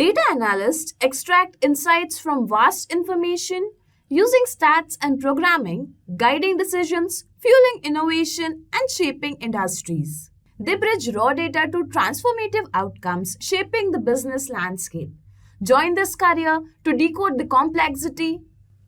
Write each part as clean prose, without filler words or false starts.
Data analysts extract insights from vast information using stats and programming, guiding decisions, fueling innovation, and shaping industries. They bridge raw data to transformative outcomes, shaping the business landscape. Join this career to decode the complexity,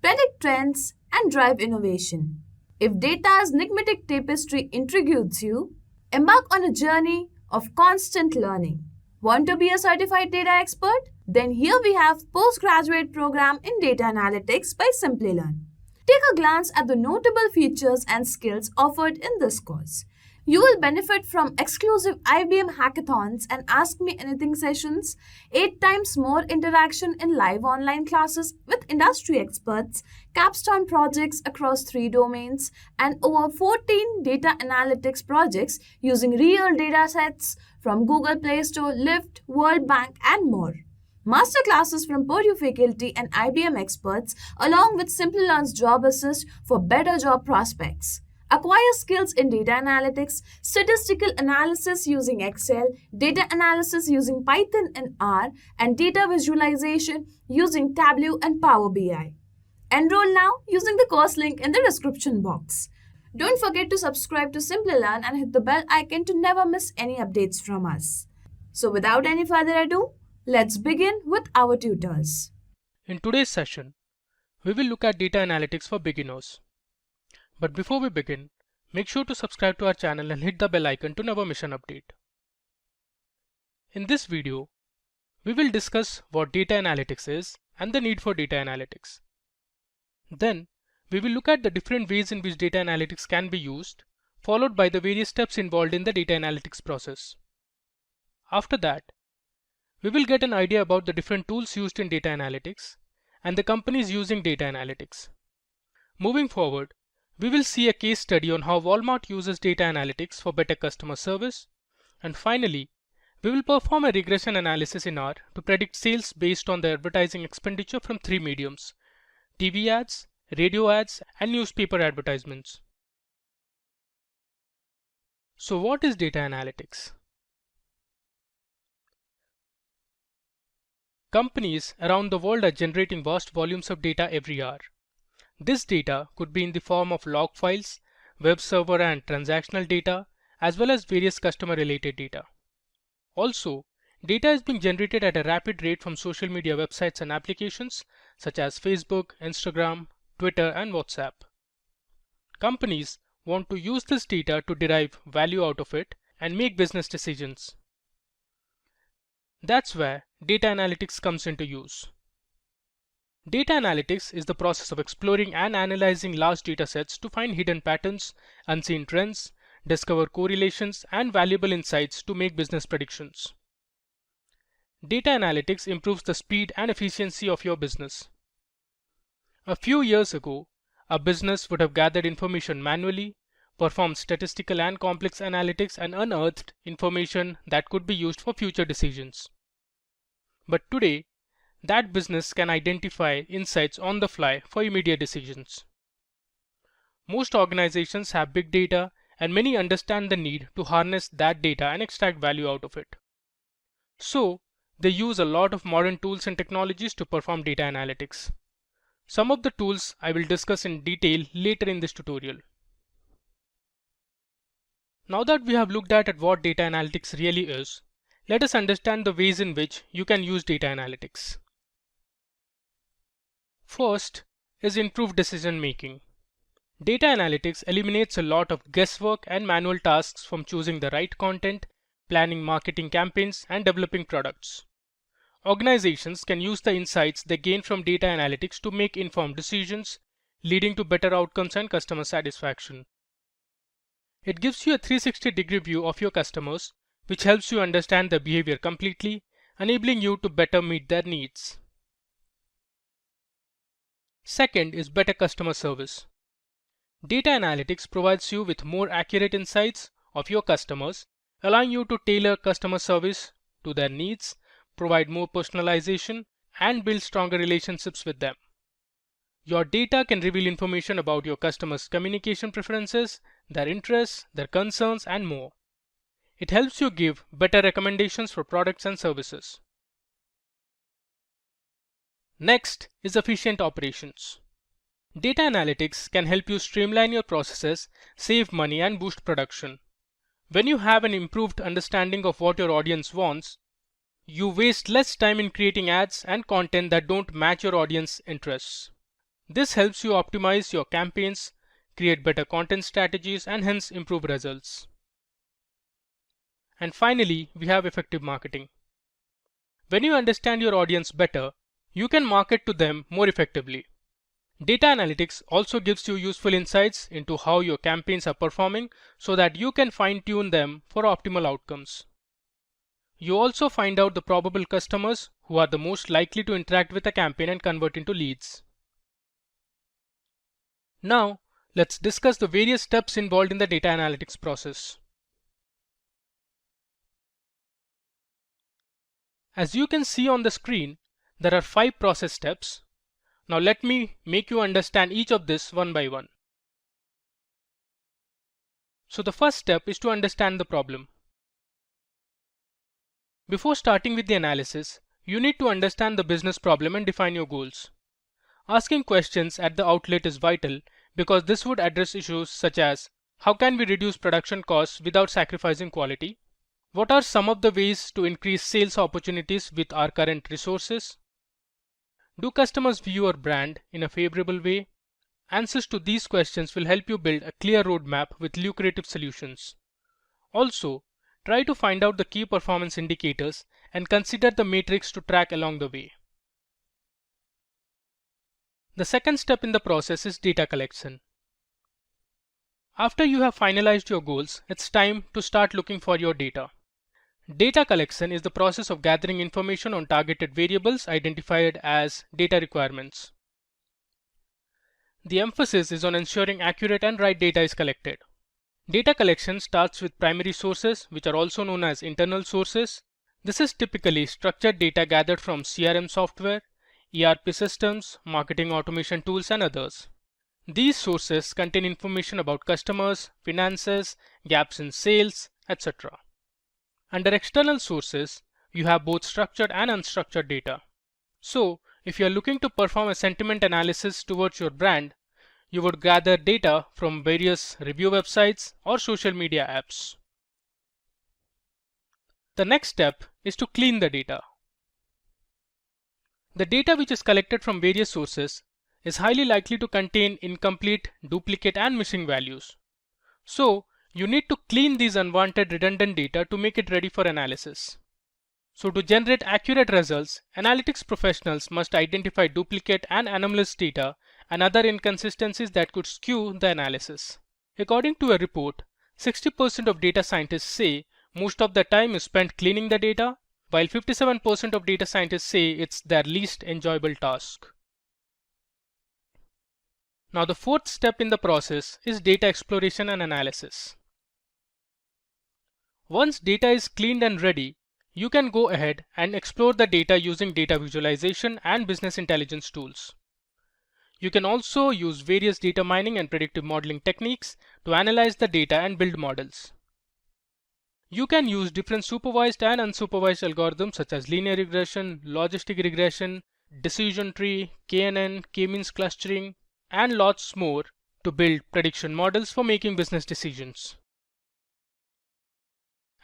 predict trends, and drive innovation. If data's enigmatic tapestry intrigues you, embark on a journey of constant learning. Want to be a certified data expert? Then here we have postgraduate program in data analytics by Simplilearn. Take a glance at the notable features and skills offered in this course. You will benefit from exclusive IBM hackathons and Ask Me Anything sessions, 8 times more interaction in live online classes with industry experts, capstone projects across 3 domains, and over 14 data analytics projects using real data sets from Google Play Store, Lyft, World Bank, and more. Master classes from Purdue faculty and IBM experts, along with Simplilearn's Job Assist for better job prospects. Acquire skills in data analytics, statistical analysis using Excel, data analysis using Python and R, and data visualization using Tableau and Power BI. Enroll now using the course link in the description box. Don't forget to subscribe to Simplilearn and hit the bell icon to never miss any updates from us. So without any further ado, let's begin with our tutors. In today's session, we will look at data analytics for beginners. But before we begin, make sure to subscribe to our channel and hit the bell icon to never miss an update. In this video, we will discuss what data analytics is and the need for data analytics. Then, we will look at the different ways in which data analytics can be used, followed by the various steps involved in the data analytics process. After that, we will get an idea about the different tools used in data analytics and the companies using data analytics. Moving forward, we will see a case study on how Walmart uses data analytics for better customer service. And finally, we will perform a regression analysis in R to predict sales based on the advertising expenditure from 3 mediums: TV ads, radio ads, and newspaper advertisements. So what is data analytics? Companies around the world are generating vast volumes of data every hour. This data could be in the form of log files, web server and transactional data, as well as various customer-related data. Also, data is being generated at a rapid rate from social media websites and applications such as Facebook, Instagram, Twitter, and WhatsApp. Companies want to use this data to derive value out of it and make business decisions. That's where data analytics comes into use. Data analytics is the process of exploring and analyzing large data sets to find hidden patterns, unseen trends, discover correlations, and valuable insights to make business predictions. Data analytics improves the speed and efficiency of your business. A few years ago, a business would have gathered information manually, performed statistical and complex analytics, and unearthed information that could be used for future decisions. But today, that business can identify insights on the fly for immediate decisions. Most organizations have big data, and many understand the need to harness that data and extract value out of it. So, they use a lot of modern tools and technologies to perform data analytics. Some of the tools I will discuss in detail later in this tutorial. Now that we have looked at what data analytics really is, let us understand the ways in which you can use data analytics. First is improved decision making. Data analytics eliminates a lot of guesswork and manual tasks from choosing the right content, planning marketing campaigns, and developing products. Organizations can use the insights they gain from data analytics to make informed decisions, leading to better outcomes and customer satisfaction. It gives you a 360-degree view of your customers, which helps you understand their behavior completely, enabling you to better meet their needs. Second is better customer service. Data analytics provides you with more accurate insights of your customers, allowing you to tailor customer service to their needs, provide more personalization, and build stronger relationships with them. Your data can reveal information about your customers' communication preferences, their interests, their concerns, and more. It helps you give better recommendations for products and services. Next is efficient operations. Data analytics can help you streamline your processes, save money, and boost production. When you have an improved understanding of what your audience wants, you waste less time in creating ads and content that don't match your audience interests. This helps you optimize your campaigns, create better content strategies, and hence improve results. And finally, we have effective marketing. When you understand your audience better, you can market to them more effectively. Data analytics also gives you useful insights into how your campaigns are performing so that you can fine-tune them for optimal outcomes. You also find out the probable customers who are the most likely to interact with a campaign and convert into leads. Now, let's discuss the various steps involved in the data analytics process. As you can see on the screen, there are 5 process steps. Now let me make you understand each of this one by one. So the first step is to understand the problem. Before starting with the analysis, you need to understand the business problem and define your goals. Asking questions at the outlet is vital because this would address issues such as how can we reduce production costs without sacrificing quality? What are some of the ways to increase sales opportunities with our current resources? Do customers view your brand in a favorable way? Answers to these questions will help you build a clear roadmap with lucrative solutions. Also, try to find out the key performance indicators and consider the metrics to track along the way. The second step in the process is data collection. After you have finalized your goals, it's time to start looking for your data. Data collection is the process of gathering information on targeted variables identified as data requirements. The emphasis is on ensuring accurate and right data is collected. Data collection starts with primary sources, which are also known as internal sources. This is typically structured data gathered from CRM software, ERP systems, marketing automation tools, and others. These sources contain information about customers, finances, gaps in sales, etc. Under external sources, you have both structured and unstructured data. So, if you are looking to perform a sentiment analysis towards your brand, you would gather data from various review websites or social media apps. The next step is to clean the data. The data which is collected from various sources is highly likely to contain incomplete, duplicate, and missing values. So, you need to clean these unwanted redundant data to make it ready for analysis. So to generate accurate results, analytics professionals must identify duplicate and anomalous data and other inconsistencies that could skew the analysis. According to a report, 60% of data scientists say most of the time is spent cleaning the data, while 57% of data scientists say it's their least enjoyable task. Now the fourth step in the process is data exploration and analysis. Once data is cleaned and ready, you can go ahead and explore the data using data visualization and business intelligence tools. You can also use various data mining and predictive modeling techniques to analyze the data and build models. You can use different supervised and unsupervised algorithms such as linear regression, logistic regression, decision tree, KNN, k-means clustering, and lots more to build prediction models for making business decisions.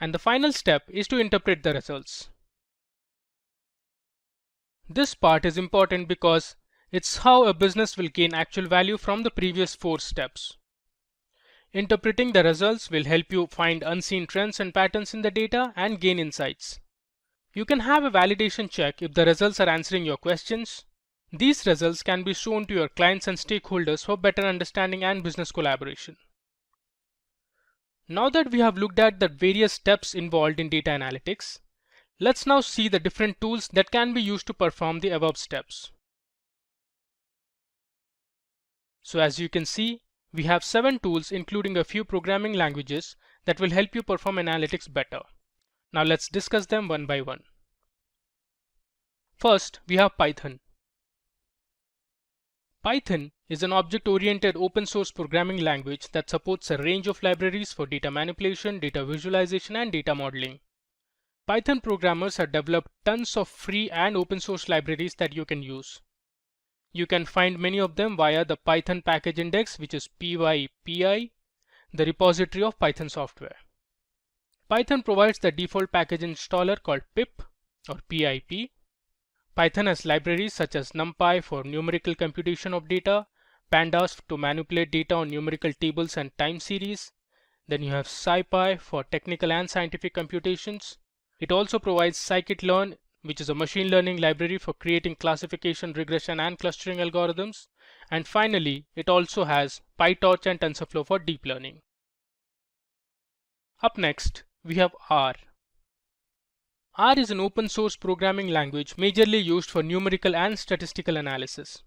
And the final step is to interpret the results. This part is important because it's how a business will gain actual value from the previous 4 steps. Interpreting the results will help you find unseen trends and patterns in the data and gain insights. You can have a validation check if the results are answering your questions. These results can be shown to your clients and stakeholders for better understanding and business collaboration. Now that we have looked at the various steps involved in data analytics, let's now see the different tools that can be used to perform the above steps. So as you can see, we have 7 tools including a few programming languages that will help you perform analytics better. Now let's discuss them one by one. First, we have Python. Python is an object-oriented open source programming language that supports a range of libraries for data manipulation, data visualization, and data modeling. Python programmers have developed tons of free and open source libraries that you can use. You can find many of them via the Python package index, which is pypi, the repository of Python software. Python provides the default package installer called pip or pip. Python has libraries such as NumPy for numerical computation of data, pandas to manipulate data on numerical tables and time series. Then you have SciPy for technical and scientific computations. It also provides scikit-learn, which is a machine learning library for creating classification, regression, and clustering algorithms. And finally, it also has PyTorch and TensorFlow for deep learning. Up next, we have R. R is an open source programming language majorly used for numerical and statistical analysis.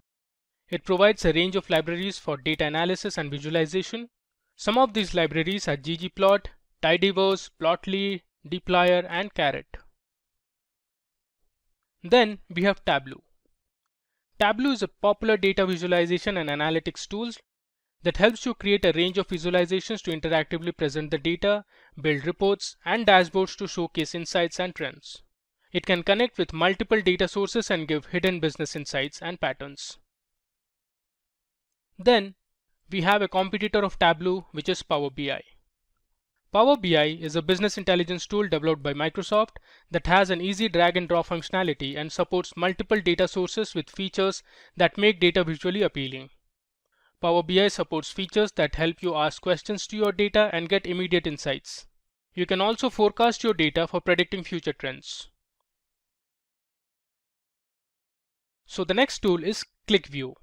It provides a range of libraries for data analysis and visualization. Some of these libraries are ggplot, tidyverse, plotly, dplyr, and caret. Then we have Tableau. Tableau is a popular data visualization and analytics tool that helps you create a range of visualizations to interactively present the data, build reports, and dashboards to showcase insights and trends. It can connect with multiple data sources and give hidden business insights and patterns. Then we have a competitor of Tableau, which is Power BI. Power BI is a business intelligence tool developed by Microsoft that has an easy drag and drop functionality and supports multiple data sources with features that make data visually appealing. Power BI supports features that help you ask questions to your data and get immediate insights. You can also forecast your data for predicting future trends. So the next tool is QlikView.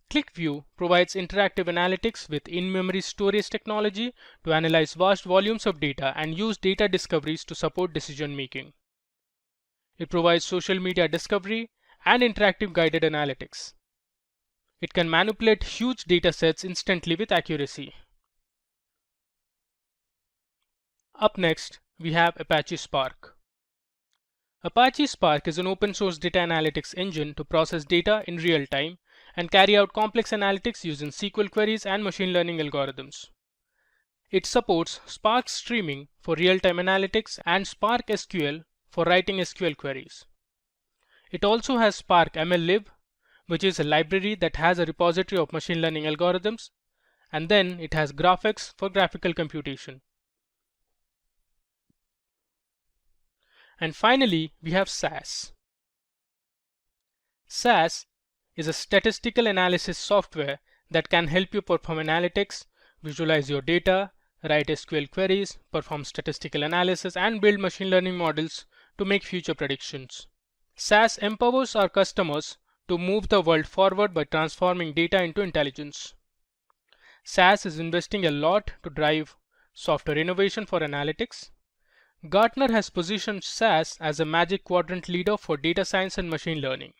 QlikView provides interactive analytics with in-memory storage technology to analyze vast volumes of data and use data discoveries to support decision making. It provides social media discovery and interactive guided analytics. It can manipulate huge data sets instantly with accuracy. Up next, we have Apache Spark. Apache Spark is an open source data analytics engine to process data in real time and carry out complex analytics using SQL queries and machine learning algorithms. It supports Spark Streaming for real-time analytics and Spark SQL for writing SQL queries. It also has Spark MLlib, which is a library that has a repository of machine learning algorithms, and then it has Graphics for graphical computation. And finally, we have SAS. SAS is a statistical analysis software that can help you perform analytics, visualize your data, write SQL queries, perform statistical analysis, and build machine learning models to make future predictions. SAS empowers our customers to move the world forward by transforming data into intelligence. SAS is investing a lot to drive software innovation for analytics. Gartner has positioned SAS as a Magic Quadrant leader for data science and machine learning.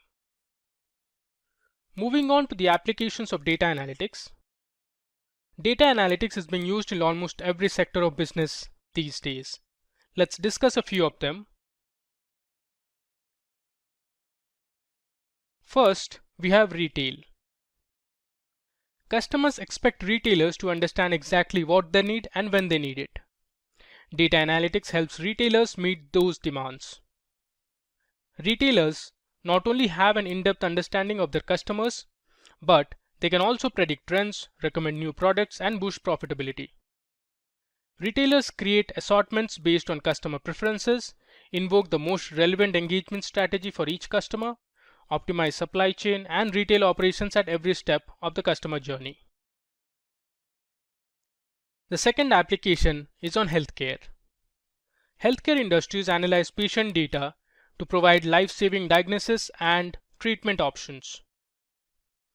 Moving on to the applications of data analytics. Data analytics is being used in almost every sector of business these days. Let's discuss a few of them. First, we have retail. Customers expect retailers to understand exactly what they need and when they need it. Data analytics helps retailers meet those demands. Retailers not only have an in-depth understanding of their customers, but they can also predict trends, recommend new products, and boost profitability. Retailers create assortments based on customer preferences, invoke the most relevant engagement strategy for each customer, optimize supply chain and retail operations at every step of the customer journey. The second application is on healthcare. Healthcare industries analyze patient data to provide life-saving diagnosis and treatment options.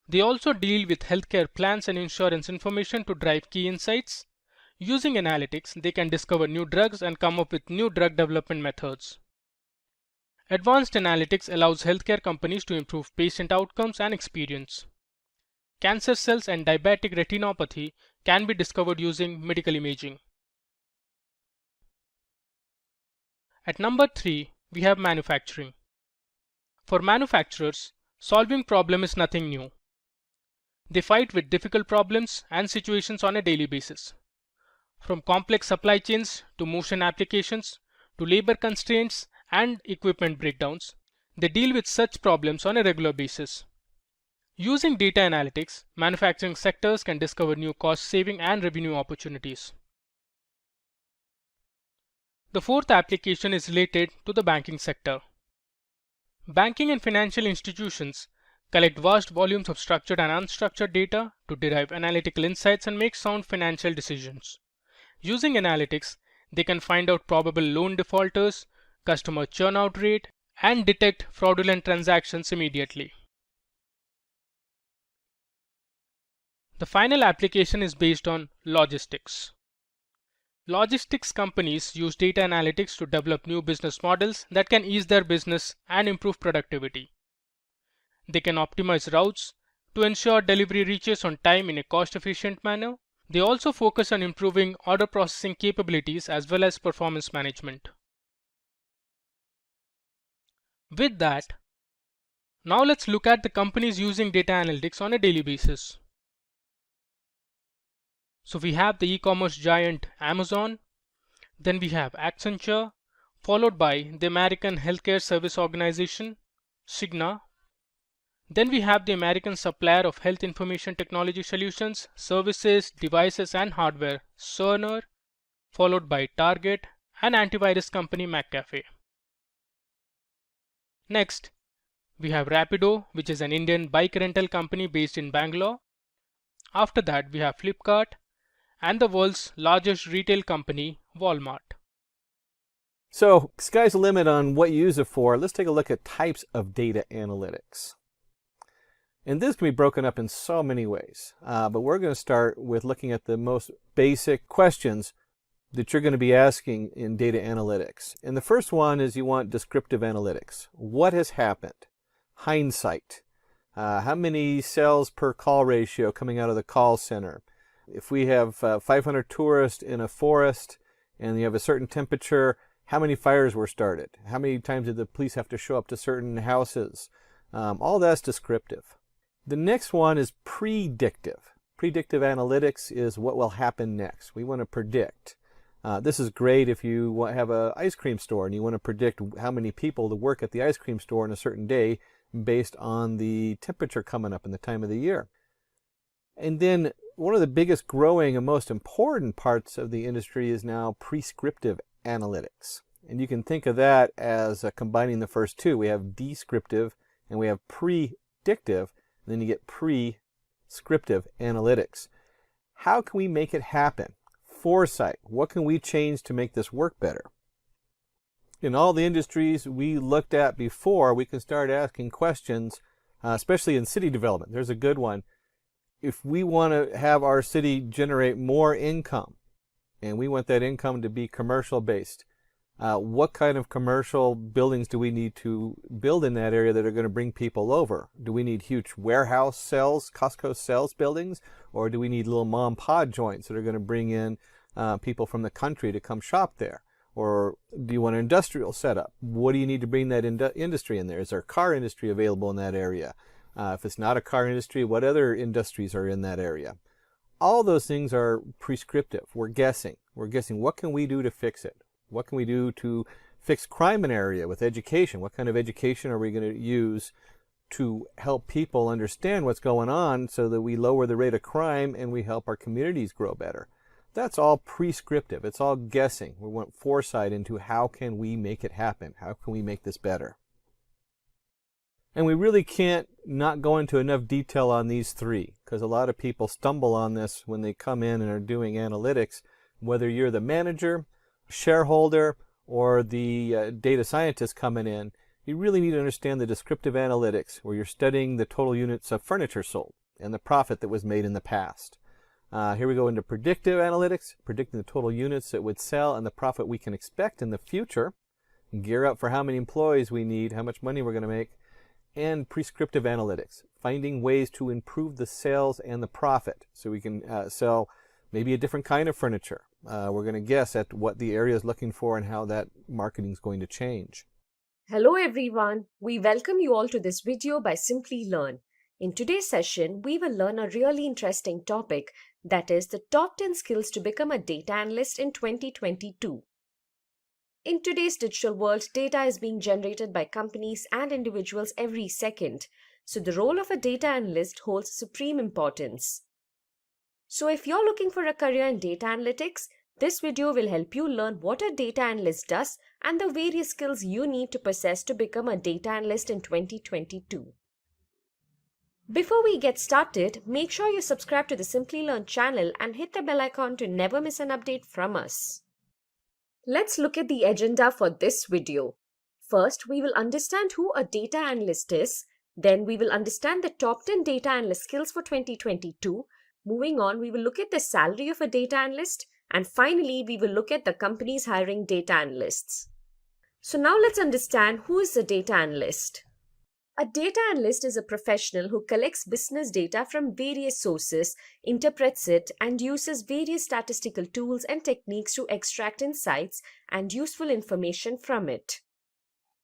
They also deal with healthcare plans and insurance information to drive key insights. Using analytics, they can discover new drugs and come up with new drug development methods. Advanced analytics allows healthcare companies to improve patient outcomes and experience. Cancer cells and diabetic retinopathy can be discovered using medical imaging. At number 3, we have manufacturing. For manufacturers, solving problems is nothing new. They fight with difficult problems and situations on a daily basis. From complex supply chains to motion applications to labor constraints and equipment breakdowns, they deal with such problems on a regular basis. Using data analytics, manufacturing sectors can discover new cost-saving and revenue opportunities. The fourth application is related to the banking sector. Banking and financial institutions collect vast volumes of structured and unstructured data to derive analytical insights and make sound financial decisions. Using analytics, they can find out probable loan defaulters, customer churn-out rate, and detect fraudulent transactions immediately. The final application is based on logistics. Logistics companies use data analytics to develop new business models that can ease their business and improve productivity. They can optimize routes to ensure delivery reaches on time in a cost-efficient manner. They also focus on improving order processing capabilities as well as performance management. With that, now let's look at the companies using data analytics on a daily basis. So we have the e-commerce giant Amazon, then we have Accenture, followed by the American Healthcare Service Organization, Cigna. Then we have the American supplier of health information technology solutions, services, devices and hardware, Cerner, followed by Target and antivirus company McAfee. Next, we have Rapido, which is an Indian bike rental company based in Bangalore. After that, we have Flipkart and the world's largest retail company, Walmart. So, sky's the limit on what you use it for. Let's take a look at types of data analytics. And this can be broken up in so many ways, but we're going to start with looking at the most basic questions that you're going to be asking in data analytics. And the first one is you want descriptive analytics. What has happened? Hindsight. How many sales per call ratio coming out of the call center? If we have 500 tourists in a forest and you have a certain temperature, how many fires were started? How many times did the police have to show up to certain houses? All that's descriptive. The next one is predictive. Predictive analytics is what will happen next. We want to predict. This is great if you have an ice cream store and you want to predict how many people to work at the ice cream store on a certain day based on the temperature coming up and the time of the year. And then one of the biggest growing and most important parts of the industry is now prescriptive analytics. And you can think of that as combining the first two. We have descriptive and we have predictive, and then you get prescriptive analytics. How can we make it happen? Foresight. What can we change to make this work better? In all the industries we looked at before, we can start asking questions, especially in city development. There's a good one. If we want to have our city generate more income, and we want that income to be commercial based, what kind of commercial buildings do we need to build in that area that are going to bring people over? Do we need huge warehouse cells, Costco sales buildings, or do we need little mom and pop joints that are going to bring in people from the country to come shop there? Or do you want an industrial setup? What do you need to bring that industry in there? Is there a car industry available in that area? If it's not a car industry, what other industries are in that area? All those things are prescriptive. We're guessing. We're guessing what can we do to fix it? What can we do to fix crime in an area with education? What kind of education are we going to use to help people understand what's going on so that we lower the rate of crime and we help our communities grow better? That's all prescriptive. It's all guessing. We want foresight into how can we make it happen? How can we make this better? And we really can't not go into enough detail on these three, because a lot of people stumble on this when they come in and are doing analytics. Whether you're the manager, shareholder, or the data scientist coming in, you really need to understand the descriptive analytics, where you're studying the total units of furniture sold and the profit that was made in the past. Here we go into predictive analytics, predicting the total units that would sell and the profit we can expect in the future, gear up for how many employees we need, how much money we're going to make, and prescriptive analytics, finding ways to improve the sales and the profit so we can sell maybe a different kind of furniture. We're going to guess at what the area is looking for and how that marketing is going to change. Hello everyone, we welcome you all to this video by Simplilearn. In today's session, we will learn a really interesting topic, that is the top 10 skills to become a data analyst in 2022. In today's digital world, data is being generated by companies and individuals every second. so the role of a data analyst holds supreme importance. So if you're looking for a career in data analytics, this video will help you learn what a data analyst does and the various skills you need to possess to become a data analyst in 2022. Before we get started, make sure you subscribe to the Simplilearn channel and hit the bell icon to never miss an update from us. Let's look at the agenda for this video. First, we will understand who a data analyst is. Then we will understand the top 10 data analyst skills for 2022. Moving on, we will look at the salary of a data analyst. And finally, we will look at the companies hiring data analysts. So now let's understand who is a data analyst. A data analyst is a professional who collects business data from various sources, interprets it, and uses various statistical tools and techniques to extract insights and useful information from it.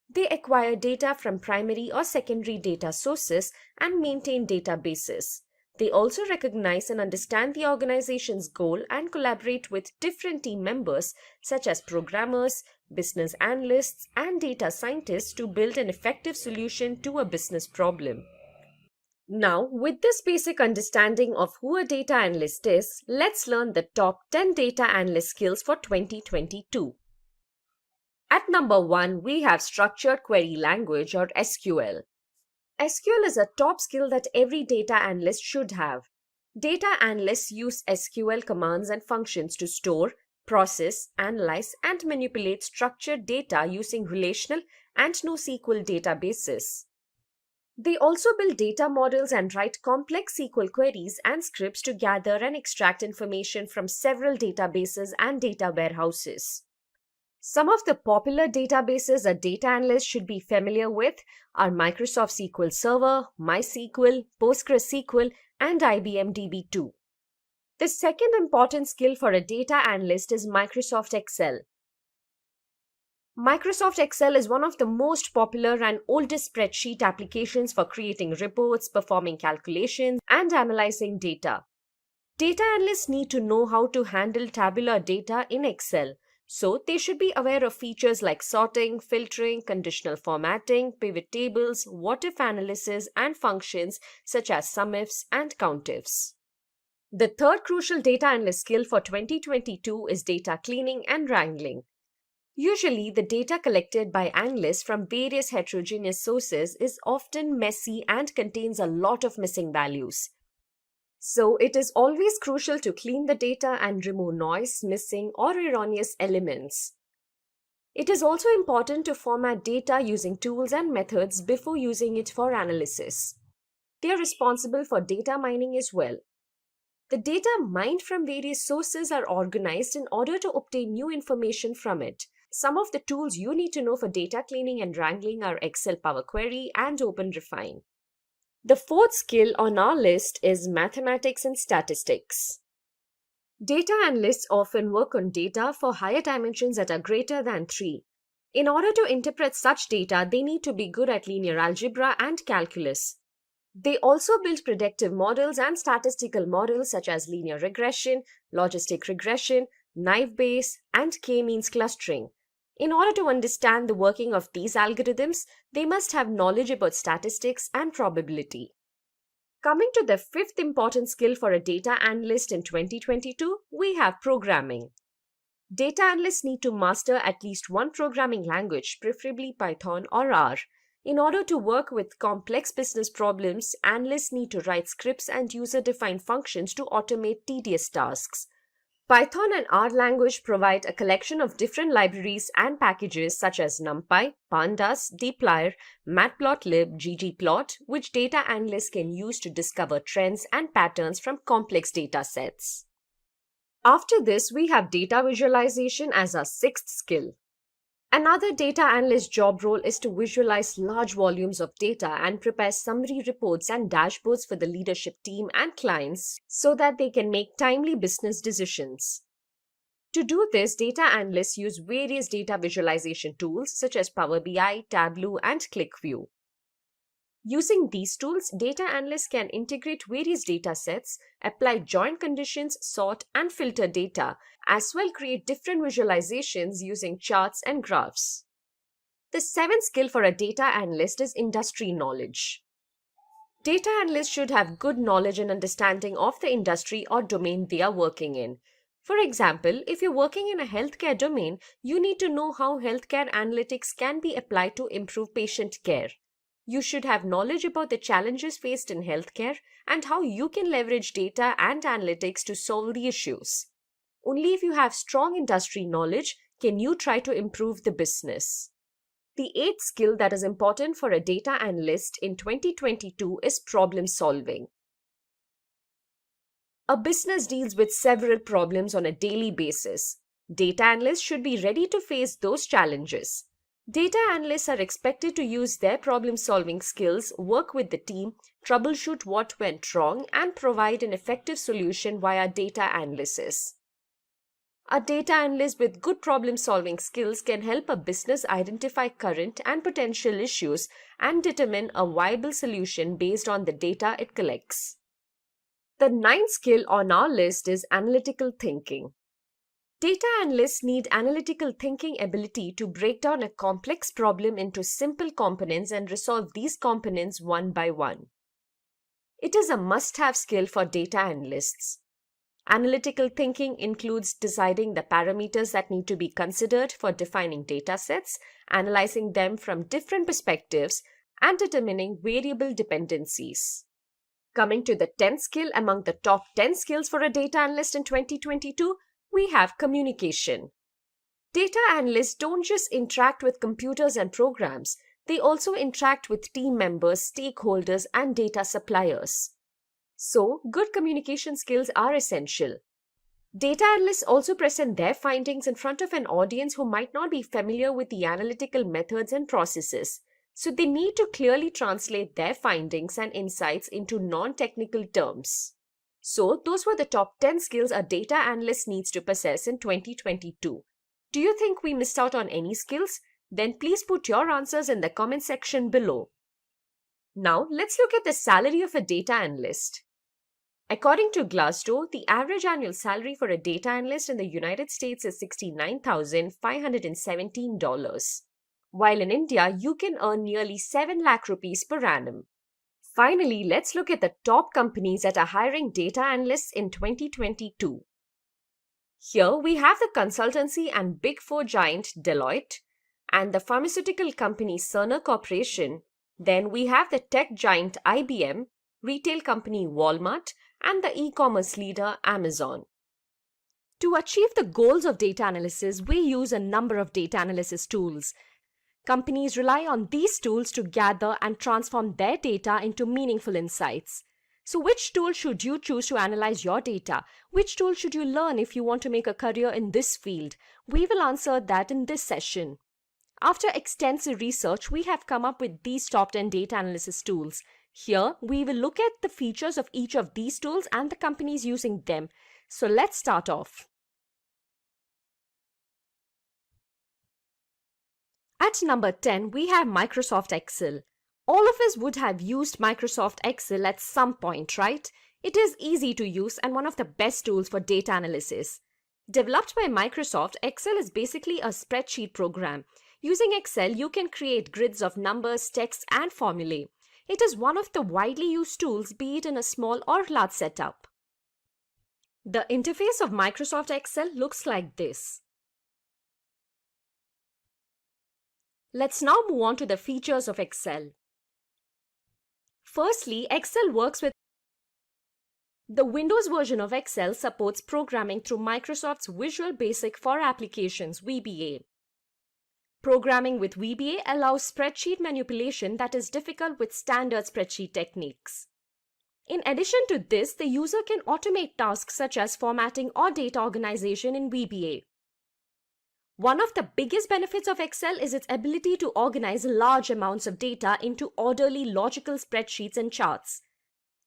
They acquire data from primary or secondary data sources and maintain databases. They also recognize and understand the organization's goal and collaborate with different team members such as programmers, business analysts, and data scientists to build an effective solution to a business problem. Now, with this basic understanding of who a data analyst is, let's learn the top 10 data analyst skills for 2022. At number 1, we have Structured Query Language or SQL. SQL is a top skill that every data analyst should have. Data analysts use SQL commands and functions to store, process, analyze, and manipulate structured data using relational and NoSQL databases. They also build data models and write complex SQL queries and scripts to gather and extract information from several databases and data warehouses. Some of the popular databases a data analyst should be familiar with are Microsoft SQL Server, MySQL, PostgreSQL, and IBM DB2. The second important skill for a data analyst is Microsoft Excel. Microsoft Excel is one of the most popular and oldest spreadsheet applications for creating reports, performing calculations, and analyzing data. Data analysts need to know how to handle tabular data in Excel. So, they should be aware of features like sorting, filtering, conditional formatting, pivot tables, what-if analysis, and functions such as sumifs and countifs. The third crucial data analyst skill for 2022 is data cleaning and wrangling. Usually, the data collected by analysts from various heterogeneous sources is often messy and contains a lot of missing values. So, it is always crucial to clean the data and remove noise, missing, or erroneous elements. It is also important to format data using tools and methods before using it for analysis. They are responsible for data mining as well. The data mined from various sources are organized in order to obtain new information from it. Some of the tools you need to know for data cleaning and wrangling are Excel Power Query and OpenRefine. The fourth skill on our list is mathematics and statistics. Data analysts often work on data for higher dimensions that are greater than 3. In order to interpret such data, they need to be good at linear algebra and calculus. They also build predictive models and statistical models such as linear regression, logistic regression, naive Bayes, and k-means clustering. In order to understand the working of these algorithms, they must have knowledge about statistics and probability. Coming to the fifth important skill for a data analyst in 2022, we have programming. Data analysts need to master at least one programming language, preferably Python or R. In order to work with complex business problems, analysts need to write scripts and user-defined functions to automate tedious tasks. Python and R language provide a collection of different libraries and packages such as NumPy, Pandas, dplyr, matplotlib, ggplot, which data analysts can use to discover trends and patterns from complex data sets. After this, we have data visualization as our sixth skill. Another data analyst job role is to visualize large volumes of data and prepare summary reports and dashboards for the leadership team and clients so that they can make timely business decisions. To do this, data analysts use various data visualization tools such as Power BI, Tableau, and QlikView. Using these tools, data analysts can integrate various data sets, apply joint conditions, sort and filter data, as well create different visualizations using charts and graphs. The seventh skill for a data analyst is industry knowledge. Data analysts should have good knowledge and understanding of the industry or domain they are working in. For example, if you're working in a healthcare domain, you need to know how healthcare analytics can be applied to improve patient care. You should have knowledge about the challenges faced in healthcare and how you can leverage data and analytics to solve the issues. Only if you have strong industry knowledge can you try to improve the business. The eighth skill that is important for a data analyst in 2022 is problem solving. A business deals with several problems on a daily basis. Data analysts should be ready to face those challenges. Data analysts are expected to use their problem-solving skills, work with the team, troubleshoot what went wrong, and provide an effective solution via data analysis. A data analyst with good problem-solving skills can help a business identify current and potential issues and determine a viable solution based on the data it collects. The ninth skill on our list is analytical thinking. Data analysts need analytical thinking ability to break down a complex problem into simple components and resolve these components one by one. It is a must-have skill for data analysts. Analytical thinking includes deciding the parameters that need to be considered for defining data sets, analyzing them from different perspectives, and determining variable dependencies. Coming to the 10th skill among the top 10 skills for a data analyst in 2022, we have communication. Data analysts don't just interact with computers and programs, they also interact with team members, stakeholders, and data suppliers. So, good communication skills are essential. Data analysts also present their findings in front of an audience who might not be familiar with the analytical methods and processes, so they need to clearly translate their findings and insights into non-technical terms. So, those were the top 10 skills a data analyst needs to possess in 2022. Do you think we missed out on any skills? Then please put your answers in the comment section below. Now, let's look at the salary of a data analyst. According to Glassdoor, the average annual salary for a data analyst in the United States is $69,517, while in India, you can earn nearly 7 lakh rupees per annum. Finally, let's look at the top companies that are hiring data analysts in 2022. Here, we have the consultancy and Big Four giant Deloitte and the pharmaceutical company Cerner Corporation. Then we have the tech giant IBM, retail company Walmart, and the e-commerce leader Amazon. To achieve the goals of data analysis, we use a number of data analysis tools. Companies rely on these tools to gather and transform their data into meaningful insights. So which tool should you choose to analyze your data? Which tool should you learn if you want to make a career in this field? We will answer that in this session. After extensive research, we have come up with these top 10 data analysis tools. Here, we will look at the features of each of these tools and the companies using them. So let's start off. At number 10, we have Microsoft Excel. All of us would have used Microsoft Excel at some point, right? It is easy to use and one of the best tools for data analysis. Developed by Microsoft, Excel is basically a spreadsheet program. Using Excel, you can create grids of numbers, text, and formulae. It is one of the widely used tools, be it in a small or large setup. The interface of Microsoft Excel looks like this. Let's now move on to the features of Excel. Firstly, Excel works with the Windows version of Excel supports programming through Microsoft's Visual Basic for Applications (VBA). Programming with VBA allows spreadsheet manipulation that is difficult with standard spreadsheet techniques. In addition to this, the user can automate tasks such as formatting or data organization in VBA. One of the biggest benefits of Excel is its ability to organize large amounts of data into orderly logical spreadsheets and charts.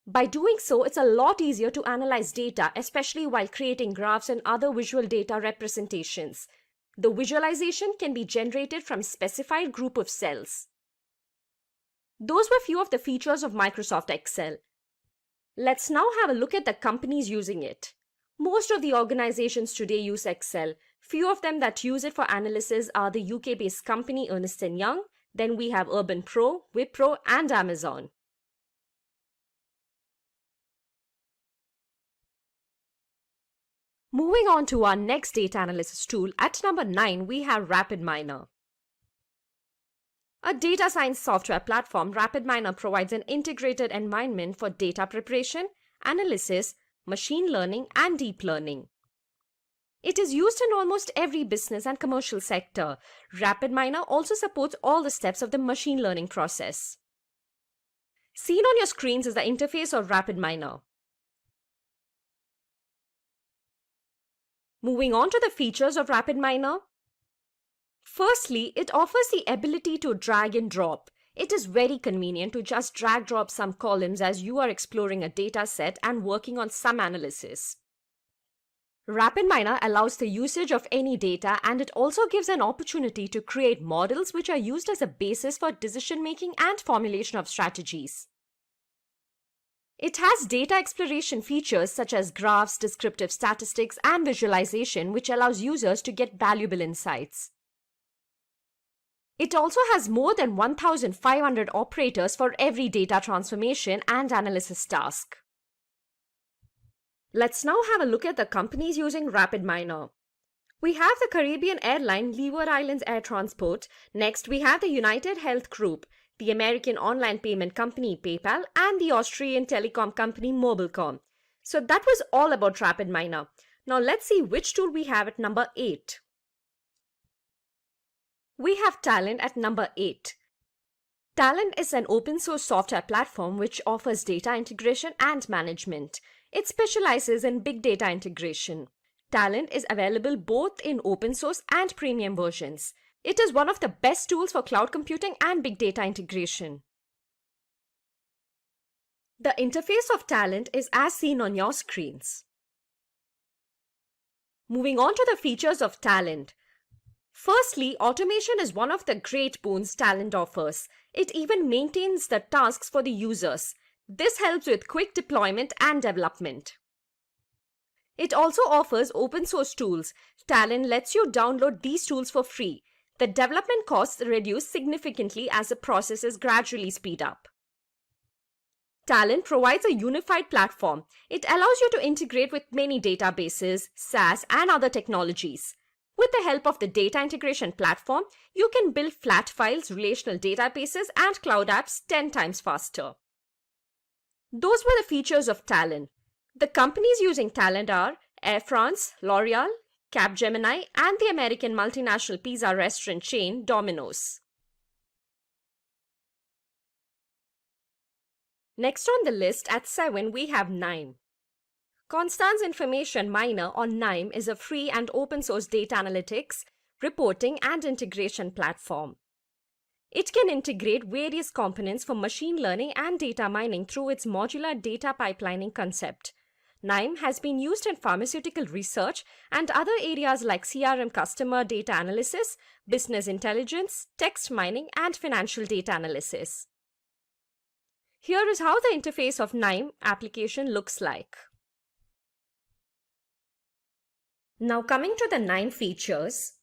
By doing so, it's a lot easier to analyze data, especially while creating graphs and other visual data representations. The visualization can be generated from a specified group of cells. Those were few of the features of Microsoft Excel. Let's now have a look at the companies using it. Most of the organizations today use Excel. Few of them that use it for analysis are the UK-based company Ernst & Young. Then we have Urban Pro, Wipro, and Amazon. Moving on to our next data analysis tool, at number 9, we have RapidMiner. A data science software platform, RapidMiner provides an integrated environment for data preparation, analysis, machine learning, and deep learning. It is used in almost every business and commercial sector. RapidMiner also supports all the steps of the machine learning process. Seen on your screens is the interface of RapidMiner. Moving on to the features of RapidMiner. Firstly, it offers the ability to drag and drop. It is very convenient to just drag drop some columns as you are exploring a data set and working on some analysis. RapidMiner allows the usage of any data, and it also gives an opportunity to create models which are used as a basis for decision making and formulation of strategies. It has data exploration features such as graphs, descriptive statistics, and visualization, which allows users to get valuable insights. It also has more than 1,500 operators for every data transformation and analysis task. Let's now have a look at the companies using RapidMiner. We have the Caribbean airline Leeward Islands Air Transport. Next, we have the United Health Group, the American online payment company PayPal, and the Austrian telecom company Mobilcom. So that was all about RapidMiner. Now let's see which tool we have at number 8. We have Talent at number 8. Talent is an open source software platform which offers data integration and management. It specializes in big data integration. Talent is available both in open source and premium versions. It is one of the best tools for cloud computing and big data integration. The interface of Talent is as seen on your screens. Moving on to the features of Talent. Firstly, automation is one of the great boons Talent offers. It even maintains the tasks for the users. This helps with quick deployment and development. It also offers open source tools. Talent lets you download these tools for free. The development costs reduce significantly as the processes gradually speed up. Talent provides a unified platform. It allows you to integrate with many databases, SaaS, and other technologies. With the help of the data integration platform, you can build flat files, relational databases, and cloud apps 10 times faster. Those were the features of Talent. The companies using Talent are Air France, L'Oreal, Capgemini, and the American multinational pizza restaurant chain Domino's. Next on the list at 7 we have KNIME. Constance Information Miner on KNIME is a free and open source data analytics, reporting and integration platform. It can integrate various components for machine learning and data mining through its modular data pipelining concept. KNIME has been used in pharmaceutical research and other areas like CRM customer data analysis, business intelligence, text mining, and financial data analysis. Here is how the interface of KNIME application looks like. Now coming to the KNIME features.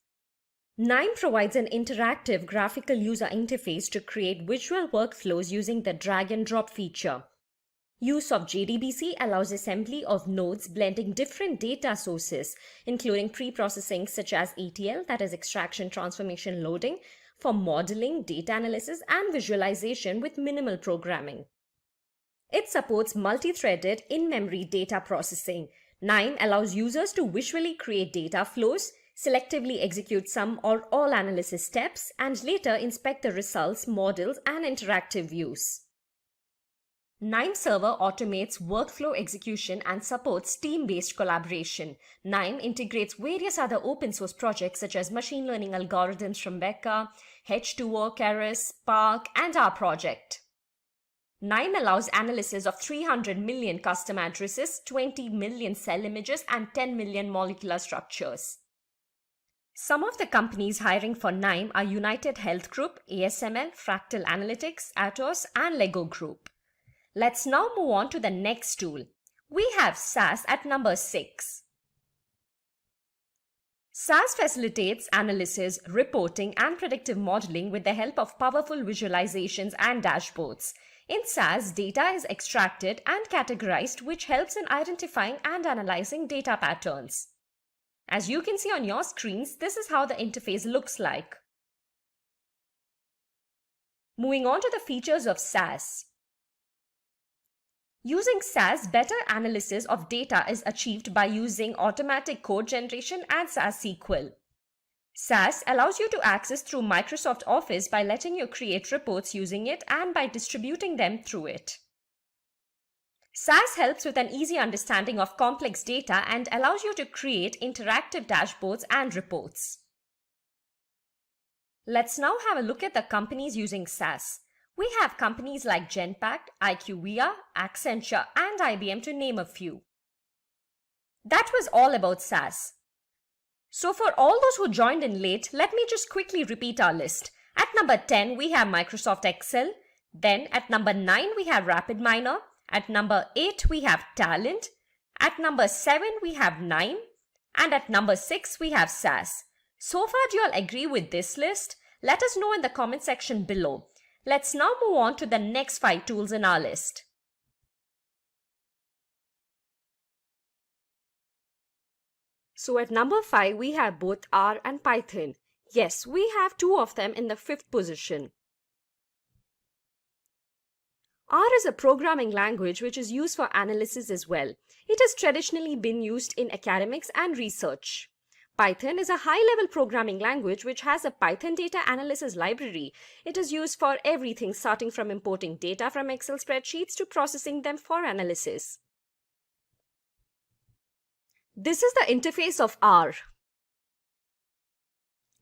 KNIME provides an interactive graphical user interface to create visual workflows using the drag and drop feature. Use of JDBC allows assembly of nodes blending different data sources, including pre-processing such as ETL, that is extraction, transformation, loading, for modeling, data analysis, and visualization with minimal programming. It supports multi-threaded in-memory data processing. KNIME allows users to visually create data flows, selectively execute some or all analysis steps, and later inspect the results, models, and interactive views. KNIME Server automates workflow execution and supports team-based collaboration. KNIME integrates various other open source projects such as machine learning algorithms from Becca, H2O, Keras, Spark, and our project. KNIME allows analysis of 300 million custom addresses, 20 million cell images, and 10 million molecular structures. Some of the companies hiring for KNIME are United Health Group, ASML, Fractal Analytics, Atos, and Lego Group. Let's now move on to the next tool. We have SAS at number 6. SAS facilitates analysis, reporting, and predictive modeling with the help of powerful visualizations and dashboards. In SAS, data is extracted and categorized, which helps in identifying and analyzing data patterns. As you can see on your screens, this is how the interface looks like. Moving on to the features of SAS. Using SAS, better analysis of data is achieved by using automatic code generation and SAS SQL. SAS allows you to access through Microsoft Office by letting you create reports using it and by distributing them through it. SAS helps with an easy understanding of complex data and allows you to create interactive dashboards and reports. Let's now have a look at the companies using SAS. We have companies like Genpact, IQVIA, Accenture, and IBM to name a few. That was all about SAS. So for all those who joined in late, let me just quickly repeat our list. At number 10, we have Microsoft Excel. Then at number 9, we have RapidMiner. At number 8, we have Talent. At number 7, we have 9. And at number 6, we have SAS. So far, do you all agree with this list? Let us know in the comment section below. Let's now move on to the next 5 tools in our list. So at number 5, we have both R and Python. Yes, we have 2 of them in the 5th position. R is a programming language which is used for analysis as well. It has traditionally been used in academics and research. Python is a high-level programming language which has a Python data analysis library. It is used for everything starting from importing data from Excel spreadsheets to processing them for analysis. This is the interface of R.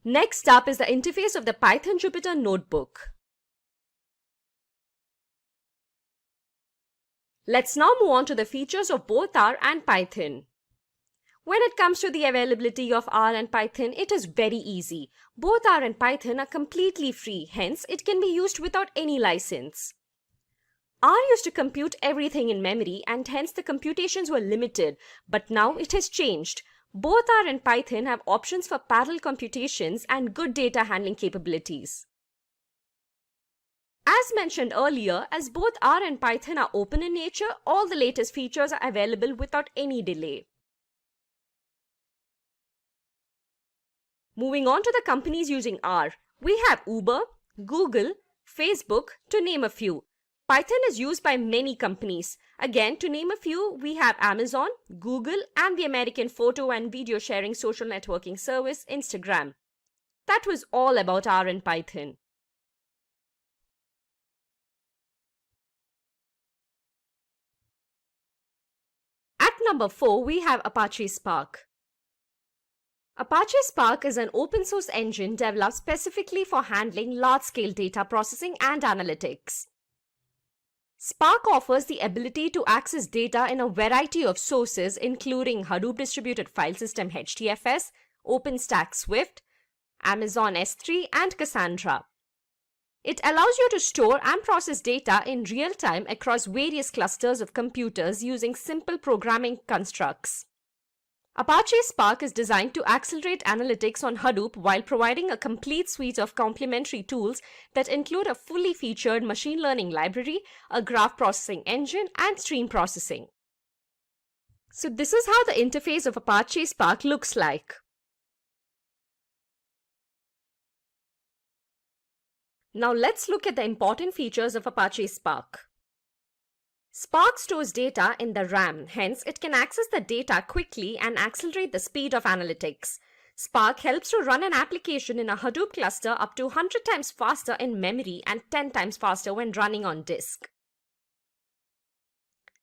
Next up is the interface of the Python Jupyter Notebook. Let's now move on to the features of both R and Python. When it comes to the availability of R and Python, it is very easy. Both R and Python are completely free, hence it can be used without any license. R used to compute everything in memory and hence the computations were limited, but now it has changed. Both R and Python have options for parallel computations and good data handling capabilities. As mentioned earlier, as both R and Python are open in nature, all the latest features are available without any delay. Moving on to the companies using R, we have Uber, Google, Facebook, to name a few. Python is used by many companies. Again, to name a few, we have Amazon, Google, and the American photo and video sharing social networking service, Instagram. That was all about R and Python. At number 4, we have Apache Spark. Apache Spark is an open source engine developed specifically for handling large-scale data processing and analytics. Spark offers the ability to access data in a variety of sources including Hadoop Distributed File System HDFS, OpenStack Swift, Amazon S3, and Cassandra. It allows you to store and process data in real time across various clusters of computers using simple programming constructs. Apache Spark is designed to accelerate analytics on Hadoop while providing a complete suite of complementary tools that include a fully featured machine learning library, a graph processing engine, and stream processing. So this is how the interface of Apache Spark looks like. Now let's look at the important features of Apache Spark. Spark stores data in the RAM, hence it can access the data quickly and accelerate the speed of analytics. Spark helps to run an application in a Hadoop cluster up to 100 times faster in memory and 10 times faster when running on disk.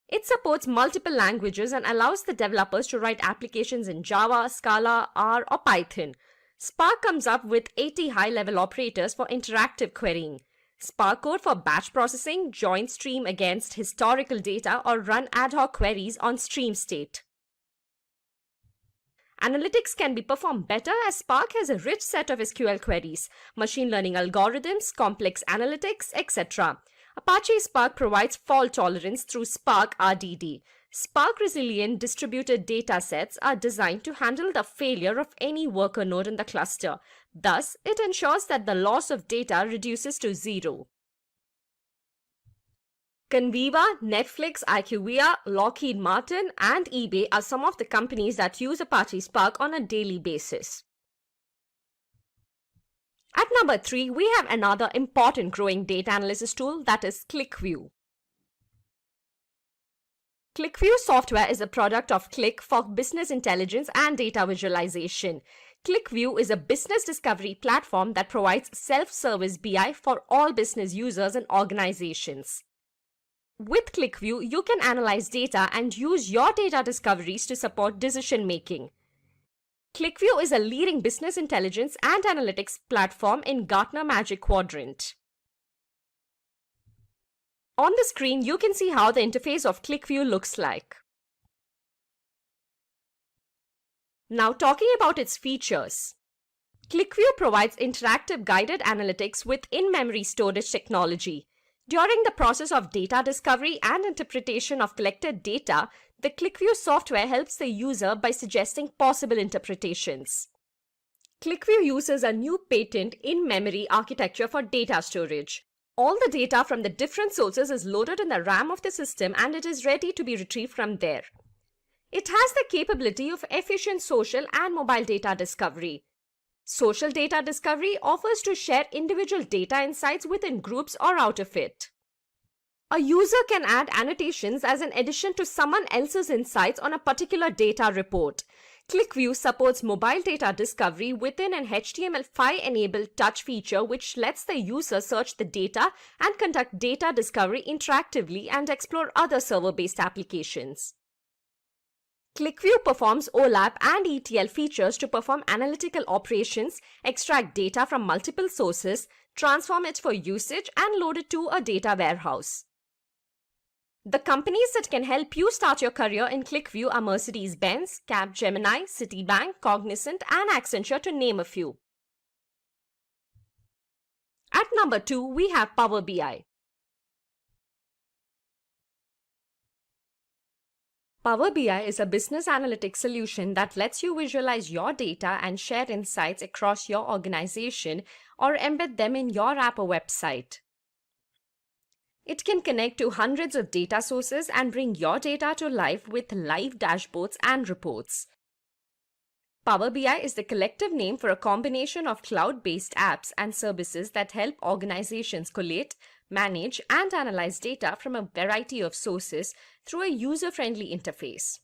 It supports multiple languages and allows the developers to write applications in Java, Scala, R, or Python. Spark comes up with 80 high-level operators for interactive querying. Spark code for batch processing, join stream against historical data, or run ad hoc queries on stream state. Analytics can be performed better as Spark has a rich set of SQL queries, machine learning algorithms, complex analytics, etc. Apache Spark provides fault tolerance through Spark RDD. Spark resilient distributed data sets are designed to handle the failure of any worker node in the cluster. Thus, it ensures that the loss of data reduces to zero. Conviva, Netflix, IQVIA, Lockheed Martin, and eBay are some of the companies that use Apache Spark on a daily basis. At number 3, we have another important growing data analysis tool, that is ClickView. ClickView software is a product of Qlik for business intelligence and data visualization. ClickView is a business discovery platform that provides self-service BI for all business users and organizations. With ClickView, you can analyze data and use your data discoveries to support decision-making. ClickView is a leading business intelligence and analytics platform in Gartner Magic Quadrant. On the screen, you can see how the interface of ClickView looks like. Now talking about its features. ClickView provides interactive guided analytics with in-memory storage technology. During the process of data discovery and interpretation of collected data, the ClickView software helps the user by suggesting possible interpretations. ClickView uses a new patent in-memory architecture for data storage. All the data from the different sources is loaded in the RAM of the system and it is ready to be retrieved from there. It has the capability of efficient social and mobile data discovery. Social data discovery offers to share individual data insights within groups or out of it. A user can add annotations as an addition to someone else's insights on a particular data report. ClickView supports mobile data discovery within an HTML5-enabled touch feature which lets the user search the data and conduct data discovery interactively and explore other server-based applications. ClickView performs OLAP and ETL features to perform analytical operations, extract data from multiple sources, transform it for usage, and load it to a data warehouse. The companies that can help you start your career in ClickView are Mercedes-Benz, Capgemini, Citibank, Cognizant, and Accenture, to name a few. At number 2, we have Power BI. Power BI is a business analytics solution that lets you visualize your data and share insights across your organization or embed them in your app or website. It can connect to hundreds of data sources and bring your data to life with live dashboards and reports. Power BI is the collective name for a combination of cloud-based apps and services that help organizations collate, manage, and analyze data from a variety of sources through a user-friendly interface.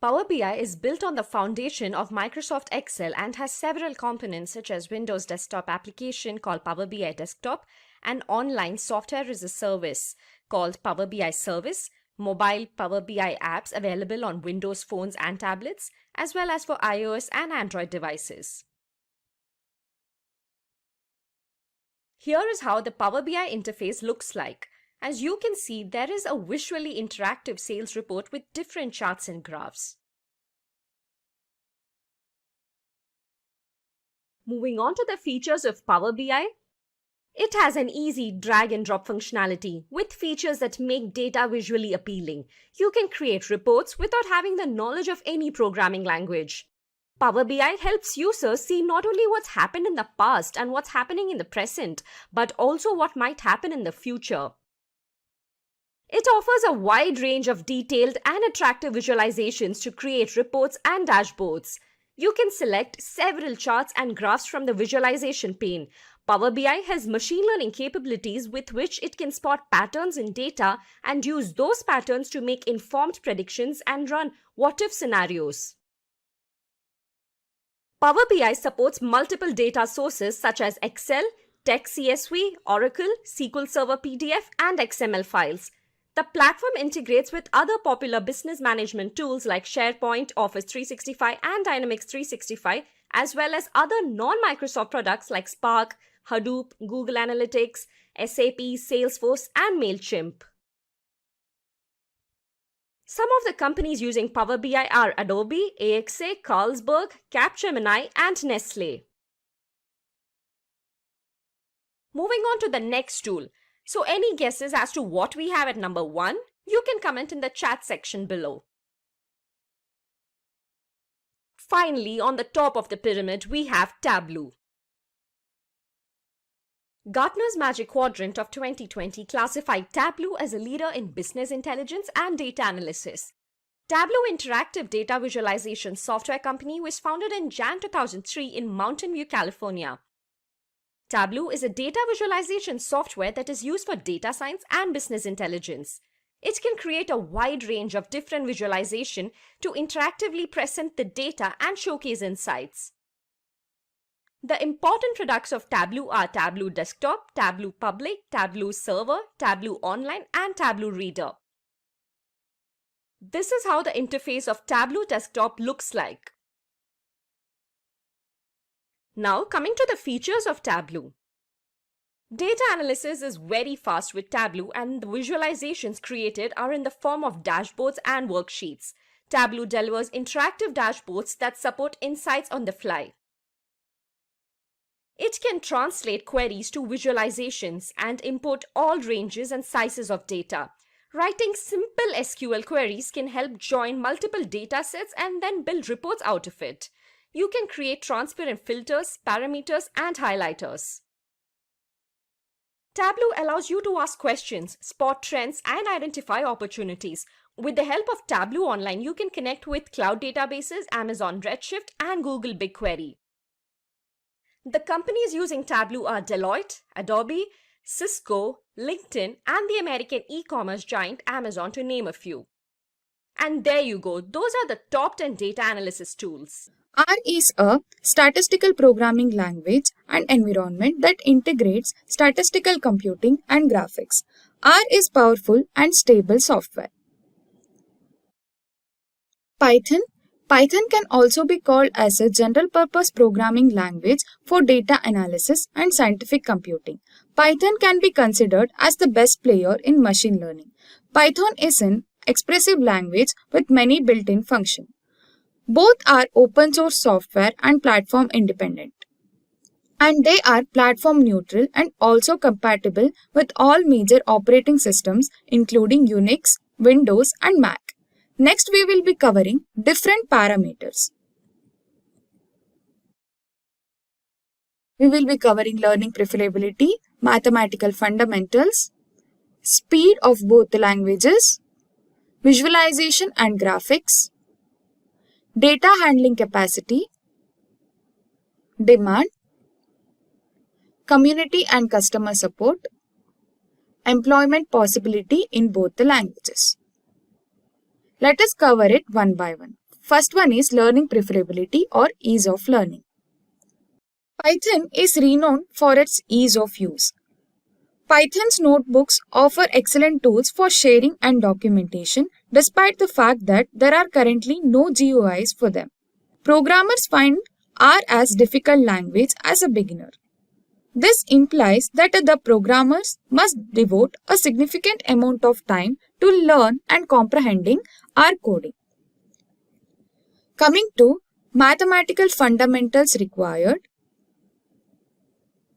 Power BI is built on the foundation of Microsoft Excel and has several components such as Windows desktop application called Power BI Desktop and online software as a service called Power BI Service, mobile Power BI apps available on Windows phones and tablets, as well as for iOS and Android devices. Here is how the Power BI interface looks like. As you can see, there is a visually interactive sales report with different charts and graphs. Moving on to the features of Power BI. It has an easy drag and drop functionality with features that make data visually appealing. You can create reports without having the knowledge of any programming language. Power BI helps users see not only what's happened in the past and what's happening in the present, but also what might happen in the future. It offers a wide range of detailed and attractive visualizations to create reports and dashboards. You can select several charts and graphs from the visualization pane. Power BI has machine learning capabilities with which it can spot patterns in data and use those patterns to make informed predictions and run what-if scenarios. Power BI supports multiple data sources such as Excel, Text CSV, Oracle, SQL Server PDF, and XML files. The platform integrates with other popular business management tools like SharePoint, Office 365, and Dynamics 365, as well as other non-Microsoft products like Spark, Hadoop, Google Analytics, SAP, Salesforce, and MailChimp. Some of the companies using Power BI are Adobe, AXA, Carlsberg, Capgemini, and Nestle. Moving on to the next tool. So any guesses as to what we have at number 1? You can comment in the chat section below. Finally, on the top of the pyramid, we have Tableau. Gartner's Magic Quadrant of 2020 classified Tableau as a leader in business intelligence and data analysis. Tableau Interactive Data Visualization Software Company was founded in Jan 2003 in Mountain View, California. Tableau is a data visualization software that is used for data science and business intelligence. It can create a wide range of different visualization to interactively present the data and showcase insights. The important products of Tableau are Tableau Desktop, Tableau Public, Tableau Server, Tableau Online, and Tableau Reader. This is how the interface of Tableau Desktop looks like. Now, coming to the features of Tableau. Data analysis is very fast with Tableau, and the visualizations created are in the form of dashboards and worksheets. Tableau delivers interactive dashboards that support insights on the fly. It can translate queries to visualizations and import all ranges and sizes of data. Writing simple SQL queries can help join multiple datasets and then build reports out of it. You can create transparent filters, parameters, and highlighters. Tableau allows you to ask questions, spot trends, and identify opportunities. With the help of Tableau Online, you can connect with cloud databases, Amazon Redshift, and Google BigQuery. The companies using Tableau are Deloitte, Adobe, Cisco, LinkedIn, and the American e-commerce giant Amazon, to name a few. And there you go, those are the top 10 data analysis tools. R is a statistical programming language and environment that integrates statistical computing and graphics. R is powerful and stable software. Python can also be called as a general-purpose programming language for data analysis and scientific computing. Python can be considered as the best player in machine learning. Python is an expressive language with many built-in functions. Both are open source software and platform independent. And they are platform neutral and also compatible with all major operating systems including Unix, Windows, and Mac. Next, we will be covering different parameters. We will be covering learning preferability, mathematical fundamentals, speed of both the languages, visualization and graphics, data handling capacity, demand, community and customer support, employment possibility in both the languages. Let us cover it one by one. First one is learning preferability or ease of learning. Python is renowned for its ease of use. Python's notebooks offer excellent tools for sharing and documentation despite the fact that there are currently no GUIs for them. Programmers find R as difficult language as a beginner. This implies that the programmers must devote a significant amount of time to learn and comprehending R coding. Coming to mathematical fundamentals required.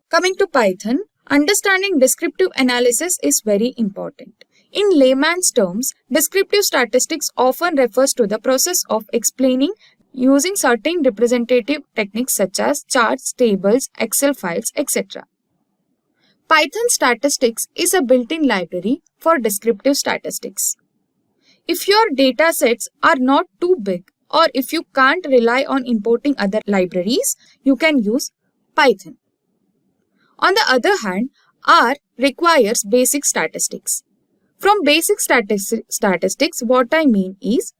Coming to Python, understanding descriptive analysis is very important. In layman's terms, descriptive statistics often refers to the process of explaining using certain representative techniques such as charts, tables, Excel files, etc. Python statistics is a built-in library for descriptive statistics. If your data sets are not too big or if you can't rely on importing other libraries, you can use Python. On the other hand, R requires basic statistics. From basic statistics, what I mean is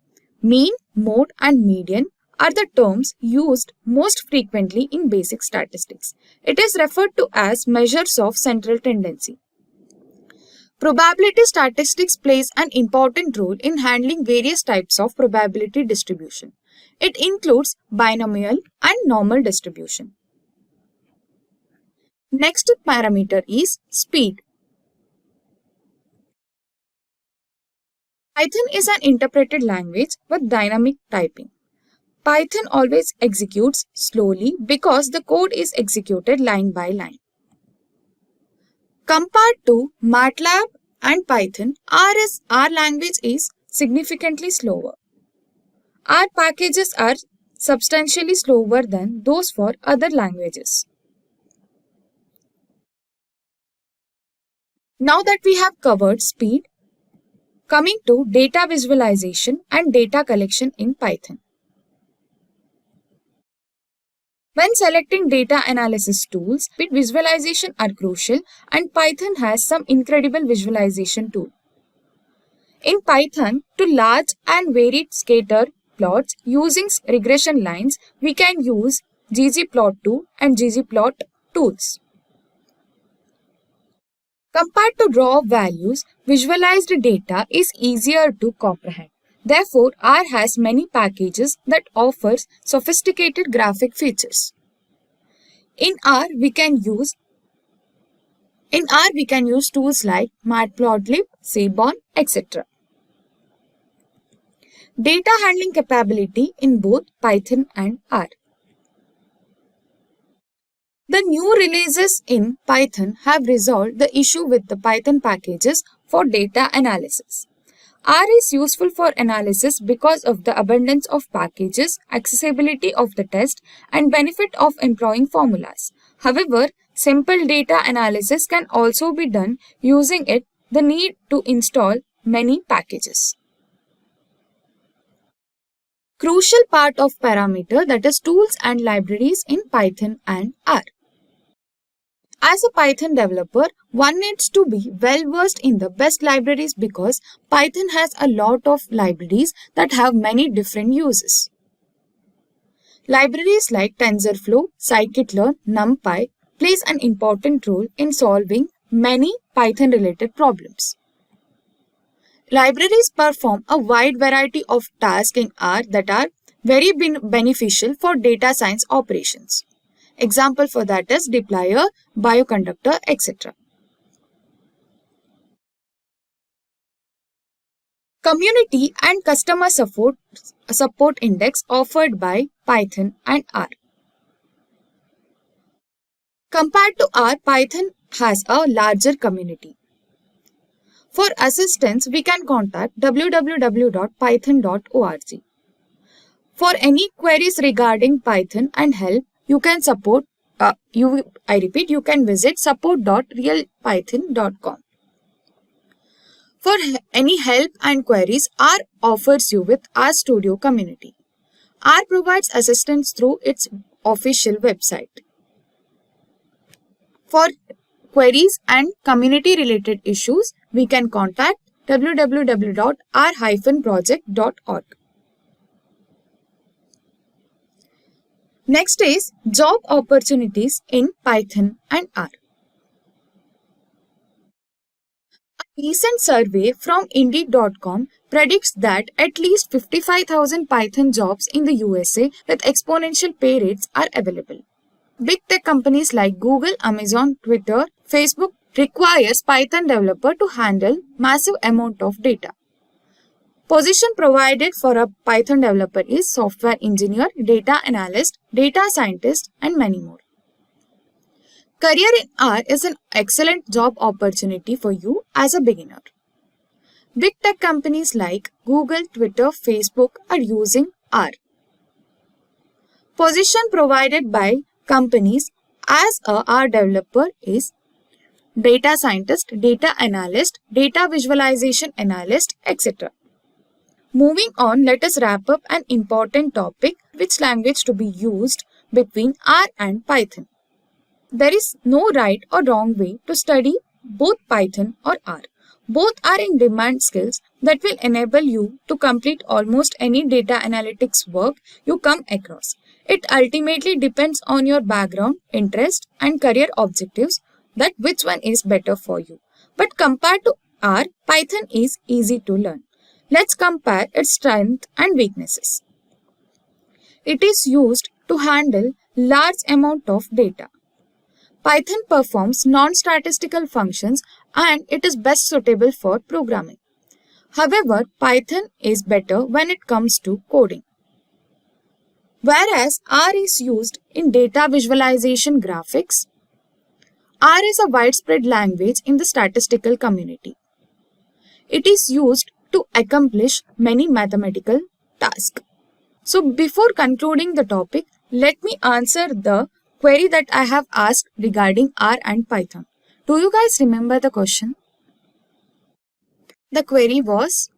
mean, mode, and median are the terms used most frequently in basic statistics. It is referred to as measures of central tendency. Probability statistics plays an important role in handling various types of probability distribution. It includes binomial and normal distribution. Next parameter is speed. Python is an interpreted language with dynamic typing. Python always executes slowly because the code is executed line by line. Compared to MATLAB and Python, R language is significantly slower. R packages are substantially slower than those for other languages. Now that we have covered speed, coming to data visualization and data collection in Python. When selecting data analysis tools, speed visualization are crucial, and Python has some incredible visualization tools. In Python, to large and varied scatter plots using regression lines, we can use ggplot2 and ggplot tools. Compared to raw values, visualized data is easier to comprehend. Therefore, R has many packages that offers sophisticated graphic features. In R, we can use tools like matplotlib, seaborn, etc. Data handling capability in both Python and R. The new releases in Python have resolved the issue with the Python packages for data analysis. R is useful for analysis because of the abundance of packages, accessibility of the test, and benefit of employing formulas. However, simple data analysis can also be done using the need to install many packages. Crucial part of parameter, that is tools and libraries in Python and R. As a Python developer, one needs to be well versed in the best libraries because Python has a lot of libraries that have many different uses. Libraries like TensorFlow, Scikit-learn, NumPy plays an important role in solving many Python-related problems. Libraries perform a wide variety of tasks in R that are very beneficial for data science operations. Example for that is dplyr, bioconductor, etc. Community and customer support index offered by Python and R. Compared to R, Python has a larger community. For assistance, we can contact www.python.org. For any queries regarding Python and help, you can you can visit support.realpython.com. For any help and queries, R offers you with RStudio community. R provides assistance through its official website. For queries and community-related issues, we can contact www.r-project.org. Next is job opportunities in Python and R. A recent survey from Indeed.com predicts that at least 55,000 Python jobs in the USA with exponential pay rates are available. Big tech companies like Google, Amazon, Twitter, Facebook requires Python developer to handle massive amount of data. Position provided for a Python developer is software engineer, data analyst, data scientist, and many more. Career in R is an excellent job opportunity for you as a beginner. Big tech companies like Google, Twitter, Facebook are using R. Position provided by companies as a R developer is data scientist, data analyst, data visualization analyst, etc. Moving on, let us wrap up an important topic, which language to be used between R and Python. There is no right or wrong way to study both Python or R. Both are in demand skills that will enable you to complete almost any data analytics work you come across. It ultimately depends on your background, interest, and career objectives that which one is better for you. But compared to R, Python is easy to learn. Let's compare its strengths and weaknesses. It is used to handle large amount of data. Python performs non-statistical functions and it is best suitable for programming. However, Python is better when it comes to coding. Whereas R is used in data visualization graphics, R is a widespread language in the statistical community. It is used to accomplish many mathematical tasks. So before concluding the topic, let me answer the query that I have asked regarding R and Python. Do you guys remember the question? The query was,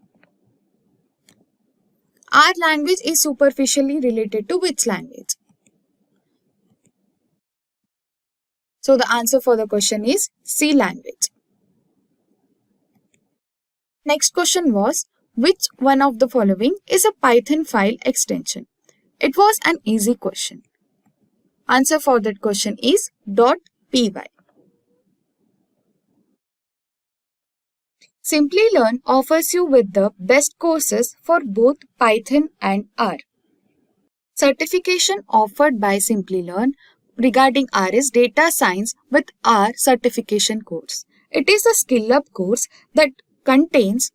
our language is superficially related to which language? So the answer for the question is C language. Next question was, which one of the following is a Python file extension? It was an easy question. Answer for that question is .py. Simplilearn offers you with the best courses for both Python and R. Certification offered by Simplilearn regarding R is Data Science with R certification course. It is a skill-up course that contains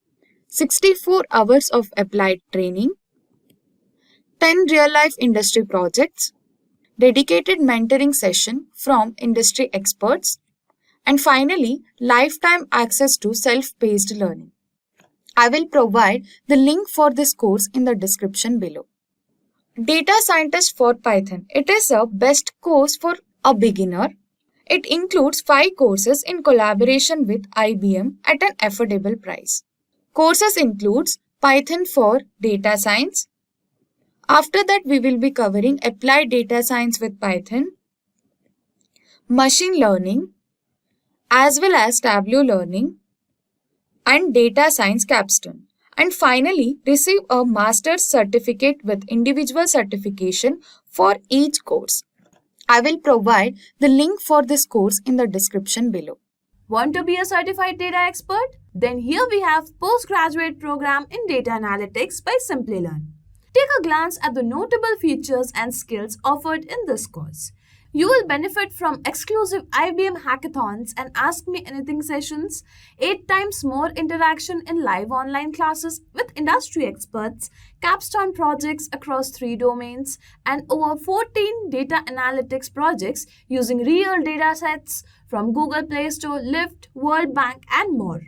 64 hours of applied training, 10 real-life industry projects, dedicated mentoring session from industry experts, and finally, lifetime access to self-paced learning. I will provide the link for this course in the description below. Data Scientist for Python. It is a best course for a beginner. It includes 5 courses in collaboration with IBM at an affordable price. Courses includes Python for Data Science. After that, we will be covering Applied Data Science with Python, Machine Learning, as well as Tableau Learning, and Data Science Capstone. And finally, receive a master's certificate with individual certification for each course. I will provide the link for this course in the description below. Want to be a certified data expert? Then here we have postgraduate program in data analytics by Simplilearn. Take a glance at the notable features and skills offered in this course. You will benefit from exclusive IBM hackathons and Ask Me Anything sessions, 8 times more interaction in live online classes with industry experts, capstone projects across 3 domains, and over 14 data analytics projects using real data sets from Google Play Store, Lyft, World Bank, and more.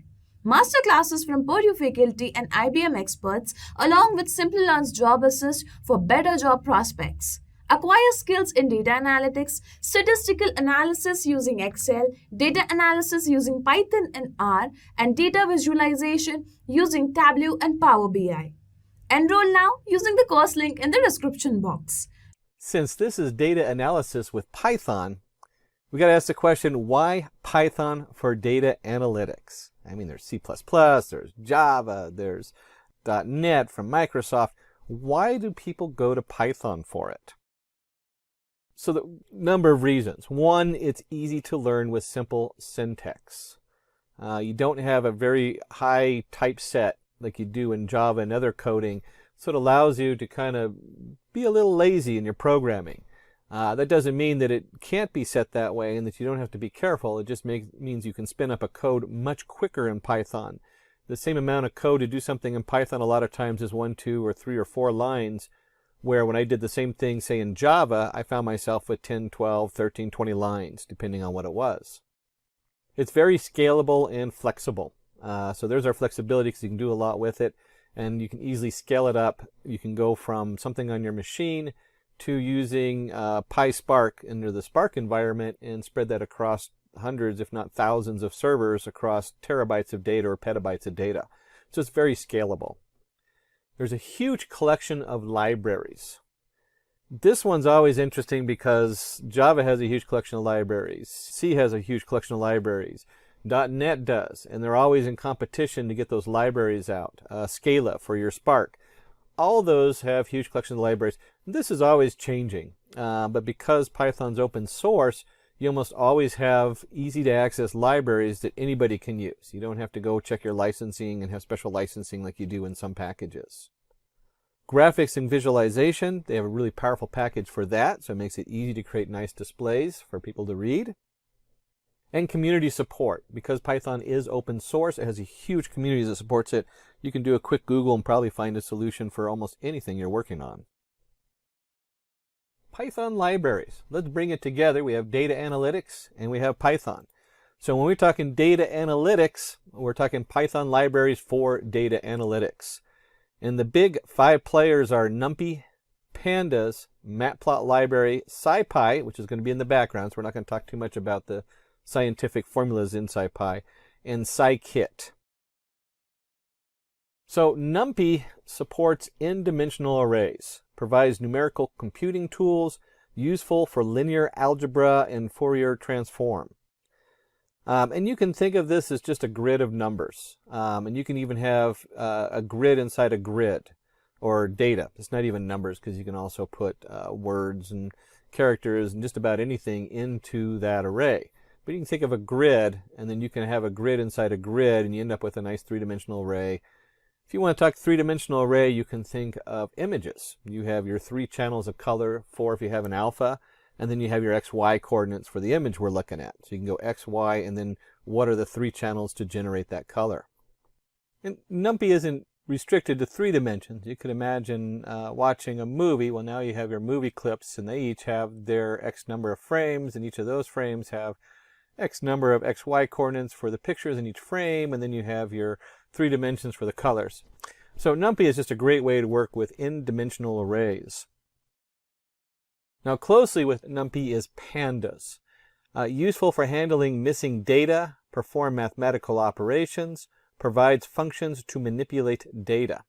Masterclasses from Purdue faculty and IBM experts, along with Simplilearn's Job Assist for better job prospects. Acquire skills in data analytics, statistical analysis using Excel, data analysis using Python and R, and data visualization using Tableau and Power BI. Enroll now using the course link in the description box. Since this is data analysis with Python, we got to ask the question, why Python for data analytics? I mean, there's C++, there's Java, there's .NET from Microsoft. Why do people go to Python for it? So the number of reasons. One, it's easy to learn with simple syntax. You don't have a very high typeset like you do in Java and other coding, so it allows you to kind of be a little lazy in your programming. That doesn't mean that it can't be set that way and that you don't have to be careful. It just means you can spin up a code much quicker in Python. The same amount of code to do something in Python a lot of times is 1, 2, or 3 or 4 lines, where when I did the same thing, say in Java, I found myself with 10, 12, 13, 20 lines, depending on what it was. It's very scalable and flexible. So there's our flexibility because you can do a lot with it, and you can easily scale it up. You can go from something on your machine to using PySpark into the Spark environment and spread that across hundreds, if not thousands of servers across terabytes of data or petabytes of data. So it's very scalable. There's a huge collection of libraries. This one's always interesting because Java has a huge collection of libraries. C has a huge collection of libraries. .NET does, and they're always in competition to get those libraries out. Scala for your Spark. All those have huge collections of libraries. This is always changing, but because Python's open source, you almost always have easy to access libraries that anybody can use. You don't have to go check your licensing and have special licensing like you do in some packages. Graphics and visualization, they have a really powerful package for that, so it makes it easy to create nice displays for people to read. And community support. Because Python is open source, it has a huge community that supports it. You can do a quick Google and probably find a solution for almost anything you're working on. Python libraries. Let's bring it together. We have data analytics and we have Python. So when we're talking data analytics, we're talking Python libraries for data analytics. And the big 5 players are NumPy, Pandas, Matplot library, SciPy, which is going to be in the background, so we're not going to talk too much about the scientific formulas in SciPy, and scikit. So NumPy supports n-dimensional arrays, provides numerical computing tools useful for linear algebra and Fourier transform. And you can think of this as just a grid of numbers. And you can even have a grid inside a grid, or data. It's not even numbers, because you can also put words and characters and just about anything into that array. But you can think of a grid, and then you can have a grid inside a grid, and you end up with a nice three-dimensional array. If you want to talk three-dimensional array, you can think of images. You have your 3 channels of color, 4 if you have an alpha, and then you have your XY coordinates for the image we're looking at. So you can go X, Y, and then what are the 3 channels to generate that color. And NumPy isn't restricted to 3 dimensions. You could imagine watching a movie. Well, now you have your movie clips, and they each have their X number of frames, and each of those frames have X number of XY coordinates for the pictures in each frame, and then you have your 3 dimensions for the colors. So NumPy is just a great way to work with n-dimensional arrays. Now closely with NumPy is pandas. Useful for handling missing data, perform mathematical operations, provides functions to manipulate data.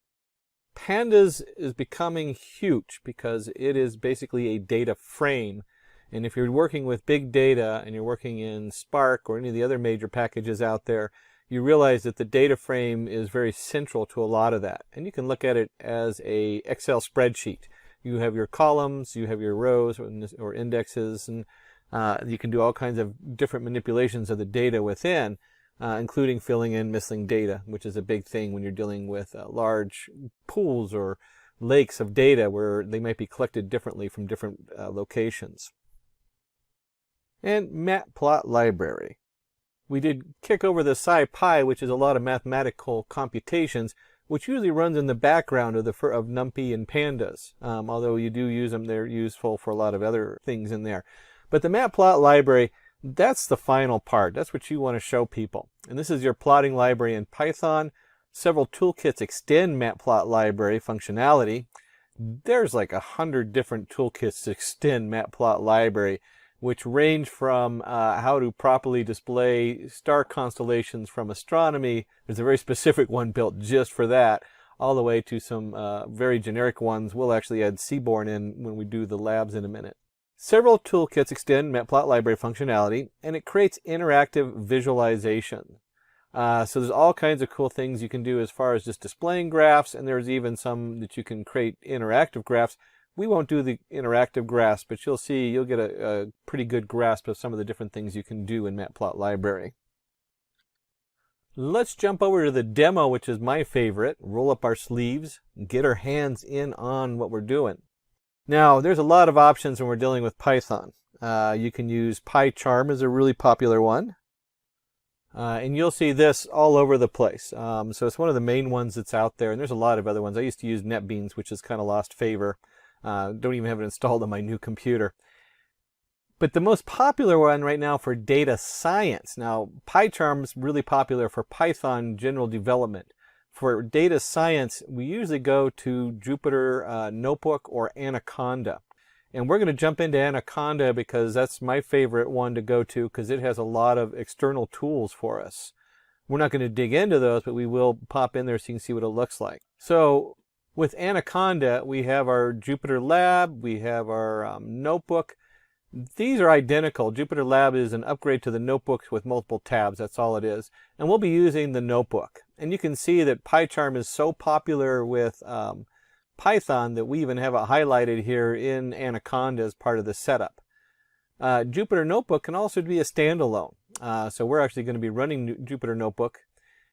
Pandas is becoming huge because it is basically a data frame. And if you're working with big data and you're working in Spark or any of the other major packages out there, you realize that the data frame is very central to a lot of that. And you can look at it as a Excel spreadsheet. You have your columns, you have your rows or indexes, and you can do all kinds of different manipulations of the data within, including filling in missing data, which is a big thing when you're dealing with large pools or lakes of data where they might be collected differently from different locations. And matplot library. We did kick over the SciPy, which is a lot of mathematical computations, which usually runs in the background of NumPy and pandas. Although you do use them, they're useful for a lot of other things in there. But the matplot library, that's the final part. That's what you want to show people. And this is your plotting library in Python. Several toolkits extend matplot library functionality. There's like 100 different toolkits to extend matplot library, which range from how to properly display star constellations from astronomy. There's a very specific one built just for that, all the way to some very generic ones. We'll actually add Seaborn in when we do the labs in a minute. Several toolkits extend matplot library functionality, and it creates interactive visualization. So there's all kinds of cool things you can do as far as just displaying graphs, and there's even some that you can create interactive graphs. We won't do the interactive graphs, but you'll see, you'll get a pretty good grasp of some of the different things you can do in matplot library. Let's jump over to the demo, which is my favorite. Roll up our sleeves and get our hands in on what we're doing. Now, there's a lot of options when we're dealing with Python. You can use PyCharm as a really popular one. And you'll see this all over the place. So it's one of the main ones that's out there, and there's a lot of other ones. I used to use NetBeans, which has kind of lost favor. Don't even have it installed on my new computer. But the most popular one right now for data science. Now, PyCharm's really popular for Python general development. For data science, we usually go to Jupyter Notebook or Anaconda. And we're going to jump into Anaconda because that's my favorite one to go to because it has a lot of external tools for us. We're not going to dig into those, but we will pop in there so you can see what it looks like. So with Anaconda, we have our Jupyter Lab, we have our notebook. These are identical. Jupyter Lab is an upgrade to the notebooks with multiple tabs. That's all it is. And we'll be using the notebook. And you can see that PyCharm is so popular with Python that we even have it highlighted here in Anaconda as part of the setup. Jupyter Notebook can also be a standalone. So we're actually going to be running Jupyter Notebook.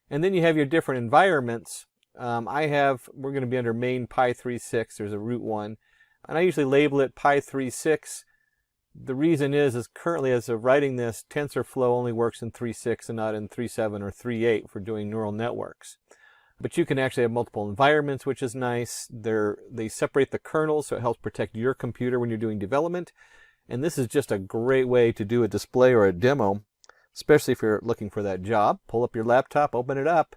And then you have your different environments. We're going to be under main Py36. There's a root one. And I usually label it Py36. The reason is currently as of writing this, TensorFlow only works in 3.6 and not in 3.7 or 3.8 for doing neural networks. But you can actually have multiple environments, which is nice. They separate the kernels, so it helps protect your computer when you're doing development. And this is just a great way to do a display or a demo, especially if you're looking for that job. Pull up your laptop, open it up.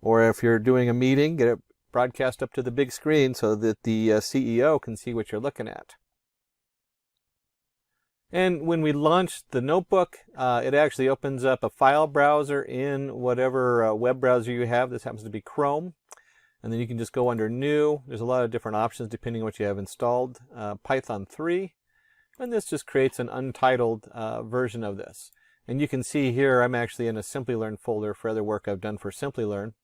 Or if you're doing a meeting, get it broadcast up to the big screen so that the CEO can see what you're looking at. And when we launch the notebook, it actually opens up a file browser in whatever web browser you have. This happens to be Chrome. And then you can just go under New. There's a lot of different options depending on what you have installed. Python 3. And this just creates an untitled version of this. And you can see here I'm actually in a Simplilearn folder for other work I've done for Simplilearn.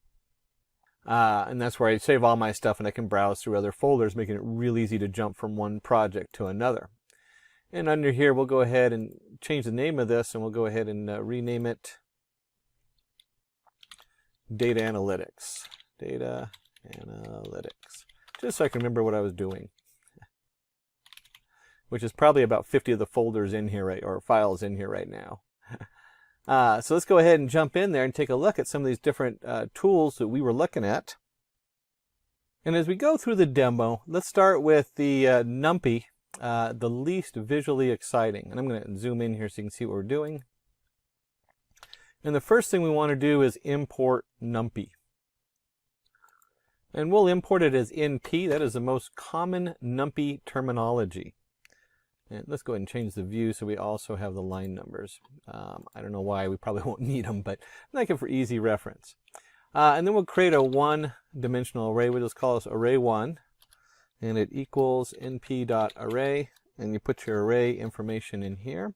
And that's where I save all my stuff, and I can browse through other folders, making it real easy to jump from one project to another. And under here, we'll go ahead and change the name of this, and we'll go ahead and rename it Data Analytics. Data Analytics. Just so I can remember what I was doing. Which is probably about 50 of the folders in here, or files in here right now. So let's go ahead and jump in there and take a look at some of these different tools that we were looking at. And as we go through the demo, let's start with the NumPy, the least visually exciting. And I'm going to zoom in here so you can see what we're doing. And the first thing we want to do is import NumPy. And we'll import it as NP. That is the most common NumPy terminology. And let's go ahead and change the view so we also have the line numbers. I don't know why, we probably won't need them, but I like it for easy reference. And then we'll create a one-dimensional array. We'll just call this array1, and it equals np.array, and you put your array information in here.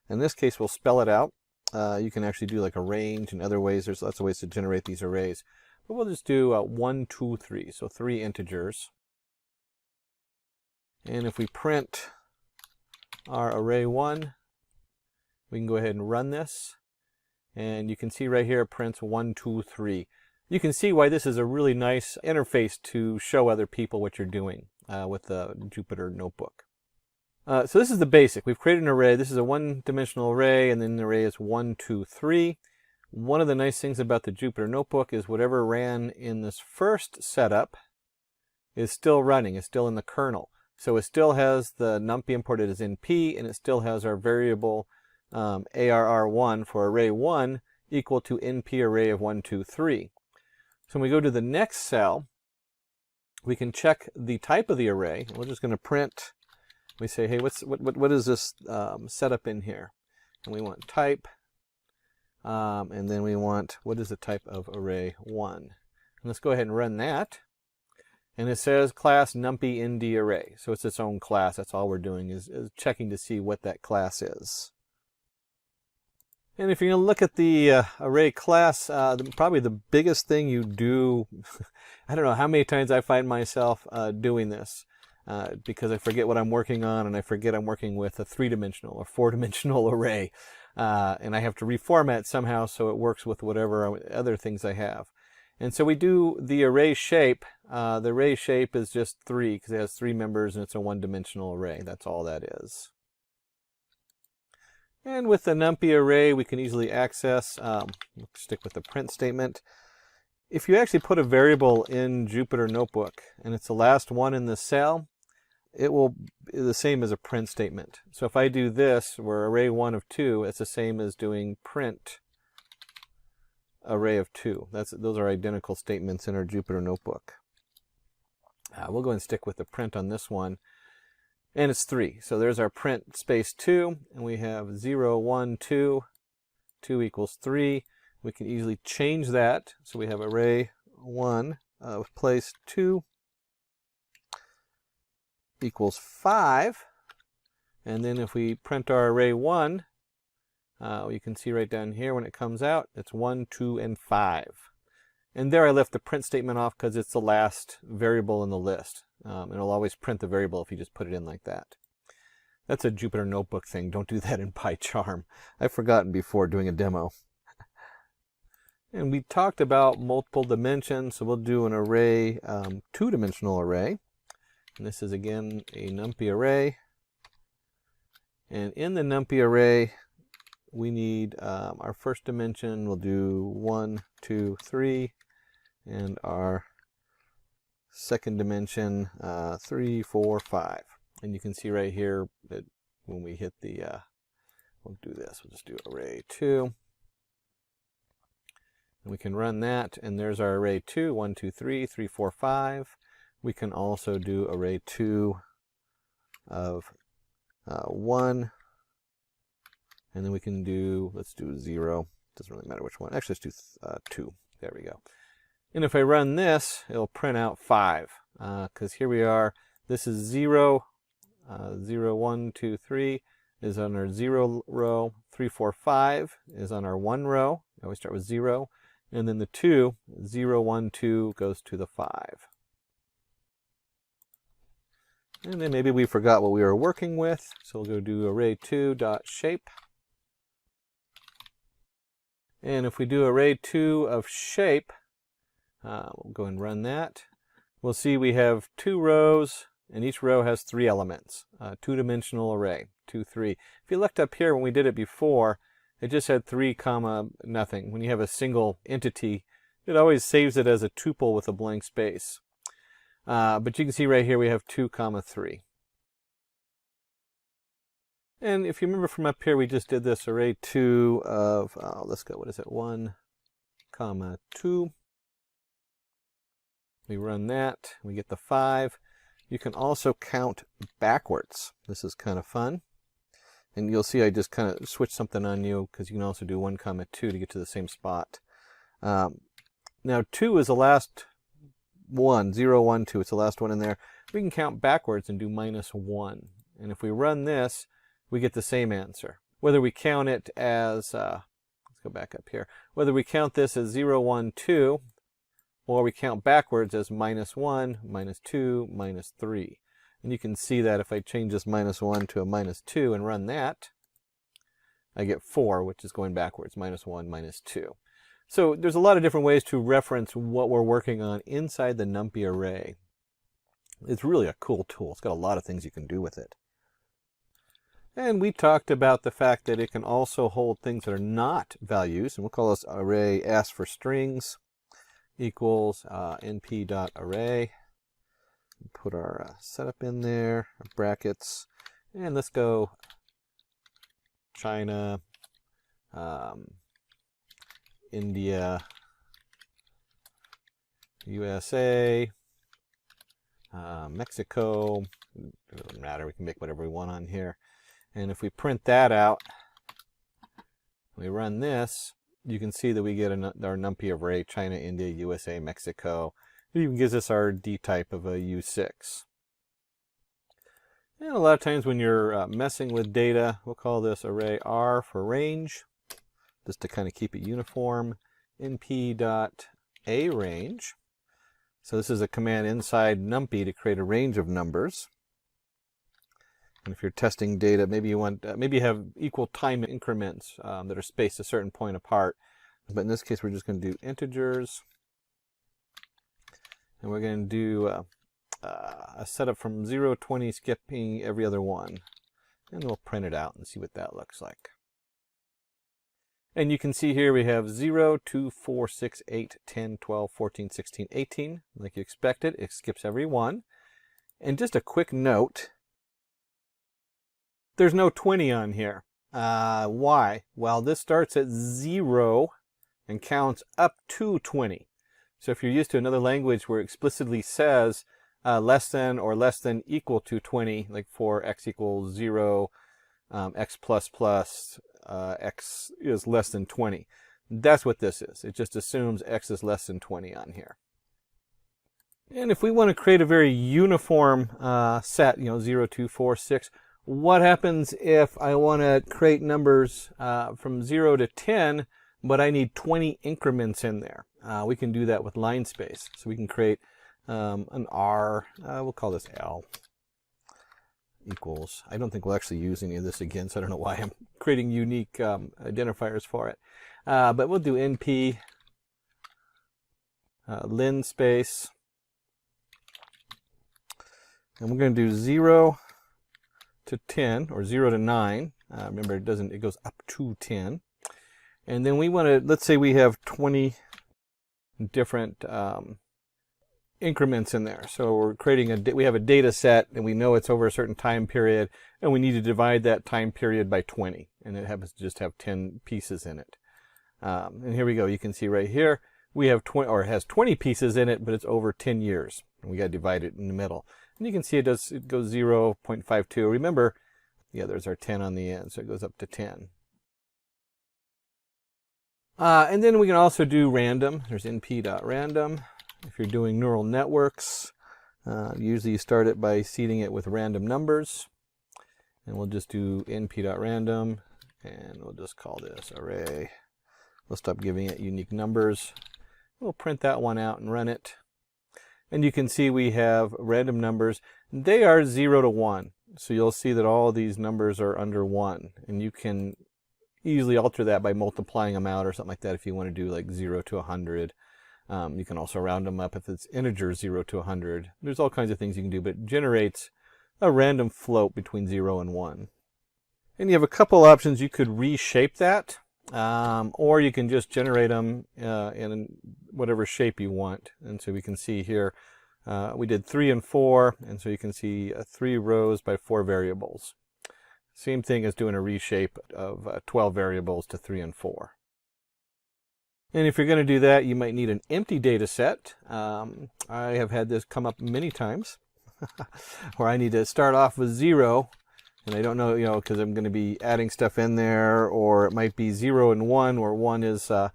In this case, we'll spell it out. You can actually do like a range and other ways. There's lots of ways to generate these arrays. But we'll just do 1, 2, 3, so 3 integers. And if we print our array1, we can go ahead and run this, and you can see right here it prints 1, 2, 3. You can see why this is a really nice interface to show other people what you're doing with the Jupyter Notebook. So this is the basic. We've created an array. This is a one-dimensional array, and then the array is 1, 2, 3. One of the nice things about the Jupyter Notebook is whatever ran in this first setup is still running, is still in the kernel. So it still has the NumPy imported as NP, and it still has our variable ARR1 for array1 equal to NP array of 1, 2, 3. So when we go to the next cell, we can check the type of the array. We're just going to print. We say, hey, what is this setup in here? And we want type, and then we want what is the type of array1. And let's go ahead and run that. And it says class NumPy ND array. So it's its own class. That's all we're doing is checking to see what that class is. And if you're going to look at the array class, probably the biggest thing you do, I don't know how many times I find myself doing this because I forget what I'm working on, and I forget I'm working with a 3-dimensional or 4-dimensional array. And I have to reformat somehow so it works with whatever other things I have. And so we do the array shape. The array shape is just 3 because it has 3 members and it's a one-dimensional array. That's all that is. And with the NumPy array, we can easily access, stick with the print statement. If you actually put a variable in Jupyter Notebook and it's the last one in the cell, it will be the same as a print statement. So if I do this, where array1 of 2, it's the same as doing print array of 2. Those are identical statements in our Jupyter Notebook. We'll go and stick with the print on this one, and it's 3. So there's our print space 2, and we have 0, 1, 2, 2 equals 3. We can easily change that. So we have array1 of place 2 equals 5, and then if we print our array1, you can see right down here when it comes out, it's 1, 2, and 5. And there I left the print statement off because it's the last variable in the list. It'll always print the variable if you just put it in like that. That's a Jupyter Notebook thing. Don't do that in PyCharm. I've forgotten before doing a demo. And we talked about multiple dimensions, so we'll do an array, 2-dimensional array. And this is again a NumPy array. And in the NumPy array, we need our first dimension. We'll do 1, 2, 3, and our second dimension 3, 4, 5. And you can see right here that when we hit the, we'll do this. We'll just do array 2, and we can run that. And there's our array 2, 1, 2, 3, 3, 4, 5. We can also do array 2 of 1. And then we can do, let's do 0. Doesn't really matter which one. Actually, let's do 2. There we go. And if I run this, it'll print out 5, because here we are. This is 0, 0, 1, 2, 3 is on our 0 row. 3, 4, 5 is on our 1 row. I always start with 0. And then the 2, 0, 1, 2 goes to the 5. And then maybe we forgot what we were working with, so we'll go do array2.shape. And if we do array2 of shape, we'll go and run that. We'll see we have 2 rows, and each row has 3 elements. Two-dimensional array, 2, 3. If you looked up here when we did it before, it just had 3, nothing. When you have a single entity, it always saves it as a tuple with a blank space. But you can see right here we have 2, 3. And if you remember from up here, we just did this array2 of, let's go, what is it, 1, 2. We run that, we get the 5. You can also count backwards. This is kind of fun. And you'll see I just kind of switched something on you, because you can also do 1, 2 to get to the same spot. Now 2 is the last one, 0, 1, 2. It's the last one in there. We can count backwards and do -1. And if we run this, we get the same answer. Whether we count it as, let's go back up here. Whether we count this as 0, 1, 2, or we count backwards as -1, -2, -3. And you can see that if I change this -1 to a -2 and run that, I get 4, which is going backwards, -1, -2. So there's a lot of different ways to reference what we're working on inside the NumPy array. It's really a cool tool. It's got a lot of things you can do with it. And we talked about the fact that it can also hold things that are not values, and we'll call this array ask for strings equals np.array. Put our setup in there, our brackets, and let's go China, India, USA, Mexico. It doesn't matter, we can make whatever we want on here. And if we print that out, we run this, you can see that we get our NumPy array, China, India, USA, Mexico. It even gives us our D type of a U6. And a lot of times when you're messing with data, we'll call this array R for range, just to kind of keep it uniform. np.arange. So this is a command inside NumPy to create a range of numbers. And if you're testing data, maybe you want, maybe you have equal time increments that are spaced a certain point apart. But in this case, we're just going to do integers. And we're going to do a setup from 0 to 20, skipping every other one. And we'll print it out and see what that looks like. And you can see here we have 0, 2, 4, 6, 8, 10, 12, 14, 16, 18. Like you expected, it skips every one. And just a quick note, there's no 20 on here. Why? Well, this starts at 0 and counts up to 20. So if you're used to another language where it explicitly says less than or less than equal to 20, like for x equals 0, x plus plus, x is less than 20. That's what this is. It just assumes x is less than 20 on here. And if we want to create a very uniform set, 0, 2, 4, 6, what happens if I want to create numbers from 0 to 10, but I need 20 increments in there? We can do that with line space. So we can create an R, we'll call this L, equals, I don't think we'll actually use any of this again, so I don't know why I'm creating unique identifiers for it. But we'll do np lin space, and we're going to do 0 to 10, or 0 to 9. Remember, it goes up to 10. And then we want to, let's say we have 20 different increments in there. So we're creating we have a data set, and we know it's over a certain time period, and we need to divide that time period by 20. And it happens to just have 10 pieces in it. And here we go. You can see right here, we have 20, or it has 20 pieces in it, but it's over 10 years. And we got to divide it in the middle. And you can see it goes 0.52. Remember, yeah, there's our 10 on the end, so it goes up to 10. And then we can also do random. There's np.random. If you're doing neural networks, usually you start it by seeding it with random numbers. And we'll just do np.random, and we'll just call this array. We'll stop giving it unique numbers. We'll print that one out and run it. And you can see we have random numbers. They are 0 to 1. So you'll see that all these numbers are under 1. And you can easily alter that by multiplying them out or something like that if you want to do like 0 to 100. You can also round them up if it's integer 0 to 100. There's all kinds of things you can do, but it generates a random float between 0 and 1. And you have a couple options. You could reshape that, or you can just generate them in whatever shape you want. And so we can see here, we did 3 and 4, and so you can see 3 rows by 4 variables. Same thing as doing a reshape of 12 variables to 3 and 4. And if you're going to do that, you might need an empty data set. I have had this come up many times where I need to start off with 0, and I don't know, because I'm going to be adding stuff in there, or it might be 0 and 1, where 1 is, if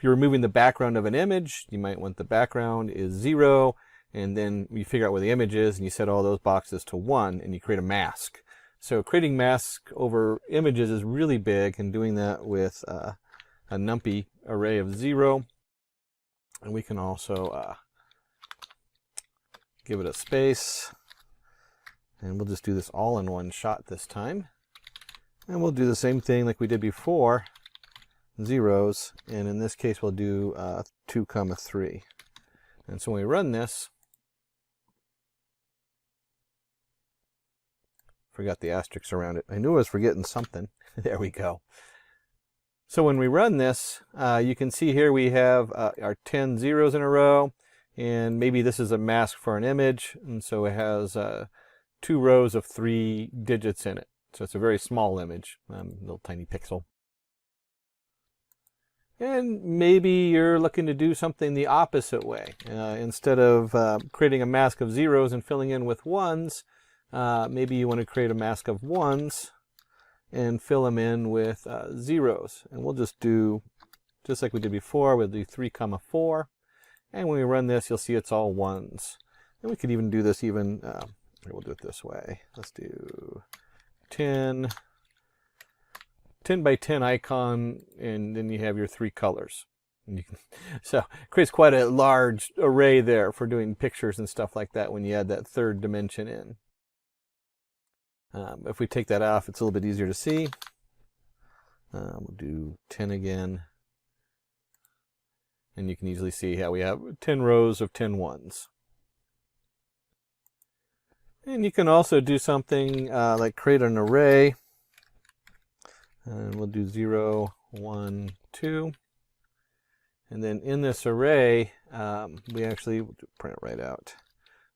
you're removing the background of an image, you might want the background is 0, and then you figure out where the image is, and you set all those boxes to 1, and you create a mask. So creating masks over images is really big, and doing that with a numpy array of 0. And we can also give it a space. And we'll just do this all in one shot this time. And we'll do the same thing like we did before, zeros. And in this case, we'll do 2, 3. And so when we run this, forgot the asterisks around it. I knew I was forgetting something. There we go. So when we run this, you can see here we have our 10 zeros in a row, and maybe this is a mask for an image, and so it has 2 rows of 3 digits in it. So it's a very small image, little tiny pixel. And maybe you're looking to do something the opposite way. Instead of creating a mask of zeros and filling in with ones, maybe you want to create a mask of 1s and fill them in with zeros. And we'll just do, just like we did before, we'll do 3, 4. And when we run this, you'll see it's all 1s. And we could even do this even, we'll do it this way. Let's do 10 by 10 icon, and then you have your 3 colors. And you can, so it creates quite a large array there for doing pictures and stuff like that when you add that 3rd dimension in. If we take that off, it's a little bit easier to see. We'll do 10 again. And you can easily see how we have 10 rows of 10 ones. And you can also do something like create an array. And we'll do 0, 1, 2. And then in this array, we actually, we'll print it right out.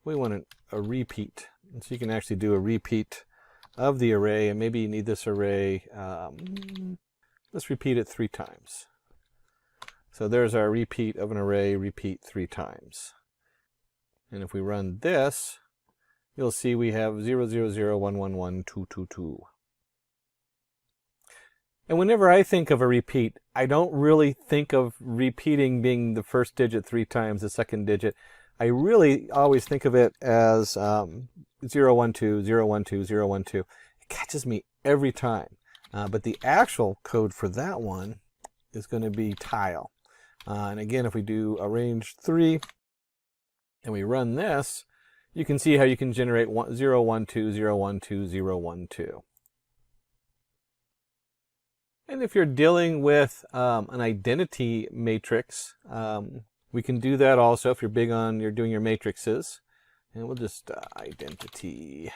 We want a repeat. And so you can actually do a repeat of the array, and maybe you need this array, let's repeat it 3 times. So there's our repeat of an array, repeat 3 times. And if we run this, you'll see we have 0, 0, 0, 1, 1, 1, 2, 2, 2. And whenever I think of a repeat, I don't really think of repeating being the first digit 3 times, the second digit. I really always think of it as 0, 1, 2, 0, 1, 2, 0, 1, 2. It catches me every time. But the actual code for that one is going to be tile. And again, if we do arrange 3 and we run this, you can see how you can generate 0, 1, 2, 0, 1, 2, 0, 1, 2. And if you're dealing with an identity matrix, we can do that also if you're big on doing your matrices. And we'll just identity.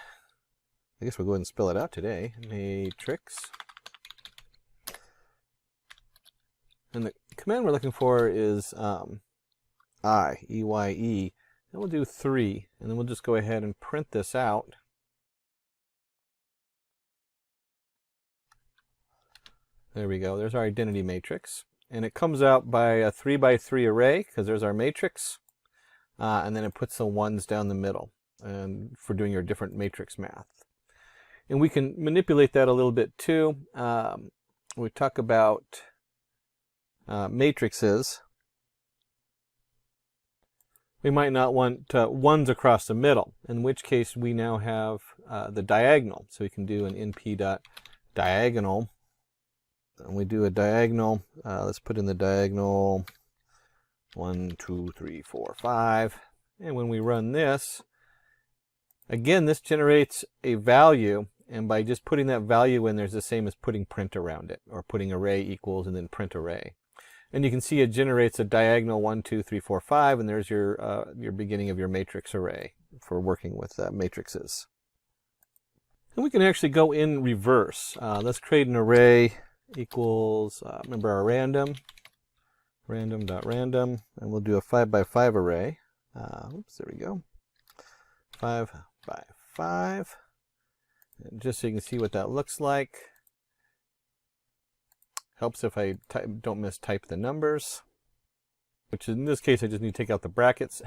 I guess we'll go ahead and spell it out today. Matrix. And the command we're looking for is EYE. And we'll do 3. And then we'll just go ahead and print this out. There we go. There's our identity matrix. And it comes out by a 3 by 3 array, because there's our matrix. And then it puts the 1s down the middle and for doing your different matrix math. And we can manipulate that a little bit too. We talk about matrices, we might not want ones across the middle, in which case we now have the diagonal. So we can do an np.diagonal. And we do a diagonal. Let's put in the diagonal 1, 2, 3, 4, 5. And when we run this, again, this generates a value. And by just putting that value in, there's the same as putting print around it, or putting array equals and then print array. And you can see it generates a diagonal 1, 2, 3, 4, 5, and there's your beginning of your matrix array for working with matrices. And we can actually go in reverse. Let's create an array equals, remember our random dot-random, and we'll do a 5 by 5 array. Oops, there we go. 5 by 5. And just so you can see what that looks like. Helps if I don't mistype the numbers, which in this case I just need to take out the brackets.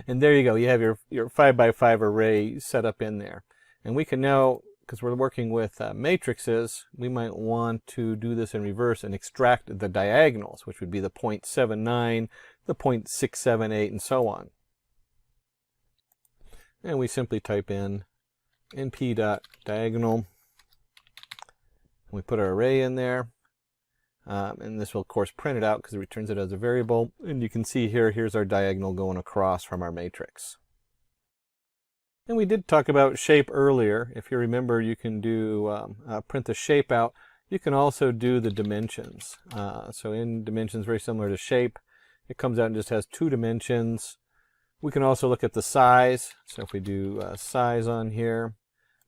And there you go, you have your 5 by 5 array set up in there. And we can now, because we're working with matrices, we might want to do this in reverse and extract the diagonals, which would be the 0.79, the 0.678, and so on. And we simply type in np.diagonal. We put our array in there. And this will, of course, print it out because it returns it as a variable. And you can see here, here's our diagonal going across from our matrix. And we did talk about shape earlier. If you remember, you can do print the shape out. You can also do the dimensions. So in dimensions, very similar to shape, it comes out and just has 2 dimensions. We can also look at the size. So if we do size on here,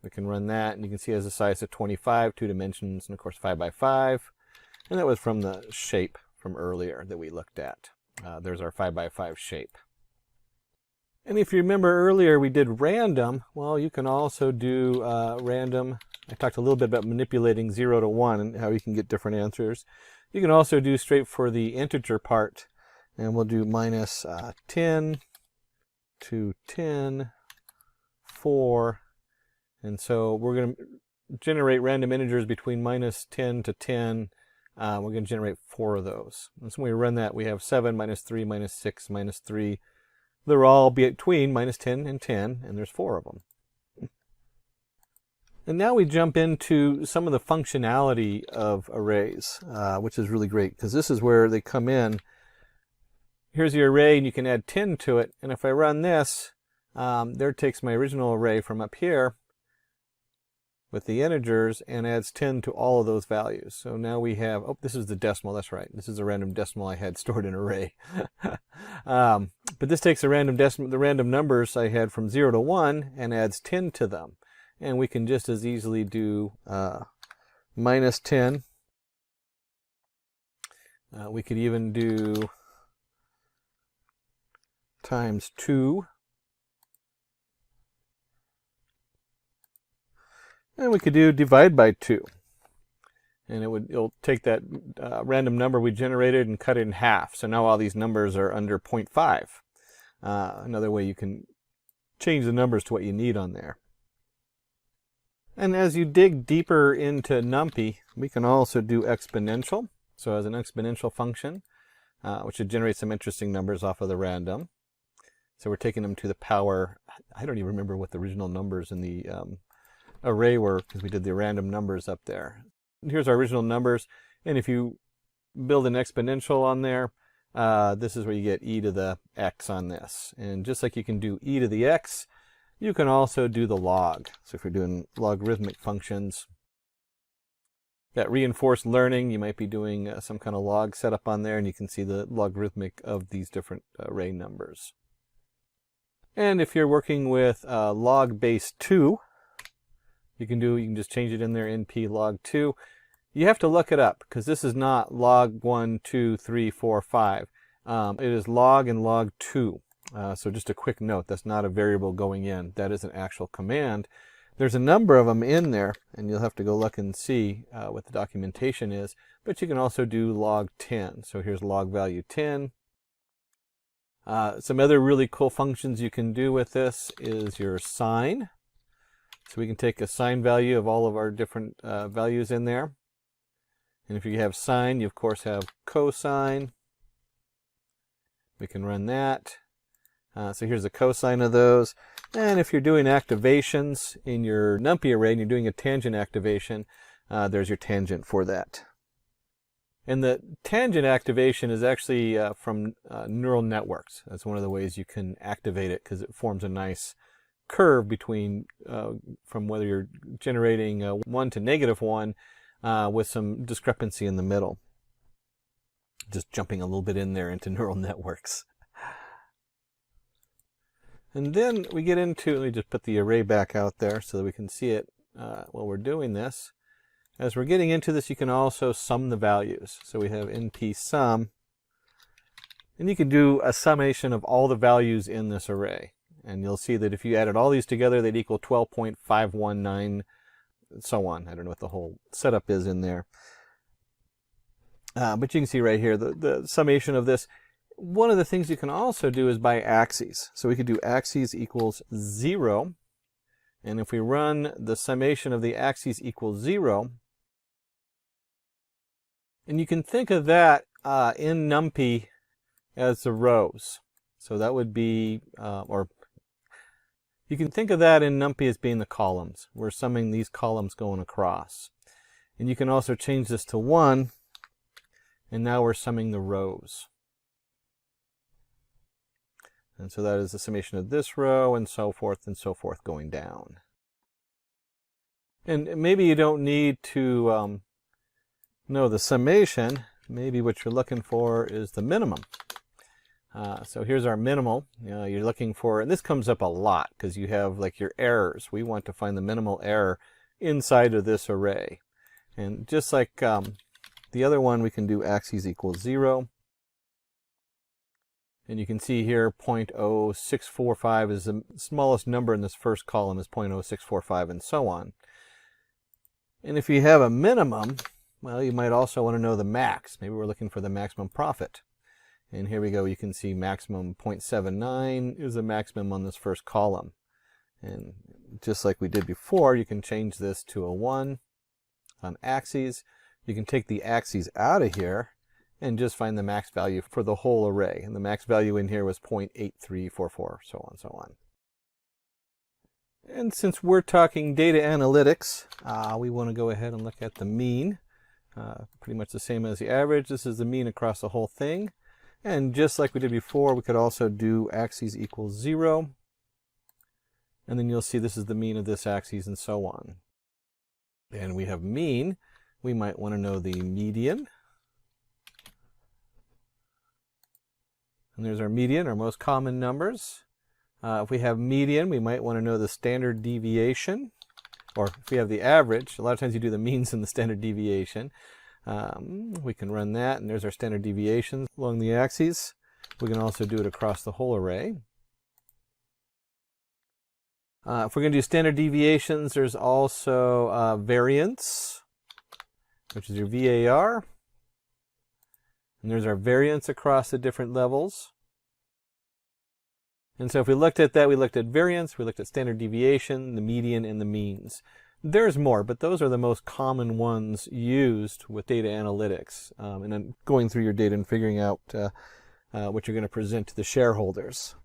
we can run that. And you can see it has a size of 25, 2 dimensions, and of course 5 by 5. And that was from the shape from earlier that we looked at. There's our 5 by 5 shape. And if you remember earlier we did random, well, you can also do random. I talked a little bit about manipulating 0 to 1 and how you can get different answers. You can also do straight for the integer part, and we'll do minus 10 to 10, 4. And so we're going to generate random integers between minus 10 to 10. We're going to generate 4 of those. And so when we run that, we have 7, minus 3, minus 6, minus 3. They're all between minus 10 and 10, and there's 4 of them. And now we jump into some of the functionality of arrays, which is really great, because this is where they come in. Here's your array, and you can add 10 to it. And if I run this, there it takes my original array from up here with the integers and adds 10 to all of those values. So now we have, oh, this is the decimal, that's right. This is a random decimal I had stored in an array. But this takes a random decimal, the random numbers I had from 0 to 1 and adds 10 to them. And we can just as easily do minus 10. We could even do times 2. And we could do divide by 2. And it'll take that random number we generated and cut it in half. So now all these numbers are under 0.5. Another way you can change the numbers to what you need on there. And as you dig deeper into NumPy, we can also do exponential. So as an exponential function, which would generate some interesting numbers off of the random. So we're taking them to the power, I don't even remember what the original numbers in the array were, because we did the random numbers up there. Here's our original numbers, and if you build an exponential on there, this is where you get e to the x on this. And just like you can do e to the x, you can also do the log. So if you're doing logarithmic functions, that reinforced learning, you might be doing some kind of log setup on there, and you can see the logarithmic of these different array numbers. And if you're working with log base 2, you can just change it in there, np log 2. You have to look it up, because this is not log 1, 2, 3, 4, 5. It is log and log 2. So just a quick note, that's not a variable going in. That is an actual command. There's a number of them in there, and you'll have to go look and see what the documentation is. But you can also do log 10. So here's log value 10. Some other really cool functions you can do with this is your sign. So we can take a sign value of all of our different values in there. And if you have sine, you of course have cosine. We can run that. So here's the cosine of those. And if you're doing activations in your NumPy array and you're doing a tangent activation, there's your tangent for that. And the tangent activation is actually from neural networks. That's one of the ways you can activate it, because it forms a nice curve between from whether you're generating 1 to -1 with some discrepancy in the middle. Just jumping a little bit in there into neural networks. And then we get into, let me just put the array back out there so that we can see it while we're doing this. As we're getting into this, you can also sum the values. So we have np sum, and you can do a summation of all the values in this array. And you'll see that if you added all these together, they'd equal 12.519, and so on. I don't know what the whole setup is in there. But you can see right here the summation of this. One of the things you can also do is by axes. So we could do axes equals 0. And if we run the summation of the axes equals 0, and you can think of that in NumPy as the rows. So that would be, or you can think of that in NumPy as being the columns. We're summing these columns going across. And you can also change this to 1, and now we're summing the rows. And so that is the summation of this row, and so forth going down. And maybe you don't need to know the summation. Maybe what you're looking for is the minimum. So here's our minimal. You're looking for, and this comes up a lot because you have like your errors. We want to find the minimal error inside of this array. And just like the other one, we can do axes equals 0. And you can see here 0.0645 is the smallest number in this first column is 0.0645, and so on. And if you have a minimum, well, you might also want to know the max. Maybe we're looking for the maximum profit. And here we go. You can see maximum 0.79 is the maximum on this first column. And just like we did before, you can change this to a 1 on axes. You can take the axes out of here and just find the max value for the whole array. And the max value in here was 0.8344, so on and so on. And since we're talking data analytics, we want to go ahead and look at the mean. Pretty much the same as the average. This is the mean across the whole thing. And just like we did before, we could also do axes equals 0. And then you'll see this is the mean of this axis, and so on. And we have mean. We might want to know the median. And there's our median, our most common numbers. If we have median, we might want to know the standard deviation. Or if we have the average, a lot of times you do the means and the standard deviation. We can run that, and there's our standard deviations along the axes. We can also do it across the whole array. If we're going to do standard deviations, there's also variance, which is your VAR. And there's our variance across the different levels. And so if we looked at that, we looked at variance, we looked at standard deviation, the median, and the means. There's more, but those are the most common ones used with data analytics. And then going through your data and figuring out what you're going to present to the shareholders.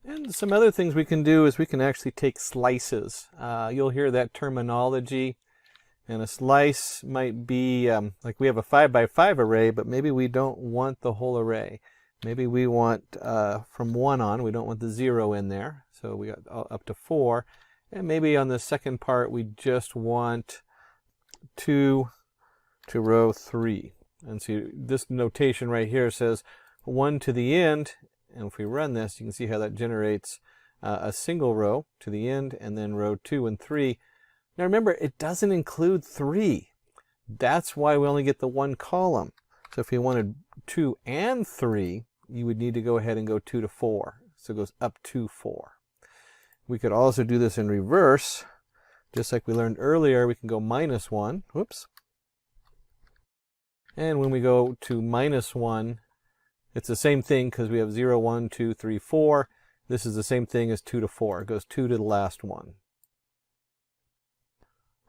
And some other things we can do is we can actually take slices. You'll hear that terminology. And a slice might be, like we have a 5 by 5 array, but maybe we don't want the whole array. Maybe we want from 1 on, we don't want the 0 in there. So we got up to 4. And maybe on the second part, we just want 2 to row 3. And so this notation right here says 1 to the end. And if we run this, you can see how that generates a single row to the end, and then row 2 and 3. Now remember, it doesn't include 3. That's why we only get the 1 column. So if you wanted 2 and 3, you would need to go ahead and go 2 to 4. So it goes up to 4. We could also do this in reverse. Just like we learned earlier, we can go -1. Whoops. And when we go to -1, it's the same thing because we have 0, 1, 2, 3, 4. This is the same thing as 2 to 4. It goes 2 to the last one.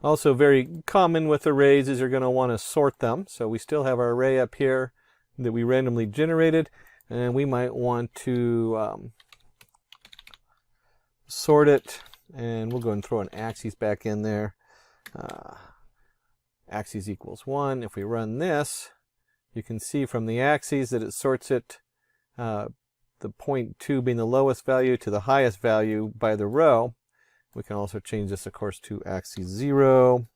Also very common with arrays is you're going to want to sort them. So we still have our array up here that we randomly generated, and we might want to sort it, and we'll go and throw an axis back in there. Axis equals 1. If we run this, you can see from the axes that it sorts it, the 0.2 being the lowest value to the highest value by the row. We can also change this, of course, to axis 0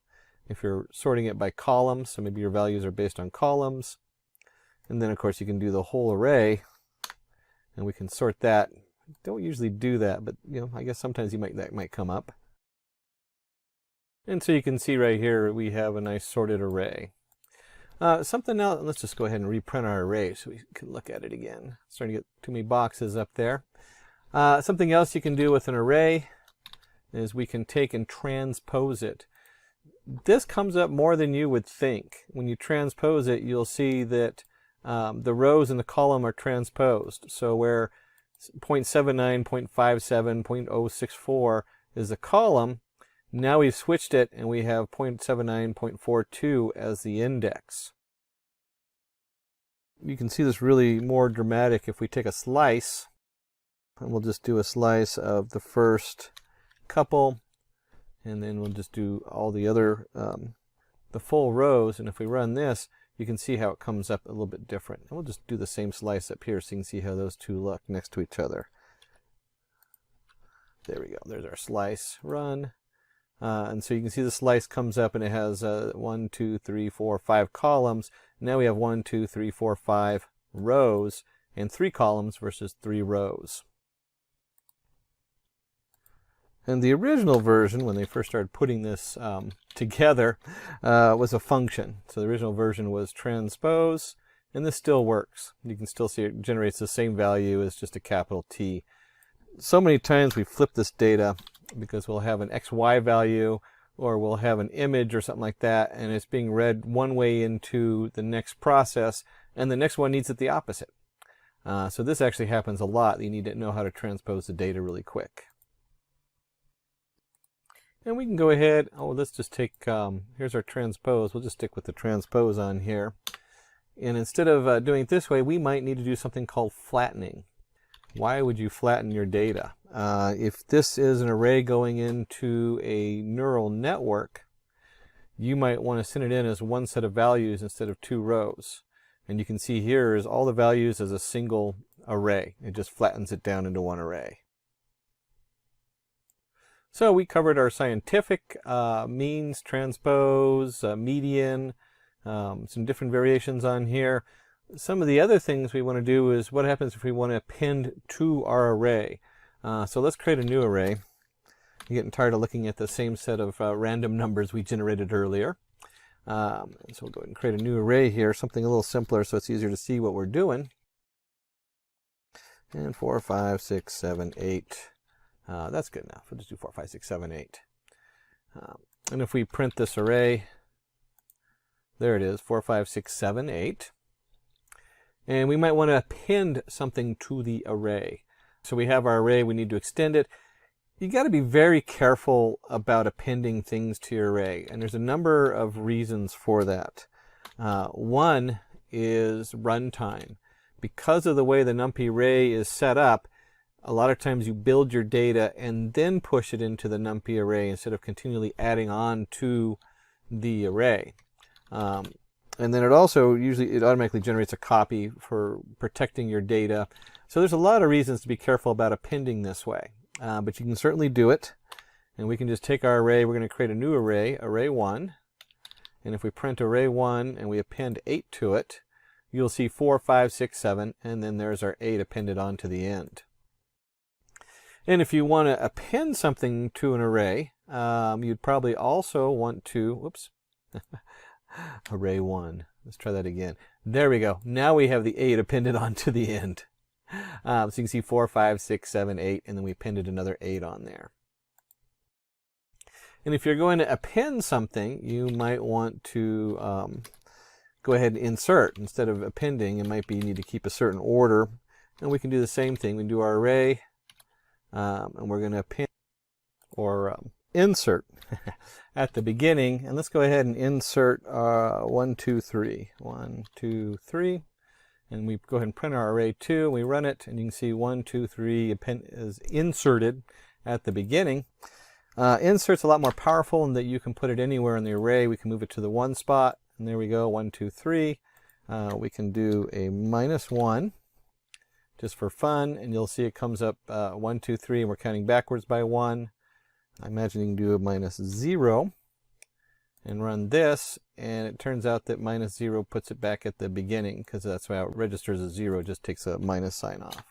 if you're sorting it by columns. So maybe your values are based on columns. And then, of course, you can do the whole array, and we can sort that. Don't usually do that, but I guess sometimes that might come up. And so you can see right here we have a nice sorted array. Something else, let's just go ahead and reprint our array so we can look at it again. Starting to get too many boxes up there. Something else you can do with an array is we can take and transpose it. This comes up more than you would think. When you transpose it, you'll see that the rows in the column are transposed. So where 0.79, 0.57, 0.064 is a column, now we've switched it and we have 0.79, 0.42 as the index. You can see this really more dramatic if we take a slice, and we'll just do a slice of the first couple, and then we'll just do all the other, the full rows, and if we run this, you can see how it comes up a little bit different. And we'll just do the same slice up here so you can see how those two look next to each other. There we go. There's our slice. Run. And so you can see the slice comes up and it has 1, 2, 3, 4, 5 columns. Now we have 1, 2, 3, 4, 5 rows and 3 columns versus 3 rows. And the original version, when they first started putting this together, was a function. So the original version was transpose, and this still works. You can still see it generates the same value as just a capital T. So many times we flip this data because we'll have an XY value, or we'll have an image or something like that, and it's being read one way into the next process, and the next one needs it the opposite. So this actually happens a lot. You need to know how to transpose the data really quick. And we can go ahead, let's just take, here's our transpose. We'll just stick with the transpose on here. And instead of doing it this way, we might need to do something called flattening. Why would you flatten your data? If this is an array going into a neural network, you might want to send it in as one set of values instead of 2 rows. And you can see here is all the values as a single array. It just flattens it down into one array. So we covered our scientific means, transpose, median, some different variations on here. Some of the other things we want to do is what happens if we want to append to our array. So let's create a new array. I'm getting tired of looking at the same set of random numbers we generated earlier. So we'll go ahead and create a new array here, something a little simpler so it's easier to see what we're doing. And 4, 5, 6, 7, 8. That's good enough. We'll just do 4, 5, 6, 7, 8. And if we print this array, there it is, 4, 5, 6, 7, 8. And we might want to append something to the array. So we have our array, we need to extend it. You got to be very careful about appending things to your array, and there's a number of reasons for that. One is runtime. Because of the way the NumPy array is set up, a lot of times you build your data and then push it into the NumPy array instead of continually adding on to the array. And then it also it automatically generates a copy for protecting your data. So there's a lot of reasons to be careful about appending this way. But you can certainly do it. And we can just take our array, we're going to create a new array, array 1. And if we print array 1 and we append 8 to it, you'll see 4, 5, 6, 7, and then there's our 8 appended onto the end. And if you want to append something to an array, you'd probably also want to, whoops, array 1. Let's try that again. There we go. Now we have the 8 appended onto the end. So you can see 4, 5, 6, 7, 8, and then we appended another 8 on there. And if you're going to append something, you might want to go ahead and insert. Instead of appending, it might be you need to keep a certain order. And we can do the same thing. We can do our array, and we're going to append, or insert at the beginning. And let's go ahead and insert 1, 2, 3. 1, 2, 3. And we go ahead and print our array 2. We run it, and you can see 1, 2, 3 is inserted at the beginning. Insert's a lot more powerful in that you can put it anywhere in the array. We can move it to the 1 spot, and there we go, 1, 2, 3. We can do a -1 just for fun, and you'll see it comes up 1, 2, 3, and we're counting backwards by 1. I imagine you can do a -0 and run this, and it turns out that -0 puts it back at the beginning, because that's why it registers as 0, just takes a minus sign off.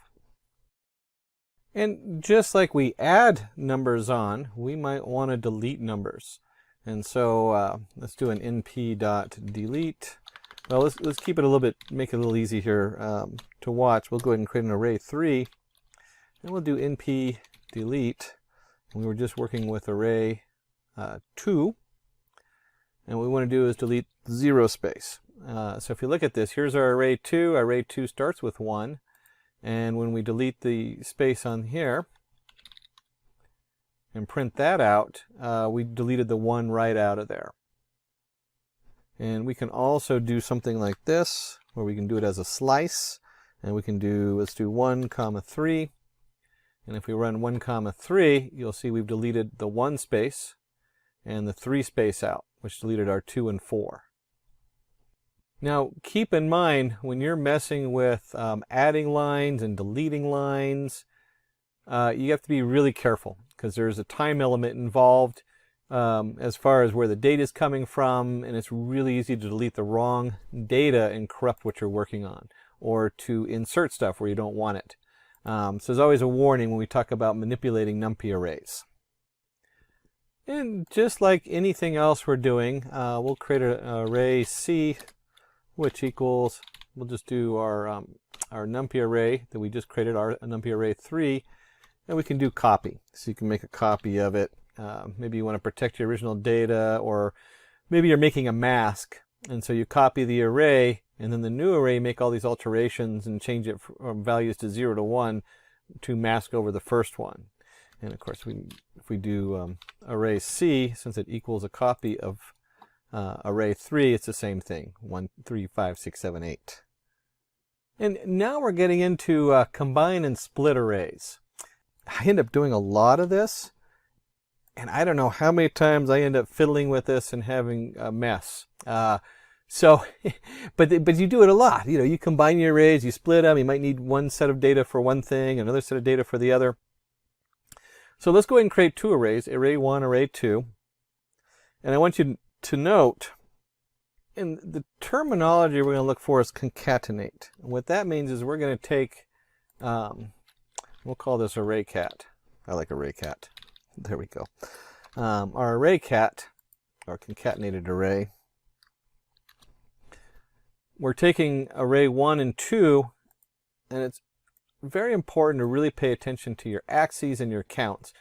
And just like we add numbers on, we might want to delete numbers. And so let's do an np.delete. Well, let's keep it a little bit, make it a little easy here to watch. We'll go ahead and create an array 3, and we'll do np delete. We were just working with array 2, and what we want to do is delete 0 space. So if you look at this, here's our array 2. Array 2 starts with 1, and when we delete the space on here and print that out, we deleted the 1 right out of there. And we can also do something like this, where we can do it as a slice, and we can do, let's do 1, 3. And if we run 1, 3, you'll see we've deleted the 1 space and the 3 space out, which deleted our 2 and 4. Now, keep in mind, when you're messing with adding lines and deleting lines, you have to be really careful, because there's a time element involved as far as where the data is coming from, and it's really easy to delete the wrong data and corrupt what you're working on, or to insert stuff where you don't want it. So there's always a warning when we talk about manipulating NumPy arrays. And just like anything else we're doing, we'll create an array C, which equals, we'll just do our NumPy array that we just created, our NumPy array 3, and we can do copy. So you can make a copy of it. Maybe you want to protect your original data, or maybe you're making a mask, and so you copy the array, and then the new array make all these alterations and change it from values to 0 to 1 to mask over the first one. And of course, if we do array C, since it equals a copy of array 3, it's the same thing, 1, 3, 5, 6, 7, 8. And now we're getting into combine and split arrays. I end up doing a lot of this, and I don't know how many times I end up fiddling with this and having a mess. But you do it a lot. You know, you combine your arrays, you split them. You might need one set of data for one thing, another set of data for the other. So let's go ahead and create 2 arrays, array 1, array 2. And I want you to note, and the terminology we're going to look for is concatenate. And what that means is we're going to take, we'll call this array cat. I like array cat. There we go. Our array cat, our concatenated array, we're taking array 1 and 2, and it's very important to really pay attention to your axes and your counts.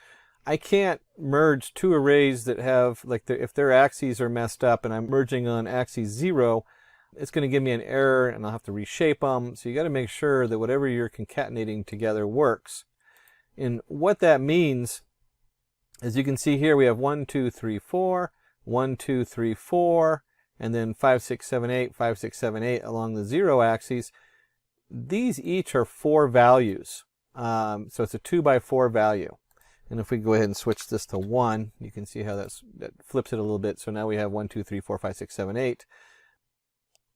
I can't merge 2 arrays that have, like, if their axes are messed up and I'm merging on axis 0, it's going to give me an error and I'll have to reshape them. So you got to make sure that whatever you're concatenating together works. And what that means, as you can see here, we have 1, 2, 3, 4, 1, 2, 3, 4, and then 5, 6, 7, 8, 5, 6, 7, 8 along the 0 axis. These each are 4 values. So it's a 2 by 4 value. And if we go ahead and switch this to 1, you can see how that flips it a little bit. So now we have 1, 2, 3, 4, 5, 6, 7, 8.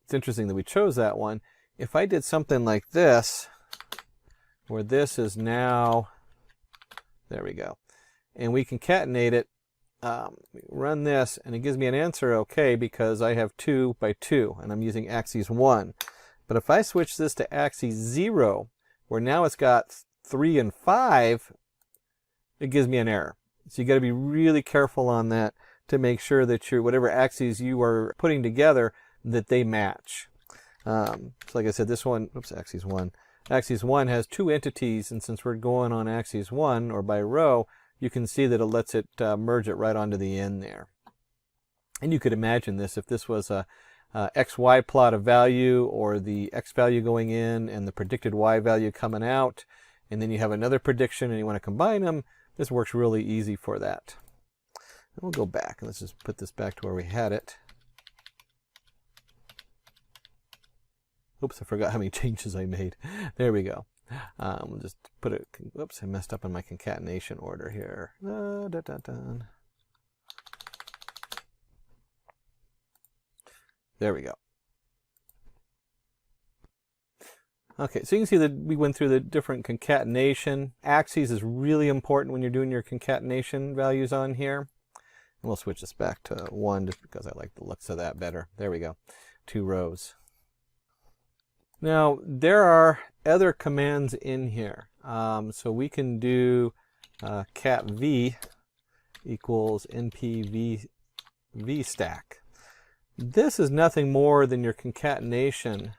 It's interesting that we chose that one. If I did something like this, where this is now, there we go, and we concatenate it, run this, and it gives me an answer okay, because I have 2 by 2, and I'm using axis 1. But if I switch this to axis 0, where now it's got 3 and 5, it gives me an error. So you got to be really careful on that to make sure that whatever axes you are putting together, that they match. So like I said, this one, oops, axis 1. Axis 1 has 2 entities, and since we're going on axis 1, or by row, you can see that it lets it merge it right onto the end there. And you could imagine this if this was a XY plot of value, or the X value going in and the predicted Y value coming out, and then you have another prediction and you want to combine them. This works really easy for that. We'll go back. Let's just put this back to where we had it. Oops, I forgot how many changes I made. There we go. We'll just put it. Whoops, I messed up on my concatenation order here. There we go. Okay, so you can see that we went through the different concatenation. Axes is really important when you're doing your concatenation values on here. And we'll switch this back to 1 just because I like the looks of that better. There we go. 2 rows. Now, there are other commands in here. So we can do cat v equals np v stack. This is nothing more than your concatenation,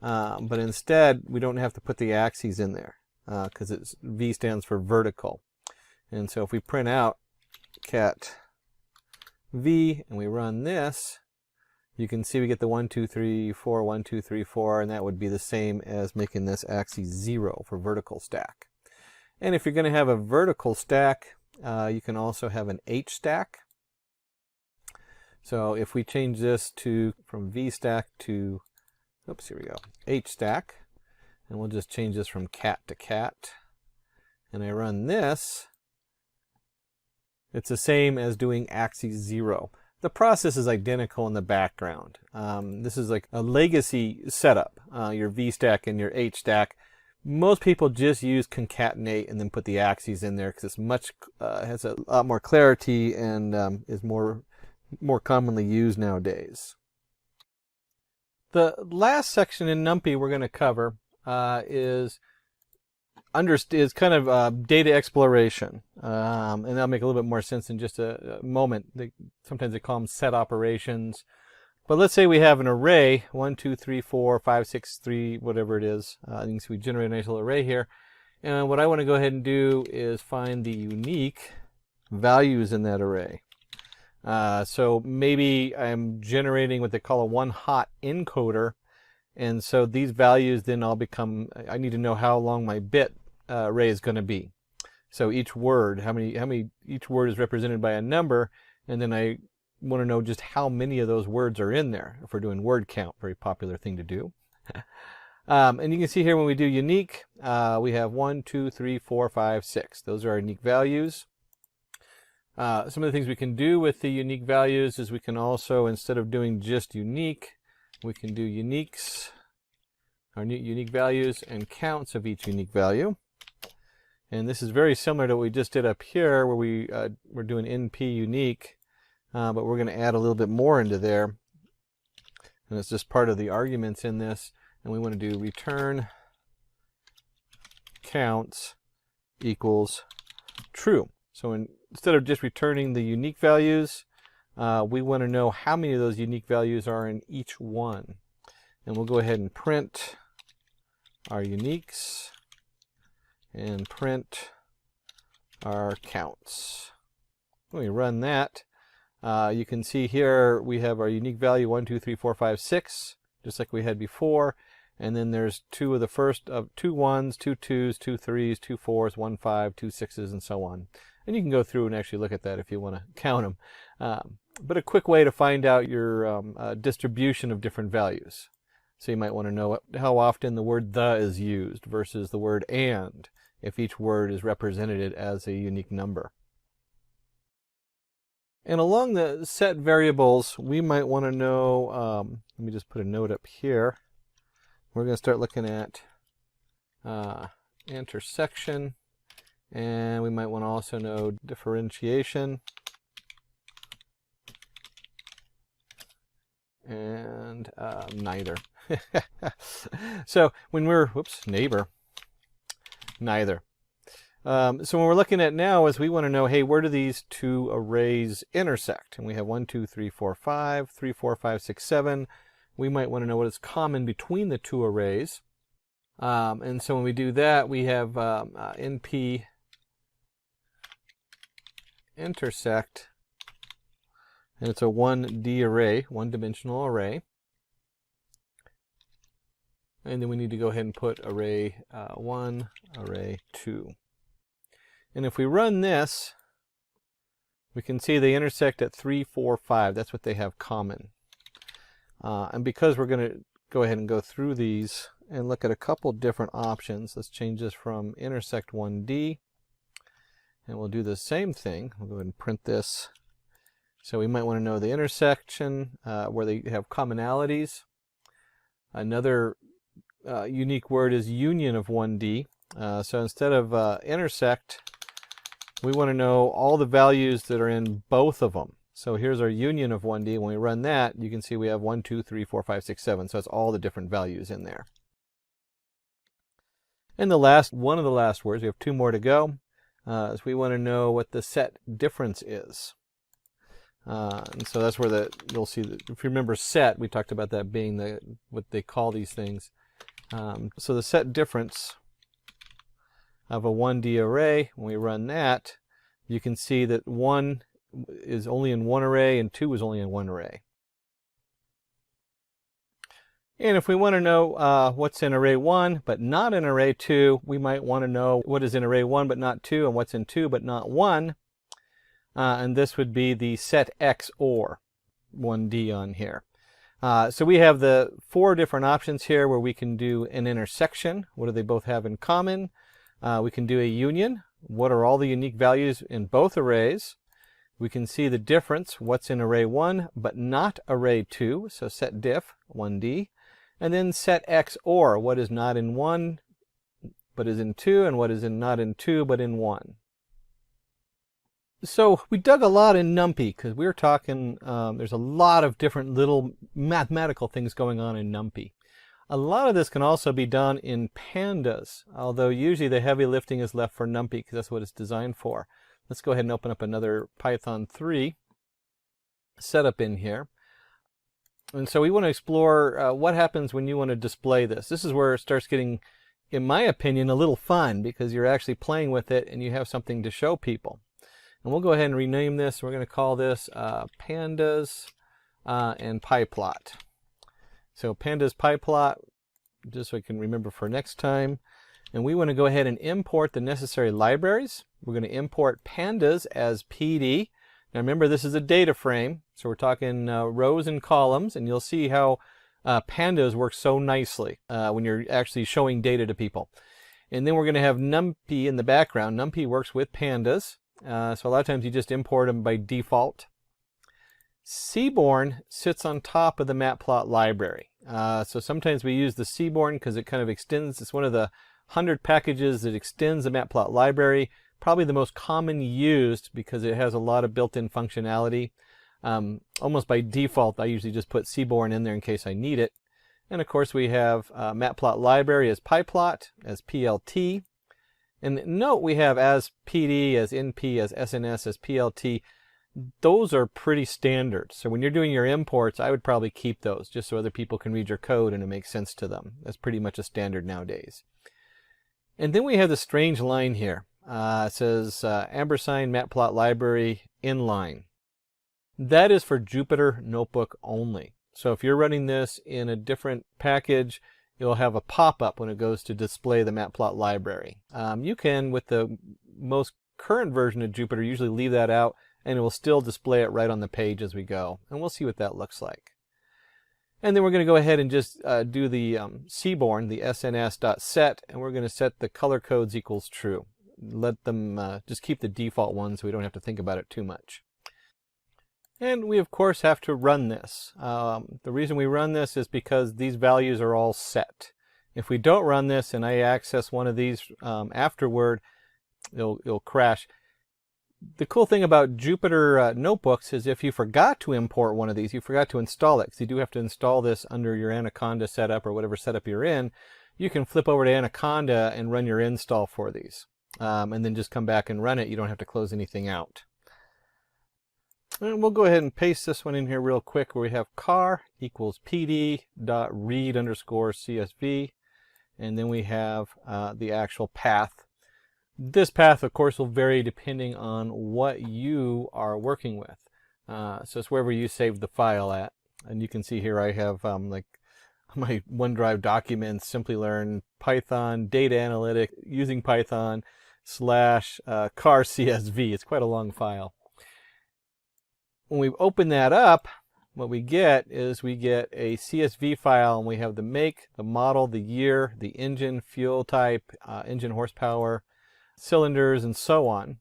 but instead we don't have to put the axes in there because v stands for vertical. And so if we print out cat v and we run this, you can see we get the 1, 2, 3, 4, 1, 2, 3, 4, and that would be the same as making this axis 0 for vertical stack. And if you're going to have a vertical stack, you can also have an H stack. So if we change this from V stack to, oops, here we go, H stack, and we'll just change this from cat to cat, and I run this, it's the same as doing axis 0. The process is identical in the background. This is like a legacy setup, your V stack and your H stack. Most people just use concatenate and then put the axes in there because it's has a lot more clarity and is more commonly used nowadays. The last section in NumPy we're going to cover is kind of data exploration, and that'll make a little bit more sense in just a moment. Sometimes they call them set operations. But let's say we have an array, 1, 2, 3, 4, 5, 6, 3, whatever it is. You can see we generate a nice little array here. And what I want to go ahead and do is find the unique values in that array. So maybe I'm generating what they call a one-hot encoder. And so these values then all become, I need to know how long my bit array is going to be. So each word, each word is represented by a number, and then I want to know just how many of those words are in there. If we're doing word count, very popular thing to do. And you can see here when we do unique, we have 1, 2, 3, 4, 5, 6. Those are our unique values. Some of the things we can do with the unique values is we can also, instead of doing just unique, we can do uniques, our unique values, and counts of each unique value. And this is very similar to what we just did up here, where we're doing np unique, but we're going to add a little bit more into there. And it's just part of the arguments in this. And we want to do return counts equals true. So instead of just returning the unique values, we want to know how many of those unique values are in each one. And we'll go ahead and print our uniques and print our counts. When we run that, you can see here we have our unique value 1, 2, 3, 4, 5, 6, just like we had before. And then there's two 1s, 2 2s, 2 3s, 2 4s, 1 5, 2 6s, and so on. And you can go through and actually look at that if you want to count them. But a quick way to find out your distribution of different values. So you might want to know how often the word the is used versus the word and, if each word is represented as a unique number. And along the set variables, we might want to know, let me just put a note up here. We're going to start looking at intersection, and we might want to also know differentiation, and neither. So when we're, neither. So when we're looking at now is we want to know, hey, where do these two arrays intersect? And we have 1, 2, 3, 4, 5, 3, 4, 5, 6, 7. We might want to know what is common between the two arrays. And so when we do that, we have np intersect, and it's a 1D array, one-dimensional array. And then we need to go ahead and put array 1, array 2. And if we run this, We can see they intersect at 3, 4, 5. That's what they have common. And because we're going to go ahead and go through these and look at a couple different options, let's change this from intersect 1D. And we'll do the same thing. We'll go ahead and print this. So we might want to know the intersection where they have commonalities. Another unique word is union of 1D. So instead of intersect, we want to know all the values that are in both of them. So here's our union of 1D. When we run that, you can see we have 1, 2, 3, 4, 5, 6, 7. So it's all the different values in there. And the last, one of the last words, we have 2 more to go, is we want to know what the set difference is. And so that's where you'll see that if you remember set, we talked about that being what they call these things. So the set difference of a 1D array, when we run that, you can see that 1 is only in one array and 2 is only in one array. And if we want to know what's in array 1 but not in array 2, we might want to know what is in array 1 but not 2 and what's in 2 but not 1. And this would be the set XOR 1D on here. So we have the 4 different options here where we can do an intersection. What do they both have in common? We can do a union. What are all the unique values in both arrays? We can see the difference, what's in array 1 but not array 2, so set diff 1D. And then set XOR, what is not in 1 but is in 2, and what is not in 2 but in 1. So we dug a lot in NumPy because we were talking, there's a lot of different little mathematical things going on in NumPy. A lot of this can also be done in pandas, although usually the heavy lifting is left for NumPy because that's what it's designed for. Let's go ahead and open up another Python 3 setup in here. And so we want to explore what happens when you want to display this. This is where it starts getting, in my opinion, a little fun because you're actually playing with it and you have something to show people. And we'll go ahead and rename this. We're going to call this pandas and pyplot. So pandas pyplot, just so I can remember for next time. And we want to go ahead and import the necessary libraries. We're going to import pandas as PD. Now remember, this is a data frame, so we're talking rows and columns, and you'll see how pandas work so nicely when you're actually showing data to people. And then we're going to have NumPy in the background. NumPy works with pandas, so a lot of times you just import them by default. Seaborn sits on top of the matplot library. So sometimes we use the Seaborn because it kind of extends. It's one of the 100 packages that extends the matplot library. Probably the most common used because it has a lot of built-in functionality. Almost by default, I usually just put Seaborn in there in case I need it. And of course we have matplot library as pyplot, as PLT. And note we have as PD, as NP, as SNS, as PLT. Those are pretty standard. So when you're doing your imports, I would probably keep those just so other people can read your code and it makes sense to them. That's pretty much a standard nowadays. And then we have the strange line here. It says ampersand matplot library inline. That is for Jupyter Notebook only. So if you're running this in a different package, you'll have a pop-up when it goes to display the matplot library. You can, with the most current version of Jupyter, usually leave that out and it will still display it right on the page as we go. And we'll see what that looks like. And then we're going to go ahead and just do the Seaborn, the sns.set, and we're going to set the color codes equals true. Let them just keep the default ones so we don't have to think about it too much. And we of course have to run this. The reason we run this is because these values are all set. If we don't run this and I access one of these afterward, it'll crash. The cool thing about Jupyter Notebooks is if you forgot to import one of these, you forgot to install it, because you do have to install this under your Anaconda setup or whatever setup you're in, you can flip over to Anaconda and run your install for these. And then just come back and run it. You don't have to close anything out. And we'll go ahead and paste this one in here real quick where we have car equals pd.read_CSV. And then we have the actual path. This path, of course, will vary depending on what you are working with. So it's wherever you save the file at. And you can see here I have like my OneDrive documents, Simplilearn, Python, data analytic, using Python / car CSV. It's quite a long file. when we open that up, what we get is we get a CSV file, and we have the make, the model, the year, the engine, fuel type, engine horsepower, cylinders, and so on.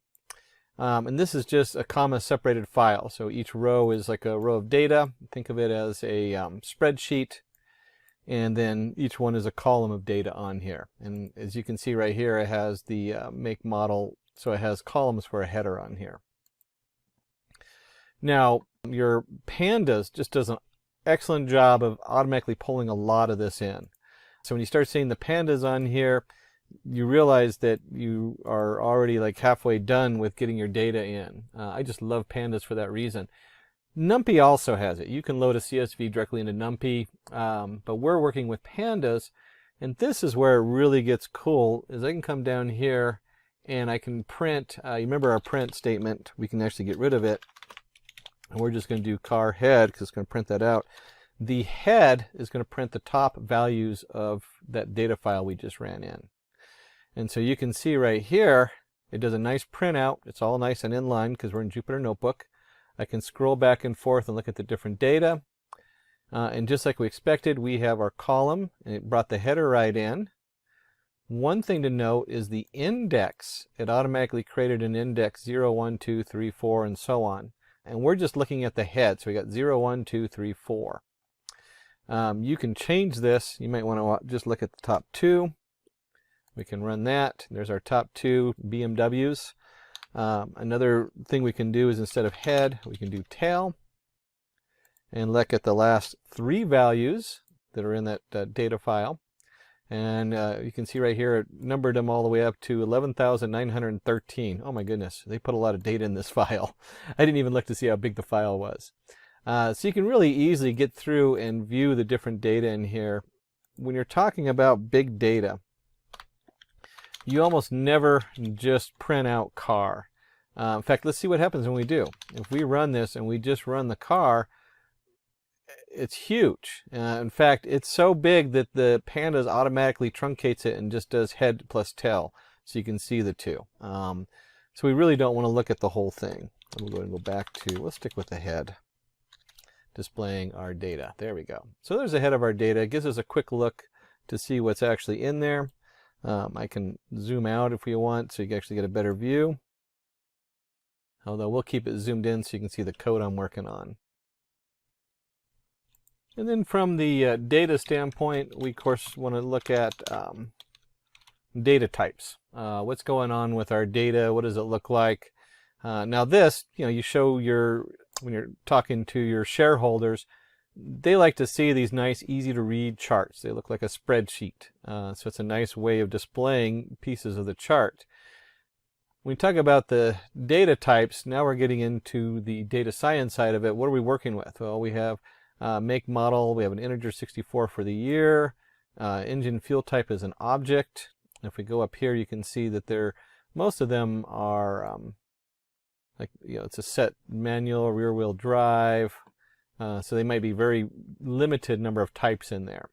And this is just a comma separated file. So each row is like a row of data. Think of it as a spreadsheet. And then each one is a column of data on here. And as you can see right here, it has the make, model. So it has columns for a header on here. Now, your pandas just does an excellent job of automatically pulling a lot of this in. So when you start seeing the pandas on here, you realize that you are already like halfway done with getting your data in. I just love pandas for that reason. NumPy also has it. You can load a CSV directly into NumPy, but we're working with pandas, and this is where it really gets cool, is I can come down here and I can print, you remember our print statement, we can actually get rid of it, and we're just going to do car head because it's going to print that out. The head is going to print the top values of that data file we just ran in. And so you can see right here, it does a nice printout. It's all nice and in line because we're in Jupyter Notebook. I can scroll back and forth and look at the different data. And just like we expected, we have our column, and it brought the header right in. One thing to note is the index. It automatically created an index 0, 1, 2, 3, 4, and so on. And we're just looking at the head. So we got 0, 1, 2, 3, 4. You can change this. You might want to just look at the top two. We can run that. There's our top two BMWs. Another thing we can do is instead of head, we can do tail. And look at the last three values that are in that data file. And you can see right here, it numbered them all the way up to 11,913. Oh my goodness, they put a lot of data in this file. I didn't even look to see how big the file was. So you can really easily get through and view the different data in here. When you're talking about big data, you almost never just print out car. In fact, let's see what happens when we do. If we run this and we just run the car, it's huge. In fact, it's so big that the pandas automatically truncates it and just does head plus tail, so you can see the two. So we really don't want to look at the whole thing. We'll go and go back to, let's stick with the head, displaying our data. There we go. So there's the head of our data. It gives us a quick look to see what's actually in there. I can zoom out if we want so you can actually get a better view. Although we'll keep it zoomed in so you can see the code I'm working on. And then from the data standpoint, we of course want to look at data types. What's going on with our data? What does it look like? Now this, you show when you're talking to your shareholders, they like to see these nice, easy to read charts. They look like a spreadsheet. So it's a nice way of displaying pieces of the chart. When we talk about the data types, now we're getting into the data science side of it. What are we working with? Well, we have make, model, we have an integer 64 for the year. Engine fuel type is an object. If we go up here, you can see that most of them are it's a set manual, rear wheel drive. So they might be very limited number of types in there.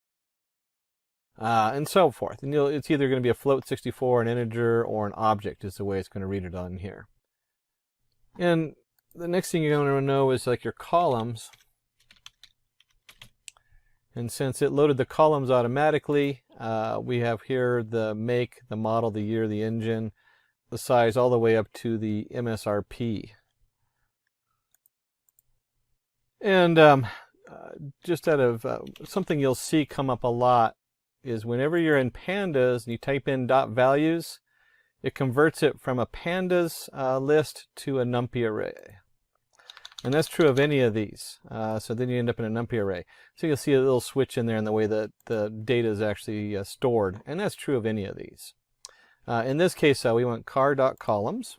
And so forth. And it's either going to be a float 64, an integer, or an object is the way it's going to read it on here. And the next thing you're going to know is like your columns. And since it loaded the columns automatically, we have here the make, the model, the year, the engine, the size, all the way up to the MSRP. And just out of something you'll see come up a lot is whenever you're in pandas and you type in .values, it converts it from a pandas list to a NumPy array. And that's true of any of these. So then you end up in a NumPy array. So you'll see a little switch in there in the way that the data is actually stored. And that's true of any of these. In this case, we want car.columns.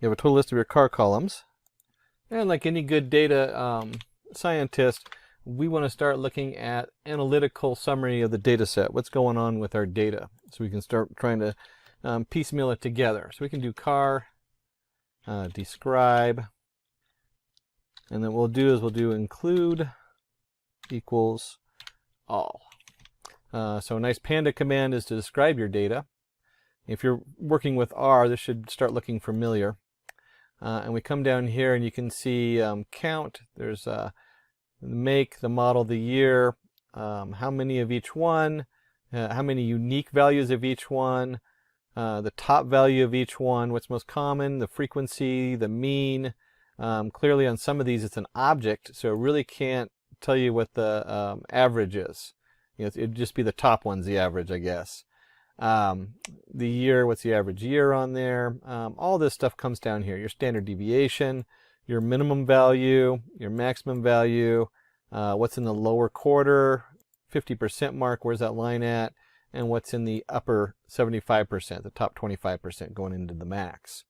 You have a total list of your car columns. And like any good data scientist, we want to start looking at analytical summary of the data set. What's going on with our data? So we can start trying to piecemeal it together. So we can do car, describe, and then what we'll do include equals all. So a nice panda command is to describe your data. If you're working with R, this should start looking familiar. And we come down here and you can see count. There's the make, the model, the year, how many of each one, how many unique values of each one, the top value of each one, what's most common, the frequency, the mean. Clearly on some of these it's an object, so it really can't tell you what the average is. It'd just be the top one's the average, I guess. The year, what's the average year on there? All this stuff comes down here. Your standard deviation, your minimum value, your maximum value, what's in the lower quarter, 50% mark, where's that line at? And what's in the upper 75%, the top 25% going into the max.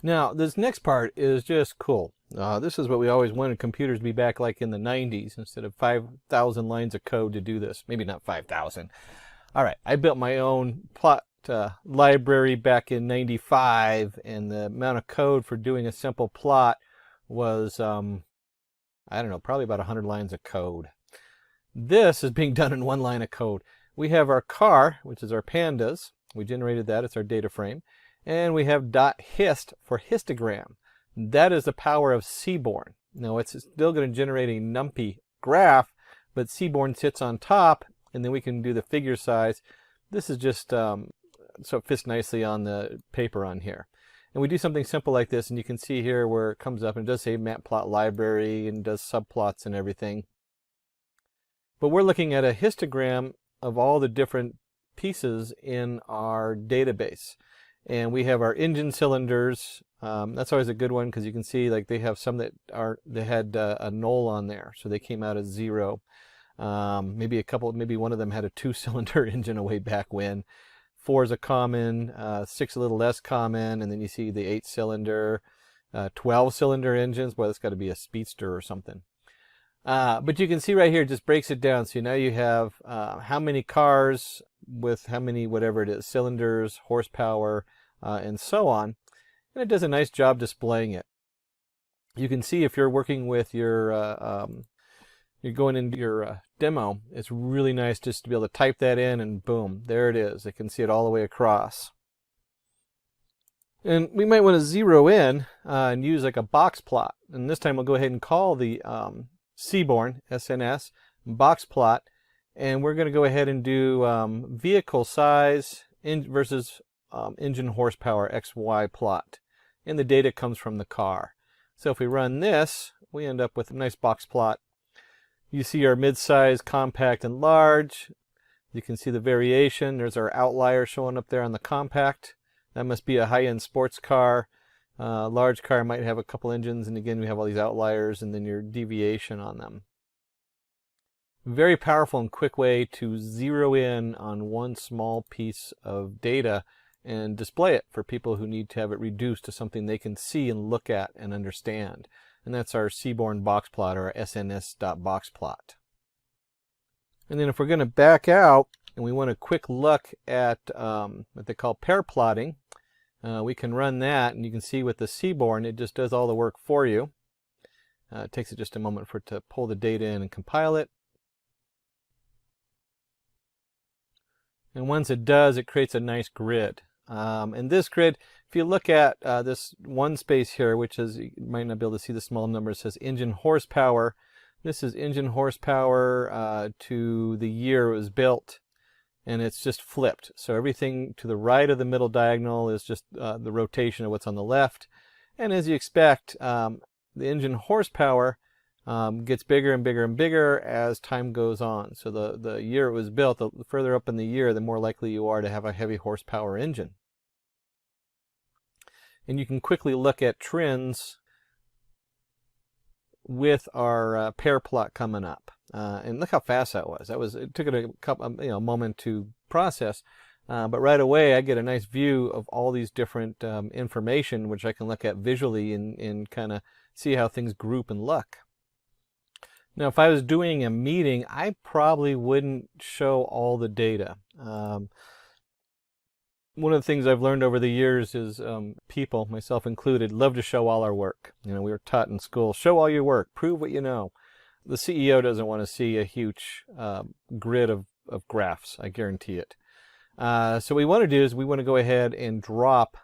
Now, this next part is just cool. This is what we always wanted computers to be back like in the 90s, instead of 5,000 lines of code to do this. Maybe not 5,000. All right, I built my own plot library back in 95, and the amount of code for doing a simple plot was, I don't know, probably about 100 lines of code. This is being done in one line of code. We have our car, which is our pandas. We generated that. It's our data frame. And we have .hist for histogram. That is the power of Seaborn. Now, it's still going to generate a numpy graph, but Seaborn sits on top, and then we can do the figure size. This is just so it fits nicely on the paper on here. And we do something simple like this, and you can see here where it comes up, and it does say matplot library and does subplots and everything. But we're looking at a histogram of all the different pieces in our database. And we have our engine cylinders. That's always a good one because you can see like they have some that had a null on there, so they came out as 0. Maybe one of them had a 2-cylinder engine way back when. 4 is a common, 6 a little less common, and then you see the 8-cylinder, 12-cylinder engines. Boy, that's got to be a speedster or something. But you can see right here, it just breaks it down. So now you have how many cars with how many, whatever it is, cylinders, horsepower, and so on. And it does a nice job displaying it. You can see if you're working with your, you're going into your demo, it's really nice just to be able to type that in and boom, there it is. It can see it all the way across. And we might want to zero in and use like a box plot. And this time we'll go ahead and call the Seaborn, SNS, box plot. And we're going to go ahead and do vehicle size versus engine horsepower XY plot. And the data comes from the car. So if we run this, we end up with a nice box plot. You see our mid-size, compact, and large. You can see the variation. There's our outlier showing up there on the compact. That must be a high-end sports car. Large car might have a couple engines, and again, we have all these outliers and then your deviation on them. Very powerful and quick way to zero in on one small piece of data and display it for people who need to have it reduced to something they can see and look at and understand. And that's our Seaborn box plot, or sns.boxplot. And then if we're going to back out and we want a quick look at what they call pair plotting, we can run that, and you can see with the Seaborn, it just does all the work for you. It takes it just a moment for it to pull the data in and compile it. And once it does, it creates a nice grid. And this grid, if you look at this one space here, which is, you might not be able to see the small number, it says engine horsepower. This is engine horsepower to the year it was built, and it's just flipped. So everything to the right of the middle diagonal is just the rotation of what's on the left. And as you expect, the engine horsepower gets bigger and bigger and bigger as time goes on. So the year it was built, the further up in the year, the more likely you are to have a heavy horsepower engine. And you can quickly look at trends with our pair plot coming up. And look how fast that was. It took it a moment to process. But right away, I get a nice view of all these different information, which I can look at visually and kind of see how things group and look. Now, if I was doing a meeting, I probably wouldn't show all the data. One of the things I've learned over the years is people, myself included, love to show all our work. You know, we were taught in school, show all your work, prove what you know. The CEO doesn't want to see a huge grid of graphs, I guarantee it. So what we want to do is we want to go ahead and drop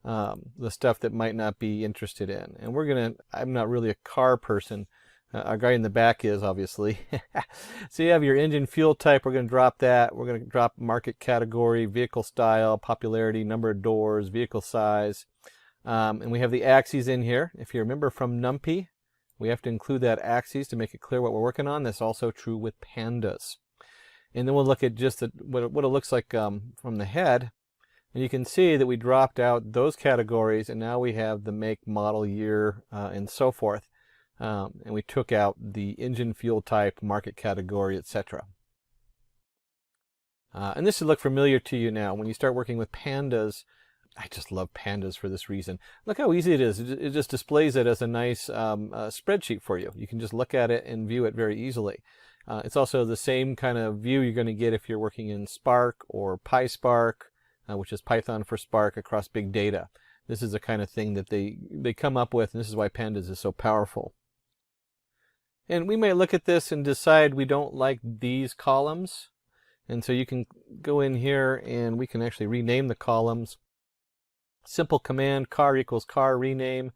the stuff that might not be interested in. And I'm not really a car person. Our guy in the back is, obviously. So you have your engine fuel type. We're going to drop that. We're going to drop market category, vehicle style, popularity, number of doors, vehicle size. And we have the axes in here. If you remember from NumPy, we have to include that axes to make it clear what we're working on. That's also true with pandas. And then we'll look at just what it looks like from the head. And you can see that we dropped out those categories, and now we have the make, model, year, and so forth. And we took out the engine fuel type, market category, etc. And this should look familiar to you now. When you start working with pandas, I just love pandas for this reason. Look how easy it is. It just displays it as a nice spreadsheet for you. You can just look at it and view it very easily. It's also the same kind of view you're going to get if you're working in Spark or PySpark, which is Python for Spark across big data. This is the kind of thing that they come up with, and this is why pandas is so powerful. And we may look at this and decide we don't like these columns. And so you can go in here and we can actually rename the columns. Simple command, car equals car, rename.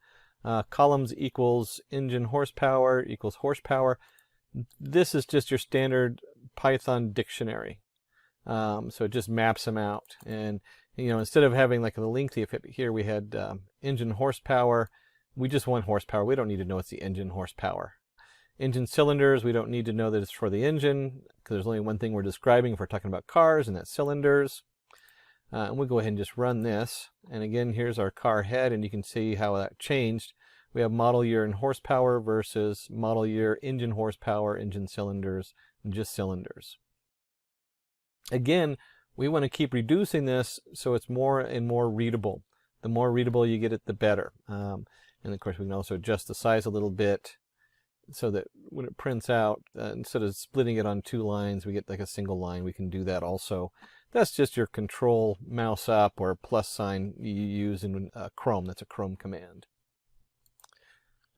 Columns equals engine horsepower equals horsepower. This is just your standard Python dictionary. So it just maps them out. And instead of having like the lengthy, if here we had engine horsepower, we just want horsepower. We don't need to know it's the engine horsepower. Engine cylinders, we don't need to know that it's for the engine, because there's only one thing we're describing if we're talking about cars, and that's cylinders. And we'll go ahead and just run this. And again, here's our car head, and you can see how that changed. We have model year and horsepower versus model year, engine horsepower, engine cylinders, and just cylinders. Again, we want to keep reducing this so it's more and more readable. The more readable you get it, the better. And of course, we can also adjust the size a little bit so that when it prints out, instead of splitting it on two lines, we get like a single line. We can do that also. That's just your control mouse up or plus sign you use in Chrome. That's a Chrome command.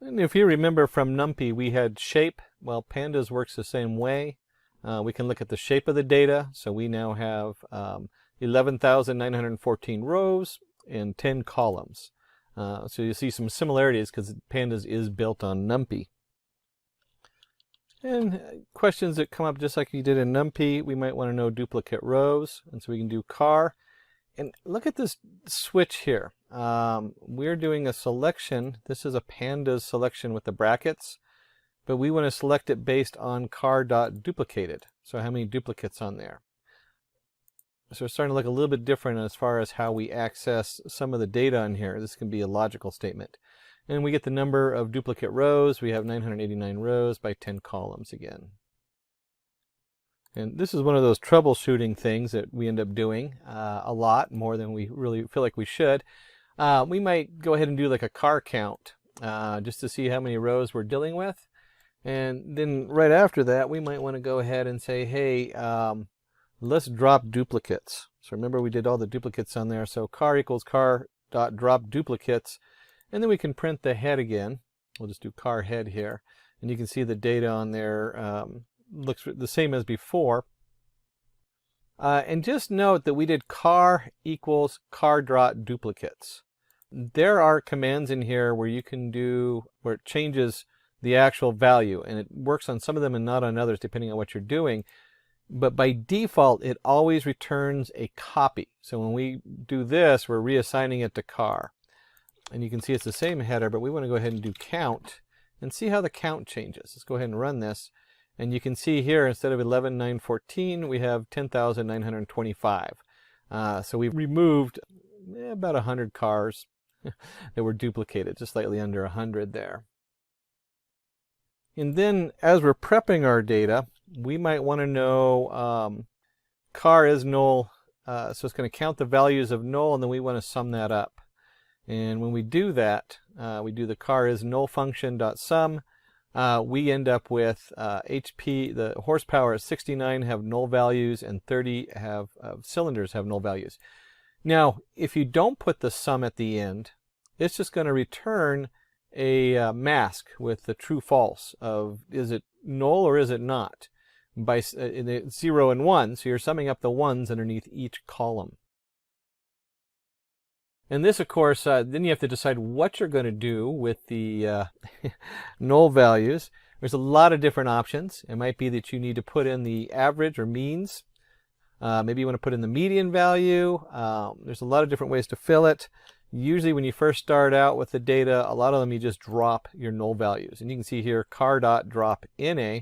And if you remember from NumPy, we had shape. Well, pandas works the same way. We can look at the shape of the data. So we now have 11,914 rows and 10 columns. So you see some similarities because pandas is built on NumPy. And questions that come up just like you did in NumPy, we might want to know duplicate rows. And so we can do car. And look at this switch here. We're doing a selection. This is a pandas selection with the brackets. But we want to select it based on car.duplicated. So how many duplicates on there? So it's starting to look a little bit different as far as how we access some of the data on here. This can be a logical statement. And we get the number of duplicate rows. We have 989 rows by 10 columns again. And this is one of those troubleshooting things that we end up doing a lot, more than we really feel like we should. We might go ahead and do like a car count just to see how many rows we're dealing with. And then right after that, we might want to go ahead and say, hey, let's drop duplicates. So remember we did all the duplicates on there. So car equals car dot drop duplicates. And then we can print the head again. We'll just do car head here. And you can see the data on there looks the same as before. And just note that we did car equals car dot duplicates. There are commands in here where you can do, where it changes the actual value. And it works on some of them and not on others depending on what you're doing. But by default, it always returns a copy. So when we do this, we're reassigning it to car. And you can see it's the same header, but we want to go ahead and do count and see how the count changes. Let's go ahead and run this. And you can see here, instead of 11,914, we have 10,925. So we removed about 100 cars that were duplicated, just slightly under 100 there. And then as we're prepping our data, we might want to know car is null. So it's going to count the values of null, and then we want to sum that up. And when we do that, we do the car is null function dot sum. We end up with HP, the horsepower is 69 have null values, and 30 have cylinders have null values. Now, if you don't put the sum at the end, it's just going to return a mask with the true false of is it null or is it not, by 0 and 1. So you're summing up the ones underneath each column. And this, of course, then you have to decide what you're going to do with the null values. There's a lot of different options. It might be that you need to put in the average or means. Maybe you want to put in the median value. There's a lot of different ways to fill it. Usually when you first start out with the data, a lot of them you just drop your null values. And you can see here car.drop NA,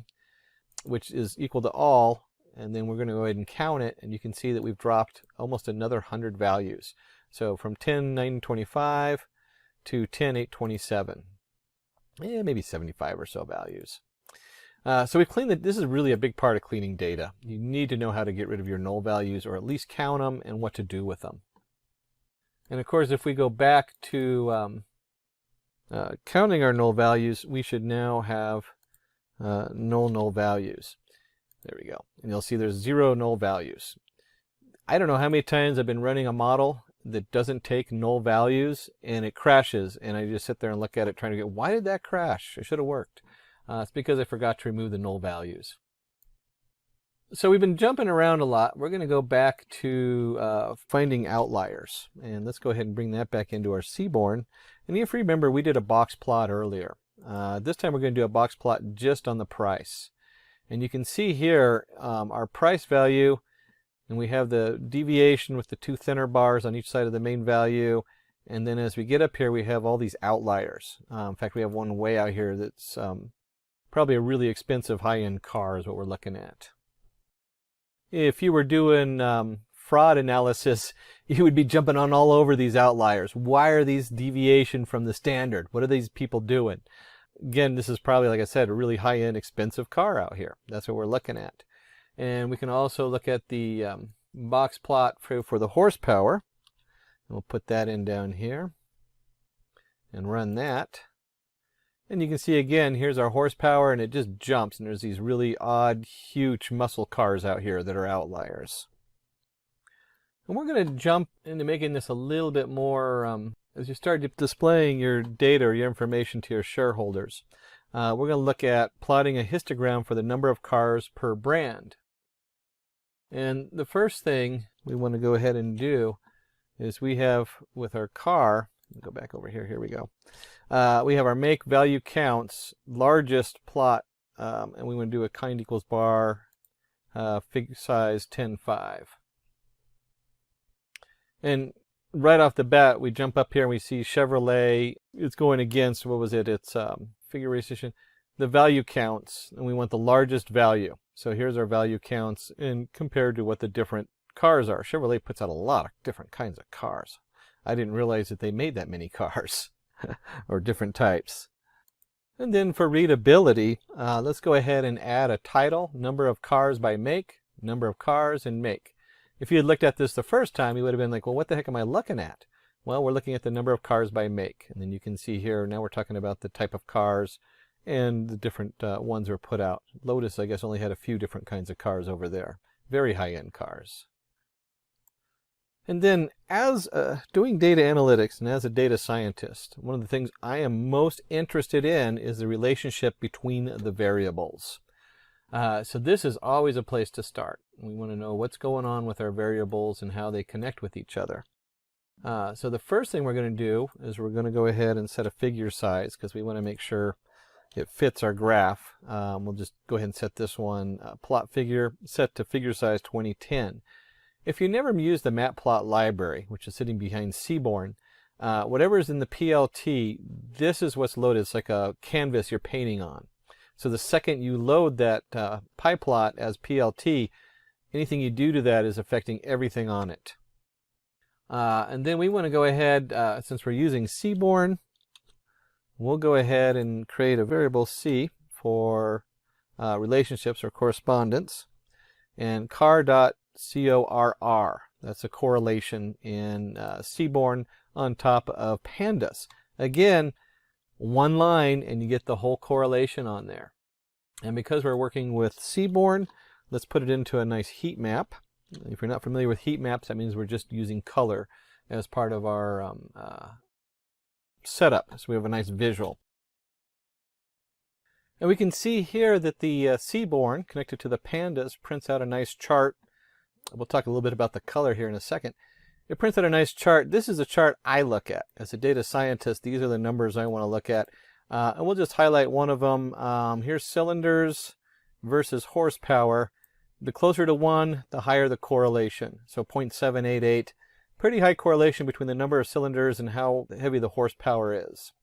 which is equal to all. And then we're going to go ahead and count it. And you can see that we've dropped almost another 100 values. So from 10,925 to 10,827. Maybe 75 or so values. So we've cleaned it. This is really a big part of cleaning data. You need to know how to get rid of your null values, or at least count them and what to do with them. And of course, if we go back to counting our null values, we should now have null values. There we go. And you'll see there's 0 null values. I don't know how many times I've been running a model that doesn't take null values and it crashes, and I just sit there and look at it trying to get, why did that crash? It should have worked. It's because I forgot to remove the null values. So we've been jumping around a lot. We're going to go back to finding outliers. And let's go ahead and bring that back into our Seaborn. And if you remember, we did a box plot earlier. This time we're going to do a box plot just on the price. And you can see here our price value, and we have the deviation with the 2 thinner bars on each side of the main value. And then as we get up here, we have all these outliers. In fact, we have one way out here that's probably a really expensive high-end car is what we're looking at. If you were doing fraud analysis, you would be jumping on all over these outliers. Why are these deviation from the standard? What are these people doing? Again, this is probably, like I said, a really high-end expensive car out here. That's what we're looking at. And we can also look at the box plot for the horsepower. We'll put that in down here and run that. And you can see again, here's our horsepower, and it just jumps, and there's these really odd, huge muscle cars out here that are outliers. And we're going to jump into making this a little bit more, as you start displaying your data or your information to your shareholders. We're going to look at plotting a histogram for the number of cars per brand. And the first thing we want to go ahead and do is we have with our car, go back over here, here we go. We have our make value counts, largest plot, and we want to do a kind equals bar, figure size 10.5. And right off the bat, we jump up here and we see Chevrolet. It's going against, what was it? It's figure ratio, the value counts, and we want the largest value. So here's our value counts and compared to what the different cars are. Chevrolet puts out a lot of different kinds of cars. I didn't realize that they made that many cars or different types. And then for readability, let's go ahead and add a title, number of cars by make, number of cars, and make. If you had looked at this the first time, you would have been like, well, what the heck am I looking at? Well, we're looking at the number of cars by make. And then you can see here, now we're talking about the type of cars and the different ones were put out. Lotus, I guess, only had a few different kinds of cars over there. Very high-end cars. And then as doing data analytics and as a data scientist, one of the things I am most interested in is the relationship between the variables. So this is always a place to start. We want to know what's going on with our variables and how they connect with each other. So the first thing we're going to do is we're going to go ahead and set a figure size because we want to make sure it fits our graph. We'll just go ahead and set this one plot figure set to figure size 2010. If you never used the matplot library, which is sitting behind Seaborn, whatever is in the PLT, this is what's loaded. It's like a canvas you're painting on. So the second you load that PyPlot as PLT, anything you do to that is affecting everything on it. And then we want to go ahead, since we're using Seaborn, we'll go ahead and create a variable C for relationships or correspondence, and car.corr. That's a correlation in Seaborn on top of pandas. Again, one line and you get the whole correlation on there. And because we're working with Seaborn, let's put it into a nice heat map. If you're not familiar with heat maps, that means we're just using color as part of our setup. So we have a nice visual. And we can see here that the Seaborn connected to the pandas prints out a nice chart. We'll talk a little bit about the color here in a second. it prints out a nice chart. This is a chart I look at. As a data scientist, these are the numbers I want to look at. And we'll just highlight one of them. Here's cylinders versus horsepower. The closer to 1, the higher the correlation. So 0.788. Pretty high correlation between the number of cylinders and how heavy the horsepower is.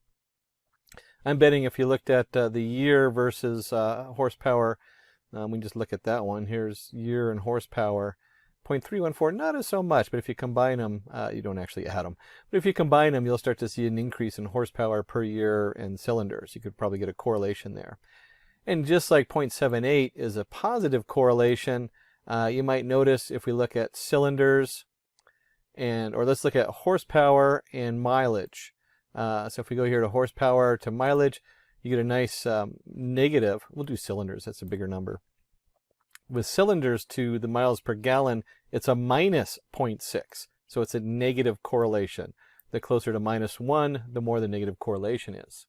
I'm betting if you looked at the year versus horsepower, we can just look at that one. Here's year and horsepower. 0.314, not as so much, but if you combine them, you don't actually add them. But if you combine them, you'll start to see an increase in horsepower per year and cylinders. You could probably get a correlation there. And just like 0.78 is a positive correlation, you might notice if we look at cylinders, or let's look at horsepower and mileage. So if we go here to horsepower to mileage, you get a nice negative. We'll do cylinders, that's a bigger number. With cylinders to the miles per gallon, it's a minus 0.6. So it's a negative correlation. The closer to -1, the more the negative correlation is.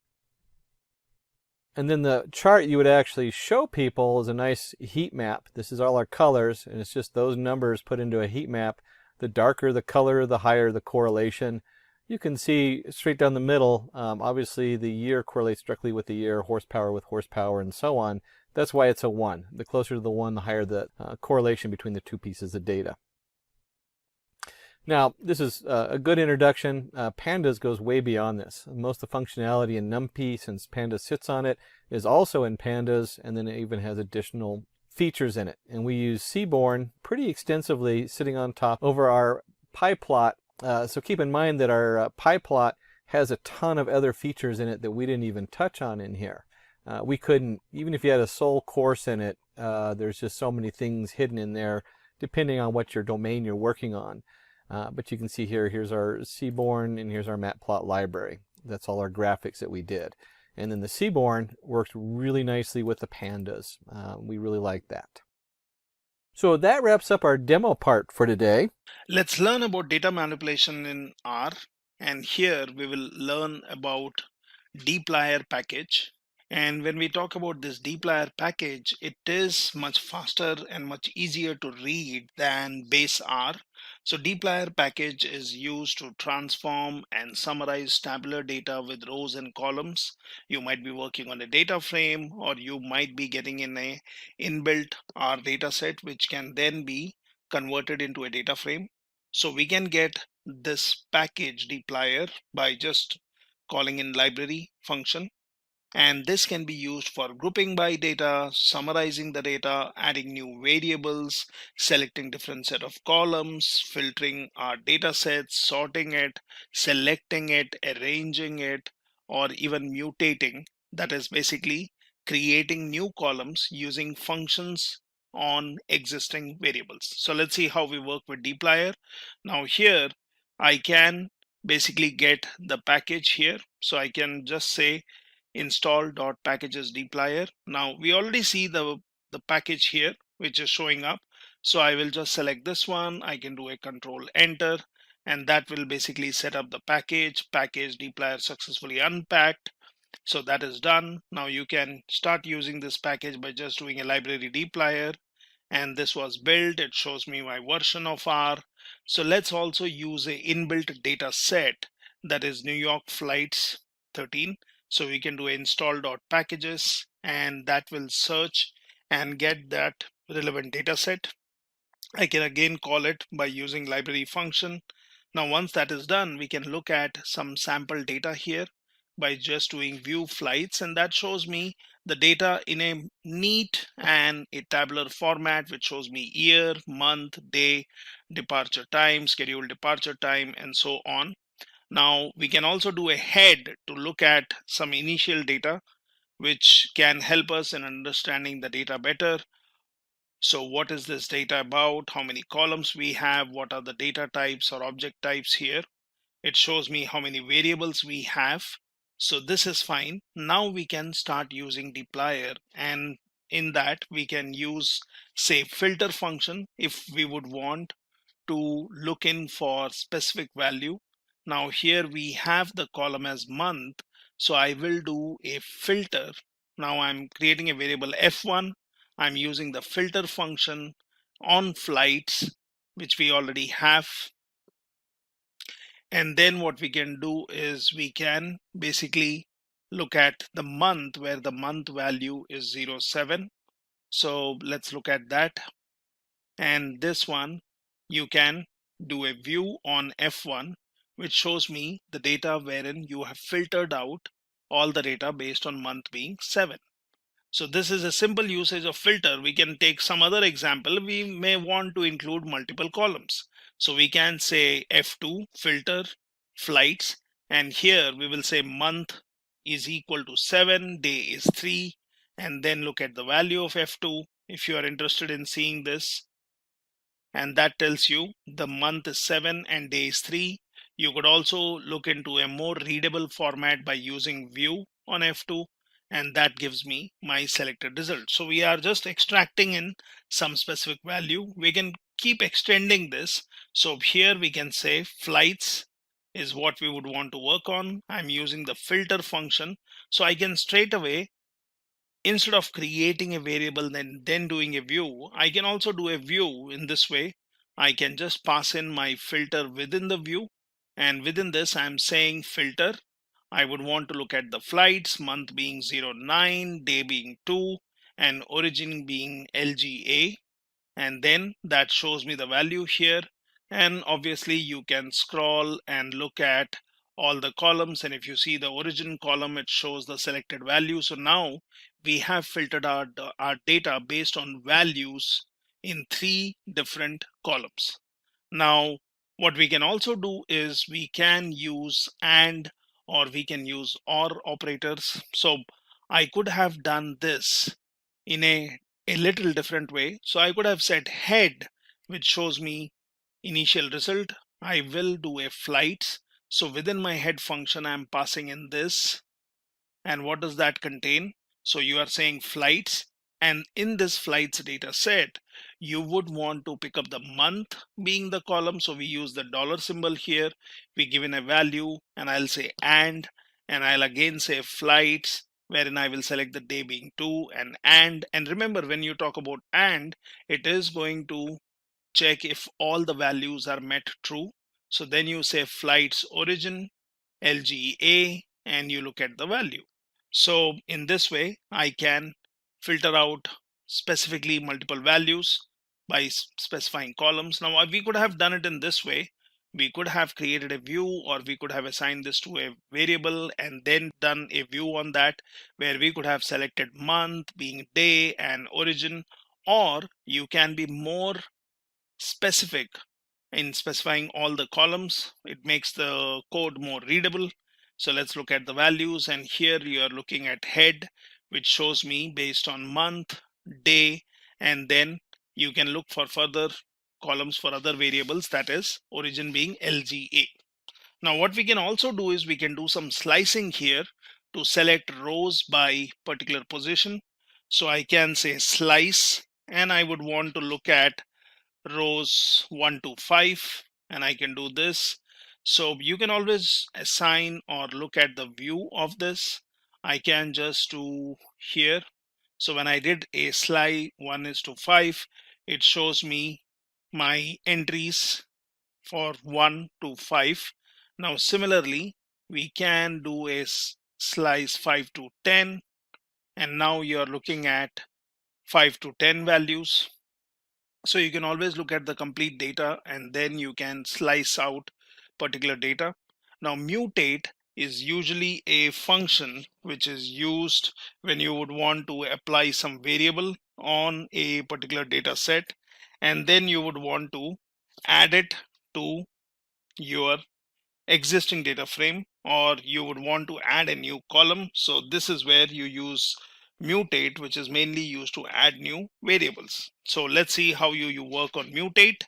And then the chart you would actually show people is a nice heat map. This is all our colors, and it's just those numbers put into a heat map. The darker the color, the higher the correlation. You can see straight down the middle, obviously the year correlates directly with the year, horsepower with horsepower, and so on. That's why it's a 1. The closer to the 1, the higher the correlation between the two pieces of data. Now, this is a good introduction. Pandas goes way beyond this. Most of the functionality in NumPy, since Pandas sits on it, is also in Pandas, and then it even has additional features in it. And we use Seaborn pretty extensively sitting on top over our PyPlot. So keep in mind that our PyPlot has a ton of other features in it that we didn't even touch on in here. We couldn't, even if you had a sole course in it, there's just so many things hidden in there depending on what your domain you're working on. But you can see here, here's our Seaborn and here's our Matplot library. That's all our graphics that we did. And then the Seaborn works really nicely with the pandas. We really like that. So that wraps up our demo part for today. Let's learn about data manipulation in R. And here we will learn about dplyr package. And when we talk about this dplyr package, it is much faster and much easier to read than base R. So dplyr package is used to transform and summarize tabular data with rows and columns. You might be working on a data frame, or you might be getting in a inbuilt R data set, which can then be converted into a data frame. So we can get this package dplyr by just calling in library function. And this can be used for grouping by data, summarizing the data, adding new variables, selecting different set of columns, filtering our data sets, sorting it, selecting it, arranging it, or even mutating. That is basically creating new columns using functions on existing variables. So let's see how we work with dplyr. Now here I can basically get the package here. So I can just say install.packages dplyr. Now we already see the package here, which is showing up. So I will just select this one. I can do a control enter, and that will basically set up the package dplyr successfully unpacked. So that is done. Now you can start using this package by just doing a library dplyr, and this was built. It shows me my version of R. So let's also use a inbuilt data set, that is New York flights 13. So we can do install.packages, and that will search and get that relevant data set. I can again call it by using library function. Now once that is done, we can look at some sample data here by just doing view flights, and that shows me the data in a neat and a tabular format, which shows me year, month, day, departure time, scheduled departure time, and so on. Now we can also do a head to look at some initial data, which can help us in understanding the data better. So what is this data about? How many columns we have? What are the data types or object types here? It shows me how many variables we have. So this is fine. Now we can start using dplyr, and in that we can use, say, filter function if we would want to look in for specific value. Now here we have the column as month, so I will do a filter. Now I'm creating a variable f1. I'm using the filter function on flights, which we already have. And then what we can do is we can basically look at the month where the month value is 07. So let's look at that. And this one, you can do a view on F1, which shows me the data wherein you have filtered out all the data based on month being 7. So this is a simple usage of filter. We can take some other example. We may want to include multiple columns. So we can say F2 filter flights, and here we will say month is equal to 7, day is 3, and then look at the value of F2 if you are interested in seeing this. And that tells you the month is 7 and day is 3. You could also look into a more readable format by using view on F2, and that gives me my selected result. So we are just extracting in some specific value. We can keep extending this. So here we can say flights is what we would want to work on. I'm using the filter function, so I can straight away, instead of creating a variable and then doing a view, I can also do a view in this way. I can just pass in my filter within the view, and within this I'm saying filter. I would want to look at the flights, month being 09, day being 2, and origin being LGA, and then that shows me the value here. And obviously you can scroll and look at all the columns, and if you see the origin column, it shows the selected value. So now we have filtered our data based on values in 3 different columns. Now what we can also do is we can use and, or we can use or operators. So I could have done this in a little different way. So I could have said head, which shows me initial result. I will do a flights. So within my head function, I'm passing in this. And what does that contain? So you are saying flights, and in this flights data set, you would want to pick up the month being the column. So we use the dollar symbol here. We give in a value, and I'll say and I'll again say flights, wherein I will select the day being 2 and remember, when you talk about and, it is going to check if all the values are met true. So then you say flights origin LGA, and you look at the value. So in this way I can filter out specifically multiple values by specifying columns. Now we could have done it in this way. We could have created a view, or we could have assigned this to a variable and then done a view on that, where we could have selected month being day and origin. Or you can be more specific in specifying all the columns. It makes the code more readable. So let's look at the values, and here you are looking at head, which shows me based on month, day, and then you can look for further columns for other variables, that is origin being LGA. Now what we can also do is we can do some slicing here to select rows by particular position. So I can say slice, and I would want to look at rows 1 to 5, and I can do this. So you can always assign or look at the view of this. I can just do here. So when I did a slice 1:5, it shows me my entries for 1 to 5. Now similarly, we can do a slice 5 to 10, and now you're looking at 5 to 10 values. So you can always look at the complete data, and then you can slice out particular data. Now mutate is usually a function which is used when you would want to apply some variable on a particular data set, and then you would want to add it to your existing data frame, or you would want to add a new column. So this is where you use mutate, which is mainly used to add new variables. So let's see how you work on mutate.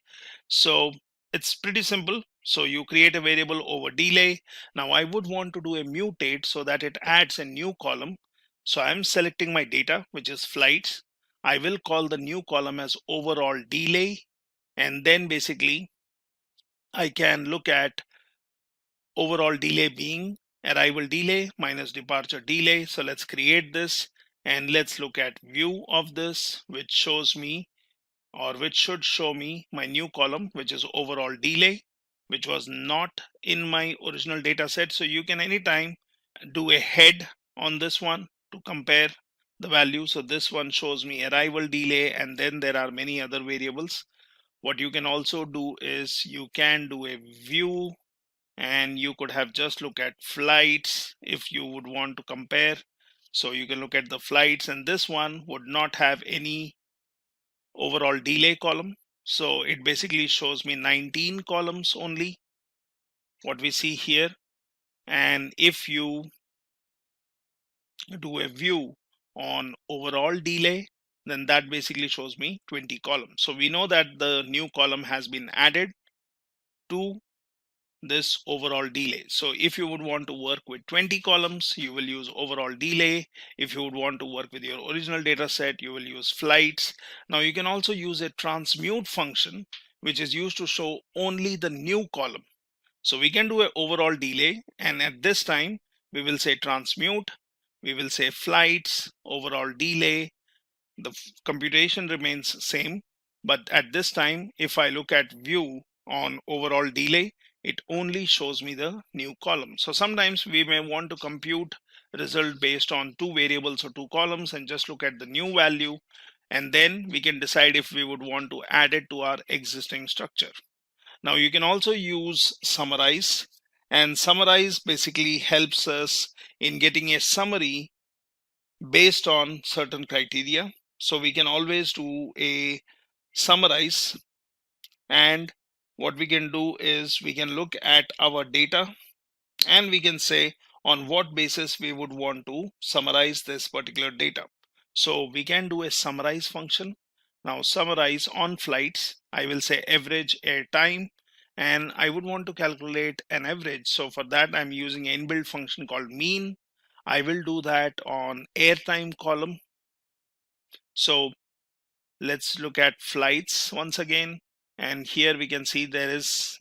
So it's pretty simple. So you create a variable over delay. Now I would want to do a mutate so that it adds a new column. So I'm selecting my data, which is flights. I will call the new column as overall delay, and then basically I can look at overall delay being arrival delay minus departure delay. So let's create this, and let's look at view of this, which shows me, or which should show me, my new column, which is overall delay. which was not in my original data set. So you can anytime do a head on this one to compare the value. So this one shows me arrival delay, and then there are many other variables. What you can also do is you can do a view, and you could have just look at flights if you would want to compare. So you can look at the flights, and this one would not have any overall delay column. So it basically shows me 19 columns only, what we see here. And if you do a view on overall delay, then that basically shows me 20 columns. So we know that the new column has been added to this overall delay. So if you would want to work with 20 columns, you will use overall delay. If you would want to work with your original data set, you will use flights. Now you can also use a transmute function, which is used to show only the new column. So we can do an overall delay, and at this time we will say transmute, we will say flights, overall delay. The computation remains same, but at this time if I look at view on overall delay, it only shows me the new column. So sometimes we may want to compute result based on two variables or two columns and just look at the new value, and then we can decide if we would want to add it to our existing structure. Now you can also use summarize, and summarize basically helps us in getting a summary based on certain criteria. So we can always do a summarize, and what we can do is we can look at our data and we can say on what basis we would want to summarize this particular data. So we can do a summarize function. Now summarize on flights, I will say average air time, and I would want to calculate an average. So for that I'm using an inbuilt function called mean. I will do that on airtime column. So let's look at flights once again, and here we can see there is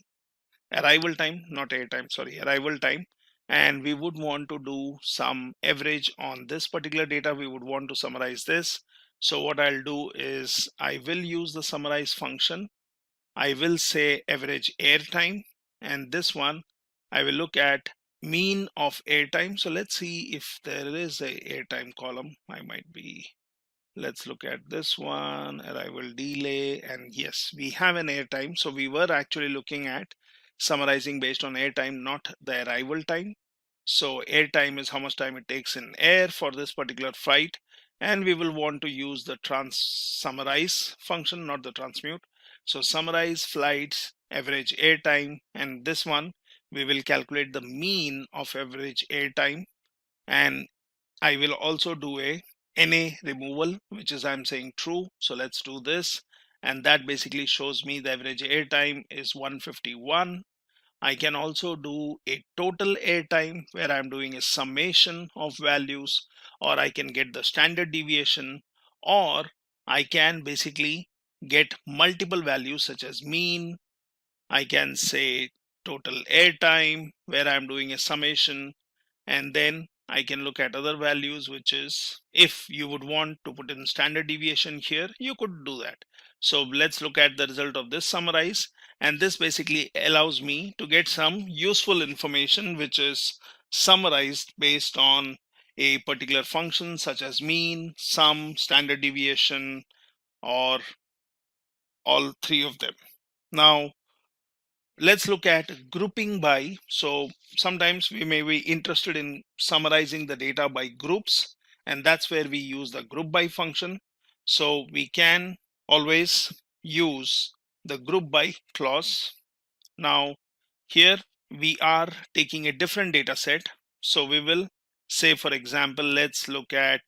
arrival time, not airtime, sorry, arrival time, and we would want to do some average on this particular data. We would want to summarize this. So what I'll do is I will use the summarize function. I will say average airtime, and this one I will look at mean of airtime. So let's see if there is a airtime column. I might be, let's look at this one, arrival delay, and yes, we have an airtime. So we were actually looking at summarizing based on airtime, not the arrival time. So airtime is how much time it takes in air for this particular flight, and we will want to use the summarize function, not the transmute. So summarize flights, average airtime, and this one we will calculate the mean of average airtime, and I will also do a NA removal, which is I'm saying true. So let's do this. And that basically shows me the average airtime is 151. I can also do a total airtime where I'm doing a summation of values, or I can get the standard deviation, or I can basically get multiple values such as mean. I can say total airtime where I'm doing a summation, and then I can look at other values, which is if you would want to put in standard deviation here, you could do that. So let's look at the result of this summarize, and this basically allows me to get some useful information which is summarized based on a particular function such as mean, sum, standard deviation, or all three of them. Now let's look at grouping by. So sometimes we may be interested in summarizing the data by groups, and that's where we use the group by function. So we can always use the group by clause. Now here we are taking a different data set. So we will say, for example, let's look at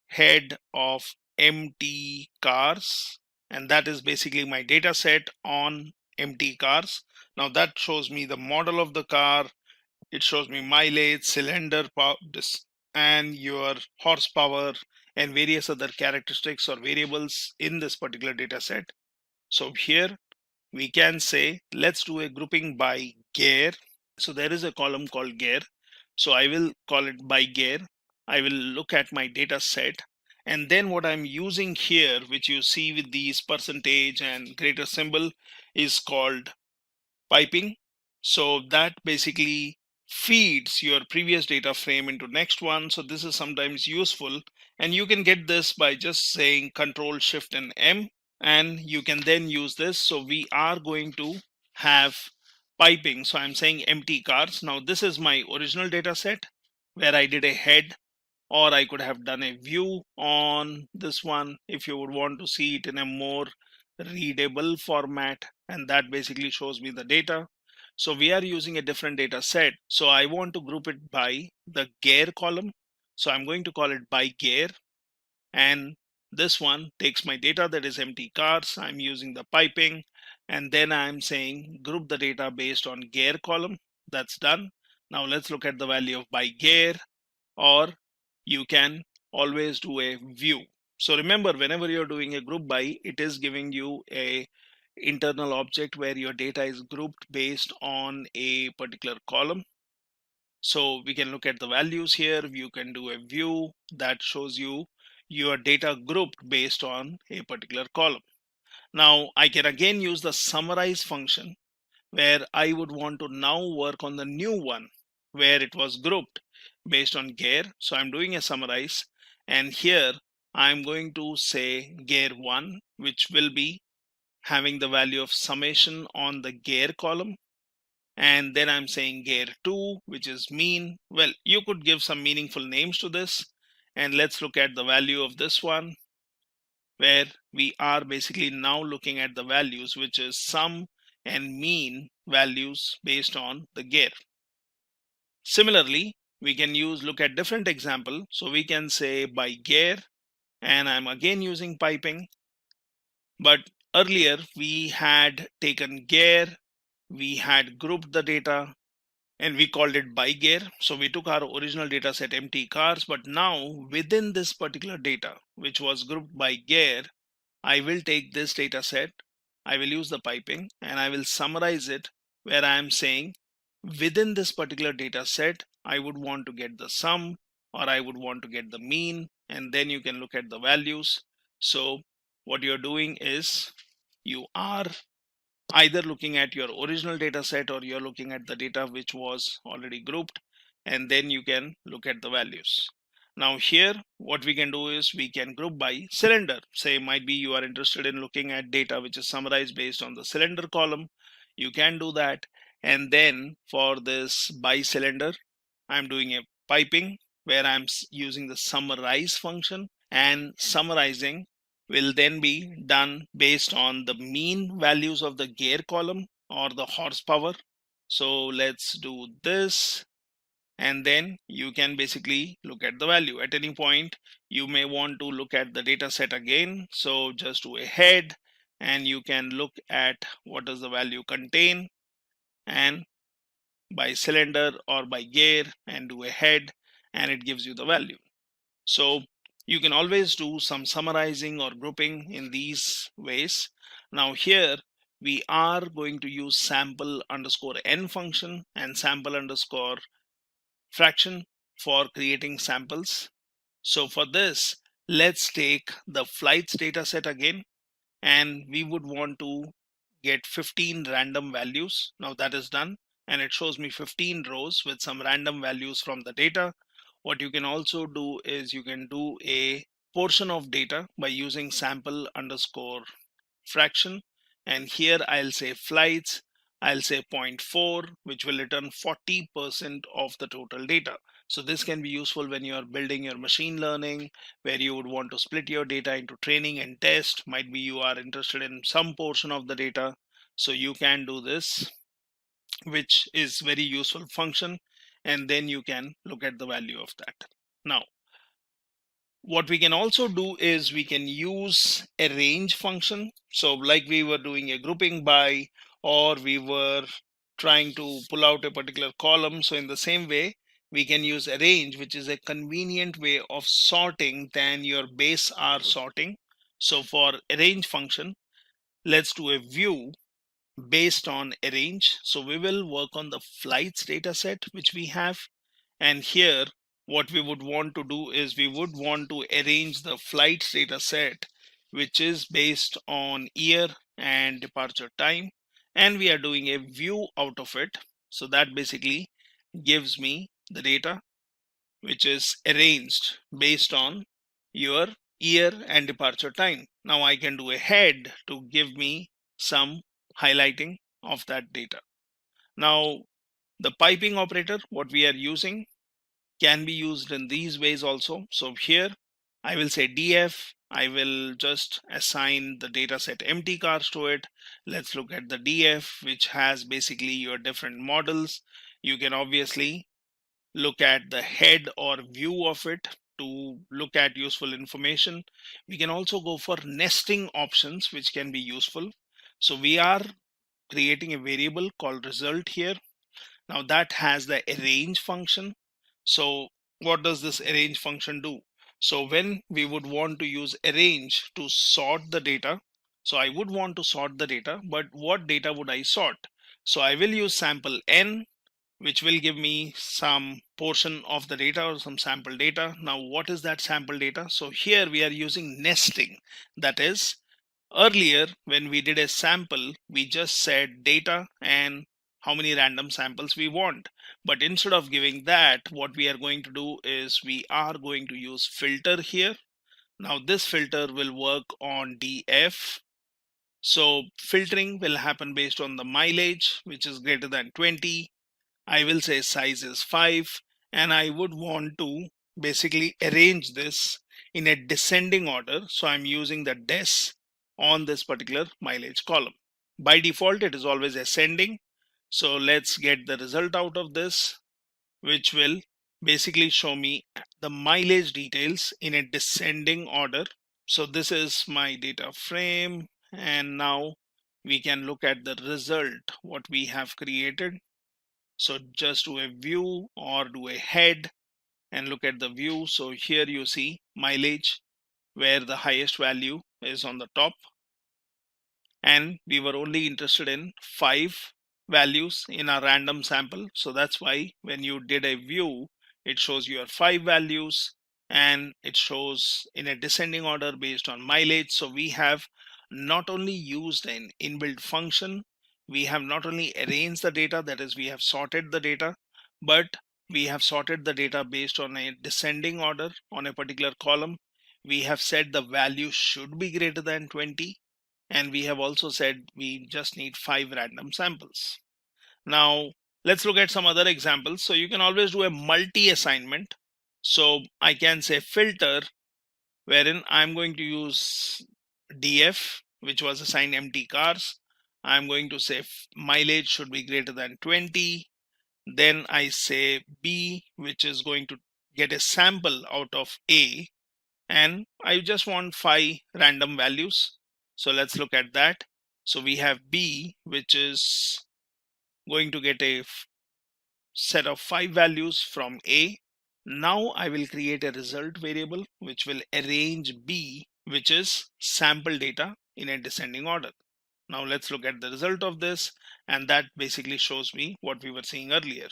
head of empty cars, and that is basically my data set on empty cars. Now that shows me the model of the car, it shows me mileage, cylinder power, and your horsepower, and various other characteristics or variables in this particular data set. So here we can say let's do a grouping by gear. So there is a column called gear, so I will call it by gear. I will look at my data set, and then what I'm using here, which you see with these percentage and greater symbol, is called piping. So that basically feeds your previous data frame into next one. So this is sometimes useful, and you can get this by just saying Control Shift and M, and you can then use this. So we are going to have piping. So I'm saying empty cars. Now this is my original data set where I did a head, or I could have done a view on this one if you would want to see it in a more readable format, and that basically shows me the data. So we are using a different data set, so I want to group it by the gear column. So I'm going to call it by gear, and this one takes my data that is empty cars. I'm using the piping, and then I'm saying group the data based on gear column. That's done. Now let's look at the value of by gear, or you can always do a view. So remember, whenever you're doing a group by, it is giving you a internal object where your data is grouped based on a particular column. So we can look at the values here. You can do a view that shows you your data grouped based on a particular column. Now I can again use the summarize function where I would want to now work on the new one where it was grouped based on gear. So I'm doing a summarize, and here I'm going to say gear 1, which will be having the value of summation on the gear column. And then I'm saying gear 2, which is mean. Well, you could give some meaningful names to this. And let's look at the value of this one, where we are basically now looking at the values, which is sum and mean values based on the gear. Similarly, we can look at different example. So we can say by gear, and I'm again using piping. But earlier we had taken gear, we had grouped the data, and we called it by gear. So we took our original data set empty cars, but now within this particular data, which was grouped by gear, I will take this data set, I will use the piping, and I will summarize it where I am saying within this particular data set, I would want to get the sum, or I would want to get the mean, and then you can look at the values. So what you're doing is you are either looking at your original data set, or you're looking at the data which was already grouped, and then you can look at the values. Now here what we can do is we can group by cylinder. Say might be you are interested in looking at data which is summarized based on the cylinder column. You can do that. And then for this by cylinder, I'm doing a piping where I'm using the summarize function, and summarizing will then be done based on the mean values of the gear column or the horsepower. So let's do this, and then you can basically look at the value. At any point you may want to look at the data set again, so just do a head, and you can look at what does the value contain, and by cylinder or by gear, and do a head, and it gives you the value. So you can always do some summarizing or grouping in these ways. Now here we are going to use sample underscore n function and sample underscore fraction for creating samples. So for this, let's take the flights data set again, and we would want to get 15 random values. Now that is done, and it shows me 15 rows with some random values from the data. What you can also do is you can do a portion of data by using sample underscore fraction, and here I'll say flights, I'll say 0.4, which will return 40% of the total data. So this can be useful when you're building your machine learning, where you would want to split your data into training and test. Might be you are interested in some portion of the data, so you can do this, which is very useful function, and then you can look at the value of that. Now what we can also do is we can use a range function. So like we were doing a grouping by, or we were trying to pull out a particular column, so in the same way we can use a range, which is a convenient way of sorting than your base R sorting. So for a range function, let's do a view based on a range. So we will work on the flights data set which we have, and here what we would want to do is we would want to arrange the flights data set which is based on year and departure time, and we are doing a view out of it. So that basically gives me the data which is arranged based on your year and departure time. Now I can do a head to give me some highlighting of that data. Now the piping operator, what we are using, can be used in these ways also. So here I will say df, I will just assign the data set empty cars to it. Let's look at the df, which has basically your different models. You can obviously look at the head or view of it to look at useful information. We can also go for nesting options, which can be useful. So we are creating a variable called result here. Now that has the arrange function. So what does this arrange function do? So when we would want to use arrange to sort the data, so I would want to sort the data, but what data would I sort? So I will use sample n, which will give me some portion of the data or some sample data. Now what is that sample data? So here we are using nesting. That is, earlier when we did a sample, we just said data and how many random samples we want. But instead of giving that, what we are going to do is we are going to use filter here. Now this filter will work on df. So filtering will happen based on the mileage, which is greater than 20. I will say size is 5, and I would want to basically arrange this in a descending order. So I'm using the des on this particular mileage column. By default, it is always ascending. So let's get the result out of this, which will basically show me the mileage details in a descending order. So this is my data frame, and now we can look at the result, what we have created. So just do a view or do a head and look at the view. So here you see mileage, where the highest value is on the top, and we were only interested in 5 values in our random sample. So that's why when you did a view, it shows your 5 values and it shows in a descending order based on mileage. So we have not only used an inbuilt function, we have not only arranged the data, that is, we have sorted the data, but we have sorted the data based on a descending order on a particular column. We have said the value should be greater than 20, and we have also said we just need 5 random samples. Now let's look at some other examples. So you can always do a multi-assignment. So I can say filter, wherein I'm going to use df, which was assigned empty cars. I'm going to say mileage should be greater than 20. Then I say b, which is going to get a sample out of a, and I just want 5 random values. So let's look at that. So we have b, which is going to get a set of 5 values from a. Now I will create a result variable which will arrange b, which is sample data, in a descending order. Now let's look at the result of this, and that basically shows me what we were seeing earlier.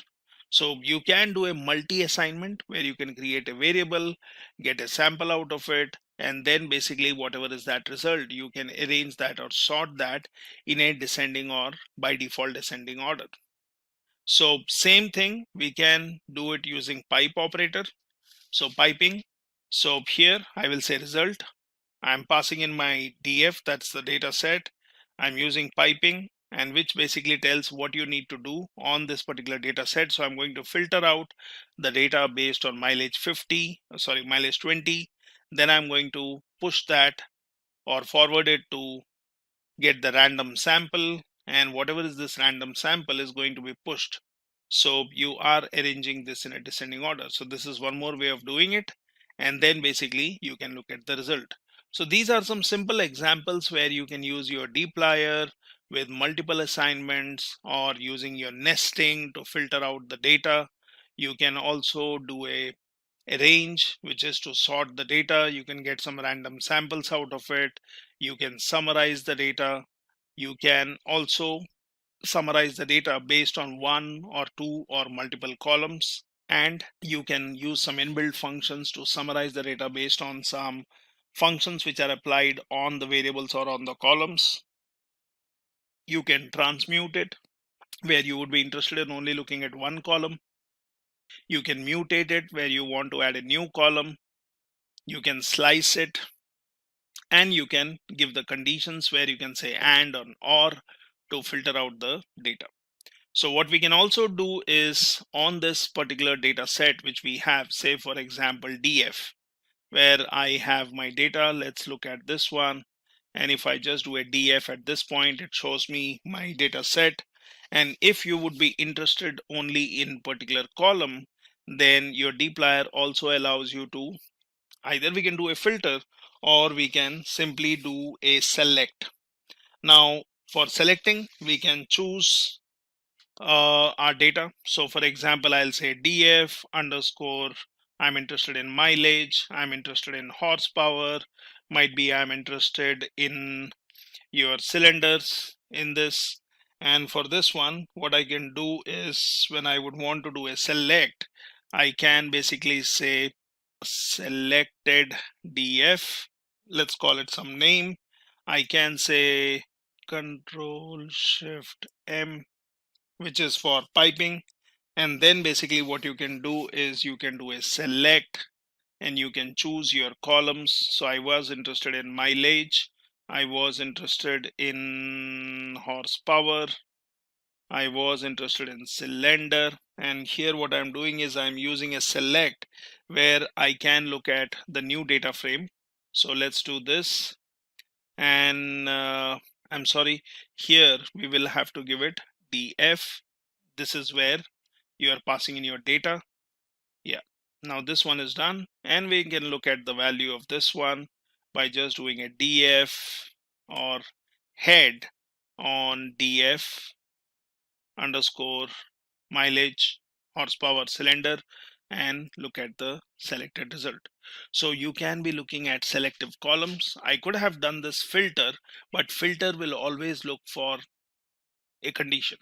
So you can do a multi-assignment where you can create a variable, get a sample out of it, and then basically whatever is that result, you can arrange that or sort that in a descending or by default ascending order. So same thing, we can do it using pipe operator. So piping, so here I will say result. I'm passing in my df, that's the data set. I'm using piping, and which basically tells what you need to do on this particular data set. So I'm going to filter out the data based on mileage 20. Then I'm going to push that or forward it to get the random sample, and whatever is this random sample is going to be pushed. So you are arranging this in a descending order. So this is one more way of doing it, and then basically you can look at the result. So these are some simple examples where you can use your dplyr with multiple assignments, or using your nesting to filter out the data. You can also do a arrange, which is to sort the data. You can get some random samples out of it. You can summarize the data. You can also summarize the data based on 1 or 2 or multiple columns, and you can use some inbuilt functions to summarize the data based on some functions which are applied on the variables or on the columns. You can transmute it where you would be interested in only looking at one column. You can mutate it where you want to add a new column. You can slice it, and you can give the conditions where you can say and or to filter out the data. So what we can also do is on this particular data set, which we have, say for example, DF, where I have my data. Let's look at this one. And if I just do a DF at this point, it shows me my data set. And if you would be interested only in particular column, then your dplyr also allows you to either we can do a filter or we can simply do a select. Now for selecting, we can choose our data. So for example, I'll say df underscore, I'm interested in mileage, I'm interested in horsepower, might be I'm interested in your cylinders in this. And for this one, what I can do is when I would want to do a select, I can basically say selected df, let's call it some name. I can say control shift m, which is for piping. And then basically what you can do is you can do a select and you can choose your columns. So I was interested in mileage, I was interested in horsepower, I was interested in cylinder. And here what I'm doing is I'm using a select where I can look at the new data frame. So let's do this. And I'm sorry, here we will have to give it df. This is where you are passing in your data. Yeah, now this one is done, and we can look at the value of this one by just doing a df or head on df underscore mileage horsepower cylinder and look at the selected result. So you can be looking at selective columns. I could have done this filter, but filter will always look for a condition.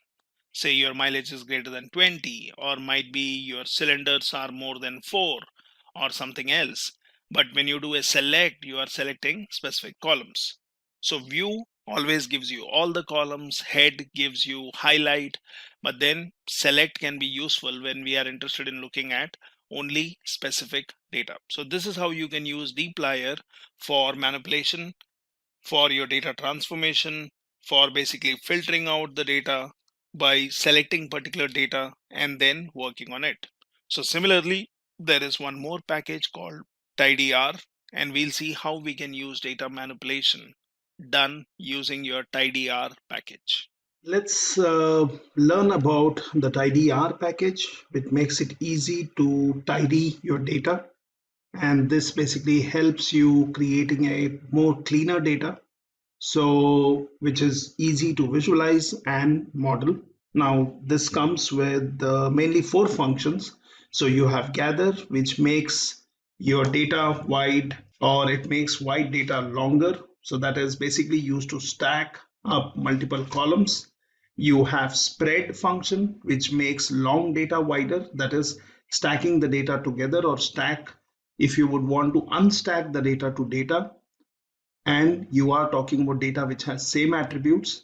Say your mileage is greater than 20, or might be your cylinders are more than 4 or something else. But when you do a select, you are selecting specific columns. So view always gives you all the columns, head gives you highlight, but then select can be useful when we are interested in looking at only specific data. So this is how you can use dplyr for manipulation, for your data transformation, for basically filtering out the data by selecting particular data and then working on it. So similarly, there is one more package called tidyr, and we'll see how we can use data manipulation done using your tidyr package. Let's learn about the tidyr package, which makes it easy to tidy your data. And this basically helps you creating a more cleaner data, so which is easy to visualize and model. Now this comes with mainly 4 functions. So you have gather, which makes your data wide, or it makes wide data longer. So that is basically used to stack up multiple columns. You have spread function, which makes long data wider, that is stacking the data together, or stack if you would want to unstack the data to data and you are talking about data which has same attributes.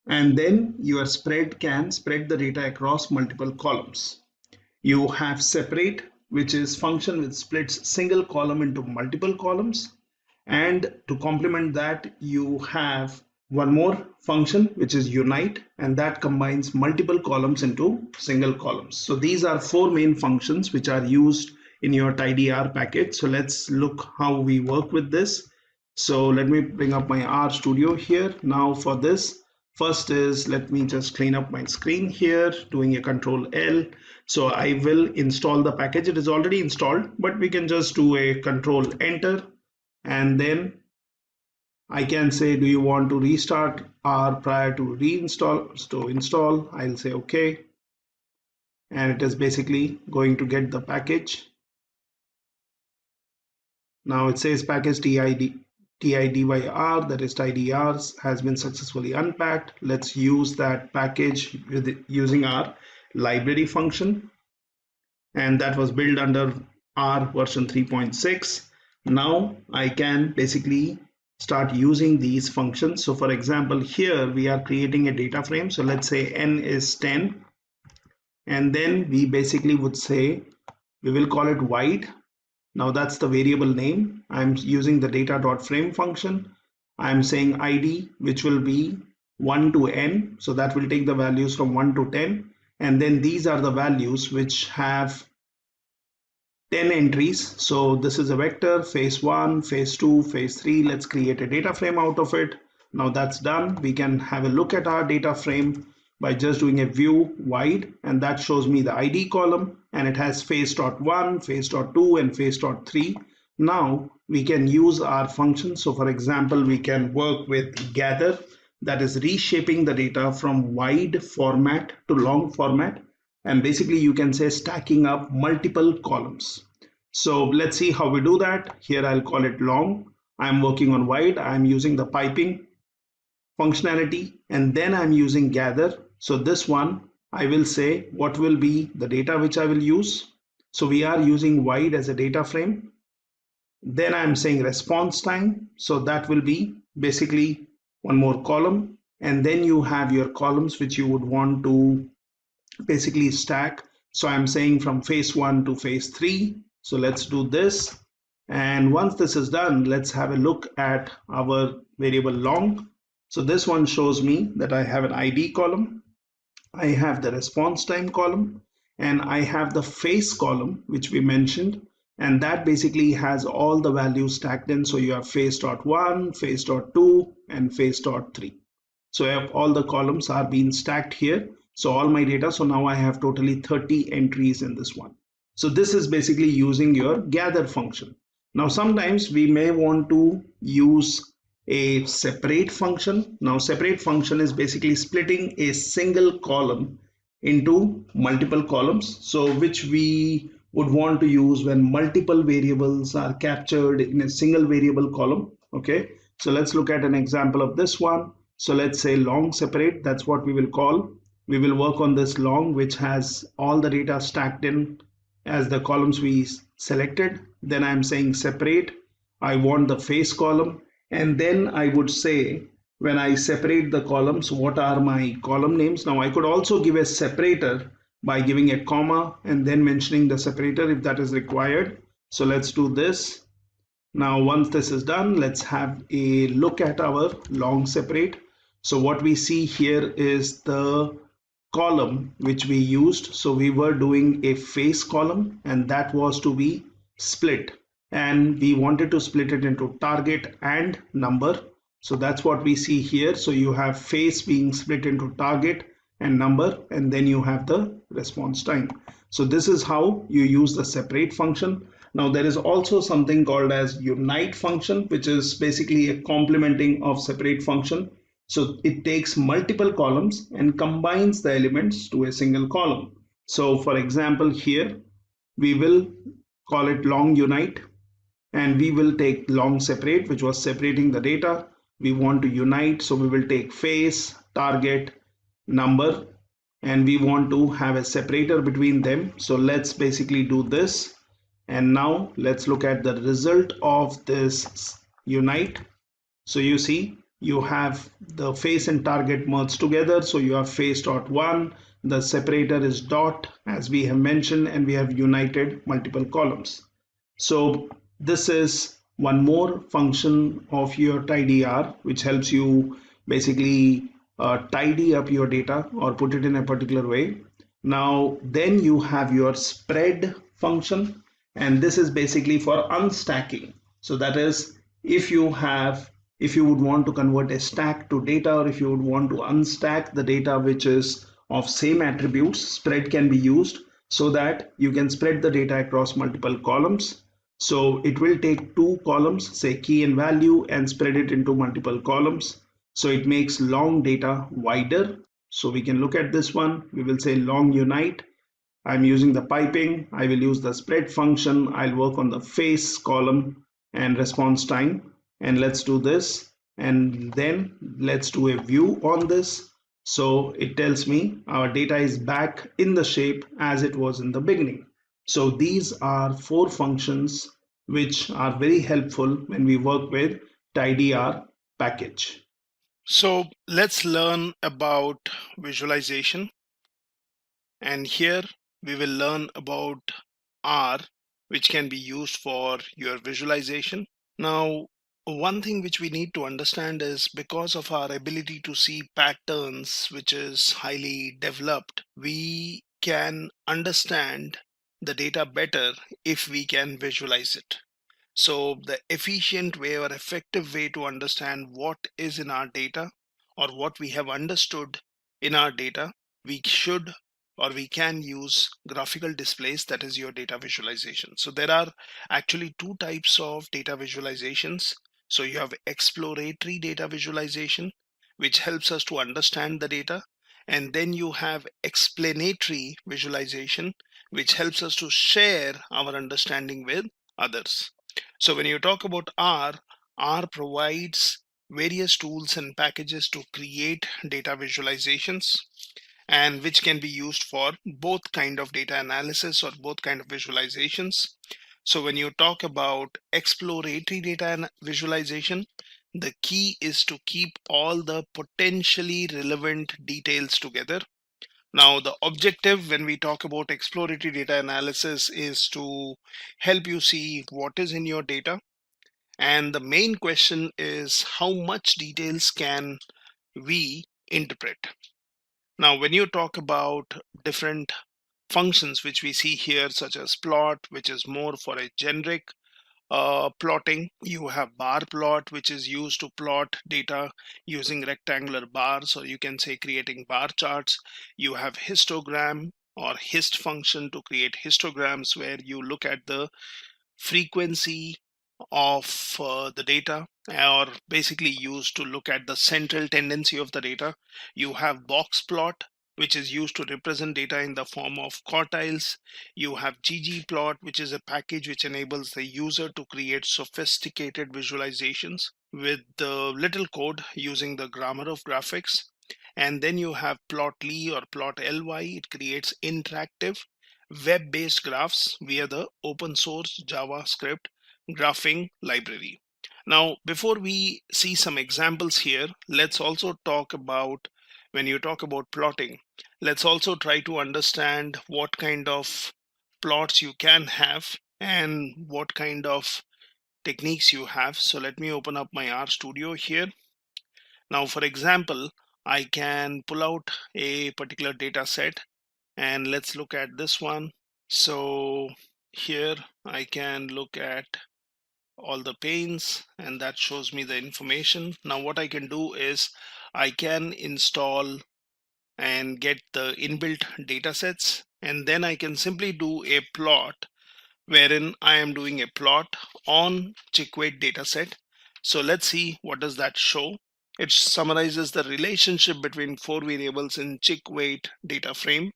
And then your spread can spread the data across multiple columns. You have separate, which is function which splits single column into multiple columns. And to complement that, you have one more function, which is unite, and that combines multiple columns into single columns. So these are 4 main functions which are used in your tidyr package. So let's look how we work with this. So let me bring up my R Studio here. Now for this, first is, let me just clean up my screen here, doing a Control L. So I will install the package. It is already installed, but we can just do a Control Enter. And then I can say, do you want to restart R prior to reinstall? So install, I'll say okay. And it is basically going to get the package. Now it says package TIDYR, that is tidyr, has been successfully unpacked. Let's use that package using our library function. And that was built under R version 3.6. Now I can basically start using these functions. So for example, here we are creating a data frame. So let's say n is 10, and then we basically would say we will call it wide. Now that's the variable name. I'm using the data.frame function. I'm saying id, which will be 1 to n, so that will take the values from 1 to 10, and then these are the values which have 10 entries. So this is a vector, phase 1, phase 2, phase 3. Let's create a data frame out of it. Now that's done. We can have a look at our data frame by just doing a view wide, and that shows me the ID column, and it has phase.1, phase.2, and phase.3. Now we can use our function. So for example, we can work with gather, that is reshaping the data from wide format to long format, and basically you can say stacking up multiple columns. So let's see how we do that. Here I'll call it long. I'm working on wide. I'm using the piping functionality, and then I'm using gather. So this one, I will say what will be the data which I will use. So we are using wide as a data frame. Then I'm saying response time. So that will be basically one more column. And then you have your columns which you would want to basically stack. So I'm saying from phase 1 to phase 3. So let's do this. And once this is done, let's have a look at our variable long. So this one shows me that I have an ID column, I have the response time column, and I have the phase column, which we mentioned, and that basically has all the values stacked in. So you have phase.1, phase.2, and phase.3. So all the columns are being stacked here. So all my data, so now I have totally 30 entries in this one. So this is basically using your gather function. Now sometimes we may want to use a separate function. Now separate function is basically splitting a single column into multiple columns, so which we would want to use when multiple variables are captured in a single variable column. Okay, so let's look at an example of this one. So let's say long separate, that's what we will call. We will work on this long, which has all the data stacked in as the columns we selected. Then I'm saying separate, I want the phase column, and then I would say when I separate the columns, what are my column names. Now I could also give a separator by giving a comma and then mentioning the separator if that is required. So let's do this. Now once this is done, let's have a look at our long separate. So what we see here is the column which we used. So we were doing a phase column, and that was to be split, and we wanted to split it into target and number. So that's what we see here. So you have phase being split into target and number, and then you have the response time. So this is how you use the separate function. Now there is also something called as unite function, which is basically a complementing of separate function. So it takes multiple columns and combines the elements to a single column. So for example, here we will call it long unite, and we will take long separate, which was separating the data. We want to unite, so we will take phase, target, number, and we want to have a separator between them. So let's basically do this. And now let's look at the result of this unite. So you see, you have the phase and target merged together. So you have phase.1, the separator is dot as we have mentioned, and we have united multiple columns. So this is one more function of your tidyr, which helps you basically tidy up your data or put it in a particular way. Now then you have your spread function, and this is basically for unstacking. So that is, if you would want to convert a stack to data, or if you would want to unstack the data which is of same attributes, spread can be used so that you can spread the data across multiple columns. So it will take two columns, say key and value, and spread it into multiple columns. So it makes long data wider. So we can look at this one. We will say long unite. I'm using the piping. I will use the spread function. I'll work on the phase column and response time. And let's do this. And then let's do a view on this. So it tells me our data is back in the shape as it was in the beginning. So these are 4 functions which are very helpful when we work with tidyr package. So let's learn about visualization. And here we will learn about R, which can be used for your visualization. Now, one thing which we need to understand is because of our ability to see patterns, which is highly developed, we can understand the data better if we can visualize it. So the efficient way or effective way to understand what is in our data or what we have understood in our data, we should or we can use graphical displays, that is your data visualization. So there are actually two types of data visualizations. So you have exploratory data visualization, which helps us to understand the data. And then you have explanatory visualization, which helps us to share our understanding with others. So when you talk about R provides various tools and packages to create data visualizations, and which can be used for both kind of data analysis or both kind of visualizations. So when you talk about exploratory data visualization, the key is to keep all the potentially relevant details together. Now, the objective when we talk about exploratory data analysis is to help you see what is in your data. And the main question is how much details can we interpret? Now, when you talk about different functions which we see here, such as plot, which is more for a generic plotting. You have bar plot, which is used to plot data using rectangular bars, or you can say creating bar charts. You have histogram or hist function to create histograms, where you look at the frequency of the data, or basically used to look at the central tendency of the data. You have box plot, which is used to represent data in the form of quartiles. You have ggplot, which is a package which enables the user to create sophisticated visualizations with the little code using the grammar of graphics. And then you have plotly or plotly. It creates interactive web-based graphs via the open source JavaScript graphing library. Now, before we see some examples here, let's also talk about, when you talk about plotting, let's also try to understand what kind of plots you can have and what kind of techniques you have. So let me open up my RStudio here. Now, for example, I can pull out a particular data set, and let's look at this one. So here I can look at all the panes, and that shows me the information. Now what I can do is I can install and get the inbuilt data sets, and then I can simply do a plot wherein I am doing a plot on chick-weight data set. So let's see what does that show. It summarizes the relationship between four variables in chick-weight data frame,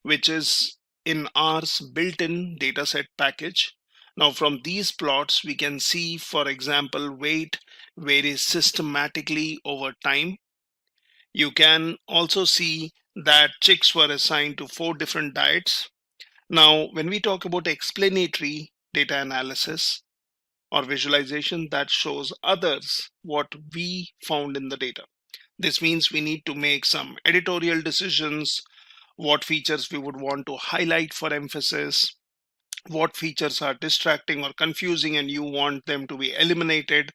which is in R's built-in dataset package. Now from these plots, we can see, for example, weight varies systematically over time. You can also see that chicks were assigned to 4 different diets. Now, when we talk about explanatory data analysis or visualization, that shows others what we found in the data. This means we need to make some editorial decisions, what features we would want to highlight for emphasis, what features are distracting or confusing and you want them to be eliminated,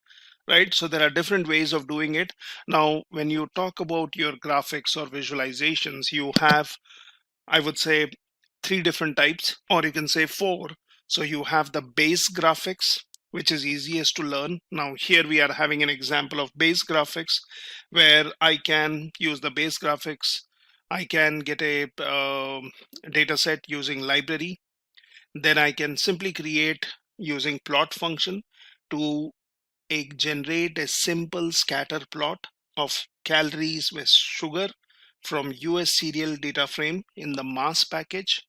right? So there are different ways of doing it. Now, when you talk about your graphics or visualizations, you have, I would say, 3 different types, or you can say 4. So you have the base graphics, which is easiest to learn. Now here we are having an example of base graphics where I can use the base graphics. I can get a data set using library. Then I can simply create using plot function to generate a simple scatter plot of calories with sugar from US serial data frame in the mass package,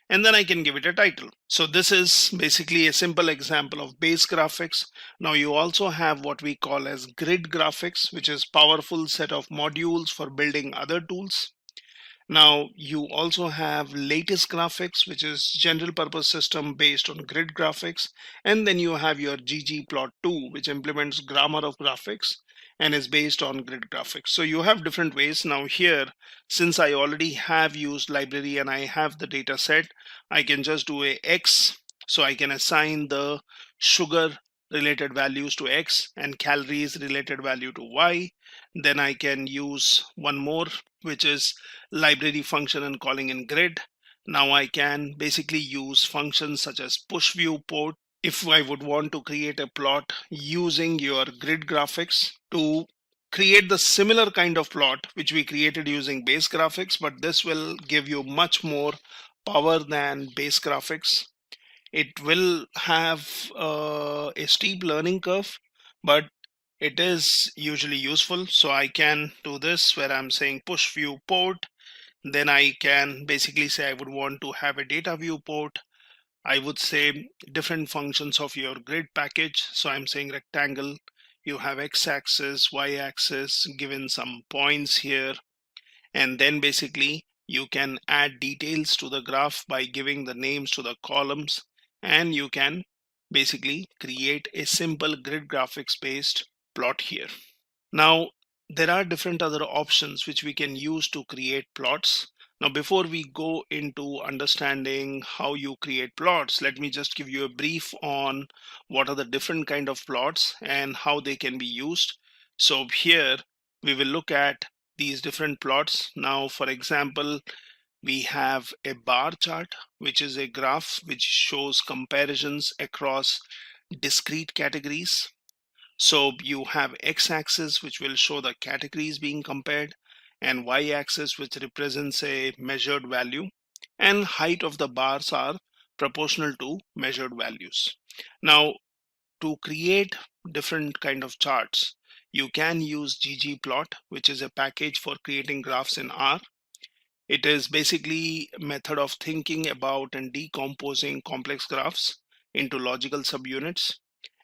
and then I can give it a title. So this is basically a simple example of base graphics. Now you also have what we call as grid graphics, which is powerful set of modules for building other tools. Now you also have lattice graphics, which is general purpose system based on grid graphics. And then you have your ggplot2, which implements grammar of graphics and is based on grid graphics. So you have different ways. Now here, since I already have used library and I have the data set, I can just do a X. So I can assign the sugar related values to X and calories related value to Y. Then I can use one more, which is library function and calling in grid. Now I can basically use functions such as push viewport if I would want to create a plot using your grid graphics to create the similar kind of plot which we created using base graphics, but this will give you much more power than base graphics. It will have a steep learning curve, but it is usually useful. So I can do this where I'm saying push viewport. Then I can basically say I would want to have a data viewport. I would say different functions of your grid package. So I'm saying rectangle, you have x-axis, y-axis, given some points here. And then basically you can add details to the graph by giving the names to the columns, and you can basically create a simple grid graphics based plot here. Now, there are different other options which we can use to create plots. Now, before we go into understanding how you create plots, let me just give you a brief on what are the different kind of plots and how they can be used. So here we will look at these different plots. Now, for example, we have a bar chart, which is a graph which shows comparisons across discrete categories. So you have x-axis, which will show the categories being compared, and y-axis, which represents a measured value, and height of the bars are proportional to measured values. Now, to create different kind of charts, you can use ggplot, which is a package for creating graphs in R. It is basically a method of thinking about and decomposing complex graphs into logical subunits,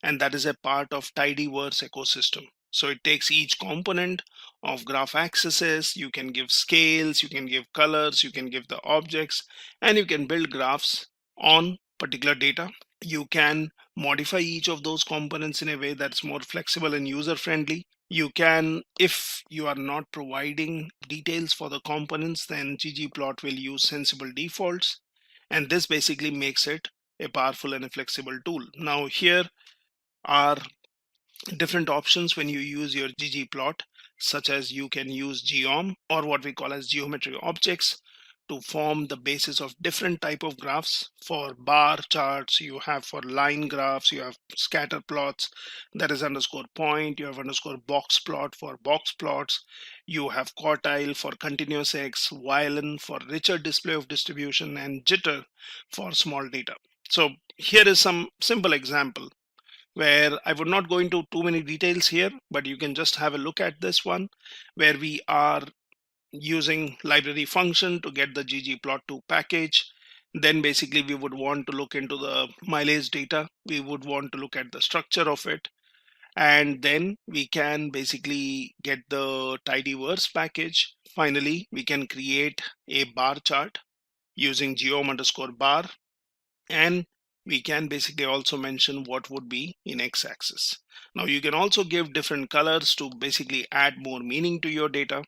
and that is a part of tidyverse ecosystem. So it takes each component of graph axes, you can give scales, you can give colors, you can give the objects, and you can build graphs on particular data. You can modify each of those components in a way that's more flexible and user friendly. You can, if you are not providing details for the components, then ggplot will use sensible defaults, and this basically makes it a powerful and a flexible tool. Now here are different options when you use your ggplot, such as you can use geom, or what we call as geometric objects, to form the basis of different type of graphs. For bar charts, you have for line graphs, you have scatter plots, that is underscore point, you have underscore box plot for box plots, you have quartile for continuous x, violin for richer display of distribution, and jitter for small data. So here is some simple example where I would not go into too many details here, but you can just have a look at this one where we are using library function to get the ggplot2 package. Then basically we would want to look into the mileage data. We would want to look at the structure of it. And then we can basically get the tidyverse package. Finally, we can create a bar chart using geom underscore bar. And we can basically also mention what would be in x-axis. Now you can also give different colors to basically add more meaning to your data.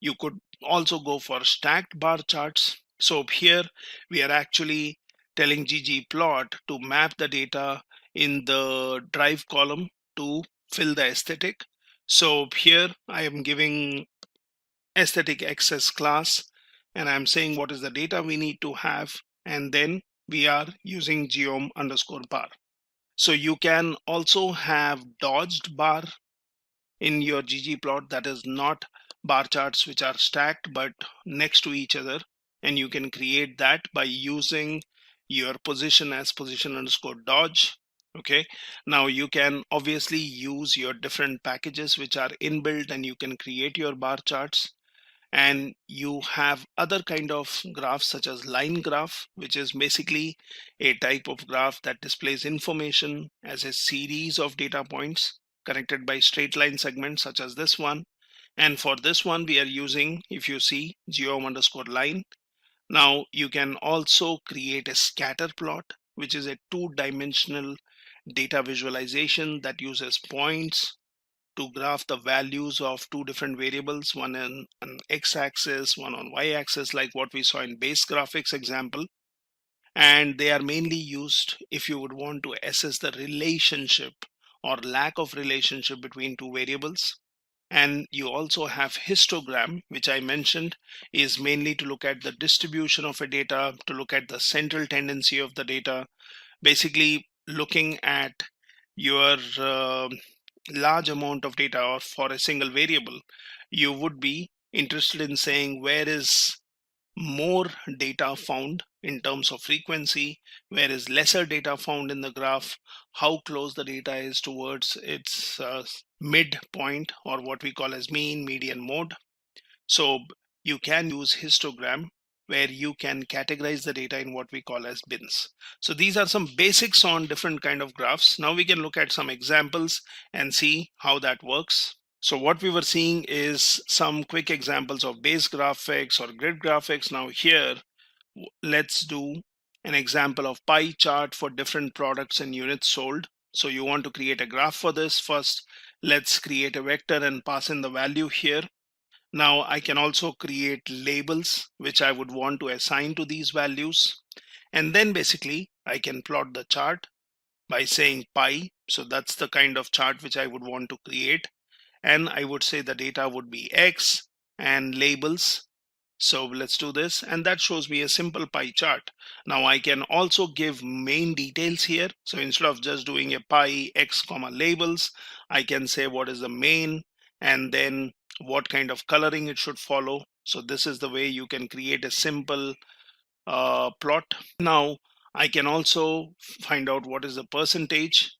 You could also go for stacked bar charts. So here we are actually telling ggplot to map the data in the drive column to fill the aesthetic. So here I am giving aesthetic access class, and I'm saying what is the data we need to have, and then we are using geom underscore bar. So you can also have dodged bar in your ggplot, that is not bar charts which are stacked but next to each other, and you can create that by using your position as position underscore dodge. Okay, now you can obviously use your different packages which are inbuilt, and you can create your bar charts. And you have other kind of graphs such as line graph, which is basically a type of graph that displays information as a series of data points connected by straight line segments such as this one. And for this one, we are using, if you see, geom_line. Now you can also create a scatter plot, which is a two-dimensional data visualization that uses points to graph the values of two different variables, one on an x-axis, one on y-axis, like what we saw in base graphics example. And they are mainly used if you would want to assess the relationship or lack of relationship between two variables. And you also have histogram, which I mentioned is mainly to look at the distribution of a data, to look at the central tendency of the data, basically looking at your large amount of data or for a single variable. You would be interested in saying where is more data found in terms of frequency, where is lesser data found in the graph, how close the data is towards its midpoint, or what we call as mean, median, mode. So you can use histogram where you can categorize the data in what we call as bins. So these are some basics on different kind of graphs. Now we can look at some examples and see how that works. So what we were seeing is some quick examples of base graphics or grid graphics. Now here, let's do an example of pie chart for different products and units sold. So you want to create a graph for this. First, let's create a vector and pass in the value here. Now I can also create labels which I would want to assign to these values. And then basically I can plot the chart by saying pie. So that's the kind of chart which I would want to create. And I would say the data would be X and labels. So let's do this, and that shows me a simple pie chart. Now I can also give main details here. So instead of just doing a pie X comma labels, I can say what is the main and then what kind of coloring it should follow. So this is the way you can create a simple plot. Now I can also find out what is the percentage,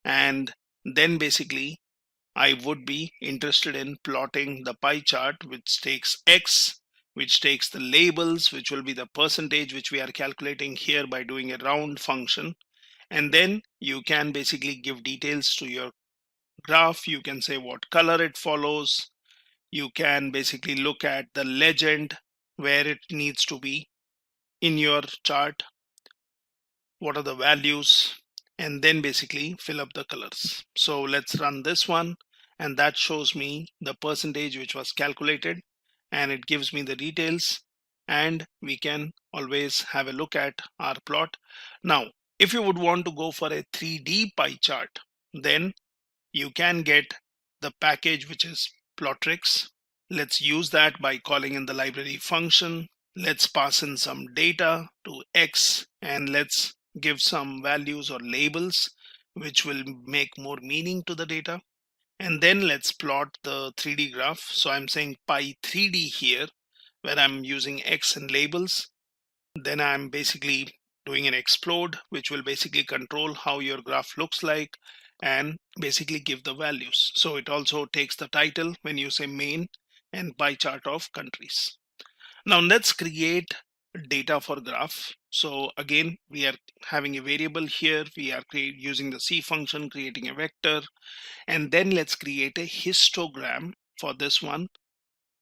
and then basically I would be interested in plotting the pie chart, which takes X, which takes the labels, which will be the percentage, which we are calculating here by doing a round function. And then you can basically give details to your graph. You can say what color it follows. You can basically look at the legend where it needs to be in your chart. What are the values? And then basically fill up the colors. So let's run this one, and that shows me the percentage which was calculated, and it gives me the details, and we can always have a look at our plot. Now if you would want to go for a 3D pie chart, then you can get the package which is Plotrix. Let's use that by calling in the library function. Let's pass in some data to X, and let's give some values or labels which will make more meaning to the data. And then let's plot the 3D graph. So I'm saying pie 3D here, where I'm using X and labels. Then I'm basically doing an explode, which will basically control how your graph looks like and basically give the values. So it also takes the title when you say main and pie chart of countries. Now let's create data for graph. So again, we are having a variable here. We are using the C function, creating a vector, and then let's create a histogram for this one,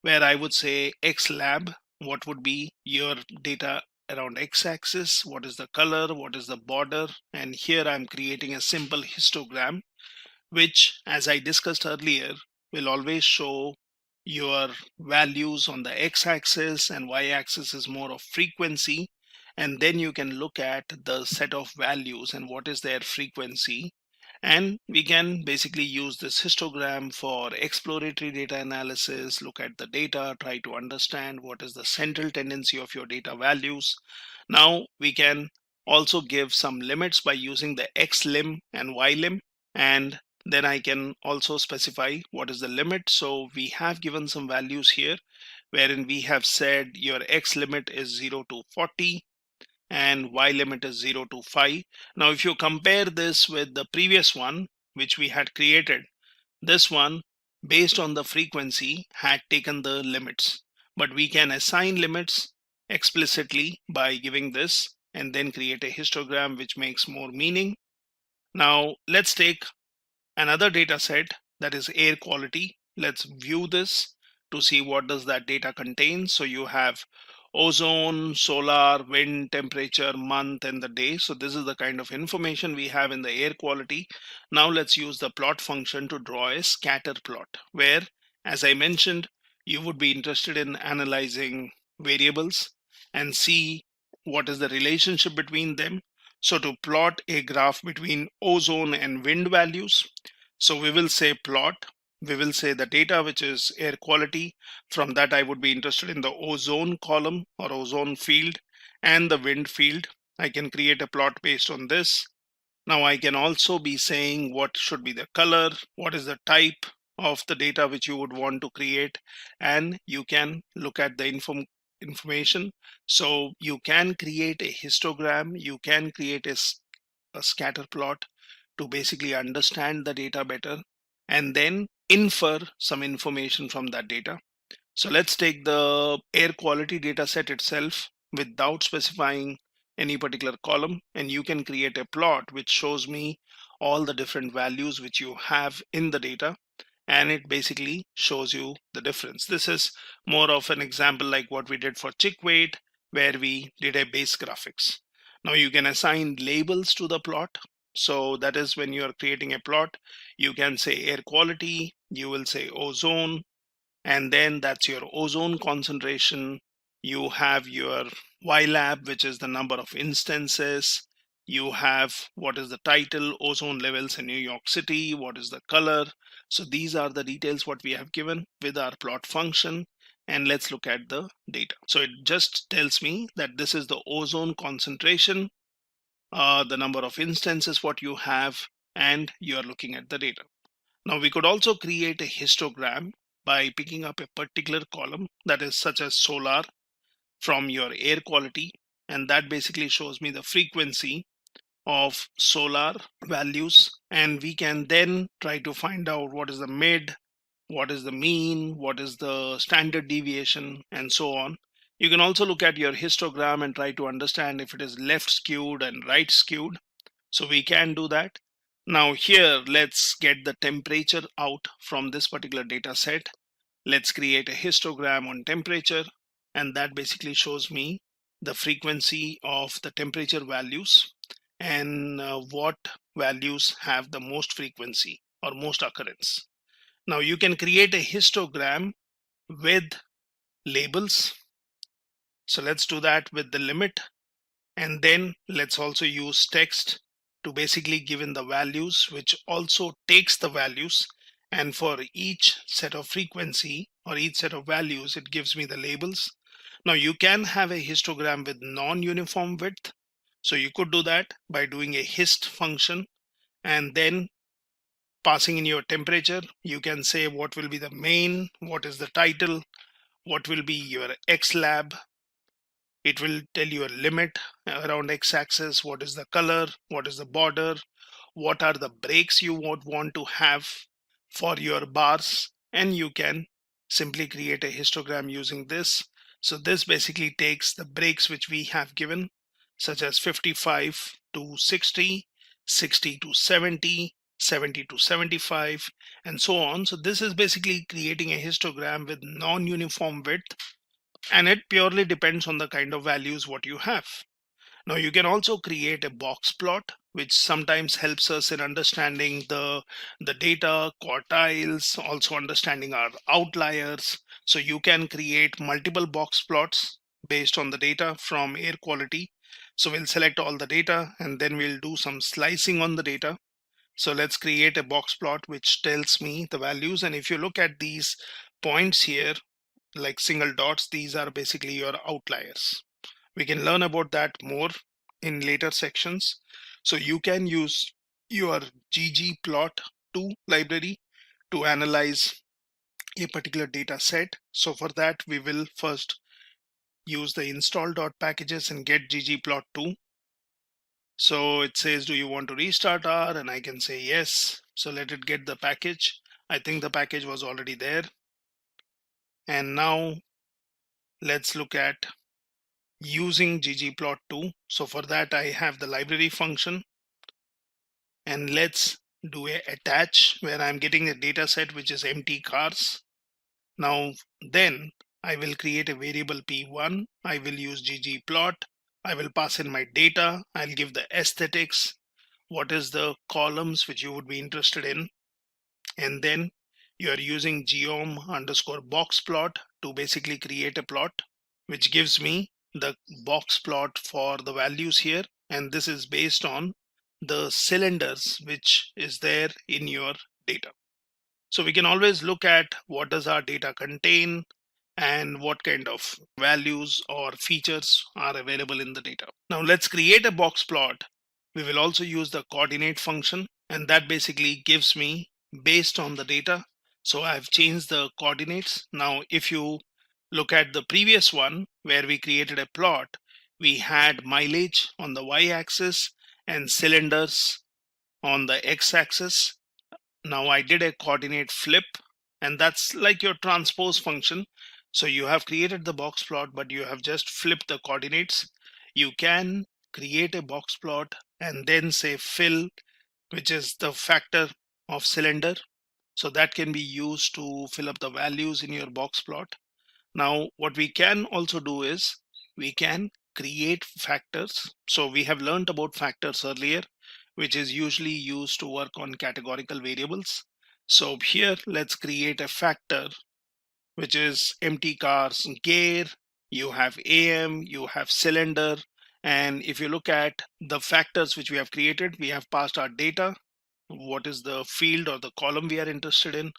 where I would say X lab, what would be your data around x-axis, what is the color, what is the border, and here I'm creating a simple histogram, which, as I discussed earlier, will always show your values on the x-axis, and y-axis is more of frequency. And then you can look at the set of values and what is their frequency. And we can basically use this histogram for exploratory data analysis, look at the data, try to understand what is the central tendency of your data values. Now we can also give some limits by using the x lim and y lim, and then I can also specify what is the limit. So we have given some values here, wherein we have said your x limit is 0 to 40 and y limit is 0 to 5. Now if you compare this with the previous one which we had created, this one based on the frequency had taken the limits, but we can assign limits explicitly by giving this and then create a histogram which makes more meaning. Now let's take another data set, that is air quality. Let's view this. to see what does that data contain. So you have ozone, solar, wind, temperature, month, and the day. So this is the kind of information we have in the air quality. Now let's use the plot function to draw a scatter plot, where, as I mentioned, you would be interested in analyzing variables and see what is the relationship between them. So to plot a graph between ozone and wind values, so we will say plot, we will say the data which is air quality. From that I would be interested in the ozone column or ozone field and the wind field. I can create a plot based on this. Now I can also be saying what should be the color, what is the type of the data which you would want to create, and you can look at the information. So you can create a histogram, you can create a scatter plot to basically understand the data better and then infer some information from that data. So let's take the air quality data set itself without specifying any particular column, and you can create a plot which shows me all the different values which you have in the data, and it basically shows you the difference. This is more of an example like what we did for chick weight, where we did a base graphics. Now you can assign labels to the plot. So that is when you are creating a plot, you can say air quality, you will say ozone, and then that's your ozone concentration. You have your YLab, which is the number of instances. You have what is the title, ozone levels in New York City, what is the color. So these are the details what we have given with our plot function. And let's look at the data. So it just tells me that this is the ozone concentration, the number of instances what you have, and you are looking at the data. Now we could also create a histogram by picking up a particular column, that is such as solar, from your air quality, and that basically shows me the frequency of solar values, and we can then try to find out what is the mid, what is the mean, what is the standard deviation, and so on. You can also look at your histogram and try to understand if it is left skewed and right skewed. So we can do that. Now here, let's get the temperature out from this particular data set. Let's create a histogram on temperature, and that basically shows me the frequency of the temperature values and what values have the most frequency or most occurrence. Now you can create a histogram with labels. So let's do that with the limit, and then let's also use text to basically give in the values, which also takes the values, and for each set of frequency or each set of values it gives me the labels. Now you can have a histogram with non-uniform width, so you could do that by doing a hist function and then passing in your temperature. You can say what will be the main, what is the title, what will be your X lab. It will tell you a limit around x-axis, what is the color, what is the border, what are the breaks you would want to have for your bars, and you can simply create a histogram using this. So this basically takes the breaks which we have given, such as 55 to 60, 60 to 70, 70 to 75, and so on. So this is basically creating a histogram with non-uniform width, and it purely depends on the kind of values what you have. Now you can also create a box plot, which sometimes helps us in understanding the data quartiles, also understanding our outliers. So you can create multiple box plots based on the data from air quality. So we'll select all the data and then we'll do some slicing on the data. So let's create a box plot which tells me the values, and if you look at these points here like single dots, these are basically your outliers. We can learn about that more in later sections. So you can use your ggplot2 library to analyze a particular data set. So for that, we will first use the install.packages and get ggplot2. So it says, do you want to restart R? And I can say yes. So let it get the package. I think the package was already there. And now let's look at using ggplot2. So for that, I have the library function, and let's do a attach where I'm getting a data set which is empty cars. Now then I will create a variable p1. I will use ggplot. I will pass in my data. I'll give the aesthetics. What is the columns which you would be interested in? And then you are using geom underscore box plot to basically create a plot, which gives me the box plot for the values here. And this is based on the cylinders which is there in your data. So we can always look at what does our data contain and what kind of values or features are available in the data. Now let's create a box plot. We will also use the coordinate function, and that basically gives me based on the data. So I've changed the coordinates. Now if you look at the previous one where we created a plot, we had mileage on the y-axis and cylinders on the x-axis. Now I did a coordinate flip, and that's like your transpose function. So you have created the box plot, but you have just flipped the coordinates. You can create a box plot and then say fill, which is the factor of cylinder. So that can be used to fill up the values in your box plot. Now what we can also do is we can create factors. So we have learned about factors earlier, which is usually used to work on categorical variables. So here let's create a factor which is empty cars gear. You have AM, you have cylinder, and if you look at the factors which we have created, we have passed our data, what is the field or the column we are interested in,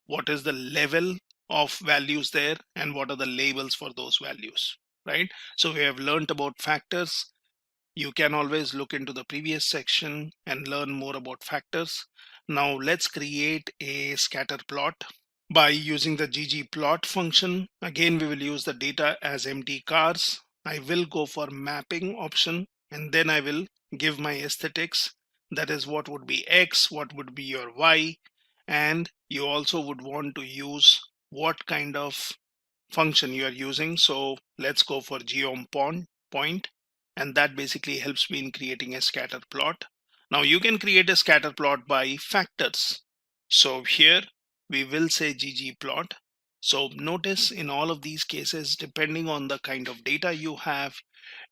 what is the level of values there, and what are the labels for those values, right? So we have learned about factors. You can always look into the previous section and learn more about factors. Now let's create a scatter plot by using the ggplot function. Again, we will use the data as empty cars. I will go for mapping option, and then I will give my aesthetics. That is what would be X, what would be your Y, and you also would want to use what kind of function you are using. So let's go for geom point, and that basically helps me in creating a scatter plot. Now you can create a scatter plot by factors. So here we will say ggplot. So notice in all of these cases, depending on the kind of data you have,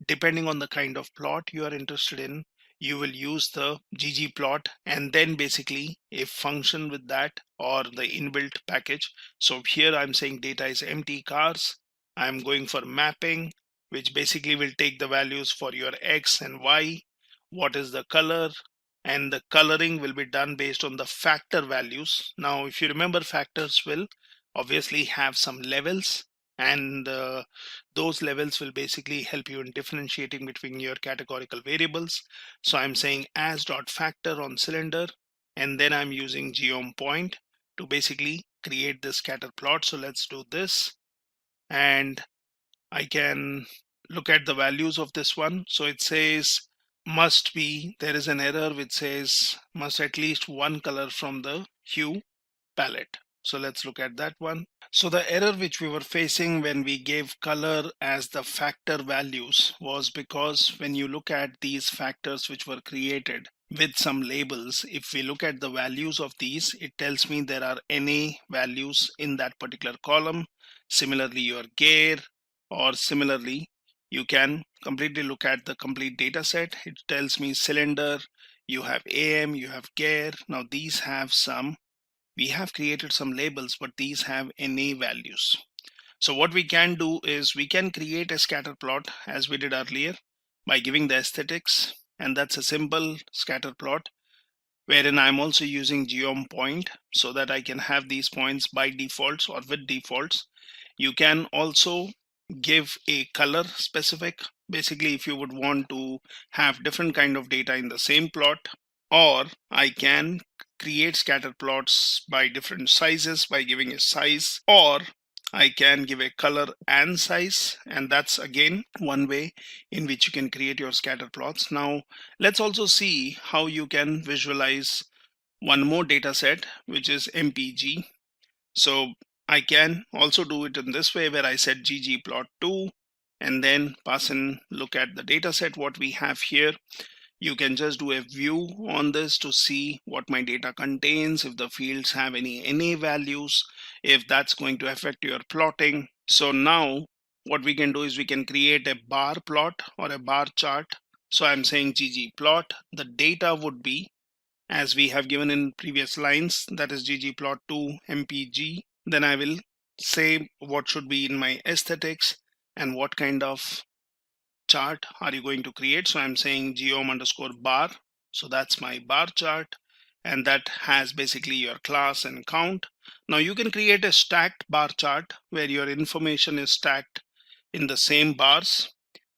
depending on the kind of plot you are interested in, you will use the ggplot and then basically a function with that or the inbuilt package. So here I'm saying data is empty cars. I'm going for mapping, which basically will take the values for your X and Y. What is the color? And the coloring will be done based on the factor values. Now, if you remember, factors will obviously have some levels, and those levels will basically help you in differentiating between your categorical variables. So I'm saying as dot factor on cylinder, and then I'm using geom point to basically create this scatter plot. So let's do this, and I can look at the values of this one. So it says must be, there is an error which says must at least one color from the hue palette. So let's look at that one. So the error which we were facing when we gave color as the factor values was because when you look at these factors which were created with some labels, if we look at the values of these, it tells me there are NA values in that particular column. Similarly, your gear, or similarly, you can completely look at the complete data set. It tells me cylinder, you have AM, you have gear. Now these have some, we have created some labels, but these have NA values. So what we can do is we can create a scatter plot as we did earlier by giving the aesthetics, and that's a simple scatter plot wherein I'm also using geom point so that I can have these points by defaults or with defaults. You can also give a color specific, basically if you would want to have different kind of data in the same plot, or I can create scatter plots by different sizes by giving a size, or I can give a color and size, and that's again one way in which you can create your scatter plots. Now let's also see how you can visualize one more data set, which is MPG. So I can also do it in this way where I set ggplot2 and then pass in, look at the data set what we have here. You can just do a view on this to see what my data contains, if the fields have any NA values, if that's going to affect your plotting. So now what we can do is we can create a bar plot or a bar chart. So I'm saying ggplot. The data would be as we have given in previous lines, that is ggplot2 mpg. Then I will say what should be in my aesthetics and what kind of chart are you going to create. So I'm saying geom underscore bar. So that's my bar chart, and that has basically your class and count. Now you can create a stacked bar chart where your information is stacked in the same bars,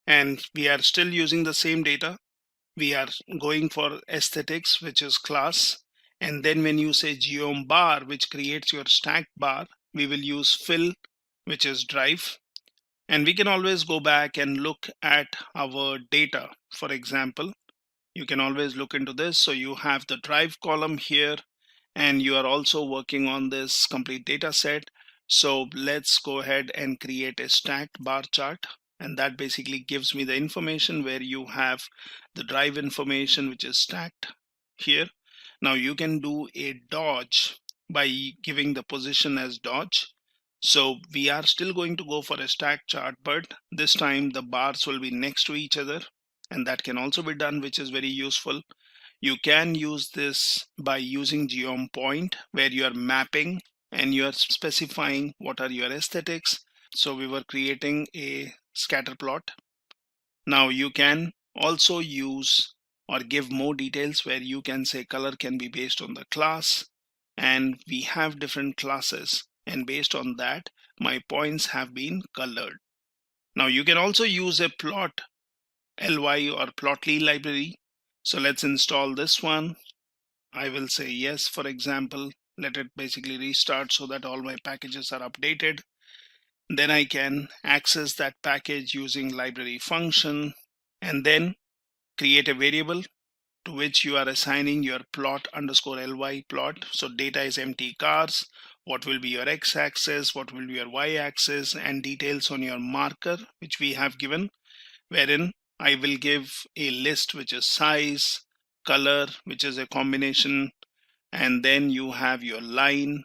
and we are still using the same data. We are going for aesthetics, which is class. And then when you say geom bar, which creates your stacked bar, we will use fill, which is drive. And we can always go back and look at our data. For example, you can always look into this. So you have the drive column here, and you are also working on this complete data set. So let's go ahead and create a stacked bar chart. And that basically gives me the information where you have the drive information, which is stacked here. Now you can do a dodge by giving the position as dodge. So we are still going to go for a stack chart, but this time the bars will be next to each other, and that can also be done, which is very useful. You can use this by using geom point, where you are mapping and you are specifying what are your aesthetics. So we were creating a scatter plot. Now you can also use or give more details where you can say color can be based on the class, and we have different classes, and based on that my points have been colored. Now you can also use a plot ly or plotly library. So let's install this one. I will say yes, for example. Let it basically restart so that all my packages are updated. Then I can access that package using library function, and then create a variable to which you are assigning your plot underscore ly plot. So data is empty cars. What will be your x-axis, what will be your y-axis, and details on your marker, which we have given, wherein I will give a list which is size, color, which is a combination, and then you have your line,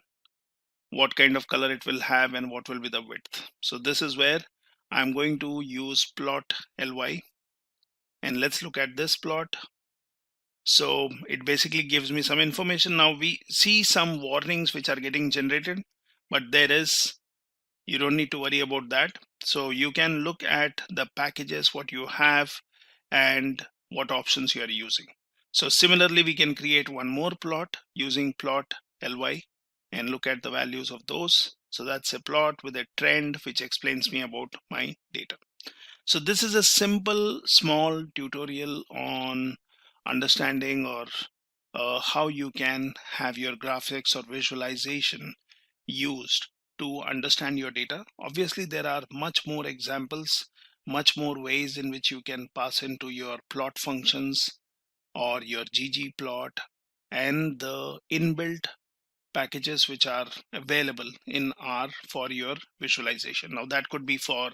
what kind of color it will have, and what will be the width. So this is where I'm going to use plot ly, and let's look at this plot. So it basically gives me some information. Now we see some warnings which are getting generated, but you don't need to worry about that. So you can look at the packages, what you have, and what options you are using. So similarly, we can create one more plot using plot ly and look at the values of those. So that's a plot with a trend which explains me about my data. So this is a simple small tutorial on understanding or how you can have your graphics or visualization used to understand your data. Obviously, there are much more examples, much more ways in which you can pass into your plot functions or your ggplot and the inbuilt packages which are available in R for your visualization. Now that could be for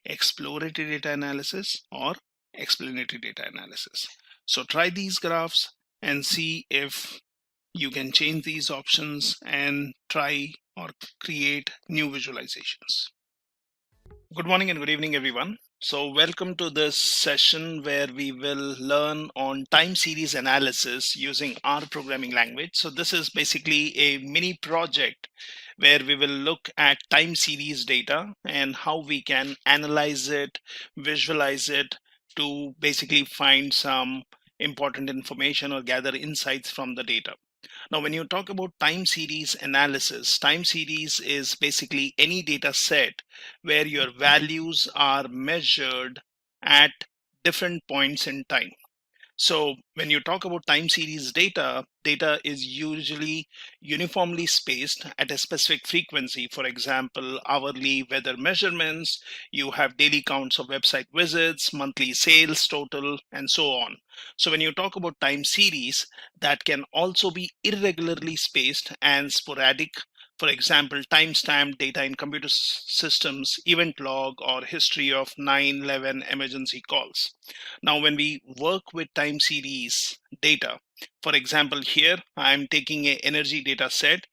exploratory data analysis or explanatory data analysis. So try these graphs and see if you can change these options and try or create new visualizations. Good morning and good evening, everyone. So welcome to this session where we will learn on time series analysis using R programming language. So this is basically a mini project where we will look at time series data and how we can analyze it, visualize it to basically find some important information or gather insights from the data. Now, when you talk about time series analysis, time series is basically any data set where your values are measured at different points in time. So when you talk about time series data, data is usually uniformly spaced at a specific frequency. For example, hourly weather measurements, you have daily counts of website visits, monthly sales total, and so on. So when you talk about time series, that can also be irregularly spaced and sporadic. For example, timestamp data in computer systems, event log, or history of 9/11 emergency calls. Now, when we work with time series data, for example, here I'm taking an energy data set,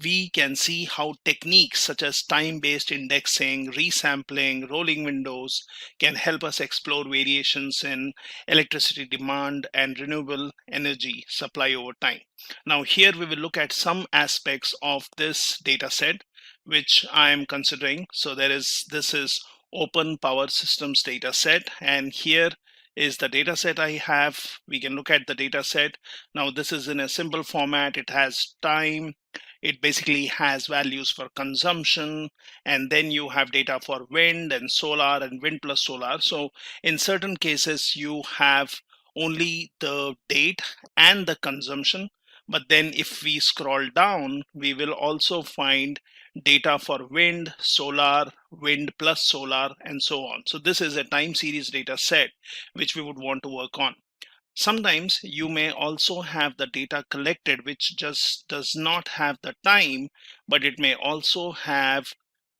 we can see how techniques such as time-based indexing, resampling, rolling windows can help us explore variations in electricity demand and renewable energy supply over time. Now here we will look at some aspects of this data set which I am considering. So this is open power systems data set, and here is the data set I have. We can look at the data set. Now this is in a simple format. It has time. It basically has values for consumption, and then you have data for wind and solar and wind plus solar. So in certain cases you have only the date and the consumption, but then if we scroll down, we will also find data for wind, solar, wind plus solar, and so on. So this is a time series data set which we would want to work on. Sometimes you may also have the data collected which just does not have the time, but it may also have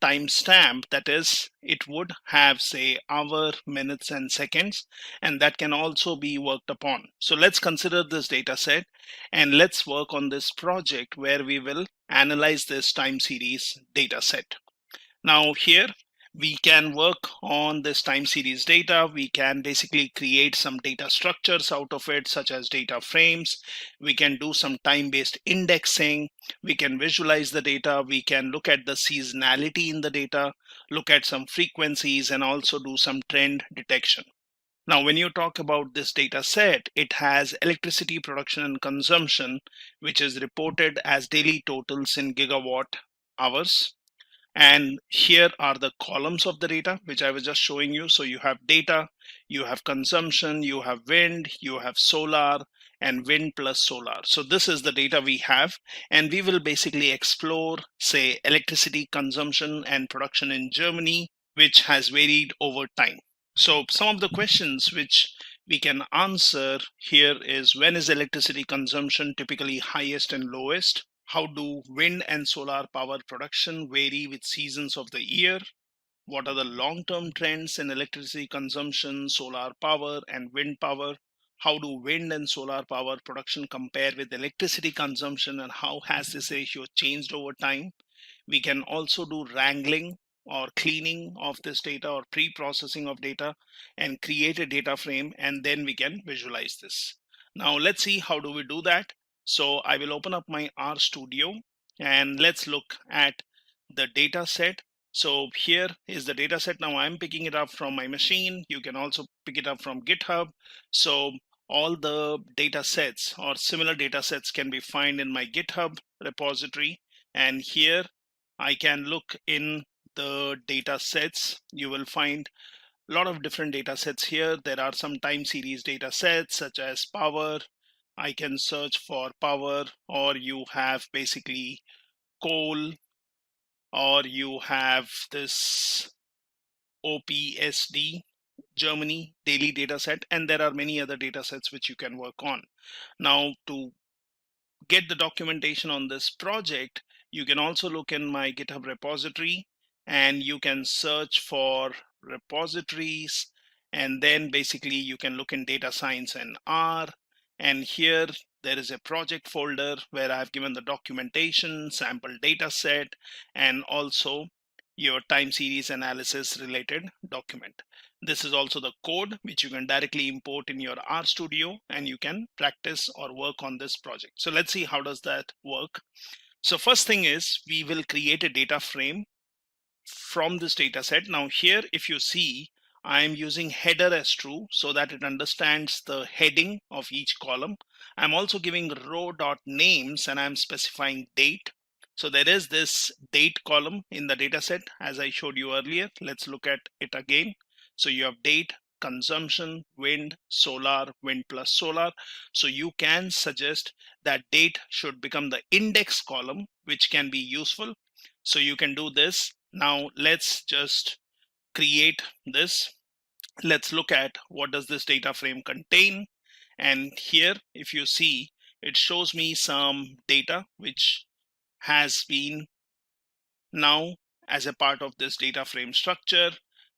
timestamp. That is, it would have, say, hour, minutes, and seconds, and that can also be worked upon. So let's consider this data set and let's work on this project where we will analyze this time series data set. Now here we can work on this time series data. We can basically create some data structures out of it, such as data frames. We can do some time-based indexing. We can visualize the data. We can look at the seasonality in the data, look at some frequencies, and also do some trend detection. Now, when you talk about this data set, it has electricity production and consumption, which is reported as daily totals in gigawatt hours. And here are the columns of the data, which I was just showing you. So you have data, you have consumption, you have wind, you have solar, and wind plus solar. So this is the data we have, and we will basically explore, say, electricity consumption and production in Germany, which has varied over time. So some of the questions which we can answer here is, when is electricity consumption typically highest and lowest? How do wind and solar power production vary with seasons of the year? What are the long-term trends in electricity consumption, solar power, and wind power? How do wind and solar power production compare with electricity consumption, and how has this ratio changed over time? We can also do wrangling or cleaning of this data or pre-processing of data and create a data frame, and then we can visualize this. Now let's see how do we do that. So I will open up my RStudio and let's look at the data set. So here is the data set. Now I'm picking it up from my machine. You can also pick it up from GitHub. So all the data sets or similar data sets can be found in my GitHub repository. And here I can look in the data sets. You will find a lot of different data sets here. There are some time series data sets such as power. I can search for power, or you have basically coal, or you have this OPSD Germany daily data set, and there are many other data sets which you can work on. Now, to get the documentation on this project, you can also look in my GitHub repository and you can search for repositories, and then basically you can look in data science and R, and here there is a project folder where I've given the documentation, sample data set, and also your time series analysis related document. This is also the code which you can directly import in your RStudio, and you can practice or work on this project. So let's see how does that work. So first thing is, we will create a data frame from this data set. Now here, if you see, I am using header as true so that it understands the heading of each column. I'm also giving row dot names and I'm specifying date. So there is this date column in the data set as I showed you earlier. Let's look at it again. So you have date, consumption, wind, solar, wind plus solar. So you can suggest that date should become the index column, which can be useful. So you can do this. Now let's just create this. Let's look at what does this data frame contain. And here, if you see, it shows me some data which has been Now, as a part of this data frame structure,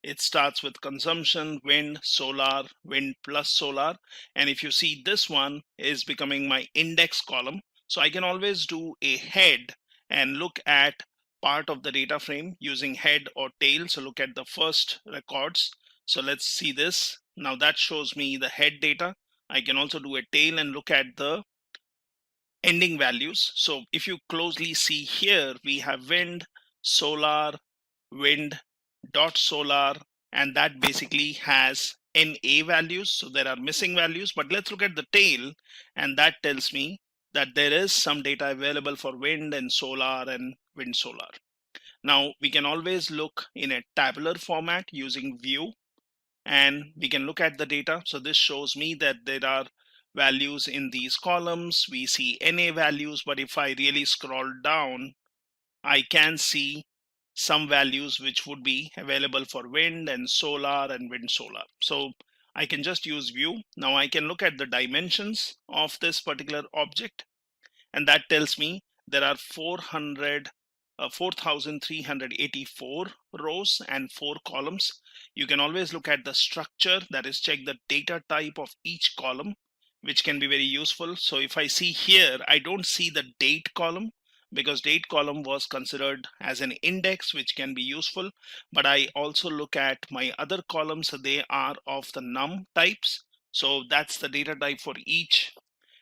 it starts with consumption, wind, solar, wind plus solar. And if you see, this one is becoming my index column. So I can always do a head and look at part of the data frame using head or tail. So look at the first records. So let's see this. Now that shows me the head data. I can also do a tail and look at the ending values. So if you closely see here, we have wind, solar, wind dot solar, and that basically has NA values. So there are missing values, but let's look at the tail, and that tells me that there is some data available for wind and solar and wind solar. Now we can always look in a tabular format using view, and we can look at the data. So this shows me that there are values in these columns. We see NA values, but if I really scroll down, I can see some values which would be available for wind and solar and wind solar. So I can just use view. Now I can look at the dimensions of this particular object, and that tells me there are 4,384 rows and 4 columns. You can always look at the structure, that is, check the data type of each column, which can be very useful. So if I see here, I don't see the date column because date column was considered as an index, which can be useful. But I also look at my other columns, so they are of the num types. So that's the data type for each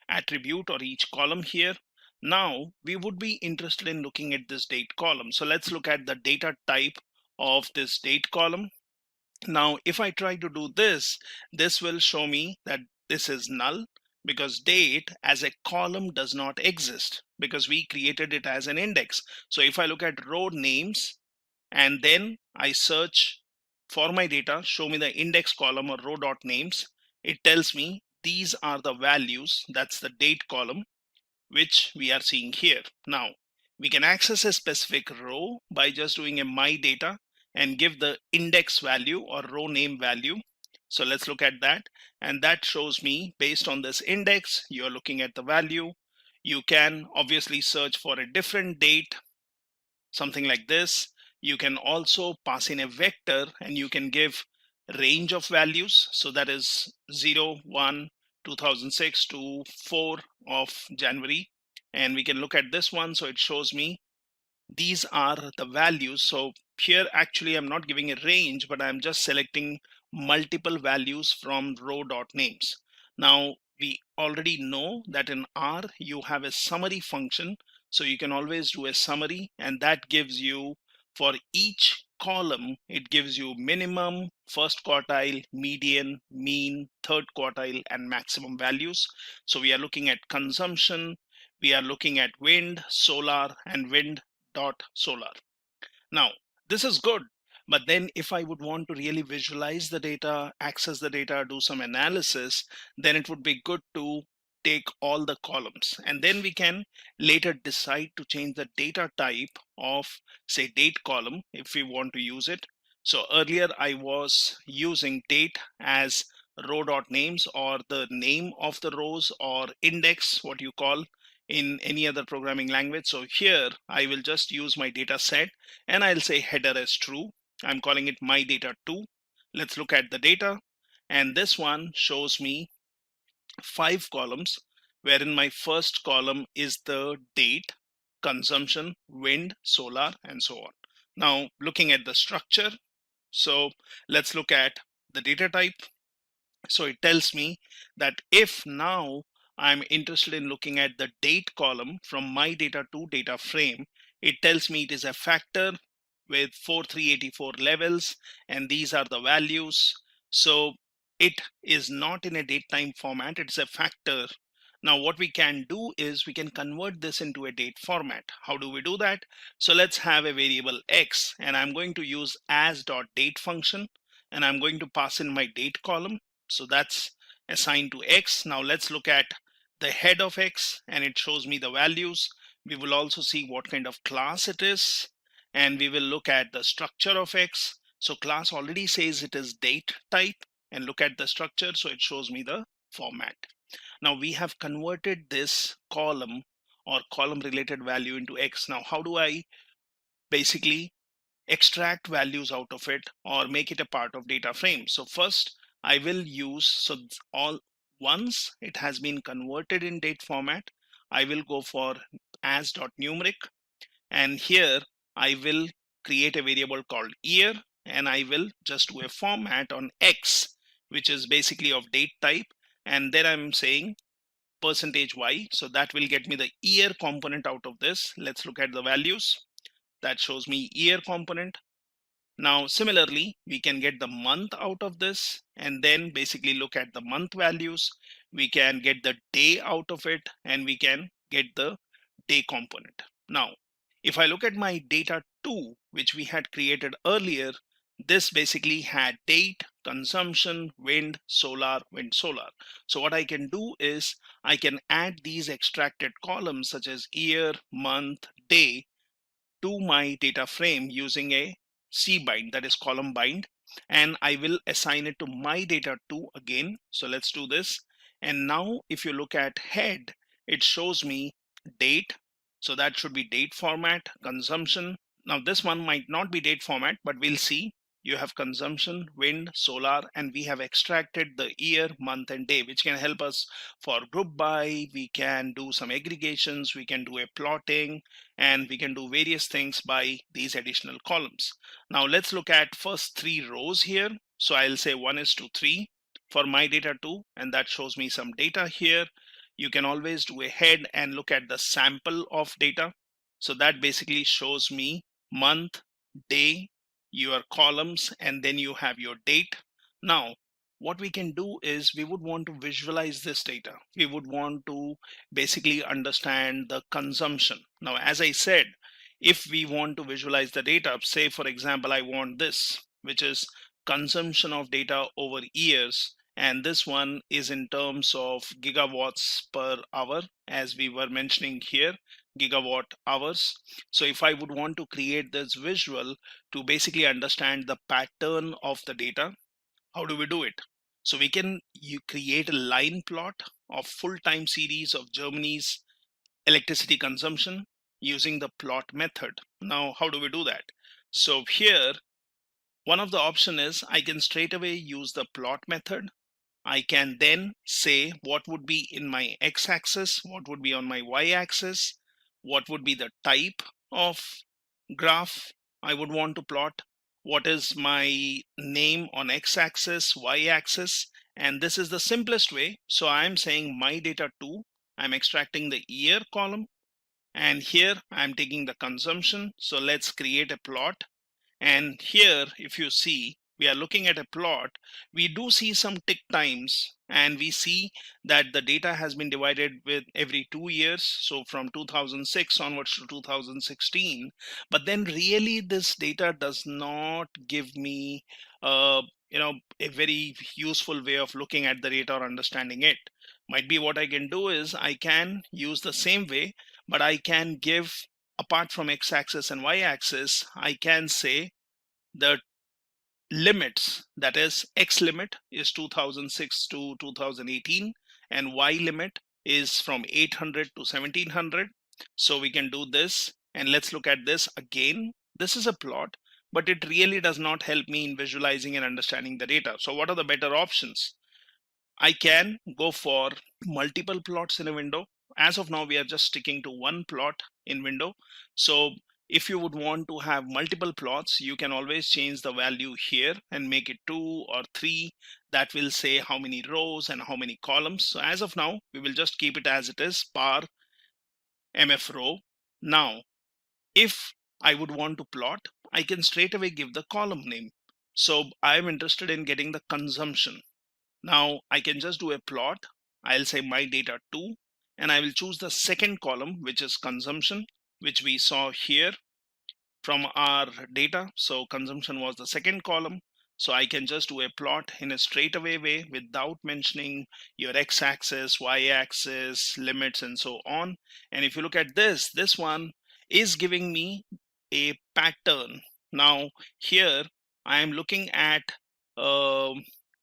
attribute or each column here. Now we would be interested in looking at this date column. So let's look at the data type of this date column. Now if I try to do this, this will show me that this is null because date as a column does not exist because we created it as an index. So if I look at row names and then I search for my data, show me the index column or row dot names, it tells me these are the values, that's the date column, which we are seeing here. Now we can access a specific row by just doing a my data and give the index value or row name value. So let's look at that, and that shows me based on this index you're looking at the value. You can obviously search for a different date, something like this. You can also pass in a vector and you can give range of values. So that is 0, 1, 2006 to 4 of January. And we can look at this one. So it shows me these are the values. So here actually I'm not giving a range, but I'm just selecting multiple values from row dot names. Now we already know that in R you have a summary function, so you can always do a summary, and that gives you for each column, it gives you minimum, first quartile, median, mean, third quartile, and maximum values. So we are looking at consumption, we are looking at wind, solar, and wind dot solar. Now this is good, but then if I would want to really visualize the data, access the data, do some analysis, then it would be good to take all the columns, and then we can later decide to change the data type of, say, date column if we want to use it. So earlier I was using date as row dot names or the name of the rows or index, what you call in any other programming language. So here I will just use my data set and I'll say header as true. I'm calling it my data 2. Let's look at the data, and this one shows me 5 columns, wherein my first column is the date, consumption, wind, solar, and so on. Now looking at the structure, so let's look at the data type. So it tells me that if now I'm interested in looking at the date column from my data to data frame, it tells me it is a factor with 4384 levels, and these are the values. So it is not in a date time format, it's a factor. Now what we can do is we can convert this into a date format. How do we do that? So let's have a variable x, and I'm going to use as.date function, and I'm going to pass in my date column. So that's assigned to x. Now let's look at the head of x, and it shows me the values. We will also see what kind of class it is, and we will look at the structure of x. So class already says it is date type, and look at the structure, so it shows me the format. Now we have converted this column or column related value into x. Now how do I basically extract values out of it or make it a part of data frame. So first I will use, so all once it has been converted in date format, I will go for as.numeric, and here I will create a variable called year, and I will just do a format on X, which is basically of date type, and then I'm saying %y, so that will get me the year component out of this. Let's look at the values. That shows me year component. Now similarly, we can get the month out of this and then basically look at the month values. We can get the day out of it and we can get the day component. Now, if I look at my data 2, which we had created earlier, this basically had date, consumption, wind, solar, wind, solar. So what I can do is I can add these extracted columns such as year, month, day to my data frame using a cbind, that is column bind, and I will assign it to my data 2 again. So let's do this. And now if you look at head, it shows me date. So that should be date format, consumption. Now this one might not be date format, but we'll see. You have consumption, wind, solar, and we have extracted the year, month, and day, which can help us for group by. We can do some aggregations, we can do a plotting, and we can do various things by these additional columns. Now let's look at first 3 rows here. So I'll say 1:3 for my data 2, and that shows me some data here. You can always do a head and look at the sample of data. So that basically shows me month, day, your columns, and then you have your date. Now what we can do is we would want to visualize this data. We would want to basically understand the consumption. Now, as I said, if we want to visualize the data, say for example, I want this, which is consumption of data over years, and this one is in terms of gigawatts per hour, as we were mentioning here, gigawatt hours. So if I would want to create this visual to basically understand the pattern of the data, how do we do it? So we can create a line plot of full time series of Germany's electricity consumption using the plot method. Now, how do we do that? So here, one of the option is I can straight away use the plot method. I can then say what would be in my x-axis, what would be on my y-axis, what would be the type of graph I would want to plot, what is my name on x-axis, y-axis, and this is the simplest way. So I'm saying my data 2, I'm extracting the year column, and here I'm taking the consumption. So let's create a plot. And here, if you see, we are looking at a plot. We do see some tick times, and we see that the data has been divided with every 2 years. So from 2006 onwards to 2016. But then really this data does not give me a very useful way of looking at the data or understanding it. Might be what I can do is I can use the same way, but I can give, apart from x-axis and y-axis, I can say the limits, that is x limit is 2006 to 2018 and y limit is from 800 to 1700. So we can do this, and let's look at this again. This is a plot, but it really does not help me in visualizing and understanding the data. So what are the better options? I can go for multiple plots in a window. As of now, we are just sticking to one plot in window. So if you would want to have multiple plots, you can always change the value here and make it 2 or 3. That will say how many rows and how many columns. So as of now, we will just keep it as it is, par mf row. Now, if I would want to plot, I can straight away give the column name. So I'm interested in getting the consumption. Now I can just do a plot. I'll say my data 2, and I will choose the second column, which is consumption, which we saw here from our data. So consumption was the second column. So I can just do a plot in a straightaway way without mentioning your x-axis, y-axis, limits, and so on. And if you look at this, this one is giving me a pattern. Now here I am looking at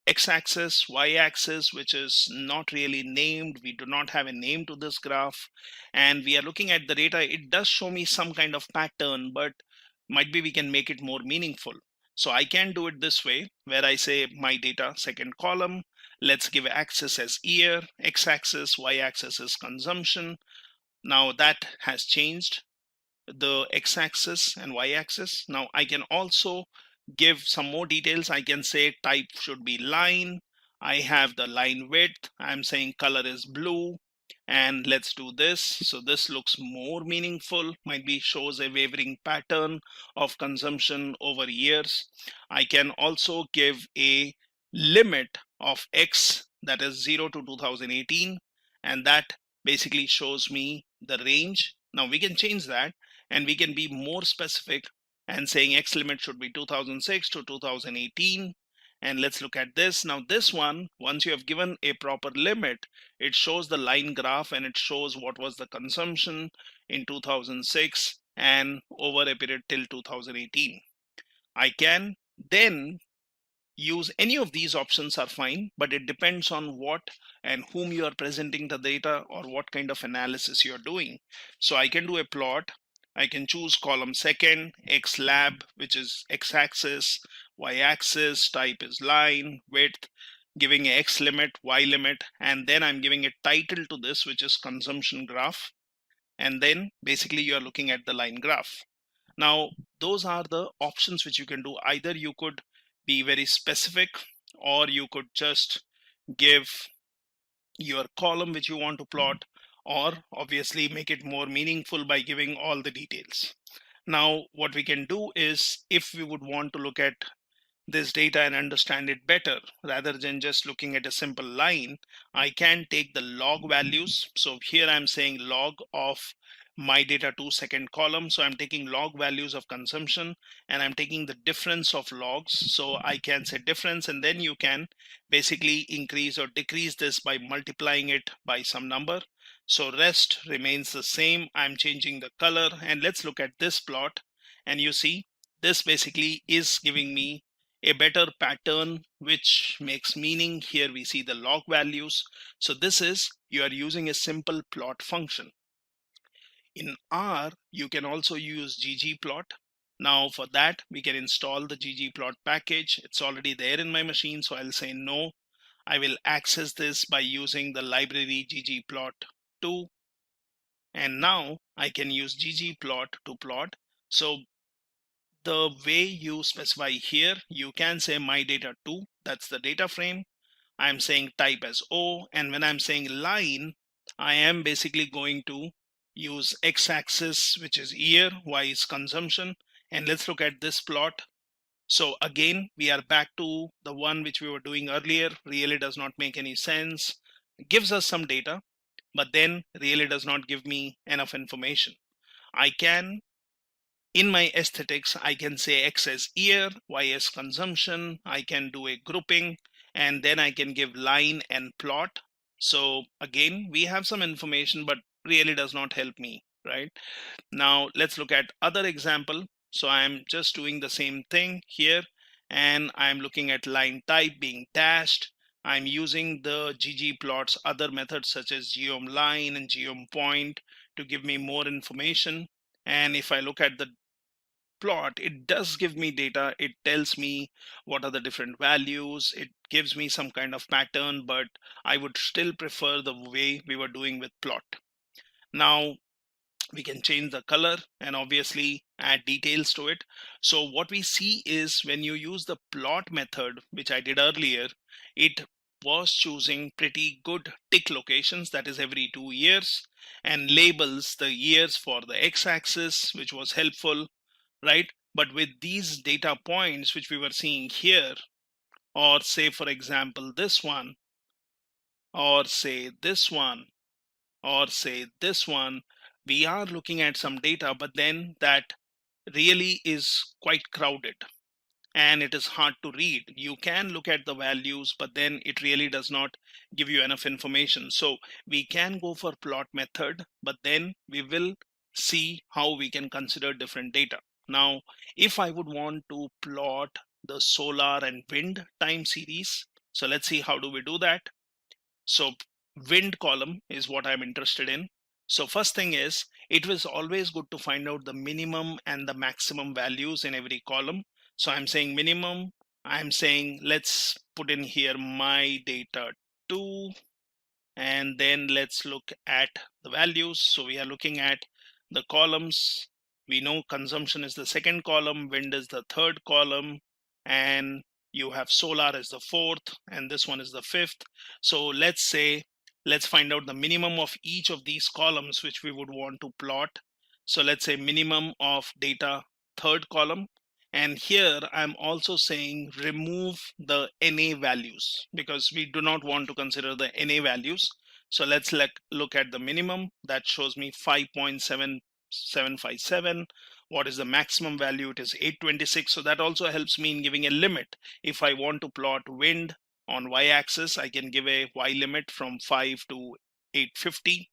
x-axis, y-axis, which is not really named. We do not have a name to this graph, and we are looking at the data. It does show me some kind of pattern, but might be we can make it more meaningful. So I can do it this way, where I say my data second column, let's give axis as year, x-axis, y-axis is consumption. Now that has changed, the x-axis and y-axis. Now I can also give some more details. I can say type should be line. I have the line width. I'm saying color is blue. And let's do this. So this looks more meaningful, might be shows a wavering pattern of consumption over years. I can also give a limit of X, that is 0 to 2018, and that basically shows me the range. Now we can change that and we can be more specific and saying X limit should be 2006 to 2018. And let's look at this. Now this one, once you have given a proper limit, it shows the line graph and it shows what was the consumption in 2006 and over a period till 2018. I can then use any of these options are fine, but it depends on what and whom you are presenting the data or what kind of analysis you're doing. So I can do a plot. I can choose column second, X lab, which is x-axis, y-axis, type is line, width, giving a X limit, Y limit, and then I'm giving a title to this, which is consumption graph. And then basically you are looking at the line graph. Now, those are the options which you can do. Either you could be very specific, or you could just give your column which you want to plot, or obviously make it more meaningful by giving all the details. Now, what we can do is, if we would want to look at this data and understand it better, rather than just looking at a simple line, I can take the log values. So here I'm saying log of my data to second column. So I'm taking log values of consumption and I'm taking the difference of logs. So I can say difference, and then you can basically increase or decrease this by multiplying it by some number. So rest remains the same. I'm changing the color, and let's look at this plot. And you see, this basically is giving me a better pattern which makes meaning. Here we see the log values. So this is, you are using a simple plot function. In R, you can also use ggplot. Now for that, we can install the ggplot package. It's already there in my machine, so I'll say no. I will access this by using the library ggplot2. And now I can use ggplot to plot. So the way you specify here, you can say my data 2, that's the data frame. I'm saying type as O, and when I'm saying line, I am basically going to use x-axis, which is year, y is consumption. And let's look at this plot. So again, we are back to the one which we were doing earlier. Really does not make any sense. It gives us some data, but then really does not give me enough information. I can, in my aesthetics, I can say X as year, Y as consumption. I can do a grouping, and then I can give line and plot. So again, we have some information, but really does not help me, right? Now let's look at other example. So I'm just doing the same thing here, and I'm looking at line type being dashed. I'm using the ggplot's other methods such as geom_line and geom_point to give me more information. And if I look at the plot, it does give me data. It tells me what are the different values. It gives me some kind of pattern, but I would still prefer the way we were doing with plot. Now we can change the color and obviously add details to it. So what we see is, when you use the plot method, which I did earlier, it was choosing pretty good tick locations, that is every 2 years, and labels the years for the x-axis, which was helpful, right? But with these data points which we were seeing here, or say for example this one, or say this one, or say this one, we are looking at some data, but then that really is quite crowded and it is hard to read. You can look at the values, but then it really does not give you enough information. So we can go for plot method, but then we will see how we can consider different data. Now, if I would want to plot the solar and wind time series, so let's see how do we do that. So wind column is what I'm interested in. So first thing is, it was always good to find out the minimum and the maximum values in every column. So I'm saying minimum, I'm saying let's put in here my data 2, and then let's look at the values. So we are looking at the columns. We know consumption is the second column, wind is the third column, and you have solar as the fourth, and this one is the fifth. So let's find out the minimum of each of these columns which we would want to plot. So let's say minimum of data third column, and here I'm also saying remove the NA values because we do not want to consider the NA values. So let's look at the minimum. That shows me 5.7757. What is the maximum value? It is 826. So that also helps me in giving a limit. If I want to plot wind on y-axis, I can give a y limit from 5 to 850.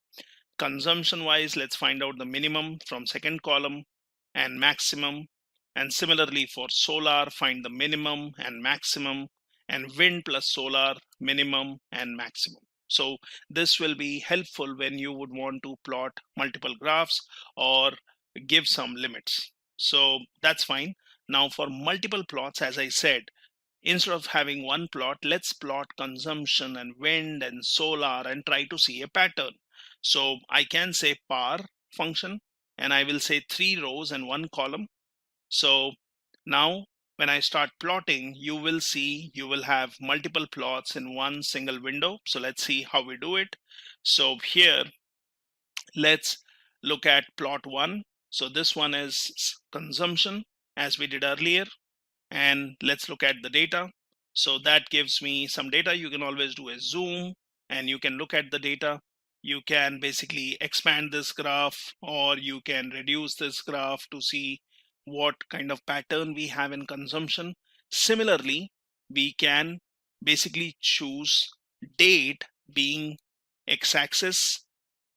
Consumption wise, let's find out the minimum from second column and maximum. And similarly for solar, find the minimum and maximum, and wind plus solar, minimum and maximum. So this will be helpful when you would want to plot multiple graphs or give some limits. So that's fine. Now for multiple plots, as I said, instead of having one plot, let's plot consumption and wind and solar and try to see a pattern. So I can say par function, and I will say 3 rows and 1 column. So now when I start plotting, you will see you will have multiple plots in one single window. So let's see how we do it. So here, let's look at plot 1. So this one is consumption as we did earlier. And let's look at the data. So that gives me some data. You can always do a zoom and you can look at the data. You can basically expand this graph, or you can reduce this graph to see what kind of pattern we have in consumption. Similarly, we can basically choose date being x-axis,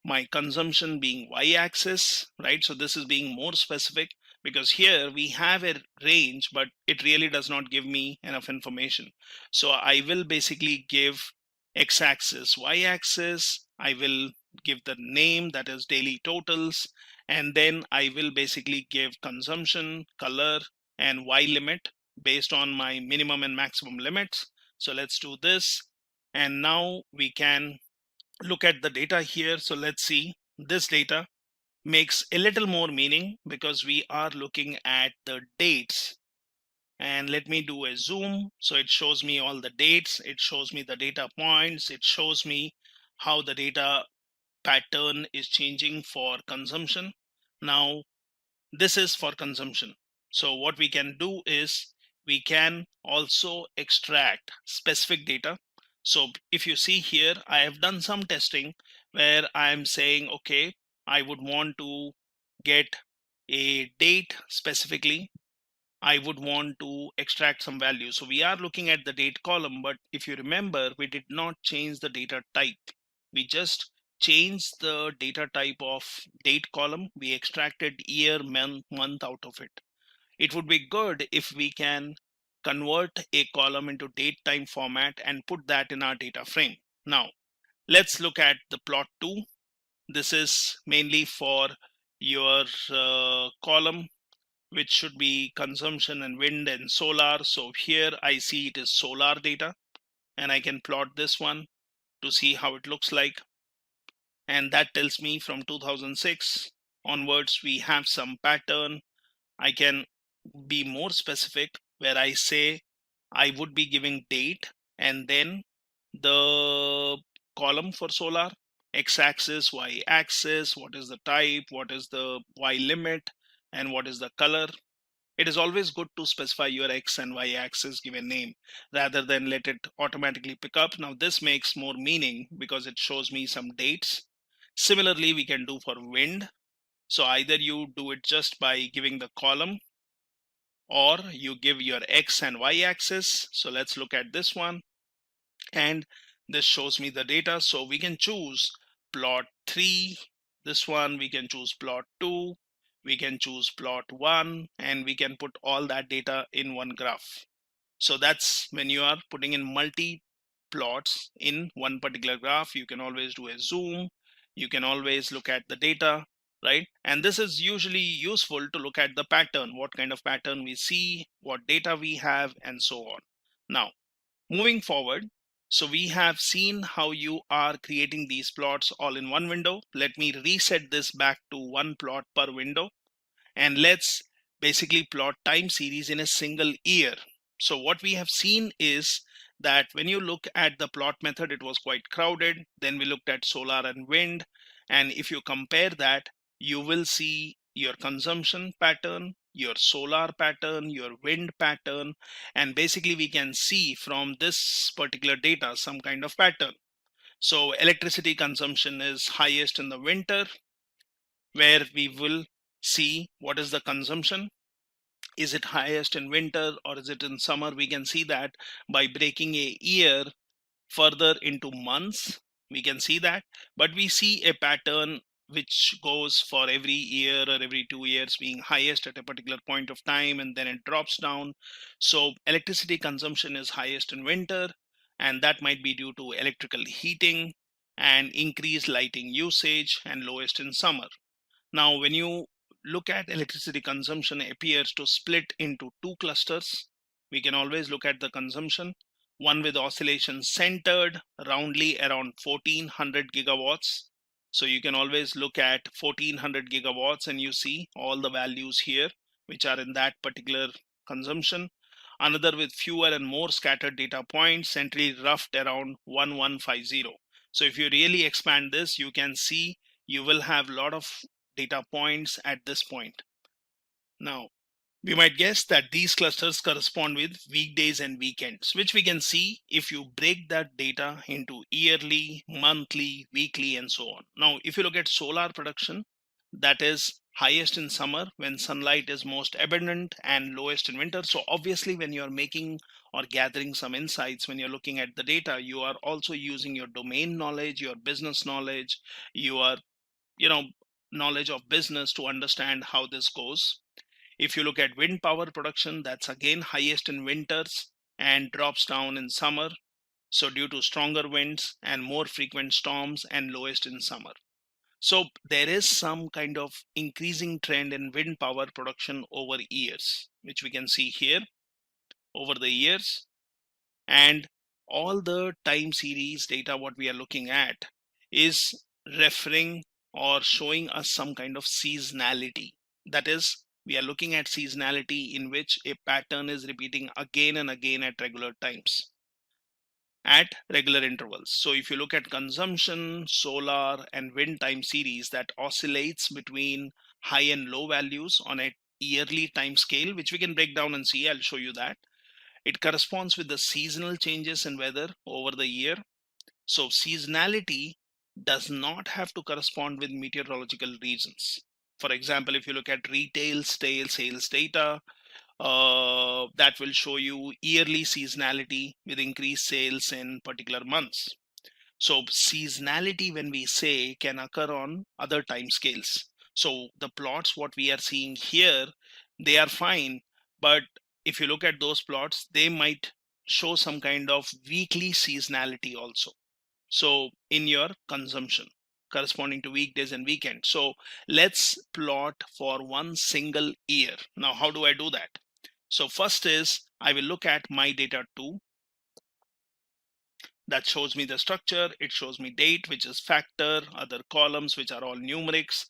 my consumption being y-axis, right? So this is being more specific because here we have a range, but it really does not give me enough information. So I will basically give x-axis, y-axis. I will give the name, that is daily totals, and then I will basically give consumption, color, and y limit based on my minimum and maximum limits. So let's do this, and now we can look at the data here. So let's see, this data makes a little more meaning because we are looking at the dates. And let me do a zoom. So it shows me all the dates. It shows me the data points. It shows me how the data pattern is changing for consumption. Now, this is for consumption. So what we can do is we can also extract specific data. So if you see here, I have done some testing where I'm saying, okay, I would want to get a date specifically. I would want to extract some value. So we are looking at the date column, but if you remember, we did not change the data type. We just changed the data type of date column. We extracted year, month out of it. It would be good if we can convert a column into date time format and put that in our data frame. Now, let's look at the plot 2. This is mainly for your column, which should be consumption and wind and solar. So here I see it is solar data, and I can plot this one to see how it looks like. And that tells me from 2006 onwards, we have some pattern. I can be more specific where I say I would be giving date and then the column for solar, x-axis, y-axis, what is the type, what is the y limit, and what is the color. It is always good to specify your x and y axis, give a name rather than let it automatically pick up. Now this makes more meaning because it shows me some dates. Similarly, we can do for wind. So either you do it just by giving the column, or you give your x and y axis. So let's look at this one, and this shows me the data. So we can choose plot 3, this one, we can choose plot 2, we can choose plot 1, and we can put all that data in one graph. So that's when you are putting in multi plots in one particular graph. You can always do a zoom, You can always look at the data, right? And this is usually useful to look at the pattern, what kind of pattern we see, what data we have, and so on. Now, moving forward, so we have seen how you are creating these plots all in one window. Let me reset this back to one plot per window, and let's basically plot time series in a single year. So what we have seen is that when you look at the plot method, it was quite crowded. Then we looked at solar and wind. And if you compare that, you will see your consumption pattern, your solar pattern, your wind pattern, and basically we can see from this particular data some kind of pattern. So electricity consumption is highest in the winter, where we will see what is the consumption. Is it highest in winter or is it in summer? We can see that by breaking a year further into months. We can see that, but we see a pattern which goes for every year or every 2 years being highest at a particular point of time, and then it drops down. So electricity consumption is highest in winter, and that might be due to electrical heating and increased lighting usage, and lowest in summer. Now, when you look at electricity consumption, it appears to split into two clusters. We can always look at the consumption, one with oscillation centered roundly around 1400 gigawatts. So you can always look at 1400 gigawatts and you see all the values here, which are in that particular consumption. Another with fewer and more scattered data points, centrally roughed around 1150. So if you really expand this, you can see you will have a lot of data points at this point. Now, we might guess that these clusters correspond with weekdays and weekends, which we can see if you break that data into yearly, monthly, weekly, and so on. Now, if you look at solar production, that is highest in summer when sunlight is most abundant, and lowest in winter. So obviously when you're making or gathering some insights, when you're looking at the data, you are also using your domain knowledge, your business knowledge, your knowledge of business to understand how this goes. If you look at wind power production, that's again highest in winters and drops down in summer. So due to stronger winds and more frequent storms, and lowest in summer. So there is some kind of increasing trend in wind power production over years, which we can see here over the years. And all the time series data what we are looking at is referring or showing us some kind of seasonality. That is, we are looking at seasonality in which a pattern is repeating again and again at regular times, at regular intervals. So if you look at consumption, solar, and wind time series, that oscillates between high and low values on a yearly time scale, which we can break down and see. I'll show you that. It corresponds with the seasonal changes in weather over the year. So seasonality does not have to correspond with meteorological reasons. For example, if you look at retail sales data, that will show you yearly seasonality with increased sales in particular months. So seasonality, when we say, can occur on other time scales. So the plots what we are seeing here, they are fine, but if you look at those plots, they might show some kind of weekly seasonality also. So in your consumption corresponding to weekdays and weekends. So let's plot for one single year. Now, how do I do that? So first is I will look at my data 2. That shows me the structure. It shows me date, which is factor, other columns, which are all numerics.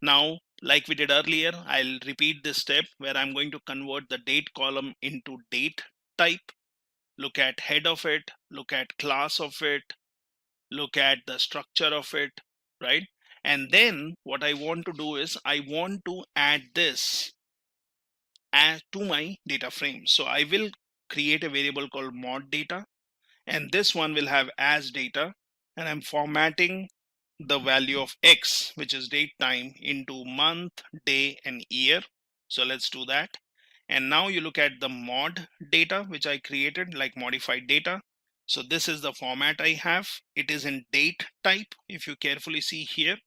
Now, like we did earlier, I'll repeat this step where I'm going to convert the date column into date type, look at head of it, look at class of it, look at the structure of it, right? And then what I want to do is I want to add this to my data frame. So I will create a variable called mod data, and this one will have as data, and I'm formatting the value of X, which is date time, into month, day, and year. So let's do that. And now you look at the mod data, which I created, like modified data. So this is the format I have. It is in date type, if you carefully see here.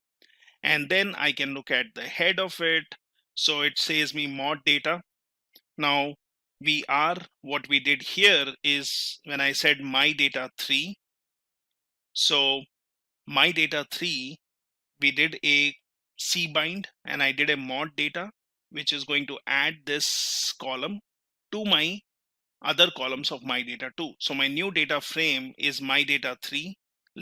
And then I can look at the head of it. So it says me mod data. Now what we did here is when I said my data 3. So my data 3 we did a cbind and I did a mod data, which is going to add this column to my other columns of my data 2. So my new data frame is my data 3.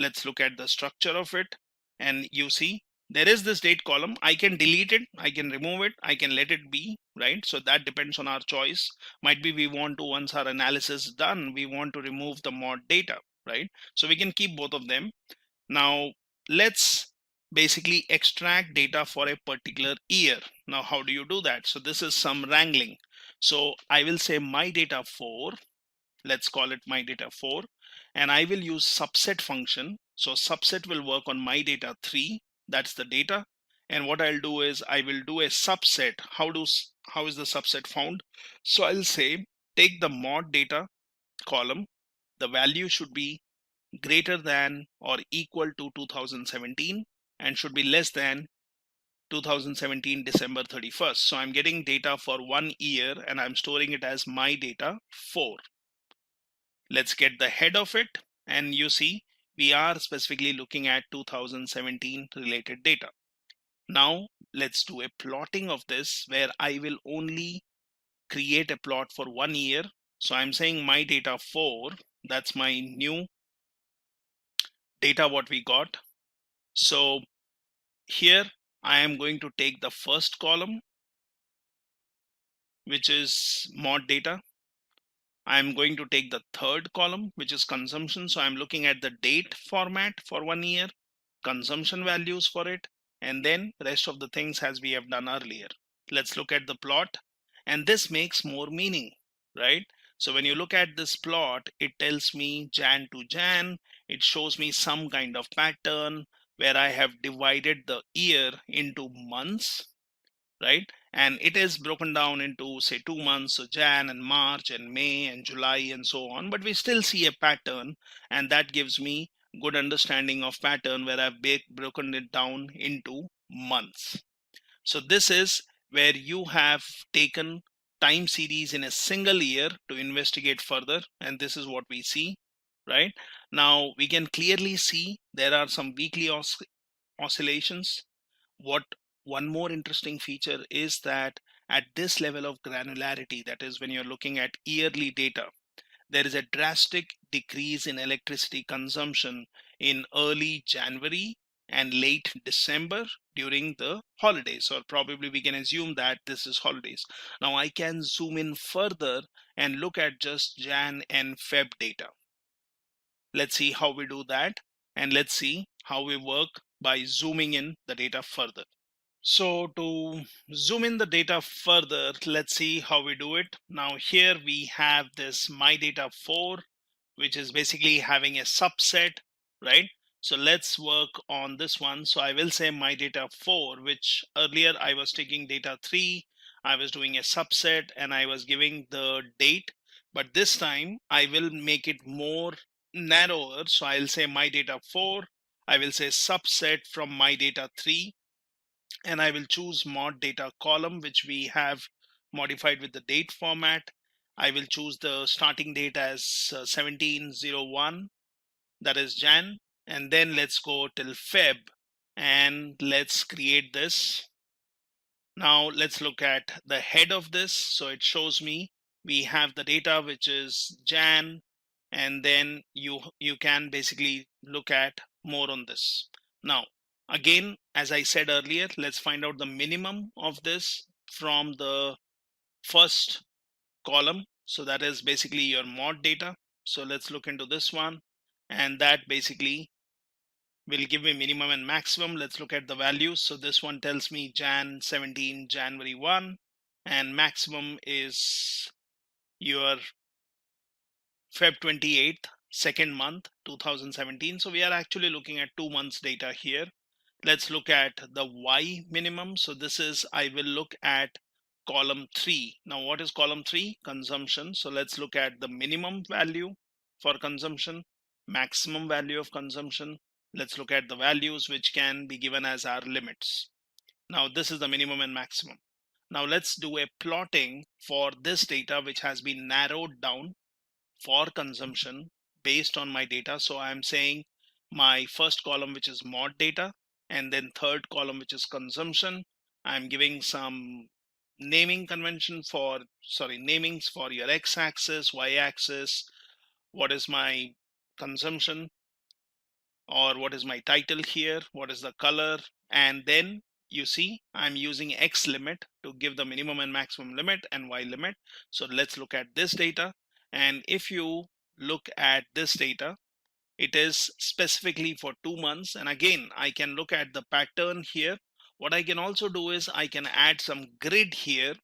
Let's look at the structure of it. And you see there is this date column. I can delete it, I can remove it, I can let it be, right? So that depends on our choice. Might be we want to, once our analysis is done, we want to remove the mod data, right? So we can keep both of them. Now let's basically extract data for a particular year. Now how do you do that? So this is some wrangling. So I will say my data 4, let's call it my data 4, and I will use subset function. So subset will work on my data 3, that's the data. And what I'll do is I will do a subset. How is the subset found? So I'll say take the mod data column, the value should be greater than or equal to 2017 and should be less than 2017 December 31st. So I'm getting data for 1 year and I'm storing it as my data 4. Let's get the head of it, and you see we are specifically looking at 2017 related data. Now let's do a plotting of this where I will only create a plot for 1 year. So I'm saying my data 4, that's my new data what we got. So here I am going to take the first column, which is mod data. I'm going to take the third column, which is consumption. So I'm looking at the date format for 1 year, consumption values for it, and then rest of the things as we have done earlier. Let's look at the plot, and this makes more meaning, right? So when you look at this plot, it tells me Jan to Jan. It shows me some kind of pattern where I have divided the year into months, right? And it is broken down into say 2 months, so Jan and March and May and July and so on, but we still see a pattern, and that gives me good understanding of pattern where I've broken it down into months. So this is where you have taken time series in a single year to investigate further, and this is what we see, right? Now we can clearly see there are some weekly oscillations. What one more interesting feature is that at this level of granularity, that is when you're looking at yearly data, there is a drastic decrease in electricity consumption in early January and late December during the holidays, or probably we can assume that this is holidays. Now I can zoom in further and look at just Jan and Feb data. Let's see how we do that, and let's see how we work by zooming in the data further. So to zoom in the data further, let's see how we do it. Now here we have this my data 4, which is basically having a subset, right? So let's work on this one. So I will say my data 4, which earlier I was taking data 3, I was doing a subset and I was giving the date, but this time I will make it more narrower. So I'll say my data 4, I will say subset from my data 3, and I will choose mod data column, which we have modified with the date format. I will choose the starting date as 1701, that is Jan, and then let's go till Feb and let's create this. Now let's look at the head of this. So it shows me we have the data which is Jan, and then you can basically look at more on this. Now again, as I said earlier, let's find out the minimum of this from the first column. So that is basically your mod data. So let's look into this one, and that basically will give me minimum and maximum. Let's look at the values. So this one tells me Jan 17, January 1, and maximum is your Feb 28th, second month 2017. So we are actually looking at 2 months data here. Let's look at the Y minimum. So this is, I will look at column 3. Now what is column 3? Consumption. So let's look at the minimum value for consumption, maximum value of consumption. Let's look at the values which can be given as our limits. Now this is the minimum and maximum. Now let's do a plotting for this data which has been narrowed down for consumption based on my data. So I'm saying my first column, which is mod data, and then third column, which is consumption, I'm giving some naming convention for, namings for your x-axis, y-axis, what is my consumption, or what is my title here, what is the color, and then you see I'm using X limit to give the minimum and maximum limit and Y limit. So let's look at this data. And if you look at this data, it is specifically for 2 months. And again, I can look at the pattern here. What I can also do is I can add some grid here.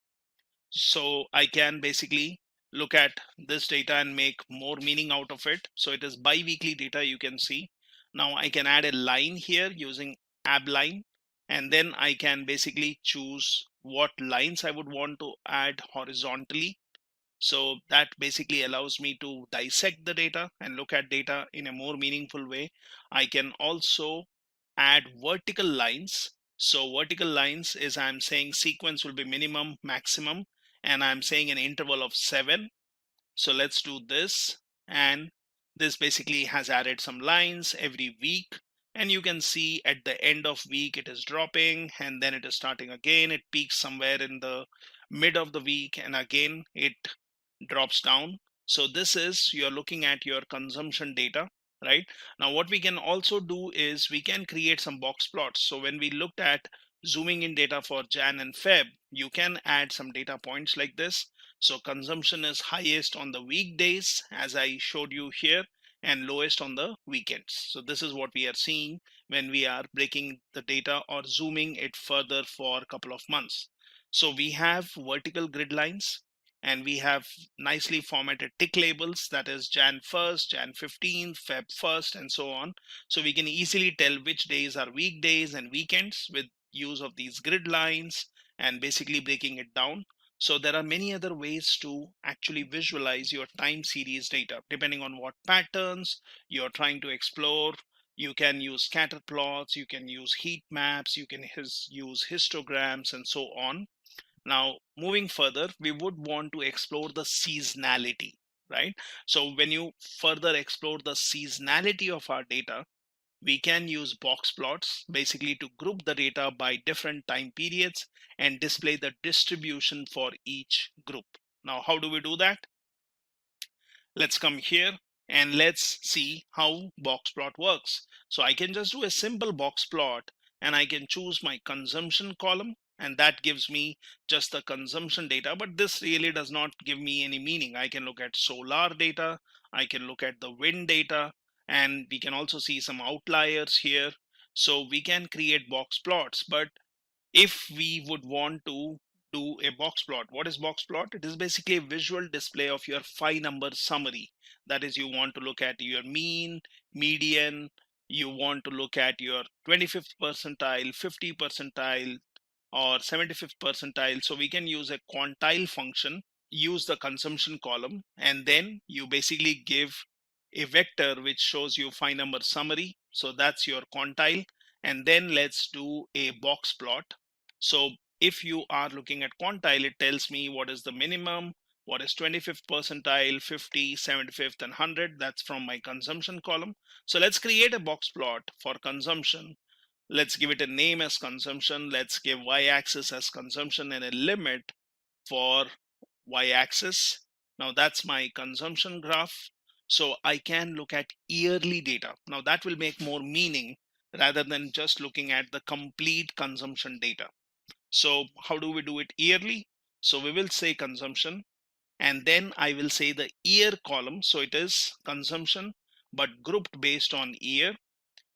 So I can basically look at this data and make more meaning out of it. So it is bi-weekly data, you can see. Now I can add a line here using ab line, and then I can basically choose what lines I would want to add horizontally. So that basically allows me to dissect the data and look at data in a more meaningful way. I can also add vertical lines. So vertical lines is I'm saying sequence will be minimum, maximum, and I'm saying an interval of 7. So let's do this. And this basically has added some lines every week. And you can see at the end of week, it is dropping and then it is starting again. It peaks somewhere in the mid of the week and again it drops down. So this is, you're looking at your consumption data, right? Now what we can also do is we can create some box plots. So when we looked at zooming in data for Jan and Feb, you can add some data points like this. So consumption is highest on the weekdays, as I showed you here, and lowest on the weekends. So this is what we are seeing when we are breaking the data or zooming it further for a couple of months. So we have vertical grid lines, and we have nicely formatted tick labels, that is Jan 1st, Jan 15th, Feb 1st, and so on. So we can easily tell which days are weekdays and weekends with use of these grid lines and basically breaking it down. So there are many other ways to actually visualize your time series data depending on what patterns you're trying to explore. You can use scatter plots, you can use heat maps, you can use histograms, and so on. Now, moving further, we would want to explore the seasonality, right? So when you further explore the seasonality of our data, we can use box plots basically to group the data by different time periods and display the distribution for each group. Now, how do we do that? Let's come here and let's see how box plot works. So I can just do a simple box plot and I can choose my consumption column, and that gives me just the consumption data, but this really does not give me any meaning. I can look at solar data, I can look at the wind data, and we can also see some outliers here. So we can create box plots, but if we would want to do a box plot, what is box plot? It is basically a visual display of your 5-number summary. That is, you want to look at your mean, median, you want to look at your 25th percentile, 50 percentile, or 75th percentile. So we can use a quantile function, use the consumption column, and then you basically give a vector which shows you 5-number summary. So that's your quantile. And then let's do a box plot. So if you are looking at quantile, it tells me what is the minimum, what is 25th percentile, 50, 75th, and 100. That's from my consumption column. So let's create a box plot for consumption. Let's give it a name as consumption. Let's give y-axis as consumption and a limit for y-axis. Now that's my consumption graph. So I can look at yearly data. Now that will make more meaning rather than just looking at the complete consumption data. So how do we do it yearly? So we will say consumption, and then I will say the year column. So it is consumption, but grouped based on year.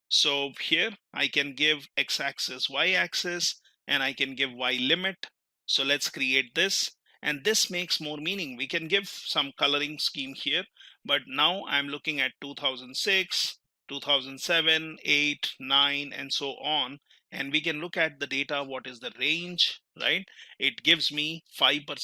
So here I can give x-axis, y-axis, and I can give y limit. So let's create this, and this makes more meaning. We can give some coloring scheme here, but now I'm looking at 2006, 2007, 8, 9, and so on. And we can look at the data, what is the range, right? It gives me 5-number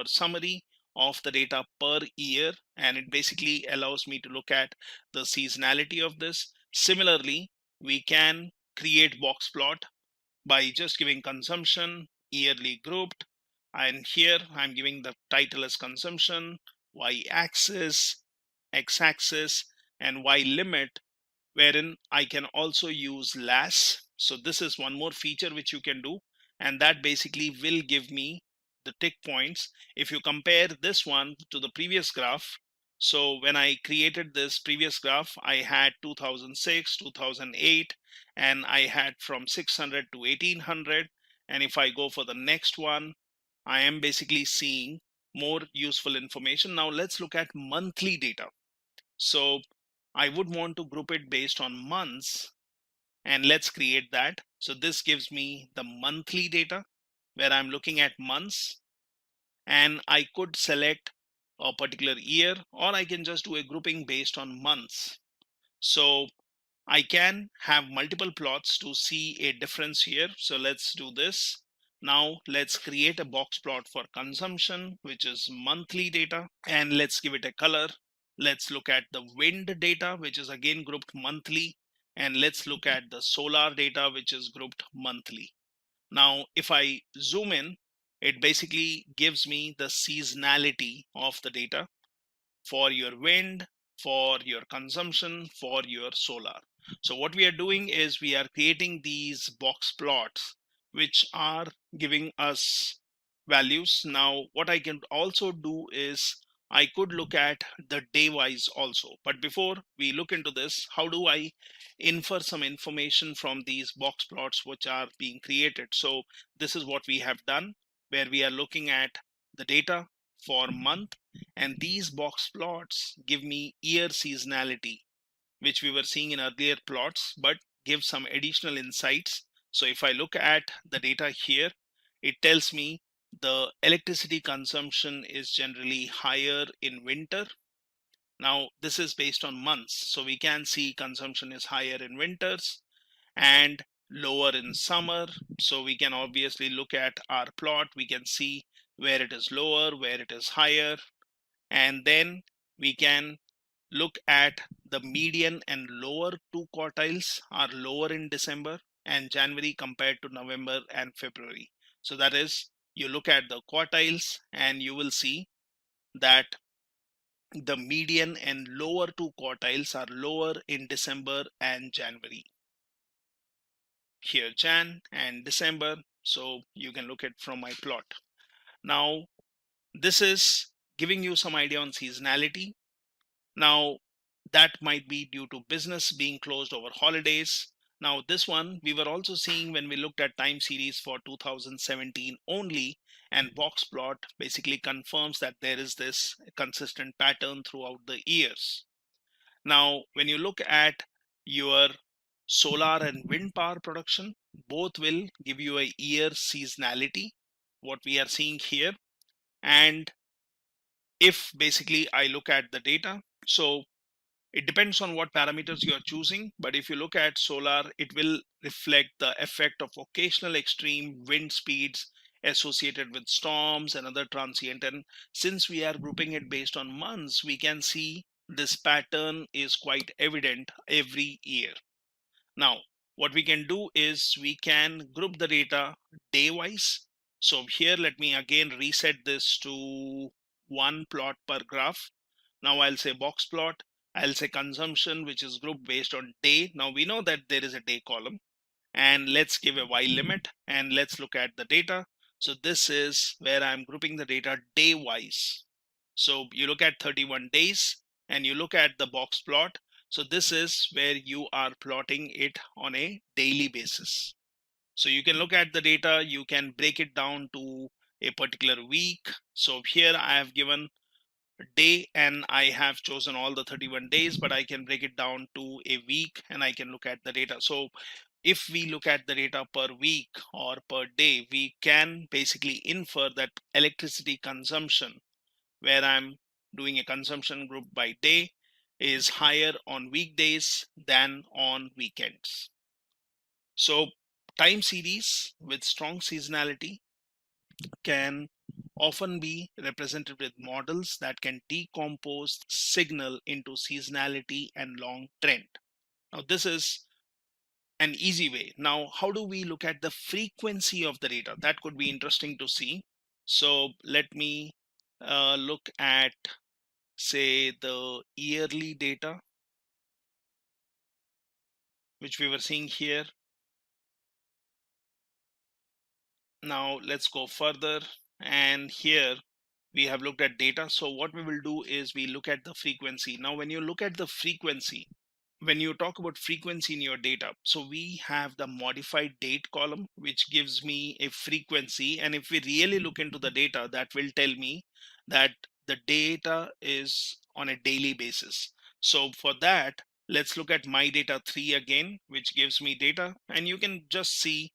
summary of the data per year, and it basically allows me to look at the seasonality of this. Similarly, we can create box plot by just giving consumption, yearly grouped, and here I'm giving the title as consumption, y-axis, x-axis, and y limit wherein I can also use las. So this is one more feature which you can do, and that basically will give me the tick points. If you compare this one to the previous graph, so when I created this previous graph, I had 2006, 2008, and I had from 600 to 1800. And if I go for the next one, I am basically seeing more useful information. Now let's look at monthly data. So I would want to group it based on months, and let's create that. So this gives me the monthly data where I'm looking at months, and I could select a particular year, or I can just do a grouping based on months. So I can have multiple plots to see a difference here. So let's do this. Now let's create a box plot for consumption, which is monthly data, and let's give it a color. Let's look at the wind data, which is again grouped monthly, and let's look at the solar data, which is grouped monthly. Now, if I zoom in, it basically gives me the seasonality of the data for your wind, for your consumption, for your solar. So what we are doing is we are creating these box plots which are giving us values. Now what I can also do is I could look at the day wise also. But before we look into this, how do I infer some information from these box plots which are being created? So this is what we have done, where we are looking at the data for month, and these box plots give me year seasonality, which we were seeing in earlier plots, but give some additional insights. So if I look at the data here, it tells me the electricity consumption is generally higher in winter. Now this is based on months, so we can see consumption is higher in winters and lower in summer. So we can obviously look at our plot, we can see where it is lower, where it is higher, and then we can look at the median and lower two quartiles are lower in December and January compared to November and February. So that is, you look at the quartiles and you will see that the median and lower two quartiles are lower in December and January. Here Jan and December, so you can look at from my plot. Now this is giving you some idea on seasonality. Now that might be due to business being closed over holidays. Now this one we were also seeing when we looked at time series for 2017 only, and box plot basically confirms that there is this consistent pattern throughout the years. Now when you look at your solar and wind power production, both will give you a year seasonality, what we are seeing here. And if basically I look at the data, so it depends on what parameters you are choosing, but if you look at solar, it will reflect the effect of occasional extreme wind speeds associated with storms and other transient. And since we are grouping it based on months, we can see this pattern is quite evident every year. Now, what we can do is we can group the data day wise. So here, let me again reset this to one plot per graph. Now I'll say box plot. I'll say consumption, which is grouped based on day. Now we know that there is a day column, and let's give a while limit and let's look at the data. So this is where I'm grouping the data day wise. So you look at 31 days and you look at the box plot. So this is where you are plotting it on a daily basis. So you can look at the data, you can break it down to a particular week. So here I have given day and I have chosen all the 31 days, but I can break it down to a week and I can look at the data. So if we look at the data per week or per day, we can basically infer that electricity consumption, where I'm doing a consumption group by day, is higher on weekdays than on weekends. So time series with strong seasonality can often be represented with models that can decompose signal into seasonality and long trend. Now this is an easy way. Now how do we look at the frequency of the data? That could be interesting to see. So let me look at, say, the yearly data. which we were seeing here. Now let's go further, and here we have looked at data. So what we will do is we look at the frequency. Now when you look at the frequency, when you talk about frequency in your data, so we have the modified date column, which gives me a frequency. And if we really look into the data, that will tell me that the data is on a daily basis. So for that, let's look at my data 3 again, which gives me data, and you can just see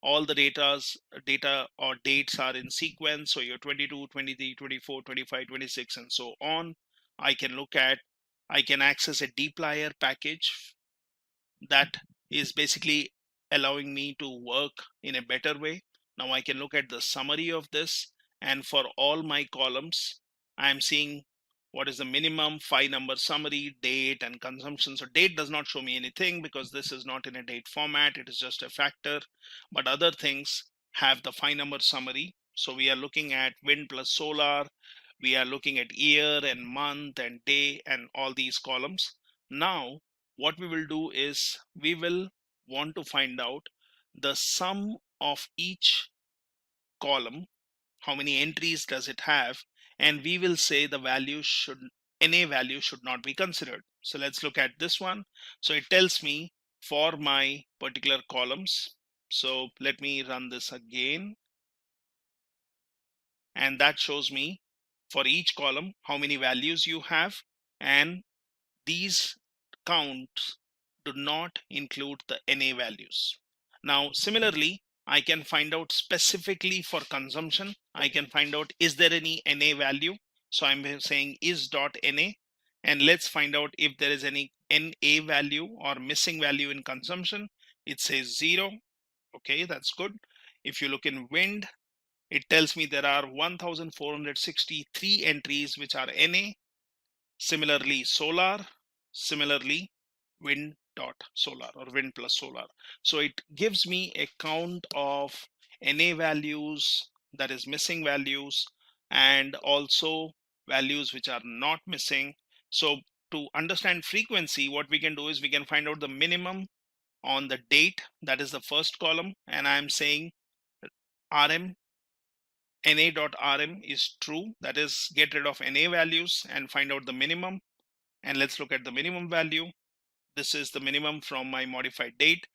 all the data or dates are in sequence. So your 22, 23, 24, 25, 26, and so on. I can access a dplyr package that is basically allowing me to work in a better way. Now I can look at the summary of this, and for all my columns, I'm seeing what is the minimum 5-number summary, date, and consumption. So date does not show me anything because this is not in a date format, it is just a factor, but other things have the 5-number summary. So we are looking at wind plus solar, we are looking at year and month and day and all these columns. Now what we will do is we will want to find out the sum of each column, how many entries does it have, and we will say the value should, NA value should not be considered. So let's look at this one. So it tells me for my particular columns. So let me run this again, and that shows me for each column how many values you have, and these counts do not include the NA values. Now similarly, I can find out specifically for consumption. I can find out, is there any NA value? So I'm saying is.NA, and let's find out if there is any NA value or missing value in consumption. It says 0. Okay, that's good. If you look in wind, it tells me there are 1463 entries which are NA. Similarly solar, similarly wind dot solar or wind plus solar. So it gives me a count of NA values, that is missing values, and also values which are not missing. So to understand frequency, what we can do is we can find out the minimum on the date, that is the first column, and I'm saying RM na.rm is true, that is get rid of NA values and find out the minimum. And let's look at the minimum value. This is the minimum from my modified date.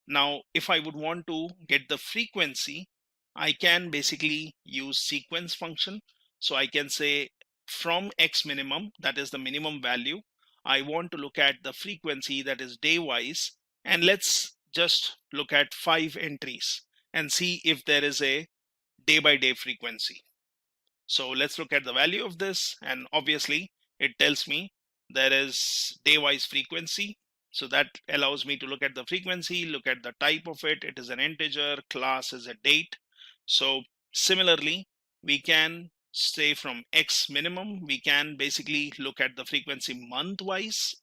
Now if I would want to get the frequency, I can basically use sequence function. So I can say from X minimum, that is the minimum value, I want to look at the frequency, that is day wise, and let's just look at 5 entries and see if there is a day by day frequency. So let's look at the value of this, and obviously it tells me there is day wise frequency. So that allows me to look at the frequency, look at the type of it. It is an integer, class is a date. So similarly, we can say from X minimum, we can basically look at the frequency month wise,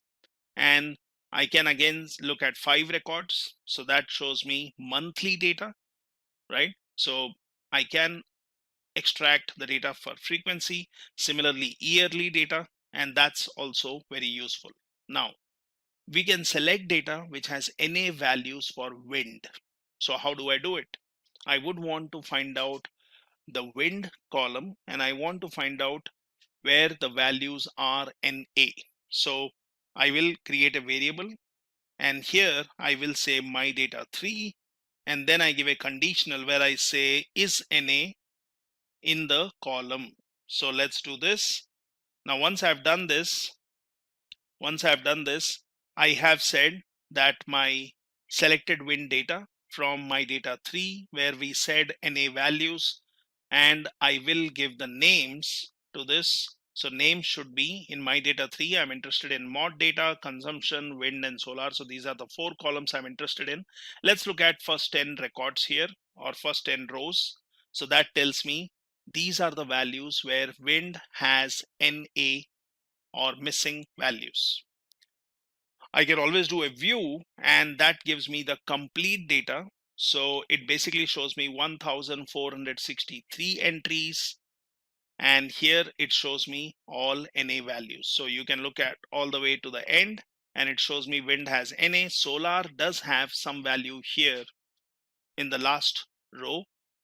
and I can again look at 5 records. So that shows me monthly data, right? So I can extract the data for frequency, similarly yearly data, and that's also very useful. Now we can select data which has NA values for wind. So how do I do it? I would want to find out the wind column, and I want to find out where the values are NA. So I will create a variable, and here I will say my data 3, and then I give a conditional where I say is NA in the column. So let's do this. Now once I've done this, I have said that my selected wind data from my data 3, where we said NA values, and I will give the names to this. So names should be in my data 3. I'm interested in mod data, consumption, wind, and solar. So these are the 4 columns I'm interested in. Let's look at first 10 records here, or first 10 rows. So that tells me these are the values where wind has NA or missing values. I can always do a view, and that gives me the complete data. So it basically shows me 1463 entries, and here it shows me all NA values. So you can look at all the way to the end, and it shows me wind has NA. Solar does have some value here in the last row,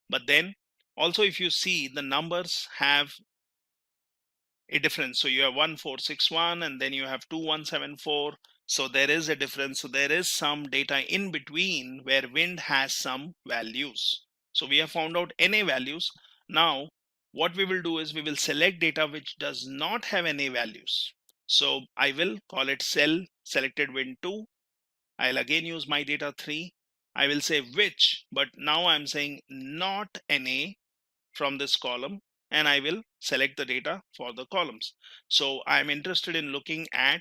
but then also if you see the numbers have a difference. So you have 1461 and then you have 2174. So there is a difference. So there is some data in between where wind has some values. So we have found out NA values. Now what we will do is we will select data which does not have NA values. So I will call it cell selected wind 2. I'll again use my data 3. I will say which, but now I'm saying not NA from this column, and I will select the data for the columns. So I'm interested in looking at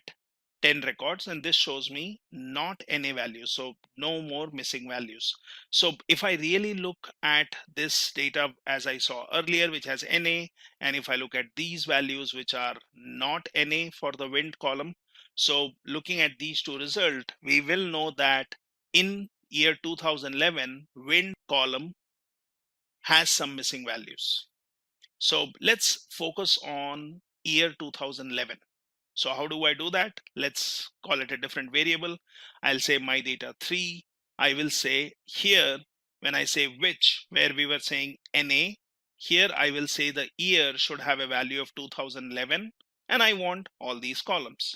10 records, and this shows me not NA values, so no more missing values. So if I really look at this data as I saw earlier, which has NA, and if I look at these values which are not NA for the wind column, so looking at these two results, we will know that in year 2011 wind column has some missing values. So let's focus on year 2011. So how do I do that? Let's call it a different variable. I'll say my data 3. I will say here, when I say which, where we were saying NA, here I will say the year should have a value of 2011, and I want all these columns.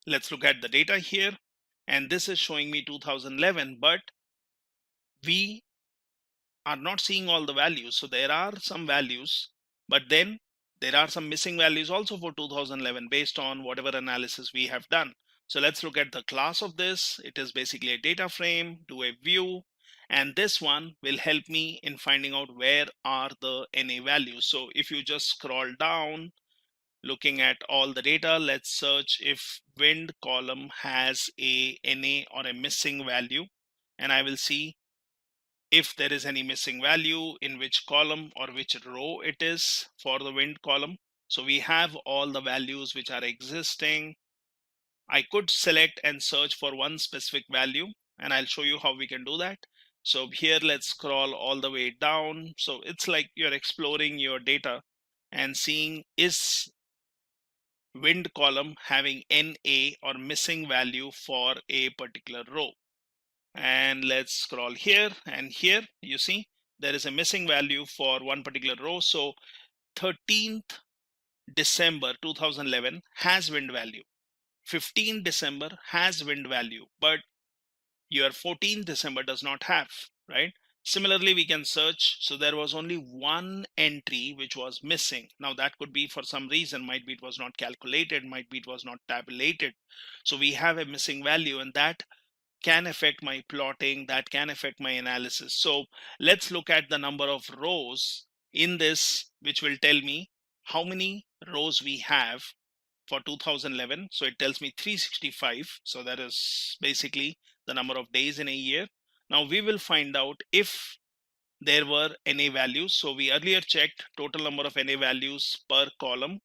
Let's look at the data here, and this is showing me 2011, but we are not seeing all the values. So there are some values, but then there are some missing values also for 2011 based on whatever analysis we have done. So let's look at the class of this. It is basically a data frame, do a view, and this one will help me in finding out where are the NA values. So if you just scroll down, looking at all the data, let's search if wind column has a NA or a missing value, and I will see if there is any missing value, in which column or which row it is for the wind column. So we have all the values which are existing. I could select and search for one specific value, and I'll show you how we can do that. So here, let's scroll all the way down. So it's like you're exploring your data and seeing is wind column having NA or missing value for a particular row. And let's scroll here, and here you see there is a missing value for one particular row. So 13th December 2011 has wind value, 15th December has wind value, but your 14th December does not have, right? Similarly, we can search. So there was only one entry which was missing. Now that could be for some reason, might be it was not calculated, might be it was not tabulated. So we have a missing value, and that can affect my plotting, that can affect my analysis. So let's look at the number of rows in this, which will tell me how many rows we have for 2011. So it tells me 365. So that is basically the number of days in a year. Now we will find out if there were NA values. So we earlier checked total number of NA values per column.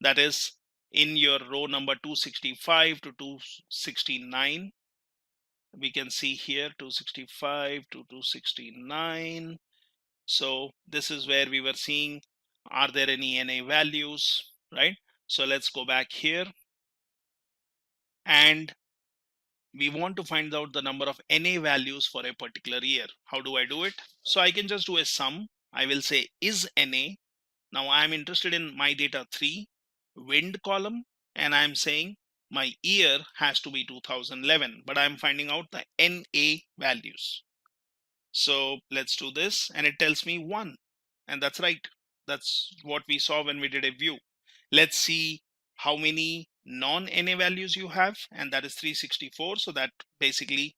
That is in your row number 265 to 269. We can see here 265 to 269. So this is where we were seeing, are there any NA values, right? So let's go back here, and we want to find out the number of NA values for a particular year. How do I do it? So I can just do a sum. I will say is NA. Now I'm interested in my data 3 wind column, and I'm saying my year has to be 2011, but I'm finding out the NA values. So let's do this, and it tells me 1, and that's right. That's what we saw when we did a view. Let's see how many non-NA values you have, and that is 364. So that basically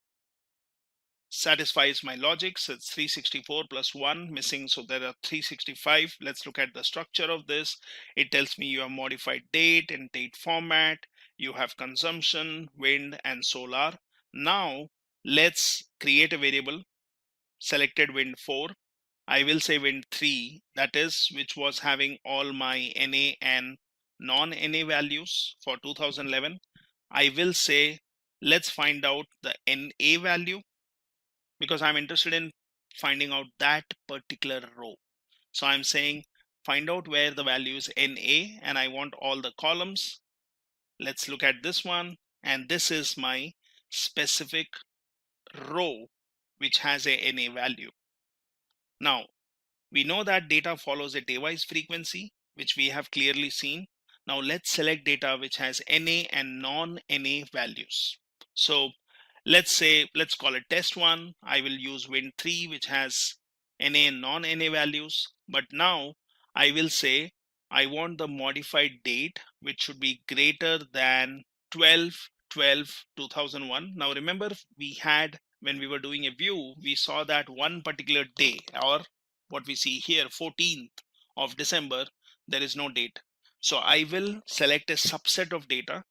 satisfies my logic. So it's 364 plus 1 missing, so there are 365. Let's look at the structure of this. It tells me you have modified date and date format, you have consumption, wind, and solar. Now let's create a variable selected wind 4. I will say wind 3, that is which was having all my NA and non-NA values for 2011. I will say let's find out the NA value, because I'm interested in finding out that particular row. So I'm saying find out where the value is NA, and I want all the columns. let's look at this one, and this is my specific row which has a NA value. Now, we know that data follows a day-wise frequency, which we have clearly seen. Now let's select data which has NA and non-NA values. So let's call it test 1. I will use wind 3, which has NA and non-NA values. But now I will say I want the modified date, which should be greater than 12/12/2001. Now remember, we had, when we were doing a view, we saw that one particular day, or what we see here, 14th of December, there is no date. So I will select a subset of data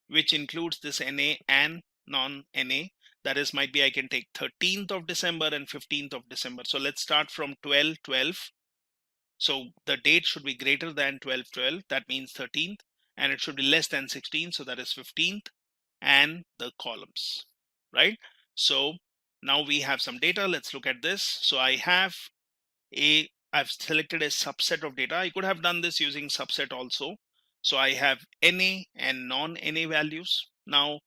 which includes this NA and non-NA. That is, might be I can take 13th of December and 15th of December. So let's start from 12/12. So the date should be greater than 12/12. That means 13th, and it should be less than 16th. So that is 15th, and the columns, right? So now we have some data. Let's look at this. So I've selected a subset of data. I could have done this using subset also. So I have NA and non-NA values. Now,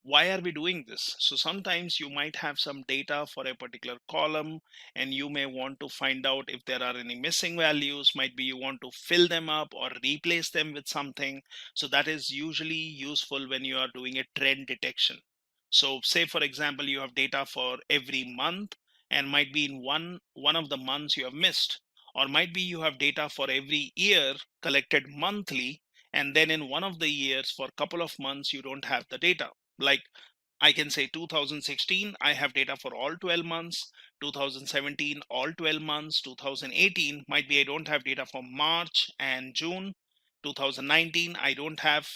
why are we doing this? So sometimes you might have some data for a particular column and you may want to find out if there are any missing values. Might be you want to fill them up or replace them with something. So that is usually useful when you are doing a trend detection. So say, for example, you have data for every month, and might be in one of the months you have missed, or might be you have data for every year collected monthly, and then in one of the years for a couple of months you don't have the data. Like I can say 2016, I have data for all 12 months, 2017, all 12 months, 2018, might be I don't have data for March and June, 2019, I don't have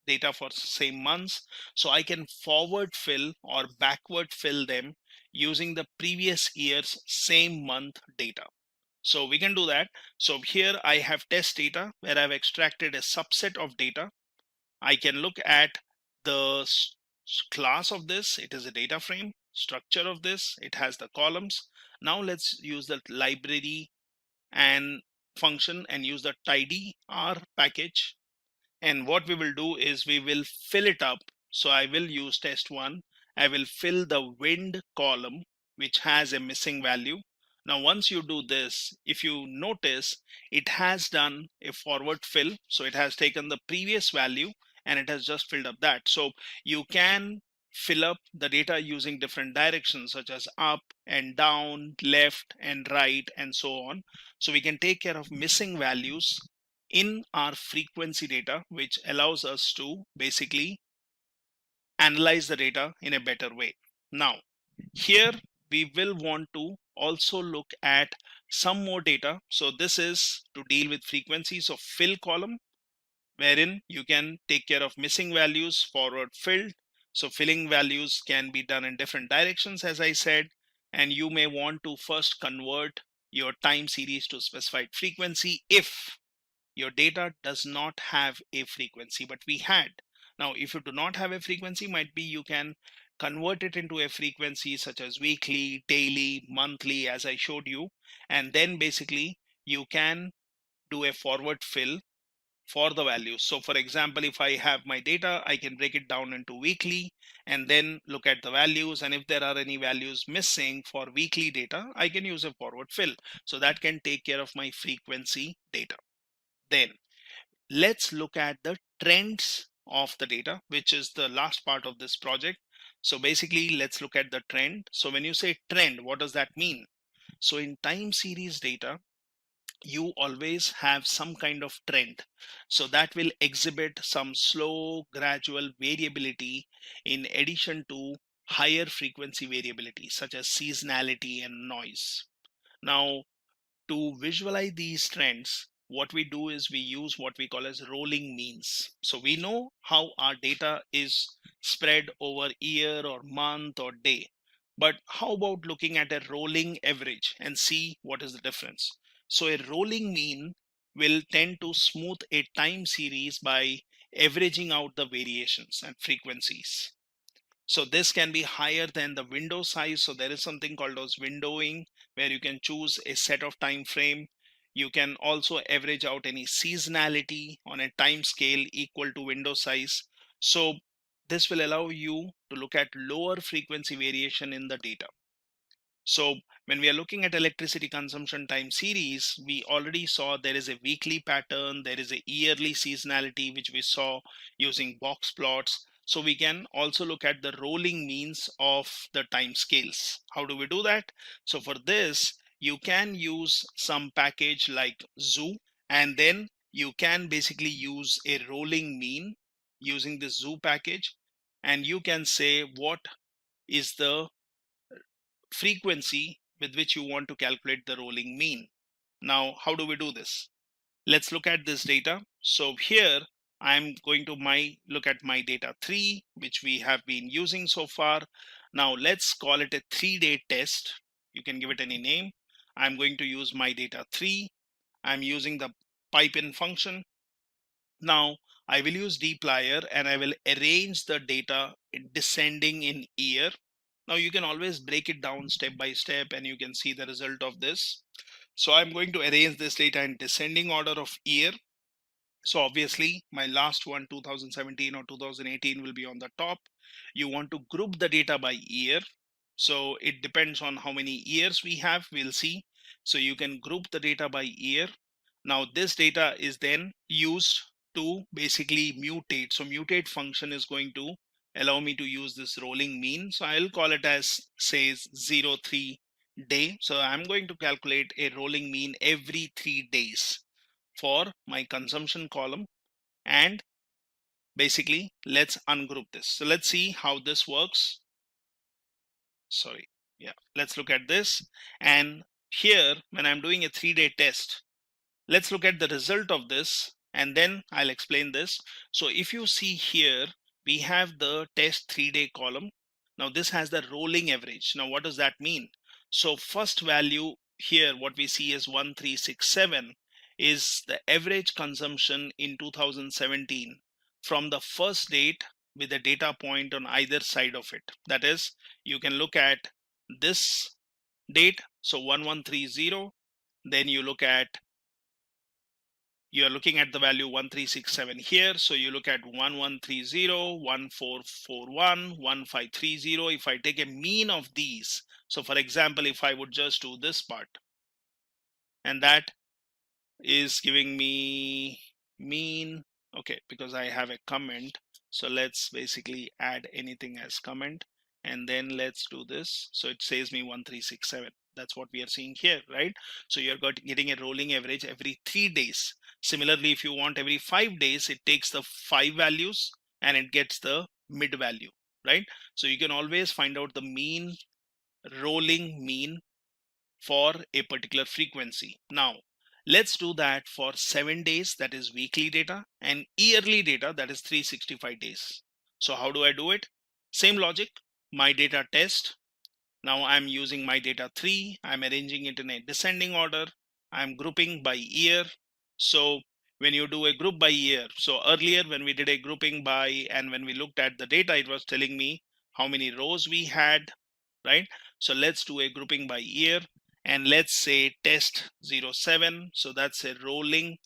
data for same months. So I can forward fill or backward fill them using the previous year's same month data. So we can do that. So here I have test data where I've extracted a subset of data. I can look at the class of this. It is a data frame. Structure of this, it has the columns. Now let's use the library and function and use the tidyr package. And what we will do is we will fill it up. So I will use test 1. I will fill the wind column which has a missing value. Now once you do this, if you notice, it has done a forward fill. So it has taken the previous value and it has just filled up that. So you can fill up the data using different directions such as up and down, left and right, and so on. So we can take care of missing values in our frequency data, which allows us to basically analyze the data in a better way. Now, here we will want to also look at some more data. So this is to deal with frequencies of fill column, wherein you can take care of missing values forward filled. So filling values can be done in different directions, as I said, and you may want to first convert your time series to specified frequency if your data does not have a frequency, but we had. Now, if you do not have a frequency, might be you can convert it into a frequency such as weekly, daily, monthly, as I showed you. And then basically you can do a forward fill for the values. So for example, if I have my data, I can break it down into weekly and then look at the values. And if there are any values missing for weekly data, I can use a forward fill. So that can take care of my frequency data. Then let's look at the trends of the data, which is the last part of this project. So basically, let's look at the trend. So when you say trend, what does that mean? So in time series data, you always have some kind of trend. So that will exhibit some slow, gradual variability in addition to higher frequency variability, such as seasonality and noise. Now, to visualize these trends, what we do is we use what we call as rolling means. So we know how our data is spread over year or month or day. But how about looking at a rolling average and see what is the difference? So a rolling mean will tend to smooth a time series by averaging out the variations and frequencies. So this can be higher than the window size. So there is something called as windowing, where you can choose a set of time frame. You can also average out any seasonality on a time scale equal to window size. So this will allow you to look at lower frequency variation in the data. So when we are looking at electricity consumption time series, we already saw there is a weekly pattern, there is a yearly seasonality, which we saw using box plots. So we can also look at the rolling means of the time scales. How do we do that? So for this, you can use some package like Zoo, and then you can basically use a rolling mean using the Zoo package, and you can say what is the frequency with which you want to calculate the rolling mean. Now, how do we do this? Let's look at this data. So here I'm going to look at my data 3, which we have been using so far. Now let's call it a 3-day test. You can give it any name. I'm going to use my data 3. I'm using the pipe in function. Now I will use dplyr and I will arrange the data descending in year. Now you can always break it down step by step and you can see the result of this. So I'm going to arrange this data in descending order of year. So obviously my last one, 2017 or 2018, will be on the top. You want to group the data by year. So it depends on how many years we have, we'll see. So you can group the data by year. Now this data is then used to basically mutate. So mutate function is going to allow me to use this rolling mean. So I'll call it as says 03 day. So I'm going to calculate a rolling mean every 3 days for my consumption column. And basically let's ungroup this. So let's see how this works. Sorry. Yeah, let's look at this. And here, when I'm doing a 3-day test, let's look at the result of this and then I'll explain this. So if you see here, we have the test 3-day column. Now this has the rolling average. Now what does that mean? So first value here, what we see is 1367 is the average consumption in 2017 from the first date with a data point on either side of it. That is, you can look at this date, so 1130, then you look at you're looking at the value 1367 here. So you look at 1130, 1441, 1530. If I take a mean of these, so for example, if I would just do this part, and that is giving me mean, okay, because I have a comment. So let's basically add anything as comment, and then let's do this. So it says me 1367. That's what we are seeing here, right? So you're getting a rolling average every 3 days. Similarly, if you want every 5 days, it takes the 5 values and it gets the mid value, right? So you can always find out the mean, rolling mean for a particular frequency. Now, let's do that for 7 days, that is weekly data, and yearly data, that is 365 days. So how do I do it? Same logic, my data test. Now I'm using my data 3, I'm arranging it in a descending order, I'm grouping by year. So when you do a group by year, so earlier when we did a grouping by and when we looked at the data, it was telling me how many rows we had, right? So let's do a grouping by year, and let's say test 07. So that's a rolling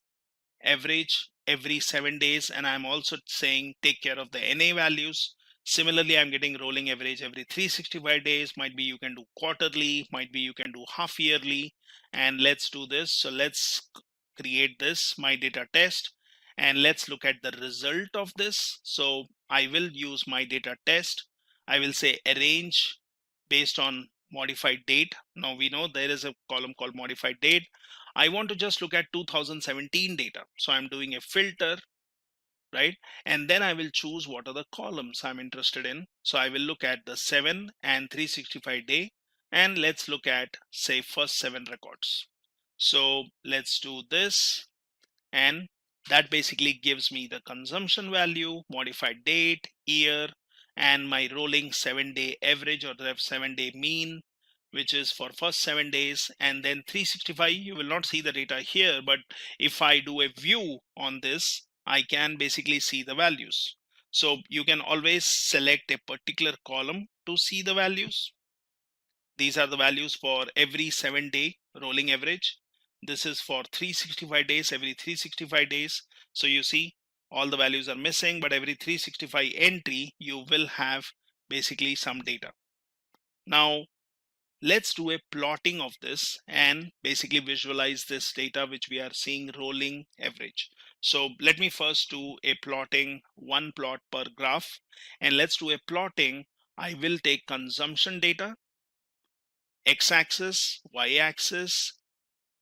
average every 7 days, and I'm also saying take care of the NA values. Similarly, I'm getting rolling average every 365 days. Might be you can do quarterly, might be you can do half yearly. And let's do this. So let's create this, my data test, and let's look at the result of this. So I will use my data test. I will say arrange based on modified date. Now we know there is a column called modified date. I want to just look at 2017 data. So I'm doing a filter, right? And then I will choose what are the columns I'm interested in. So I will look at the 7 and 365 day. And let's look at, say, first 7 records. So let's do this. And that basically gives me the consumption value, modified date, year, and my rolling 7-day average or the 7-day mean, which is for first 7 days. And then 365, you will not see the data here, but if I do a view on this, I can basically see the values. So you can always select a particular column to see the values. These are the values for every 7-day rolling average. This is for 365 days, every 365 days. So you see all the values are missing, but every 365 entry, you will have basically some data. Now, let's do a plotting of this and basically visualize this data which we are seeing rolling average. So let me first do a plotting, one plot per graph, and let's do a plotting. I will take consumption data, x-axis, y-axis,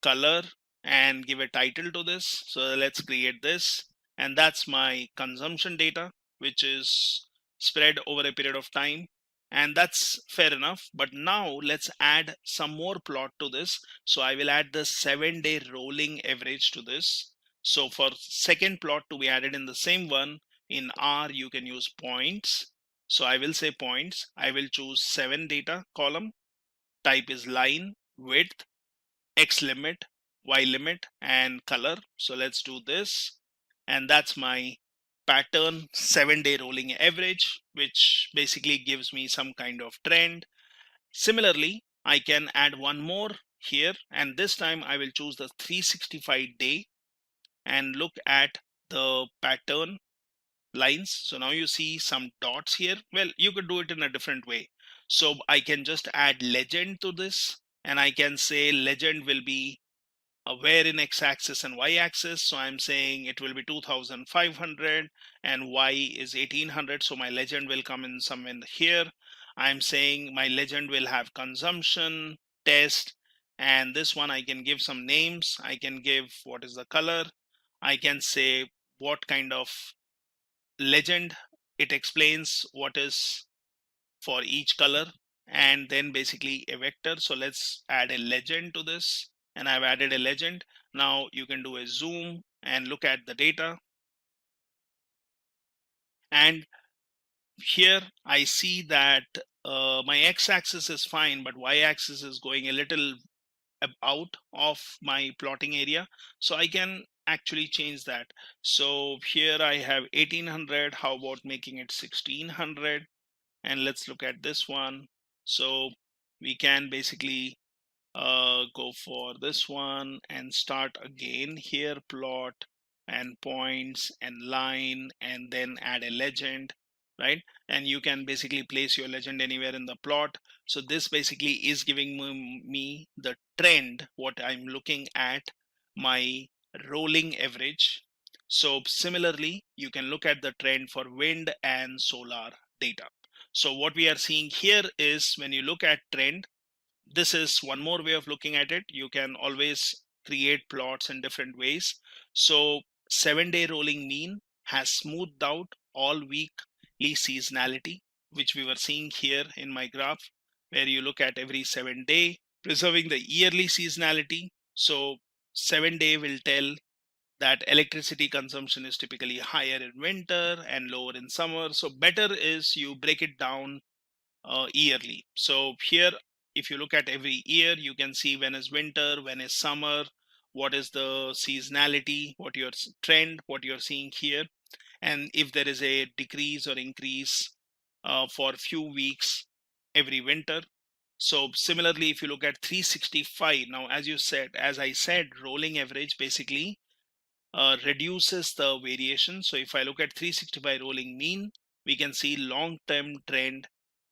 color, and give a title to this. So let's create this, and that's my consumption data, which is spread over a period of time, and that's fair enough. But now let's add some more plot to this. So I will add the 7-day rolling average to this. So for second plot to be added in the same one, in R you can use points. So I will say points. I will choose 7 data column, type is line, width, X limit, Y limit, and color. So let's do this. And that's my pattern 7-day rolling average, which basically gives me some kind of trend. Similarly, I can add one more here, and this time I will choose the 365-day and look at the pattern lines. So now you see some dots here. Well, you could do it in a different way. So I can just add legend to this, and I can say legend will be where in x-axis and y-axis. So I'm saying it will be 2500 and y is 1800. So my legend will come in somewhere here. I'm saying my legend will have consumption, test, and this one I can give some names. I can give what is the color. I can say what kind of legend. It explains what is for each color, and then basically a vector. So let's add a legend to this, and I've added a legend. Now you can do a zoom and look at the data, and here I see that my x-axis is fine, but y-axis is going a little out of my plotting area. So I can actually change that. So here I have 1800. How about making it 1600? And let's look at this one. So we can basically go for this one and start again here, plot and points and line, and then add a legend, right? And you can basically place your legend anywhere in the plot. So this basically is giving me the trend, what I'm looking at, my rolling average. So similarly, you can look at the trend for wind and solar data. So what we are seeing here is when you look at trend, this is one more way of looking at it. You can always create plots in different ways. So 7-day rolling mean has smoothed out all weekly seasonality, which we were seeing here in my graph, where you look at every 7-day, preserving the yearly seasonality. So 7-day will tell that electricity consumption is typically higher in winter and lower in summer. So better is you break it down yearly. So here, if you look at every year, you can see when is winter, when is summer, what is the seasonality, what your trend, what you're seeing here, and if there is a decrease or increase for a few weeks every winter. So similarly, if you look at 365, now as I said, rolling average basically reduces the variation. So if I look at 365 rolling mean, we can see long-term trend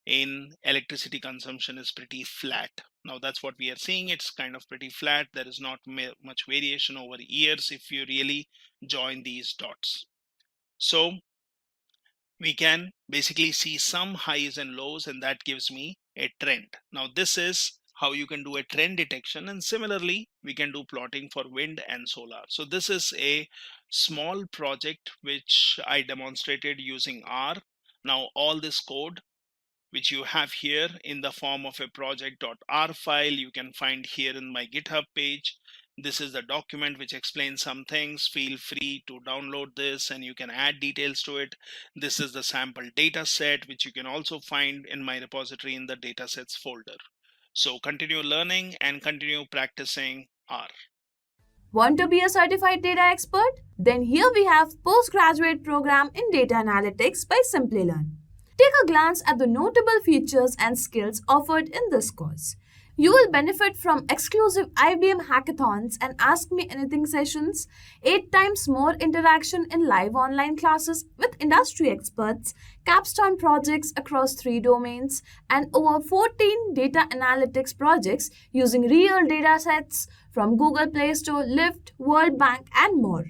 in electricity consumption is pretty flat. Now that's what we are seeing. It's kind of pretty flat. There is not much variation over years if you really join these dots. So we can basically see some highs and lows, and that gives me a trend. Now this is how you can do a trend detection, and similarly we can do plotting for wind and solar. So this is a small project which I demonstrated using R. Now all this code which you have here in the form of a project.r file, you can find here in my GitHub page. This is the document which explains some things. Feel free to download this and you can add details to it. This is the sample data set, which you can also find in my repository in the datasets folder. So continue learning and continue practicing R. Want to be a certified data expert? Then here we have postgraduate program in data analytics by Simplilearn. Take a glance at the notable features and skills offered in this course. You will benefit from exclusive IBM hackathons and Ask Me Anything sessions, 8 times more interaction in live online classes with industry experts, capstone projects across 3 domains, and over 14 data analytics projects using real data sets from Google Play Store, Lyft, World Bank, and more.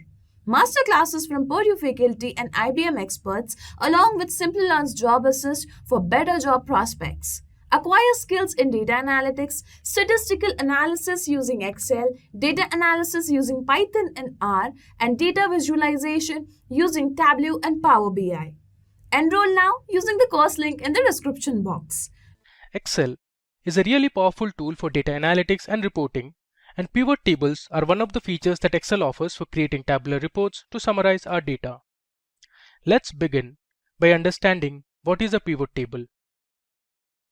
Masterclasses from Purdue faculty and IBM experts, along with Simplilearn's Job Assist for better job prospects. Acquire skills in data analytics, statistical analysis using Excel, data analysis using Python and R, and data visualization using Tableau and Power BI. Enroll now using the course link in the description box. Excel is a really powerful tool for data analytics and reporting, and pivot tables are one of the features that Excel offers for creating tabular reports to summarize our data. Let's begin by understanding what is a pivot table.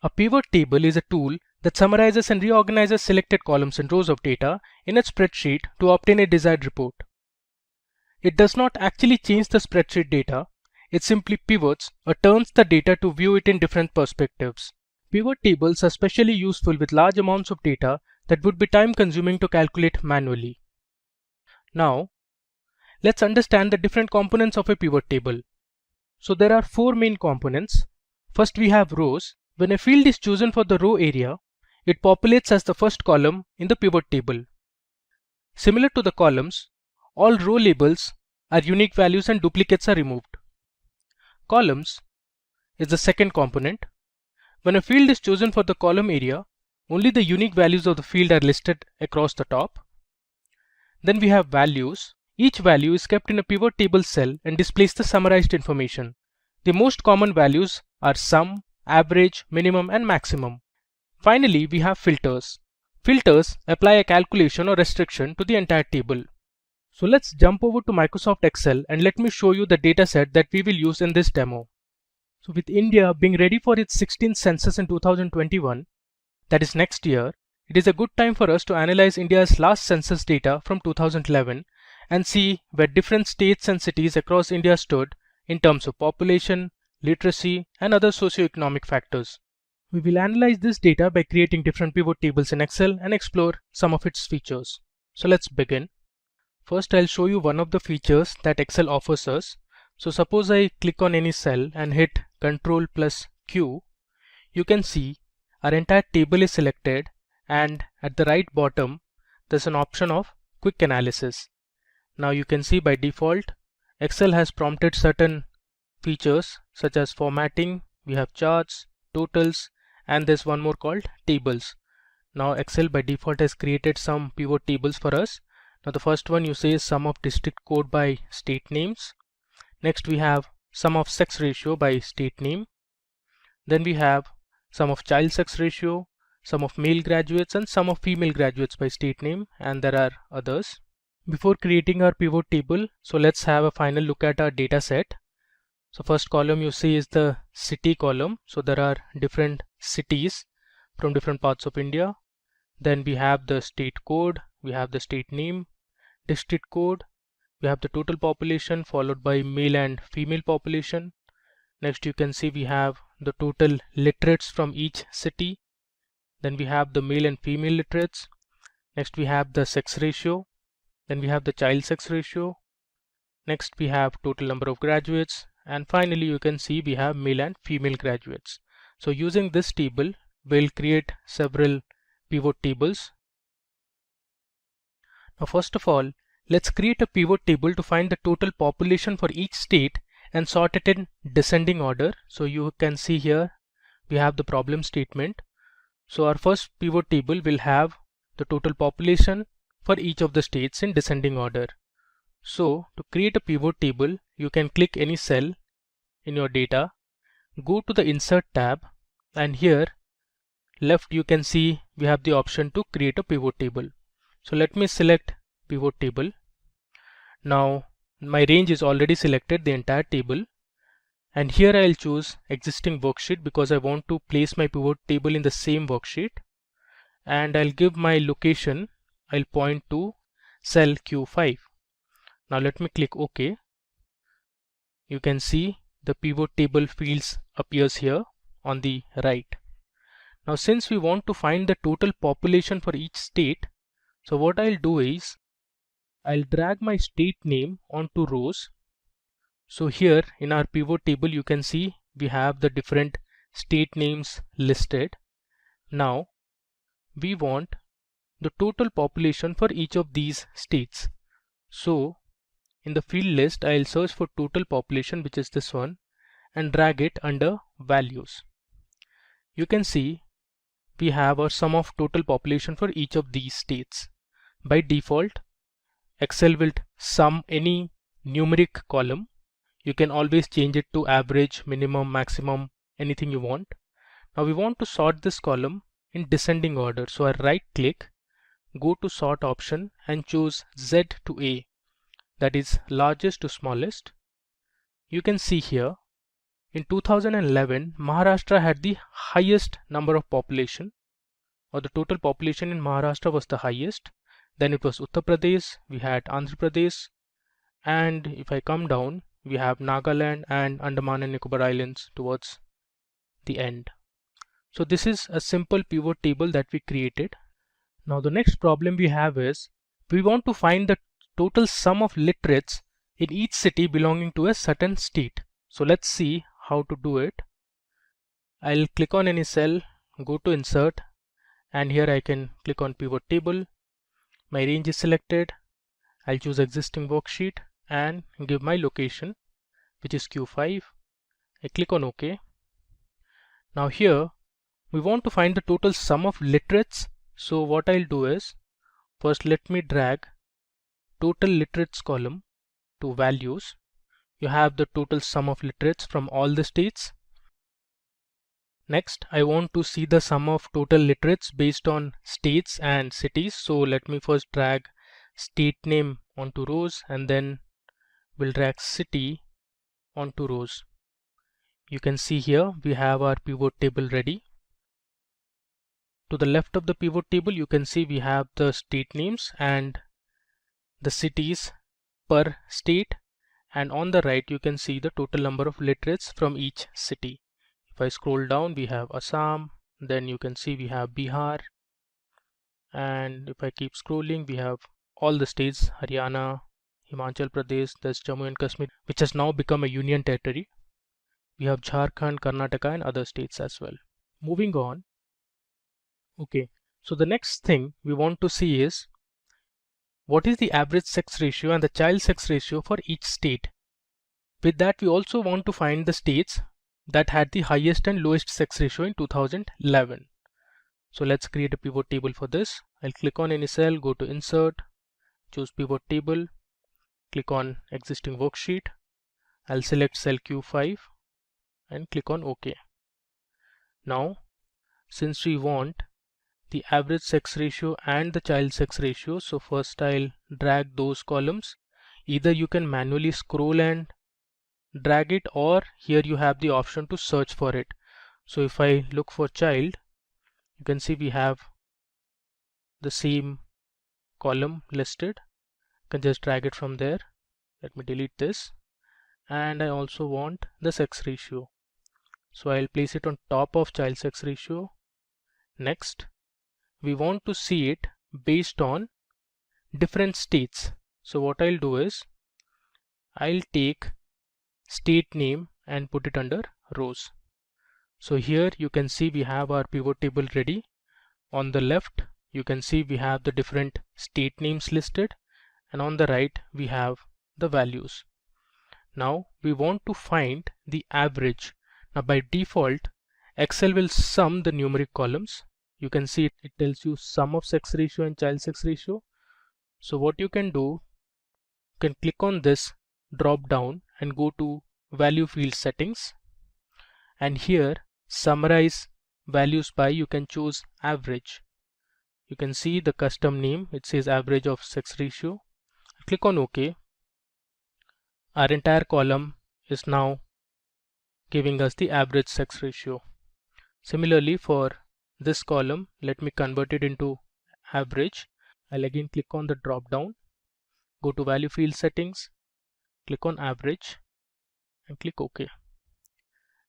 A pivot table is a tool that summarizes and reorganizes selected columns and rows of data in a spreadsheet to obtain a desired report. It does not actually change the spreadsheet data, it simply pivots or turns the data to view it in different perspectives. Pivot tables are especially useful with large amounts of data that would be time consuming to calculate manually. Now, let's understand the different components of a pivot table. So there are 4 main components. First we have rows. When a field is chosen for the row area, it populates as the first column in the pivot table. Similar to the columns, all row labels are unique values and duplicates are removed. Columns is the second component. When a field is chosen for the column area, only the unique values of the field are listed across the top. Then we have values. Each value is kept in a pivot table cell and displays the summarized information. The most common values are sum, average, minimum, and maximum. Finally, we have filters. Filters apply a calculation or restriction to the entire table. So let's jump over to Microsoft Excel and let me show you the dataset that we will use in this demo. So with India being ready for its 16th census in 2021, that is next year, it is a good time for us to analyze India's last census data from 2011 and see where different states and cities across India stood in terms of population, literacy, and other socio-economic factors. We will analyze this data by creating different pivot tables in Excel and explore some of its features. So let's begin. First, I'll show you one of the features that Excel offers us. So suppose I click on any cell and hit Ctrl plus Q, you can see our entire table is selected, and at the right bottom there's an option of quick analysis. Now you can see by default Excel has prompted certain features such as formatting, we have charts, totals, and there's one more called tables. Now Excel by default has created some pivot tables for us. Now the first one you see is sum of district code by state names. Next we have sum of sex ratio by state name. Then we have sum of child sex ratio, sum of male graduates, and sum of female graduates by state name, and there are others. Before creating our pivot table, so let's have a final look at our data set. So first column you see is the city column. So there are different cities from different parts of India. Then we have the state code, we have the state name, district code, we have the total population followed by male and female population. Next you can see we have the total literates from each city. Then we have the male and female literates. Next we have the sex ratio. Then we have the child sex ratio. Next we have total number of graduates. And finally you can see we have male and female graduates. So using this table, we'll create several pivot tables. Now first of all, let's create a pivot table to find the total population for each state and sort it in descending order. So you can see here we have the problem statement. So our first pivot table will have the total population for each of the states in descending order. So to create a pivot table, you can click any cell in your data, go to the Insert tab, and here left you can see we have the option to create a pivot table. So let me select pivot table. Now my range is already selected, the entire table, and here I'll choose existing worksheet because I want to place my pivot table in the same worksheet, and I'll give my location, I'll point to cell Q5. Now let me click OK. You can see the pivot table fields appears here on the right. Now since we want to find the total population for each state, so what I'll do is I'll drag my state name onto rows. So here in our pivot table you can see we have the different state names listed. Now we want the total population for each of these states. So in the field list I'll search for total population, which is this one, and drag it under values. You can see we have a sum of total population for each of these states. By default, Excel will sum any numeric column. You can always change it to average, minimum, maximum, anything you want. Now we want to sort this column in descending order. So I right click, go to sort option and choose Z to A, that is largest to smallest. You can see here in 2011 Maharashtra had the highest number of population, or the total population in Maharashtra was the highest. Then it was Uttar Pradesh, we had Andhra Pradesh, and if I come down we have Nagaland and Andaman and Nicobar Islands towards the end. So this is a simple pivot table that we created. Now the next problem we have is we want to find the total sum of literates in each city belonging to a certain state. So let's see how to do it. I'll click on any cell, go to insert, and here I can click on pivot table. My range is selected. I'll choose existing worksheet and give my location, which is Q5. I click on OK. Now here we want to find the total sum of literates. So what I'll do is first let me drag total literates column to values. You have the total sum of literates from all the states. Next, I want to see the sum of total literates based on states and cities. So let me first drag state name onto rows and then we'll drag city onto rows. You can see here we have our pivot table ready. To the left of the pivot table you can see we have the state names and the cities per state, and on the right you can see the total number of literates from each city. If I scroll down we have Assam, then you can see we have Bihar, and if I keep scrolling we have all the states, Haryana, Himachal Pradesh, there's Jammu and Kashmir, which has now become a union territory. We have Jharkhand, Karnataka and other states as well. Moving on. Okay, so the next thing we want to see is what is the average sex ratio and the child sex ratio for each state. With that we also want to find the states that had the highest and lowest sex ratio in 2011. So let's create a pivot table for this. I'll click on any cell, go to insert, choose pivot table, click on existing worksheet. I'll select cell Q5 and click on OK. Now since we want the average sex ratio and the child sex ratio, so first I'll drag those columns. Either you can manually scroll and drag it, or here you have the option to search for it. So if I look for child, you can see we have the same column listed. You can just drag it from there. Let me delete this. And I also want the sex ratio, so I'll place it on top of child sex ratio. Next, we want to see it based on different states. So what I'll do is I'll take state name and put it under rows. So here you can see we have our pivot table ready. On the left you can see we have the different state names listed, and on the right we have the values. Now we want to find the average. Now by default Excel will sum the numeric columns. You can see it tells you sum of sex ratio and child sex ratio. So what you can do, you can click on this drop down and go to value field settings, and here summarize values by, you can choose average. You can see the custom name, it says average of sex ratio. Click on OK. Our entire column is now giving us the average sex ratio. Similarly for this column, let me convert it into average. I'll again click on the drop down, go to value field settings, click on average and click OK.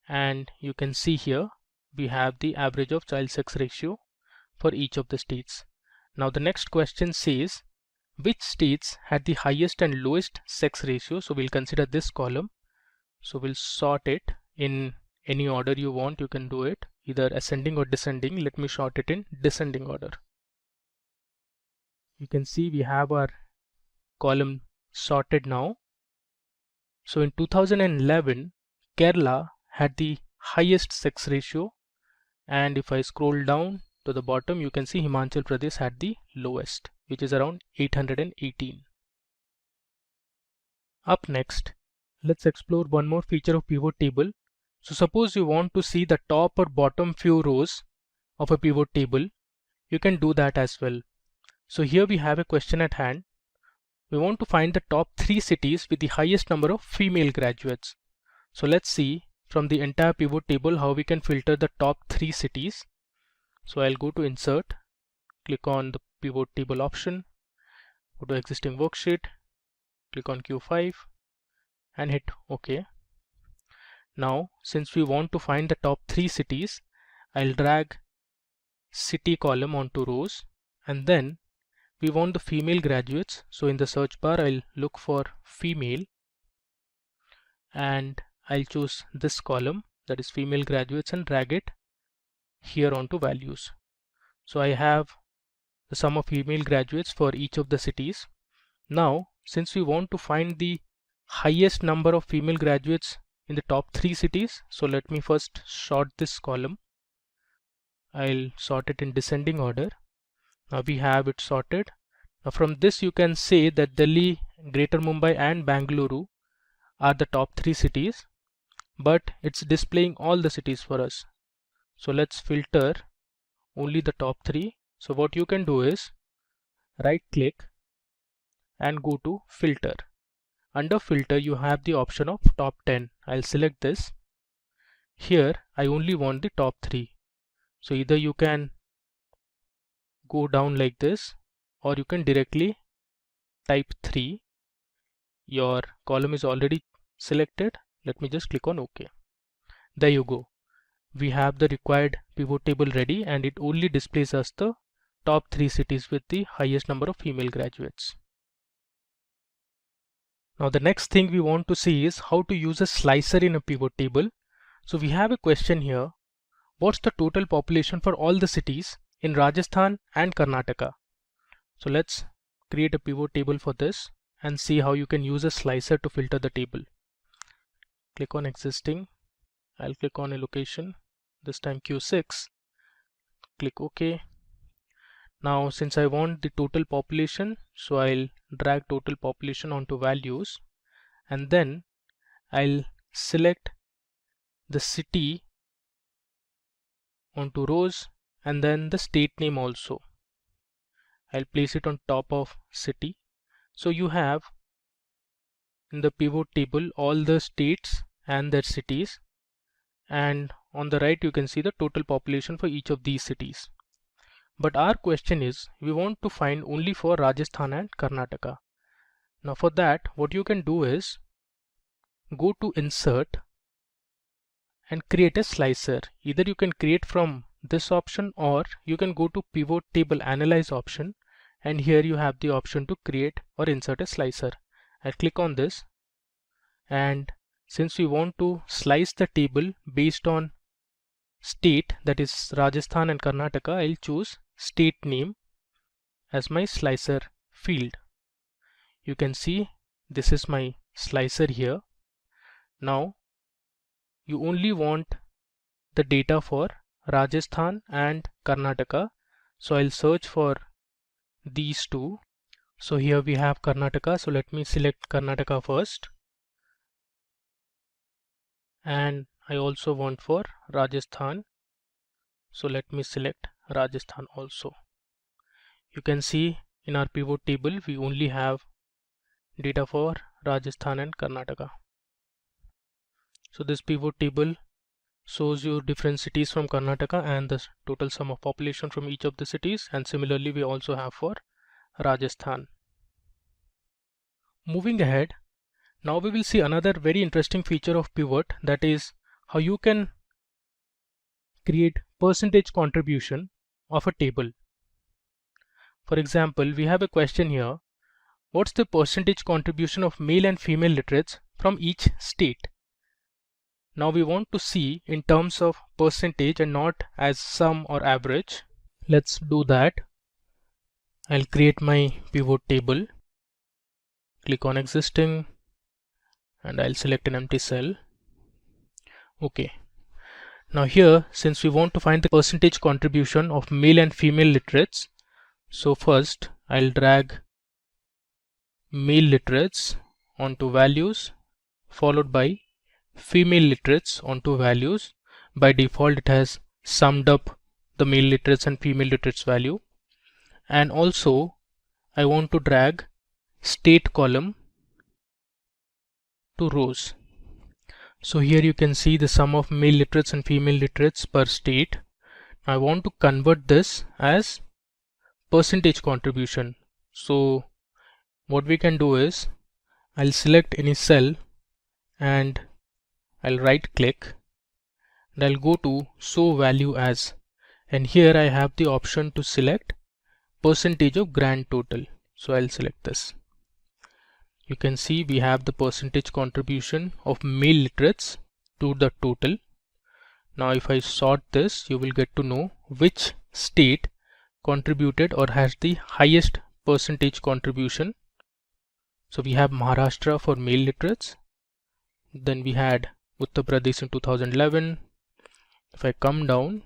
And you can see here we have the average of child sex ratio for each of the states. Now the next question says which states had the highest and lowest sex ratio. So we'll consider this column. So we'll sort it in any order you want. You can do it either ascending or descending. Let me sort it in descending order. You can see we have our column sorted now. So in 2011, Kerala had the highest sex ratio, and if I scroll down to the bottom, you can see Himachal Pradesh had the lowest, which is around 818. Up next, let's explore one more feature of pivot table. So suppose you want to see the top or bottom few rows of a pivot table, you can do that as well. So here we have a question at hand. We want to find the top 3 cities with the highest number of female graduates. So let's see from the entire pivot table how we can filter the top 3 cities. So I'll go to insert, click on the pivot table option, go to existing worksheet, click on Q5 and hit OK. Now since we want to find the top 3 cities, I'll drag city column onto rows, and then we want the female graduates. So in the search bar I'll look for female and I'll choose this column, that is female graduates, and drag it here onto values. So I have the sum of female graduates for each of the cities. Now since we want to find the highest number of female graduates in the top 3 cities, so let me first sort this column. I'll sort it in descending order. Now we have it sorted. Now from this you can say that Delhi, Greater Mumbai and Bangalore are the top 3 cities, but it's displaying all the cities for us. So let's filter only the top 3. So what you can do is right click and go to filter. Under filter you have the option of top 10. I'll select this. Here I only want the top 3. So either you can go down like this, or you can directly type 3. Your column is already selected. Let me just click on OK. There you go. We have the required pivot table ready, and it only displays us the top 3 cities with the highest number of female graduates. Now the next thing we want to see is how to use a slicer in a pivot table. So we have a question here. What's the total population for all the cities in Rajasthan and Karnataka? So let's create a pivot table for this and see how you can use a slicer to filter the table. Click on existing. I'll click on a location, this time Q6. Click OK. Now since I want the total population, so I'll drag total population onto values, and then I'll select the city onto rows and then the state name also. I'll place it on top of city. So you have in the pivot table all the states and their cities, and on the right you can see the total population for each of these cities. But our question is we want to find only for Rajasthan and Karnataka. Now for that what you can do is go to insert and create a slicer. Either you can create from this option, or you can go to pivot table analyze option, and here you have the option to create or insert a slicer. I'll click on this, and since we want to slice the table based on state, that is Rajasthan and Karnataka, I'll choose state name as my slicer field. You can see this is my slicer here. Now you only want the data for Rajasthan and Karnataka, so I'll search for these two. So here we have Karnataka, so let me select Karnataka first, and I also want for Rajasthan, so let me select Rajasthan also. You can see in our pivot table we only have data for Rajasthan and Karnataka. So this pivot table shows you different cities from Karnataka and the total sum of population from each of the cities, and similarly we also have for Rajasthan. Moving ahead, now we will see another very interesting feature of pivot, that is how you can create percentage contribution of a table. For example, we have a question here. What's the percentage contribution of male and female literates from each state? Now we want to see in terms of percentage and not as sum or average. Let's do that. I'll create my pivot table. Click on existing and I'll select an empty cell. Okay. Now here, since we want to find the percentage contribution of male and female literates, so first I'll drag male literates onto values followed by female literates onto values. By default it has summed up the male literates and female literates value. And also I want to drag state column to rows. So here you can see the sum of male literates and female literates per state. I want to convert this as percentage contribution. So what we can do is I'll select any cell and I'll right click and I'll go to show value as, and here I have the option to select percentage of grand total. So I'll select this. You can see we have the percentage contribution of male literates to the total. Now if I sort this, you will get to know which state contributed or has the highest percentage contribution. So we have Maharashtra for male literates, then we had Uttar Pradesh in 2011. If I come down,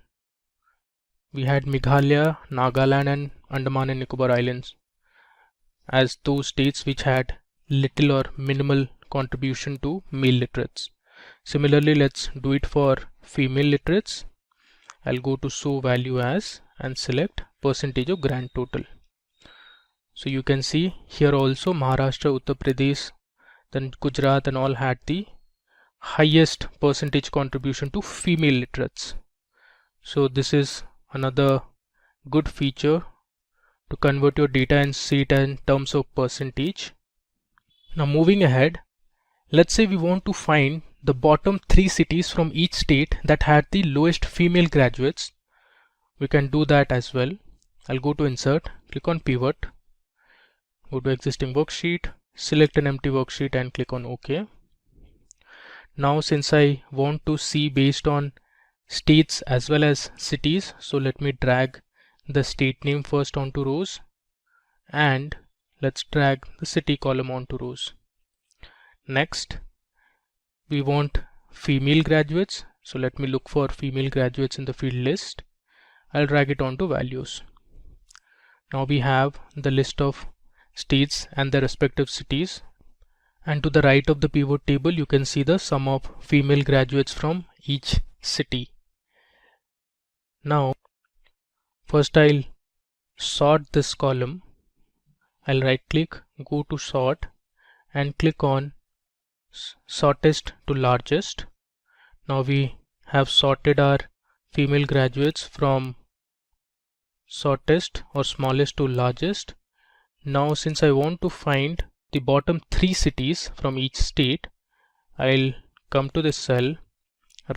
we had Meghalaya, Nagaland and Andaman and Nicobar Islands as those states which had little or minimal contribution to male literates. Similarly, let's do it for female literates. I'll go to show value as and select percentage of grand total. So you can see here also Maharashtra, Uttar Pradesh, then Gujarat and all had the highest percentage contribution to female literates. So this is another good feature to convert your data and see it in terms of percentage. Now moving ahead, let's say we want to find the bottom 3 cities from each state that had the lowest female graduates. We can do that as well. I'll go to insert, click on pivot, go to existing worksheet, select an empty worksheet and click on OK. Now since I want to see based on states as well as cities, so let me drag the state name first onto rows and let's drag the city column onto rows. Next we want female graduates, so let me look for female graduates in the field list. I'll drag it onto values. Now we have the list of states and their respective cities, and to the right of the pivot table you can see the sum of female graduates from each city. Now first I'll sort this column. I'll right click, go to sort and click on shortest to largest. Now we have sorted our female graduates from shortest or smallest to largest. Now since I want to find the bottom 3 cities from each state, I'll come to this cell,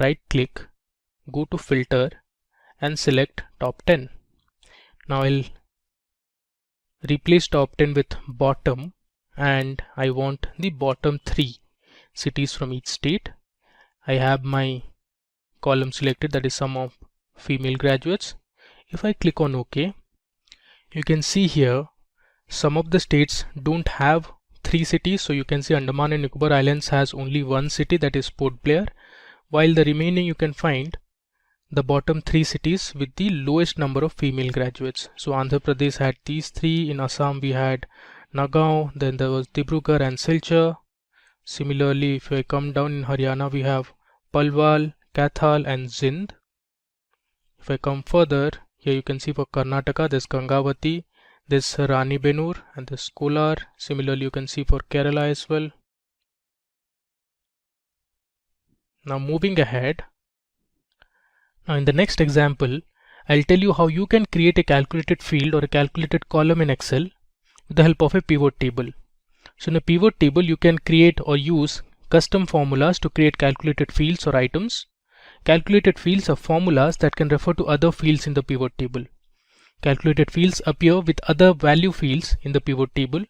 right click, go to filter and select top 10. Now I'll replace top 10 with bottom and I want the bottom 3 cities from each state. I have my column selected, that is sum of female graduates. If I click on OK, you can see here some of the states don't have 3 cities. So you can see Andaman and Nicobar Islands has only 1 city, that is Port Blair, while the remaining you can find the bottom 3 cities with the lowest number of female graduates. So Andhra Pradesh had these 3, in Assam we had Nagaon, then there was Dibrugarh and Silchar. Similarly, if I come down in Haryana we have Palwal, Kathal and Zind. If I come further, here you can see for Karnataka there's Gangavati, there's Rani Benur and there's Kolar. Similarly you can see for Kerala as well. Now moving ahead, now in the next example I'll tell you how you can create a calculated field or a calculated column in Excel with the help of a pivot table. So in a pivot table you can create or use custom formulas to create calculated fields or items. calculated fields are formulas that can refer to other fields in the pivot table. Calculated fields appear with other value fields in the pivot table.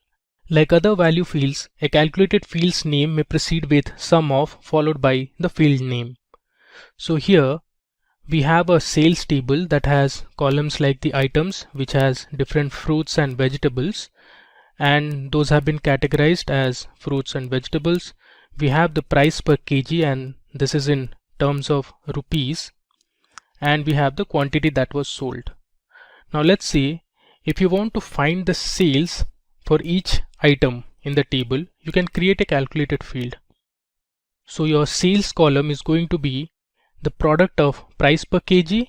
Like other value fields, a calculated field's name may precede with sum of followed by the field name. So here we have a sales table that has columns like the items, which has different fruits and vegetables, and those have been categorized as fruits and vegetables. We have the price per kg, and this is in terms of rupees, and we have the quantity that was sold. Now let's see, if you want to find the sales for each item in the table, you can create a calculated field. So your sales column is going to be the product of price per kg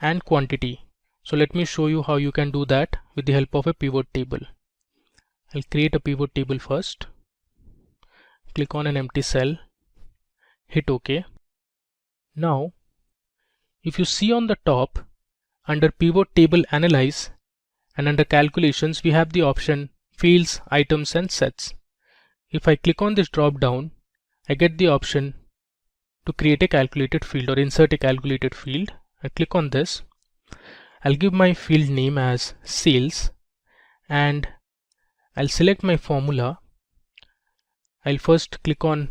and quantity. So let me show you how you can do that with the help of a pivot table. I'll create a pivot table first. Click on an empty cell, hit OK. Now if you see on the top, under pivot table analyze and under calculations, we have the option fields, items and sets. If I click on this drop down, I get the option to create a calculated field or insert a calculated field. I click on this. I'll give my field name as sales and I'll select my formula. I'll first click on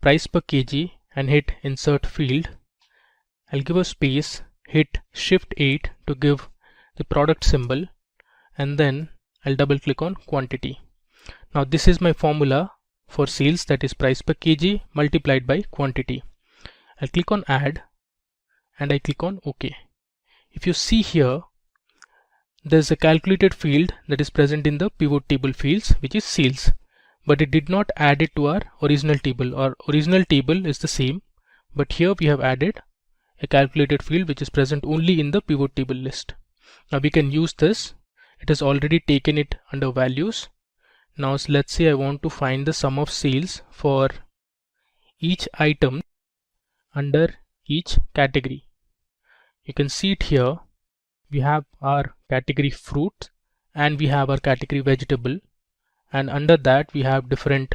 price per kg and hit insert field. I'll give a space, hit shift 8 to give the product symbol, and then I'll double click on quantity. Now this is my formula for sales, that is price per kg multiplied by quantity. I'll click on add and I click on OK. If you see here, there's a calculated field that is present in the pivot table fields, which is sales, but it did not add it to our original table. Our original table is the same, but here we have added a calculated field which is present only in the pivot table list. Now we can use this. It has already taken it under values. Now let's say I want to find the sum of sales for each item under each category. You can see it here. We have our category fruit and we have our category vegetable, and under that we have different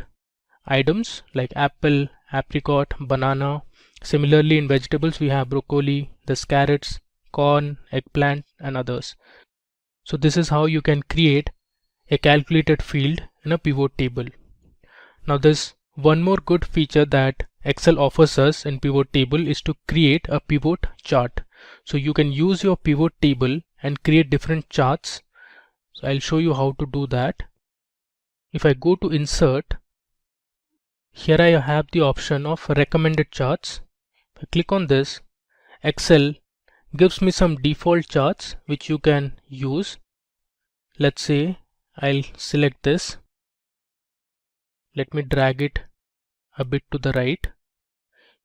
items like apple, apricot, banana. Similarly in vegetables we have broccoli, the carrots, corn, eggplant and others. So this is how you can create a calculated field in a pivot table. Now there's one more good feature that Excel offers us in pivot table is to create a pivot chart. So you can use your pivot table and create different charts. So I'll show you how to do that. If I go to insert, here I have the option of recommended charts. If I click on this, Excel gives me some default charts which you can use. Let's say I'll select this. Let me drag it a bit to the right.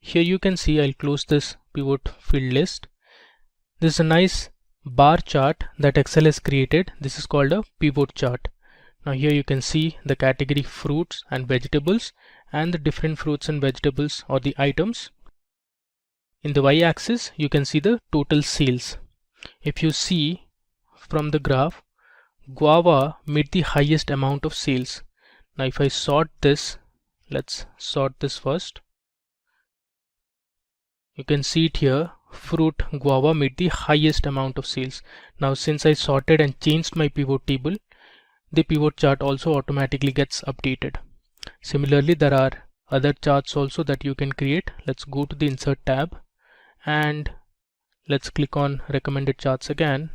Here you can see I'll close this pivot field list. This is a nice bar chart that Excel has created. This is called a pivot chart. Now here you can see the category fruits and vegetables and the different fruits and vegetables or the items. In the y-axis you can see the total sales. If you see from the graph, guava made the highest amount of sales. Now if I sort this, let's sort this first. You can see it here, fruit guava made the highest amount of sales. Now since I sorted and changed my pivot table, the pivot chart also automatically gets updated. Similarly, there are other charts also that you can create. Let's go to the insert tab and let's click on recommended charts again.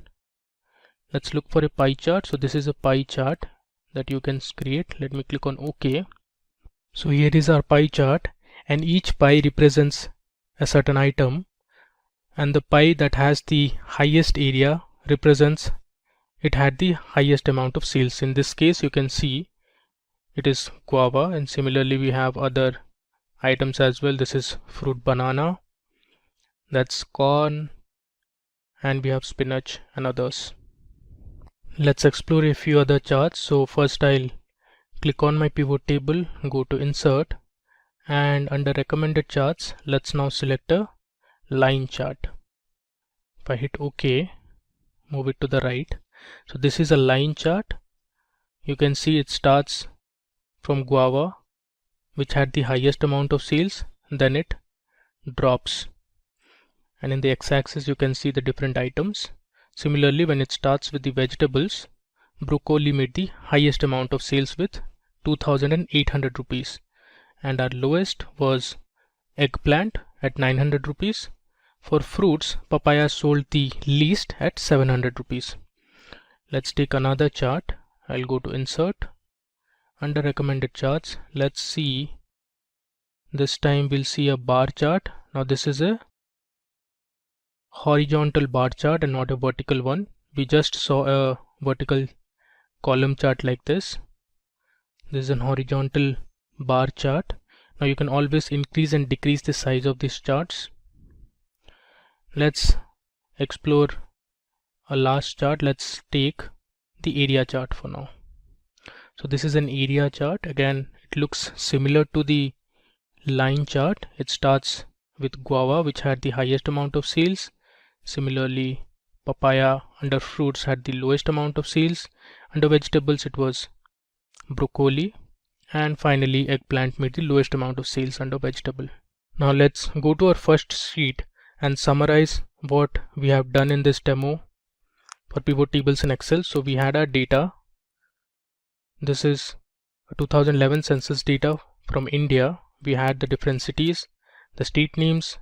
Let's look for a pie chart. So this is a pie chart that you can create. Let me click on OK. So here is our pie chart, and each pie represents a certain item, and the pie that has the highest area represents it had the highest amount of sales. In this case you can see it is guava, and similarly we have other items as well. This is fruit banana, that's corn, and we have spinach and others. Let's explore a few other charts. So first I'll click on my pivot table, go to insert, and under recommended charts let's now select a line chart. If I hit OK, move it to the right. So this is a line chart. You can see it starts from guava, which had the highest amount of sales, then it drops and in the x-axis you can see the different items. Similarly, when it starts with the vegetables, broccoli made the highest amount of sales with 2,800 rupees, and our lowest was eggplant at 900 rupees. For fruits, papaya sold the least at 700 rupees. Let's take another chart. I'll go to insert. Under recommended charts, let's see. This time we'll see a bar chart. Now this is a horizontal bar chart and not a vertical one. We just saw a vertical column chart like this. This is an horizontal bar chart. Now you can always increase and decrease the size of these charts. Let's explore a last chart. Let's take the area chart for now. So this is an area chart. Again, it looks similar to the line chart. It starts with guava, which had the highest amount of sales. Similarly, papaya under fruits had the lowest amount of sales. Under vegetables it was broccoli, and finally eggplant made the lowest amount of sales under vegetable. Now let's go to our first sheet and summarize what we have done in this demo for pivot tables in Excel. So we had our data. This is 2011 census data from India. We had the different cities, the state names,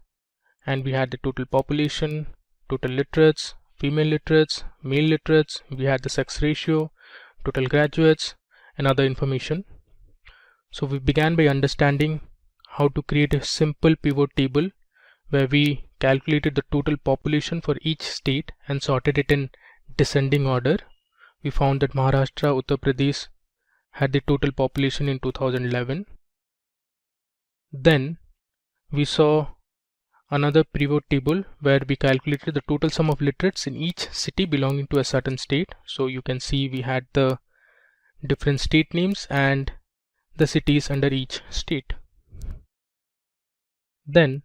and we had the total population, total literates, female literates, male literates. We had the sex ratio, total graduates, and other information. So we began by understanding how to create a simple pivot table where we calculated the total population for each state and sorted it in descending order. We found that Maharashtra, Uttar Pradesh had the total population in 2011. Then we saw another pivot table where we calculated the total sum of literates in each city belonging to a certain state. So you can see we had the different state names and the cities under each state. Then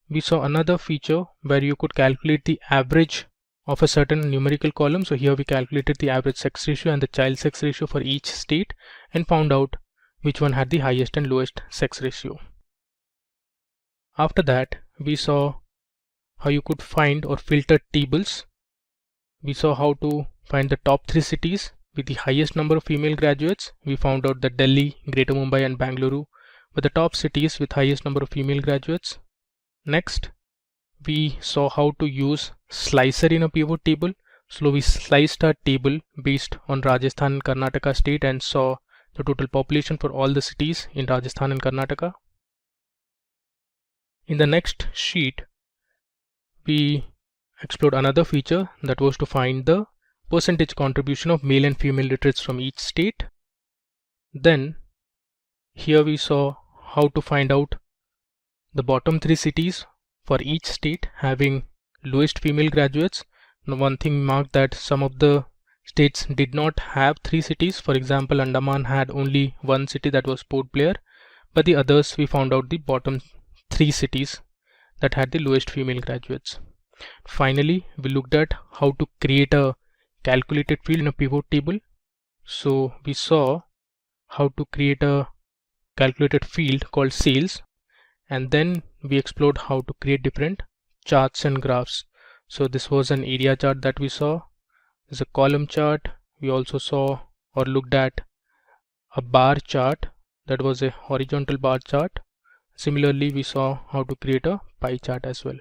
we saw another feature where you could calculate the average of a certain numerical column. So here we calculated the average sex ratio and the child sex ratio for each state and found out which one had the highest and lowest sex ratio. After that, we saw how you could find or filter tables. We saw how to find the top 3 cities with the highest number of female graduates. We found out that Delhi, Greater Mumbai and Bangalore were the top cities with highest number of female graduates. Next, we saw how to use slicer in a pivot table. So we sliced our table based on Rajasthan and Karnataka state and saw the total population for all the cities in Rajasthan and Karnataka. In the next sheet, we explored another feature that was to find the percentage contribution of male and female literates from each state. Then here we saw how to find out the bottom 3 cities for each state having lowest female graduates. Now one thing marked that some of the states did not have 3 cities. For example, Andaman had only 1 city, that was Port Blair, but the others we found out the bottom 3 cities that had the lowest female graduates. Finally, we looked at how to create a calculated field in a pivot table. So we saw how to create a calculated field called sales, and then we explored how to create different charts and graphs. So this was an area chart that we saw. There's a column chart. We also saw or looked at a bar chart that was a horizontal bar chart. Similarly, we saw how to create a pie chart as well.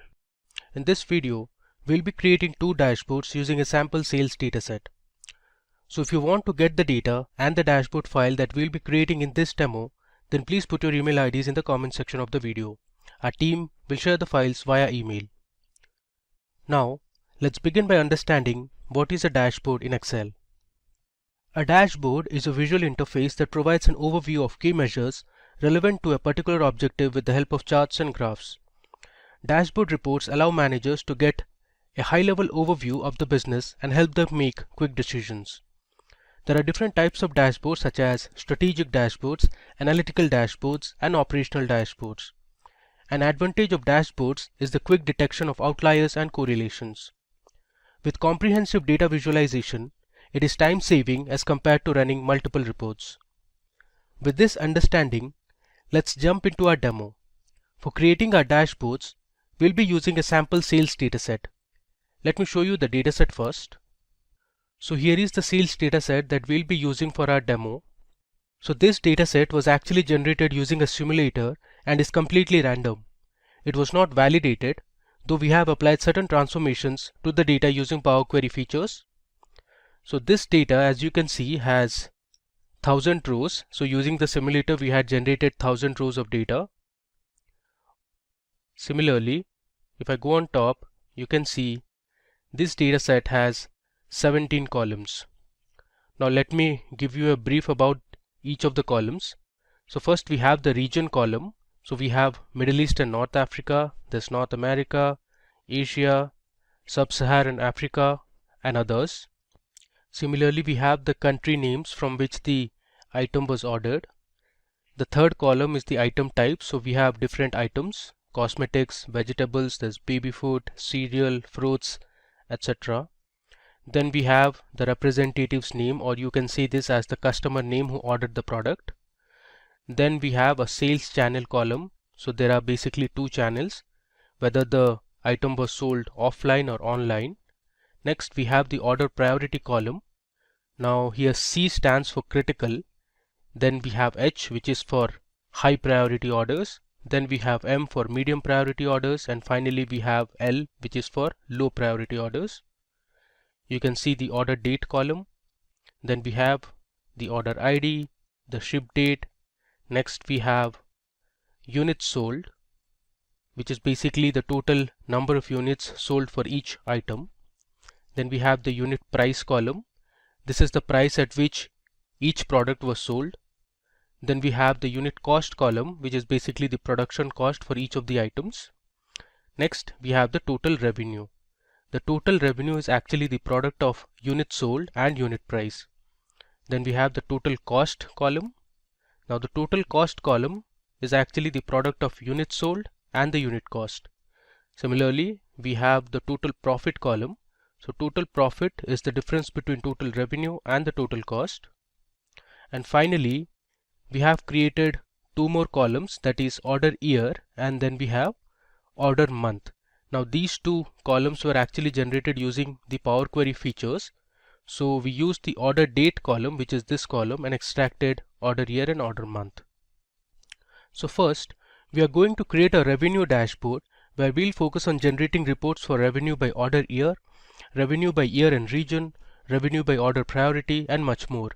In this video, we'll be creating 2 dashboards using a sample sales dataset. So if you want to get the data and the dashboard file that we'll be creating in this demo, then please put your email IDs in the comment section of the video. Our team will share the files via email. Now, let's begin by understanding what is a dashboard in Excel. A dashboard is a visual interface that provides an overview of key measures relevant to a particular objective with the help of charts and graphs. Dashboard reports allow managers to get a high-level overview of the business and help them make quick decisions. There are different types of dashboards such as strategic dashboards, analytical dashboards, and operational dashboards. An advantage of dashboards is the quick detection of outliers and correlations. With comprehensive data visualization, it is time-saving as compared to running multiple reports. With this understanding, let's jump into our demo. For creating our dashboards, we'll be using a sample sales dataset. Let me show you the dataset first. So here is the sales dataset that we'll be using for our demo. So this dataset was actually generated using a simulator and is completely random. It was not validated, though we have applied certain transformations to the data using Power Query features. So this data, as you can see, has 1000 rows. So using the simulator, we had generated 1000 rows of data. Similarly, if I go on top, you can see this dataset has 17 columns. Now let me give you a brief about each of the columns. So first we have the region column. So we have Middle East and North Africa, there's North America, Asia, Sub-Saharan Africa, and others. Similarly, we have the country names from which the item was ordered. The third column is the item type. So we have different items: cosmetics, vegetables, there's baby food, cereal, fruits, etc. Then we have the representative's name, or you can say this as the customer name who ordered the product. Then we have a sales channel column. So there are basically two channels, whether the item was sold offline or online. Next we have the order priority column. Now here C stands for critical. Then we have H, which is for high priority orders. Then we have M for medium priority orders, and finally we have L, which is for low priority orders. You can see the order date column. Then we have the order ID, the ship date. Next we have units sold, which is basically the total number of units sold for each item. Then we have the unit price column. This is the price at which each product was sold. Then we have the unit cost column, which is basically the production cost for each of the items. Next we have the total revenue. The total revenue is actually the product of units sold and unit price. Then we have the total cost column. Now the total cost column is actually the product of units sold and the unit cost. Similarly, we have the total profit column. So total profit is the difference between total revenue and the total cost. And finally, we have created two more columns, that is order year, and then we have order month. Now these two columns were actually generated using the Power Query features. So we used the order date column, which is this column, and extracted order year and order month. So first, we are going to create a revenue dashboard where we'll focus on generating reports for revenue by order year, revenue by year and region, revenue by order priority, and much more.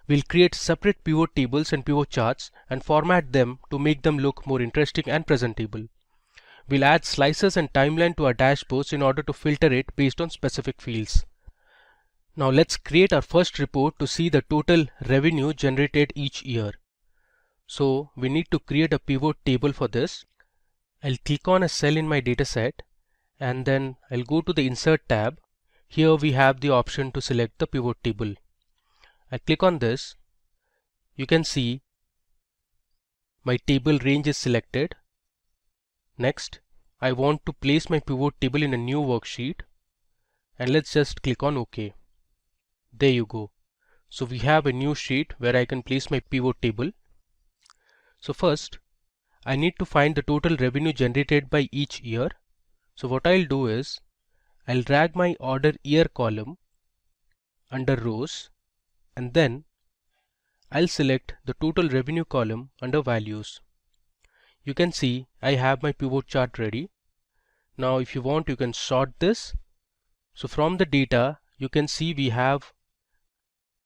We'll create separate pivot tables and pivot charts and format them to make them look more interesting and presentable. We'll add slices and timeline to our dashboards in order to filter it based on specific fields. Now let's create our first report to see the total revenue generated each year. So we need to create a pivot table for this. I'll click on a cell in my dataset, and then I'll go to the Insert tab. Here we have the option to select the pivot table. I click on this. You can see my table range is selected. Next, I want to place my pivot table in a new worksheet, and let's just click on OK. There you go. So we have a new sheet where I can place my pivot table. So first, I need to find the total revenue generated by each year. So what I'll do is, I'll drag my order year column under rows, and then I'll select the total revenue column under values. You can see I have my pivot chart ready. Now if you want, you can sort this. So from the data, you can see we have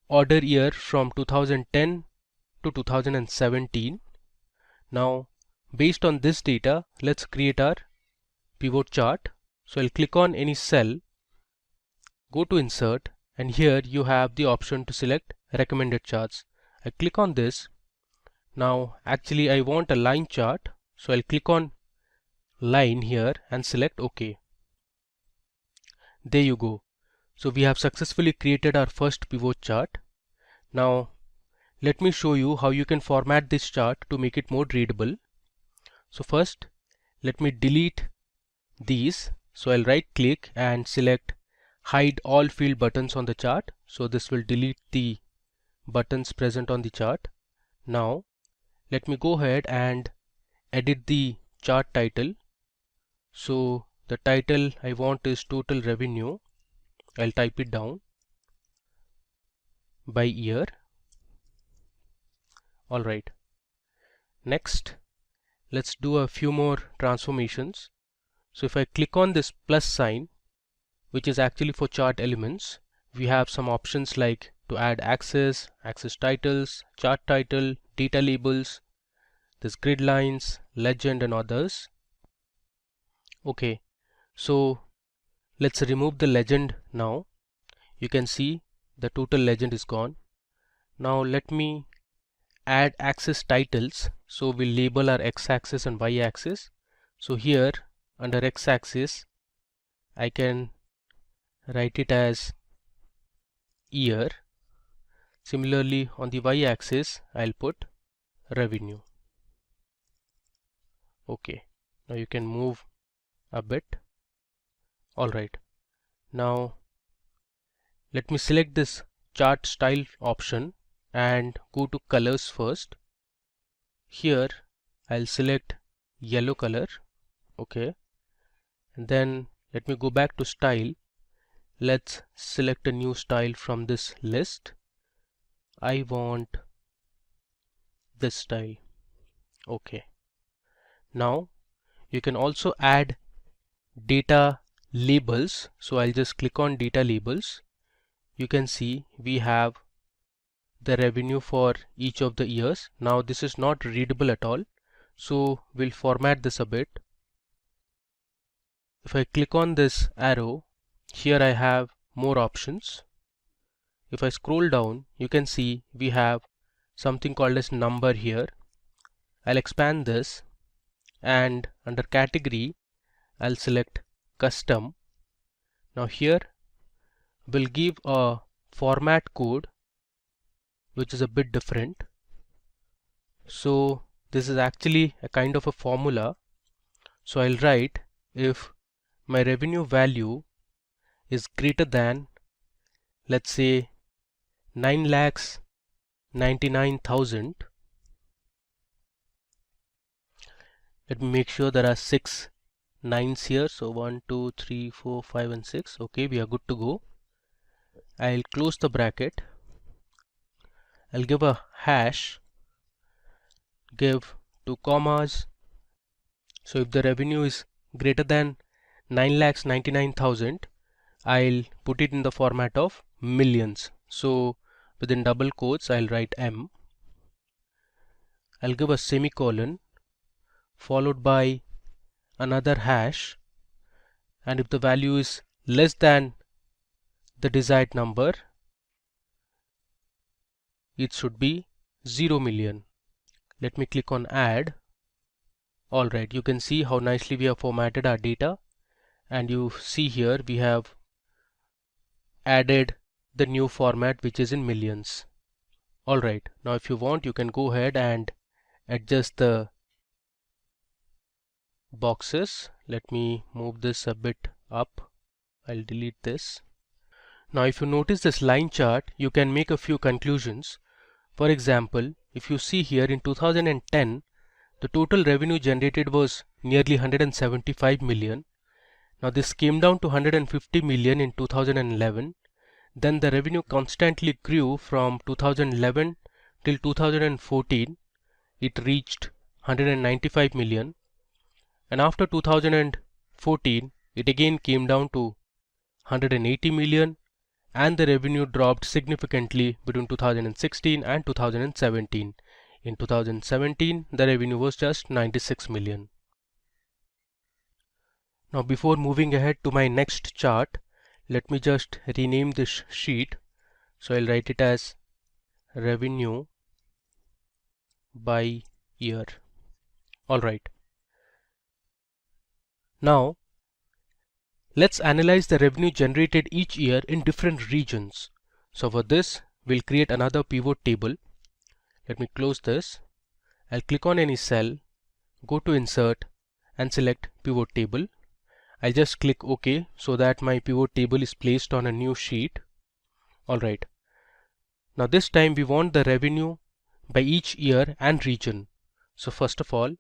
order year from 2010 to 2017. Now based on this data, let's create our pivot chart. So I'll click on any cell, go to Insert, and here you have the option to select recommended charts. I click on this. Now actually I want a line chart, so I'll click on line here and select OK. There you go. So we have successfully created our first pivot chart. Now let me show you how you can format this chart to make it more readable. So first, let me delete these. So I'll right click and select hide all field buttons on the chart. So this will delete the buttons present on the chart. Now let me go ahead and edit the chart title. So the title I want is total revenue. I'll type it down by year. Alright. Next, let's do a few more transformations. So if I click on this plus sign, which is actually for chart elements, we have some options like to add axis, axis titles, chart title, data labels, this grid lines, legend and others. Okay, so let's remove the legend now. You can see the total legend is gone. Now let me add axis titles. So we'll label our x-axis and y-axis. So here under x-axis I can write it as year. Similarly on the y-axis I'll put revenue. Okay, now you can move a bit. Alright, now let me select this chart style option and go to colors first. Here I'll select yellow color. Okay, and then let me go back to style. Let's select a new style from this list. I want this style. Okay, now you can also add data labels. So I'll just click on data labels. You can see we have the revenue for each of the years. Now this is not readable at all, so we'll format this a bit. If I click on this arrow, here I have more options. If I scroll down, you can see we have something called as number here. I'll expand this and under category I'll select custom. Now here we'll give a format code which is a bit different. So this is actually a kind of a formula. So I'll write if my revenue value is greater than, let's say, 9,99,000. Let me make sure there are 6 nines here. So 1, 2, 3, 4, 5 and 6. Okay, we are good to go. I'll close the bracket. I'll give a hash, give 2 commas. So if the revenue is greater than 9,99,000, I'll put it in the format of millions. So within double quotes I'll write M. I'll give a semicolon followed by another hash, and if the value is less than the desired number, it should be 0 million. Let me click on add. Alright, you can see how nicely we have formatted our data, and you see here we have added the new format which is in millions. Alright, now if you want you can go ahead and adjust the boxes. Let me move this a bit up. I'll delete this. Now if you notice this line chart, you can make a few conclusions. For example, if you see here in 2010, the total revenue generated was nearly 175 million. Now this came down to 150 million in 2011. Then the revenue constantly grew from 2011 till 2014. It reached 195 million. And after 2014, it again came down to 180 million, and the revenue dropped significantly between 2016 and 2017. In 2017, the revenue was just 96 million. Now before moving ahead to my next chart, let me just rename this sheet. So I'll write it as revenue by year. Alright. Now let's analyze the revenue generated each year in different regions. So for this, we'll create another pivot table. Let me close this. I'll click on any cell, go to insert and select pivot table. I'll just click OK so that my pivot table is placed on a new sheet. Alright. Now this time we want the revenue by each year and region. So first of all,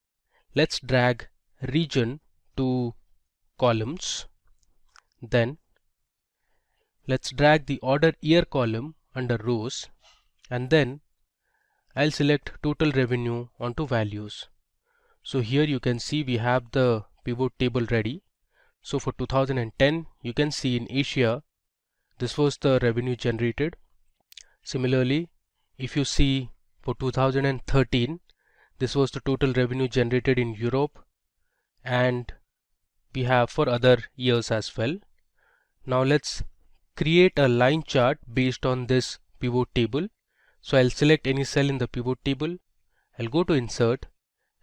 let's drag region to columns. Then let's drag the order year column under rows, and then I'll select total revenue onto values. So here you can see we have the pivot table ready. So for 2010, you can see in Asia, this was the revenue generated. Similarly, if you see for 2013, this was the total revenue generated in Europe, and we have for other years as well. Now let's create a line chart based on this pivot table. So I'll select any cell in the pivot table, I'll go to insert,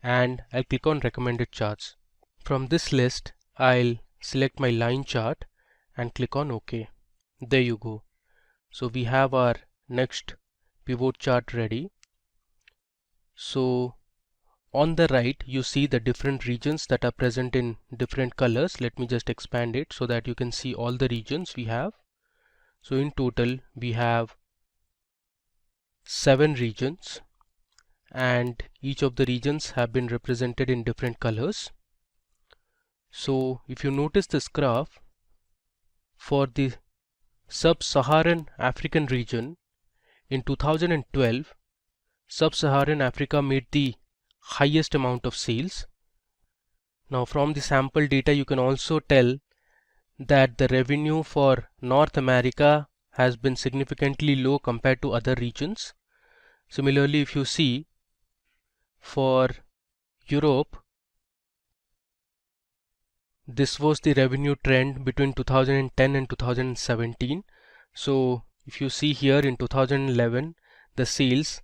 and I'll click on recommended charts. From this list, I'll select my line chart and click on OK. There you go. So we have our next pivot chart ready. So on the right, you see the different regions that are present in different colors. Let me just expand it so that you can see all the regions we have. So in total, we have 7 regions, and each of the regions have been represented in different colors. So if you notice this graph, for the sub-Saharan African region in 2012, sub-Saharan Africa made the highest amount of sales. Now from the sample data, you can also tell that the revenue for North America has been significantly low compared to other regions. Similarly, if you see for Europe, this was the revenue trend between 2010 and 2017. So if you see here in 2011, the sales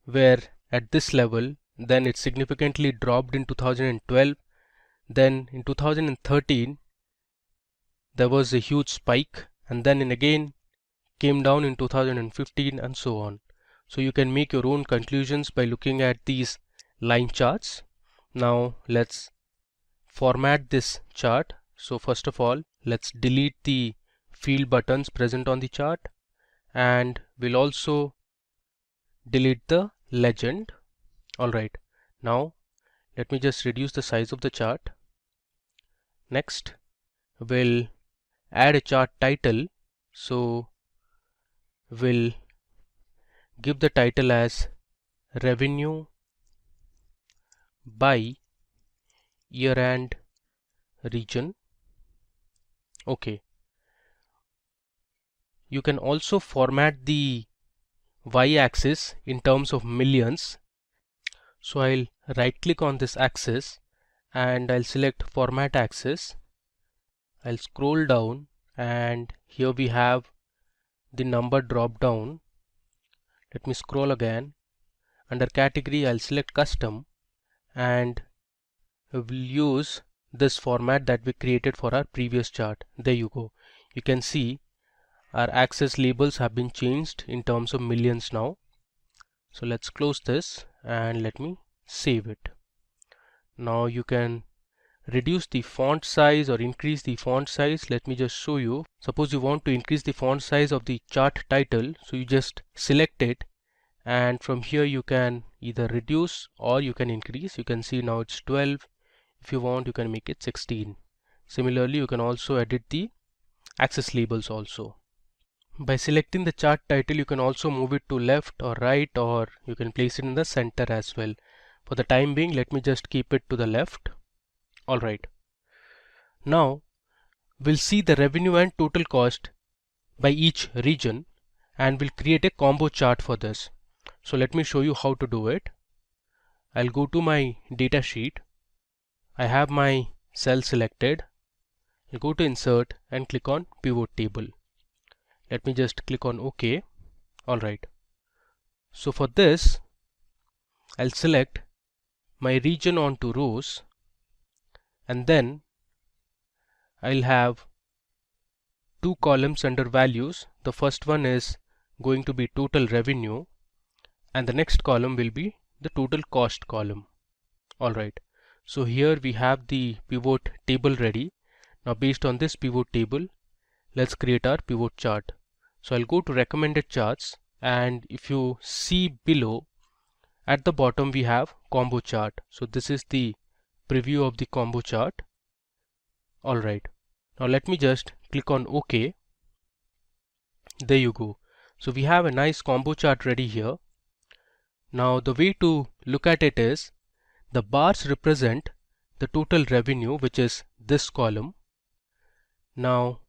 were at this level, then it significantly dropped in 2012, then in 2013 there was a huge spike, and then again came down in 2015, and so on. So you can make your own conclusions by looking at these line charts. Now let's format this chart. So first of all, let's delete the field buttons present on the chart, and we'll also delete the legend. Alright, now let me just reduce the size of the chart. Next, we'll add a chart title. So we'll give the title as revenue by year and region. Okay. You can also format the y-axis in terms of millions. So I'll right click on this axis and I'll select format axis. I'll scroll down, and here we have the number drop down. Let me scroll again. Under category, I'll select custom, and we'll use this format that we created for our previous chart. There you go. You can see our axis labels have been changed in terms of millions now. So let's close this and let me save it. Now you can reduce the font size or increase the font size. Let me just show you. Suppose you want to increase the font size of the chart title, so you just select it, and from here you can either reduce or you can increase. You can see now it's 12. If you want, you can make it 16. Similarly, you can also edit the axis labels also. By selecting the chart title, you can also move it to left or right, or you can place it in the center as well. For the time being, let me just keep it to the left. Alright. Now we'll see the revenue and total cost by each region, and we'll create a combo chart for this. So let me show you how to do it. I'll go to my data sheet. I have my cell selected. I'll go to insert and click on pivot table. Let me just click on OK. Alright. So for this, I'll select my region onto rows, and then I'll have 2 columns under values. The first one is going to be total revenue, and the next column will be the total cost column. Alright. So here we have the pivot table ready. Now based on this pivot table, let's create our pivot chart. So I'll go to recommended charts, and if you see below, at the bottom we have combo chart. So this is the preview of the combo chart. Alright, now let me just click on OK. There you go. So we have a nice combo chart ready here. Now the way to look at it is, the bars represent the total revenue, which is this column. Now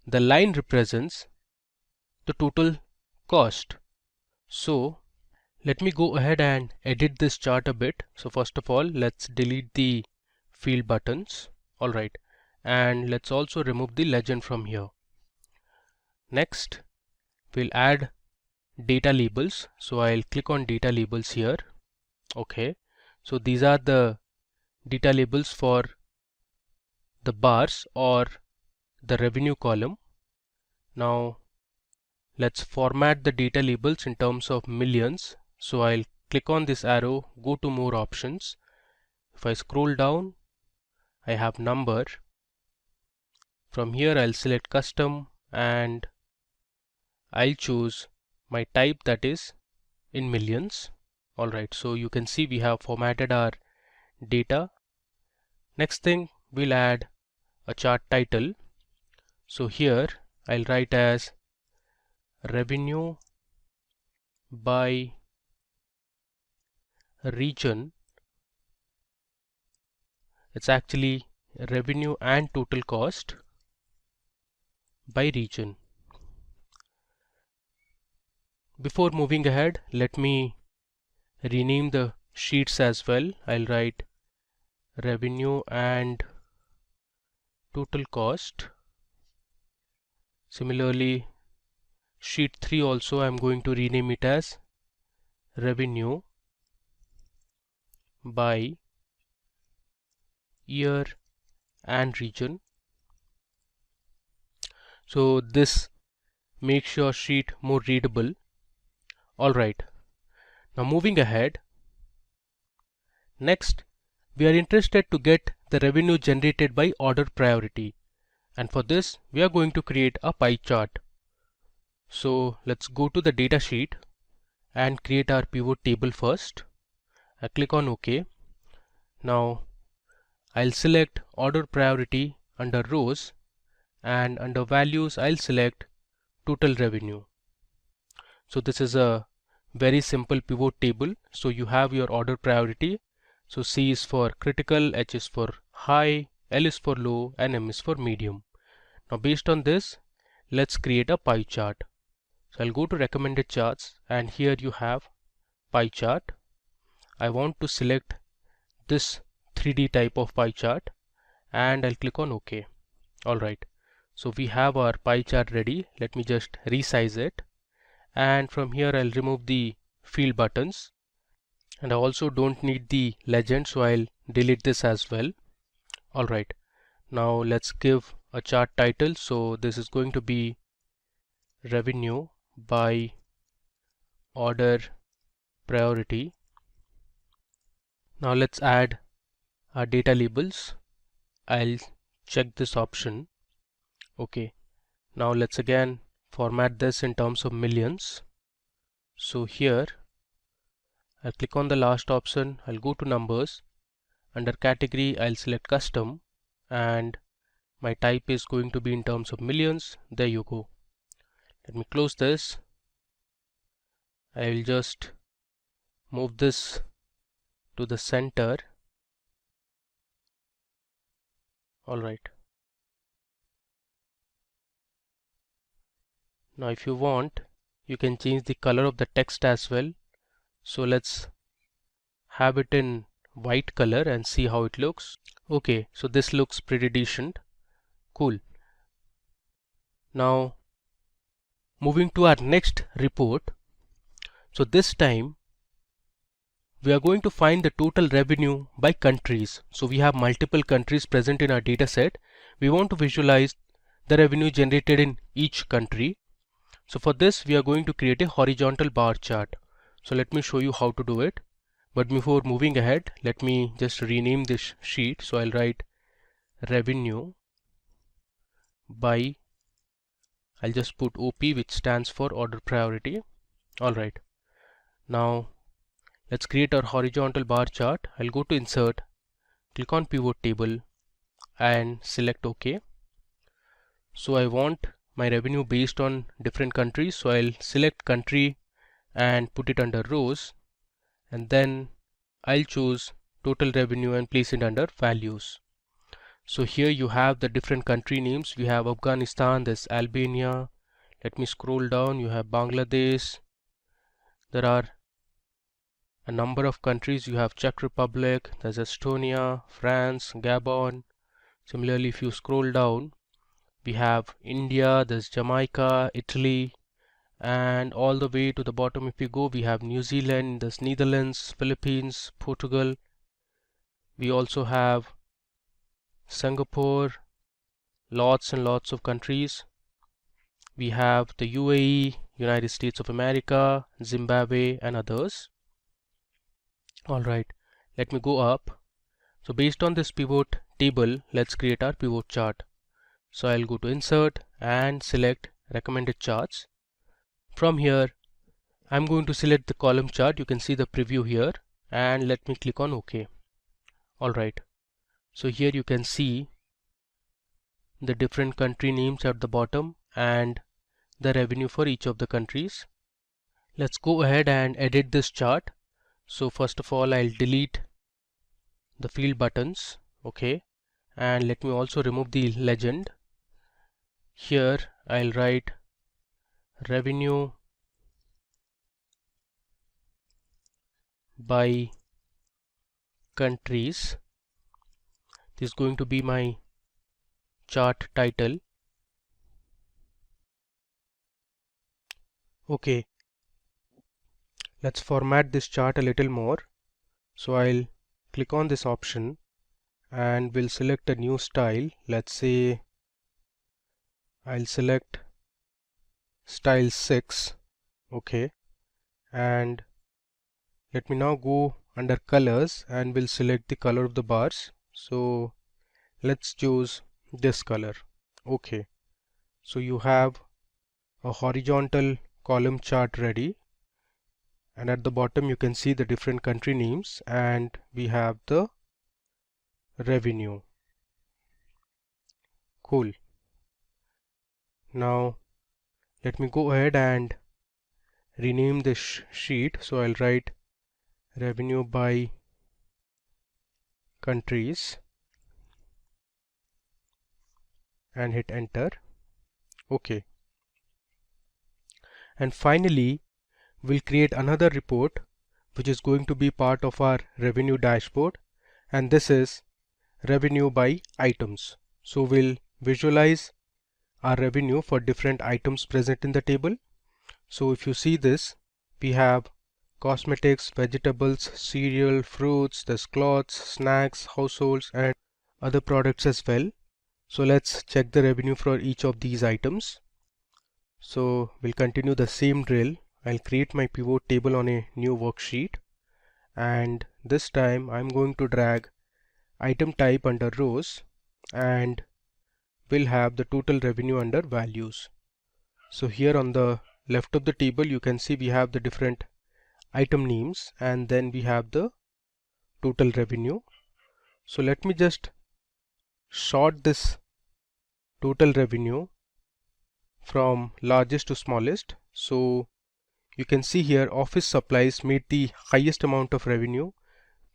the line represents the total cost. So let me go ahead and edit this chart a bit. So first of all, let's delete the field buttons. Alright, and let's also remove the legend from here. Next, we'll add data labels. So I'll click on data labels here. Okay, so these are the data labels for the bars or the revenue column. Now let's format the data labels in terms of millions. So I'll click on this arrow, go to more options. If I scroll down, I have number. From here I'll select custom and I'll choose my type, that is in millions. Alright, so you can see we have formatted our data. Next thing, we'll add a chart title. So here I'll write as revenue by region. It's actually revenue and total cost by region. Before moving ahead, let me rename the sheets as well. I'll write revenue and total cost. Similarly, sheet 3 also I'm going to rename it as revenue by year and region. So this makes your sheet more readable. Alright, now moving ahead. Next, we are interested to get the revenue generated by order priority, and for this we are going to create a pie chart. So let's go to the data sheet and create our pivot table first. I click on OK. Now I'll select order priority under rows, and under values I'll select total revenue. So this is a very simple pivot table. So you have your order priority. So C is for critical, H is for high, L is for low, and M is for medium. Now based on this, let's create a pie chart. So I'll go to recommended charts, and here you have pie chart. I want to select this 3D type of pie chart, and I'll click on OK. Alright, so we have our pie chart ready. Let me just resize it, and from here I'll remove the field buttons, and I also don't need the legend, so I'll delete this as well. Alright, now let's give a chart title. So this is going to be revenue by order priority. Now let's add our data labels. I'll check this option. Okay, now let's again format this in terms of millions. So here I'll click on the last option, I'll go to numbers. Under category I'll select custom, and my type is going to be in terms of millions. There you go. Let me close this. I will just move this to the center. Alright. Now if you want, you can change the color of the text as well. So let's have it in white color and see how it looks. Okay, so this looks pretty decent. Cool. Now moving to our next report. So this time we are going to find the total revenue by countries. So we have multiple countries present in our data set. We want to visualize the revenue generated in each country. So for this we are going to create a horizontal bar chart. So let me show you how to do it. But before moving ahead, let me just rename this sheet. So I'll write revenue by, I'll just put OP, which stands for order priority. Alright, now let's create our horizontal bar chart. I'll go to insert, click on pivot table. and select OK. So I want my revenue based on different countries, so I'll select country and put it under rows, and then I'll choose total revenue and place it under values. So here you have the different country names. We have Afghanistan, there's Albania. Let me scroll down. You have Bangladesh. There are a number of countries. You have Czech Republic, there's Estonia, France, Gabon. Similarly, if you scroll down, we have India, there's Jamaica, Italy, and all the way to the bottom if you go, we have New Zealand, there's Netherlands, Philippines, Portugal. We also have Singapore, lots and lots of countries. We have the UAE, United States of America, Zimbabwe, and others. Alright, let me go up. So based on this pivot table, let's create our pivot chart. So I'll go to Insert and select Recommended Charts. From here, I'm going to select the column chart. You can see the preview here, and let me click on OK. Alright, so here you can see the different country names at the bottom and the revenue for each of the countries. Let's go ahead and edit this chart. So first of all, I'll delete the field buttons. Okay, and let me also remove the legend. Here I'll write revenue by countries. This is going to be my chart title. Okay, let's format this chart a little more. So I'll click on this option and we'll select a new style. Let's say I'll select style 6. Okay, and let me now go under colors and we'll select the color of the bars. So let's choose this color. Okay, so you have a horizontal column chart ready, and at the bottom you can see the different country names and we have the revenue. Cool. Now let me go ahead and rename this sheet. So I'll write revenue by countries and hit enter. Okay, and finally we'll create another report which is going to be part of our revenue dashboard, and this is revenue by items. So we'll visualize our revenue for different items present in the table. So if you see this, we have cosmetics, vegetables, cereal, fruits, there's clothes, snacks, households, and other products as well. So let's check the revenue for each of these items. So we'll continue the same drill. I'll create my pivot table on a new worksheet, and this time I'm going to drag item type under rows and we'll have the total revenue under values. So here on the left of the table you can see we have the different item names and then we have the total revenue. So let me just sort this total revenue from largest to smallest. So you can see here office supplies made the highest amount of revenue,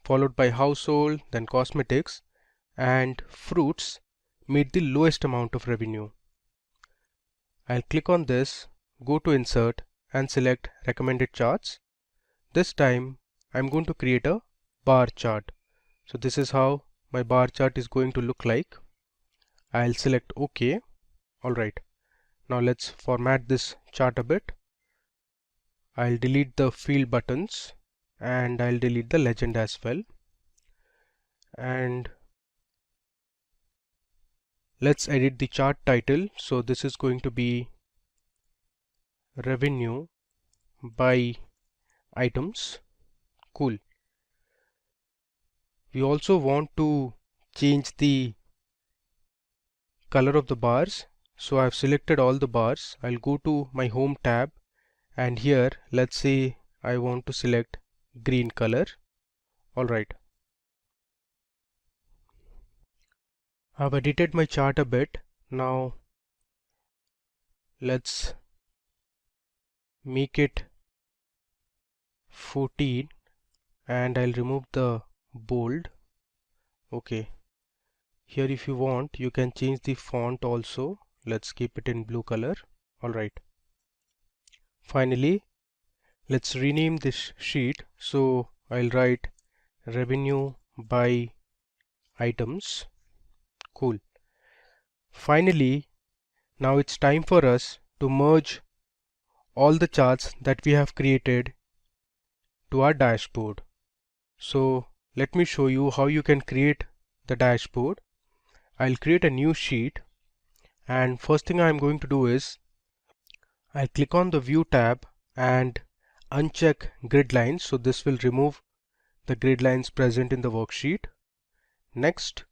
followed by household, then cosmetics, and fruits made the lowest amount of revenue. I'll click on this, go to insert and select recommended charts. This time I'm going to create a bar chart. So this is how my bar chart is going to look like. I'll select OK. Alright, now let's format this chart a bit. I'll delete the field buttons and I'll delete the legend as well. And let's edit the chart title. So this is going to be revenue by items. Cool. We also want to change the color of the bars. So I've selected all the bars. I'll go to my home tab and here let's say I want to select green color. Alright. I've edited my chart a bit. Now let's make it 14 and I'll remove the bold. Okay, here if you want you can change the font also. Let's keep it in blue color. Alright, finally let's rename this sheet. So I'll write revenue by items. Cool. Finally, now it's time for us to merge all the charts that we have created to our dashboard. So let me show you how you can create the dashboard. I'll create a new sheet, and first thing I'm going to do is I'll click on the view tab and uncheck grid lines. So this will remove the grid lines present in the worksheet. Next,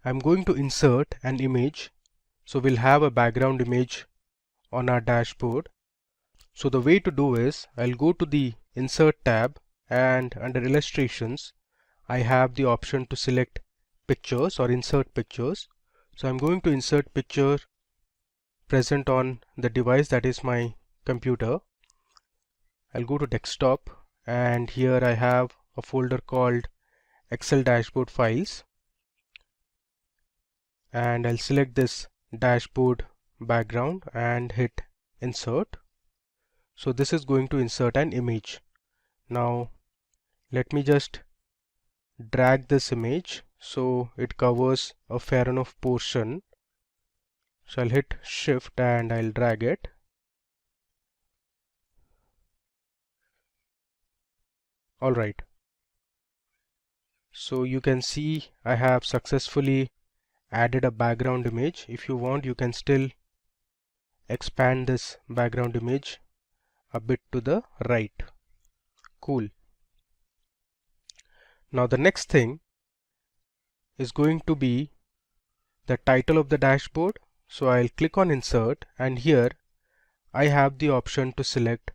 I'm going to insert an image. So we'll have a background image on our dashboard. So the way to do is I'll go to the insert tab, and under illustrations I have the option to select pictures or insert pictures. So I'm going to insert picture present on the device, that is my computer. I'll go to desktop, and here I have a folder called Excel dashboard files, and I'll select this dashboard background and hit insert. So this is going to insert an image. Now let me just drag this image so it covers a fair enough portion. So I'll hit shift and I'll drag it. Alright, so you can see I have successfully added a background image. If you want, you can still expand this background image a bit to the right. Cool. Now the next thing is going to be the title of the dashboard. So I'll click on insert, and here I have the option to select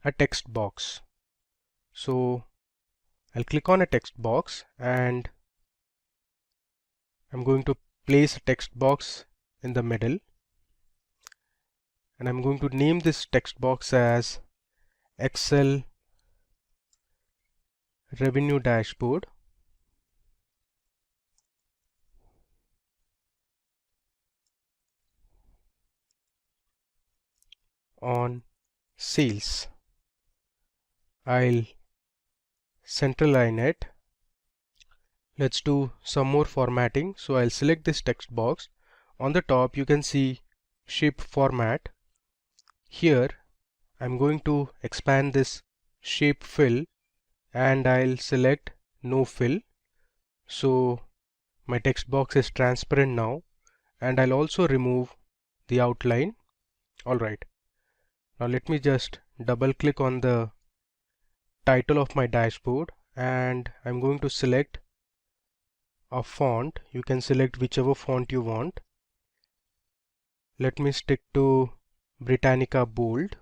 a text box. So I'll click on a text box, and I'm going to place a text box in the middle, and I'm going to name this text box as Excel Revenue Dashboard. On sales. I'll centerline it. Let's do some more formatting. So I'll select this text box. On the top you can see shape format. Here I'm going to expand this shape fill, and I'll select no fill. So my text box is transparent now, and I'll also remove the outline. Alright, now let me just double click on the title of my dashboard, and I'm going to select a font. You can select whichever font you want. Let me stick to Britannica Bold,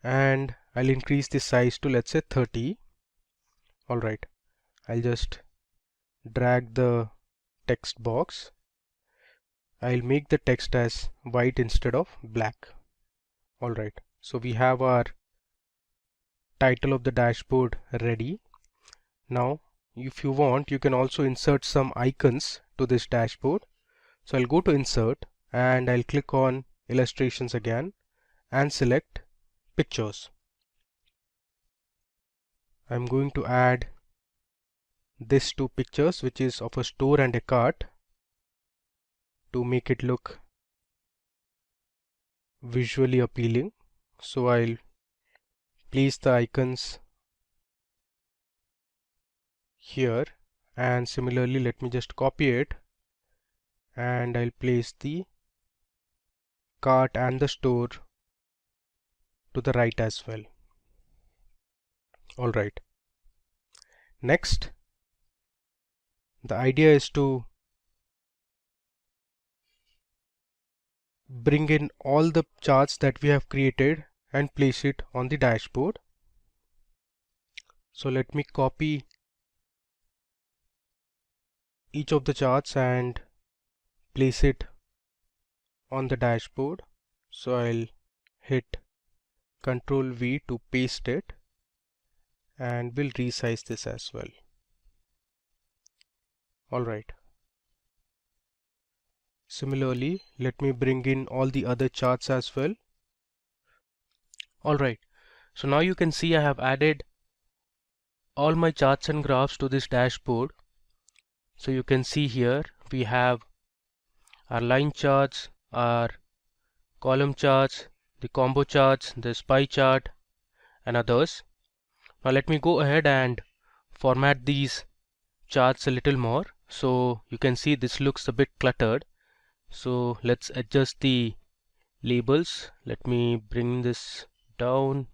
and I'll increase the size to, let's say, 30. Alright, I'll just drag the text box. I'll make the text as white instead of black. Alright, so we have our title of the dashboard ready. Now if you want, you can also insert some icons to this dashboard. So I'll go to insert, and I'll click on illustrations again and select pictures. I'm going to add this two pictures, which is of a store and a cart, to make it look visually appealing. So I'll place the icons here, and similarly let me just copy it, and I'll place the cart and the store to the right as well. Alright, next the idea is to bring in all the charts that we have created and place it on the dashboard. So let me copy each of the charts and place it on the dashboard. So I'll hit Ctrl V to paste it, and we'll resize this as well. Alright. Similarly, let me bring in all the other charts as well. Alright, so now you can see I have added all my charts and graphs to this dashboard. So you can see here we have our line charts, our column charts, the combo charts, the pie chart, and others. Now let me go ahead and format these charts a little more. So you can see this looks a bit cluttered. So let's adjust the labels. Let me bring this down.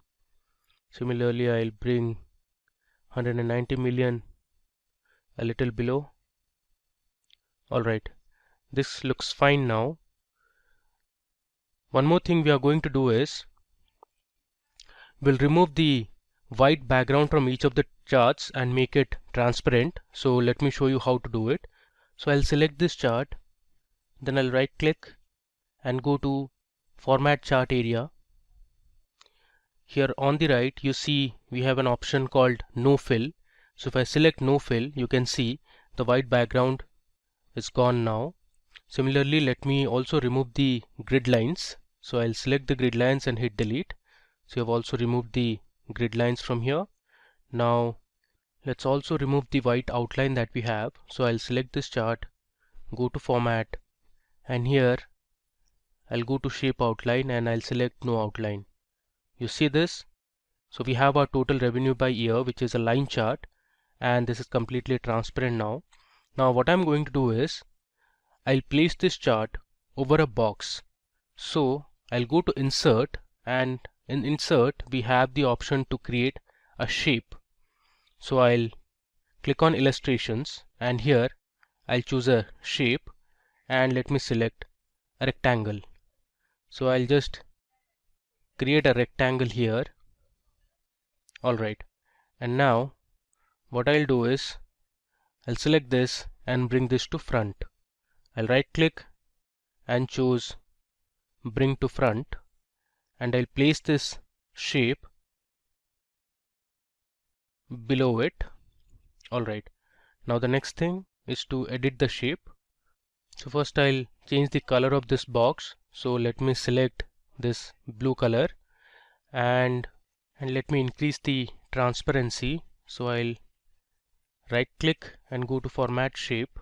Similarly, I'll bring 190 million a little below. Alright, this looks fine now. One more thing we are going to do is we'll remove the white background from each of the charts and make it transparent. So let me show you how to do it. So I'll select this chart, then I'll right click and go to Format Chart area. Here on the right you see we have an option called No Fill. So if I select No Fill, you can see the white background is gone now. Similarly, let me also remove the grid lines. So I'll select the grid lines and hit delete. So I've also removed the grid lines from here. Now let's also remove the white outline that we have. So I'll select this chart, go to Format, and here I'll go to Shape Outline and I'll select No Outline. You see this? So we have our total revenue by year, which is a line chart, and this is completely transparent now. Now what I'm going to do is I'll place this chart over a box. So I'll go to Insert, and in Insert we have the option to create a shape. So I'll click on Illustrations, and here I'll choose a shape, and let me select a rectangle. So I'll just create a rectangle here. Alright, and now what I'll do is I'll select this and bring this to front. I'll right click and choose Bring to Front, and I'll place this shape below it. Alright, now the next thing is to edit the shape. So first I'll change the color of this box. So let me select this blue color, and let me increase the transparency. So I'll right click and go to Format Shape.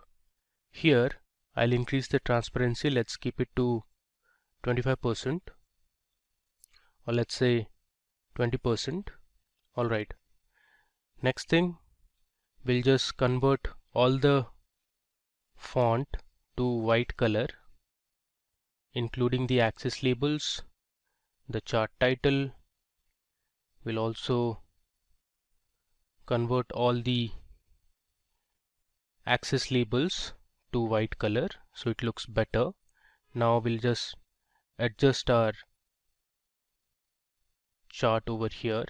Here I'll increase the transparency. Let's keep it to 25%, or let's say 20%. Alright, next thing, we'll just convert all the font to white color, including the axis labels, the chart title. We'll also convert all the axis labels to white color so it looks better. Now we'll just adjust our chart over here.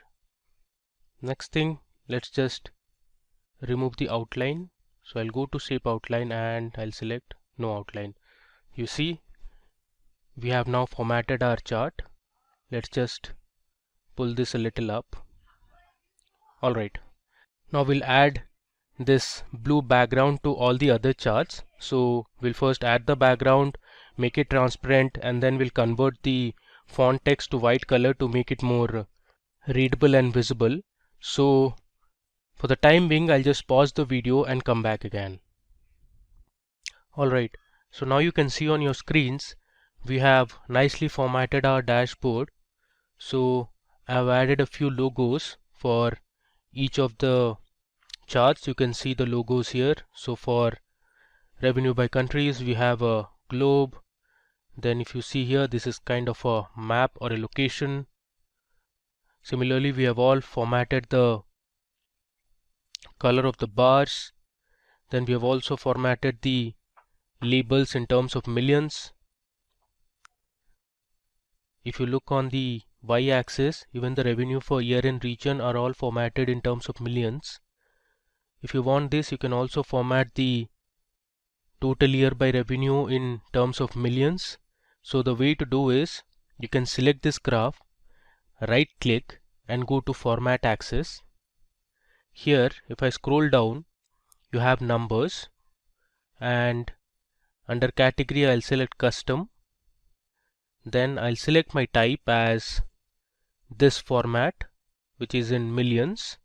Next thing, let's just remove the outline. So I'll go to Shape Outline and I'll select No Outline. You see, we have now formatted our chart. Let's just pull this a little up. Alright, now we'll add this blue background to all the other charts. So we'll first add the background, make it transparent, and then we'll convert the font text to white color to make it more readable and visible. So for the time being, I'll just pause the video and come back again. Alright, so now you can see on your screens we have nicely formatted our dashboard. So I've added a few logos for each of the charts. You can see the logos here. So for revenue by countries, we have a globe. Then if you see here, this is kind of a map or a location. Similarly, we have all formatted the color of the bars. Then we have also formatted the labels in terms of millions. If you look on the y-axis, even the revenue for year and region are all formatted in terms of millions. If you want this, you can also format the total year by revenue in terms of millions. So the way to do is you can select this graph, right click and go to format axis. Here if I scroll down, you have numbers, and under category I'll select custom. Then I'll select my type as this format, which is in millions,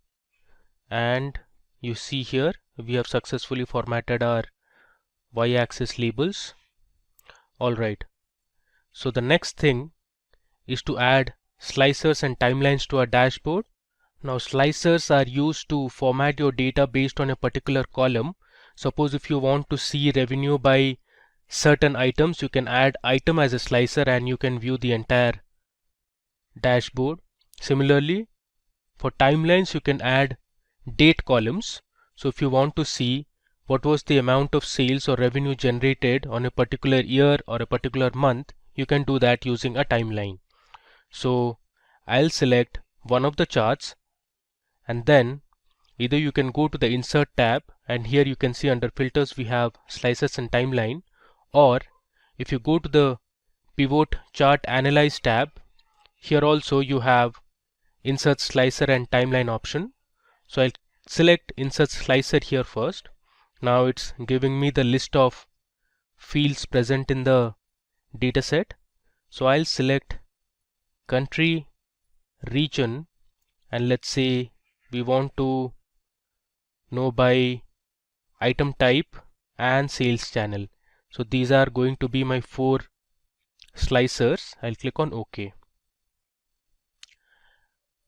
and you see here we have successfully formatted our y-axis labels. Alright, so the next thing is to add slicers and timelines to our dashboard. Now slicers are used to format your data based on a particular column. Suppose if you want to see revenue by certain items, you can add item as a slicer and you can view the entire dashboard. Similarly, for timelines you can add date columns. So if you want to see what was the amount of sales or revenue generated on a particular year or a particular month, you can do that using a timeline. So I'll select one of the charts, and then either you can go to the insert tab, and here you can see under filters we have slices and timeline, or if you go to the pivot chart analyze tab, here also you have insert slicer and timeline option. So I'll select insert slicer here first. Now it's giving me the list of fields present in the dataset. So I'll select country, region, and let's say we want to know by item type and sales channel. So these are going to be my 4 slicers. I'll click on OK.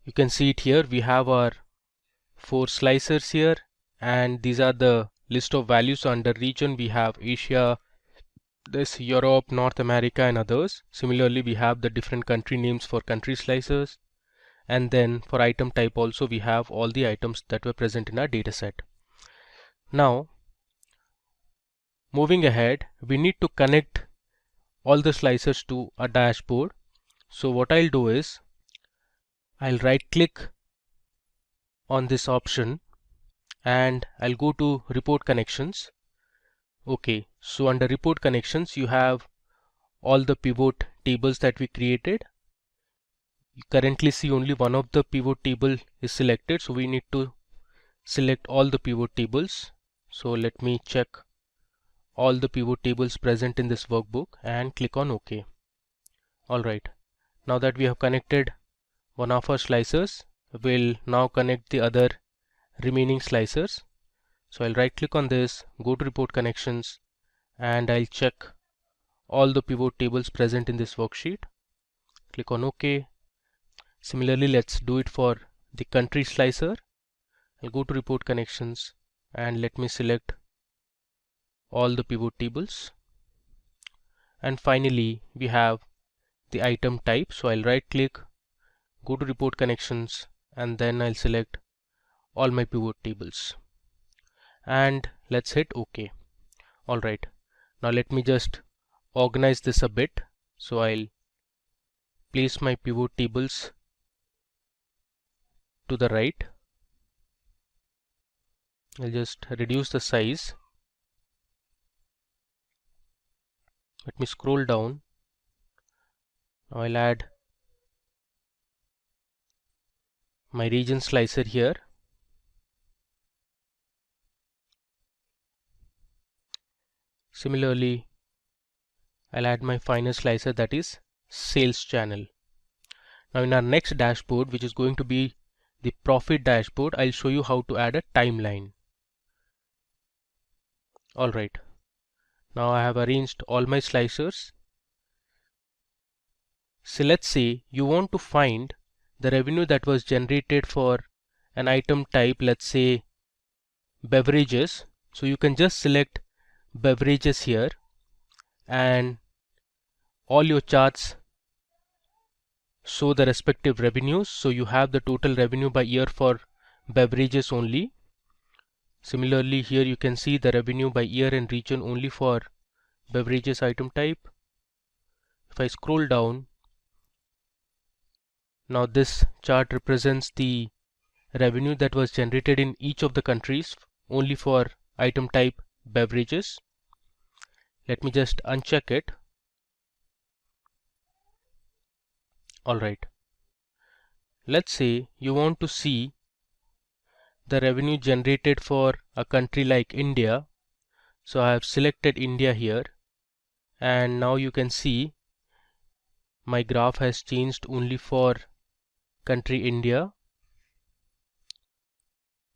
You can see it here. We have our 4 slicers here, and these are the list of values. So under region we have Asia, this Europe, North America and others. Similarly we have the different country names for country slicers, and then for item type also we have all the items that were present in our dataset. Now moving ahead, we need to connect all the slicers to a dashboard. So what I'll do is I'll right click on this option and I'll go to report connections. Okay, so under report connections you have all the pivot tables that we created. You currently see only one of the pivot table is selected, so we need to select all the pivot tables. So let me check all the pivot tables present in this workbook and click on OK. Alright, now that we have connected one of our slicers, we'll now connect the other remaining slicers. So I'll right click on this, go to report connections, and I'll check all the pivot tables present in this worksheet. Click on OK. Similarly, let's do it for the country slicer. I'll go to report connections and let me select all the pivot tables. And finally we have the item type. So I'll right click, go to report connections, and then I'll select all my pivot tables and let's hit OK. Alright, now let me just organize this a bit. So I'll place my pivot tables to the right. I'll just reduce the size. Let me scroll down. Now I'll add my region slicer here. Similarly, I'll add my final slicer, that is sales channel. Now in our next dashboard, which is going to be the profit dashboard, I'll show you how to add a timeline. Alright, now I have arranged all my slicers. So let's say you want to find the revenue that was generated for an item type, let's say beverages. So you can just select beverages here, and all your charts show the respective revenues. So you have the total revenue by year for beverages only. Similarly, here you can see the revenue by year and region only for beverages item type. If I scroll down, now this chart represents the revenue that was generated in each of the countries only for item type beverages. Let me just uncheck it. Alright. Let's say you want to see the revenue generated for a country like India. So I have selected India here, and now you can see my graph has changed only for country India.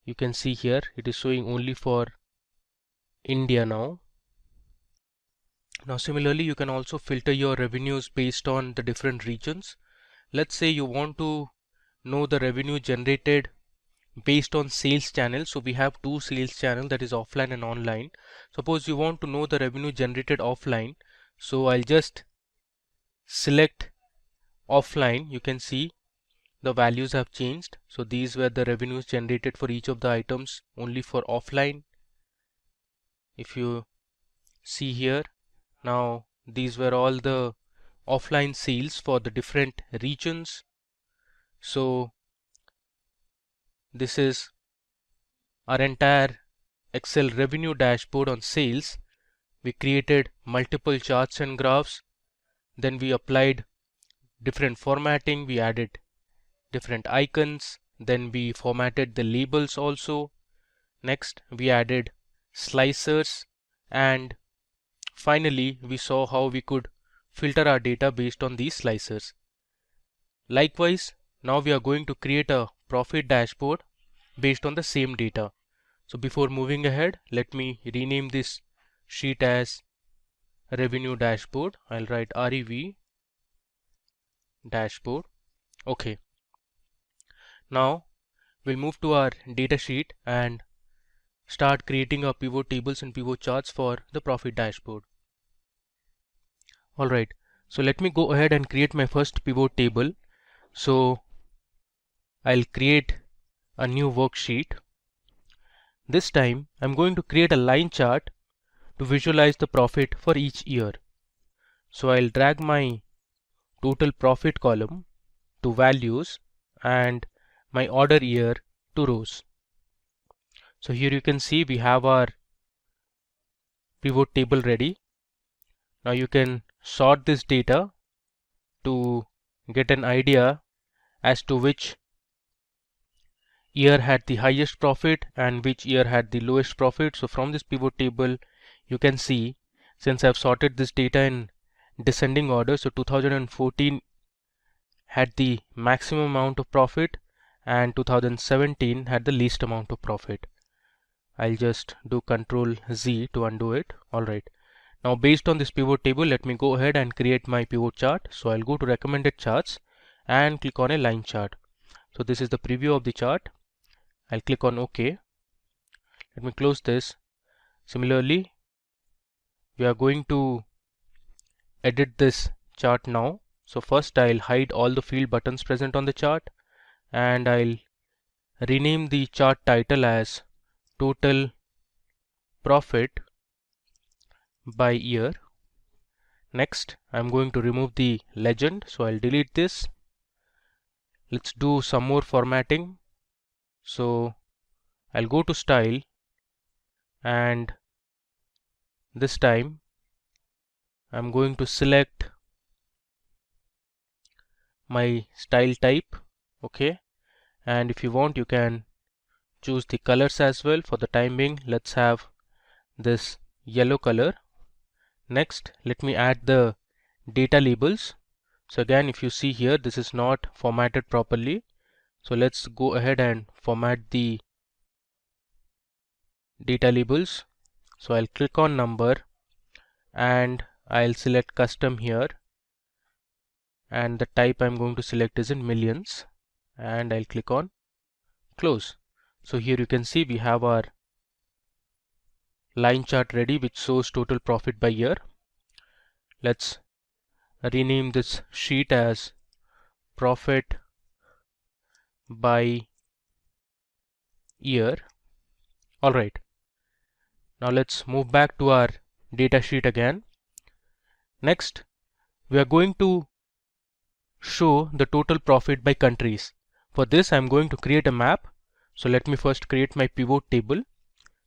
You can see here it is showing only for India now. Now similarly, you can also filter your revenues based on the different regions. Let's say you want to know the revenue generated based on sales channel. So we have two sales channels, that is offline and online. Suppose you want to know the revenue generated offline. So I'll just select offline. You can see the values have changed. So these were the revenues generated for each of the items only for offline. If you see here, now these were all the offline sales for the different regions. So this is our entire Excel revenue dashboard on sales. We created multiple charts and graphs. Then we applied different formatting. We added different icons. Then we formatted the labels also. Next, we added slicers, and finally we saw how we could filter our data based on these slicers. Likewise, now we are going to create a profit dashboard based on the same data. So before moving ahead, let me rename this sheet as revenue dashboard. I'll write REV dashboard. Okay. Now we'll move to our data sheet and start creating our pivot tables and pivot charts for the profit dashboard. Alright, so let me go ahead and create my first pivot table. So I'll create a new worksheet. This time I'm going to create a line chart to visualize the profit for each year. So I'll drag my total profit column to values and my order year to rows. So here you can see we have our pivot table ready. Now you can sort this data to get an idea as to which year had the highest profit and which year had the lowest profit. So from this pivot table you can see, since I've sorted this data in descending order, so 2014 had the maximum amount of profit and 2017 had the least amount of profit. I'll just do Control Z to undo it. Alright. Now based on this pivot table, let me go ahead and create my pivot chart. So I'll go to recommended charts and click on a line chart. So this is the preview of the chart. I'll click on OK. Let me close this. Similarly, we are going to edit this chart now. So first I'll hide all the field buttons present on the chart, and I'll rename the chart title as total profit by year. Next, I'm going to remove the legend, so I'll delete this. Let's do some more formatting. So I'll go to style, and this time I'm going to select my style type. Okay, and if you want, you can choose the colors as well. For the time being, let's have this yellow color. Next, let me add the data labels. So again, if you see here, this is not formatted properly. So let's go ahead and format the data labels. So I'll click on number and I'll select custom here, and the type I'm going to select is in millions, and I'll click on close. So here you can see we have our line chart ready which shows total profit by year. Let's rename this sheet as profit by year. Alright, now let's move back to our data sheet again. Next, we are going to show the total profit by countries. For this, I'm going to create a map. So let me first create my pivot table.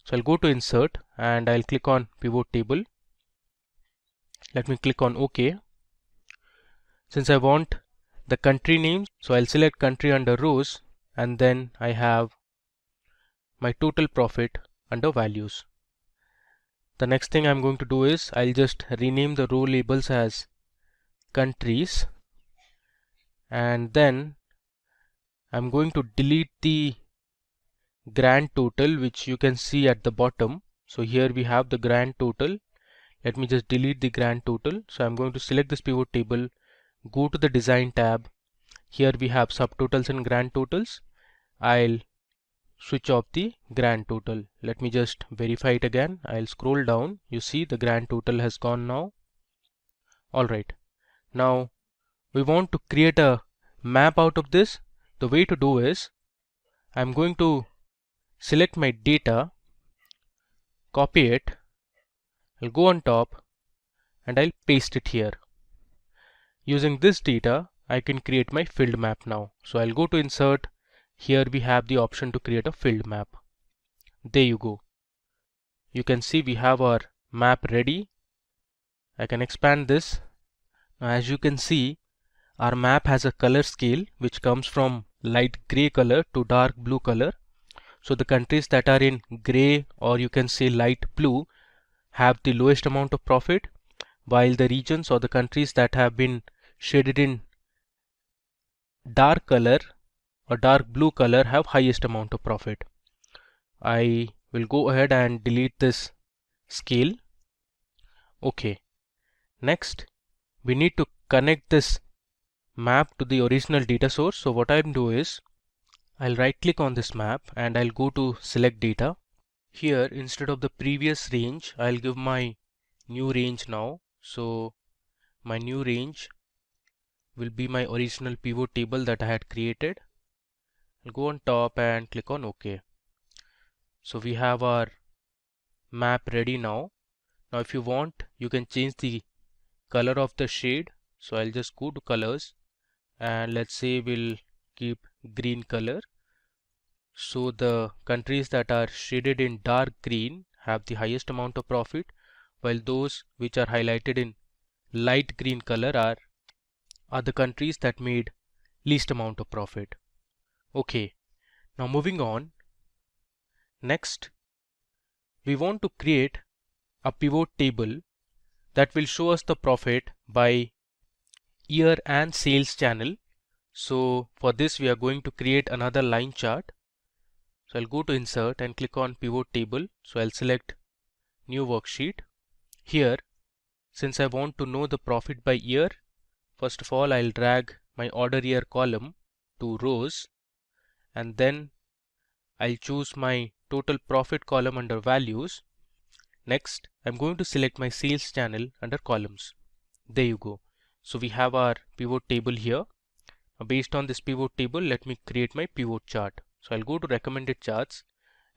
So I'll go to insert and I'll click on pivot table. Let me click on OK. Since I want the country names, so I'll select country under rows, and then I have my total profit under values. The next thing I'm going to do is I'll just rename the row labels as countries, and then I'm going to delete the grand total, which you can see at the bottom. So here we have the grand total. Let me just delete the grand total. So I'm going to select this pivot table, go to the design tab. Here we have subtotals and grand totals. I'll switch off the grand total. Let me just verify it again. I'll scroll down. You see the grand total has gone now. Alright. Now we want to create a map out of this. The way to do is I'm going to select my data, copy it, I'll go on top and I'll paste it here. Using this data, I can create my field map now. So I'll go to insert. Here we have the option to create a field map. There you go. You can see we have our map ready. I can expand this. Now as you can see, our map has a color scale which comes from light gray color to dark blue color. So the countries that are in gray, or you can say light blue, have the lowest amount of profit, while the regions or the countries that have been shaded in dark color or dark blue color have highest amount of profit. I will go ahead and delete this scale. Okay. Next, we need to connect this map to the original data source. So what I'll do is I'll right click on this map and I'll go to select data. Here instead of the previous range, I'll give my new range now. So my new range will be my original pivot table that I had created. I'll go on top and click on OK. So we have our map ready now. Now if you want, you can change the color of the shade. So I'll just go to colors and let's say we'll keep green color. So the countries that are shaded in dark green have the highest amount of profit, while those which are highlighted in light green color are the countries that made least amount of profit. Okay, now moving on. Next, we want to create a pivot table that will show us the profit by year and sales channel. So for this we are going to create another line chart. So I'll go to insert and click on pivot table. So I'll select new worksheet. Here, since I want to know the profit by year, first of all I'll drag my order year column to rows, and then I'll choose my total profit column under values. Next, I'm going to select my sales channel under columns. There you go. So we have our pivot table here. Now based on this pivot table, let me create my pivot chart. So I'll go to recommended charts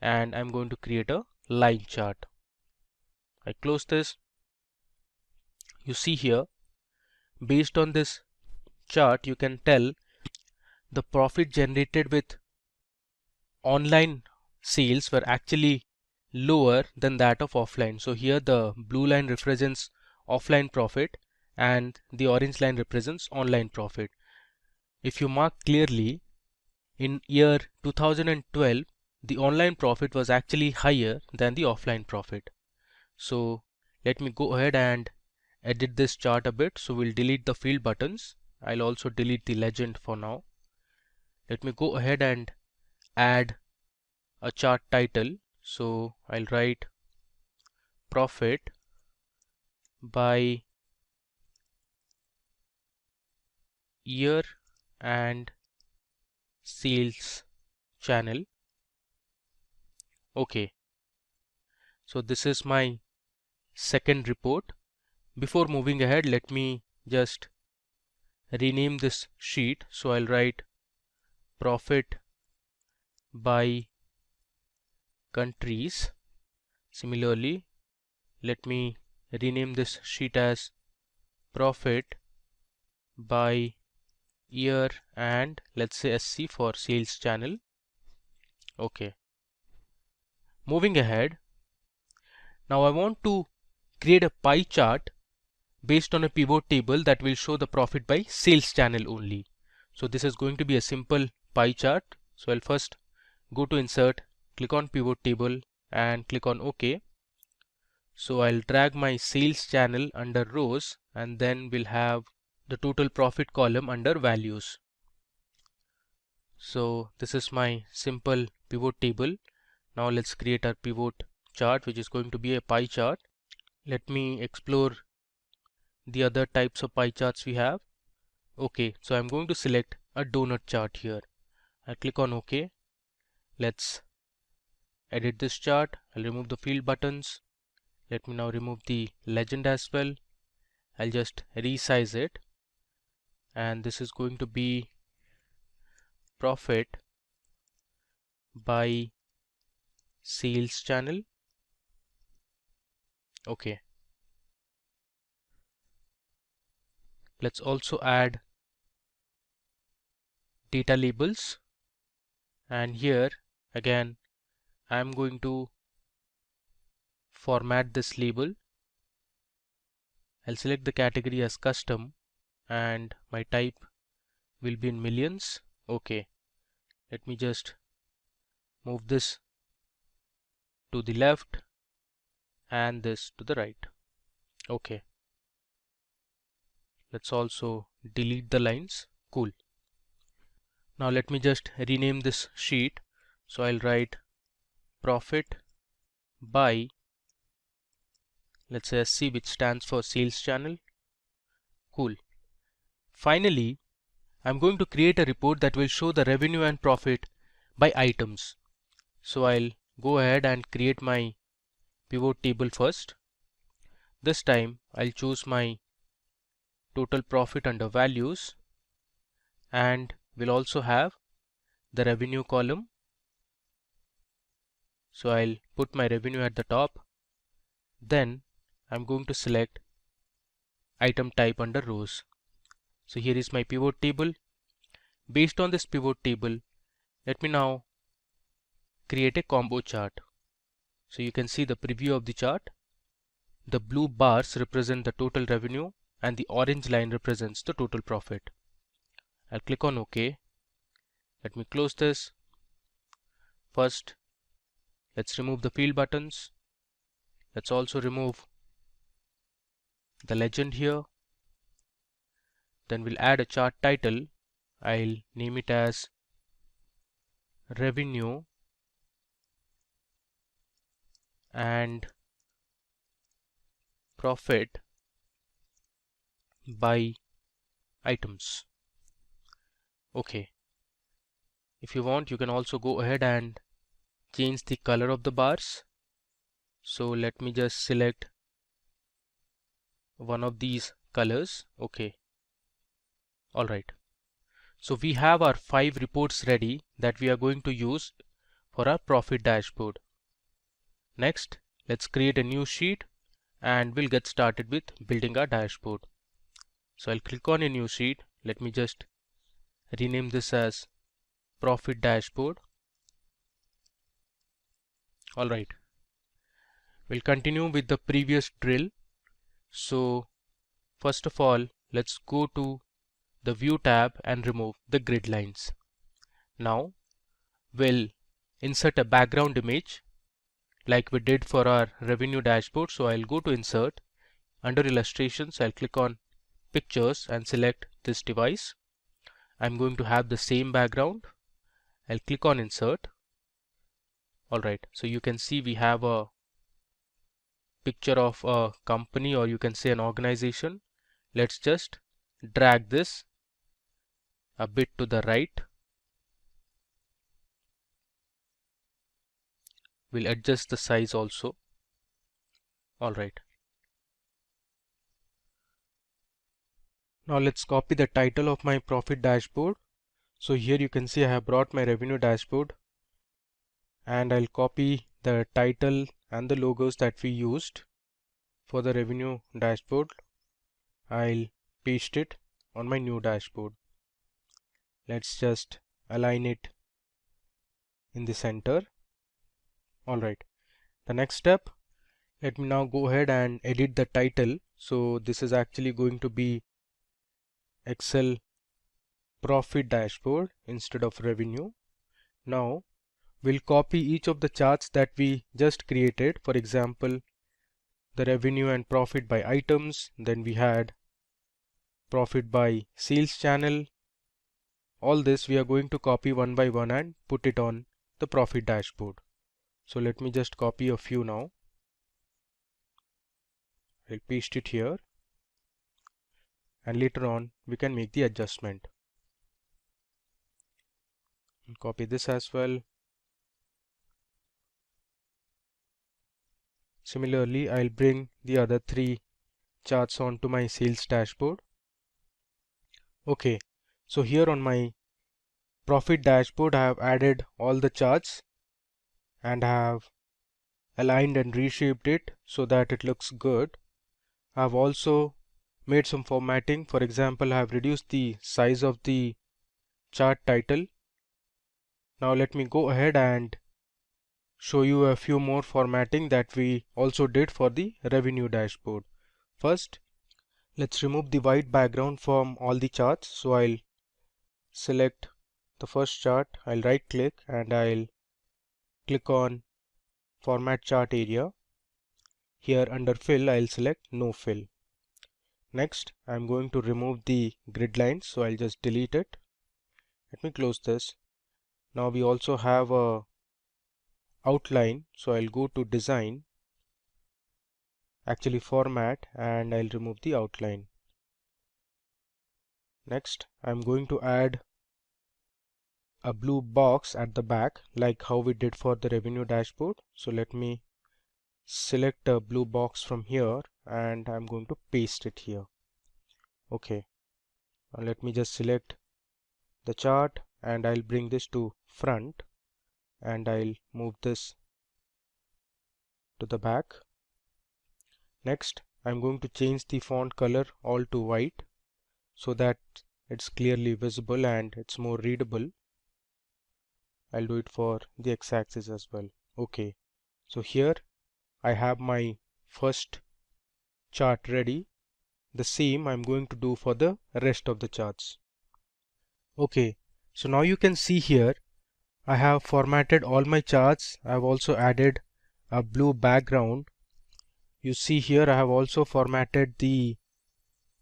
and I'm going to create a line chart. I close this. You see here, based on this chart, you can tell the profit generated with online sales were actually lower than that of offline. So here the blue line represents offline profit and the orange line represents online profit. If you mark clearly, in year 2012 the online profit was actually higher than the offline profit. So let me go ahead and edit this chart a bit. So we'll delete the field buttons. I'll also delete the legend for now. Let me go ahead and add a chart title. So I'll write profit by year and sales channel. Okay, so this is my second report. Before moving ahead, let me just rename this sheet. So I'll write profit by countries. Similarly, let me rename this sheet as profit by year and let's say SC for sales channel. Okay. Moving ahead, now I want to create a pie chart based on a pivot table that will show the profit by sales channel only. So this is going to be a simple pie chart. So I'll first go to insert, click on pivot table and click on OK. So I'll drag my sales channel under rows and then we'll have the total profit column under values. So this is my simple pivot table. Now let's create our pivot chart, which is going to be a pie chart. Let me explore the other types of pie charts we have. Okay, so I'm going to select a donut chart here. I'll click on OK. Let's edit this chart. I'll remove the field buttons. Let me now remove the legend as well. I'll just resize it, and this is going to be profit by sales channel. Okay, let's also add data labels, and here again I'm going to format this label. I'll select the category as custom and my type will be in millions. Okay, let me just move this to the left and this to the right. Okay, let's also delete the lines. Cool. Now let me just rename this sheet. So I'll write profit by, let's say SC, which stands for sales channel. Cool. Finally, I'm going to create a report that will show the revenue and profit by items. So I'll go ahead and create my pivot table first. This time I'll choose my total profit under values, and we'll also have the revenue column. So I'll put my revenue at the top. Then I'm going to select item type under rows. So here is my pivot table. Based on this pivot table, let me now create a combo chart. So you can see the preview of the chart. The blue bars represent the total revenue and the orange line represents the total profit. I'll click on OK. Let me close this. First, let's remove the field buttons. Let's also remove the legend here. Then we'll add a chart title. I'll name it as revenue and profit by items. Okay. If you want, you can also go ahead and change the color of the bars. So let me just select one of these colors. Okay. All right. So we have our 5 reports ready that we are going to use for our profit dashboard. Next, let's create a new sheet and we'll get started with building our dashboard. So I'll click on a new sheet. Let me just rename this as profit dashboard. All right. We'll continue with the previous drill. So first of all, let's go to the view tab and remove the grid lines. Now we'll insert a background image like we did for our revenue dashboard. So I'll go to insert. Under illustrations, I'll click on pictures and select this device. I'm going to have the same background. I'll click on insert. Alright, so you can see we have a picture of a company, or you can say an organization. Let's just drag this a bit to the right. We'll adjust the size also. Alright. Now let's copy the title of my profit dashboard. So here you can see I have brought my revenue dashboard, and I'll copy the title and the logos that we used for the revenue dashboard. I'll paste it on my new dashboard. Let's just align it in the center. Alright, the next step, let me now go ahead and edit the title. So this is actually going to be Excel profit dashboard instead of revenue. Now we'll copy each of the charts that we just created. For example, the revenue and profit by items, then we had profit by sales channel. All this we are going to copy one by one and put it on the profit dashboard. So let me just copy a few now. I'll paste it here, and later on we can make the adjustment. I'll copy this as well. Similarly, I'll bring the other three charts onto my sales dashboard. Okay, so here on my profit dashboard I have added all the charts and I have aligned and reshaped it so that it looks good. I have also made some formatting. For example, I have reduced the size of the chart title. Now let me go ahead and show you a few more formatting that we also did for the revenue dashboard. First, let's remove the white background from all the charts. So I'll select the first chart, I'll right click and I'll click on format chart area. Here under fill I'll select no fill. Next I'm going to remove the grid lines, so I'll just delete it. Let me close this. Now we also have a outline, so I'll go to design, actually format, and I'll remove the outline. Next I'm going to add a blue box at the back like how we did for the revenue dashboard. So let me select a blue box from here and I'm going to paste it here. Okay, now let me just select the chart and I'll bring this to front and I'll move this to the back. Next I'm going to change the font color all to white so that it's clearly visible and it's more readable. I'll do it for the x-axis as well. Okay, so here I have my first chart ready. The same I'm going to do for the rest of the charts. Okay, so now you can see here I have formatted all my charts. I have also added a blue background. You see here I have also formatted the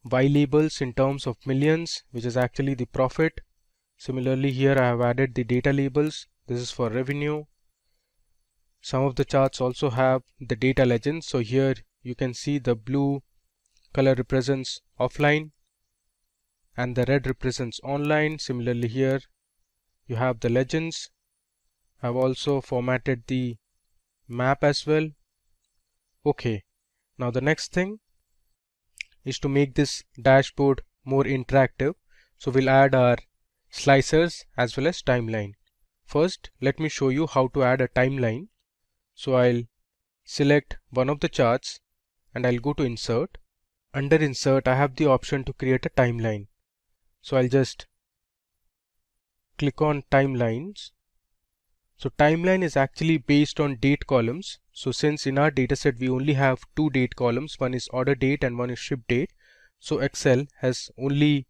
Y labels in terms of millions, which is actually the profit. Similarly, here I have added the data labels. This is for revenue. Some of the charts also have the data legends. So here you can see the blue color represents offline and the red represents online. Similarly, here you have the legends. I have also formatted the map as well. Okay, now the next thing is to make this dashboard more interactive. So we'll add our slicers as well as timeline. First, let me show you how to add a timeline. So I'll select one of the charts and I'll go to insert. Under insert, I have the option to create a timeline. So I'll just click on timelines. So timeline is actually based on date columns. So since in our dataset we only have two date columns, one is order date and one is ship date. So Excel has only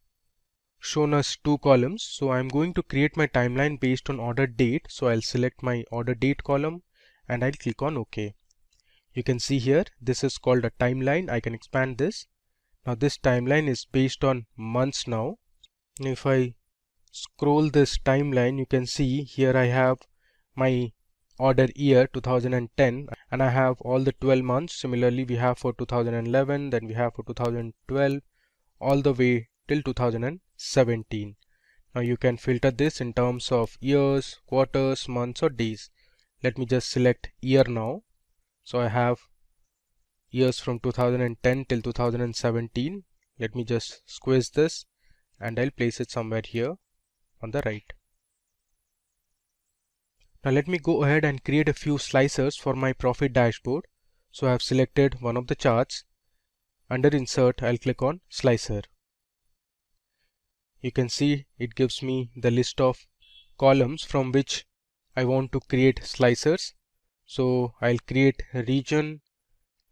shown us two columns. So I'm going to create my timeline based on order date. So I'll select my order date column and I'll click on OK. You can see here this is called a timeline. I can expand this. Now this timeline is based on months now. If I scroll this timeline, you can see here I have my order year 2010 and I have all the 12 months. Similarly, we have for 2011, then we have for 2012, all the way till 2017. Now you can filter this in terms of years, quarters, months or days. Let me just select year now. So I have years from 2010 till 2017. Let me just squeeze this and I'll place it somewhere here on the right. Now let me go ahead and create a few slicers for my profit dashboard. So I have selected one of the charts. Under insert, I'll click on slicer. You can see it gives me the list of columns from which I want to create slicers. So I'll create a region.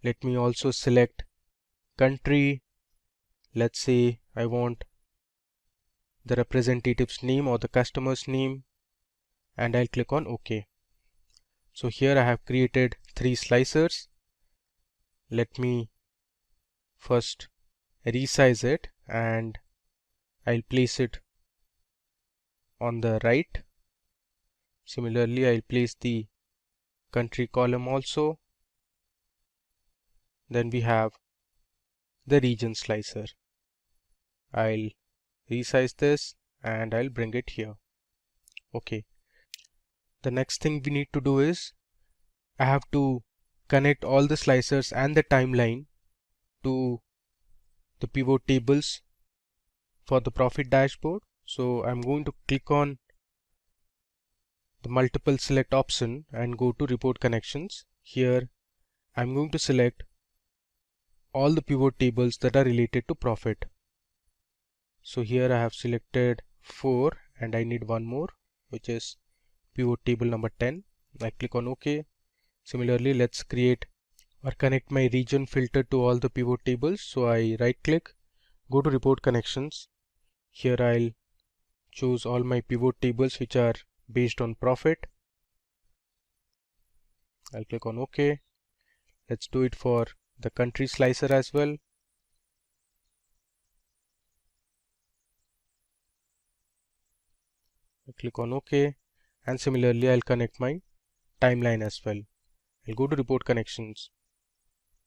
Let me also select country, let's say I want the representative's name or the customer's name, and I'll click on OK. So here I have created 3 slicers. Let me first resize it and I'll place it on the right. Similarly, I'll place the country column also. Then we have the region slicer. I'll resize this and I'll bring it here. Okay. The next thing we need to do is I have to connect all the slicers and the timeline to the pivot tables for the profit dashboard. So I'm going to click on the multiple select option and go to report connections. Here I'm going to select all the pivot tables that are related to profit. So here I have selected 4 and I need one more, which is pivot table number 10. I click on OK. Similarly, let's create or connect my region filter to all the pivot tables. So I right click, go to report connections. Here I'll choose all my pivot tables which are based on profit. I'll click on OK. Let's do it for the country slicer as well. I click on OK, and similarly I'll connect my timeline as well. I'll go to report connections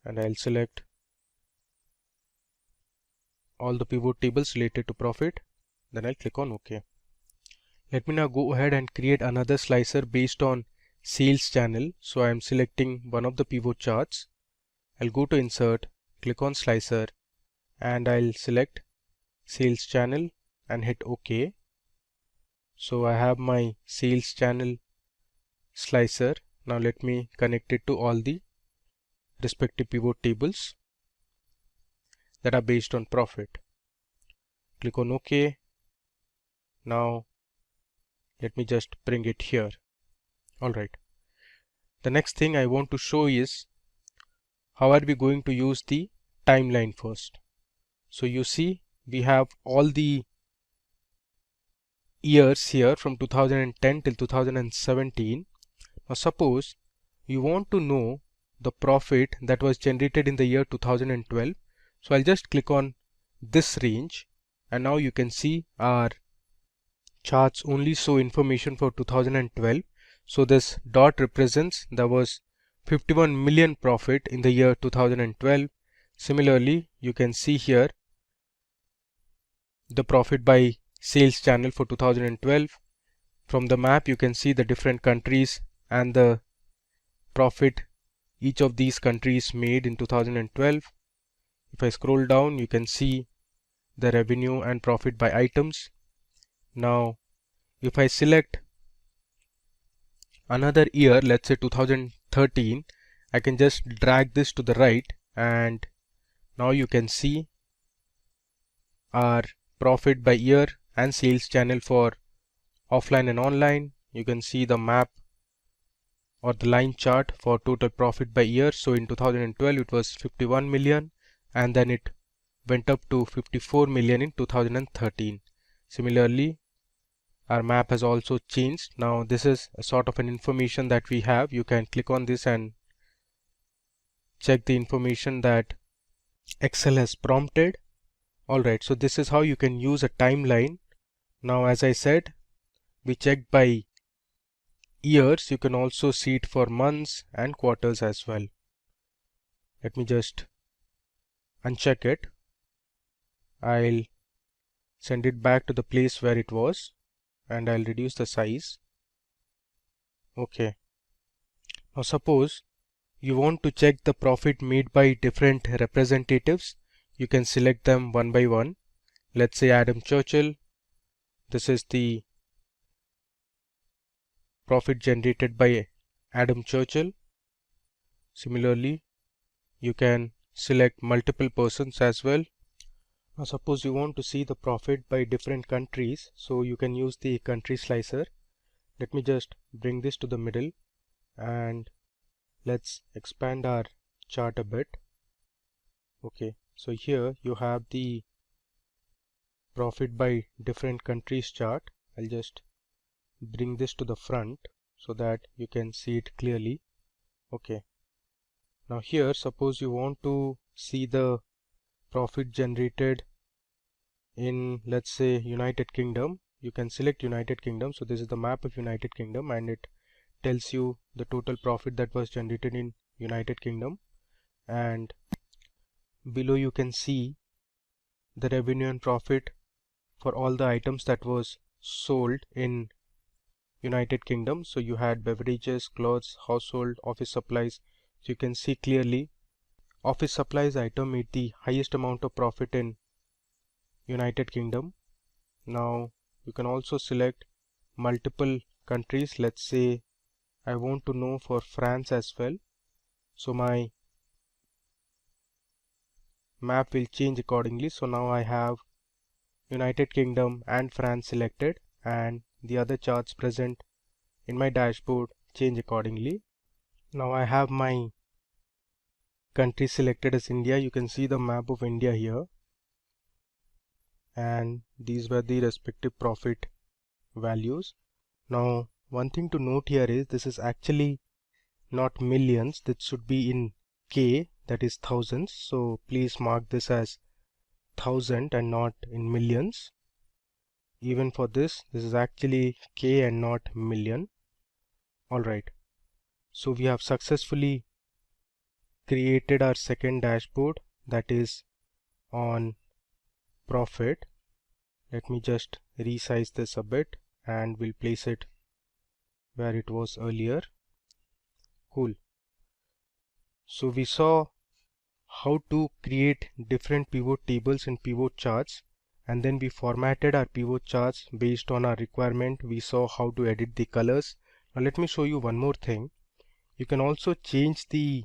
and I'll select all the pivot tables related to profit. Then I'll click on OK. Let me now go ahead and create another slicer based on sales channel. So I'm selecting one of the pivot charts. I'll go to insert, click on slicer, and I'll select sales channel and hit OK. So I have my sales channel slicer. Now let me connect it to all the respective pivot tables that are based on profit. Click on OK. Now let me just bring it here. Alright. The next thing I want to show is how are we going to use the timeline first. So you see we have all the years here from 2010 till 2017. Now suppose you want to know the profit that was generated in the year 2012. So I'll just click on this range, and now you can see our charts only show information for 2012. So this dot represents there was 51 million profit in the year 2012. Similarly, you can see here the profit by sales channel for 2012. From the map you can see the different countries and the profit each of these countries made in 2012. If I scroll down, you can see the revenue and profit by items. Now if I select another year, let's say 2013, I can just drag this to the right, and now you can see our profit by year and sales channel for offline and online. You can see the map or the line chart for total profit by year. So in 2012 it was 51 million, and then it went up to 54 million in 2013. Similarly, our map has also changed. Now this is a sort of an information that we have. You can click on this and check the information that Excel has prompted. Alright, so this is how you can use a timeline. Now as I said, we checked by years. You can also see it for months and quarters as well. Let me just uncheck it. I'll send it back to the place where it was, and I'll reduce the size. Okay. Now suppose you want to check the profit made by different representatives. You can select them one by one. Let's say Adam Churchill. This is the profit generated by Adam Churchill. Similarly, you can select multiple persons as well. Now suppose you want to see the profit by different countries, so you can use the country slicer. Let me just bring this to the middle, and let's expand our chart a bit. Okay, So here you have the profit by different countries chart. I'll just bring this to the front so that you can see it clearly. Okay. Now here, suppose you want to see the profit generated in, let's say, United Kingdom. You can select United Kingdom. So this is the map of United Kingdom, and it tells you the total profit that was generated in United Kingdom. And below you can see the revenue and profit for all the items that was sold in United Kingdom. So you had beverages, clothes, household, office supplies. So you can see clearly office supplies item made the highest amount of profit in United Kingdom. Now you can also select multiple countries. Let's say I want to know for France as well. So my map will change accordingly. So now I have United Kingdom and France selected, and the other charts present in my dashboard change accordingly. Now I have my country selected as India. You can see the map of India here, and these were the respective profit values. Now one thing to note here is this is actually not millions. That should be in K, that is thousands. So please mark this as 1000 and not in millions. Even for this is actually K and not million. Alright, so we have successfully created our second dashboard, that is on profit. Let me just resize this a bit and we'll place it where it was earlier. Cool. So we saw how to create different pivot tables and pivot charts, and then we formatted our pivot charts based on our requirement. We saw how to edit the colors. Now let me show you one more thing. You can also change the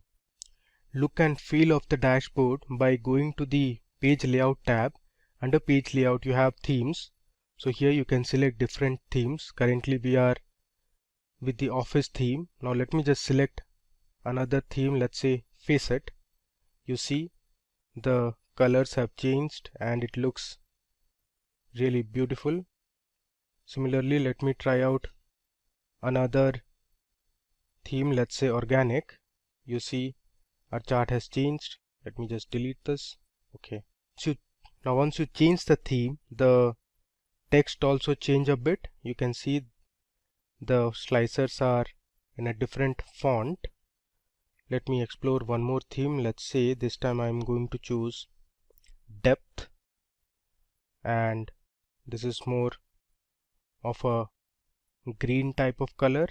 look and feel of the dashboard by going to the page layout tab. Under page layout you have themes. So here you can select different themes. Currently we are with the office theme. Now let me just select another theme, let's say facet. You see the colors have changed and it looks really beautiful. Similarly, let me try out another theme, let's say organic. You see our chart has changed. Let me just delete this. Okay. So now once you change the theme, the text also change a bit. You can see the slicers are in a different font. Let me explore one more theme. Let's say this time I'm going to choose depth, and this is more of a green type of color.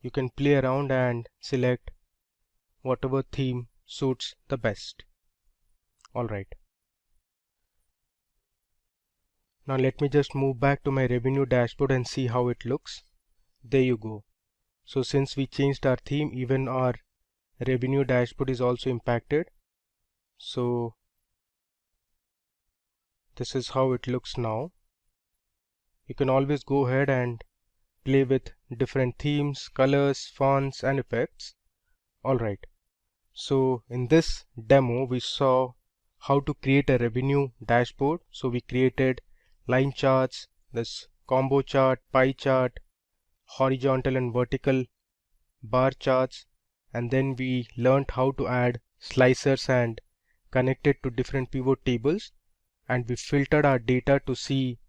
You can play around and select whatever theme suits the best. Alright. Now let me just move back to my revenue dashboard and see how it looks. There you go. So since we changed our theme, even our revenue dashboard is also impacted. So this is how it looks now. You can always go ahead and play with different themes, colors, fonts and effects. Alright, so in this demo we saw how to create a revenue dashboard. So we created line charts, this combo chart, pie chart, horizontal and vertical bar charts, and then we learned how to add slicers and connect it to different pivot tables, and we filtered our data to see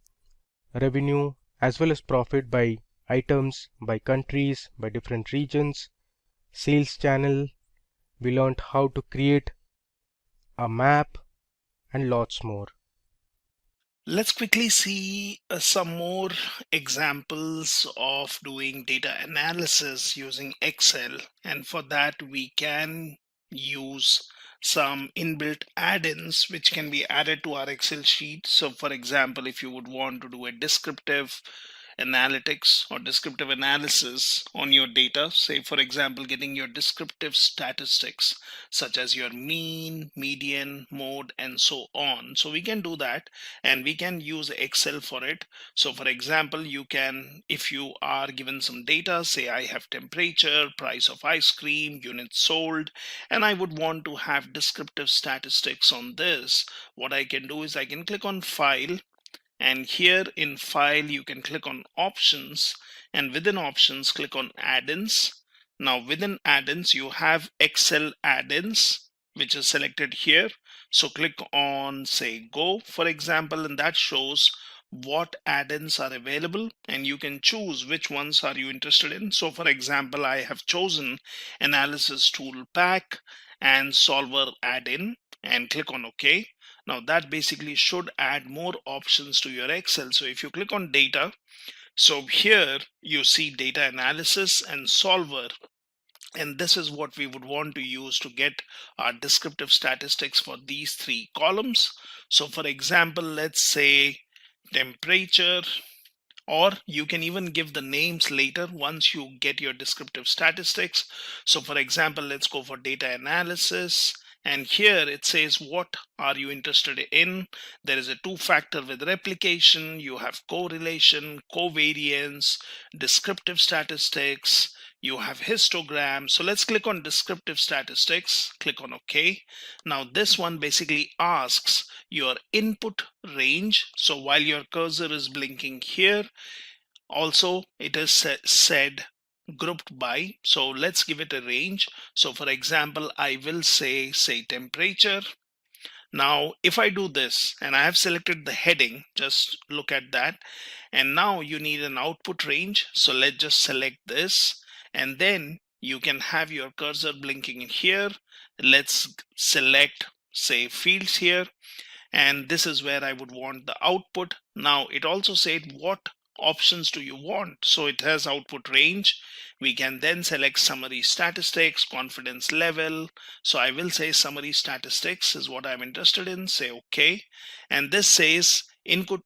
revenue as well as profit by items, by countries, by different regions, sales channel. We learned how to create a map and lots more. Let's quickly see some more examples of doing data analysis using Excel. And for that, we can use some inbuilt add-ins which can be added to our Excel sheet. So for example, if you would want to do a descriptive analytics or descriptive analysis on your data. Say, for example, getting your descriptive statistics such as your mean, median, mode, and so on. So we can do that, and we can use Excel for it. So for example, you can, if you are given some data, say I have temperature, price of ice cream, units sold, and I would want to have descriptive statistics on this, what I can do is I can click on File, and here in File you can click on Options, and within Options click on Add-ins. Now within Add-ins you have Excel add-ins, which is selected here. So click on, say, Go, for example, and that shows what add-ins are available, and you can choose which ones are you interested in. So for example, I have chosen Analysis Tool Pack and Solver add-in, and click on OK. Now that basically should add more options to your Excel. So if you click on Data, so here you see Data Analysis and Solver, and this is what we would want to use to get our descriptive statistics for these three columns. So for example, let's say temperature, or you can even give the names later once you get your descriptive statistics. So for example, let's go for data analysis, and here it says what are you interested in. There is a two-factor with replication, you have correlation, covariance, descriptive statistics, you have histogram. So let's click on descriptive statistics, click on OK. Now this one basically asks your input range. So while your cursor is blinking here, also it is said grouped by. So let's give it a range. So for example, I will say temperature. Now if I do this and I have selected the heading, just look at that, and now you need an output range. So let's just select this, and then you can have your cursor blinking in here. Let's select, say, fields here, and this is where I would want the output. Now it also said what options do you want, so it has output range. We can then select summary statistics, confidence level. So I will say summary statistics is what I'm interested in, say OK, and this says input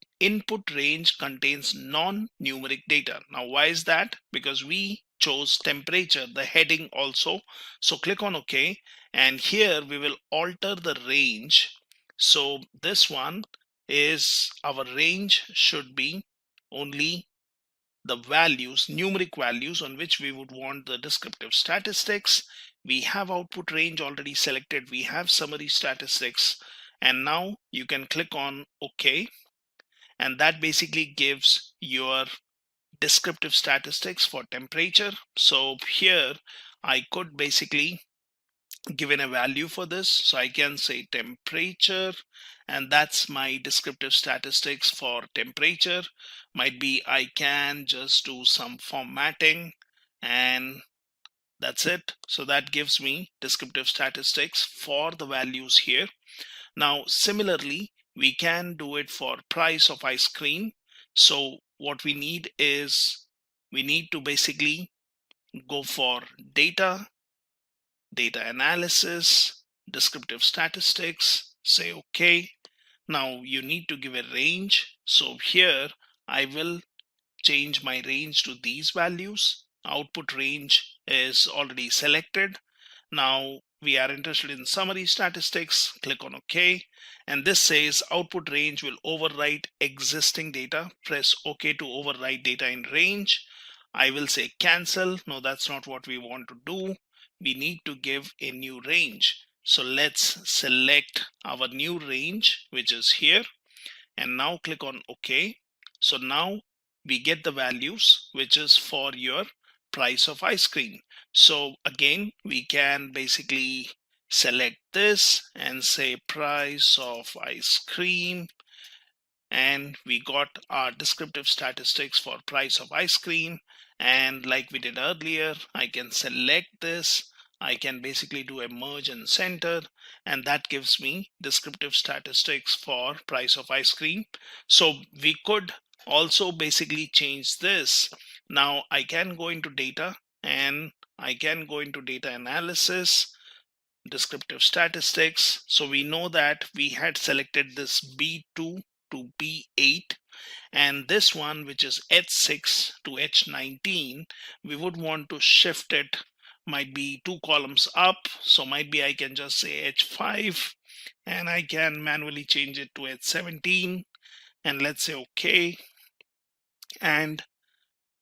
range contains non-numeric data. Now why is that? Because we chose temperature, the heading also. So click on OK, and here we will alter the range. So this one is, our range should be only the values, numeric values on which we would want the descriptive statistics. We have output range already selected, we have summary statistics, and now you can click on OK, and that basically gives your descriptive statistics for temperature. So here I could basically given a value for this, so I can say temperature, and that's my descriptive statistics for temperature. Might be I can just do some formatting, and that's it. So that gives me descriptive statistics for the values here. Now similarly, we can do it for price of ice cream. So what we need is, we need to basically go for data analysis, descriptive statistics, say OK. Now you need to give a range. So here I will change my range to these values. Output range is already selected. Now we are interested in summary statistics, click on OK, and this says output range will overwrite existing data. Press OK to overwrite data in range. I will say cancel. No, that's not what we want to do. We need to give a new range. So let's select our new range, which is here, and now click on OK. So now we get the values, which is for your price of ice cream. So again, we can basically select this and say price of ice cream, and we got our descriptive statistics for price of ice cream. And like we did earlier, I can select this, I can basically do a merge and center, and that gives me descriptive statistics for price of ice cream. So we could also basically change this. Now I can go into data, and I can go into data analysis, descriptive statistics. So we know that we had selected this B2 to P8, and this one, which is H6 to H19, we would want to shift it, might be 2 columns up, so might be I can just say H5, and I can manually change it to H17, and let's say OK, and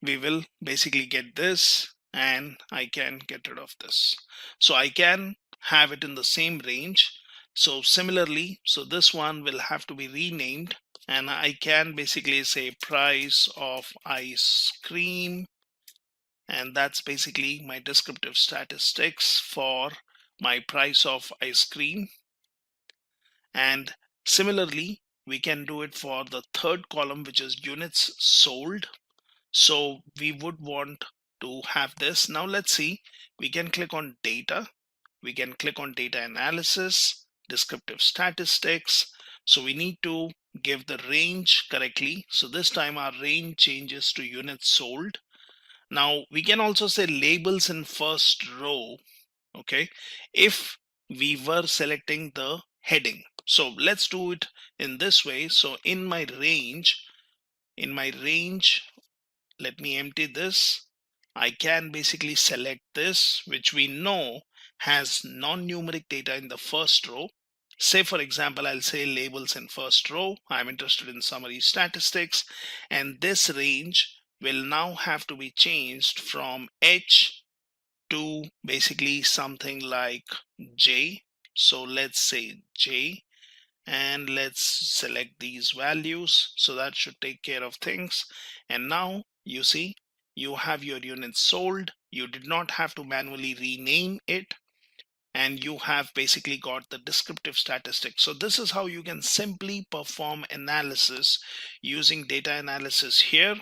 we will basically get this, and I can get rid of this. So I can have it in the same range. So similarly, so this one will have to be renamed, and I can basically say price of ice cream, and that's basically my descriptive statistics for my price of ice cream. And similarly, we can do it for the third column, which is units sold. So we would want to have this. Now let's see, we can click on data, we can click on data analysis, descriptive statistics. So we need to give the range correctly. So this time our range changes to units sold. Now we can also say labels in first row, okay, if we were selecting the heading. So let's do it in this way. So in my range, let me empty this. I can basically select this, which we know has non-numeric data in the first row. Say for example, I'll say labels in first row. I'm interested in summary statistics, and this range will now have to be changed from H to basically something like J. So let's say J, and let's select these values. So that should take care of things. And now you see you have your units sold. You did not have to manually rename it, and you have basically got the descriptive statistics. So this is how you can simply perform analysis using data analysis here.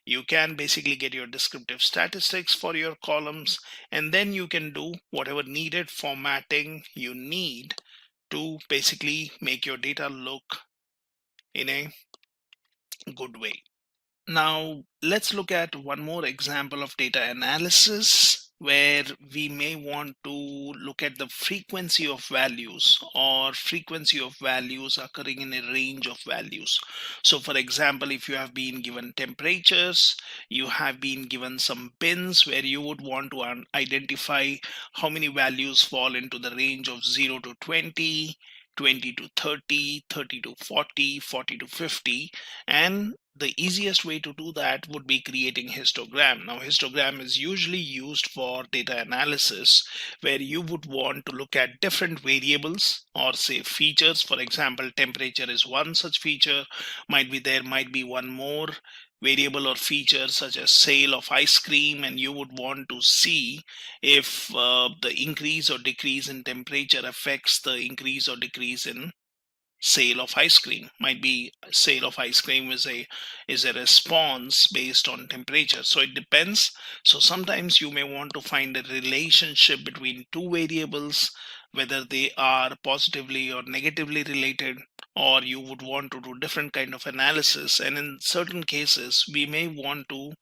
You can basically get your descriptive statistics for your columns, and then you can do whatever needed formatting you need to basically make your data look in a good way. Now let's look at one more example of data analysis where we may want to look at the frequency of values or frequency of values occurring in a range of values. So for example, if you have been given temperatures, you have been given some bins where you would want to identify how many values fall into the range of 0 to 20, 20 to 30, 30 to 40, 40 to 50, and the easiest way to do that would be creating histogram. Now histogram is usually used for data analysis where you would want to look at different variables or say features. For example, temperature is one such feature. There might be one more variable or feature such as sale of ice cream, and you would want to see if the increase or decrease in temperature affects the increase or decrease in sale of ice cream. Might be sale of ice cream is a response based on temperature. So it depends. So sometimes you may want to find a relationship between two variables, whether they are positively or negatively related, or you would want to do different kind of analysis. And in certain cases we may want to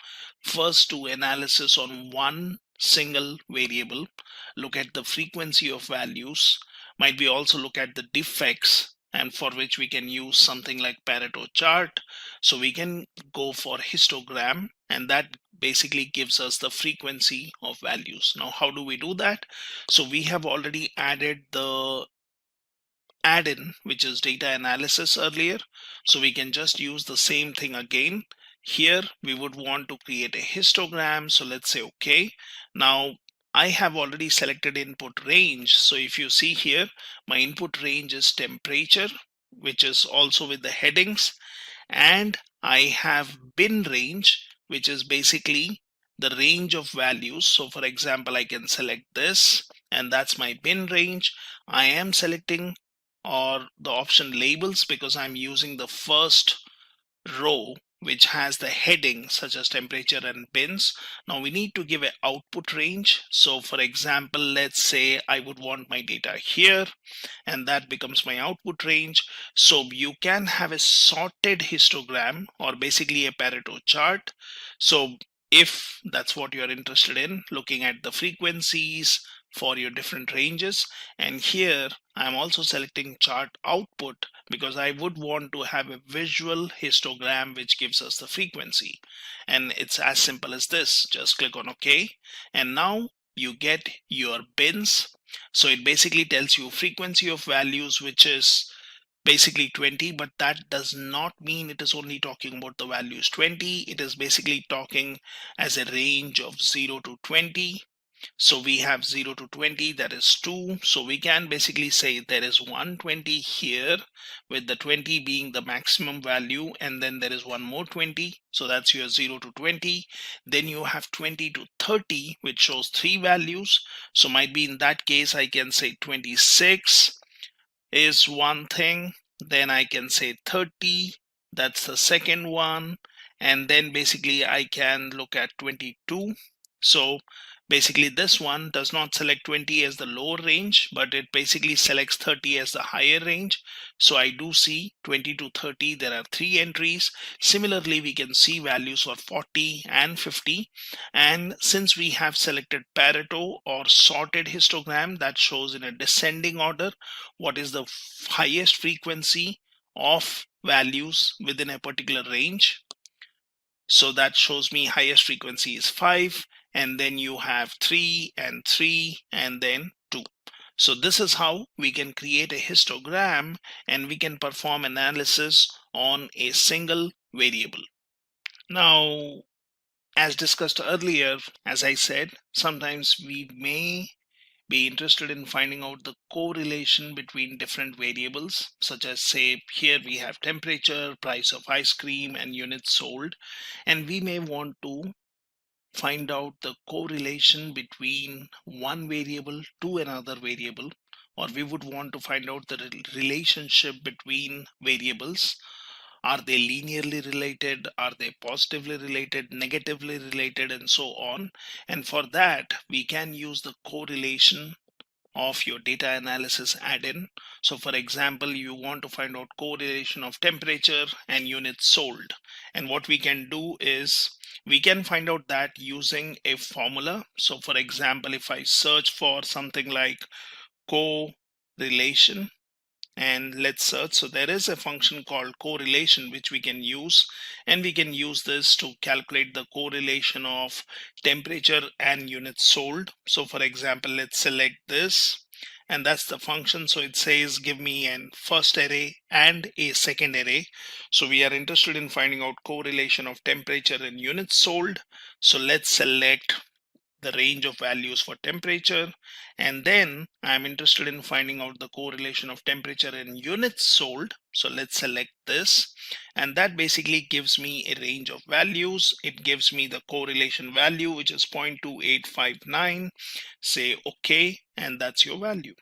first do analysis on one single variable, look at the frequency of values, might be also look at the defects, and for which we can use something like Pareto chart. So we can go for histogram, and that basically gives us the frequency of values. Now how do we do that? So we have already added the add-in, which is data analysis earlier, so we can just use the same thing again. Here we would want to create a histogram, so let's say okay. Now I have already selected input range. So if you see here, my input range is temperature, which is also with the headings, and I have bin range, which is basically the range of values. So for example, I can select this, and that's my bin range. I am selecting or the option labels because I'm using the first row which has the heading such as temperature and bins. Now we need to give an output range. So for example, let's say I would want my data here, and that becomes my output range. So you can have a sorted histogram or basically a Pareto chart. So if that's what you're interested in, looking at the frequencies for your different ranges, and here I'm also selecting chart output because I would want to have a visual histogram which gives us the frequency. And it's as simple as this. Just click on OK. And now you get your bins. So it basically tells you frequency of values, which is basically 20, but that does not mean it is only talking about the values 20. It is basically talking as a range of 0 to 20. So we have 0 to 20, that is 2. So we can basically say there is 120 here, with the 20 being the maximum value, and then there is one more 20. So that's your 0 to 20. Then you have 20 to 30, which shows 3 values. So might be in that case I can say 26 is one thing. Then I can say 30, that's the second one. And then basically I can look at 22. So basically this one does not select 20 as the lower range, but it basically selects 30 as the higher range. So I do see 20 to 30, there are 3 entries. Similarly, we can see values for 40 and 50. And since we have selected Pareto or sorted histogram that shows in a descending order what is the highest frequency of values within a particular range. So that shows me highest frequency is 5, and then you have 3 and 3 and then 2. So this is how we can create a histogram and we can perform analysis on a single variable. Now, as discussed earlier, as I said, sometimes we may be interested in finding out the correlation between different variables, such as, say, here we have temperature, price of ice cream, and units sold, and we may want to find out the correlation between one variable to another variable, or we would want to find out the relationship between variables. Are they linearly related? Are they positively related, negatively related, and so on? And for that, we can use the correlation of your data analysis add-in. So for example, you want to find out correlation of temperature and units sold. And what we can do is we can find out that using a formula. So for example, if I search for something like correlation, and let's search. So there is a function called correlation which we can use, and we can use this to calculate the correlation of temperature and units sold. So for example, let's select this, and that's the function. So it says give me an first array and a second array. So we are interested in finding out correlation of temperature and units sold. So let's select the range of values for temperature, and then I'm interested in finding out the correlation of temperature and units sold. So let's select this, and that basically gives me a range of values. It gives me the correlation value, which is 0.2859. Say OK, and that's your value.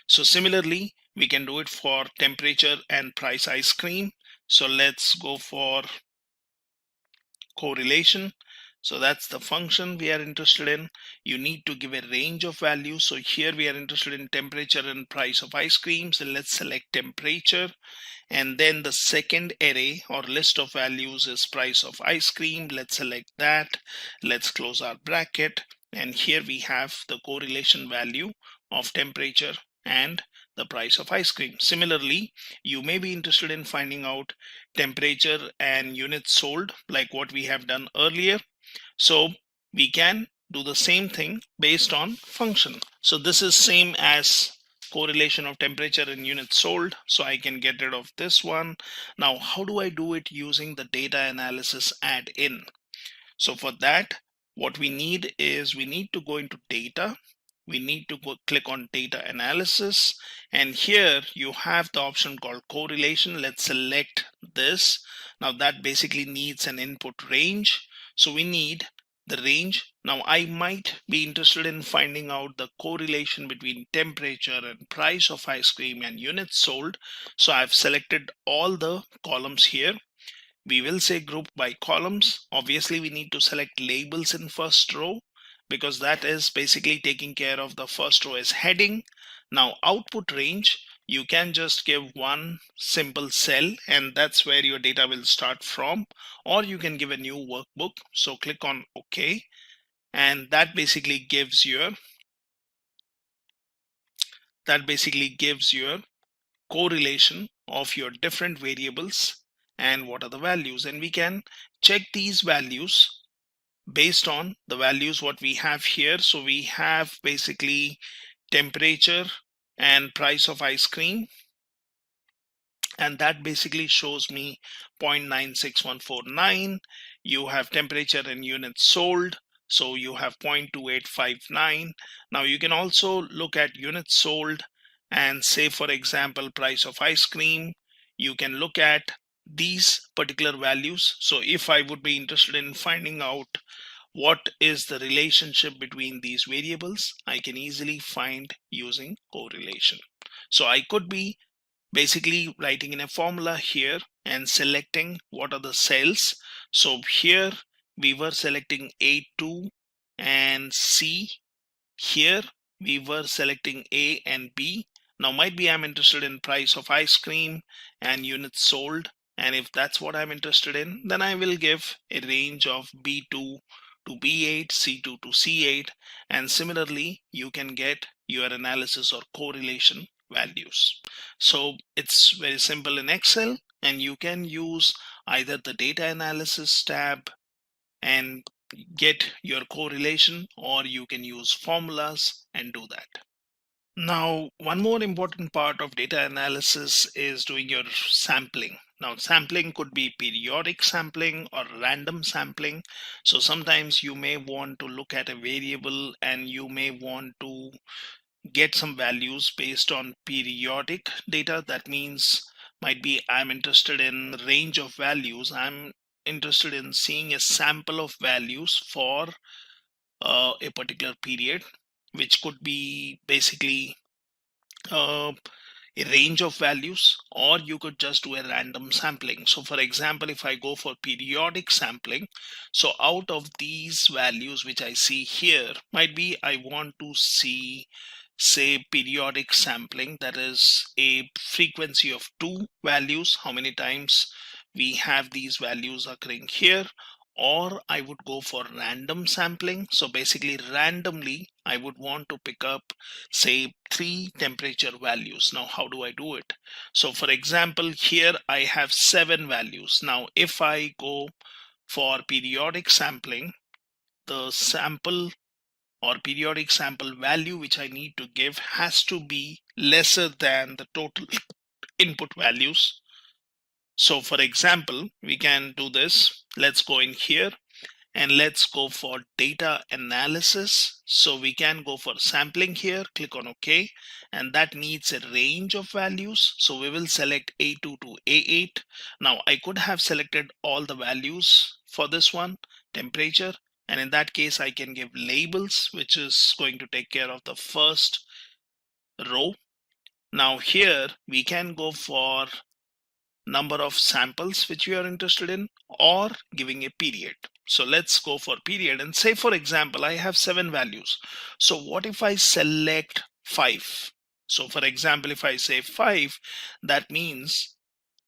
So similarly, we can do it for temperature and price ice cream. So let's go for correlation. So that's the function we are interested in. You need to give a range of values. So here we are interested in temperature and price of ice cream. So let's select temperature. And then the second array or list of values is price of ice cream. Let's select that. Let's close our bracket. And here we have the correlation value of temperature and the price of ice cream. Similarly, you may be interested in finding out temperature and units sold, like what we have done earlier. So we can do the same thing based on function. So this is same as correlation of temperature and units sold. So I can get rid of this one. Now, how do I do it using the data analysis add-in? So for that, what we need is we need to go into data. We need to go click on data analysis, and here you have the option called correlation. Let's select this. Now that basically needs an input range. So we need the range. Now I might be interested in finding out the correlation between temperature and price of ice cream and units sold. So I've selected all the columns here. We will say group by columns. Obviously we need to select labels in first row, because that is basically taking care of the first row as heading. Now output range, you can just give one simple cell, and that's where your data will start from, or you can give a new workbook. So click on OK, and that basically gives your that basically gives your correlation of your different variables and what are the values, and we can check these values based on the values what we have here. So we have basically temperature and price of ice cream, and that basically shows me 0.96149. You have temperature in units sold, so you have 0.2859. Now you can also look at units sold and say, for example, price of ice cream. You can look at these particular values. So if I would be interested in finding out what is the relationship between these variables, I can easily find using correlation. So I could be basically writing in a formula here and selecting what are the cells. So here we were selecting A2 and C. Here we were selecting A and B. Now might be I'm interested in price of ice cream and units sold, and if that's what I'm interested in, then I will give a range of B2 to B8, C2 to C8, and similarly you can get your analysis or correlation values. So it's very simple in Excel, and you can use either the data analysis tab and get your correlation, or you can use formulas and do that. Now, one more important part of data analysis is doing your sampling. Now, sampling could be periodic sampling or random sampling. So sometimes you may want to look at a variable and you may want to get some values based on periodic data. That means might be I'm interested in range of values. I'm interested in seeing a sample of values for a particular period, which could be basically a range of values, or you could just do a random sampling. So for example, if I go for periodic sampling, so out of these values which I see here, might be I want to see, say, periodic sampling, that is a frequency of 2 values, how many times we have these values occurring here. Or I would go for random sampling. So basically randomly I would want to pick up, say, 3 temperature values. Now how do I do it? So for example, here I have 7 values. Now if I go for periodic sampling, the sample or periodic sample value which I need to give has to be lesser than the total input values. So for example, we can do this. Let's go in here and let's go for data analysis. So we can go for sampling here, click on OK, and that needs a range of values. So we will select A2 to A8. Now I could have selected all the values for this one, temperature, and in that case I can give labels, which is going to take care of the first row. Now here we can go for number of samples which we are interested in, or giving a period. So let's go for period and say, for example, I have 7 values. So what if I select 5? So for example, if I say 5, that means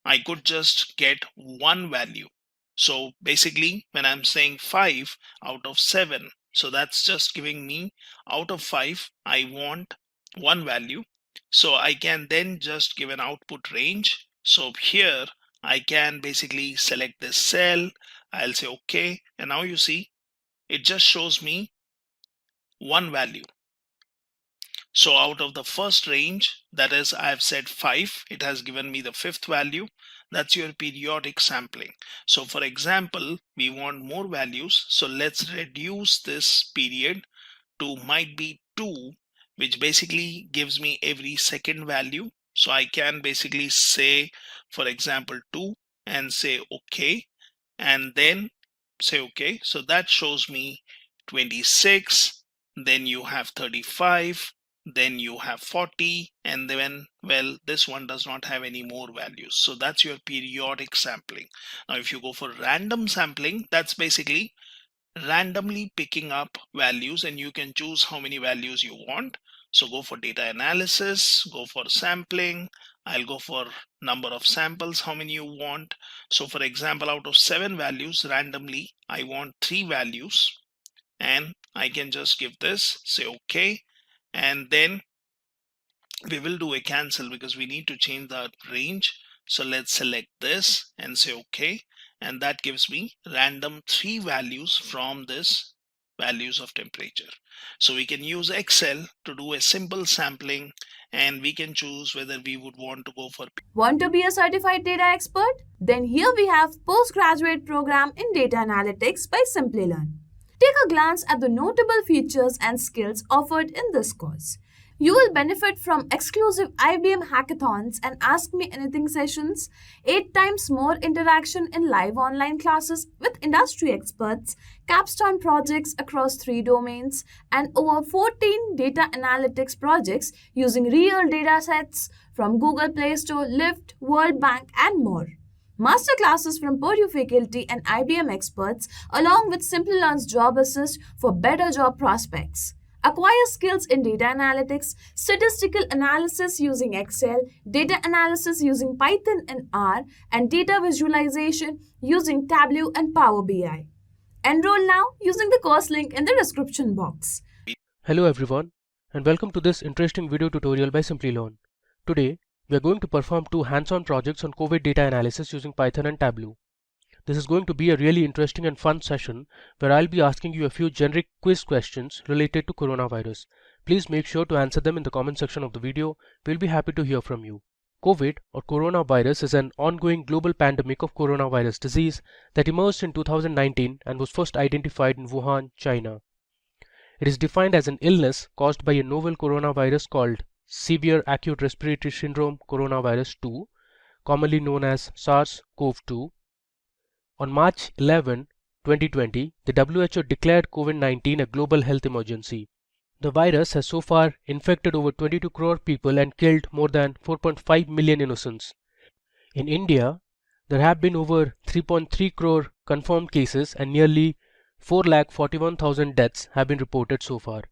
I could just get one value. So basically when I'm saying 5 out of 7, so that's just giving me out of 5 I want one value. So I can then just give an output range. So here I can basically select this cell, I'll say OK, and now you see it just shows me one value. So out of the first range, that is, I've said 5, it has given me the 5th value. That's your periodic sampling. So for example, we want more values. So let's reduce this period to might be 2, which basically gives me every second value. So I can basically say, for example, 2 and say OK, and then say OK. So that shows me 26, then you have 35, then you have 40, and then, well, this one does not have any more values. So that's your periodic sampling. Now if you go for random sampling, that's basically randomly picking up values, and you can choose how many values you want. So go for data analysis, go for sampling. I'll go for number of samples, how many you want. So for example, out of 7 values, randomly I want 3 values, and I can just give this, say OK, and then we will do a cancel because we need to change that range. So let's select this and say OK, and that gives me random 3 values from this values of temperature. So we can use Excel to do a simple sampling, and we can choose whether we would want to go for. Want to be a certified data expert? Then here we have postgraduate program in data analytics by Simplilearn. Take a glance at the notable features and skills offered in this course. You will benefit from exclusive IBM hackathons and Ask Me Anything sessions, 8 times more interaction in live online classes with industry experts, capstone projects across 3 domains, and over 14 data analytics projects using real data sets from Google Play Store, Lyft, World Bank, and more. Masterclasses from Purdue faculty and IBM experts, along with Simplilearn's Job Assist for better job prospects. Acquire skills in data analytics, statistical analysis using Excel, data analysis using Python and R, and data visualization using Tableau and Power BI. Enroll now using the course link in the description box. Hello everyone, and welcome to this interesting video tutorial by Simplilearn. Today, we are going to perform 2 hands-on projects on COVID data analysis using Python and Tableau. This is going to be a really interesting and fun session where I'll be asking you a few generic quiz questions related to coronavirus. Please make sure to answer them in the comment section of the video. We'll be happy to hear from you. COVID or coronavirus is an ongoing global pandemic of coronavirus disease that emerged in 2019 and was first identified in Wuhan, China. It is defined as an illness caused by a novel coronavirus called Severe Acute Respiratory Syndrome Coronavirus 2, commonly known as SARS-CoV-2. On March 11, 2020, the WHO declared COVID-19 a global health emergency. The virus has so far infected over 22 crore people and killed more than 4.5 million innocents. In India, there have been over 3.3 crore confirmed cases and nearly 4,41,000 deaths have been reported so far.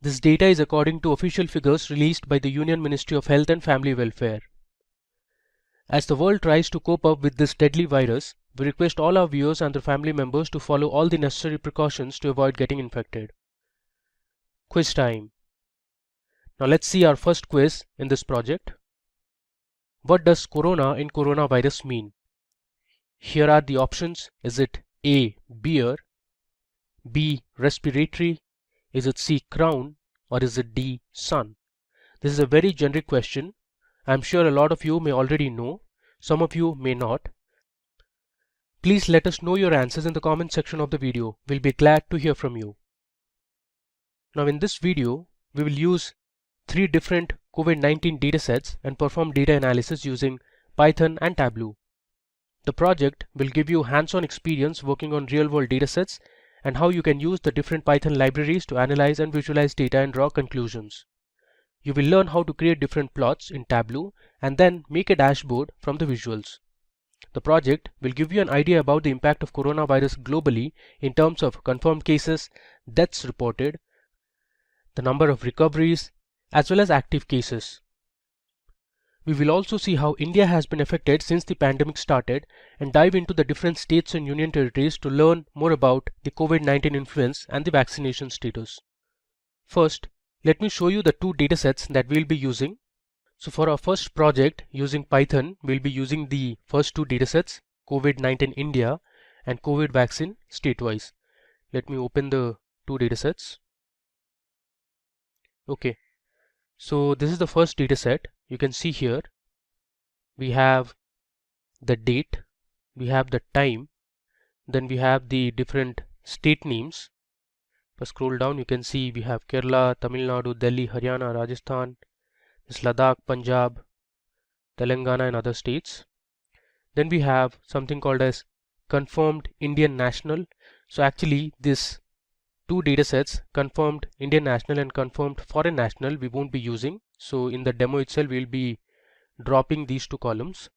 This data is according to official figures released by the Union Ministry of Health and Family Welfare. As the world tries to cope up with this deadly virus, we request all our viewers and their family members to follow all the necessary precautions to avoid getting infected. Quiz time. Now let's see our first quiz in this project. What does corona in coronavirus mean? Here are the options. Is it A. beer, B. respiratory, is it C. crown, or is it D. sun? This is a very generic question. I'm sure a lot of you may already know, some of you may not. Please let us know your answers in the comment section of the video. We'll be glad to hear from you. Now in this video, we will use 3 different COVID-19 datasets and perform data analysis using Python and Tableau. The project will give you hands-on experience working on real-world datasets and how you can use the different Python libraries to analyze and visualize data and draw conclusions. You will learn how to create different plots in Tableau and then make a dashboard from the visuals. The project will give you an idea about the impact of coronavirus globally in terms of confirmed cases, deaths reported, the number of recoveries, as well as active cases. We will also see how India has been affected since the pandemic started and dive into the different states and union territories to learn more about the COVID-19 influence and the vaccination status. First, let me show you the 2 datasets that we'll be using. So for our first project using Python, we'll be using the first 2 datasets, COVID-19 India and COVID vaccine statewise. Let me open the 2 datasets. Okay, so this is the first dataset. You can see here we have the date, we have the time, then we have the different state names. If I scroll down, you can see we have Kerala, Tamil Nadu, Delhi, Haryana, Rajasthan, Ladakh, Punjab, Telangana and other states. Then we have something called as confirmed Indian national. So actually this 2 datasets, confirmed Indian national and confirmed foreign national, we won't be using. So in the demo itself, we'll be dropping these 2 columns.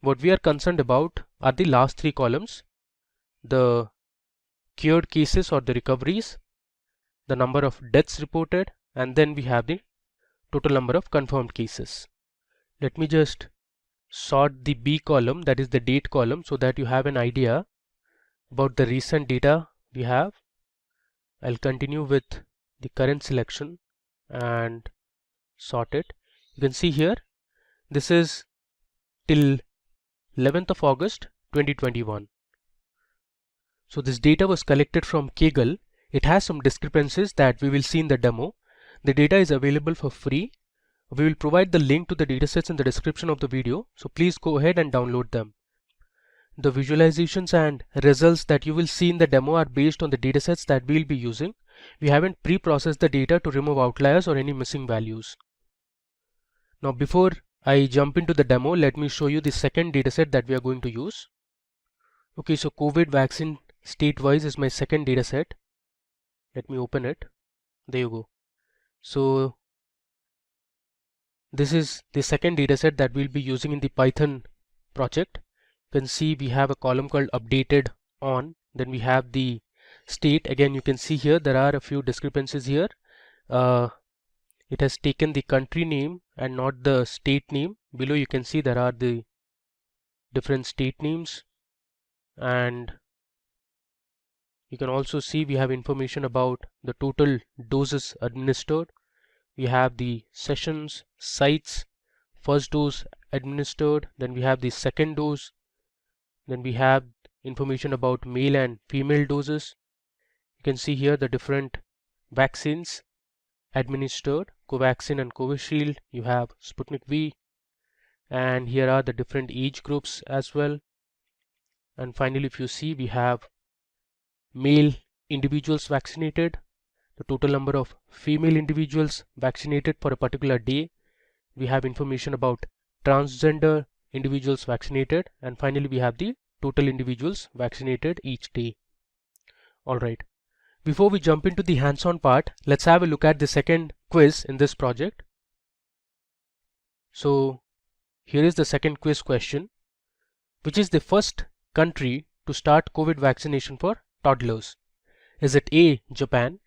What we are concerned about are the last 3 columns, the cured cases or the recoveries, the number of deaths reported, and then we have the total number of confirmed cases. Let me just sort the B column, that is the date column, so that you have an idea about the recent data we have. I'll continue with the current selection and sort it. You can see here, this is till 11th of August 2021. So this data was collected from Kaggle. It has some discrepancies that we will see in the demo. The data is available for free. We will provide the link to the datasets in the description of the video, so please go ahead and download them. The visualizations and results that you will see in the demo are based on the datasets that we'll be using. We haven't pre-processed the data to remove outliers or any missing values. Now before I jump into the demo, let me show you the second dataset that we are going to use. Okay, so COVID vaccine state-wise is my second dataset. Let me open it. There you go. So this is the second dataset that we'll be using in the Python project. You can see we have a column called updated on, then we have the state. Again, you can see here there are a few discrepancies here. It has taken the country name and not the state name. Below you can see there are the different state names, and you can also see we have information about the total doses administered. We have the sessions, sites, first dose administered, then we have the second dose, then we have information about male and female doses. You can see here the different vaccines administered, Covaxin and Covishield. You have Sputnik V, and here are the different age groups as well. And finally, if you see, we have male individuals vaccinated, the total number of female individuals vaccinated for a particular day. We have information about transgender individuals vaccinated, and finally we have the total individuals vaccinated each day. Alright, before we jump into the hands-on part, let's have a look at the second quiz in this project. So here is the second quiz question. Which is the first country to start COVID vaccination for toddlers? Is it A, Japan,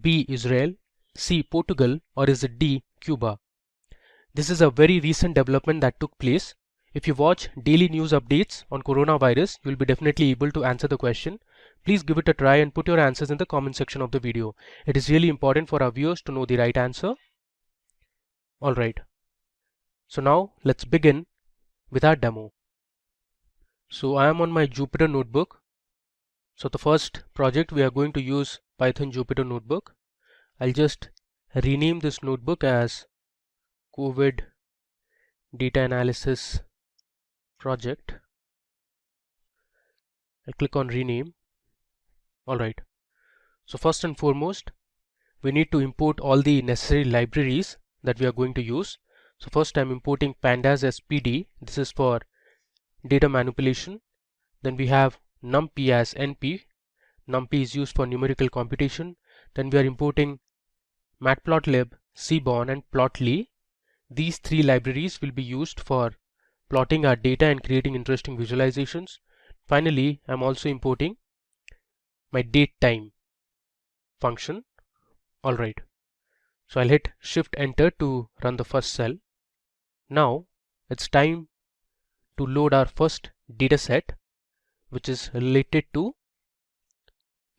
B, Israel, C, Portugal, or is it D, Cuba? This is a very recent development that took place. If you watch daily news updates on coronavirus, you will be definitely able to answer the question. Please give it a try and put your answers in the comment section of the video. It is really important for our viewers to know the right answer. Alright, so now let's begin with our demo. So I am on my Jupyter notebook. So the first project we are going to use Python Jupyter notebook. I'll just rename this notebook as COVID data analysis project. I click on rename. Alright, so first and foremost we need to import all the necessary libraries that we are going to use. So first I'm importing pandas as PD. This is for data manipulation. Then we have numpy as NP. Numpy is used for numerical computation. Then we are importing matplotlib, seaborn, and plotly. These three libraries will be used for plotting our data and creating interesting visualizations. Finally, I'm also importing my datetime function. Alright, so I'll hit Shift Enter to run the first cell. Now it's time to load our first dataset, which is related to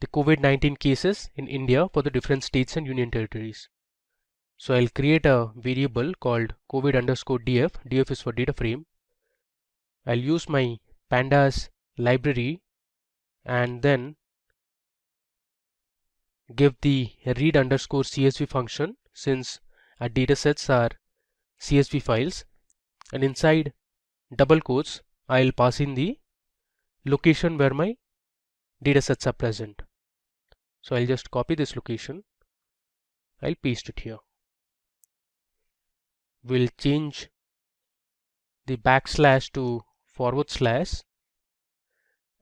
the COVID-19 cases in India for the different states and union territories. So I'll create a variable called COVID_df. df is for data frame. I'll use my pandas library and then give the read_csv function, since our datasets are CSV files, and inside double quotes I'll pass in the location where my datasets are present. So I'll just copy this location, I'll paste it here. We'll change the backslash to /,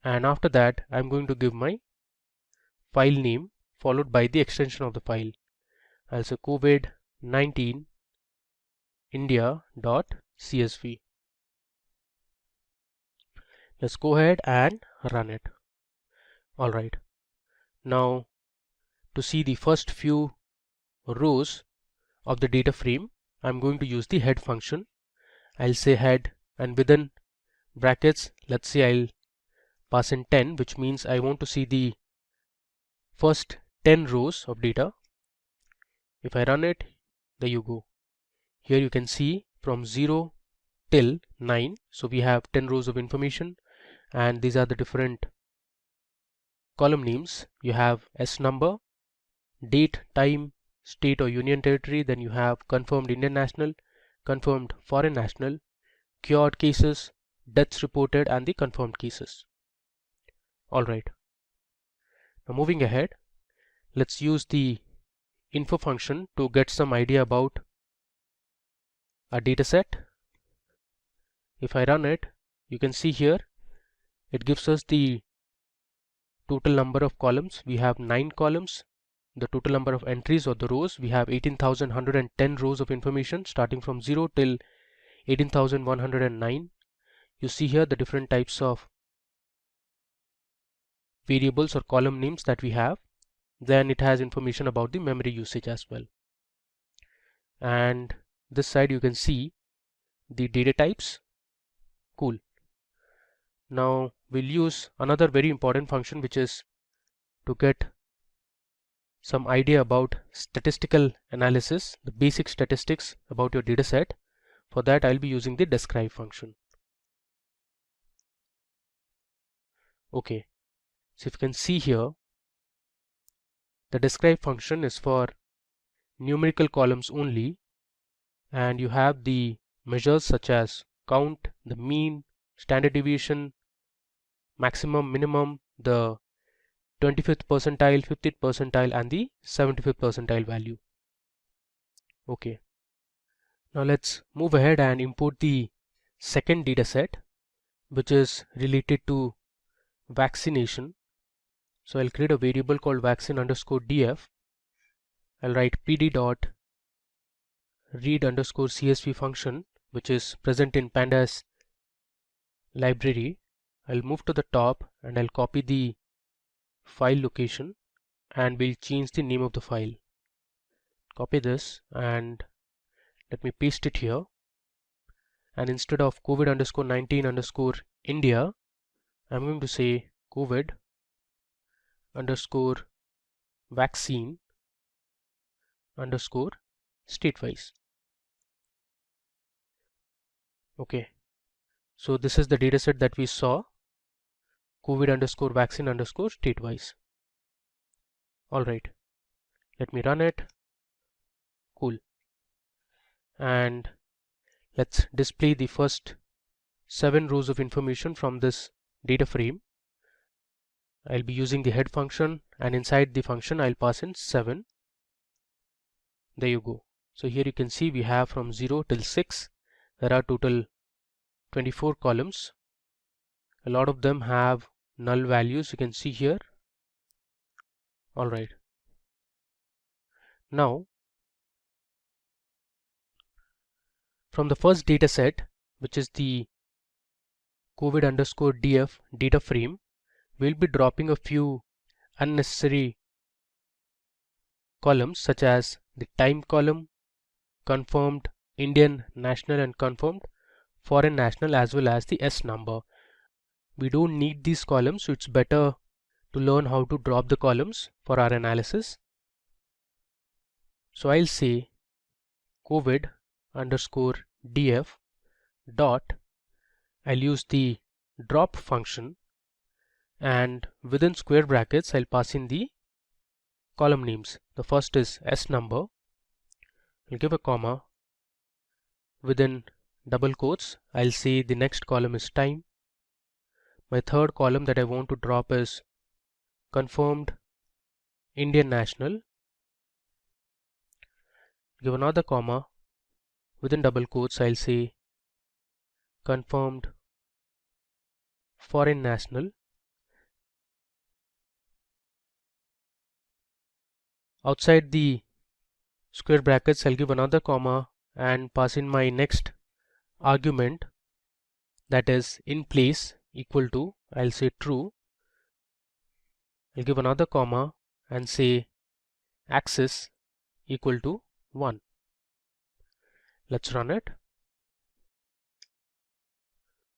and after that I'm going to give my file name followed by the extension of the file. I'll say COVID-19 india.csv. Let's go ahead and run it. Alright, now to see the first few rows of the data frame, I'm going to use the head function. I'll say head, and within brackets, let's say I'll pass in 10, which means I want to see the first 10 rows of data. If I run it, there you go. Here you can see from 0 till 9. So we have 10 rows of information, and these are the different column names. You have S number, date, time, state or union territory, then you have confirmed Indian national, confirmed foreign national, cured cases, deaths reported, and the confirmed cases. Alright, now moving ahead, let's use the info function to get some idea about a data set. If I run it, you can see here it gives us the total number of columns. We have 9 columns. The total number of entries or the rows, we have 18,110 rows of information starting from 0 till 18,109. You see here the different types of variables or column names that we have. Then it has information about the memory usage as well. And this side you can see the data types. Cool. Now we'll use another very important function, which is to get some idea about statistical analysis, the basic statistics about your data set. For that I'll be using the describe function. Okay, so if you can see here, the describe function is for numerical columns only, and you have the measures such as count, the mean, standard deviation, maximum, minimum, the 25th percentile, 50th percentile, and the 75th percentile value. Okay, now let's move ahead and import the second data set, which is related to vaccination. So I'll create a variable called vaccine_df. I'll write pd dot read_csv function, which is present in pandas library. I'll move to the top and I'll copy the file location, and we'll change the name of the file. Copy this and let me paste it here, and instead of COVID_19_India, I'm going to say COVID_vaccine_statewise. Okay, so this is the dataset that we saw, COVID_vaccine_statewise. Alright, let me run it. Cool. And let's display the first 7 rows of information from this data frame. I'll be using the head function, and inside the function I'll pass in 7. There you go. So here you can see we have from 0 till 6. There are total 24 columns. A lot of them have null values, you can see here. Alright. Now, from the first data set, which is the COVID_df data frame, we'll be dropping a few unnecessary columns such as the time column, confirmed Indian national and confirmed foreign national, as well as the S number. We don't need these columns, so it's better to learn how to drop the columns for our analysis. So I'll say COVID_df dot, I'll use the drop function, and within square brackets I'll pass in the column names. The first is S number. I'll give a comma. Within double quotes I'll say the next column is time. My third column that I want to drop is confirmed Indian national. Give another comma. Within double quotes I'll say confirmed foreign national. Outside the square brackets I'll give another comma and pass in my next argument, that is in place equal to, I'll say true. I'll give another comma and say axis equal to 1. Let's run it.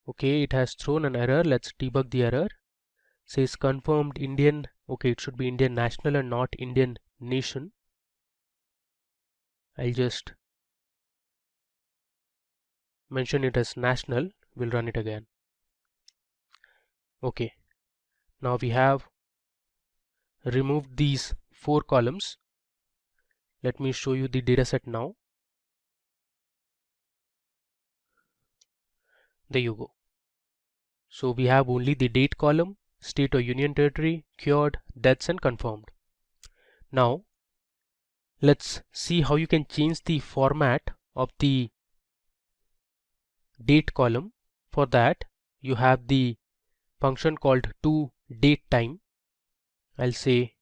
Okay, it has thrown an error. Let's debug the error. Says confirmed Indian. Okay, it should be Indian national and not Indian nation. I'll just mention it as national. We'll run it again. Okay, now we have removed these 4 columns. Let me show you the dataset now. There you go. So we have only the date column, state or union territory, cured, deaths and confirmed. Now let's see how you can change the format of the date column. For that you have the function called toDateTime. I'll say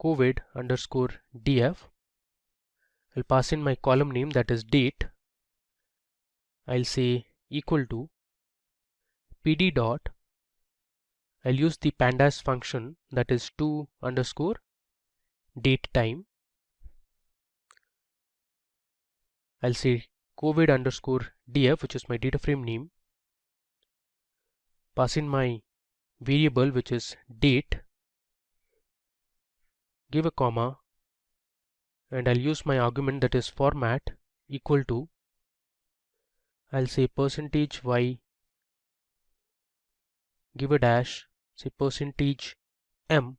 COVID_df. I'll pass in my column name, that is date. I'll say equal to pd dot. I'll use the pandas function, that is to_datetime. I'll say COVID_df, which is my data frame name. Pass in my variable, which is date. Give a comma, and I'll use my argument, that is format, equal to. I'll say %y. Give a dash, say %m.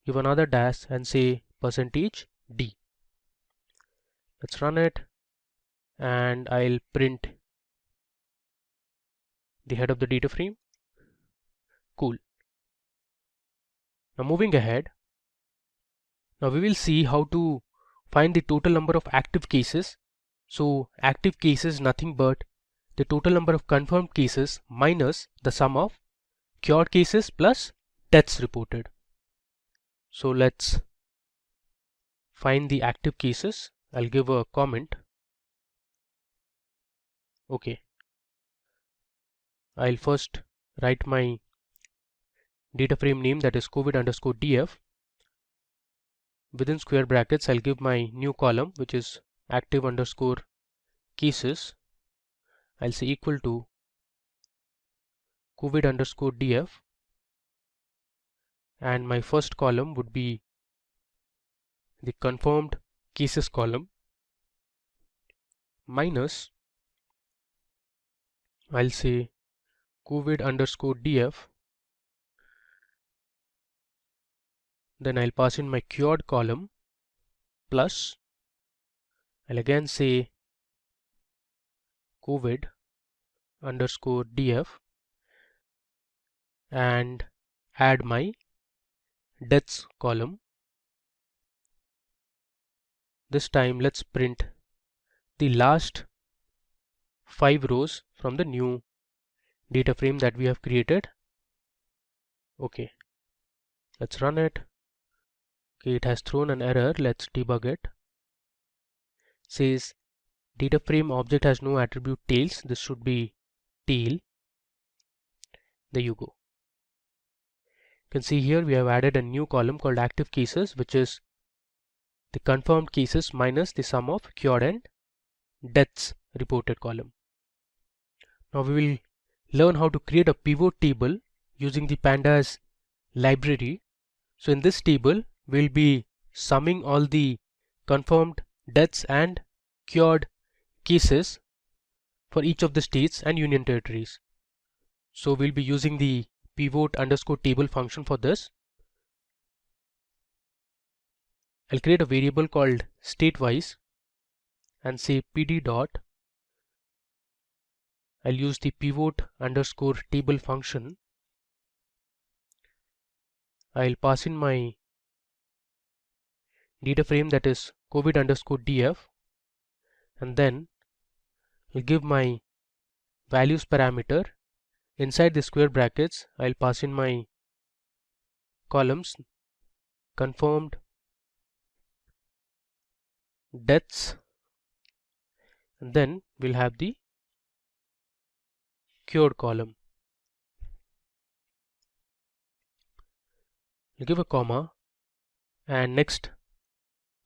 Give another dash and say %d. Let's run it, and I'll print the head of the data frame. Cool. Now moving ahead, now we will see how to find the total number of active cases. So active cases nothing but the total number of confirmed cases minus the sum of cured cases plus deaths reported. So let's find the active cases. I'll give a comment. Okay, I'll first write my data frame name, that is COVID_df. Within square brackets I'll give my new column, which is active_cases. I'll say equal to COVID_df, and my first column would be the confirmed cases column minus, I'll say COVID_df. Then I'll pass in my cured column plus, I'll again say COVID_df and add my deaths column. This time let's print the last 5 rows from the new data frame that we have created. Okay, let's run it. Okay, it has thrown an error. Let's debug it. Says data frame object has no attribute tails. This should be tail. There you go. You can see here we have added a new column called active cases, which is the confirmed cases minus the sum of cured and deaths reported column. Now we will learn how to create a pivot table using the pandas library. So in this table we'll be summing all the confirmed deaths and cured cases for each of the states and union territories. So we'll be using the pivot_table function for this. I'll create a variable called statewise and say pd dot. I'll use the pivot_table function. I'll pass in my data frame, that is COVID_df, and then I'll give my values parameter. Inside the square brackets I'll pass in my columns confirmed, deaths, and then we'll have the cured column. I'll give a comma, and next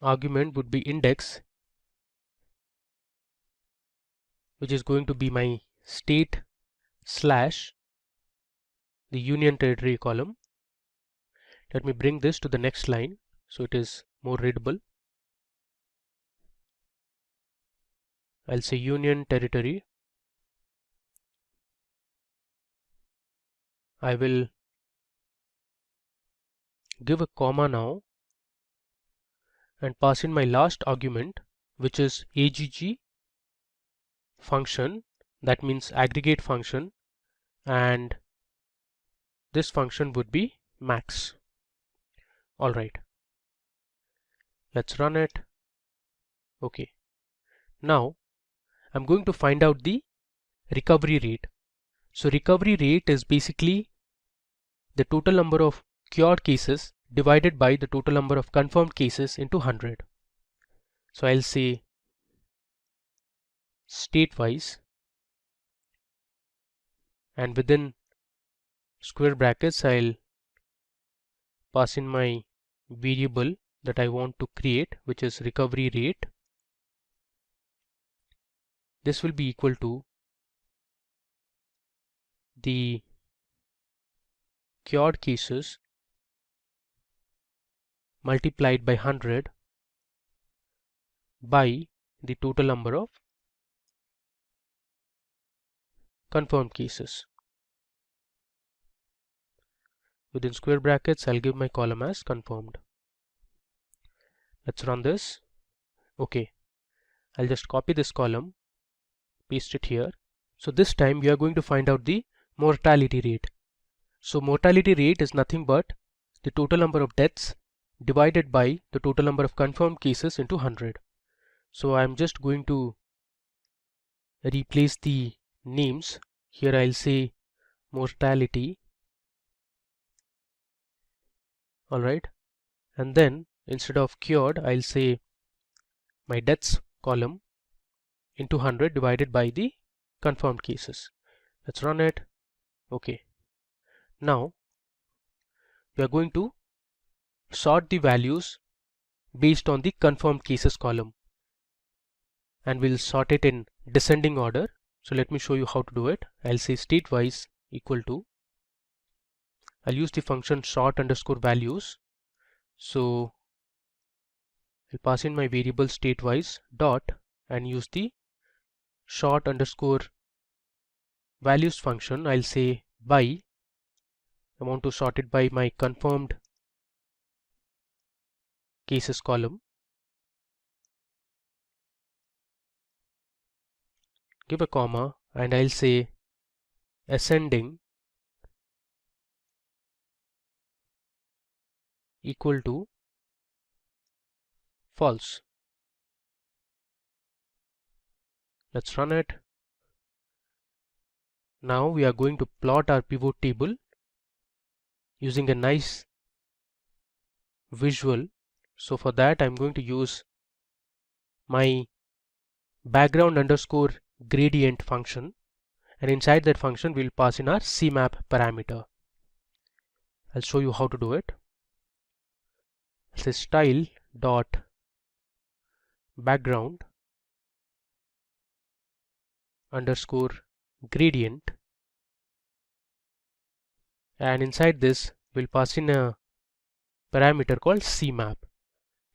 argument would be index, which is going to be my state / the union territory column. Let me bring this to the next line so it is more readable. I'll say union territory I will give a comma now and pass in my last argument, which is agg function, that means aggregate function, and this function would be max. Alright, let's run it. Okay, now I'm going to find out the recovery rate. So recovery rate is basically the total number of cured cases divided by the total number of confirmed cases into 100. So I'll say state-wise, and within square brackets I'll pass in my variable that I want to create, which is recovery rate. This will be equal to the cured cases multiplied by 100 by the total number of confirmed cases. Within square brackets I'll give my column as confirmed. Let's run this. Okay, I'll just copy this column, paste it here. So this time we are going to find out the mortality rate. So mortality rate is nothing but the total number of deaths divided by the total number of confirmed cases into 100. So I'm just going to replace the names. Here I'll say mortality. Alright, and then instead of cured I'll say my deaths column into 100 divided by the confirmed cases. Let's run it. Okay, now we are going to sort the values based on the confirmed cases column, and we'll sort it in descending order. So let me show you how to do it. I'll say state-wise equal to, I'll use the function sort underscore values. So I'll pass in my variable state-wise dot and use the sort underscore values function. I'll say by, I want to sort it by my confirmed cases column. Give a comma and I'll say ascending equal to false. Let's run it. Now we are going to plot our pivot table using a nice visual. So for that I'm going to use my background underscore gradient function, and inside that function we'll pass in our CMap parameter. I'll show you how to do it. Say style dot background underscore gradient, and inside this we'll pass in a parameter called CMap.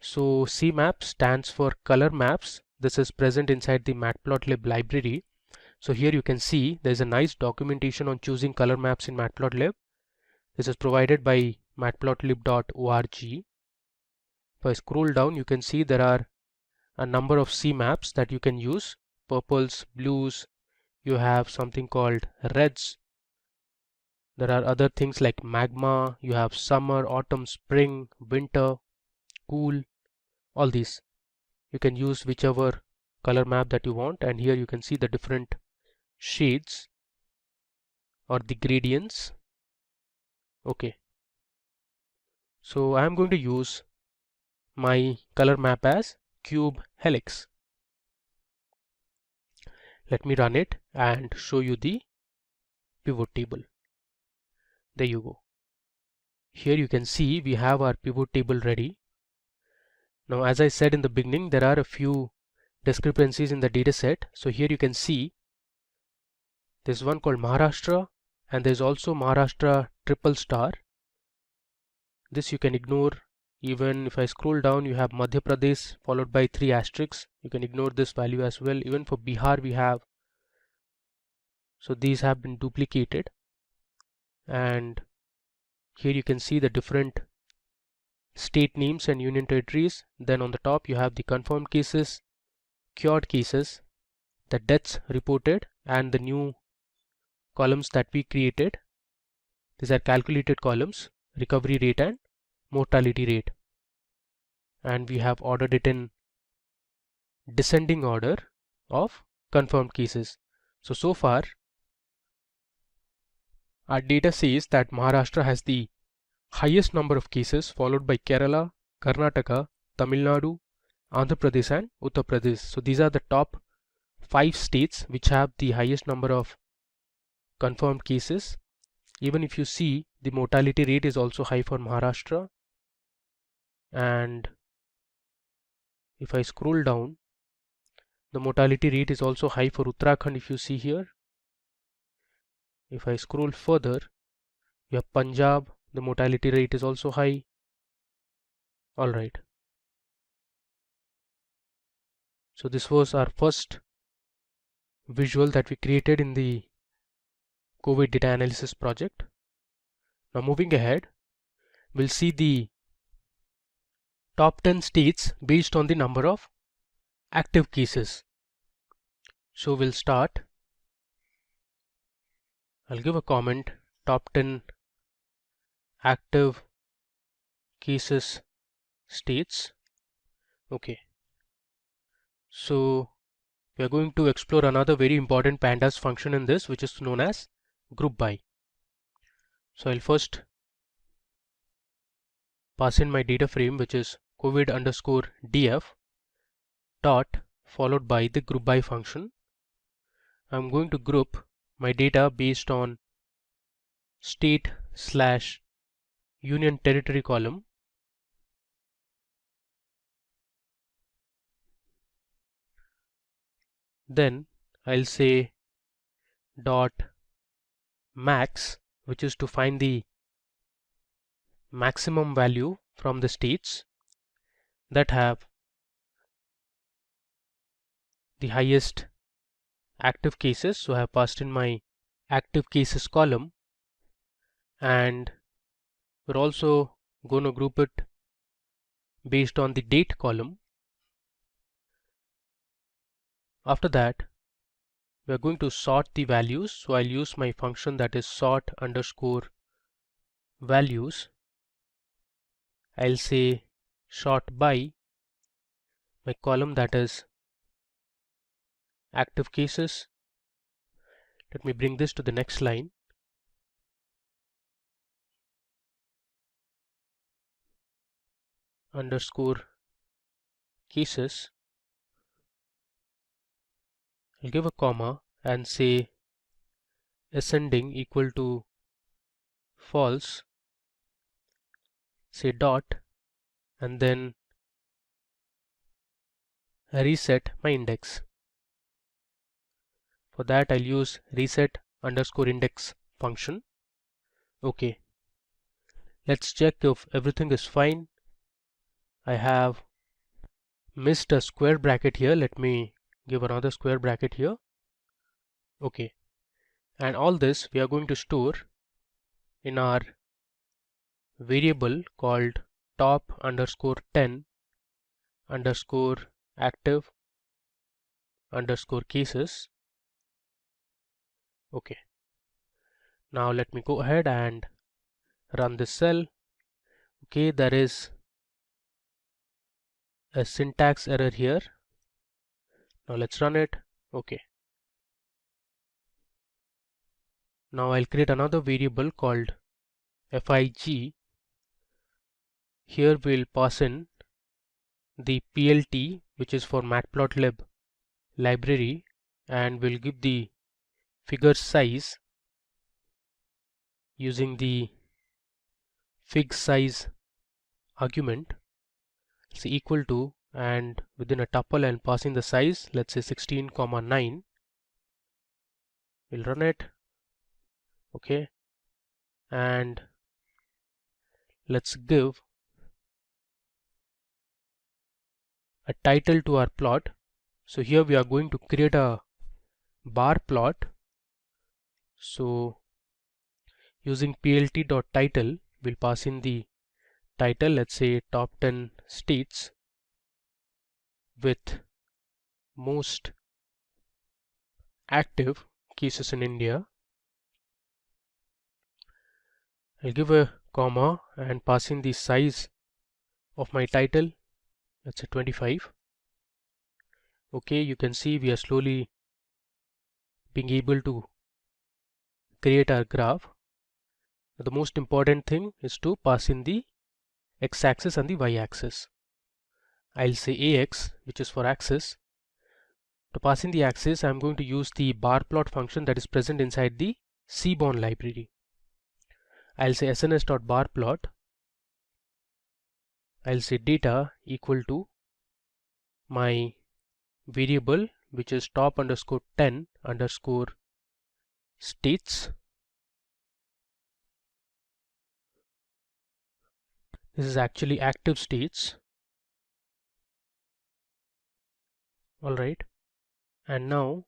So CMap stands for color maps. This is present inside the matplotlib library. So here you can see there's a nice documentation on choosing color maps in matplotlib. This is provided by matplotlib.org. If I scroll down, you can see there are a number of CMaps that you can use. Purples, blues, you have something called reds. There are other things like magma, you have summer, autumn, spring, winter, cool, all these. You can use whichever color map that you want, and here you can see the different shades or the gradients. Okay, so I am going to use my color map as cube helix. Let me run it and show you the pivot table. There you go. Here you can see we have our pivot table ready. Now, as I said in the beginning, there are a few discrepancies in the data set. So here you can see there's one called Maharashtra, and there's also Maharashtra triple star. This you can ignore. Even if I scroll down, you have Madhya Pradesh followed by 3 asterisks. You can ignore this value as well. Even for Bihar we have. So these have been duplicated. and here you can see the different state names and union territories. Then on the top you have the confirmed cases, cured cases, the deaths reported, and the new columns that we created. These are calculated columns, recovery rate and mortality rate, and we have ordered it in descending order of confirmed cases. So far our data says that Maharashtra has the highest number of cases, followed by Kerala, Karnataka, Tamil Nadu, Andhra Pradesh and Uttar Pradesh. So these are the top 5 states which have the highest number of confirmed cases. Even if you see, the mortality rate is also high for Maharashtra, and if I scroll down, the mortality rate is also high for Uttarakhand. If you see here, if I scroll further, you have Punjab, the mortality rate is also high. Alright, so this was our first visual that we created in the COVID data analysis project. Now moving ahead, we'll see the top 10 states based on the number of active cases. So we'll start. I'll give a comment, top 10 active cases states. Okay, so we are going to explore another very important pandas function in this, which is known as group by. So I'll first pass in my data frame, which is COVID_df dot followed by the group by function. I'm going to group my data based on state/union territory column. Then I'll say dot max, which is to find the maximum value from the states that have the highest active cases. So I have passed in my active cases column, and we're also going to group it based on the date column. After that, we are going to sort the values. So I'll use my function that is sort_values. I'll say sort by my column that is active cases. Let me bring this to the next line. Underscore cases. I'll give a comma and say ascending equal to false, say dot, and then reset my index. For that I'll use reset_index function. Okay, let's check if everything is fine. I have missed a square bracket here. Let me give another square bracket here. Okay, and all this we are going to store in our variable called top_10_active_cases. Okay, now let me go ahead and run this cell. Okay, there is a syntax error here. Now let's run it. Okay, now I'll create another variable called fig. Here we'll pass in the plt, which is for matplotlib library, and we'll give the figure size using the fig size argument. It's equal to, and within a tuple and passing the size, let's say 16,9. We'll run it. Okay, and let's give a title to our plot. So here we are going to create a bar plot. So using plt.title, we'll pass in the title, let's say top 10 states with most active cases in India. I'll give a comma and pass in the size of my title, let's say 25. Okay, you can see we are slowly being able to create our graph. The most important thing is to pass in the x-axis and the y-axis. I'll say ax, which is for axis. To pass in the axis, I'm going to use the bar plot function that is present inside the Seaborn library. I'll say sns.barplot. I'll say data equal to my variable, which is top underscore 10 underscore states. This is actually active states. Alright, and now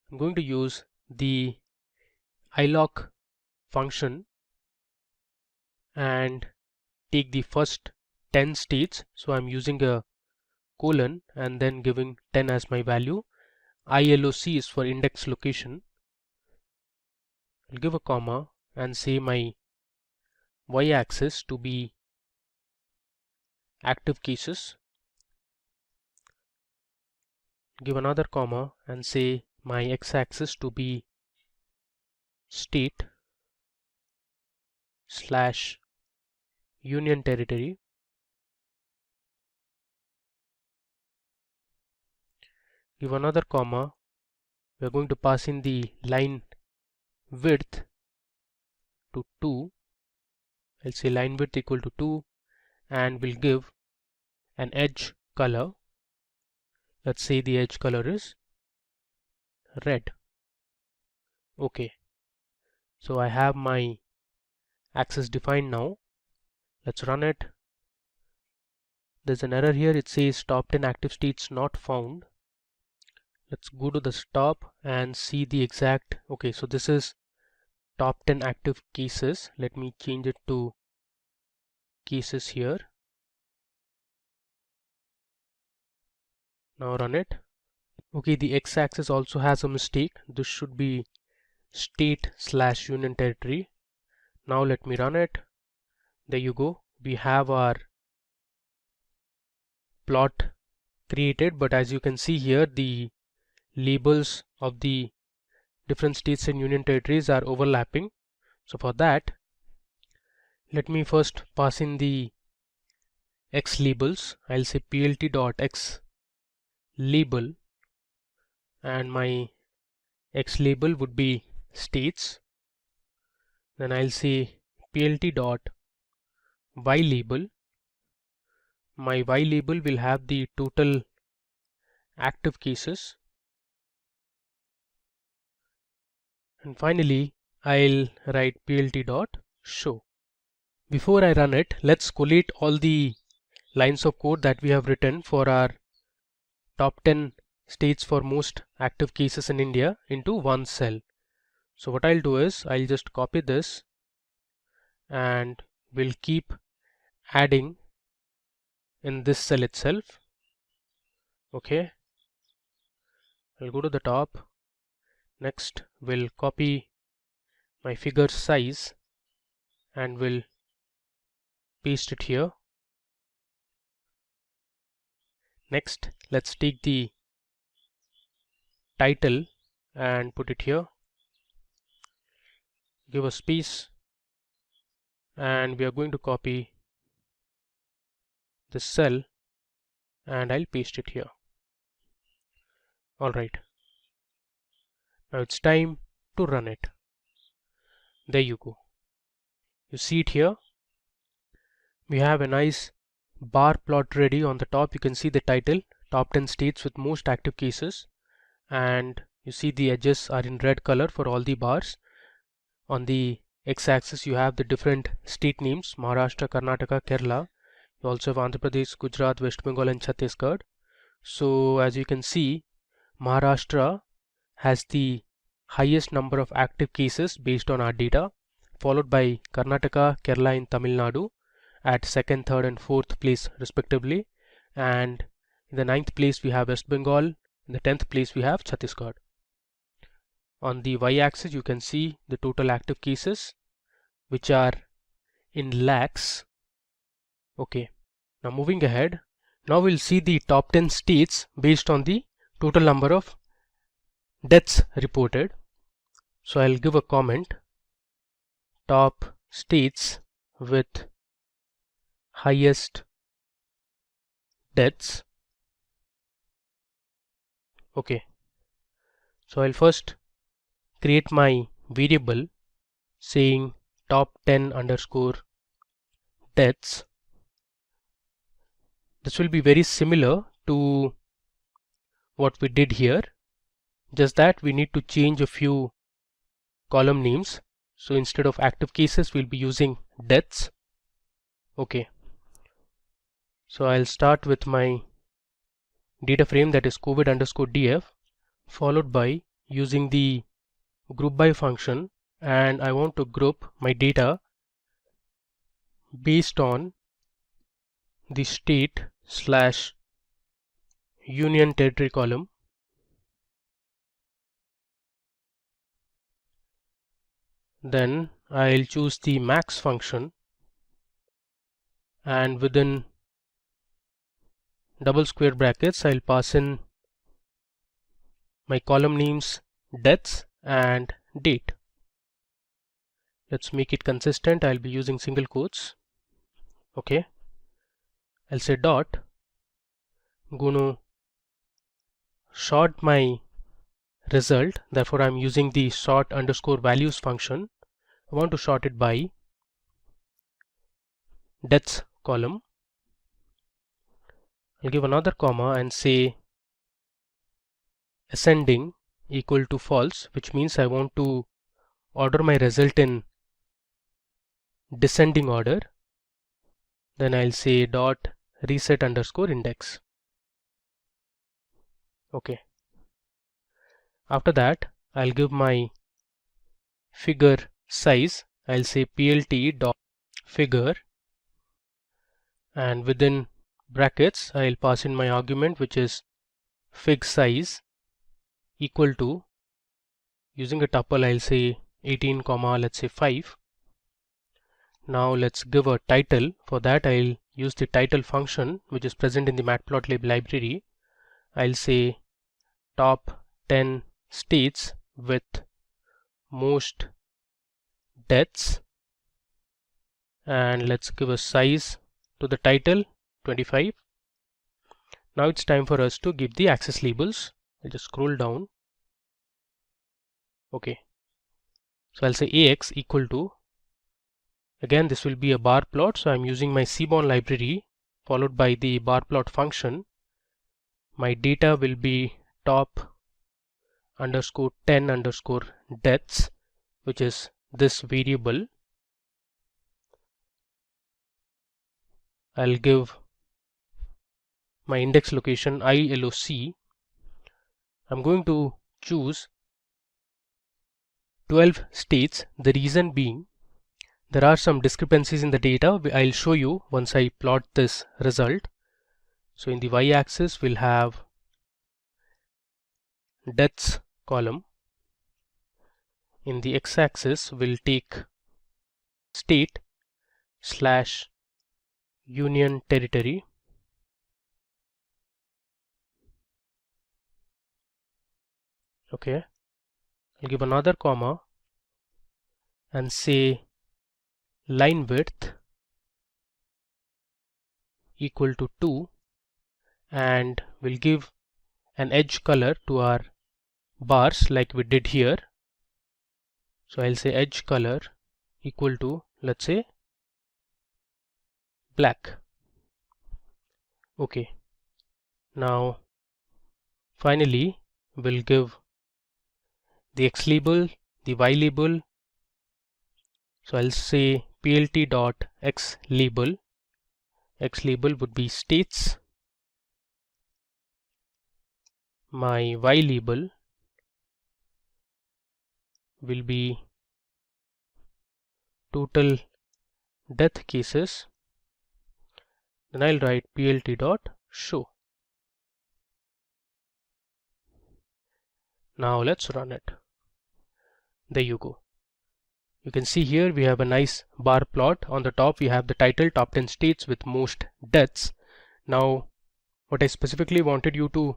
I'm going to use the iloc function and take the first 10 states. So I'm using a colon and then giving 10 as my value. ILOC is for index location. I'll give a comma and say my y-axis to be active cases. Give another comma and say my x-axis to be state / union territory. Give another comma. We are going to pass in the line width to 2. I'll say line width equal to 2 and we'll give an edge color. Let's say the edge color is red. Okay, so I have my axis defined now. Let's run it. There's an error here. It says top 10 active states not found. Let's go to the stop and see the exact. Okay, so this is top 10 active cases. Let me change it to cases here. Now run it. Okay, the x-axis also has a mistake. This should be state / union territory. Now let me run it. There you go. We have our plot created, but as you can see here, the labels of the different states and union territories are overlapping. So for that, let me first pass in the x labels. I'll say plt.x label, and my x label would be states. Then I'll say plt.y label. My y label will have the total active cases. And finally, I'll write plt.show. Before I run it, let's collate all the lines of code that we have written for our top 10 states for most active cases in India into one cell. So what I'll do is I'll just copy this and we'll keep adding in this cell itself. Okay, I'll go to the top. Next, we'll copy my figure size and we'll paste it here. Next, let's take the title and put it here. Give a space and we are going to copy this cell and I'll paste it here. Alright, now it's time to run it. There you go. You see it here. We have a nice bar plot ready. On the top you can see the title, top 10 states with most active cases, and you see the edges are in red color for all the bars. On the x-axis you have the different state names: Maharashtra, Karnataka, Kerala. You also have Andhra Pradesh, Gujarat, West Bengal and Chhattisgarh. So as you can see, Maharashtra has the highest number of active cases based on our data. followed by Karnataka, Kerala and Tamil Nadu at 2nd, 3rd and 4th place respectively, and in the 9th place we have West Bengal, in the 10th place we have Chhattisgarh. On the y-axis you can see the total active cases, which are in lakhs. Okay, now moving ahead, now we'll see the top 10 states based on the total number of deaths reported. So I'll give a comment: top states with highest deaths. Okay, so I'll first create my variable saying top 10 underscore deaths. This will be very similar to what we did here, just that we need to change a few column names. So instead of active cases we'll be using deaths. Okay, so I'll start with my data frame, that is COVID underscore df, followed by using the group by function, and I want to group my data based on the state slash union territory column. Then I'll choose the max function, and within double square brackets I'll pass in my column names deaths and date. Let's make it consistent. I'll be using single quotes. Okay, I'll say dot, I'm going to sort my result, therefore I'm using the sort underscore values function. I want to sort it by deaths column. I'll give another comma and say ascending equal to false, which means I want to order my result in descending order. Then I'll say dot reset underscore index. Okay, after that I'll give my figure size. I'll say plt dot figure, and within brackets I'll pass in my argument, which is fig size equal to, using a tuple I'll say 18 comma let's say 5. Now let's give a title. For that I'll use the title function which is present in the matplotlib library. I'll say top 10 states with most deaths, and let's give a size to the title 25. Now it's time for us to give the axis labels. I'll just scroll down. Okay, so I'll say ax equal to, again this will be a bar plot, so I'm using my Seaborn library followed by the bar plot function. My data will be top underscore 10 underscore deaths, which is this variable. I'll give my index location ILOC. I'm going to choose 12 states. The reason being, there are some discrepancies in the data. I'll show you once I plot this result. So in the y-axis we'll have deaths column. In the x-axis we'll take state slash union territory. Okay, I'll give another comma and say line width equal to 2, and we'll give an edge color to our bars like we did here. So I'll say edge color equal to, let's say, black. Okay, now finally we'll give the x label, the y label. So I'll say plt dot x label. X label would be states. My y label will be total death cases, then I'll write plt.show. Now let's run it. There you go. You can see here we have a nice bar plot. On the top we have the title, top 10 states with most deaths. Now what I specifically wanted you to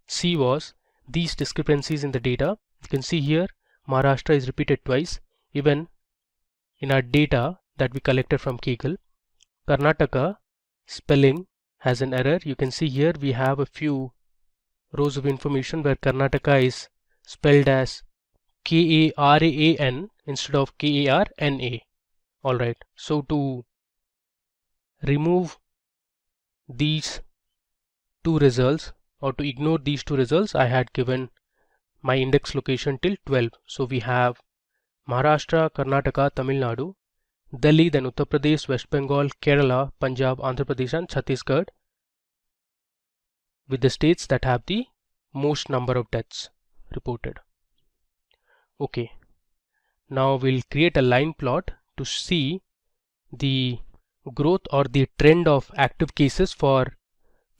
see was these discrepancies in the data. You can see here Maharashtra is repeated twice, even in our data that we collected from Kaggle. Karnataka spelling has an error. You can see here we have a few rows of information where Karnataka is spelled as K-A-R-A-N instead of K-A-R-N-A. Alright, so to remove these two results or to ignore these two results, I had given my index location till 12. So we have Maharashtra, Karnataka, Tamil Nadu, Delhi, then Uttar Pradesh, West Bengal, Kerala, Punjab, Andhra Pradesh and Chhattisgarh with the states that have the most number of deaths reported. Okay, now we'll create a line plot to see the growth or the trend of active cases for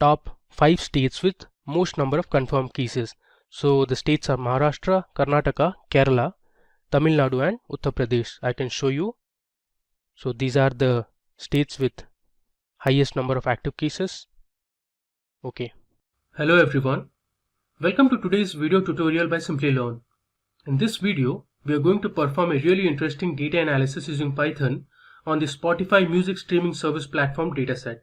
top 5 states with most number of confirmed cases. So the states are Maharashtra, Karnataka, Kerala, Tamil Nadu and Uttar Pradesh. I can show you. So these are the states with highest number of active cases. Okay. Hello everyone. Welcome to today's video tutorial by Simplilearn. In this video, we are going to perform a really interesting data analysis using Python on the Spotify music streaming service platform dataset.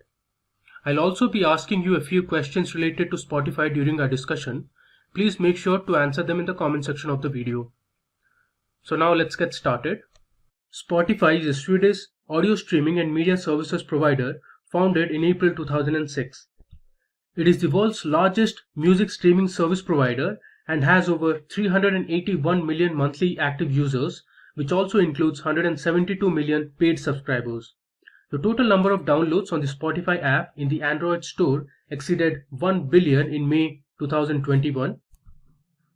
I'll also be asking you a few questions related to Spotify during our discussion. Please make sure to answer them in the comment section of the video. So now let's get started. Spotify is a Swedish audio streaming and media services provider founded in April 2006. It is the world's largest music streaming service provider and has over 381 million monthly active users, which also includes 172 million paid subscribers. The total number of downloads on the Spotify app in the Android store exceeded 1 billion in May 2021.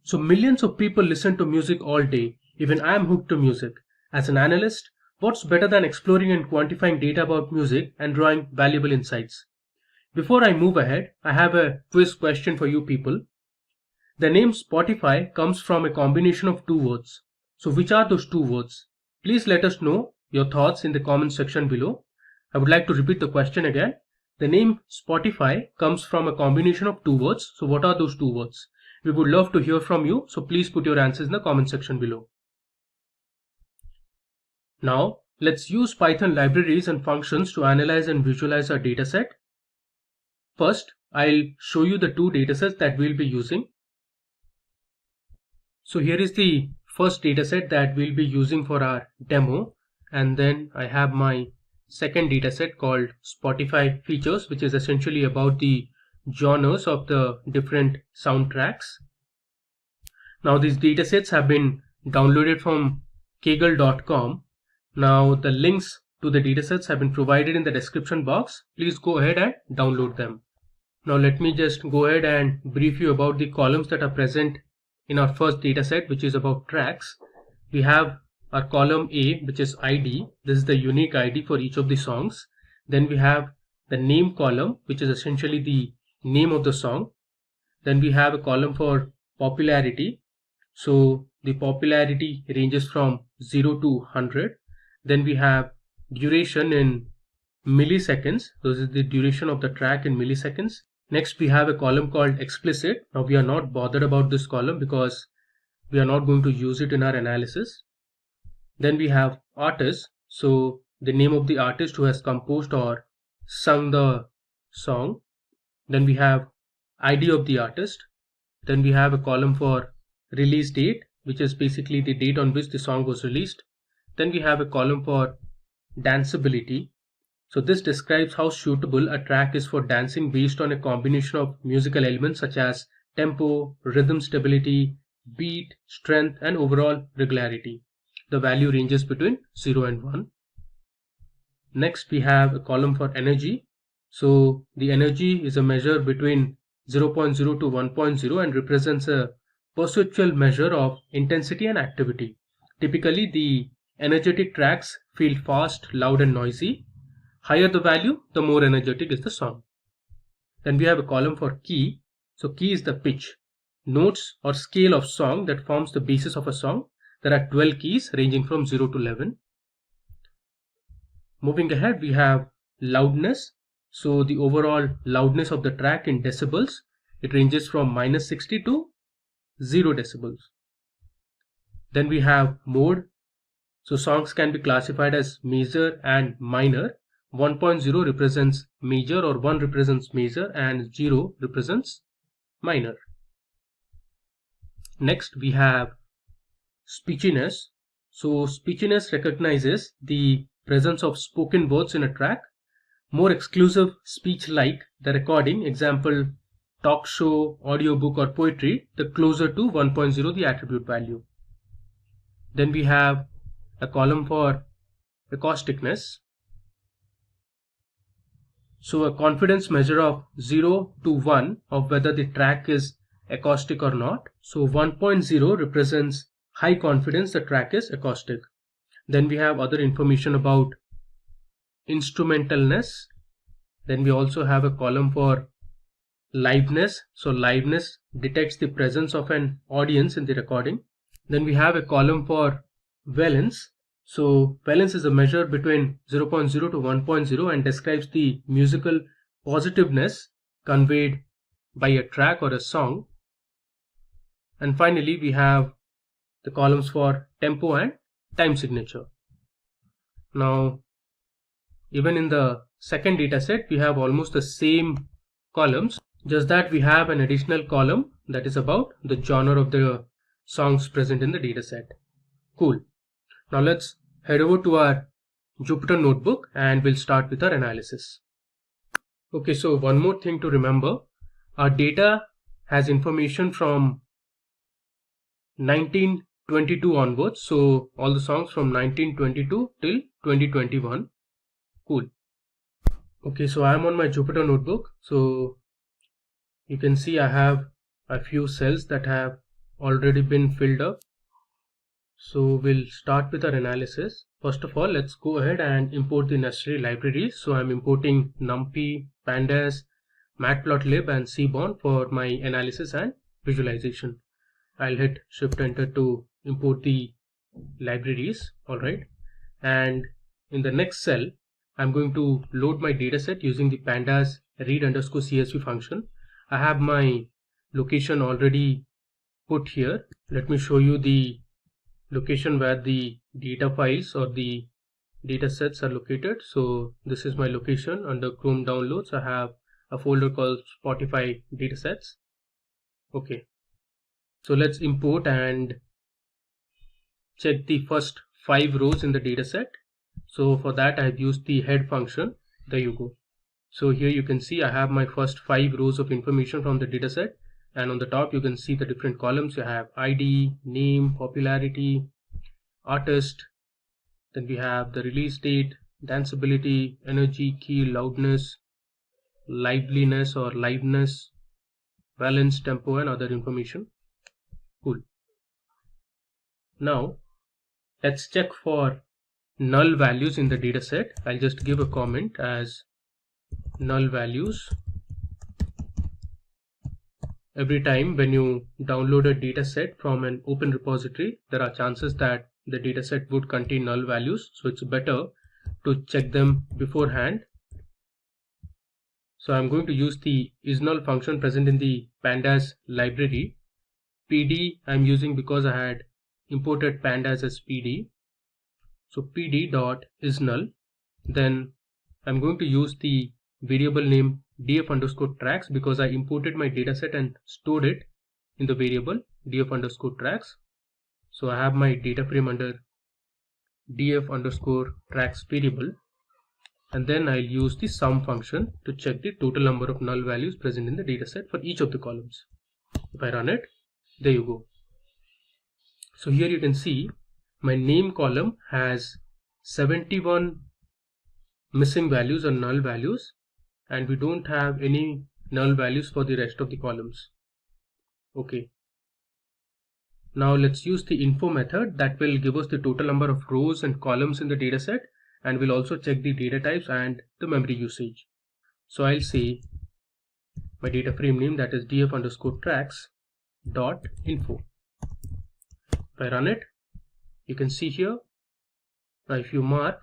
So millions of people listen to music all day. Even I am hooked to music. As an analyst, what's better than exploring and quantifying data about music and drawing valuable insights? Before I move ahead, I have a quiz question for you people. The name Spotify comes from a combination of two words. So which are those two words? Please let us know your thoughts in the comment section below. I would like to repeat the question again. The name Spotify comes from a combination of two words. So what are those two words? We would love to hear from you. So please put your answers in the comment section below. Now let's use Python libraries and functions to analyze and visualize our dataset. First, I'll show you the two datasets that we'll be using. So here is the first dataset that we'll be using for our demo, and then I have my second dataset called Spotify features, which is essentially about the genres of the different soundtracks. Now these datasets have been downloaded from kaggle.com. Now the links to the datasets have been provided in the description box. Please go ahead and download them. Now let me just go ahead and brief you about the columns that are present in our first dataset, which is about tracks. We have our column A, which is ID. This is the unique ID for each of the songs. Then we have the name column, which is essentially the name of the song. Then we have a column for popularity. So the popularity ranges from 0 to 100. Then we have duration in milliseconds. This is the duration of the track in milliseconds. Next, we have a column called explicit. Now we are not bothered about this column because we are not going to use it in our analysis. Then we have artist. So the name of the artist who has composed or sung the song. Then we have ID of the artist. Then we have a column for release date, which is basically the date on which the song was released. Then we have a column for danceability. So this describes how suitable a track is for dancing based on a combination of musical elements such as tempo, rhythm stability, beat, strength, and overall regularity. The value ranges between 0 and 1. Next, we have a column for energy. So the energy is a measure between 0.0 to 1.0 and represents a perceptual measure of intensity and activity. Typically, the energetic tracks feel fast, loud and noisy. Higher the value, the more energetic is the song. Then we have a column for key. So key is the pitch, notes or scale of song that forms the basis of a song. There are 12 keys ranging from 0 to 11. Moving ahead, we have loudness. So the overall loudness of the track in decibels, it ranges from -60 to 0 decibels. Then we have mode. So songs can be classified as major and minor. 1.0 represents major or 1 represents major and 0 represents minor. Next we have speechiness. So speechiness recognizes the presence of spoken words in a track. More exclusive speech like the recording, example talk show, audiobook or poetry, the closer to 1.0 the attribute value. Then we have a column for acousticness. So a confidence measure of 0 to 1 of whether the track is acoustic or not. So 1.0 represents high confidence the track is acoustic. Then we have other information about instrumentalness. Then we also have a column for liveness. So liveness detects the presence of an audience in the recording. Then we have a column for valence. So valence is a measure between 0.0 to 1.0 and describes the musical positiveness conveyed by a track or a song. And finally we have the columns for tempo and time signature. Now even in the second data set we have almost the same columns, just that we have an additional column that is about the genre of the songs present in the data set. Cool. Now let's head over to our Jupyter notebook and we'll start with our analysis. Okay, so one more thing to remember, our data has information from 1922 onwards, so all the songs from 1922 till 2021. Cool. Okay, so I'm on my Jupyter notebook. So you can see I have a few cells that have already been filled up. So we'll start with our analysis. First of all, let's go ahead and import the necessary libraries. So I'm importing NumPy, Pandas, Matplotlib and Seaborn for my analysis and visualization. I'll hit Shift Enter to import the libraries. Alright. And in the next cell, I'm going to load my dataset using the pandas read_csv function. I have my location already put here. Let me show you the location where the data files or the data sets are located. So this is my location. Under Chrome downloads I have a folder called Spotify datasets. Okay, so let's import and check the first 5 rows in the dataset. So for that I have used the head function. There you go. So here you can see I have my first 5 rows of information from the dataset, and on the top you can see the different columns. You have ID, name, popularity, artist, then we have the release date, danceability, energy, key, loudness, liveliness or liveness, valence, tempo and other information. Cool. Now let's check for null values in the dataset. I'll just give a comment as null values. Every time when you download a dataset from an open repository, there are chances that the dataset would contain null values, so it's better to check them beforehand. So I'm going to use the isNull function present in the pandas library. PD I'm using because I had imported pandas as PD. So pd.isNull. Then I'm going to use the variable name df_tracks because I imported my dataset and stored it in the variable df_tracks. So I have my data frame under df_tracks variable, and then I'll use the sum function to check the total number of null values present in the dataset for each of the columns. If I run it, there you go. So here you can see my name column has 71 missing values or null values, and we don't have any null values for the rest of the columns. Okay. Now let's use the info method that will give us the total number of rows and columns in the dataset, and we'll also check the data types and the memory usage. So I'll say my data frame name, that is df underscore tracks dot info. If I run it, you can see here, now if you mark,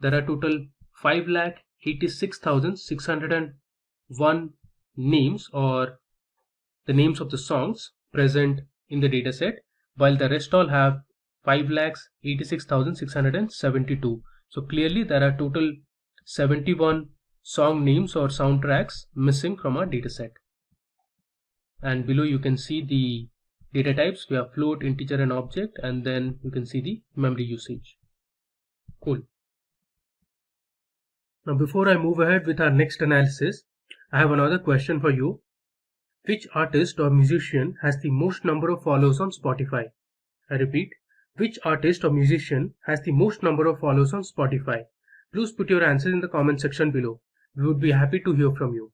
there are total 5,86,601 names, or the names of the songs present in the dataset, while the rest all have 5,86,672. So clearly there are total 71 song names or soundtracks missing from our dataset. And below you can see the data types. We have float, integer and object, and then you can see the memory usage. Cool. Now before I move ahead with our next analysis, I have another question for you. Which artist or musician has the most number of followers on Spotify? I repeat, which artist or musician has the most number of followers on Spotify? Please put your answers in the comment section below. We would be happy to hear from you.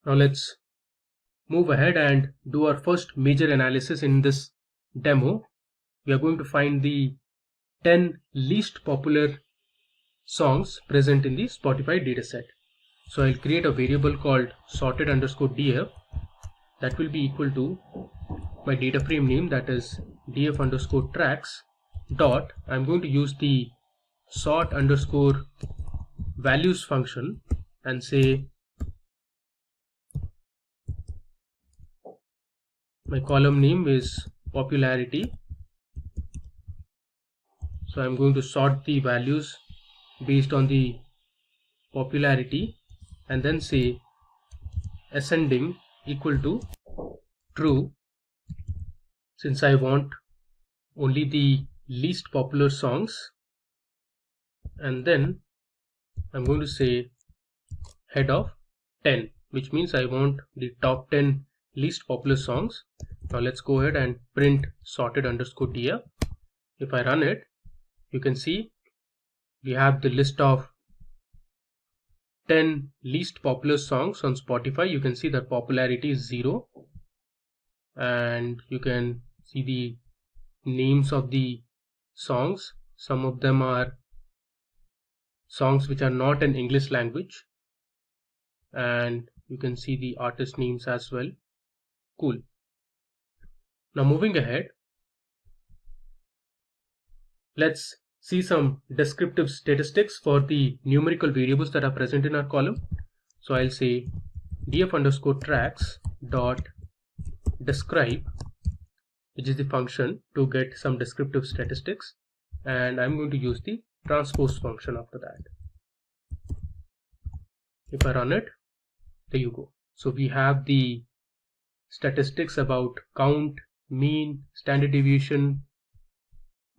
Now let's move ahead and do our first major analysis in this demo. We are going to find the 10 least popular songs present in the Spotify dataset. So I'll create a variable called sorted underscore df that will be equal to my data frame name, that is df underscore tracks dot. I'm going to use the sort underscore values function and say my column name is popularity. So I'm going to sort the values based on the popularity and then say ascending equal to true, since I want only the least popular songs. And then I'm going to say head of 10, which means I want the top 10 least popular songs. Now let's go ahead and print sorted underscore df. If I run it, you can see we have the list of 10 least popular songs on Spotify. You can see that popularity is 0, and you can see the names of the songs. Some of them are songs which are not in English language, and you can see the artist names as well. Cool. Now moving ahead, let's see some descriptive statistics for the numerical variables that are present in our column. So I'll say df underscore tracks dot describe, which is the function to get some descriptive statistics, and I'm going to use the transpose function after that. If I run it, there you go. So we have the statistics about count, mean, standard deviation,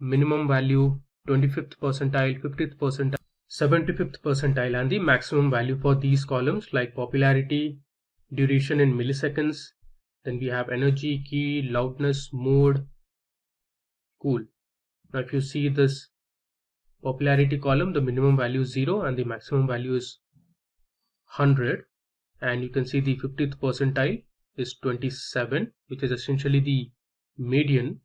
minimum value, 25th percentile, 50th percentile, 75th percentile, and the maximum value for these columns like popularity, duration in milliseconds. Then we have energy, key, loudness, mode. Cool. Now if you see this popularity column, the minimum value is 0 and the maximum value is 100, and you can see the 50th percentile is 27, which is essentially the median.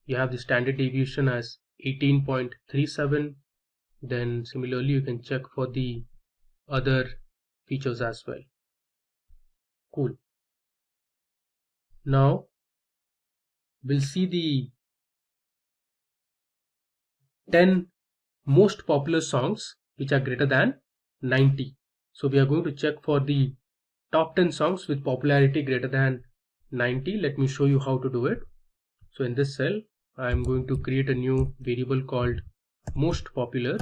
You have the standard deviation as 18.37. Then similarly you can check for the other features as well. Cool. Now we'll see the 10 most popular songs which are greater than 90. So we are going to check for the top 10 songs with popularity greater than 90. Let me show you how to do it. So in this cell, I'm going to create a new variable called most popular,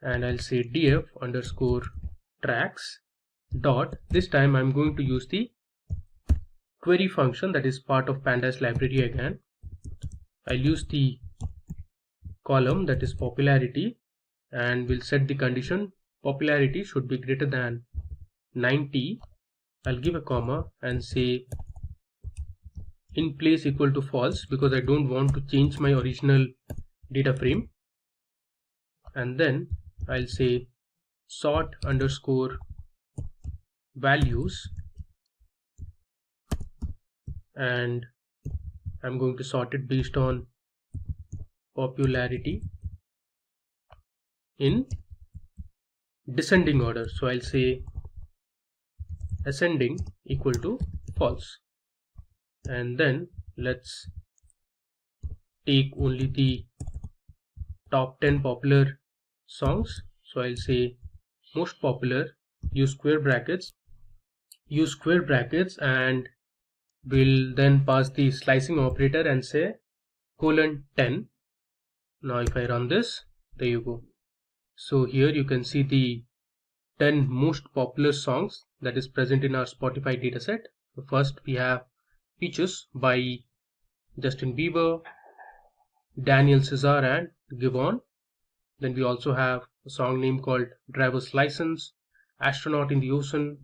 and I'll say df underscore tracks dot. This time I'm going to use the query function that is part of pandas library again. I'll use the column that is popularity, and we'll set the condition popularity should be greater than 90. I'll give a comma and say in place equal to false, because I don't want to change my original data frame. And then I'll say sort underscore values and I'm going to sort it based on popularity in descending order. So I'll say ascending equal to false, and then let's take only the top 10 popular songs. So I'll say most popular, use square brackets, and we'll then pass the slicing operator and say :10. Now if I run this, there you go. So here you can see the 10 most popular songs that is present in our Spotify dataset. So first we have Peaches by Justin Bieber, Daniel Caesar and Giveon. Then we also have a song name called Driver's License, Astronaut in the Ocean,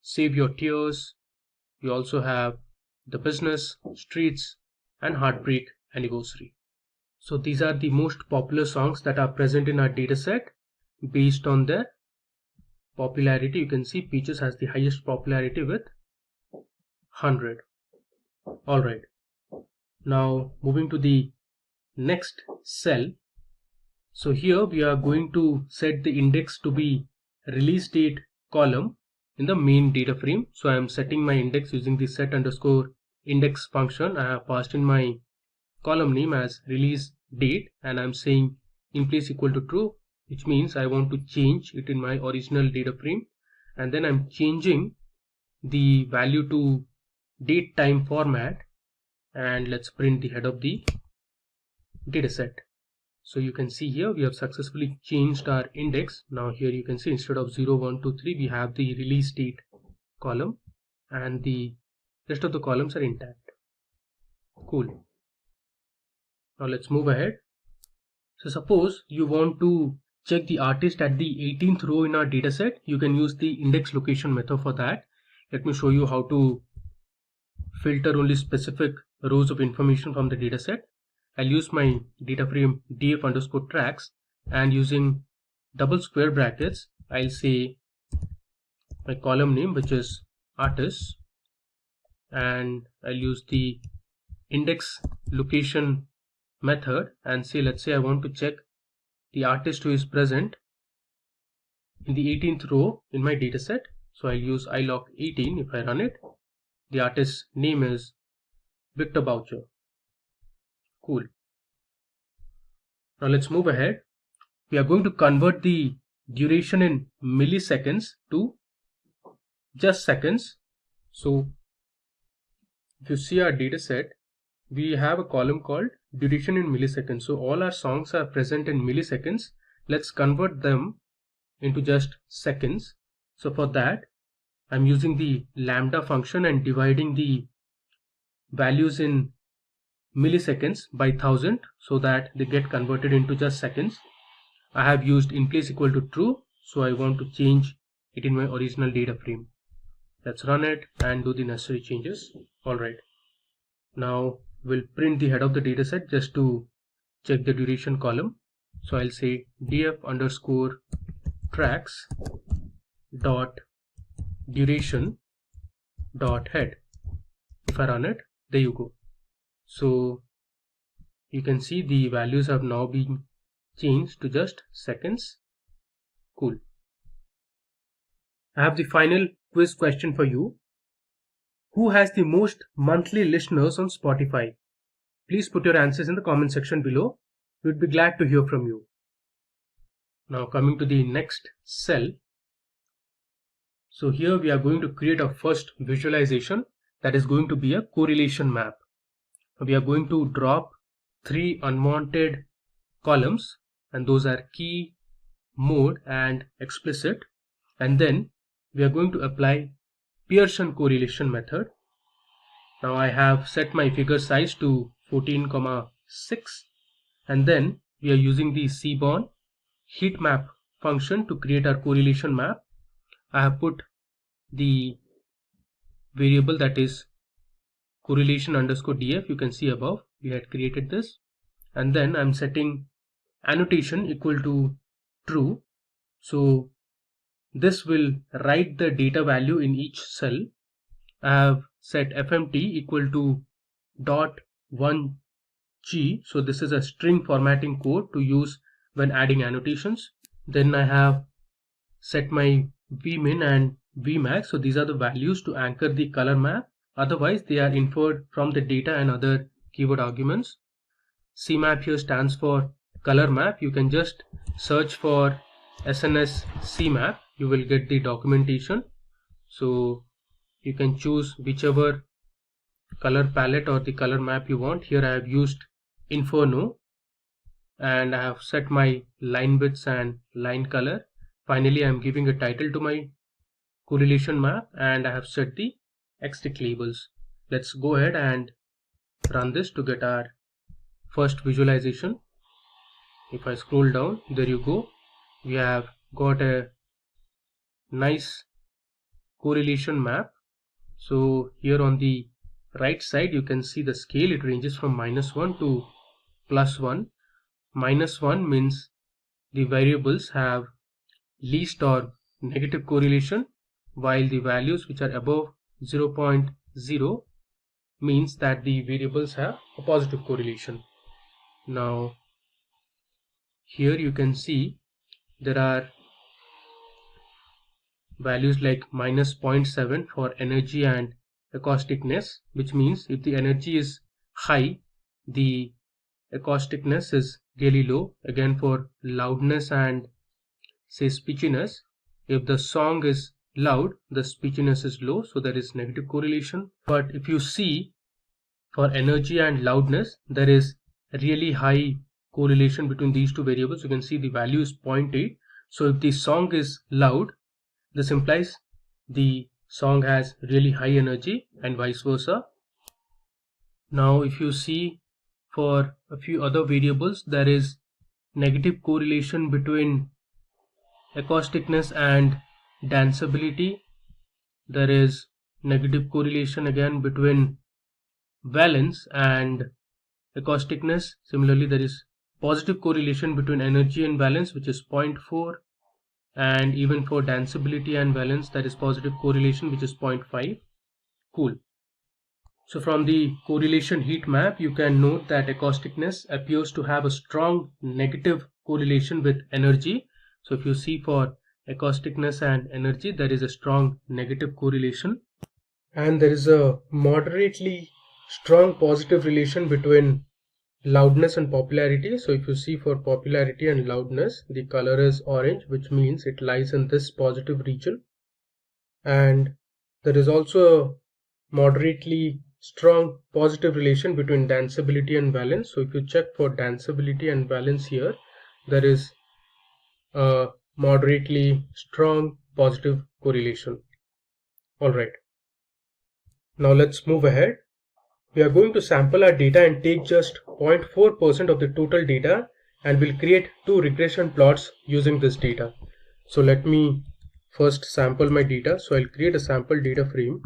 Save Your Tears. We also have The Business, Streets, and Heartbreak Anniversary. So these are the most popular songs that are present in our dataset based on their popularity. You can see Peaches has the highest popularity with 100. Alright. Now moving to the next cell. So here we are going to set the index to be release date column in the main data frame. So I am setting my index using the set underscore index function. I have passed in my column name as release date, and I'm saying in place equal to true, which means I want to change it in my original data frame, and then I'm changing the value to date time format, and let's print the head of the dataset. So you can see here we have successfully changed our index. Now here you can see instead of 0, 1, 2, 3 we have the release date column, and the rest of the columns are intact. Cool. Now let's move ahead. So suppose you want to check the artist at the 18th row in our dataset. You can use the index location method for that. Let me show you how to filter only specific rows of information from the dataset. I'll use my data frame df underscore tracks, and using double square brackets I'll say my column name, which is artists, and I'll use the index location method and say, let's say I want to check the artist who is present in the 18th row in my dataset. So I'll use ilog18. If I run it, the artist's name is Victor Boucher. Cool. Now let's move ahead. We are going to convert the duration in milliseconds to just seconds. So if you see our dataset, we have a column called duration in milliseconds. So all our songs are present in milliseconds. Let's convert them into just seconds. So for that, I'm using the lambda function and dividing the values in milliseconds by 1000 so that they get converted into just seconds. I have used in place equal to true, so I want to change it in my original data frame. Let's run it and do the necessary changes. Alright. Now we'll print the head of the dataset just to check the duration column. So I'll say df underscore tracks dot duration dot head. If I run it, there you go. So you can see the values have now been changed to just seconds. Cool. I have the final quiz question for you. Who has the most monthly listeners on Spotify? Please put your answers in the comment section below. We'd be glad to hear from you. Now coming to the next cell. So here we are going to create our first visualization that is going to be a correlation map. We are going to drop 3 unwanted columns, and those are key, mode and explicit, and then we are going to apply Pearson correlation method. Now I have set my figure size to 14,6, and then we are using the Seaborn heat map function to create our correlation map. I have put the variable that is correlation underscore df. You can see above we had created this, and then I'm setting annotation equal to true. So this will write the data value in each cell. I have set fmt equal to .1g. So this is a string formatting code to use when adding annotations. Then I have set my vmin and vmax. So these are the values to anchor the color map. Otherwise, they are inferred from the data and other keyword arguments. CMap here stands for color map. You can just search for SNS CMap. You will get the documentation. So you can choose whichever color palette or the color map you want. Here I have used Inferno, and I have set my line widths and line color. Finally, I am giving a title to my correlation map, and I have set the X-tick labels. Let's go ahead and run this to get our first visualization. If I scroll down, there you go. We have got a nice correlation map. So here on the right side, you can see the scale. It ranges from -1 to +1. -1 means the variables have least or negative correlation, while the values which are above 0.0 means that the variables have a positive correlation. Now here you can see there are values like -0.7 for energy and acousticness, which means if the energy is high, the acousticness is really low. Again, for loudness and say speechiness, if the song is loud, the speechiness is low, so there is negative correlation. But if you see for energy and loudness, there is a really high correlation between these two variables. You can see the value is 0.8. So if the song is loud, this implies the song has really high energy and vice versa. Now if you see for a few other variables, there is negative correlation between acousticness and danceability. There is negative correlation again between valence and acousticness. Similarly, there is positive correlation between energy and valence, which is 0.4, and even for danceability and valence, there is positive correlation, which is 0.5. Cool. So from the correlation heat map, you can note that acousticness appears to have a strong negative correlation with energy. So if you see for acousticness and energy, there is a strong negative correlation, and there is a moderately strong positive relation between loudness and popularity. So if you see for popularity and loudness, the color is orange, which means it lies in this positive region. And there is also a moderately strong positive relation between danceability and valence. So if you check for danceability and valence here, there is a moderately strong positive correlation. Alright, now let's move ahead. We are going to sample our data and take just 0.4% of the total data, and we'll create two regression plots using this data. So let me first sample my data. So I'll create a sample data frame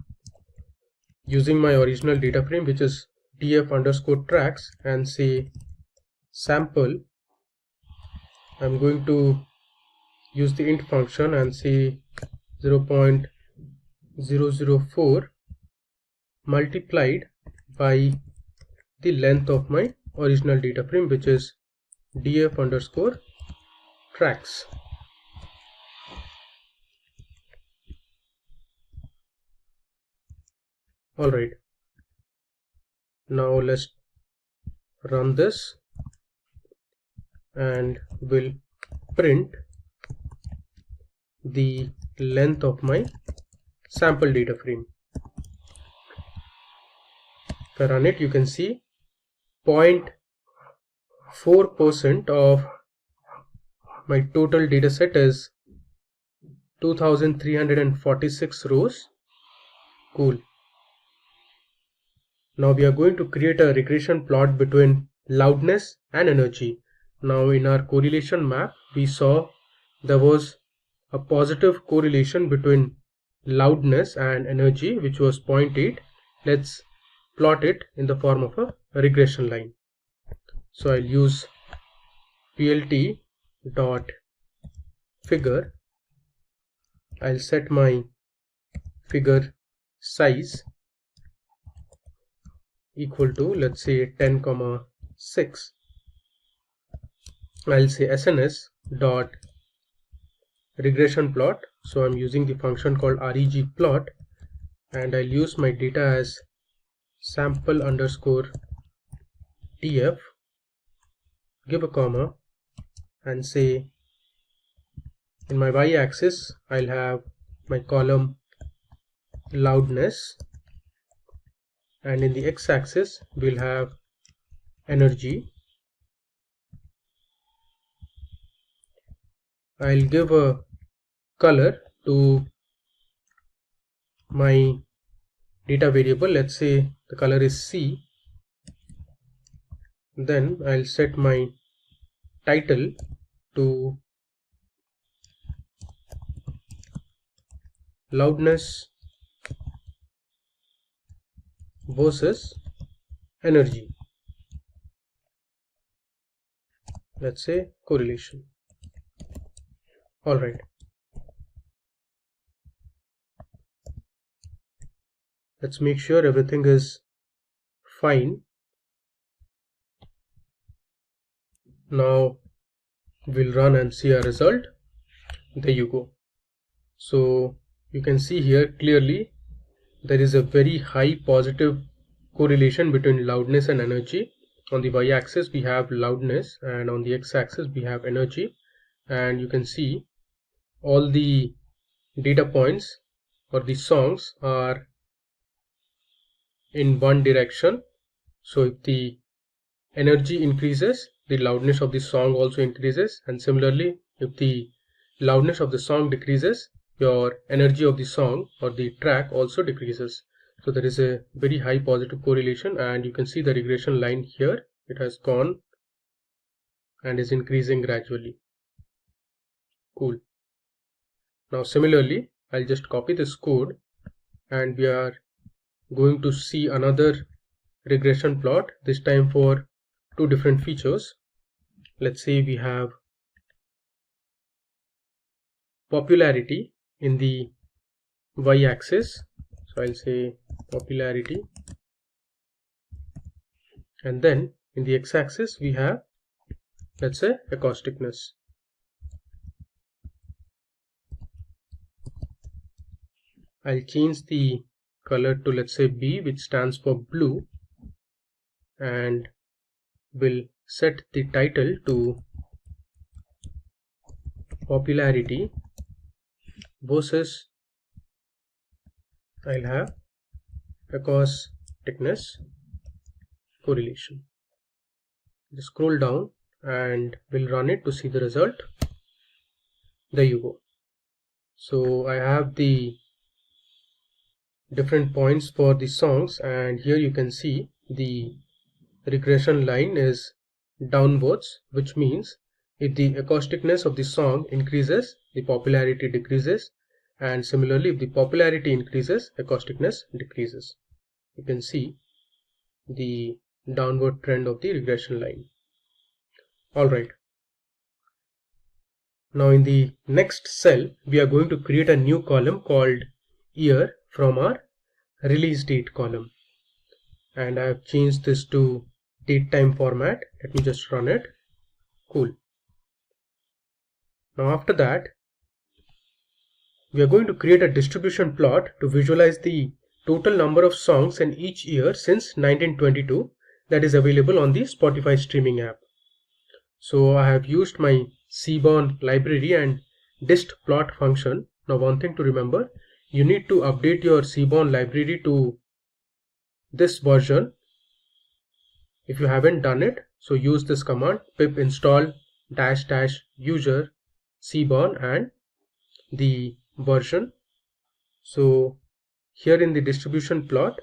using my original data frame, which is df_tracks, and say sample. I'm going to use the int function and say 0.004 multiplied by the length of my original data frame, which is df_tracks. Alright, now let's run this and we'll print the length of my sample data frame. If I run it, you can see 0.4% of my total data set is 2346 rows. Cool. Now we are going to create a regression plot between loudness and energy. Now in our correlation map, we saw there was a positive correlation between loudness and energy, which was 0.8. Let's plot it in the form of a regression line. So I'll use plt.figure. I'll set my figure size equal to, let's say 10,6. I'll say SNS dot regression plot. So I'm using the function called ggplot, and I'll use my data as sample underscore tf, give a comma, and say in my y-axis I'll have my column loudness, and in the x-axis we'll have energy. I'll give a color to my data variable. Let's say the color is C. Then I'll set my title to loudness versus energy. Let's say correlation. Alright. Let's make sure everything is fine. Now we'll run and see our result. There you go. So you can see here clearly there is a very high positive correlation between loudness and energy. On the y-axis we have loudness, and on the x-axis we have energy, and you can see all the data points or the songs are in one direction. So if the energy increases, the loudness of the song also increases, and similarly if the loudness of the song decreases, your energy of the song or the track also decreases. So there is a very high positive correlation, and you can see the regression line here. It has gone and is increasing gradually. Cool. Now similarly, I'll just copy this code, and we are going to see another regression plot, this time for two different features. Let's say we have popularity in the y-axis. So I'll say popularity, and then in the x-axis we have, let's say, acousticness. I'll change the color to, let's say, B, which stands for blue, and will set the title to popularity versus, I'll have acousticness correlation. Just scroll down and we'll run it to see the result. There you go. So I have the different points for the songs, and here you can see the regression line is downwards, which means if the acousticness of the song increases, the popularity decreases, and similarly if the popularity increases, acousticness decreases. You can see the downward trend of the regression line. Alright. Now in the next cell we are going to create a new column called year from our release date column, and I have changed this to date time format. Let me just run it. Cool. Now after that we are going to create a distribution plot to visualize the total number of songs in each year since 1922 that is available on the Spotify streaming app. So I have used my Seaborn library and dist plot function. Now one thing to remember, you need to update your Seaborn library to this version if you haven't done it. So use this command pip install --user Seaborn and the version. So here in the distribution plot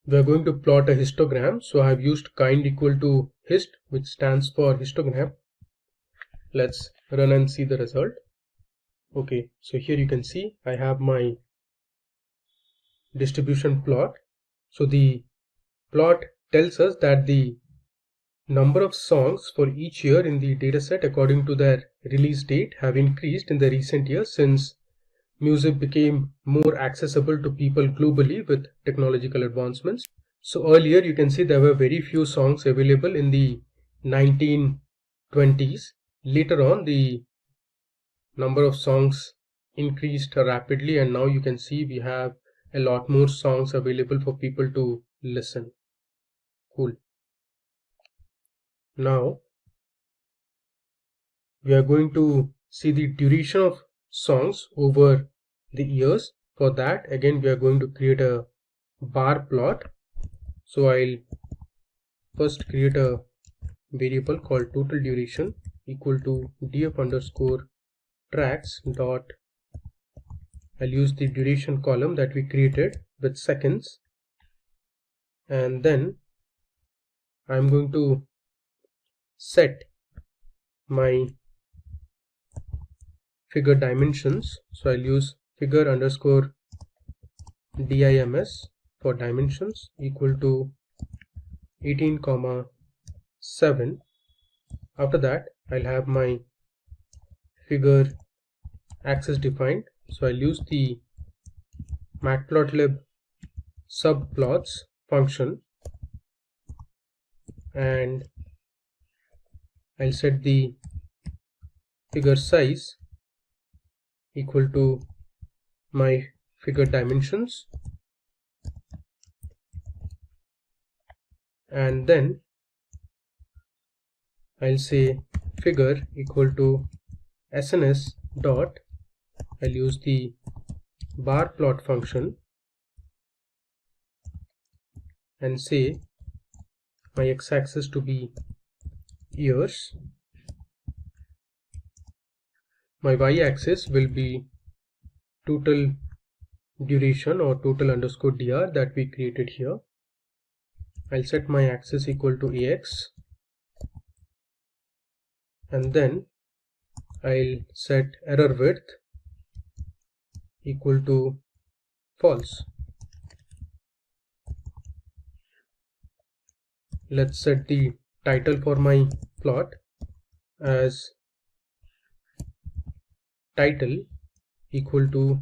we are going to plot a histogram. So I have used kind equal to hist, which stands for histogram. Let's run and see the result. Okay, so here you can see I have my distribution plot. So the plot tells us that the number of songs for each year in the dataset according to their release date have increased in the recent years since music became more accessible to people globally with technological advancements. So earlier you can see there were very few songs available in the 1920s. Later on the number of songs increased rapidly, and now you can see we have a lot more songs available for people to listen. Cool. Now we are going to see the duration of songs over the years. For that, again, we are going to create a bar plot. So I'll first create a variable called total duration equal to df underscore tracks dot, I'll use the duration column that we created with seconds, and then I'm going to set my figure dimensions. So I'll use figure underscore dims for dimensions equal to 18,7. After that, I'll have my figure axis defined. So I'll use the matplotlib subplots function, and I'll set the figure size equal to my figure dimensions, and then I'll say figure equal to sns dot, I'll use the bar plot function and say my x-axis to be years, my y-axis will be total duration or total underscore dr that we created here. I'll set my axis equal to ax, and then I'll set error width equal to false. Let's set the title for my plot as title equal to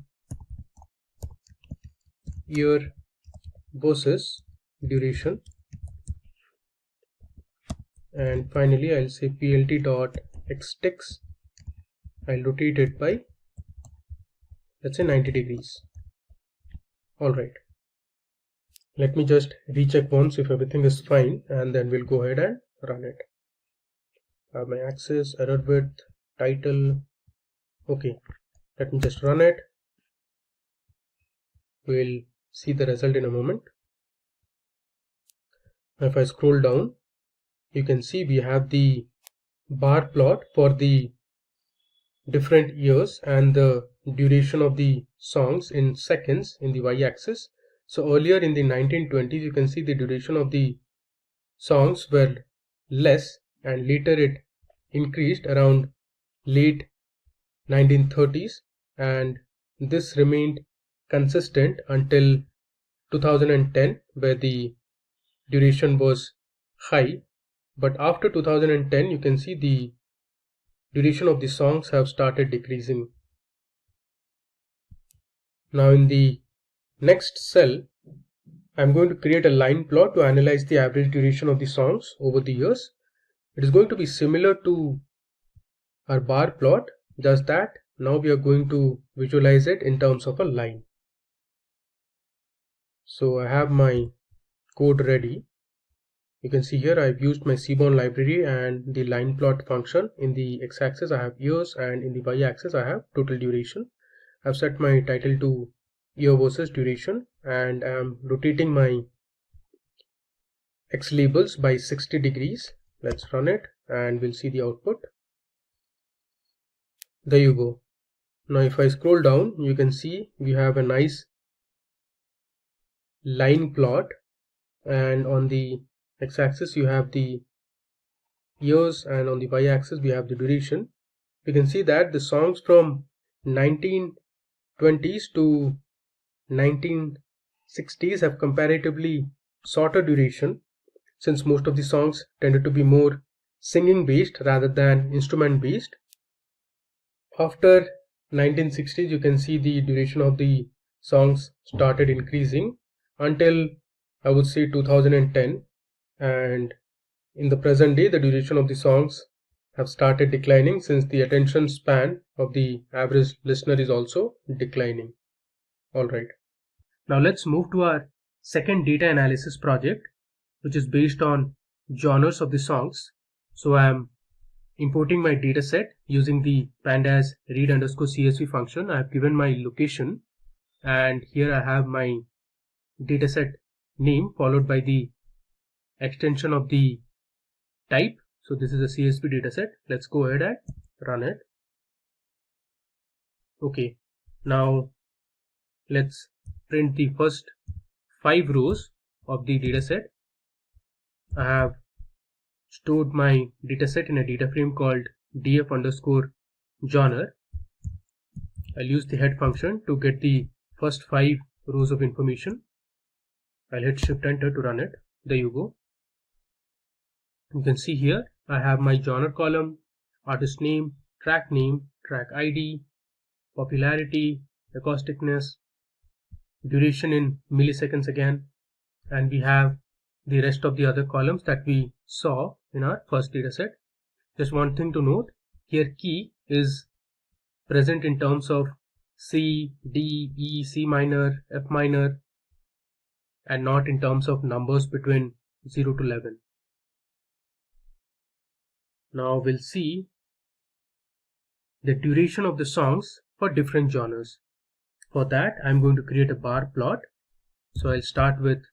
year versus duration, and finally I'll say plt dot xtext, I'll rotate it by, let's say, 90 degrees. Alright, let me just recheck once if everything is fine, and then we'll go ahead and run it. My axis, error width, title. Okay, let me just run it. We'll see the result in a moment. If I scroll down, you can see we have the bar plot for the different years and the duration of the songs in seconds in the y-axis. So earlier in the 1920s, you can see the duration of the songs were less, and later it increased around late 1930s, and this remained consistent until 2010, where the duration was high. But after 2010, you can see the duration of the songs have started decreasing. Now in the next cell, I'm going to create a line plot to analyze the average duration of the songs over the years. It is going to be similar to our bar plot, just that now we are going to visualize it in terms of a line. So I have my code ready. You can see here I've used my Seaborn library and the line plot function. In the x-axis I have years, and in the y-axis I have total duration. I've set my title to year versus duration, and I'm rotating my x labels by 60 degrees. Let's run it and we'll see the output. There you go. Now if I scroll down, you can see we have a nice line plot, and on the x-axis you have the years, and on the y-axis we have the duration. You can see that the songs from 1920s to 1960s have comparatively shorter duration, since most of the songs tended to be more singing based rather than instrument based. After 1960s, you can see the duration of the songs started increasing until I would say 2010, and in the present day the duration of the songs have started declining since the attention span of the average listener is also declining. Alright, now let's move to our second data analysis project, which is based on genres of the songs. So I am importing my data set using the pandas read_csv function. I have given my location, and here I have my dataset name followed by the extension of the type. So this is a CSV dataset. Let's go ahead and run it. Okay, now let's print the first 5 rows of the dataset. I have stored my dataset in a data frame called df_genre. I'll use the head function to get the first 5 rows of information. I'll hit shift enter to run it. There you go. You can see here I have my genre column, artist name, track ID, popularity, acousticness, duration in milliseconds again, and we have the rest of the other columns that we saw in our first dataset. Just one thing to note, here key is present in terms of C, D, E, C minor, F minor, and not in terms of numbers between 0 to 11. Now we'll see the duration of the songs for different genres. For that, I'm going to create a bar plot. So I'll start with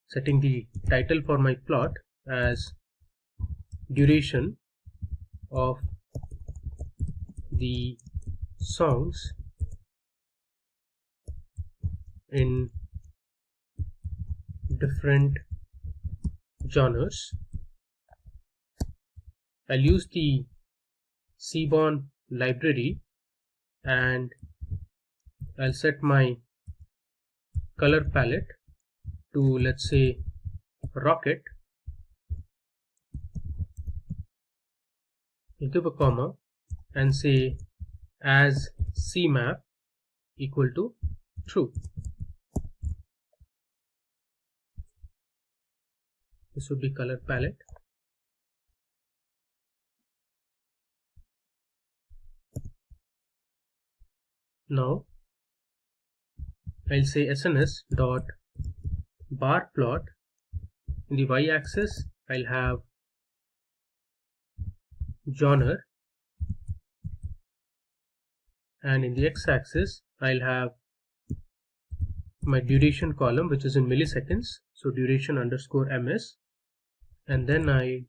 setting the title for my plot as duration of the songs in different genres. I'll use the Seaborn library and I'll set my color palette to, let's say, rocket. I'll give a comma and say as CMap equal to true. This would be color palette. Now I'll say SNS dot bar plot. In the y-axis I'll have genre, and in the x-axis I'll have my duration column, which is in milliseconds, so duration underscore ms, and then I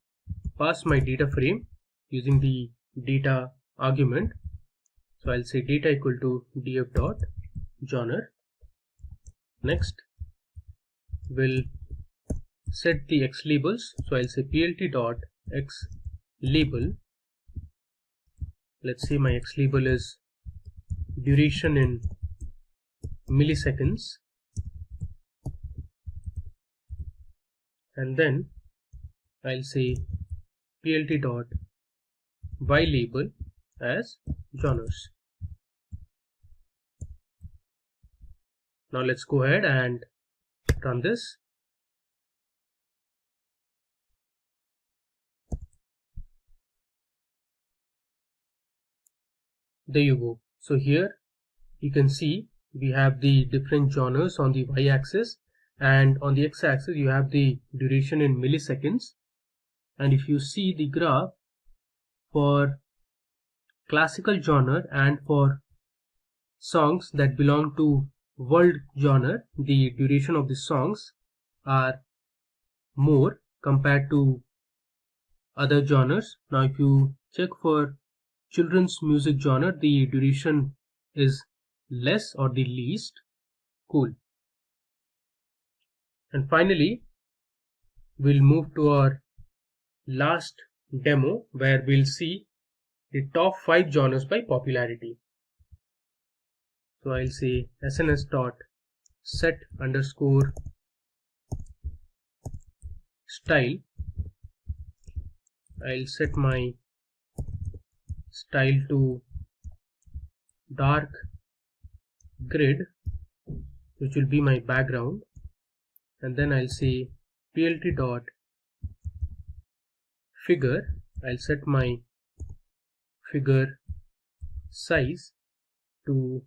pass my data frame using the data argument. So I'll say data equal to df dot genre. Next we'll set the x labels, so I'll say plt dot x label. Let's say my x label is duration in milliseconds, and then I'll say plt dot y label as genres. Now let's go ahead and run this. There you go. So here you can see we have the different genres on the y-axis, and on the x-axis you have the duration in milliseconds. And if you see the graph for classical genre and for songs that belong to world genre, the duration of the songs are more compared to other genres. Now if you check for children's music genre, the duration is less or the least. Cool. And finally we'll move to our last demo where we'll see the top 5 genres by popularity. So I'll say SNS dot set underscore style. I'll set my style to dark grid, which will be my background. and then I'll say plt dot figure. I'll set my figure size to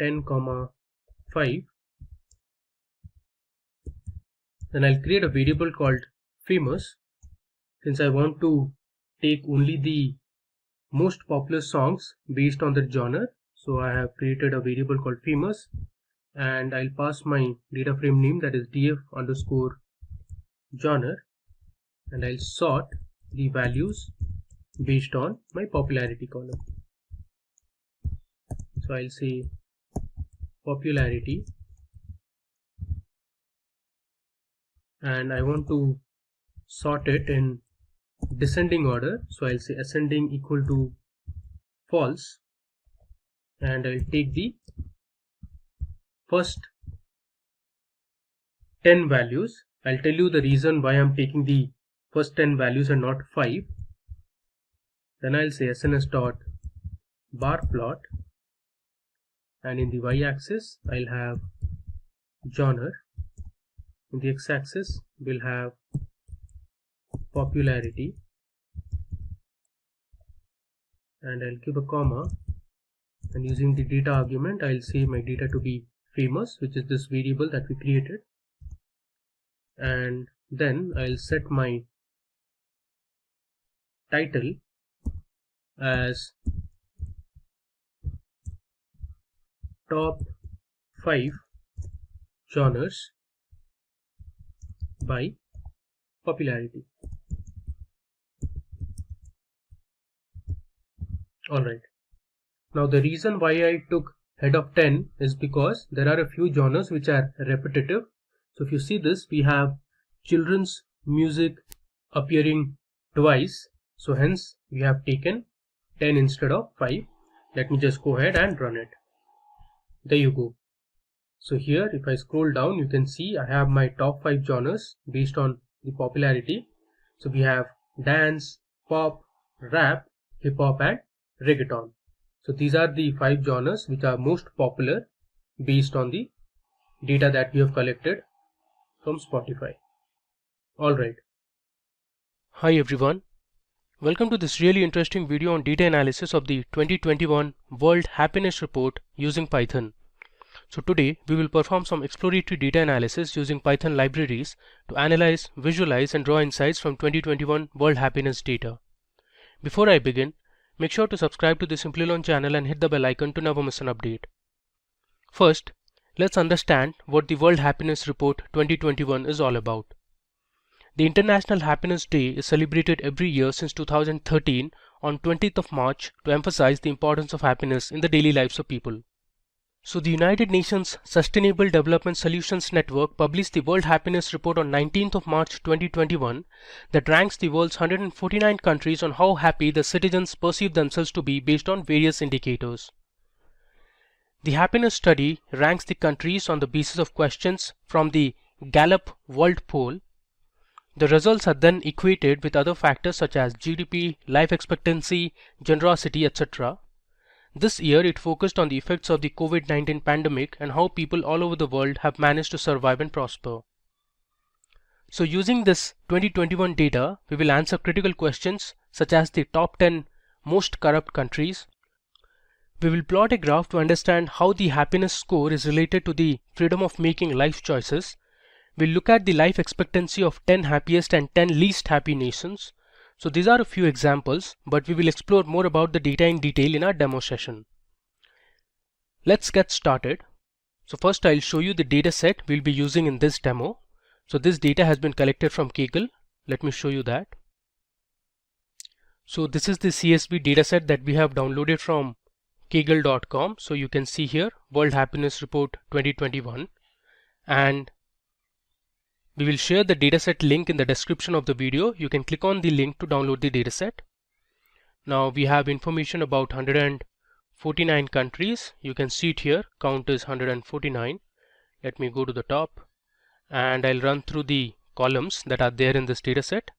10,5. Then I'll create a variable called famous, since I want to take only the most popular songs based on the genre. So I have created a variable called famous, and I'll pass my data frame name, that is df underscore genre, and I'll sort the values based on my popularity column. So I'll say popularity, and I want to sort it in descending order. So I'll say ascending equal to false, and I'll take the first 10 values. I'll tell you the reason why I'm taking the first 10 values and not 5. Then I'll say SNS dot bar plot, and in the y-axis I'll have genre, in the x-axis we'll have popularity, and I'll give a comma, and using the data argument I'll say my data to be famous, which is this variable that we created, and then I'll set my title as top 5 genres by popularity. Alright, now the reason why I took head of 10 is because there are a few genres which are repetitive. So if you see this, we have children's music appearing twice, so hence we have taken 10 instead of 5. Let me just go ahead and run it. There you go. So here if I scroll down, you can see I have my top 5 genres based on the popularity. So we have dance, pop, rap, hip hop and reggaeton. So these are the 5 genres which are most popular based on the data that we have collected from Spotify. Alright. Hi everyone. Welcome to this really interesting video on data analysis of the 2021 World Happiness Report using Python. So today we will perform some exploratory data analysis using Python libraries to analyze, visualize and draw insights from 2021 World Happiness data. Before I begin, make sure to subscribe to the Simplilearn channel and hit the bell icon to never miss an update. First, let's understand what the World Happiness Report 2021 is all about. The International Happiness Day is celebrated every year since 2013 on 20th of March to emphasize the importance of happiness in the daily lives of people. So the United Nations Sustainable Development Solutions Network published the World Happiness Report on 19th of March 2021 that ranks the world's 149 countries on how happy the citizens perceive themselves to be based on various indicators. The happiness study ranks the countries on the basis of questions from the Gallup World Poll. The results are then equated with other factors such as GDP, life expectancy, generosity, etc. This year it focused on the effects of the COVID-19 pandemic and how people all over the world have managed to survive and prosper. So using this 2021 data, we will answer critical questions such as the top 10 most corrupt countries. We will plot a graph to understand how the happiness score is related to the freedom of making life choices. We'll look at the life expectancy of 10 happiest and 10 least happy nations. So these are a few examples, but we will explore more about the data in detail in our demo session. Let's get started. So first I'll show you the data set we'll be using in this demo. So this data has been collected from Kaggle. Let me show you that. So this is the CSV dataset that we have downloaded from kaggle.com. So you can see here World Happiness Report 2021, and we will share the dataset link in the description of the video. You can click on the link to download the dataset. Now we have information about 149 countries. You can see it here, count is 149. Let me go to the top and I'll run through the columns that are there in this dataset.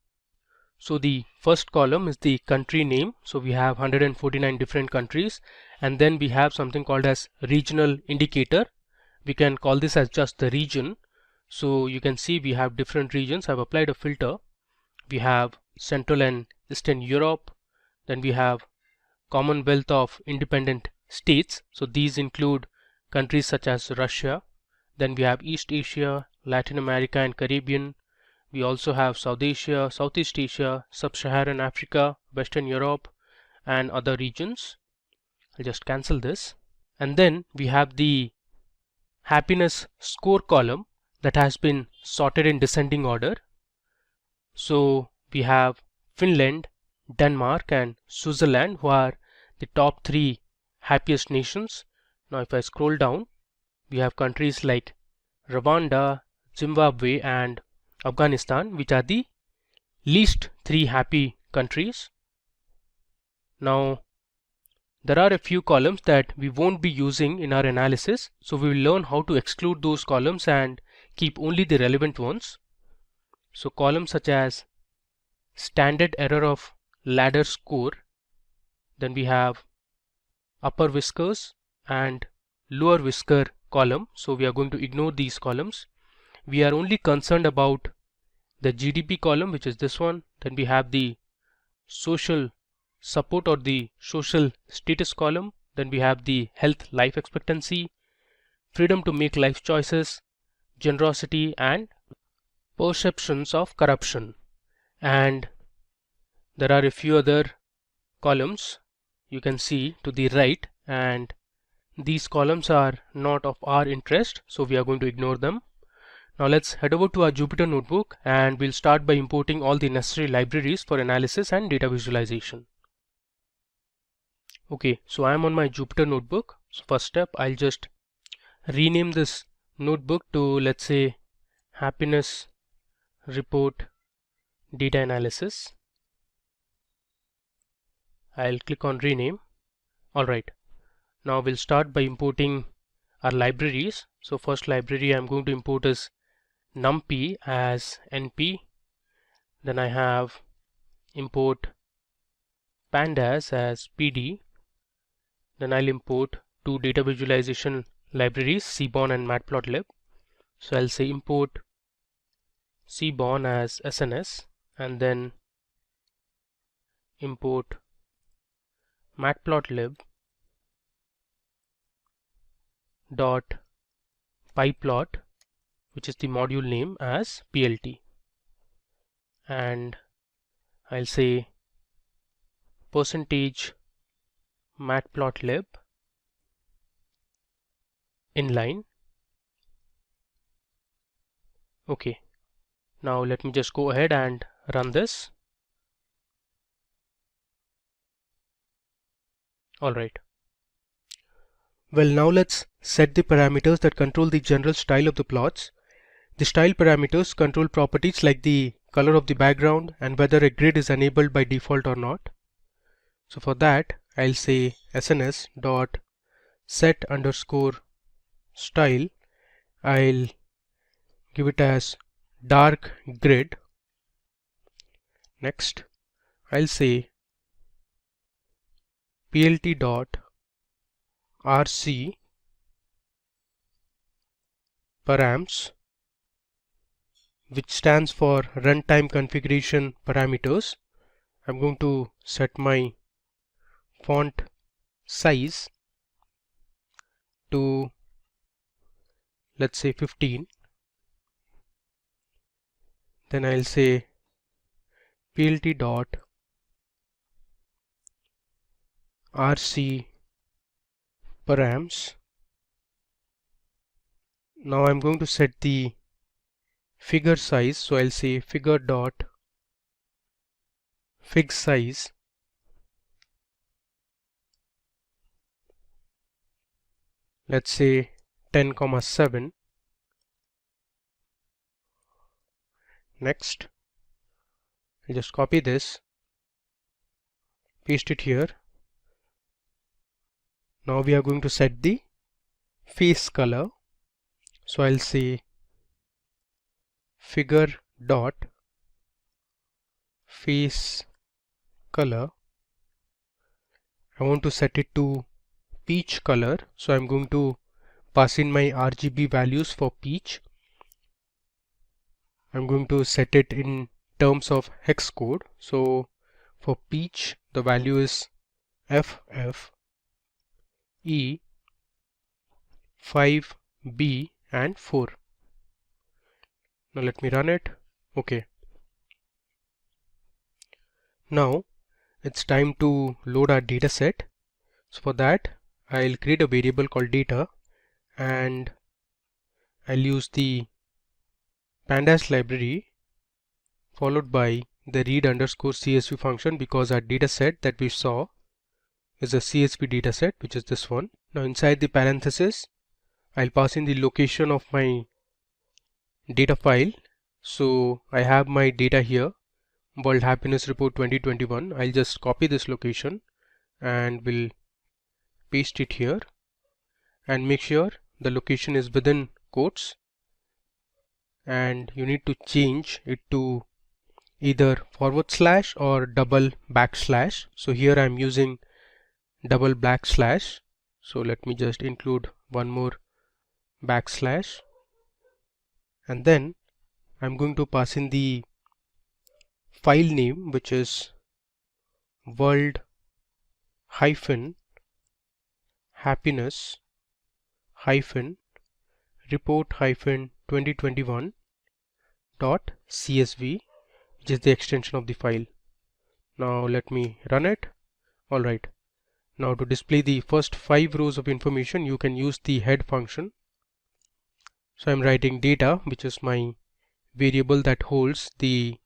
So the first column is the country name. So we have 149 different countries, and then we have something called as regional indicator. We can call this as just the region. So you can see we have different regions. I've applied a filter. We have Central and Eastern Europe. Then we have Commonwealth of Independent States. So these include countries such as Russia. Then we have East Asia, Latin America and Caribbean. We also have South Asia, Southeast Asia, Sub-Saharan Africa, Western Europe and other regions. I'll just cancel this. And then we have the happiness score column that has been sorted in descending order. So we have Finland, Denmark and Switzerland, who are the top 3 happiest nations. Now if I scroll down, we have countries like Rwanda, Zimbabwe and Afghanistan, which are the least 3 happy countries. Now there are a few columns that we won't be using in our analysis, so we will learn how to exclude those columns and keep only the relevant ones. So columns such as standard error of ladder score, then we have upper whiskers and lower whisker column, so we are going to ignore these columns. We are only concerned about the GDP column, which is this one. Then we have the social support or the social status column. Then we have the health life expectancy, freedom to make life choices, generosity and perceptions of corruption. And there are a few other columns you can see to the right, and these columns are not of our interest, so we are going to ignore them. Now let's head over to our Jupyter notebook and we'll start by importing all the necessary libraries for analysis and data visualization. Okay, so I am on my Jupyter notebook. So first step, I'll just rename this notebook to, let's say, happiness report data analysis. I'll click on rename. Alright, now we'll start by importing our libraries. So first library I'm going to import is numpy as np. Then I have import pandas as pd. Then I'll import 2 data visualization libraries, seaborn and matplotlib. So I'll say import seaborn as sns and then import matplotlib dot pyplot, which is the module name, as plt, and I'll say percentage matplotlib inline. Okay, now let me just go ahead and run this. Alright. Well, now let's set the parameters that control the general style of the plots. The style parameters control properties like the color of the background and whether a grid is enabled by default or not. So for that, I'll say sns dot set underscore style. I'll give it as dark grid. Next, I'll say plt dot rc params, which stands for runtime configuration parameters. I'm going to set my font size to, let's say, 15. Then I'll say plt dot rc params. Now I'm going to set the figure size, so I'll say figure dot fig size. Let's say 10,7. Next, I'll just copy this, paste it here. Now we are going to set the face color. So I'll say figure dot face color. I want to set it to peach color, so I'm going to pass in my RGB values for peach. I'm going to set it in terms of hex code. So for peach, the value is FF E 5B and 4. Now let me run it. Okay. Now it's time to load our data set. So for that, I'll create a variable called data, and I'll use the pandas library followed by the read underscore CSV function, because our data set that we saw is a CSV data set, which is this one. Now inside the parenthesis, I'll pass in the location of my data file. So I have my data here, World Happiness Report 2021. I'll just copy this location and will paste it here, and make sure the location is within quotes, and you need to change it to either / or double backslash. So here I'm using double backslash, so let me just include one more backslash, and then I'm going to pass in the file name, which is world hyphen happiness hyphen report hyphen 2021 dot CSV, which is the extension of the file. Now let me run it. Alright, now to display the first 5 rows of information, you can use the head function. So I'm writing data, which is my variable that holds the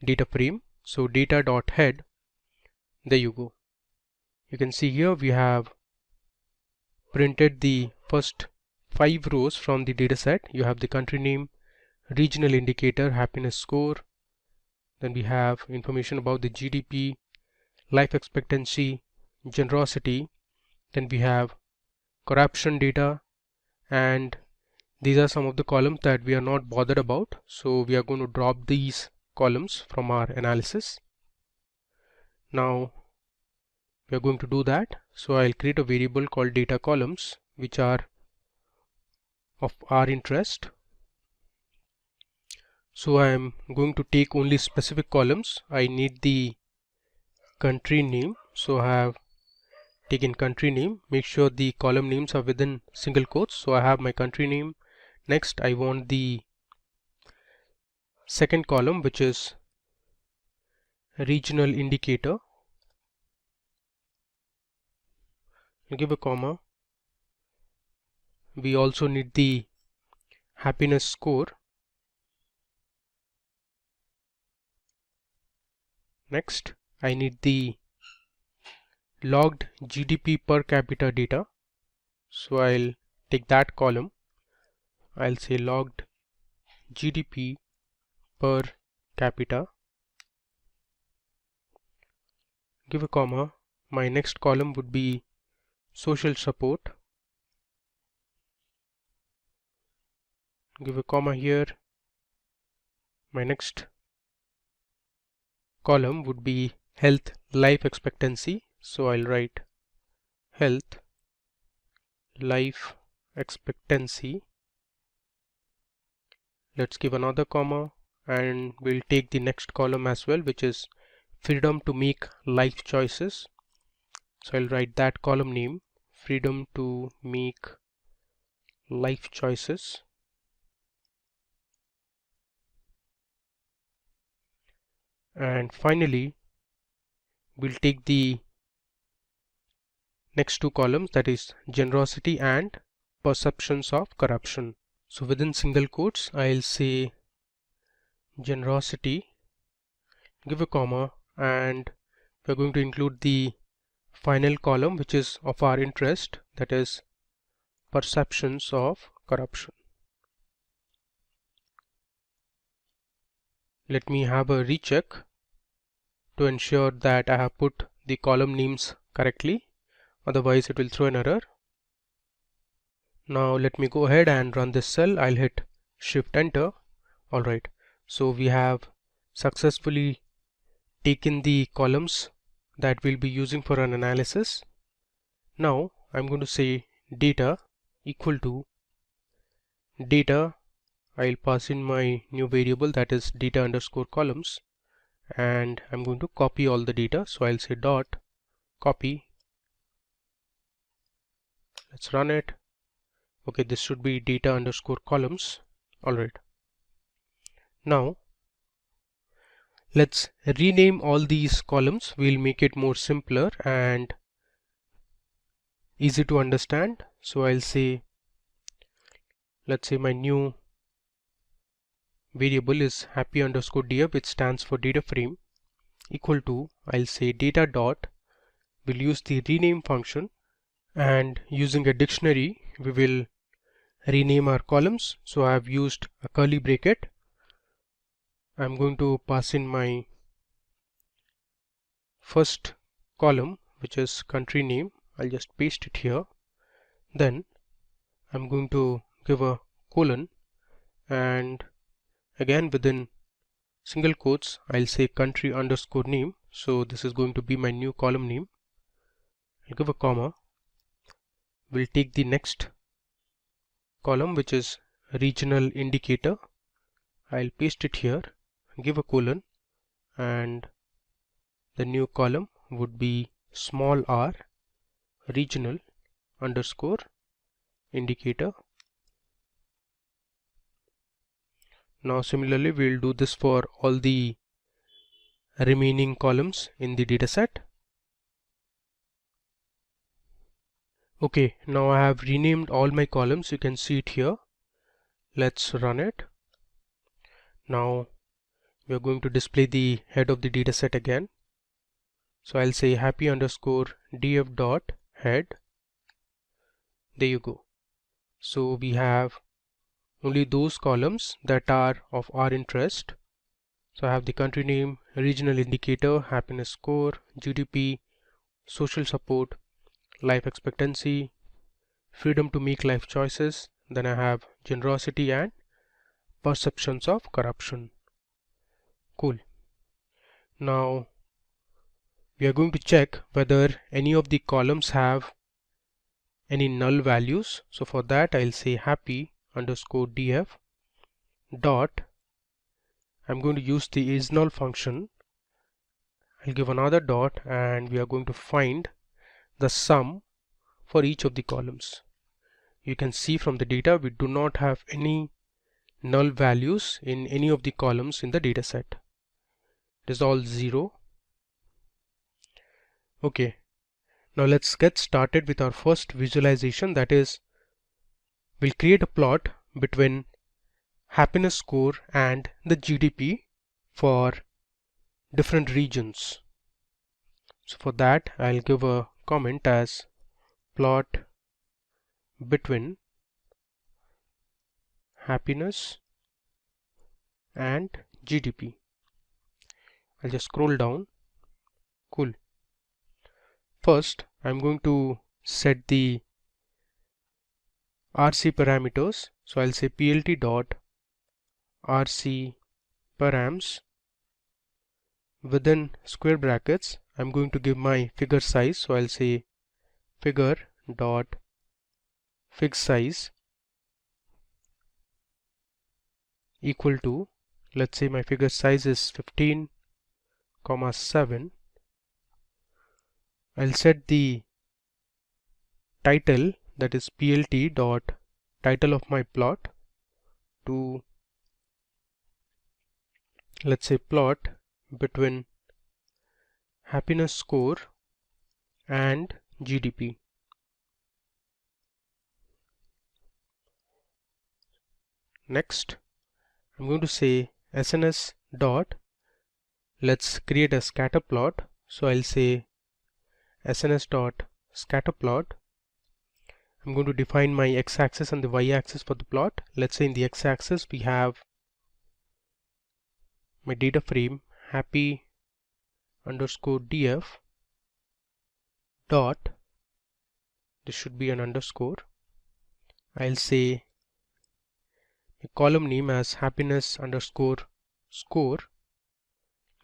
data frame. So data dot head, there you go. You can see here we have printed the first 5 rows from the data set. You have the country name, regional indicator, happiness score, then we have information about the GDP, life expectancy, generosity, then we have corruption data, and these are some of the columns that we are not bothered about, so we are going to drop these columns from our analysis. Now we are going to do that, so I'll create a variable called data columns, which are of our interest. So I am going to take only specific columns. I need the country name, so I have taken country name. Make sure the column names are within single quotes. So I have my country name. Next I want the second column, which is regional indicator. Give a comma. We also need the happiness score. Next I need the logged GDP per capita data, so I'll take that column. I'll say logged GDP per capita, give a comma. My next column would be social support, give a comma here. My next column would be health life expectancy, so I'll write health life expectancy. Let's give another comma, and we'll take the next column as well, which is freedom to make life choices. So I'll write that column name, freedom to make life choices. And finally we'll take the next 2 columns, that is generosity and perceptions of corruption. So within single quotes I'll say generosity, give a comma, and we're going to include the final column, which is of our interest, that is perceptions of corruption. Let me have a recheck to ensure that I have put the column names correctly, otherwise it will throw an error. Now let me go ahead and run this cell. I'll hit Shift Enter. Alright, so we have successfully taken the columns that we'll be using for an analysis. Now I'm going to say data equal to data I'll pass in my new variable, that is data underscore columns, and I'm going to copy all the data. So I'll say dot copy. Let's run it. Okay, this should be data underscore columns. Alright. Now let's rename all these columns. We'll make it more simpler and easy to understand. So I'll say, let's say my new variable is happy underscore df, which stands for data frame, equal to, I'll say data dot, we'll use the rename function, and using a dictionary we will rename our columns. So I have used a curly bracket. I'm going to pass in my first column, which is country name. I'll just paste it here. Then I'm going to give a colon, and again within single quotes I'll say country underscore name. So this is going to be my new column name. I'll give a comma. We'll take the next column, which is regional indicator. I'll paste it here, give a colon, and the new column would be small r regional underscore indicator. Now similarly we'll do this for all the remaining columns in the dataset. Okay, now I have renamed all my columns. You can see it here. Let's run it. Now we are going to display the head of the dataset again. So I'll say happy underscore df dot head. There you go. So we have only those columns that are of our interest. So I have the country name, regional indicator, happiness score, GDP, social support, life expectancy, freedom to make life choices. Then I have generosity and perceptions of corruption. Cool. Now we are going to check whether any of the columns have any null values. So for that I'll say happy underscore df dot, I'm going to use the isNull function. I'll give another dot, and we are going to find the sum for each of the columns. You can see from the data we do not have any null values in any of the columns in the dataset. It is all 0. Okay, now let's get started with our first visualization. That is, we'll create a plot between happiness score and the GDP for different regions. So for that I'll give a comment as plot between happiness and GDP. I'll just scroll down. Cool. First I'm going to set the RC parameters. So I'll say plt dot RC params. Within square brackets I'm going to give my figure size. So I'll say figure dot fig size equal to, let's say my figure size is 15,7. I'll set the title, that is plt dot title of my plot, to, let's say, plot between happiness score and GDP. Next I'm going to say SNS dot, let's create a scatter plot. So I'll say SNS dot scatter plot. I'm going to define my x-axis and the y-axis for the plot. Let's say in the x-axis we have my data frame happy underscore df dot, this should be an underscore. I'll say a column name as happiness underscore score,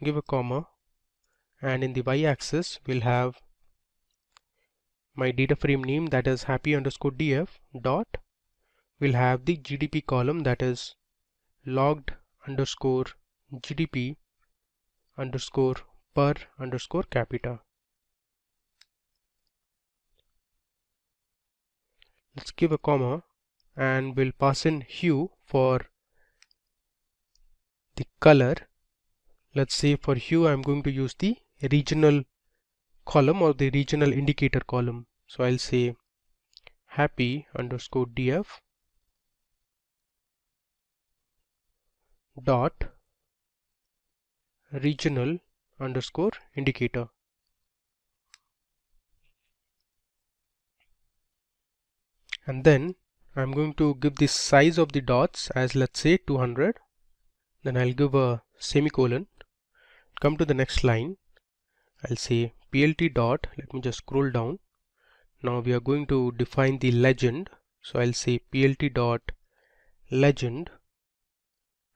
give a comma, and in the y-axis we'll have my data frame name, that is happy underscore df dot, we'll have the GDP column, that is logged underscore GDP underscore per underscore capita. Let's give a comma and we'll pass in hue for the color. Let's say for hue I'm going to use the regional column or the regional indicator column. So I'll say happy underscore df dot regional underscore indicator. And then I'm going to give the size of the dots as, let's say, 200. Then I'll give a semicolon. Come to the next line. I'll say plt dot, let me just scroll down. Now we are going to define the legend. So I'll say plt dot legend,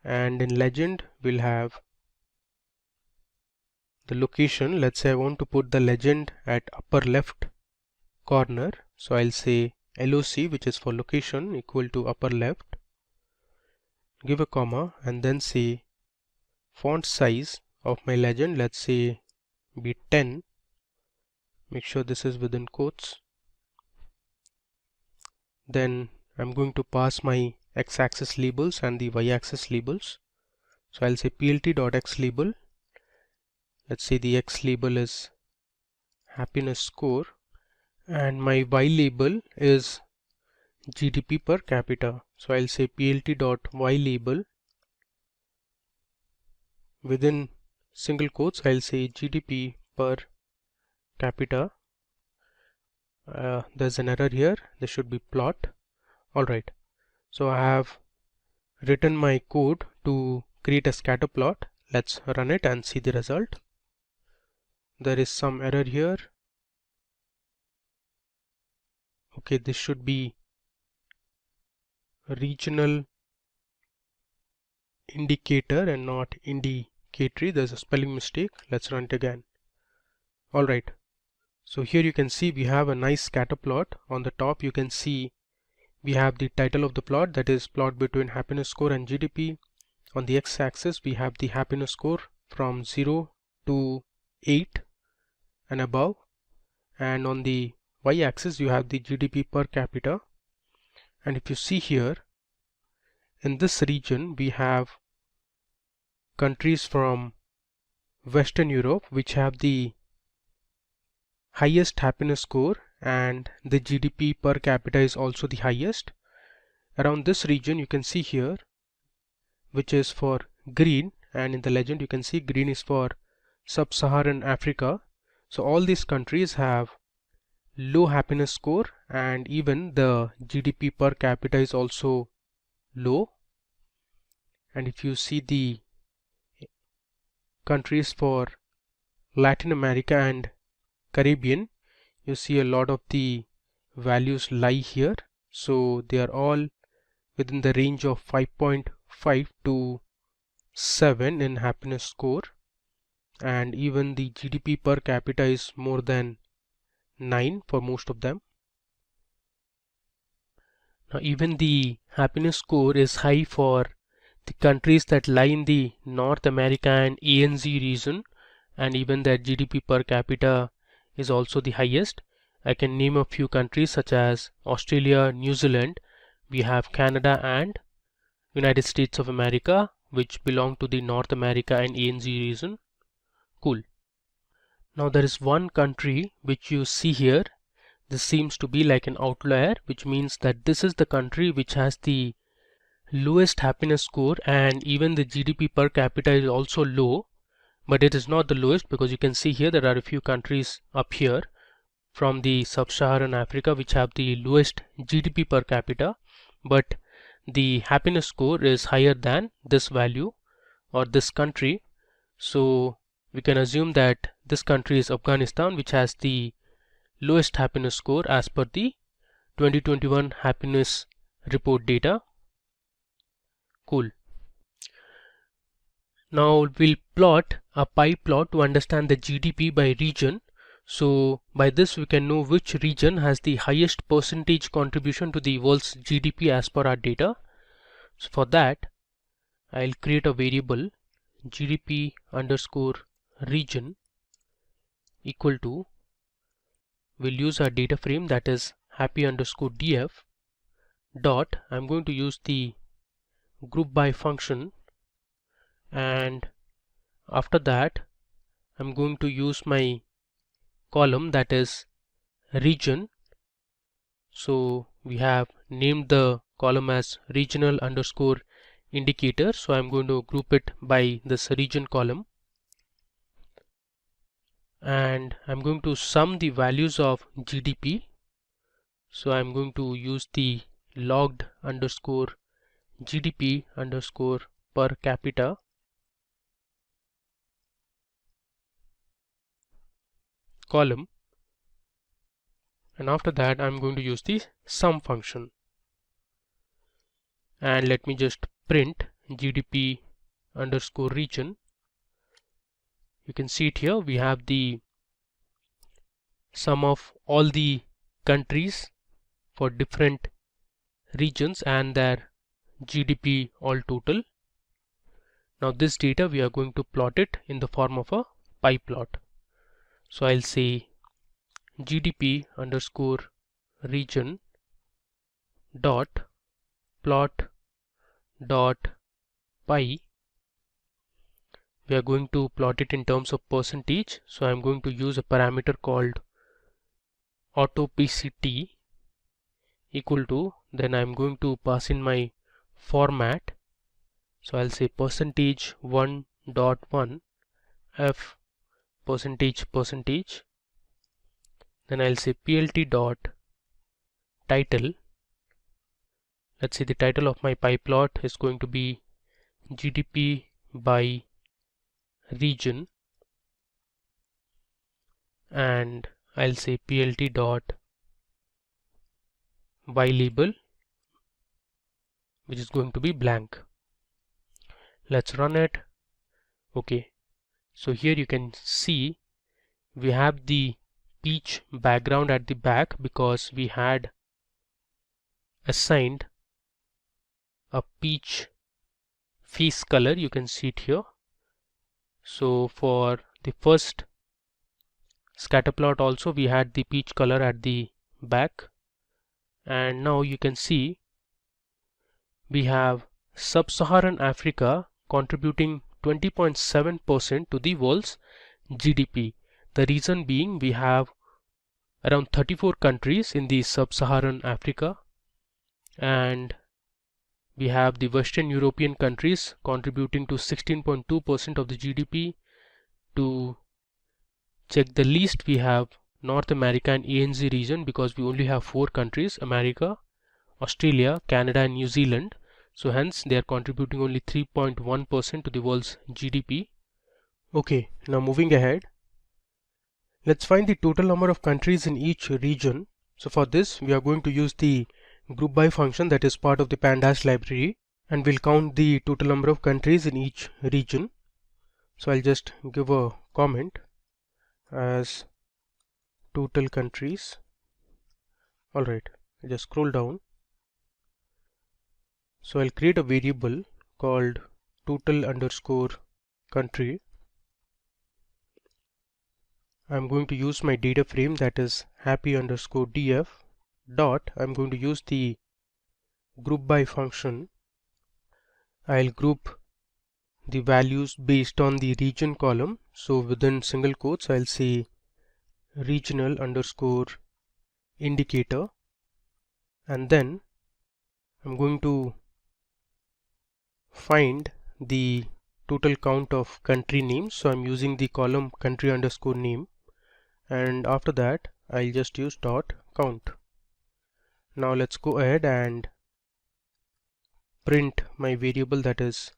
and in legend we'll have the location. Let's say I want to put the legend at upper left corner. So I'll say LOC, which is for location, equal to upper left. Give a comma and then say font size of my legend, let's say be 10. Make sure this is within quotes. Then I'm going to pass my x-axis labels and the y-axis labels. So I'll say plt.x label. Let's say the x label is happiness score and my y label is GDP per capita. So I'll say plt.y label, within single quotes I'll say GDP per capita. There's an error here, there should be plot. Alright, so I have written my code to create a scatter plot. Let's run it and see the result. There is some error here. Okay, this should be regional indicator and not indicatory. There's a spelling mistake. Let's run it again. Alright, so here you can see we have a nice scatter plot. On the top you can see we have the title of the plot, that is plot between happiness score and GDP. On the x-axis we have the happiness score from 0 to 8 and above, and on the y-axis you have the GDP per capita. And if you see here, in this region we have countries from Western Europe which have the highest happiness score and the GDP per capita is also the highest. Around this region you can see here, which is for green, and in the legend you can see green is for sub-Saharan Africa. So all these countries have low happiness score and even the GDP per capita is also low. And if you see the countries for Latin America and Caribbean, you see a lot of the values lie here. So they are all within the range of 5.5 to 7 in happiness score, and even the GDP per capita is more than 9 for most of them. Now even the happiness score is high for the countries that lie in the North America and ANZ region, and even their GDP per capita is also the highest. I can name a few countries such as Australia, New Zealand. We have Canada and United States of America, which belong to the North America and ANZ region. Cool. Now there is one country which you see here. This seems to be like an outlier, which means that this is the country which has the lowest happiness score, and even the GDP per capita is also low, but it is not the lowest, because you can see here there are a few countries up here from the sub-Saharan Africa which have the lowest GDP per capita, but the happiness score is higher than this value or this country. So we can assume that this country is Afghanistan, which has the lowest happiness score as per the 2021 happiness report data. Cool. Now we'll plot a pie plot to understand the GDP by region. So by this we can know which region has the highest percentage contribution to the world's GDP as per our data. So for that I'll create a variable GDP underscore region equal to, we'll use our data frame that is happy underscore df dot, I'm going to use the group by function, and after that I'm going to use my column that is region. So we have named the column as regional underscore indicator, so I'm going to group it by this region column, and I'm going to sum the values of GDP. So I'm going to use the logged underscore GDP underscore per capita column, and after that I'm going to use the sum function, and let me just print GDP underscore region. You can see it here, we have the sum of all the countries for different regions and their GDP all total. Now this data we are going to plot it in the form of a pie plot. So I'll say GDP underscore region dot plot dot pie. We are going to plot it in terms of percentage, so I'm going to use a parameter called autopct equal to, then I'm going to pass in my format. So I'll say percentage 1.1 f percentage, then I'll say plt dot title. Let's say the title of my pie plot is going to be GDP by region, and I'll say plt dot by label, which is going to be blank. Let's run it. Okay, so here you can see we have the peach background at the back because we had assigned a peach face color. You can see it here. So for the first scatter plot also we had the peach color at the back, and now you can see we have Sub-Saharan Africa contributing 20.7% to the world's GDP. The reason being we have around 34 countries in the Sub-Saharan Africa, and we have the Western European countries contributing to 16.2% of the GDP. To check the least, we have North America and ANZ region because we only have 4 countries: America, Australia, Canada and New Zealand. So hence they are contributing only 3.1% to the world's GDP. Okay, now moving ahead, let's find the total number of countries in each region. So for this we are going to use the group by function that is part of the pandas library, and we'll count the total number of countries in each region. So I'll just give a comment as total countries. Alright, I'll just scroll down. So I'll create a variable called total underscore country. I'm going to use my data frame that is happy underscore df dot, I'm going to use the group by function. I'll group the values based on the region column. So within single quotes I'll say regional underscore indicator, and then I'm going to find the total count of country names. So I'm using the column country underscore name, and after that I'll just use dot count. Now let's go ahead and print my variable that is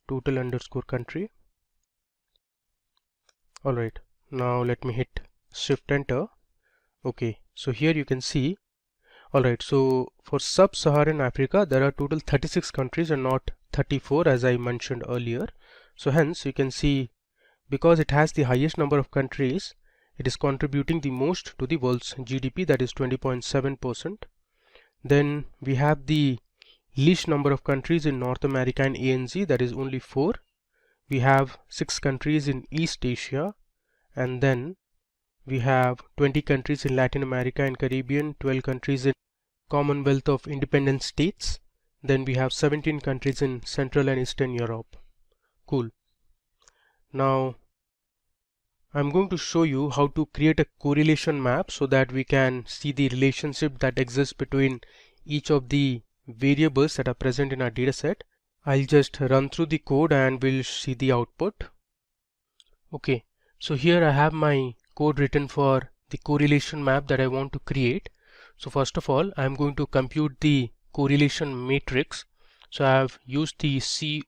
total underscore country. Alright, now let me hit shift enter. Okay, so here you can see, alright, so for Sub-Saharan Africa there are total 36 countries and not 34 as I mentioned earlier. So hence you can see, because it has the highest number of countries, it is contributing the most to the world's GDP, that is 20.7%. Then we have the least number of countries in North America and ANZ, that is only 4. We have 6 countries in East Asia, and then we have 20 countries in Latin America and Caribbean, 12 countries in Commonwealth of Independent States, then we have 17 countries in Central and Eastern Europe. Cool. Now I'm going to show you how to create a correlation map so that we can see the relationship that exists between each of the variables that are present in our dataset. I'll just run through the code and we'll see the output. Okay, so here I have my code written for the correlation map that I want to create. So first of all, I'm going to compute the correlation matrix. So I have used the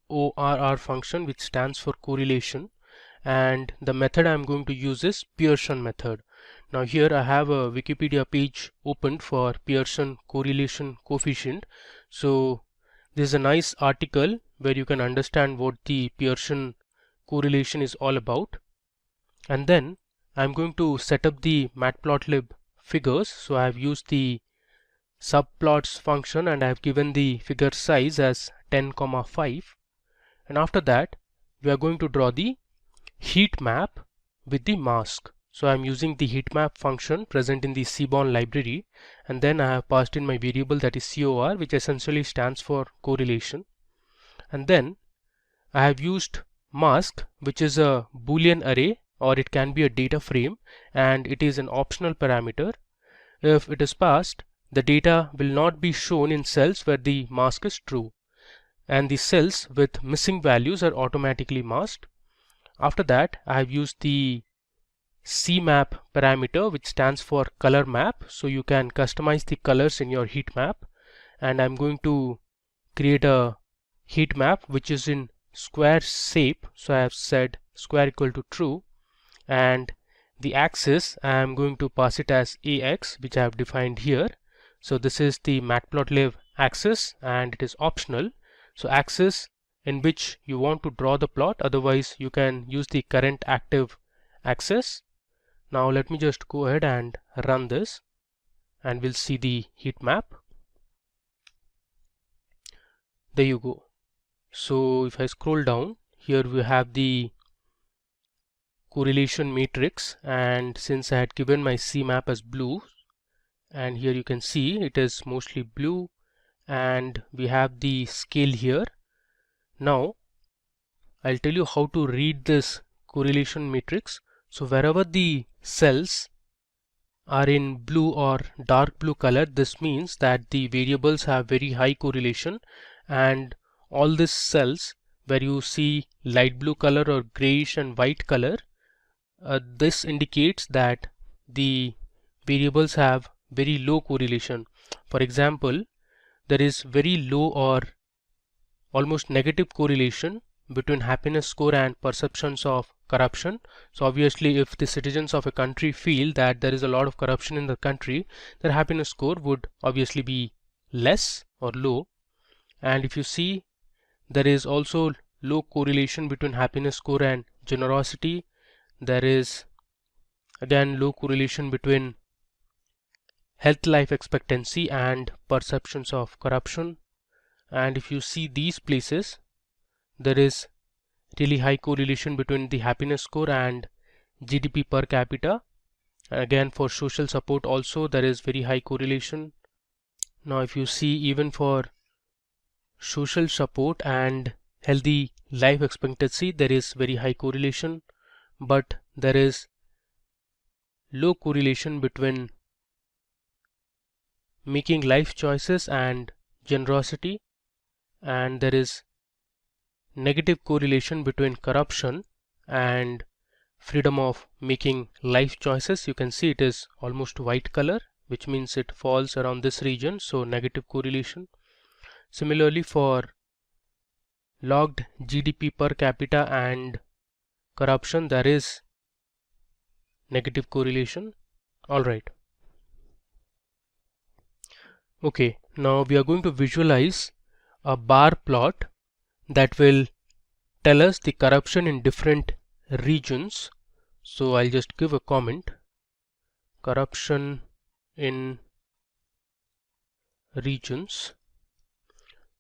CORR function, which stands for correlation, and the method I'm going to use is Pearson method. Now here I have a Wikipedia page opened for Pearson correlation coefficient. So this is a nice article where you can understand what the Pearson correlation is all about. And then I'm going to set up the matplotlib figures. So I have used the subplots function and I have given the figure size as 10,5, and after that we are going to draw the heat map with the mask. So I'm using the heat map function present in the Seaborn library, and then I have passed in my variable, that is COR, which essentially stands for correlation. And then I have used mask, which is a Boolean array, or it can be a data frame, and it is an optional parameter. If it is passed, the data will not be shown in cells where the mask is true, and the cells with missing values are automatically masked. After that, I have used the CMap parameter, which stands for color map, so you can customize the colors in your heat map. And I'm going to create a heat map which is in square shape, so I have said square equal to true, and the axis I am going to pass it as AX, which I have defined here. So this is the matplotlib axis and it is optional. So axis in which you want to draw the plot, otherwise you can use the current active axis. Now let me just go ahead and run this and we'll see the heat map. There you go. So if I scroll down, here we have the correlation matrix, and since I had given my CMap as blue, and here you can see it is mostly blue, and we have the scale here. Now I'll tell you how to read this correlation matrix. So wherever the cells are in blue or dark blue color, this means that the variables have very high correlation, and all these cells where you see light blue color or grayish and white color, this indicates that the variables have very low correlation. For example, there is very low or almost negative correlation between happiness score and perceptions of corruption. So obviously if the citizens of a country feel that there is a lot of corruption in the country, their happiness score would obviously be less or low. And if you see, there is also low correlation between happiness score and generosity. There is again low correlation between health life expectancy and perceptions of corruption. And if you see these places, there is really high correlation between the happiness score and GDP per capita. Again, for social support also there is very high correlation. Now if you see, even for social support and healthy life expectancy, there is very high correlation, but there is low correlation between making life choices and generosity, and there is negative correlation between corruption and freedom of making life choices. You can see it is almost white color, which means it falls around this region, so negative correlation. Similarly, for logged GDP per capita and corruption, there is negative correlation. Alright. Okay, now we are going to visualize a bar plot that will tell us the corruption in different regions. So I'll just give a comment: corruption in regions.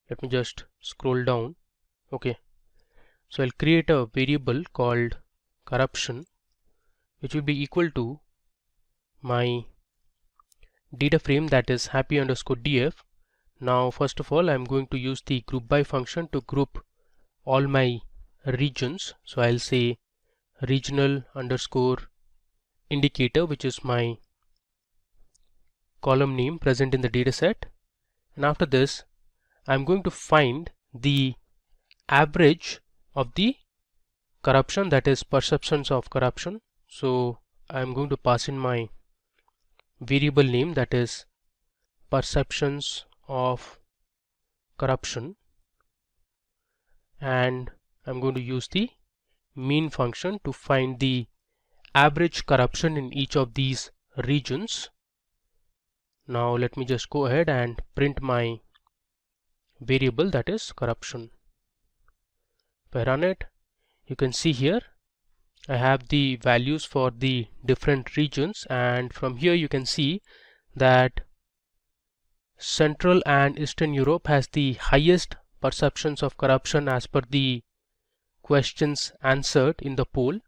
let me just scroll down. Okay, so I'll create a variable called corruption, which will be equal to my data frame, that is happy underscore df. Now first of all, I'm going to use the group by function to group all my regions. So I'll say regional underscore indicator, which is my column name present in the data set. And after this, I'm going to find the average of the corruption, that is perceptions of corruption. So I'm going to pass in my variable name, that is perceptions of corruption, and I'm going to use the mean function to find the average corruption in each of these regions. Now let me just go ahead and print my variable, that is corruption. If I run it, you can see here I have the values for the different regions, and from here you can see that Central and Eastern Europe has the highest perceptions of corruption as per the questions answered in the poll.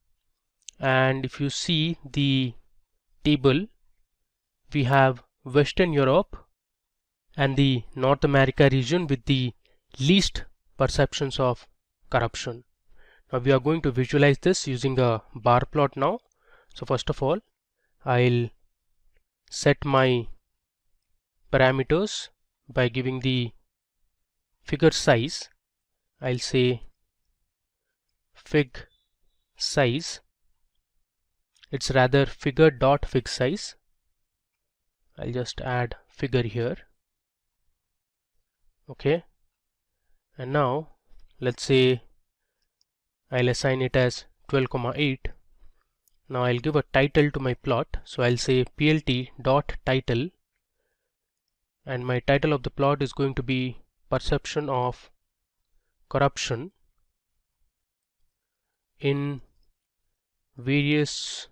And if you see the table, we have Western Europe and the North America region with the least perceptions of corruption. Now we are going to visualize this using a bar plot now. So first of all, I'll set my parameters by giving the figure size. I'll say fig size. It's rather figure dot fig size. I'll just add figure here. Okay, and now let's say I'll assign it as 12,8. Now I'll give a title to my plot. So I'll say plt dot title, and my title of the plot is going to be perception of corruption in various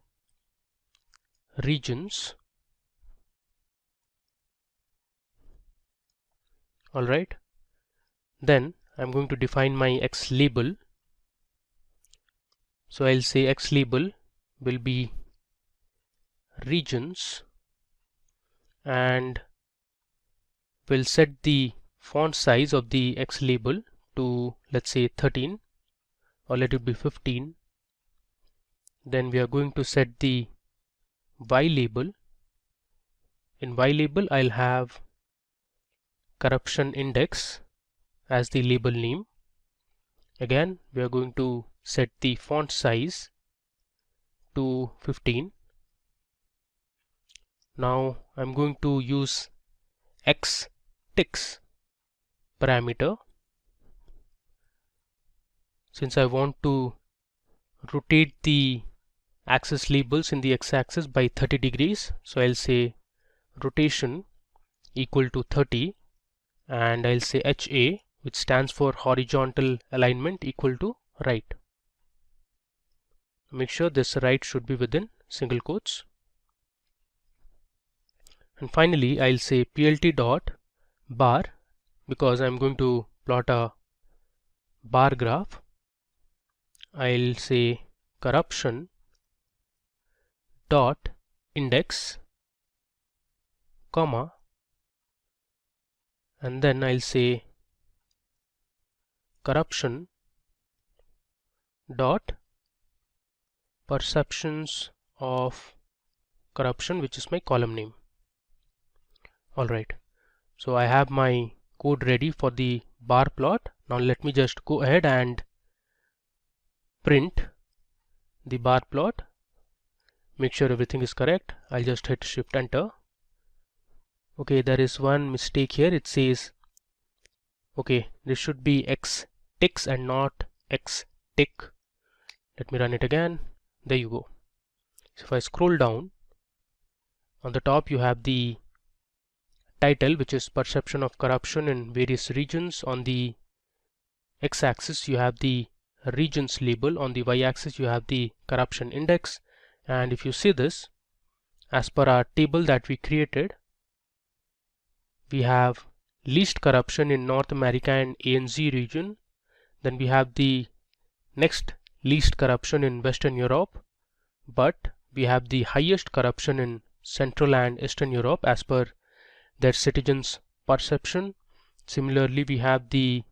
regions. Alright, then I'm going to define my X label. So I'll say X label will be regions, and we'll set the font size of the X label to, let's say, 13, or let it be 15. Then we are going to set the Y label. In Y label, I'll have corruption index as the label name. Again, we are going to set the font size to 15. Now I'm going to use X ticks parameter, since I want to rotate the axis labels in the x-axis by 30 degrees. So I'll say rotation equal to 30, and I'll say HA, which stands for horizontal alignment, equal to right. Make sure this right should be within single quotes. And finally, I'll say plt dot bar, because I'm going to plot a bar graph. I'll say corruption dot index, comma, and then I'll say corruption dot perceptions of corruption, which is my column name. Alright, so I have my code ready for the bar plot. Now let me just go ahead and print the bar plot. Make sure everything is correct. I'll just hit shift enter. Okay, there is one mistake here. It says, okay, this should be X ticks and not X tick. Let me run it again. There you go. So if I scroll down, on the top you have the title, which is perception of corruption in various regions. On the x-axis you have the regions label, on the y-axis you have the corruption index. And if you see this, as per our table that we created, we have least corruption in North America and ANZ region. Then we have the next least corruption in Western Europe, but we have the highest corruption in Central and Eastern Europe as per their citizens' perception. Similarly, we have the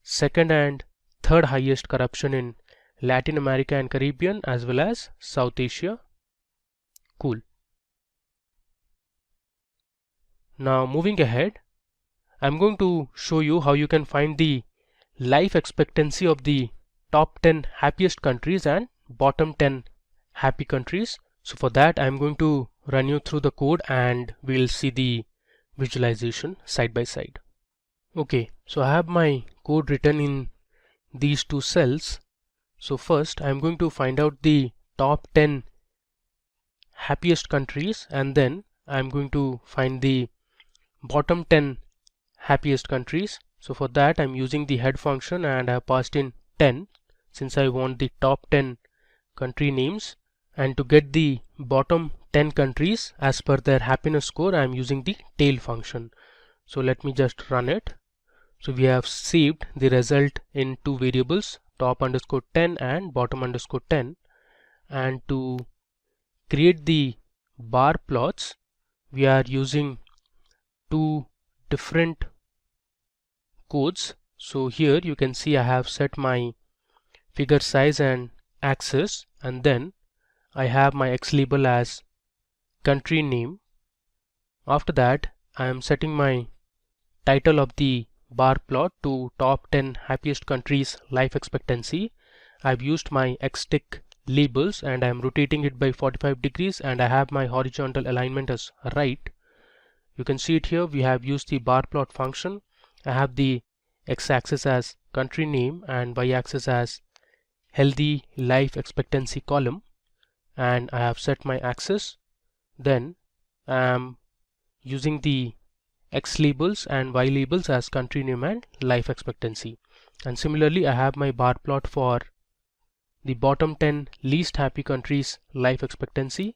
second and third highest corruption in Latin America and Caribbean as well as South Asia. Cool. Now moving ahead, I'm going to show you how you can find the life expectancy of the top 10 happiest countries and bottom 10 happy countries. So for that I'm going to run you through the code and we'll see the visualization side by side. Okay, so I have my code written in these two cells. So first I'm going to find out the top 10 happiest countries, and then I'm going to find the bottom 10 happiest countries. So for that I'm using the head function and I have passed in 10 since I want the top 10 country names, and to get the bottom 10 countries as per their happiness score I am using the tail function. So let me just run it. So we have saved the result in two variables, top underscore 10 and bottom underscore 10, and to create the bar plots we are using two different codes. So here you can see I have set my figure size and axis, and then I have my X label as country name. After that I am setting my title of the bar plot to top 10 happiest countries life expectancy. I've used my X tick labels and I'm rotating it by 45 degrees, and I have my horizontal alignment as right. You can see it here. We have used the bar plot function. I have the x-axis as country name and y-axis as healthy life expectancy column, and I have set my axis. Then I am using the X labels and Y labels as country name and life expectancy. And similarly I have my bar plot for the bottom 10 least happy countries life expectancy.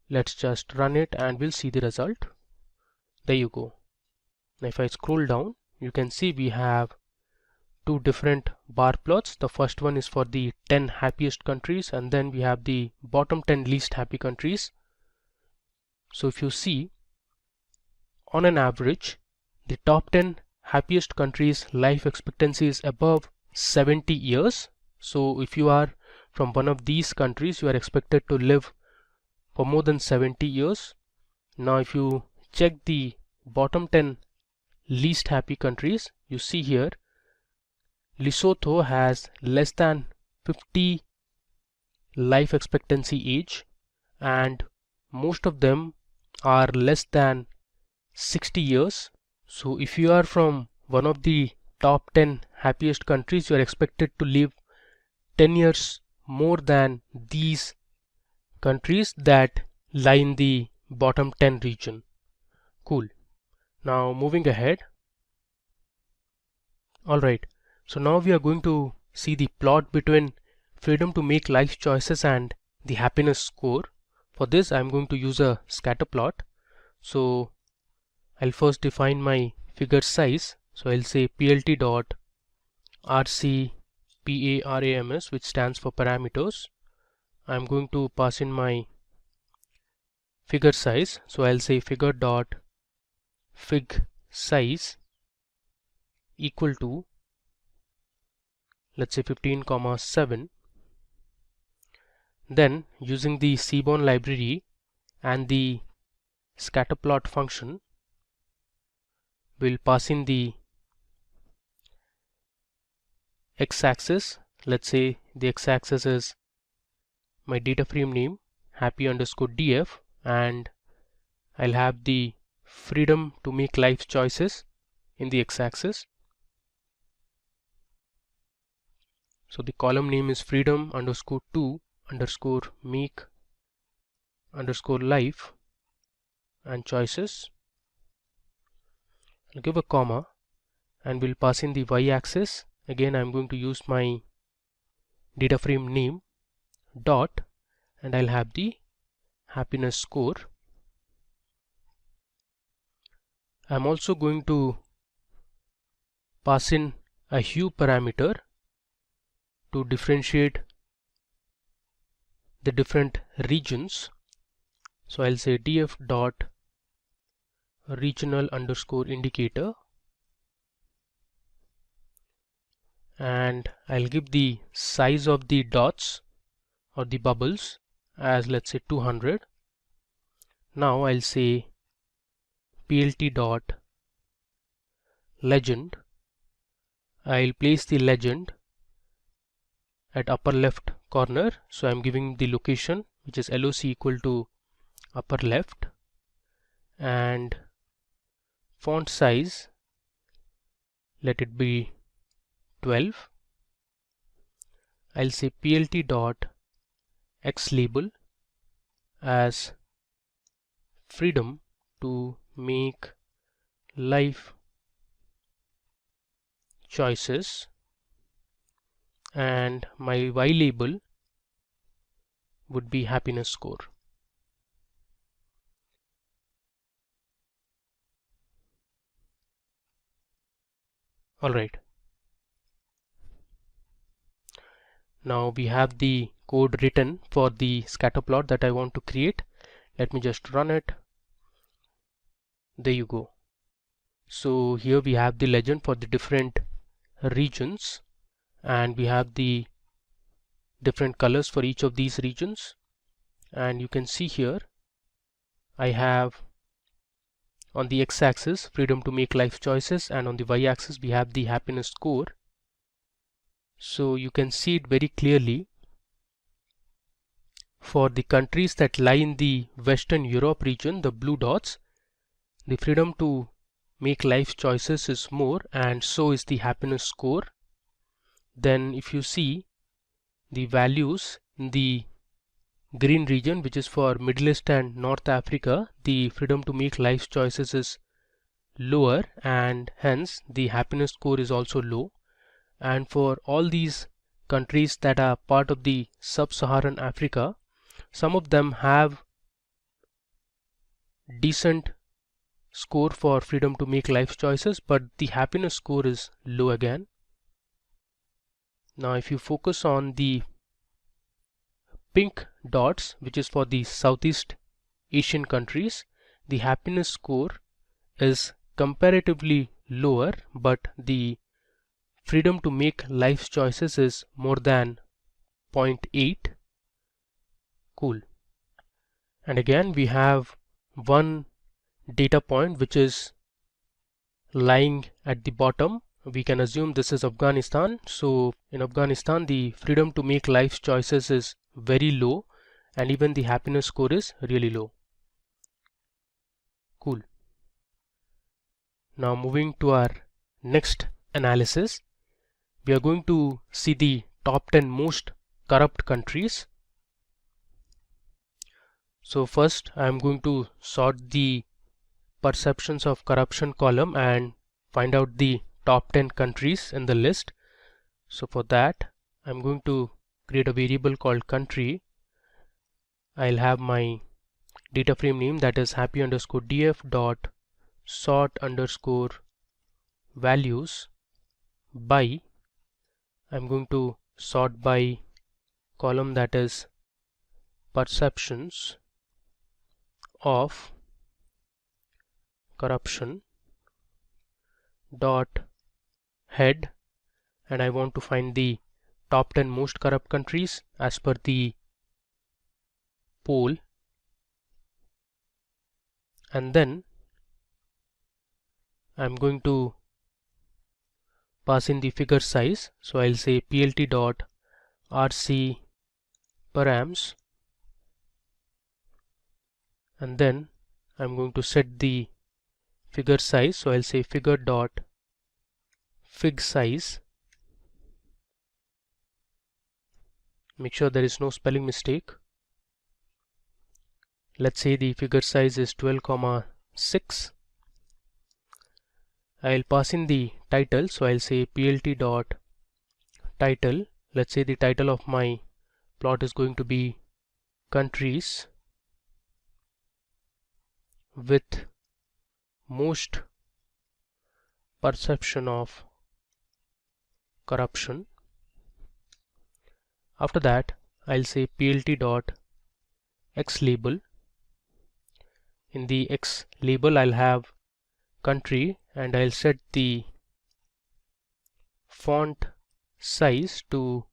Let's just run it and we'll see the result. There you go. Now if I scroll down, you can see we have two different bar plots. The first one is for the 10 happiest countries, and then we have the bottom 10 least happy countries. So if you see, on an average, the top 10 happiest countries life expectancy is above 70 years. So if you are from one of these countries, you are expected to live for more than 70 years. Now if you check the bottom 10 least happy countries, you see here Lesotho has less than 50 life expectancy age, and most of them are less than 60 years. So if you are from one of the top 10 happiest countries, you are expected to live 10 years more than these countries that lie in the bottom 10 region. Cool. Now moving ahead. Alright, so now we are going to see the plot between freedom to make life choices and the happiness score. For this I am going to use a scatter plot. So I'll first define my figure size. So I'll say plt dot rcparams, which stands for parameters. I'm going to pass in my figure size. So I'll say figure dot fig size equal to, let's say 15,7. Then using the Seaborn library and the scatterplot function, we'll pass in the x-axis. Let's say the x-axis is my data frame name happy underscore df, and I'll have the freedom to make life choices in the x-axis. So the column name is freedom underscore to underscore make underscore life and choices. I'll give a comma and we'll pass in the y-axis. Again I'm going to use my data frame name dot, and I'll have the happiness score. I'm also going to pass in a hue parameter to differentiate the different regions. So I'll say df dot regional underscore indicator, and I'll give the size of the dots or the bubbles as, let's say, 200. Now I'll say plt dot legend. I'll place the legend at upper left corner, so I'm giving the location, which is LOC equal to upper left, and font size, let it be 12. I'll say plt dot x label as freedom to make life choices, and my y label would be happiness score. Alright, now we have the code written for the scatter plot that I want to create. Let me just run it. There you go. So here we have the legend for the different regions, and we have the different colors for each of these regions. And you can see here I have on the x-axis freedom to make life choices, and on the y-axis we have the happiness score. So you can see it very clearly. For the countries that lie in the Western Europe region, the blue dots, the freedom to make life choices is more, and so is the happiness score. Then if you see the values in the green region, which is for Middle East and North Africa, the freedom to make life choices is lower, and hence the happiness score is also low. And for all these countries that are part of the sub-Saharan Africa, some of them have decent score for freedom to make life choices, but the happiness score is low again. Now if you focus on the pink dots, which is for the Southeast Asian countries, the happiness score is comparatively lower, but the freedom to make life choices is more than 0.8. Cool. And again we have one data point which is lying at the bottom. We can assume this is Afghanistan. So in Afghanistan the freedom to make life choices is very low, and even the happiness score is really low. Cool. Now moving to our next analysis, we are going to see the top 10 most corrupt countries. So first I am going to sort the perceptions of corruption column and find out the top 10 countries in the list. So for that I'm going to create a variable called country. I'll have my data frame name, that is happy underscore df dot sort underscore values by, I'm going to sort by column that is perceptions of corruption dot head, and I want to find the top 10 most corrupt countries as per the poll. And then I'm going to pass in the figure size, so I'll say plt dot rc params, and then I'm going to set the figure size, so I'll say figure dot fig size. Make sure there is no spelling mistake. Let's say the figure size is 12,6. I'll pass in the title, so I'll say plt dot title. Let's say the title of my plot is going to be countries with most perception of corruption. After that, I'll say plt dot x label. In the x label, I'll have country and I'll set the font size to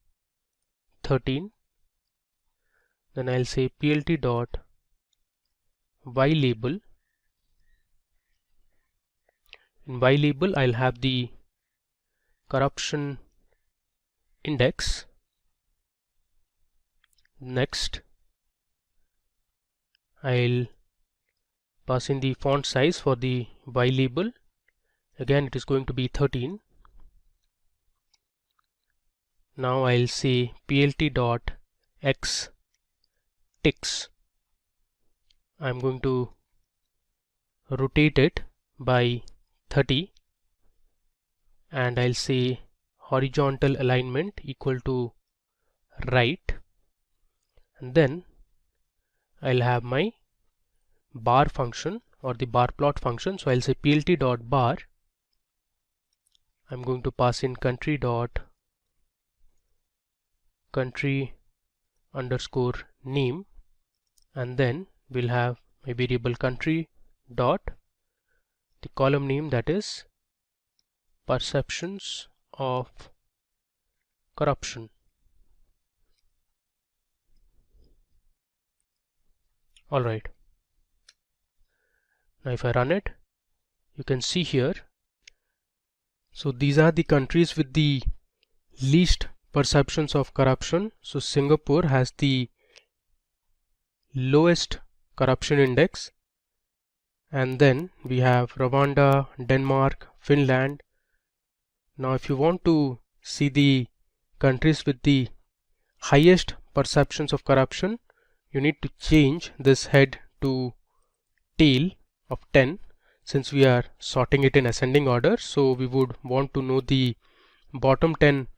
13. Then I'll say plt dot y label. In y label, I'll have the corruption index. Next, I'll pass in the font size for the y label. Again, it is going to be 13. Now I'll say plt dot x ticks. I'm going to rotate it by 30 and I'll say horizontal alignment equal to right, and then I'll have my bar function or the bar plot function. So I'll say plt dot bar. I'm going to pass in country underscore name, and then we'll have my variable country dot the column name, that is perceptions of corruption. Alright, now if I run it, you can see here, so these are the countries with the least perceptions of corruption. So Singapore has the lowest corruption index, and then we have Rwanda, Denmark, Finland. Now if you want to see the countries with the highest perceptions of corruption, you need to change this head to tail of 10, since we are sorting it in ascending order. So we would want to know the bottom 10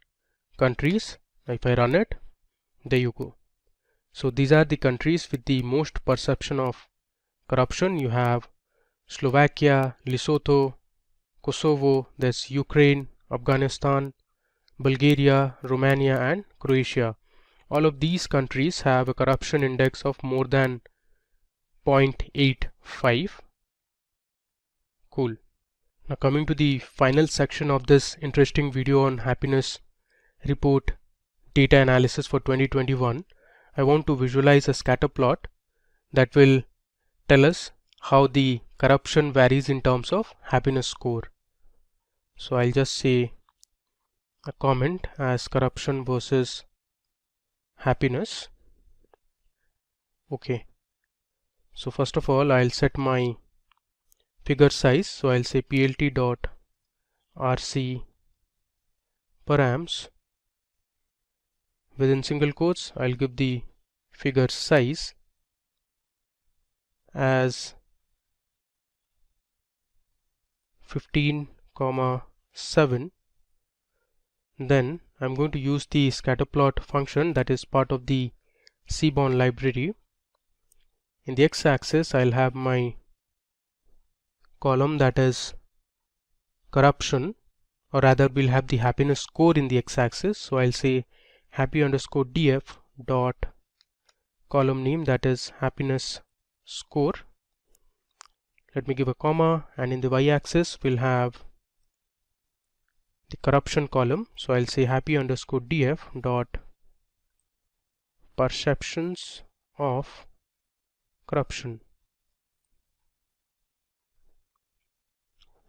countries. If I run it, there you go. So these are the countries with the most perception of corruption. You have Slovakia, Lesotho, Kosovo, there's Ukraine, Afghanistan, Bulgaria, Romania and Croatia. All of these countries have a corruption index of more than 0.85. Cool. Now coming to the final section of this interesting video on happiness report data analysis for 2021, I want to visualize a scatter plot that will tell us how the corruption varies in terms of happiness score. So I'll just say a comment as corruption versus happiness. Okay, so first of all I'll set my figure size. So I'll say plt dot rc params. Within single quotes, I'll give the figure size as 15,7. Then I'm going to use the scatterplot function that is part of the Seaborn library. In the x-axis, I'll have my column that is corruption, or rather we'll have the happiness score in the x-axis. So I'll say happy underscore df dot column name, that is happiness score. Let me give a comma, and in the y-axis we'll have the corruption column. So I'll say happy underscore df dot perceptions of corruption,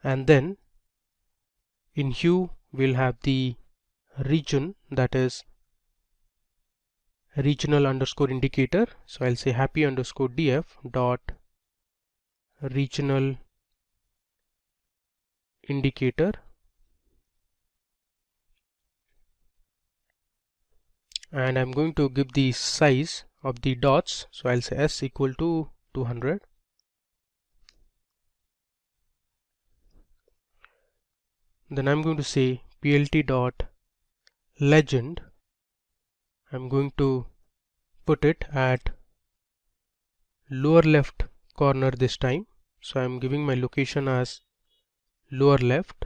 and then in hue we'll have the region, that is regional underscore indicator. So I'll say happy underscore df dot regional indicator, and I'm going to give the size of the dots. So I'll say s equal to 200. Then I'm going to say plt dot legend. I'm going to put it at lower left corner this time. So I'm giving my location as lower left.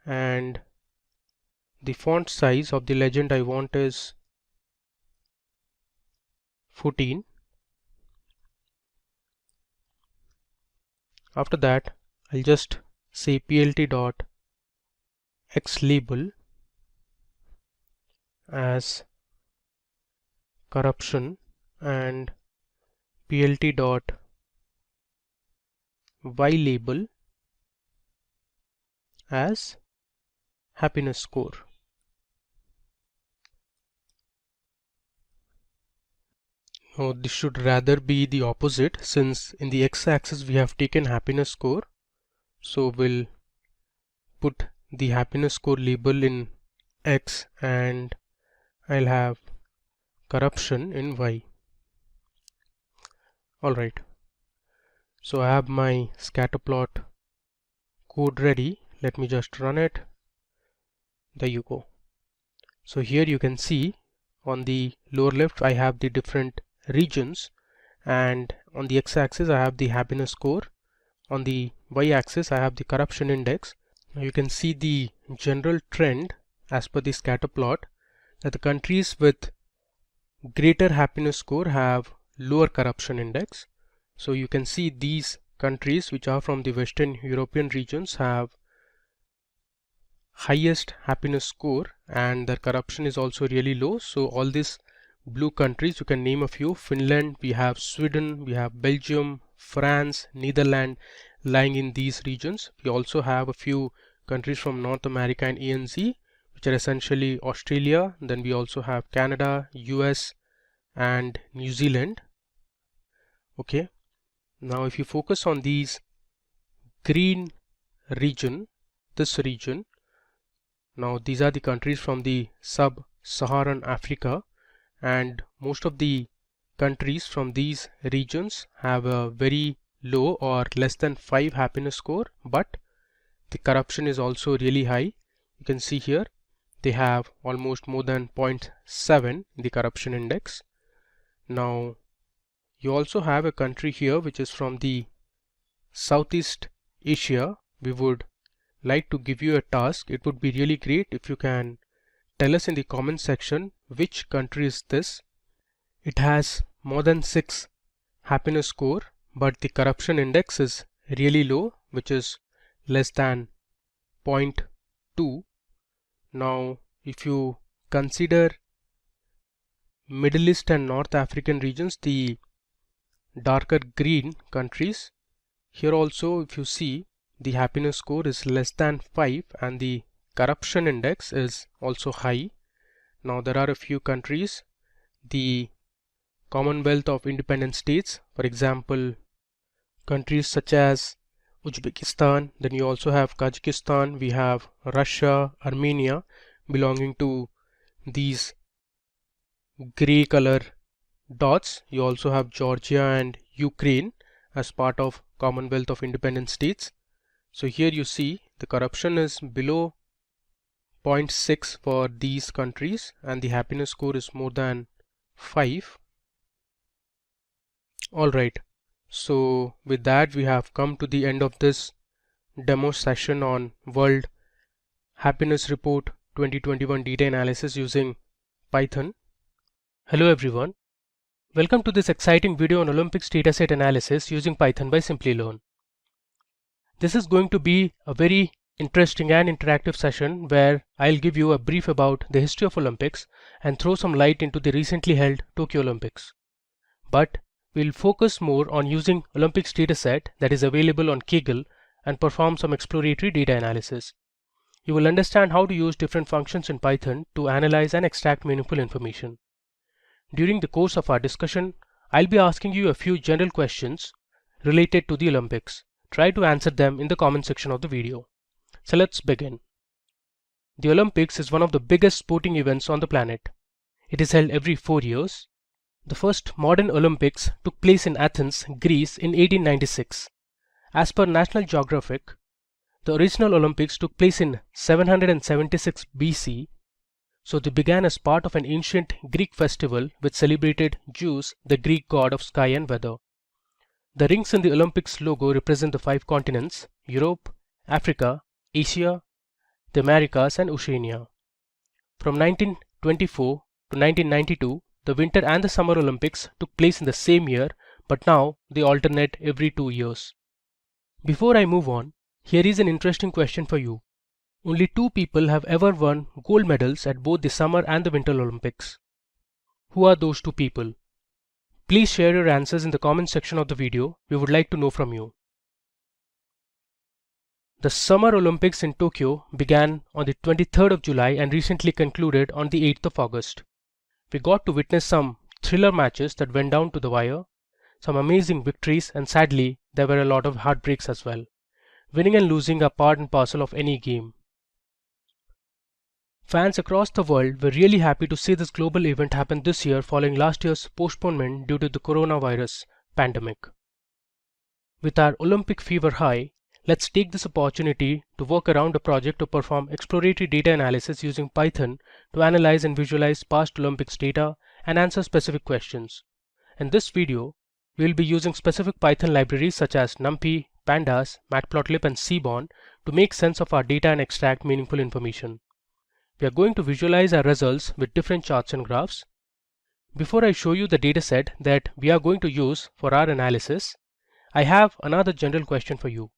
and the font size of the legend I want is 14. After that, I'll just say plt.xlabel as corruption and plt.ylabel as happiness score. Now this should rather be the opposite, since in the x-axis we have taken happiness score. So we'll put the happiness score label in X and I'll have corruption in Y. Alright, so I have my scatterplot code ready. Let me just run it. There you go. So here you can see on the lower left I have the different regions, and on the x-axis I have the happiness score. On the y-axis I have the corruption index. Now you can see the general trend as per the scatter plot, that the countries with greater happiness score have lower corruption index. So you can see these countries which are from the Western European regions have highest happiness score and their corruption is also really low. So all these blue countries, you can name a few: Finland, we have Sweden, we have Belgium, France, Netherlands, lying in these regions. We also have a few countries from North America and ANZ, which are essentially Australia. Then we also have Canada, US and New Zealand. Okay, now if you focus on these green region, this region, now these are the countries from the sub-Saharan Africa, and most of the countries from these regions have a very low or less than 5 happiness score, but the corruption is also really high. You can see here they have almost more than 0.7 in the corruption index. Now you also have a country here which is from the Southeast Asia. We would like to give you a task. It would be really great if you can tell us in the comment section which country is this. It has more than 6 happiness score, but the corruption index is really low, which is less than 0.2. Now if you consider Middle East and North African regions, the darker green countries, here also if you see the happiness score is less than 5 and the corruption index is also high. Now there are a few countries, the Commonwealth of Independent States, for example countries such as Uzbekistan, then you also have Kazakhstan, we have Russia, Armenia belonging to these gray color dots. You also have Georgia and Ukraine as part of Commonwealth of Independent States. So here you see the corruption is below 0.6 for these countries and the happiness score is more than 5. Alright, so with that we have come to the end of this demo session on World Happiness Report 2021 data analysis using Python. Hello everyone, welcome to this exciting video on Olympics dataset analysis using Python by Simplilearn. This is going to be a very interesting and interactive session where I'll give you a brief about the history of Olympics and throw some light into the recently held Tokyo Olympics. But we'll focus more on using Olympics dataset that is available on Kaggle and perform some exploratory data analysis. You will understand how to use different functions in Python to analyze and extract meaningful information. During the course of our discussion, I'll be asking you a few general questions related to the Olympics. Try to answer them in the comment section of the video. So let's begin. The Olympics is one of the biggest sporting events on the planet. It is held every 4 years. The first modern Olympics took place in Athens, Greece in 1896. As per National Geographic, the original Olympics took place in 776 BC. So they began as part of an ancient Greek festival which celebrated Zeus, the Greek god of sky and weather. The rings in the Olympics logo represent the 5 continents: Europe, Africa, Asia, the Americas and Oceania. From 1924 to 1992, the Winter and the Summer Olympics took place in the same year, but now they alternate every 2 years. Before I move on, here is an interesting question for you. Only 2 people have ever won gold medals at both the Summer and the Winter Olympics. Who are those 2 people? Please share your answers in the comment section of the video. We would like to know from you. The Summer Olympics in Tokyo began on the 23rd of July and recently concluded on the 8th of August. We got to witness some thriller matches that went down to the wire, some amazing victories, and sadly, there were a lot of heartbreaks as well. Winning and losing are part and parcel of any game. Fans across the world were really happy to see this global event happen this year following last year's postponement due to the coronavirus pandemic. With our Olympic fever high, let's take this opportunity to work around a project to perform exploratory data analysis using Python to analyze and visualize past Olympics data and answer specific questions. In this video, we will be using specific Python libraries such as NumPy, Pandas, Matplotlib, and Seaborn to make sense of our data and extract meaningful information. We are going to visualize our results with different charts and graphs. Before I show you the dataset that we are going to use for our analysis, I have another general question for you.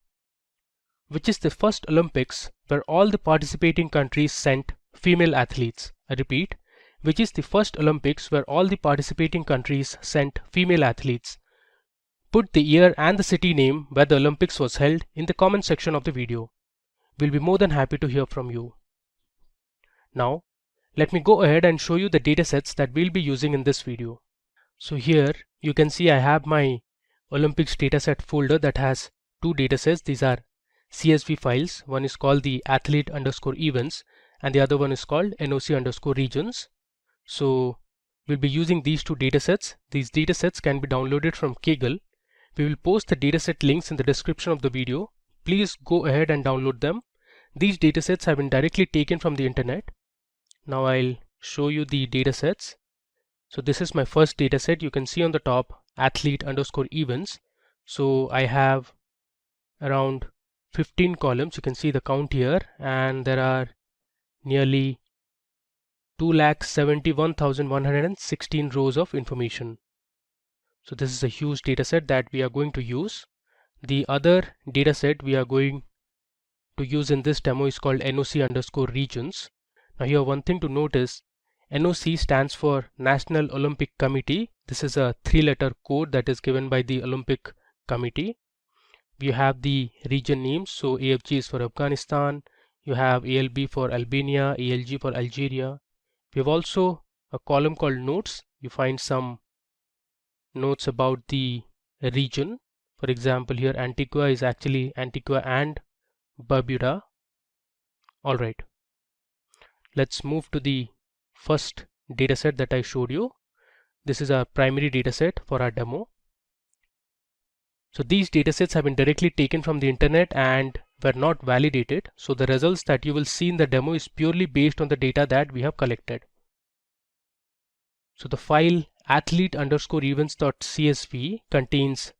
Which is the first Olympics where all the participating countries sent female athletes? I repeat, which is the first Olympics where all the participating countries sent female athletes? Put the year and the city name where the Olympics was held in the comment section of the video. We'll be more than happy to hear from you. Now, let me go ahead and show you the datasets that we'll be using in this video. So here you can see I have my Olympics dataset folder that has 2 datasets. These are CSV files. One is called the athlete_events and the other one is called NOC_regions. So we'll be using these 2 datasets. These datasets can be downloaded from Kaggle. We will post the dataset links in the description of the video. Please go ahead and download them. These datasets have been directly taken from the internet. Now I'll show you the datasets. So this is my first dataset. You can see on the top athlete_events. So I have around 15 columns. You can see the count here, and there are nearly 2,71,116 rows of information. So this is a huge dataset that we are going to use. The other dataset we are going to use in this demo is called NOC_regions. Now here one thing to note is NOC stands for National Olympic Committee. This is a 3-letter code that is given by the Olympic Committee. You have the region names, so AFG is for Afghanistan, you have ALB for Albania, ALG for Algeria. We have also a column called notes. You find some notes about the region. For example, here Antigua is actually Antigua and Barbuda. Alright, let's move to the first dataset that I showed you. This is our primary dataset for our demo. So these datasets have been directly taken from the internet and were not validated. So the results that you will see in the demo is purely based on the data that we have collected. So the file athlete_events.csv contains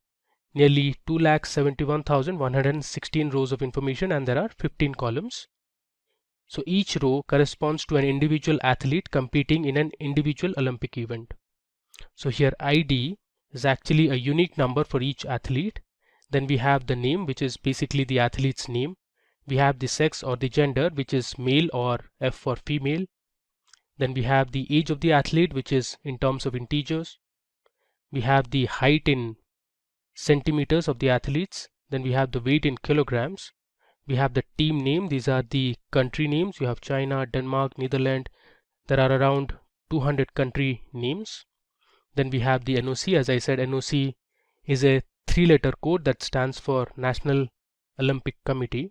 nearly 2,71,116 rows of information, and there are 15 columns. So each row corresponds to an individual athlete competing in an individual Olympic event. So here ID is actually a unique number for each athlete. Then we have the name, which is basically the athlete's name. We have the sex or the gender, which is male or F for female. Then we have the age of the athlete, which is in terms of integers. We have the height in centimeters of the athletes. Then we have the weight in kilograms. We have the team name. These are the country names. You have China, Denmark, Netherlands. There are around 200 country names. Then we have the NOC. As I said, NOC is a 3-letter code that stands for National Olympic Committee.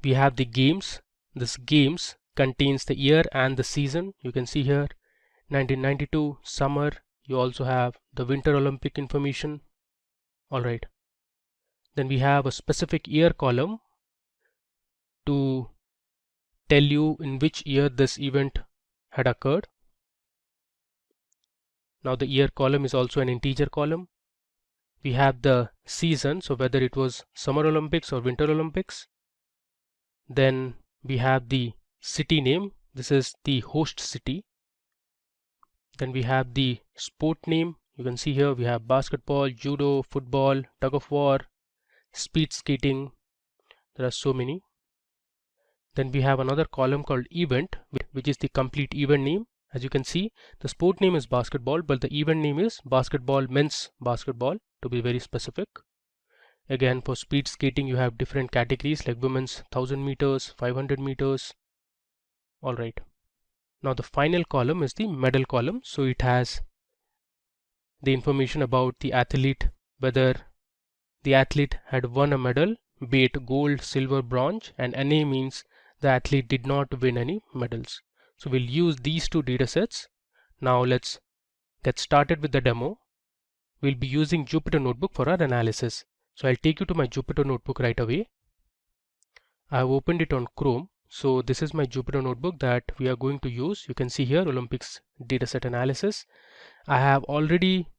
We have the games. This games contains the year and the season. You can see here 1992 summer. You also have the Winter Olympic information. Alright. Then we have a specific year column to tell you in which year this event had occurred. Now the year column is also an integer column. We have the season, so whether it was Summer Olympics or Winter Olympics. Then we have the city name. This is the host city. Then we have the sport name. You can see here we have basketball, judo, football, tug of war, speed skating. There are so many. Then we have another column called event, which is the complete event name. As you can see, the sport name is basketball, but the event name is basketball, men's basketball, to be very specific. Again, for speed skating, you have different categories like women's 1000 meters, 500 meters. All right. Now the final column is the medal column. So it has the information about the athlete, whether the athlete had won a medal, be it gold, silver, bronze, and NA means the athlete did not win any medals. So we'll use these two data sets. Now let's get started with the demo. We'll be using Jupyter Notebook for our analysis. So I'll take you to my Jupyter Notebook right away. I have opened it on Chrome. So this is my Jupyter Notebook that we are going to use. You can see here Olympics dataset analysis. I have already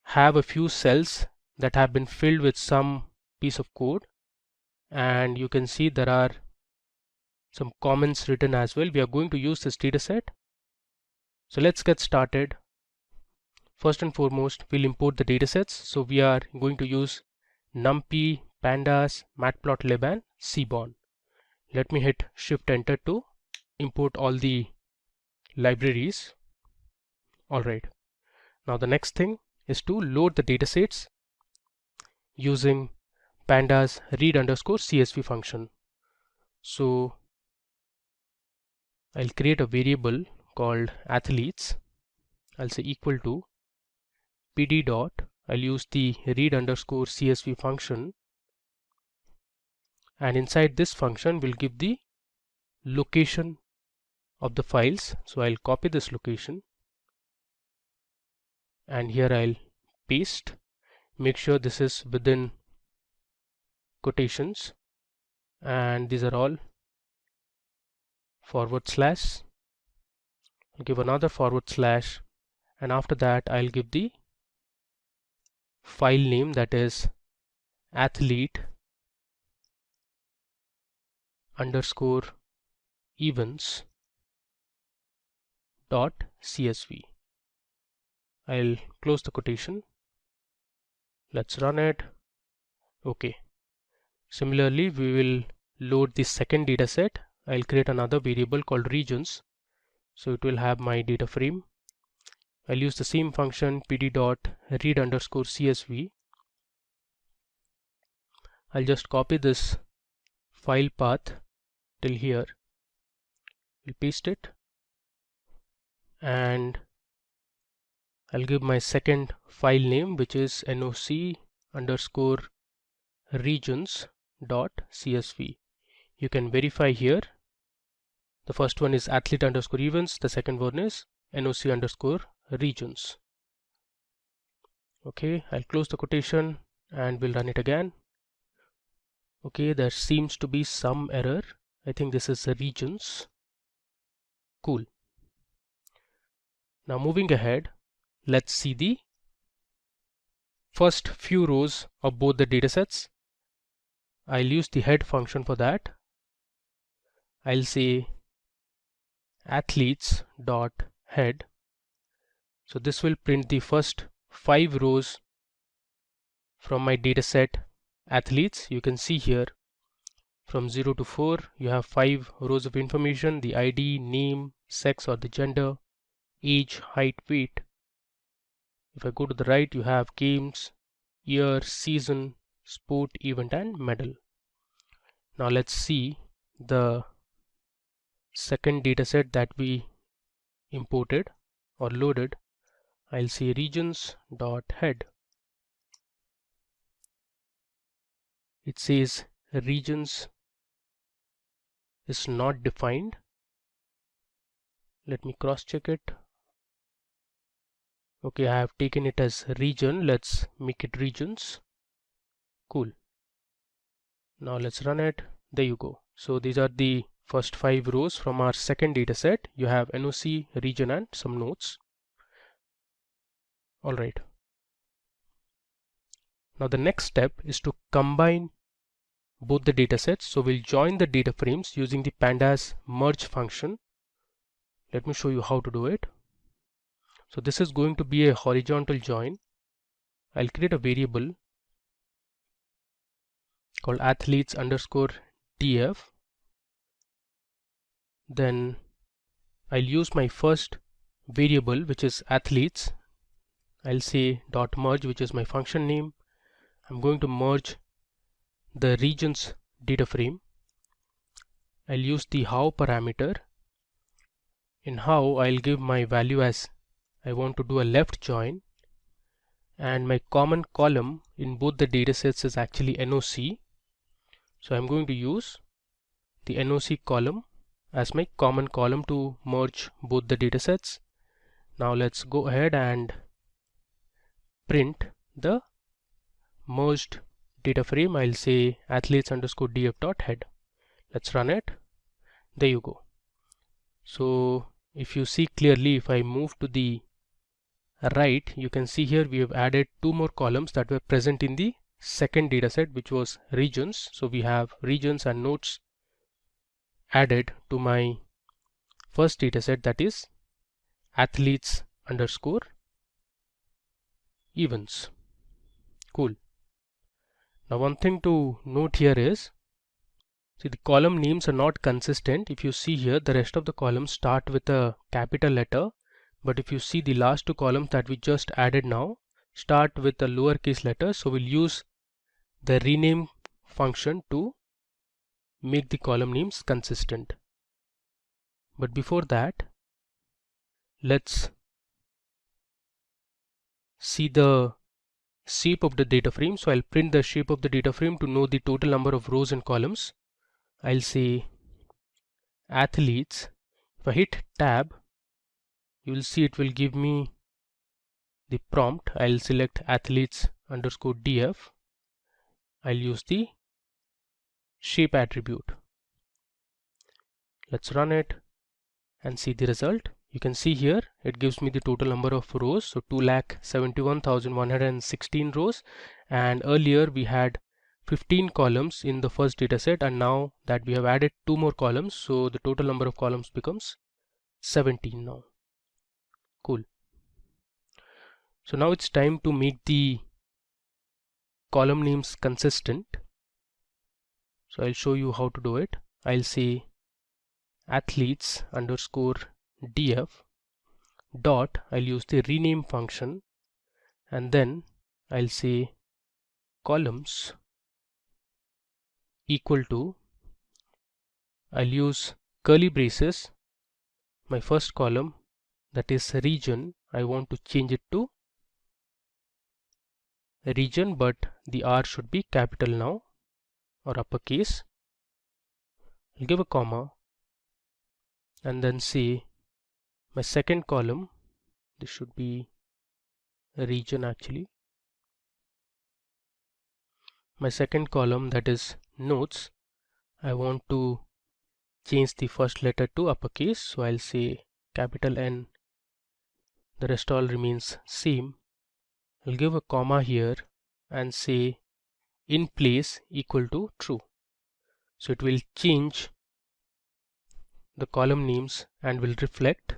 have a few cells that have been filled with some piece of code, and you can see there are some comments written as well. We are going to use this dataset. So let's get started. First and foremost, we'll import the datasets. So we are going to use NumPy, Pandas, Matplotlib, and Seaborn. Let me hit Shift Enter to import all the libraries. All right. Now the next thing is to load the datasets using Pandas read_CSV function. So I'll create a variable called athletes. I'll say equal to pd dot. I'll use the read_CSV function, and inside this function we'll give the location of the files. So I'll copy this location and here I'll paste. Make sure this is within quotations, and these are all /. I'll give another /, and after that I'll give the file name, that is athlete underscore events dot csv. I'll close the quotation. Let's run it. Okay. Similarly, we will load the second data set. I'll create another variable called regions. So it will have my data frame. I'll use the same function pd dot read_CSV. I'll just copy this file path till here. We'll paste it, and I'll give my second file name, which is noc_regions.csv. You can verify here. The first one is athlete_events. The second one is noc_regions. Okay, I'll close the quotation and we'll run it again. Okay, there seems to be some error. I think this is the regions. Cool. Now moving ahead, let's see the first few rows of both the datasets. I'll use the head function for that. I'll say athletes.head. So this will print the first 5 rows from my dataset athletes. You can see here from 0 to 4 you have 5 rows of information: the ID, name, sex or the gender, age, height, weight. If I go to the right, you have games, year, season, sport, event and medal. Now let's see the second dataset that we imported or loaded. I'll say regions.head. It says regions is not defined. Let me cross check it. Okay, I have taken it as region. Let's make it regions. Cool. Now let's run it. There you go. So these are the first 5 rows from our second data set. You have NOC, region and some notes. Alright. Now the next step is to combine both the data sets. So we'll join the data frames using the pandas merge function. Let me show you how to do it. So this is going to be a horizontal join. I'll create a variable called athletes underscore df. Then I'll use my first variable, which is athletes. I'll say dot merge, which is my function name. I'm going to merge the regions data frame. I'll use the how parameter. In how, I'll give my value as I want to do a left join, and my common column in both the data sets is actually NOC. So I'm going to use the NOC column as my common column to merge both the data sets. Now let's go ahead and print the merged data frame. I'll say athletes underscore df dot head. Let's run it. There you go. So if you see clearly, if I move to the right, you can see here we have added two more columns that were present in the second data set, which was regions. So we have regions and nodes added to my first data set, that is athletes underscore events. Cool. Now one thing to note here is, see, the column names are not consistent. If you see here, the rest of the columns start with a capital letter, but if you see the last two columns that we just added now start with a lowercase letter. So we'll use the rename function to make the column names consistent. But before that, let's see the shape of the data frame. So I'll print the shape of the data frame to know the total number of rows and columns. I'll say athletes. If I hit tab, you will see it will give me the prompt. I'll select athletes underscore df. I'll use the shape attribute. Let's run it and see the result. You can see here it gives me the total number of rows, so 2,71,116 rows, and earlier we had 15 columns in the first data set, and now that we have added two more columns, so the total number of columns becomes 17 now. Cool. So now it's time to make the column names consistent. So I'll show you how to do it. I'll say athletes underscore df dot, I'll use the rename function, and then I'll say columns equal to, I'll use curly braces, my first column, that is region. I want to change it to region, but the R should be capital now or uppercase. I'll give a comma and then say my second column, this should be region actually. My second column, that is notes, I want to change the first letter to uppercase, so I'll say capital N. The rest all remains same. I'll give a comma here and say in place equal to true. So it will change the column names and will reflect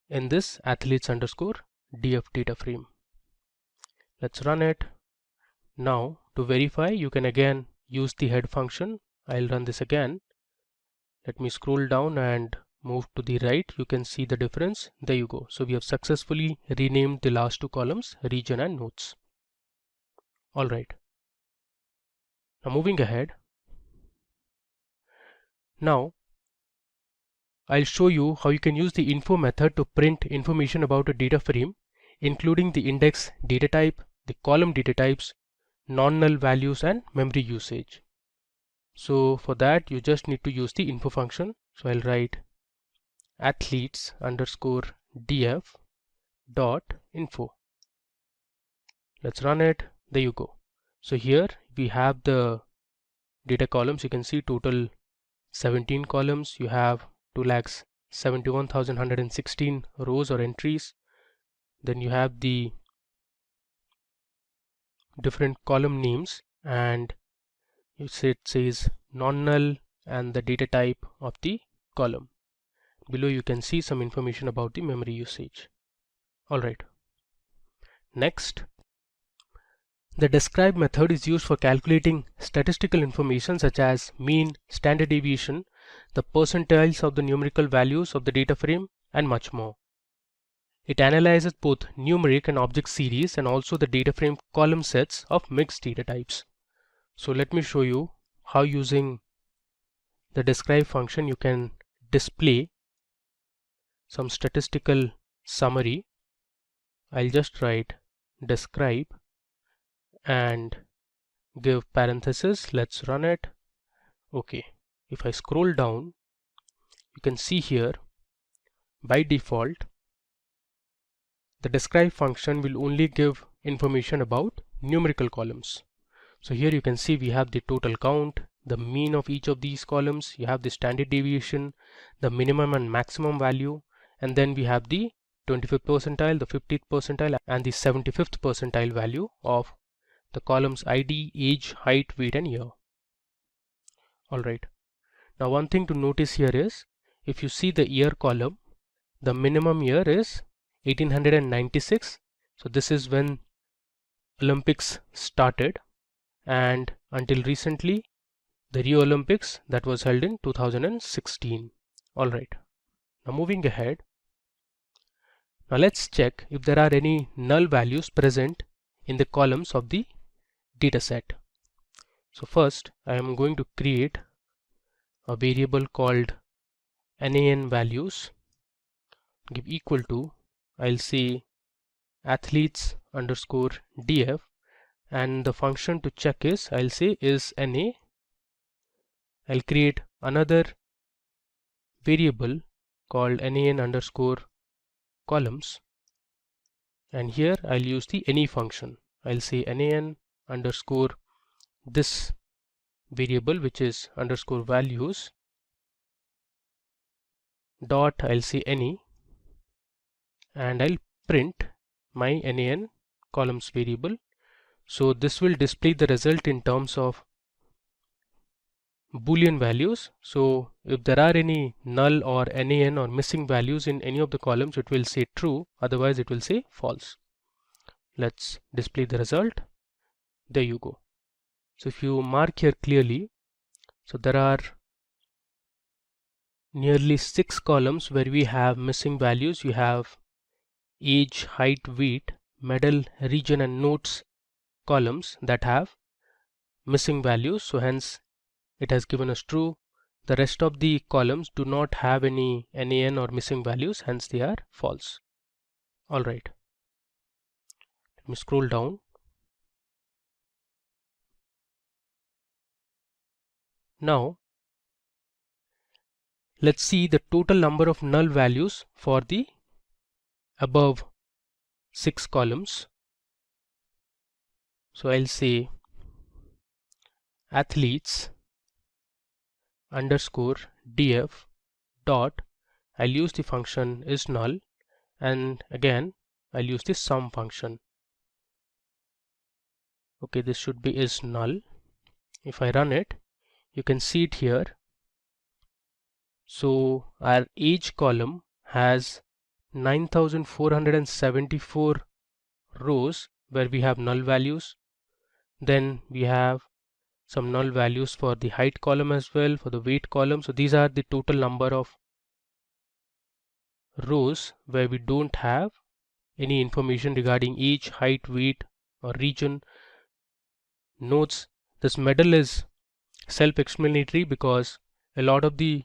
in this athletes underscore df data frame. Let's run it. Now to verify, you can again use the head function. I'll run this again. Let me scroll down and move to the right. You can see the difference. There you go. So we have successfully renamed the last two columns, region and notes. Alright. Now moving ahead. Now I'll show you how you can use the info method to print information about a data frame, including the index data type, the column data types, non-null values, and memory usage. So for that, you just need to use the info function. So I'll write athletes underscore df dot info. Let's run it. There you go. So here we have the data columns. You can see total 17 columns. You have 2,71,116 rows or entries. Then you have the different column names, and it says non-null and the data type of the column. Below you can see some information about the memory usage. Alright. Next, the describe method is used for calculating statistical information such as mean, standard deviation, the percentiles of the numerical values of the data frame, and much more. It analyzes both numeric and object series and also the data frame column sets of mixed data types. So let me show you how using the describe function you can display some statistical summary. I'll just write describe and give parenthesis. Let's run it. Okay, if I scroll down, you can see here by default the describe function will only give information about numerical columns. So here you can see we have the total count, the mean of each of these columns, you have the standard deviation, the minimum and maximum value, and then we have the 25th percentile, the 50th percentile, and the 75th percentile value of the columns ID, age, height, weight, and year. Alright. Now one thing to notice here is, if you see the year column, the minimum year is 1896. So this is when Olympics started, and until recently the Rio Olympics that was held in 2016. Alright. Now moving ahead. Now let's check if there are any null values present in the columns of the dataset. So first I am going to create a variable called nan values, give equal to, I'll say athletes underscore df, and the function to check is, I'll say is na. I'll create another variable called nan underscore columns, and here I'll use the any function. I'll say nan underscore this variable which is underscore values dot, I'll say any, and I'll print my nan columns variable. So this will display the result in terms of Boolean values. So if there are any null or nan or missing values in any of the columns, it will say true, otherwise it will say false. Let's display the result. There you go. So if you mark here clearly, so there are nearly 6 columns where we have missing values. You have age, height, weight, medal, region, and notes columns that have missing values, so hence it has given us true. The rest of the columns do not have any nan or missing values, hence they are false. Alright, let me scroll down. Now let's see the total number of null values for the above 6 columns. So I'll say athletes underscore df dot, I'll use the function is null, and again I'll use the sum function. Okay, this should be is null. If I run it, you can see it here. So our age column has 9474 rows where we have null values. Then we have some null values for the height column as well, for the weight column. So these are the total number of rows where we don't have any information regarding age, height, weight, or region. Notes, this medal is self-explanatory because a lot of the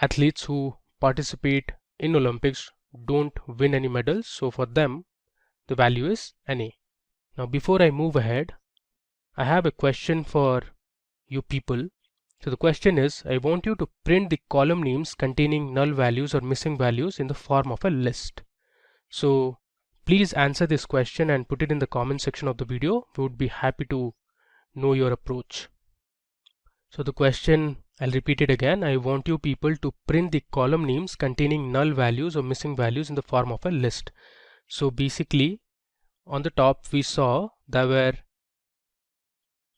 athletes who participate in Olympics don't win any medals, so for them the value is NA. Now before I move ahead, I have a question for you people. So the question is, I want you to print the column names containing null values or missing values in the form of a list. So please answer this question and put it in the comment section of the video. We would be happy to know your approach. So the question, I'll repeat it again. I want you people to print the column names containing null values or missing values in the form of a list. So basically on the top we saw there were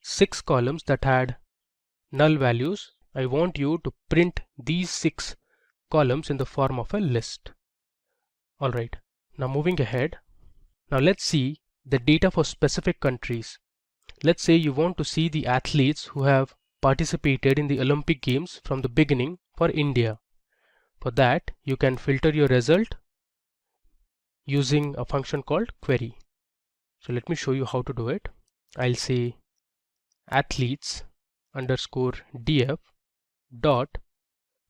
6 columns that had null values, I want you to print these 6 columns in the form of a list. Alright, now moving ahead. Now let's see the data for specific countries. Let's say you want to see the athletes who have participated in the Olympic Games from the beginning for India. For that, you can filter your result using a function called query. So let me show you how to do it. I'll say athletes underscore df dot,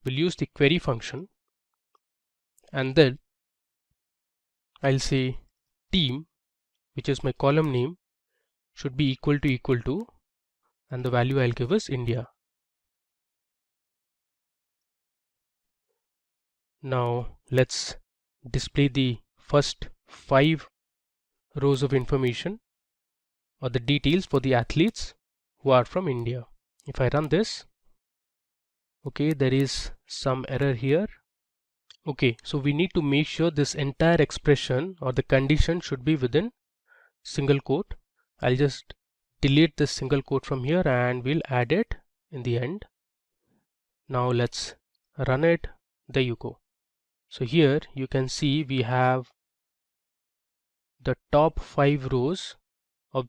will use the query function, and then I'll say team, which is my column name, should be equal to, and the value I'll give is India. Now let's display the first 5 rows of information or the details for the athletes who are from India. If I run this, okay, there is some error here. Okay, so we need to make sure this entire expression or the condition should be within single quote. I'll just delete this single quote from here and we'll add it in the end. Now let's run it. There you go. So here you can see we have the top 5 rows of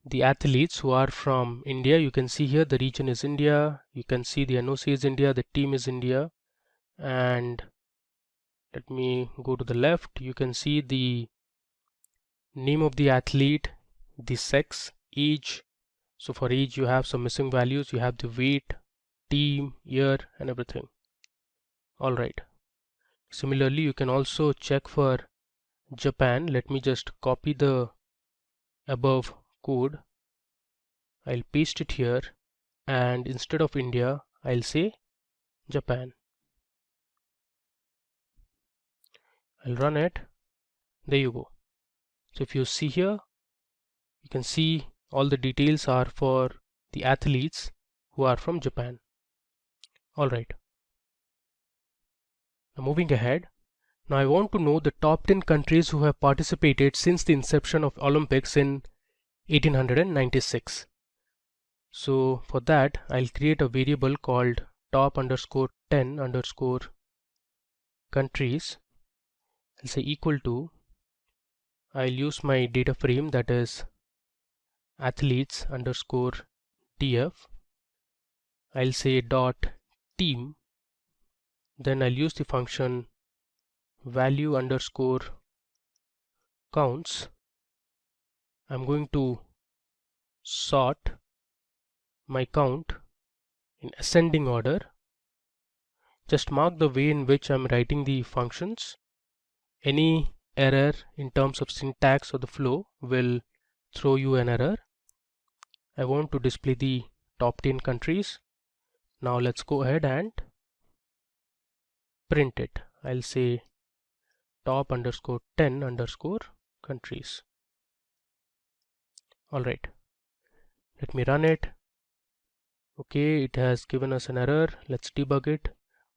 the athletes who are from India. You can see here the region is India, you can see the NOC is India, the team is India, and let me go to the left. You can see the name of the athlete, the sex, age. So for age you have some missing values, you have the weight, team, year, and everything. Alright, similarly you can also check for Japan. Let me just copy the above code, I'll paste it here, and instead of India I'll say Japan. I'll run it. There you go. So if you see here, you can see all the details are for the athletes who are from Japan. Alright, now moving ahead. Now I want to know the top 10 countries who have participated since the inception of Olympics in 1896. So for that I'll create a variable called top underscore 10 underscore countries. I'll say equal to, I'll use my data frame, that is athletes underscore df. I'll say dot team, then I'll use the function value underscore counts. I'm going to sort my count in ascending order. Just mark the way in which I'm writing the functions. Any error in terms of syntax or the flow will throw you an error. I want to display the top 10 countries. Now let's go ahead and print it. I'll say top underscore 10 underscore countries. Alright, let me run it. Okay, it has given us an error. Let's debug it.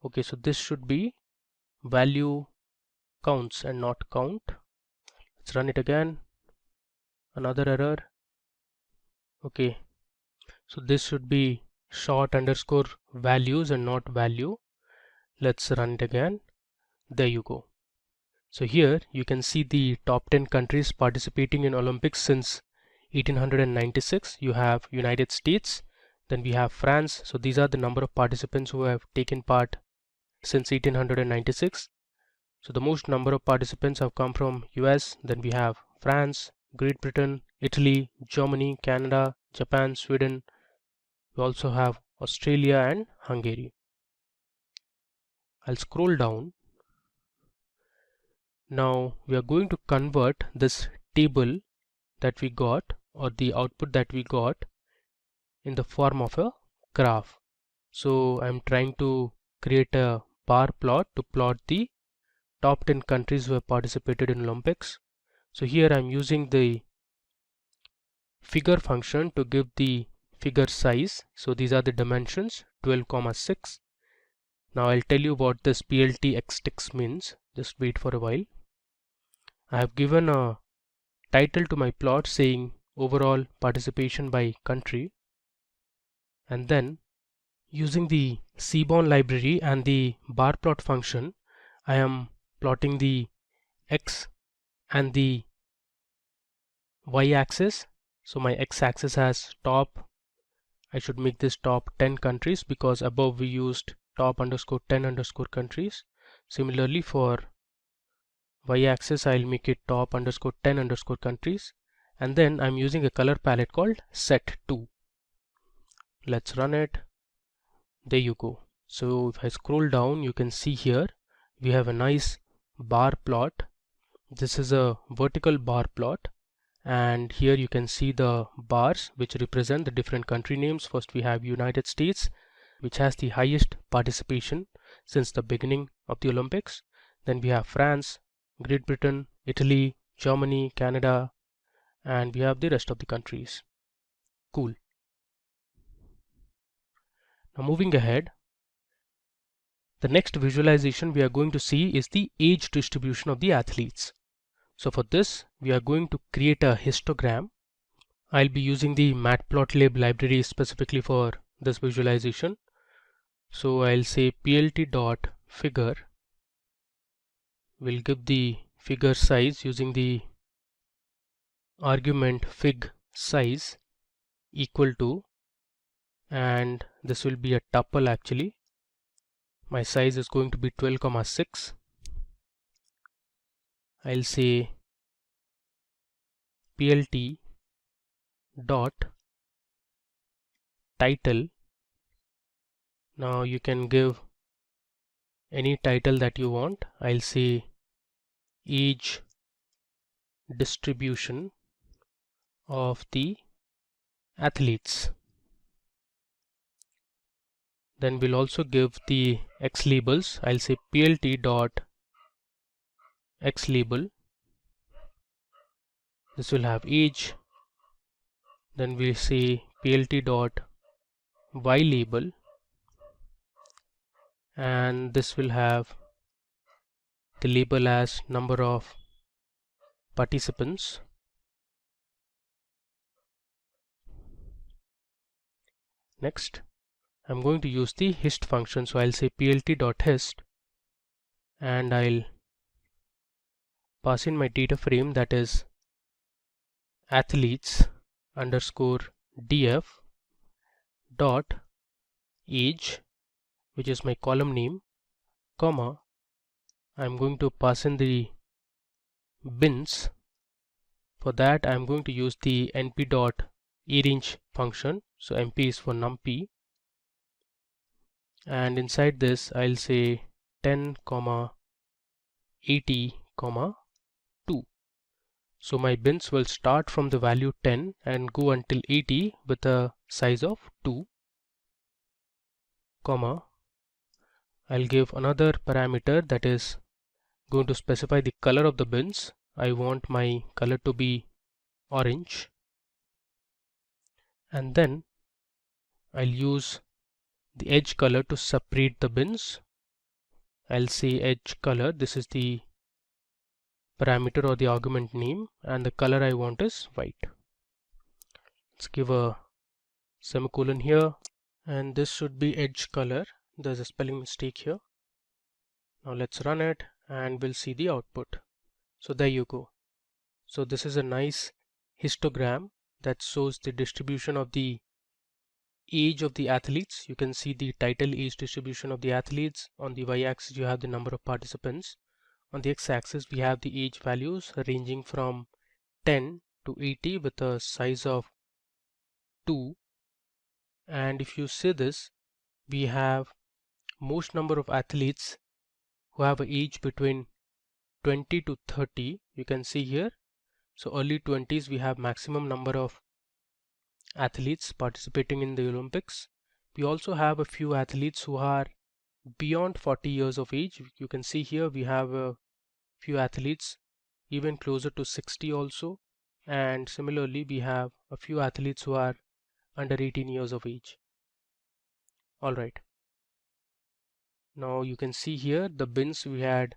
Okay, so this should be value counts and not count. Let's run it again. Another error. Okay, so this should be short underscore values and not value. Let's run it again. There you go. So here you can see the top 10 countries participating in Olympics since 1896. You have United States, then we have France. So these are the number of participants who have taken part since 1896. So the most number of participants have come from US, then we have France, Great Britain, Italy, Germany, Canada, Japan, Sweden. We also have Australia and Hungary. I'll scroll down. Now we are going to convert this table that we got, or the output that we got, in the form of a graph. So I'm trying to create a bar plot to plot the top 10 countries who have participated in Olympics. So here I'm using the figure function to give the figure size. So these are the dimensions 12,6. Now I'll tell you what this pltxtext means. Just wait for a while. I have given a title to my plot saying overall participation by country. and then using the Seaborn library and the bar plot function, I am plotting the x and the y-axis. So my x-axis has top. I should make this top 10 countries because above we used top underscore 10 underscore countries. Similarly for y-axis, I'll make it top underscore 10 underscore countries, and then I'm using a color palette called set2. Let's run it. There you go. So if I scroll down, you can see here we have a nice bar plot. This is a vertical bar plot, and here you can see the bars which represent the different country names. First we have United States, which has the highest participation since the beginning of the Olympics. Then we have France, Great Britain, Italy, Germany, Canada, and we have the rest of the countries. Cool. Now moving ahead, the next visualization we are going to see is the age distribution of the athletes. So for this, we are going to create a histogram. I'll be using the matplotlib library specifically for this visualization. So I'll say plt.figure. We'll give the figure size using the argument fig size equal to, and this will be a tuple actually. My size is going to be 12,6. I'll say plt dot title. Now you can give any title that you want. I'll say age distribution of the athletes. Then we'll also give the x labels. I'll say plt dot x label. This will have age. Then we'll say plt dot y label, and this will have the label as number of participants. Next, I'm going to use the hist function, so I'll say plt.hist, and I'll pass in my data frame, that is athletes underscore df dot age, which is my column name, comma, I'm going to pass in the bins. For that I'm going to use the np.arange function, so np is for numpy, and inside this I'll say 10, 80, 2. So my bins will start from the value 10 and go until 80 with a size of 2, comma, I'll give another parameter that is going to specify the color of the bins. I want my color to be orange, and then I'll use the edge color to separate the bins. I'll say edge color, this is the parameter or the argument name, and the color I want is white. Let's give a semicolon here, and this should be edge color. There's a spelling mistake here. Now let's run it and we'll see the output. So there you go. So this is a nice histogram that shows the distribution of the age of the athletes. You can see the title age distribution of the athletes. On the y-axis you have the number of participants. On the x-axis we have the age values ranging from 10 to 80 with a size of 2. And if you see this, we have most number of athletes who have an age between 20 to 30. You can see here. So early 20s we have maximum number of athletes participating in the Olympics. We also have a few athletes who are beyond 40 years of age. You can see here we have a few athletes even closer to 60 also, and similarly we have a few athletes who are under 18 years of age. Alright, now you can see here the bins we had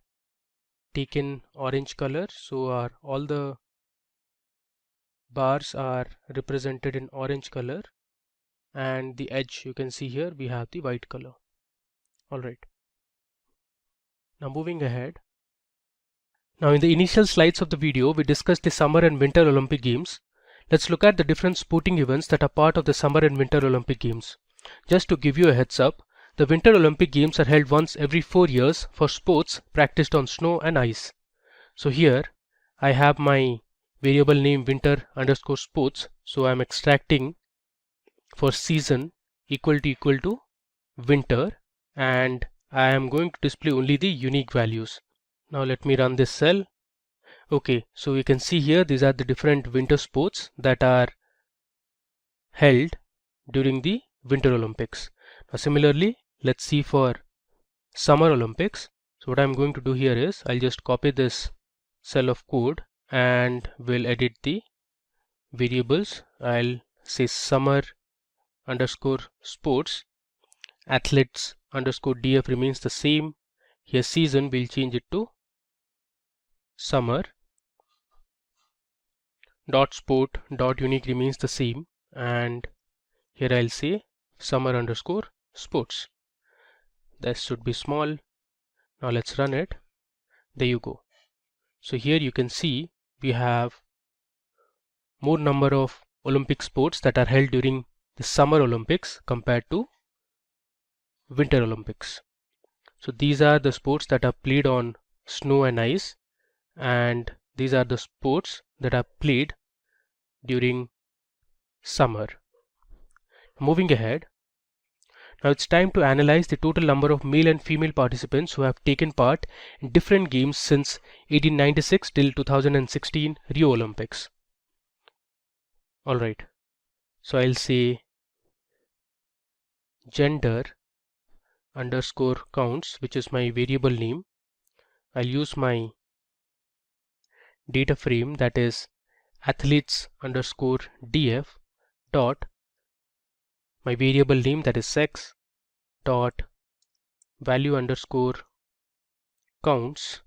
taken orange color, so all the bars are represented in orange color, and the edge you can see here we have the white color. Alright, now moving ahead. Now in the initial slides of the video we discussed the Summer and Winter Olympic Games. Let's look at the different sporting events that are part of the Summer and Winter Olympic Games. Just to give you a heads up, the Winter Olympic Games are held once every 4 years for sports practiced on snow and ice. So here I have my variable name winter underscore sports, so I'm extracting for season equal to winter, and I am going to display only the unique values. Now let me run this cell. Okay, so you can see here these are the different winter sports that are held during the Winter Olympics. Now similarly, let's see for Summer Olympics. So what I'm going to do here is I'll just copy this cell of code and we'll edit the variables. I'll say summer underscore sports, athletes underscore df remains the same. Here season we'll change it to summer, dot sport dot unique remains the same, and here I'll say summer underscore sports. That should be small. Now let's run it. There you go. So here you can see we have more number of Olympic sports that are held during the Summer Olympics compared to Winter Olympics. So these are the sports that are played on snow and ice, and these are the sports that are played during summer. Moving ahead, now it's time to analyze the total number of male and female participants who have taken part in different games since 1896 till 2016 Rio Olympics. Alright, so I'll say gender underscore counts, which is my variable name. I'll use my data frame, that is athletes underscore df dot my variable name, that is sex, dot value underscore counts,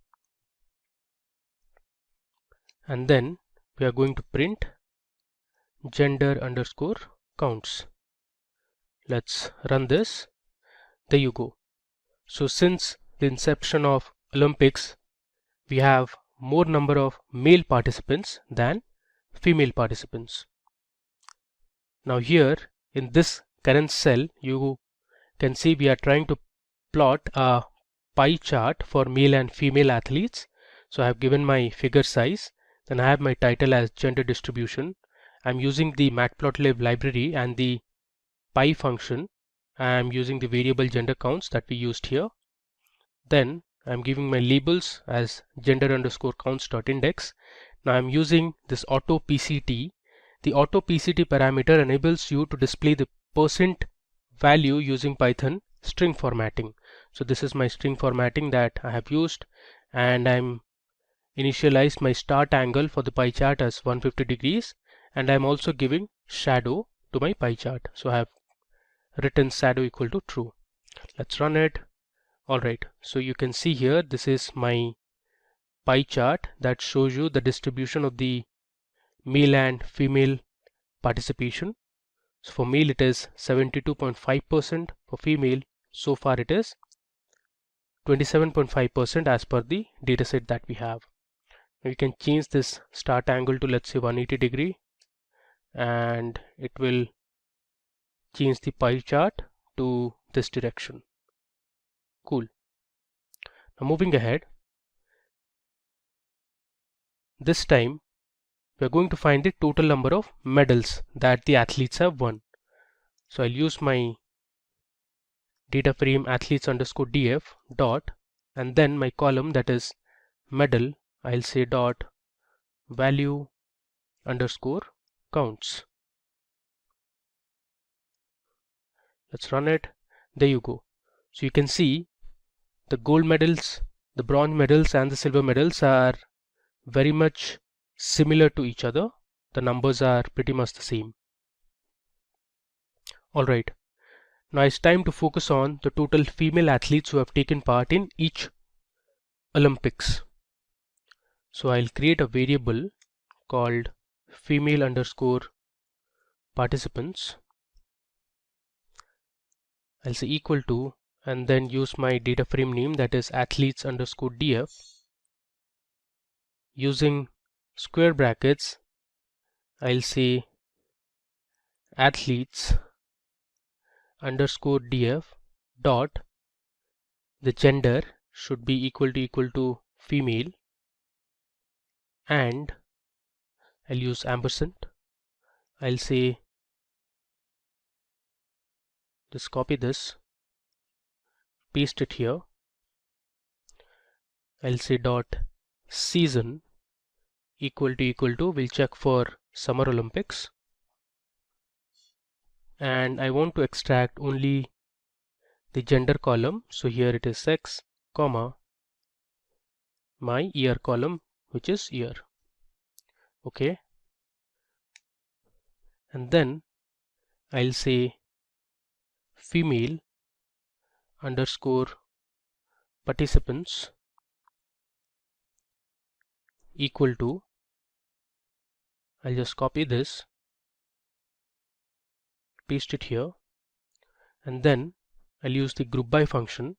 and then we are going to print gender underscore counts. Let's run this. There you go. So since the inception of Olympics, we have more number of male participants than female participants. Now here in this current cell you can see we are trying to plot a pie chart for male and female athletes. So I have given my figure size, then I have my title as gender distribution. I'm using the matplotlib library and the pie function. I'm using the variable gender counts that we used here. Then I'm giving my labels as gender underscore counts dot index. Now I'm using this auto PCT. The auto PCT parameter enables you to display the percent value using Python string formatting. So this is my string formatting that I have used, and I'm initialized my start angle for the pie chart as 150 degrees, and I'm also giving shadow to my pie chart. So I have written shadow equal to true. Let's run it. Alright, so you can see here this is my pie chart that shows you the distribution of the male and female participation. So for male it is 72.5%, for female so far it is 27.5% as per the dataset that we have. We can change this start angle to, let's say, 180 degree, and it will change the pie chart to this direction. Cool. Now moving ahead, this time we are going to find the total number of medals that the athletes have won. So I'll use my data frame athletes underscore df dot, and then my column, that is medal, I'll say dot value underscore counts. Let's run it. There you go. So you can see the gold medals, the bronze medals, and the silver medals are very much similar to each other. The numbers are pretty much the same. Alright, now it's time to focus on the total female athletes who have taken part in each Olympics. So I'll create a variable called female underscore participants, I'll say equal to, and then use my data frame name, that is athletes underscore df. Using square brackets, I'll say athletes underscore df dot, the gender should be equal to female, and I'll use ampersand. I'll say, just copy this, paste it here. I'll say dot season equal to, we'll check for Summer Olympics, and I want to extract only the gender column, so here it is sex, comma, my year column, which is year. Okay, and then I'll say female underscore participants equal to, I'll just copy this, paste it here, and then I'll use the group by function,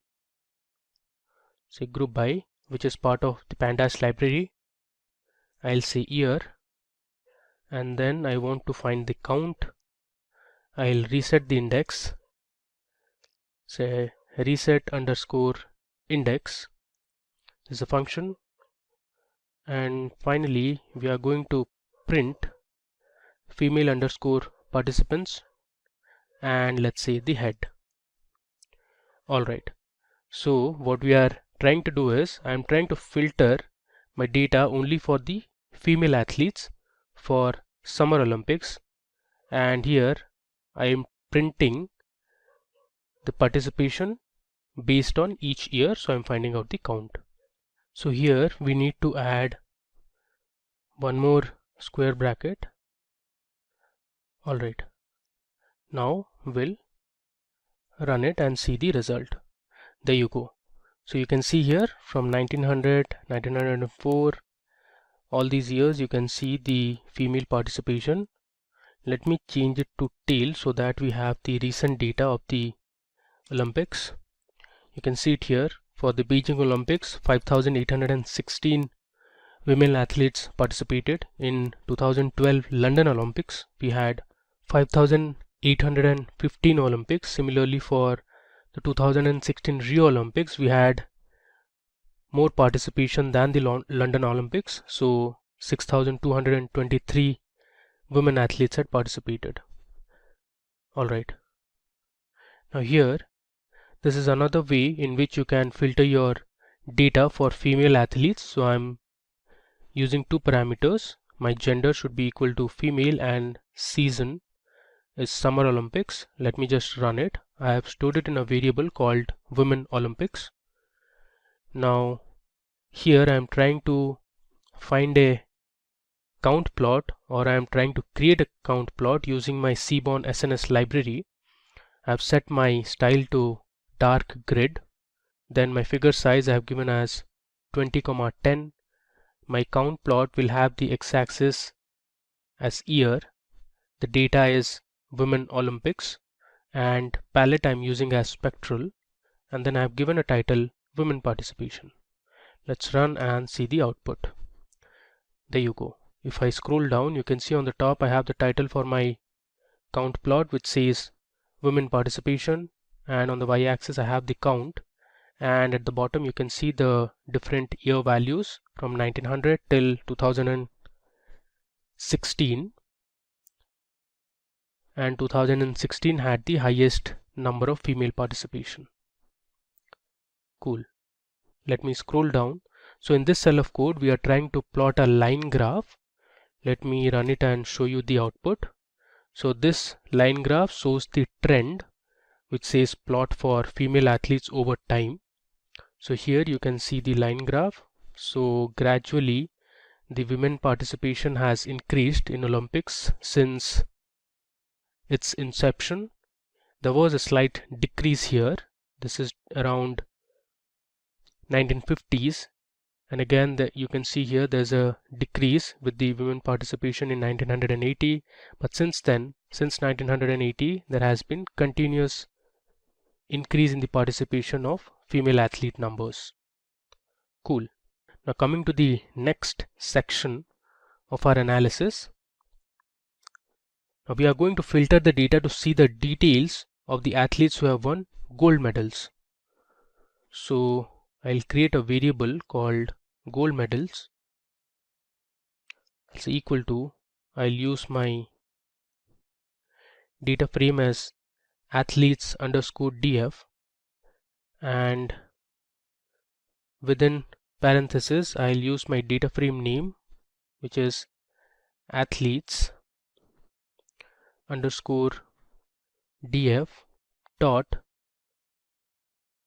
say group by, which is part of the pandas library. I'll say year, and then I want to find the count. I'll reset the index, say reset underscore index is a function, and finally we are going to print female underscore participants, and let's say the head. Alright, so what we are trying to do is, I'm trying to filter my data only for the female athletes for Summer Olympics, and here I am printing the participation based on each year, so I'm finding out the count. So here we need to add one more square bracket. Alright, now we'll run it and see the result. There you go. So you can see here from 1900, 1904, all these years you can see the female participation. Let me change it to tail so that we have the recent data of the Olympics. You can see it here. For the Beijing Olympics, 5,816 women athletes participated. In 2012 London Olympics, we had 5,815 Olympics. Similarly, for the 2016 Rio Olympics, we had more participation than the London Olympics. So 6,223 women athletes had participated. Alright. Now here, this is another way in which you can filter your data for female athletes. So I'm using two parameters. My gender should be equal to female, and season is Summer Olympics. Let me just run it. I have stored it in a variable called Women Olympics. Now here I am trying to find a count plot, or I am trying to create a count plot using my Seaborn SNS library. I have set my style to dark grid. Then my figure size I have given as 20,10. My count plot will have the x-axis as year. The data is Women Olympics, and palette I'm using as spectral, and then I've given a title Women Participation. Let's run and see the output. There you go. If I scroll down, you can see on the top I have the title for my count plot, which says Women Participation, and on the y-axis I have the count, and at the bottom you can see the different year values from 1900 till 2016, and 2016 had the highest number of female participation. Cool. Let me scroll down. So in this cell of code we are trying to plot a line graph. Let me run it and show you the output. So this line graph shows the trend, which says plot for female athletes over time. So here you can see the line graph. So gradually the women participation has increased in Olympics since its inception. There was a slight decrease here. This is around 1950s, and again you can see here there's a decrease with the women participation in 1980, but since then, since 1980, there has been continuous increase in the participation of female athlete numbers. Cool. Now coming to the next section of our analysis. Now we are going to filter the data to see the details of the athletes who have won gold medals. So I'll create a variable called gold medals. It's equal to, I'll use my data frame as athletes underscore df, and within parenthesis I'll use my data frame name, which is athletes underscore df dot,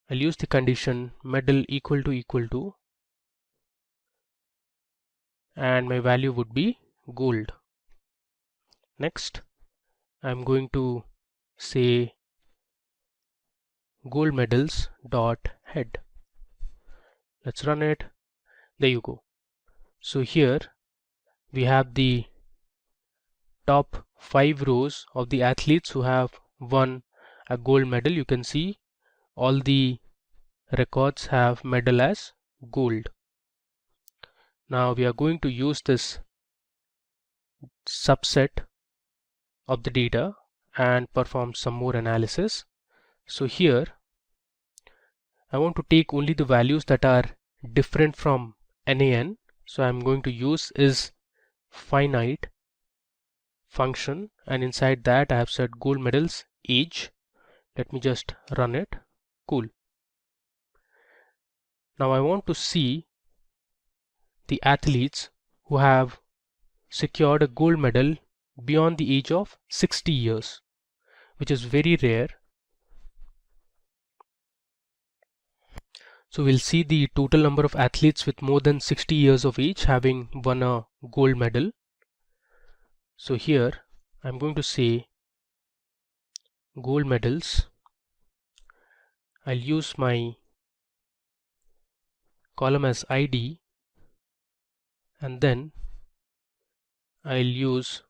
I'll use the condition medal equal to, and my value would be gold. Next, I'm going to say gold medals dot head. Let's run it. There you go. So here we have the top 5 rows of the athletes who have won a gold medal. You can see all the records have medal as gold. Now we are going to use this subset of the data and perform some more analysis. So here I want to take only the values that are different from NaN. So I'm going to use is finite function, and inside that I have set gold medals age. Let me just run it. Cool. Now I want to see the athletes who have secured a gold medal beyond the age of 60 years, which is very rare. So we'll see the total number of athletes with more than 60 years of age having won a gold medal. So here I'm going to say gold medals. I'll use my column as ID, and then I'll use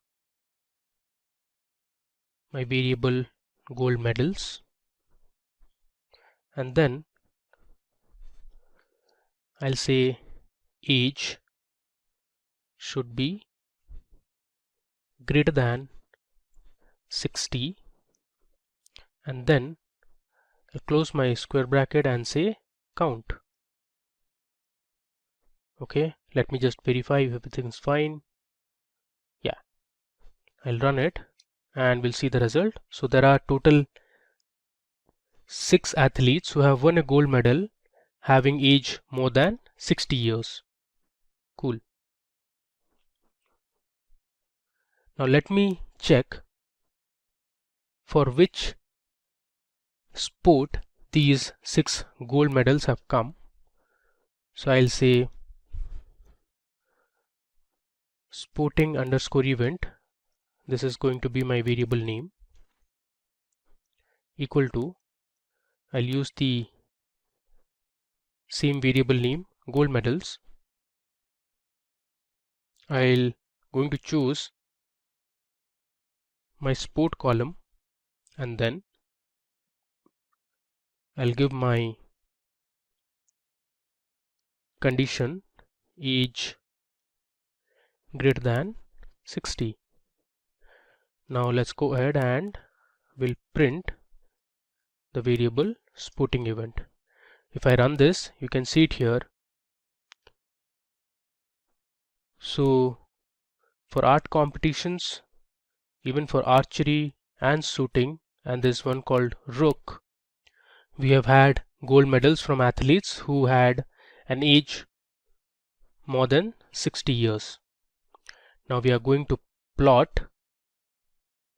my variable gold medals, and then I'll say age should be greater than 60, and then I'll close my square bracket and say count. Okay, let me just verify if everything's fine. Yeah, I'll run it and we'll see the result. So there are total 6 athletes who have won a gold medal having age more than 60 years. Cool. Now let me check for which sport these 6 gold medals have come. So I'll say sporting underscore event. This is going to be my variable name, equal to, I'll use the same variable name gold medals. I'll going to choose my sport column, and then I'll give my condition age greater than 60. Now let's go ahead and we'll print the variable sporting event. If I run this, you can see it here. So for art competitions, even for archery and shooting, and there's one called rook, we have had gold medals from athletes who had an age more than 60 years. Now we are going to plot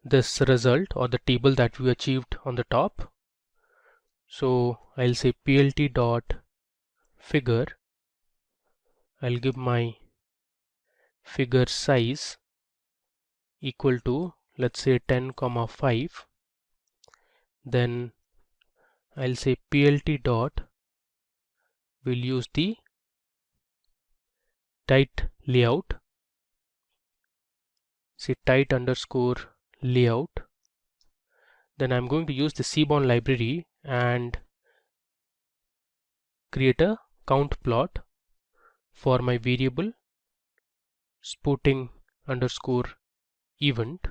this result or the table that we achieved on the top. So I'll say plt dot figure. I'll give my figure size equal to, let's say 10,5. Then I'll say plt dot, we'll use the tight layout, say tight underscore layout. Then I'm going to use the Seaborn library and create a count plot for my variable sporting underscore event.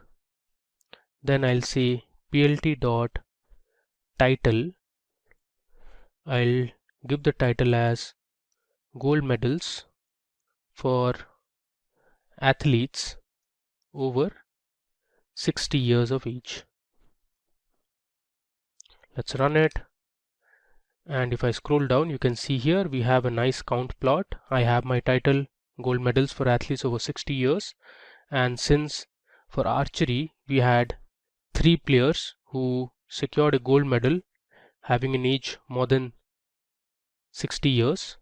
Then I'll say plt dot title. I'll give the title as gold medals for athletes over 60 years of age. Let's run it. And if I scroll down, you can see here we have a nice count plot. I have my title gold medals for athletes over 60 years. And since for archery we had 3 players who secured a gold medal having an age more than 60 years.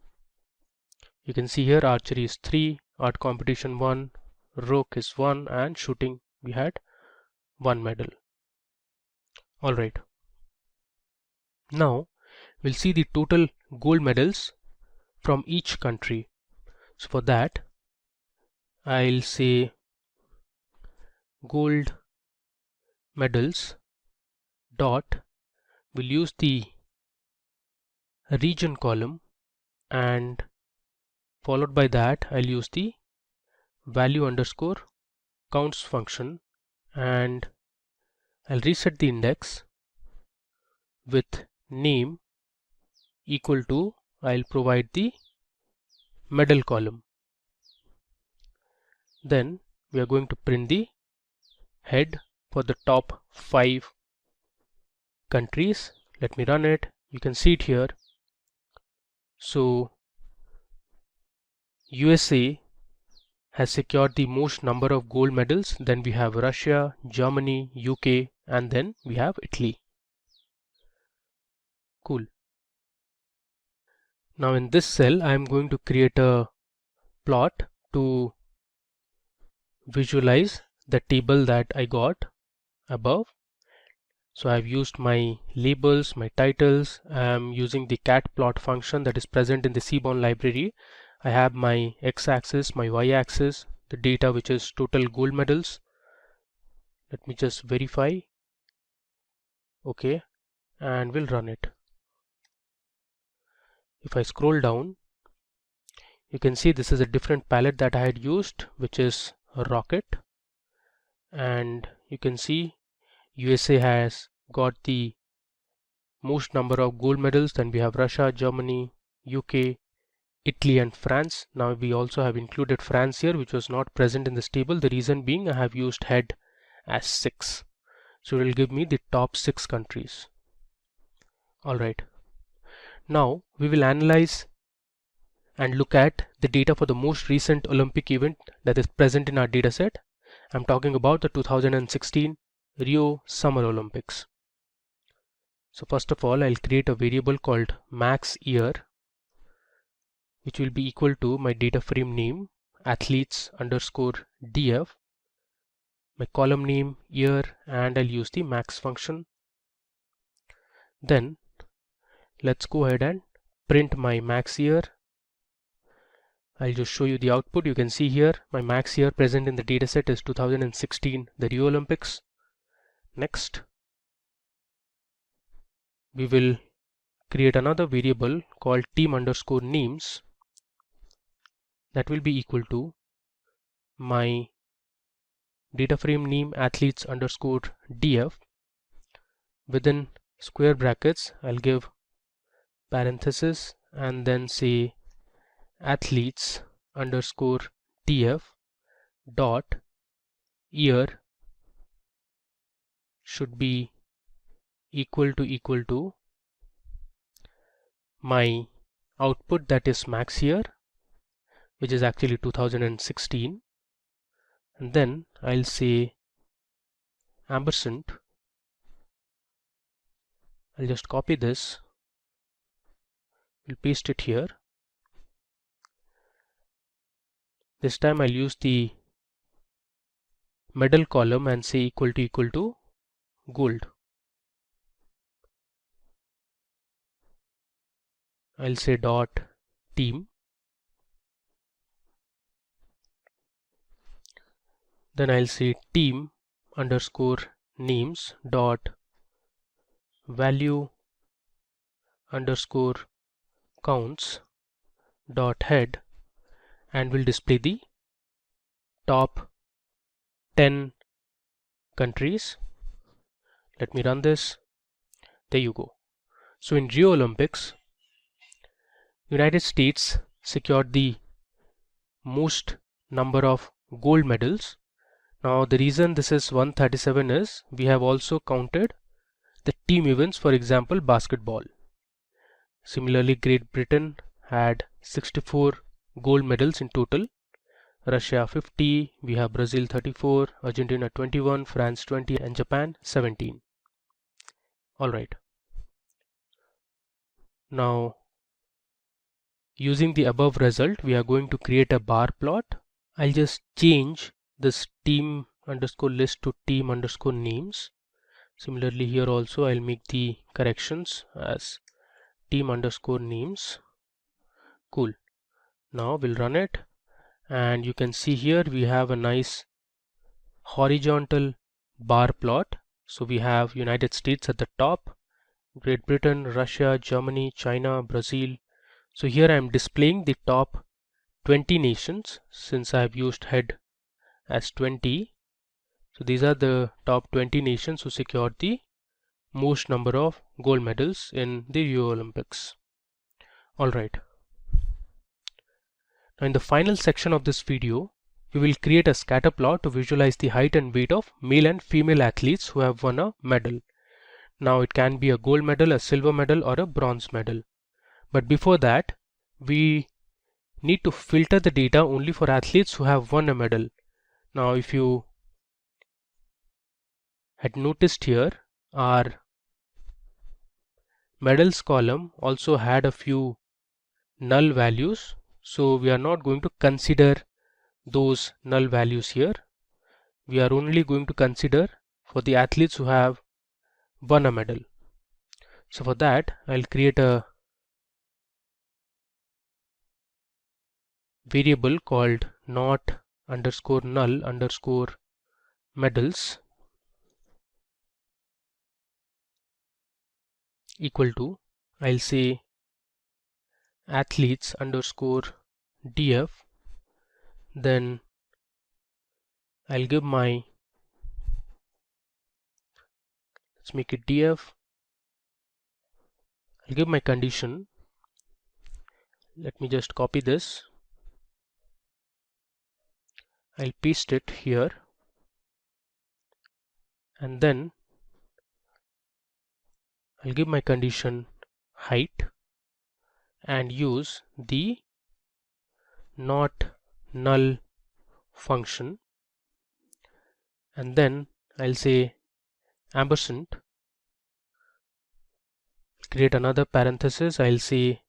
You can see here archery is 3, art competition 1, rook is 1, and shooting we had 1 medal. Alright. Now we'll see the total gold medals from each country. So for that I'll say gold medals dot, we'll use the region column, and followed by that I'll use the value underscore counts function, and I'll reset the index with name equal to, I'll provide the medal column. Then we are going to print the head for the top 5 countries. Let me run it. You can see it here. So USA has secured the most number of gold medals. Then we have Russia, Germany, UK, and then we have Italy. Cool. Now in this cell I am going to create a plot to visualize the table that I got above. So I've used my labels, my titles. I'm using the cat plot function that is present in the Seaborn library. I have my x-axis, my y-axis, the data which is total gold medals. Let me just verify. Okay, and we'll run it. If I scroll down, you can see this is a different palette that I had used, which is a rocket, and you can see USA has got the most number of gold medals. Then we have Russia, Germany, UK, Italy, and France. Now we also have included France here, which was not present in this table. The reason being I have used head as 6, so it will give me the top 6 countries. Alright, now we will analyze and look at the data for the most recent Olympic event that is present in our dataset. I'm talking about the 2016 Rio Summer Olympics. So first of all, I'll create a variable called max year, which will be equal to my data frame name athletes underscore df, my column name year, and I'll use the max function. Then let's go ahead and print my max year. I'll just show you the output. You can see here my max year present in the dataset is 2016, the Rio Olympics. Next, we will create another variable called team underscore names that will be equal to my data frame name athletes underscore df. Within square brackets I'll give parenthesis and then say athletes underscore df dot year should be equal to my output, that is max year, which is actually 2016, and then I'll say ampersand. I'll just copy this, we'll paste it here. This time I'll use the medal column and say equal to gold. I'll say dot team, then I'll say team underscore names dot value underscore counts dot head, and will display the top 10 countries. Let me run this. There you go. So in Rio Olympics, United States secured the most number of gold medals. Now the reason this is 137 is we have also counted the team events, for example basketball. Similarly, Great Britain had 64 gold medals in total, Russia 50, we have Brazil 34, Argentina 21, France 20, and Japan 17. Alright. Now using the above result, we are going to create a bar plot. I'll just change this team underscore list to team underscore names. Similarly, here also I'll make the corrections as team underscore names. Cool. Now we'll run it, and you can see here we have a nice horizontal bar plot. So we have United States at the top, Great Britain, Russia, Germany, China, Brazil. So here I am displaying the top 20 nations since I have used head as 20. So these are the top 20 nations who secured the most number of gold medals in the Rio Olympics. Alright. Now in the final section of this video, we will create a scatter plot to visualize the height and weight of male and female athletes who have won a medal. Now it can be a gold medal, a silver medal, or a bronze medal. But before that, we need to filter the data only for athletes who have won a medal. Now if you had noticed here, our medals column also had a few null values, so we are not going to consider those null values here. We are only going to consider for the athletes who have won a medal. So for that, I'll create a variable called not underscore null underscore medals equal to, I'll say athletes underscore df, then I'll give my, let's make it df, I'll give my condition. Let me just copy this, I'll paste it here, and then I'll give my condition height and use the not null function, and then I'll say ampersand, create another parenthesis, I'll say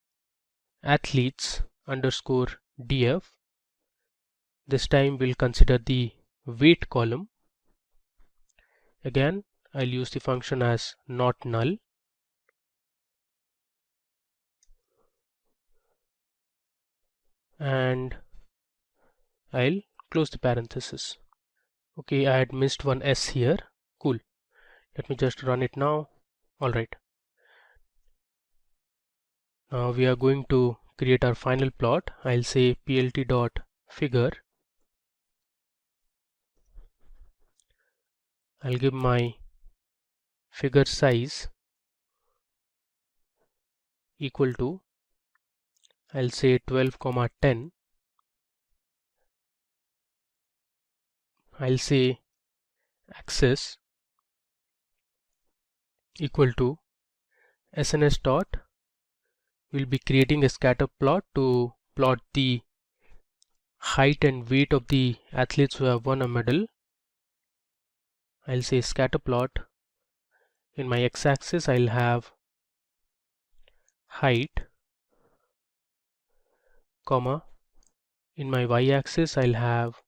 athletes underscore df. This time we'll consider the weight column. Again, I'll use the function as not null, and I'll close the parenthesis. Okay, I had missed one s here. Cool. Let me just run it now. Alright. Now we are going to create our final plot. I'll say plt.figure. I'll give my figure size equal to, I'll say 12, 10. I'll say axis equal to SNS dot. We'll be creating a scatter plot to plot the height and weight of the athletes who have won a medal. I'll say scatter plot. In my x-axis I'll have height, comma. In my y-axis I'll have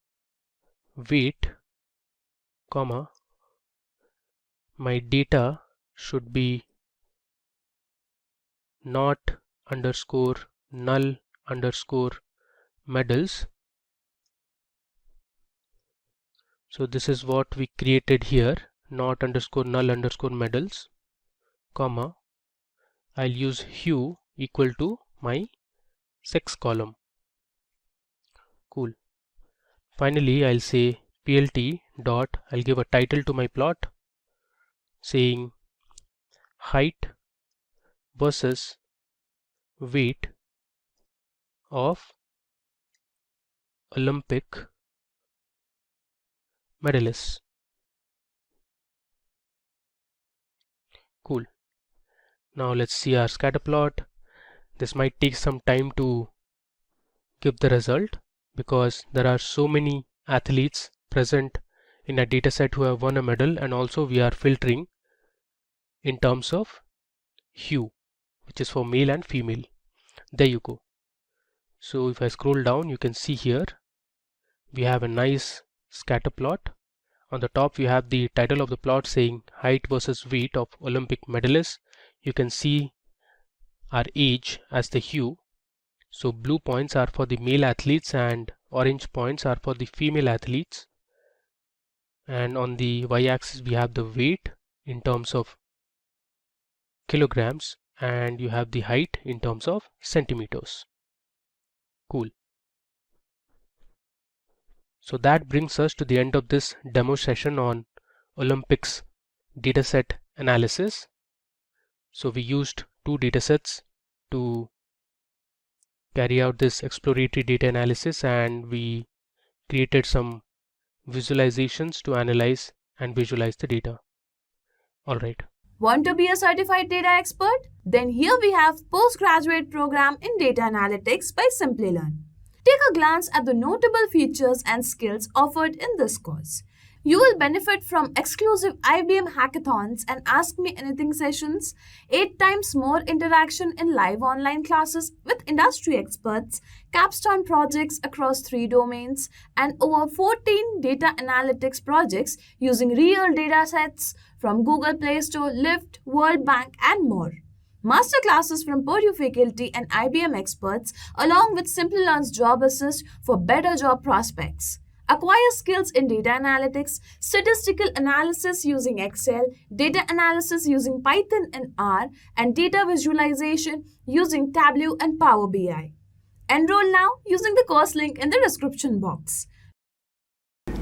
weight, comma. My data should be not underscore null underscore medals. So this is what we created here, not underscore null underscore medals, comma. I'll use hue equal to my sex column. Cool. Finally, I'll say plt dot, I'll give a title to my plot saying height versus weight of Olympic medalists. Cool. Now let's see our scatter plot. This might take some time to give the result because there are so many athletes present in a dataset who have won a medal, and also we are filtering in terms of hue, which is for male and female. There you go. So if I scroll down, you can see here we have a nice scatter plot. On the top we have the title of the plot saying height versus weight of Olympic medalists. You can see our age as the hue. So blue points are for the male athletes and orange points are for the female athletes. And on the y-axis we have the weight in terms of kilograms, and you have the height in terms of centimeters. Cool. So that brings us to the end of this demo session on Olympics dataset analysis. So we used two datasets to carry out this exploratory data analysis, and we created some visualizations to analyze and visualize the data. Alright. Want to be a certified data expert? Then here we have postgraduate program in data analytics by Simplilearn. Take a glance at the notable features and skills offered in this course. You will benefit from exclusive IBM hackathons and Ask Me Anything sessions, 8 times more interaction in live online classes with industry experts, capstone projects across 3 domains, and over 14 data analytics projects using real data sets from Google Play Store, Lyft, World Bank, and more. Masterclasses from Purdue faculty and IBM experts, along with Simplilearn's Job Assist for better job prospects. Acquire skills in data analytics, statistical analysis using Excel, data analysis using Python and R, and data visualization using Tableau and Power BI. Enroll now using the course link in the description box.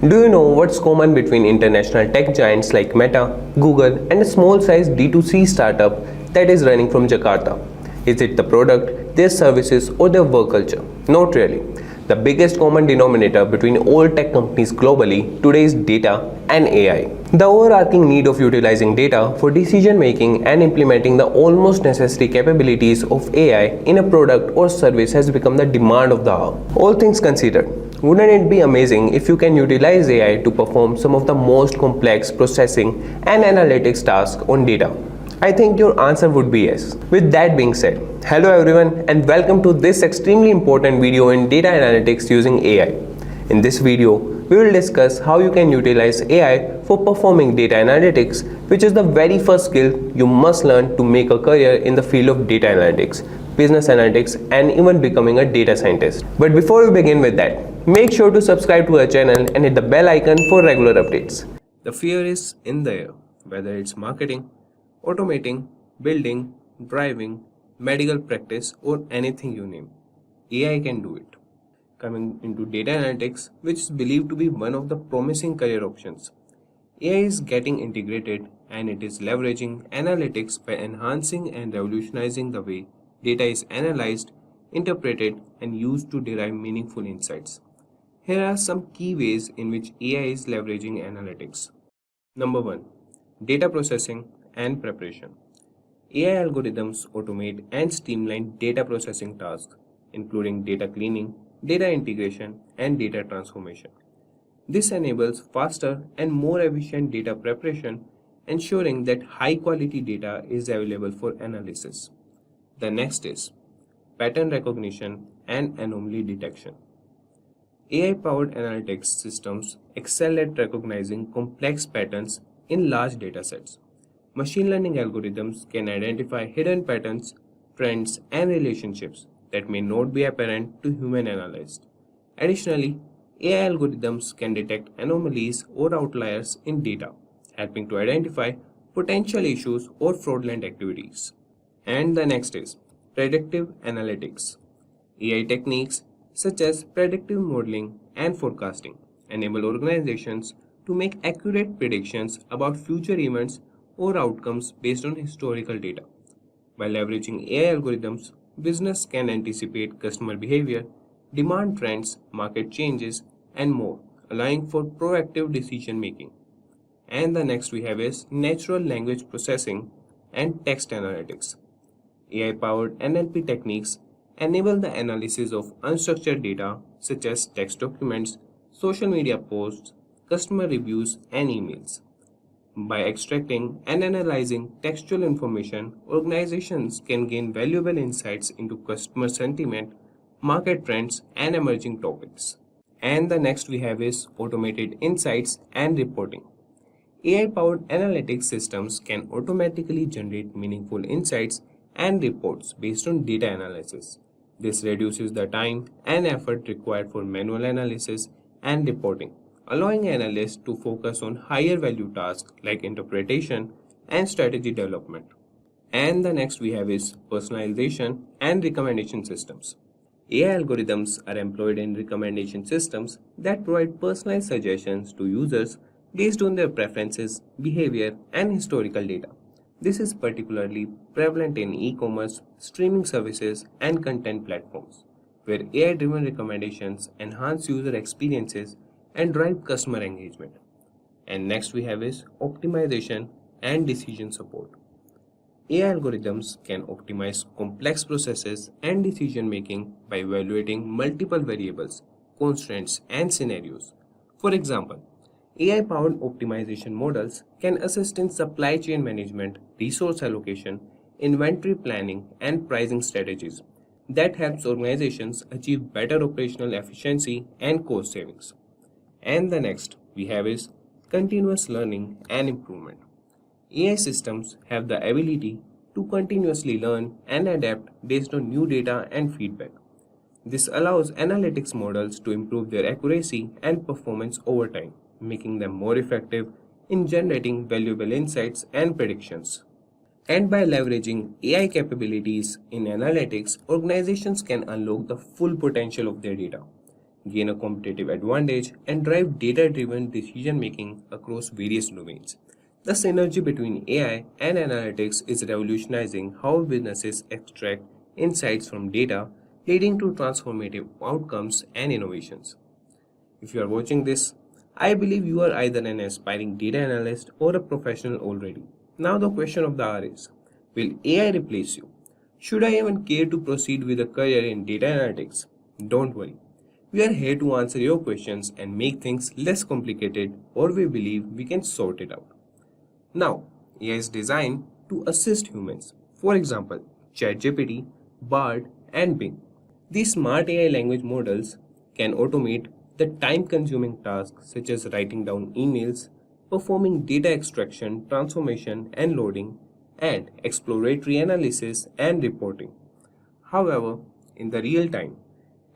Do you know what's common between international tech giants like Meta, Google, and a small-sized D2C startup that is running from Jakarta? Is it the product, their services, or their work culture? Not really. The biggest common denominator between all tech companies globally today is data and AI. The overarching need of utilizing data for decision making and implementing the almost necessary capabilities of AI in a product or service has become the demand of the hour. All things considered, wouldn't it be amazing if you can utilize AI to perform some of the most complex processing and analytics tasks on data? I think your answer would be yes. With that being said, hello everyone and welcome to this extremely important video in data analytics using AI. In this video, we will discuss how you can utilize AI for performing data analytics, which is the very first skill you must learn to make a career in the field of data analytics, business analytics, and even becoming a data scientist. But before we begin with that, make sure to subscribe to our channel and hit the bell icon for regular updates. The fear is in the air, whether it's marketing, automating, building, driving, medical practice, or anything you name. AI can do it. Coming into data analytics, which is believed to be one of the promising career options. AI is getting integrated and it is leveraging analytics by enhancing and revolutionizing the way data is analyzed, interpreted, and used to derive meaningful insights. Here are some key ways in which AI is leveraging analytics. Number 1. Data processing and preparation. AI algorithms automate and streamline data processing tasks, including data cleaning, data integration, and data transformation. This enables faster and more efficient data preparation, ensuring that high-quality data is available for analysis. The next is pattern recognition and anomaly detection. AI-powered analytics systems excel at recognizing complex patterns in large datasets. Machine learning algorithms can identify hidden patterns, trends, and relationships that may not be apparent to human analysts. Additionally, AI algorithms can detect anomalies or outliers in data, helping to identify potential issues or fraudulent activities. And the next is predictive analytics. AI techniques such as predictive modeling and forecasting enable organizations to make accurate predictions about future events or outcomes based on historical data. By leveraging AI algorithms, business can anticipate customer behavior, demand trends, market changes, and more, allowing for proactive decision making. And the next we have is natural language processing and text analytics. AI powered NLP techniques enable the analysis of unstructured data such as text documents, social media posts, customer reviews, and emails. By extracting and analyzing textual information, organizations can gain valuable insights into customer sentiment, market trends, and emerging topics. And the next we have is automated insights and reporting. AI powered analytics systems can automatically generate meaningful insights and reports based on data analysis. This reduces the time and effort required for manual analysis and reporting, allowing analysts to focus on higher value tasks like interpretation and strategy development. And the next we have is personalization and recommendation systems. AI algorithms are employed in recommendation systems that provide personalized suggestions to users based on their preferences, behavior, and historical data. This is particularly prevalent in e-commerce, streaming services, and content platforms, where AI-driven recommendations enhance user experiences and drive customer engagement. And next we have is optimization and decision support. AI algorithms can optimize complex processes and decision making by evaluating multiple variables, constraints, and scenarios. For example, AI powered optimization models can assist in supply chain management, resource allocation, inventory planning, and pricing strategies that helps organizations achieve better operational efficiency and cost savings. And the next we have is continuous learning and improvement. AI systems have the ability to continuously learn and adapt based on new data and feedback. This allows analytics models to improve their accuracy and performance over time, making them more effective in generating valuable insights and predictions. And by leveraging AI capabilities in analytics, organizations can unlock the full potential of their data, gain a competitive advantage, and drive data driven decision making across various domains. The synergy between AI and analytics is revolutionizing how businesses extract insights from data, leading to transformative outcomes and innovations. If you are watching this, I believe you are either an aspiring data analyst or a professional already. Now the question of the hour is, will AI replace you? Should I even care to proceed with a career in data analytics? Don't worry. We are here to answer your questions and make things less complicated, or we believe we can sort it out. Now, AI is designed to assist humans. For example, ChatGPT, Bard, and Bing. These smart AI language models can automate the time-consuming tasks such as writing down emails, performing data extraction, transformation, and loading, and exploratory analysis and reporting. However, in the real time,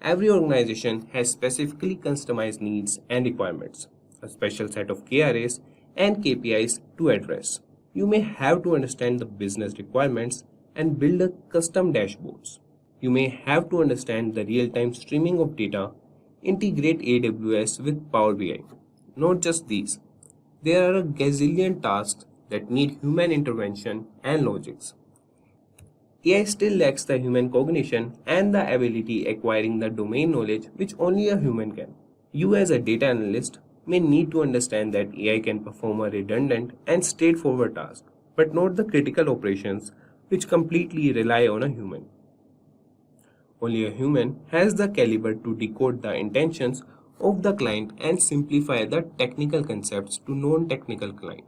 every organization has specifically customized needs and requirements, a special set of KRAs and KPIs to address. You may have to understand the business requirements and build a custom dashboards. You may have to understand the real-time streaming of data, integrate AWS with Power BI. Not just these, there are a gazillion tasks that need human intervention and logics. AI still lacks the human cognition and the ability acquiring the domain knowledge which only a human can. You as a data analyst may need to understand that AI can perform a redundant and straightforward task, but not the critical operations which completely rely on a human. Only a human has the caliber to decode the intentions of the client and simplify the technical concepts to non-technical client.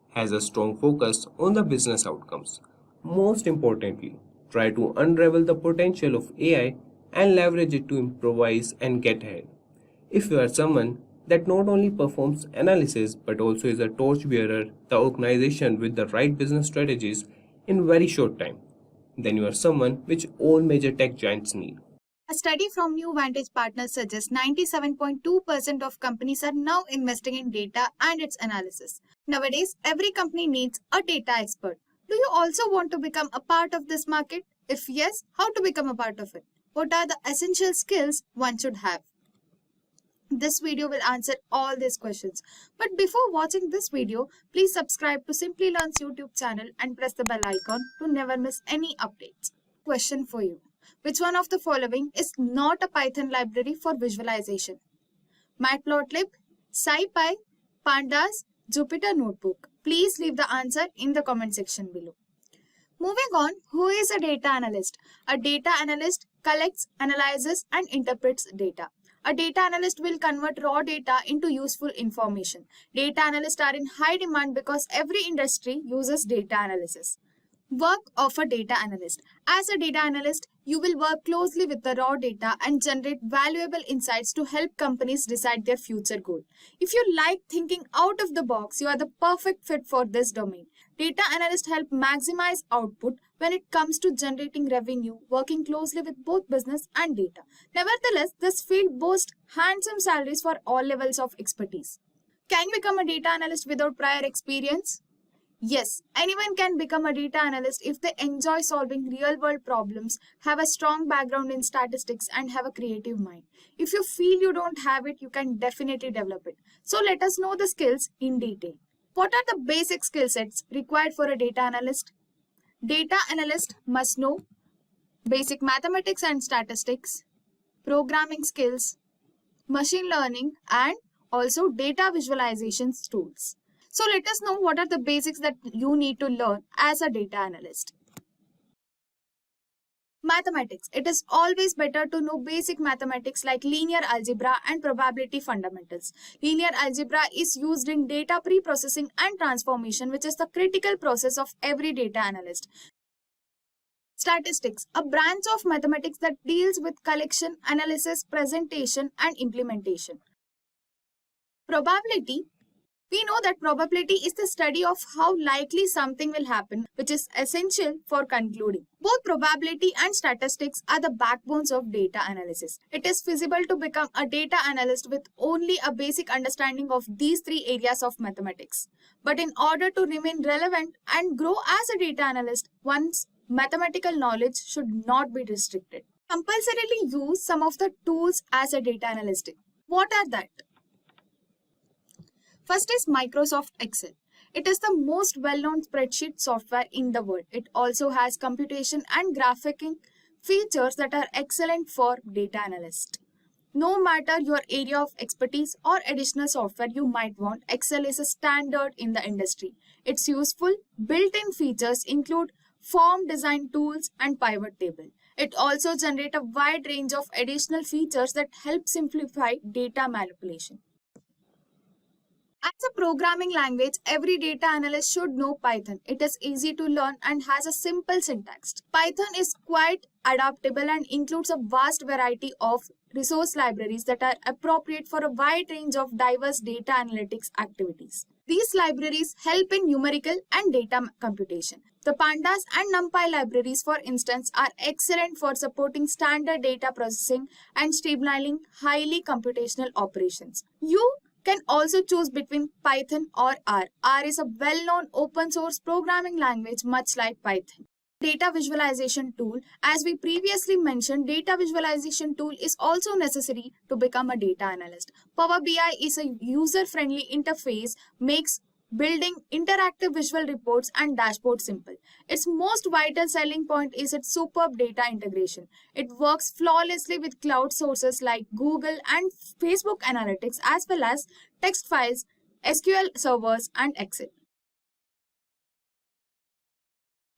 Has a strong focus on the business outcomes. Most importantly, try to unravel the potential of AI and leverage it to improvise and get ahead. If you are someone that not only performs analysis but also is a torchbearer the organization with the right business strategies in very short time, then you are someone which all major tech giants need. A study from New Vantage Partners suggests 97.2% of companies are now investing in data and its analysis. Nowadays, every company needs a data expert. Do you also want to become a part of this market? If yes, how to become a part of it? What are the essential skills one should have? This video will answer all these questions. But before watching this video, please subscribe to Simplilearn's YouTube channel and press the bell icon to never miss any updates. Question for you. Which one of the following is not a Python library for visualization? Matplotlib, SciPy, Pandas, Jupyter Notebook. Please leave the answer in the comment section below. Moving on, who is a data analyst? A data analyst collects, analyzes, and interprets data. A data analyst will convert raw data into useful information. Data analysts are in high demand because every industry uses data analysis. Work of a data analyst. As a data analyst, you will work closely with the raw data and generate valuable insights to help companies decide their future goal. If you like thinking out of the box, you are the perfect fit for this domain. Data analysts help maximize output when it comes to generating revenue, working closely with both business and data. Nevertheless, this field boasts handsome salaries for all levels of expertise. Can you become a data analyst without prior experience? Yes, anyone can become a data analyst if they enjoy solving real-world problems, have a strong background in statistics, and have a creative mind. If you feel you don't have it, you can definitely develop it. So let us know the skills in detail. What are the basic skill sets required for a data analyst? Data analyst must know basic mathematics and statistics, programming skills, machine learning, and also data visualization tools. So let us know what are the basics that you need to learn as a data analyst. Mathematics. It is always better to know basic mathematics like linear algebra and probability fundamentals. Linear algebra is used in data pre-processing and transformation, which is the critical process of every data analyst. Statistics, a branch of mathematics that deals with collection, analysis, presentation, and implementation. Probability. We know that probability is the study of how likely something will happen, which is essential for concluding. Both probability and statistics are the backbones of data analysis. It is feasible to become a data analyst with only a basic understanding of these three areas of mathematics. But in order to remain relevant and grow as a data analyst, one's mathematical knowledge should not be restricted. Compulsorily use some of the tools as a data analyst. What are that? First is Microsoft Excel. It is the most well-known spreadsheet software in the world. It also has computation and graphing features that are excellent for data analysts. No matter your area of expertise or additional software you might want, Excel is a standard in the industry. Its useful built-in features include form design tools and pivot table. It also generates a wide range of additional features that help simplify data manipulation. As a programming language, every data analyst should know Python. It is easy to learn and has a simple syntax. Python is quite adaptable and includes a vast variety of resource libraries that are appropriate for a wide range of diverse data analytics activities. These libraries help in numerical and data computation. The Pandas and NumPy libraries, for instance, are excellent for supporting standard data processing and streamlining highly computational operations. You can also choose between Python or R. R is a well-known open source programming language much like Python. Data visualization tool. As we previously mentioned, data visualization tool is also necessary to become a data analyst. Power BI is a user-friendly interface, makes building interactive visual reports and dashboards simple. Its most vital selling point is its superb data integration. It works flawlessly with cloud sources like Google and Facebook Analytics, as well as text files, SQL servers, and Excel.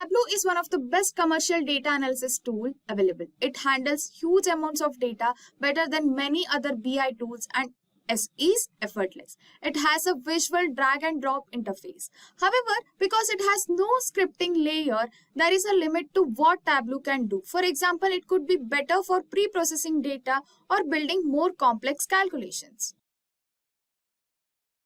Tableau is one of the best commercial data analysis tool available. It handles huge amounts of data better than many other BI tools and is effortless. It has a visual drag and drop interface. However, because it has no scripting layer, there is a limit to what Tableau can do. For example, it could be better for pre-processing data or building more complex calculations.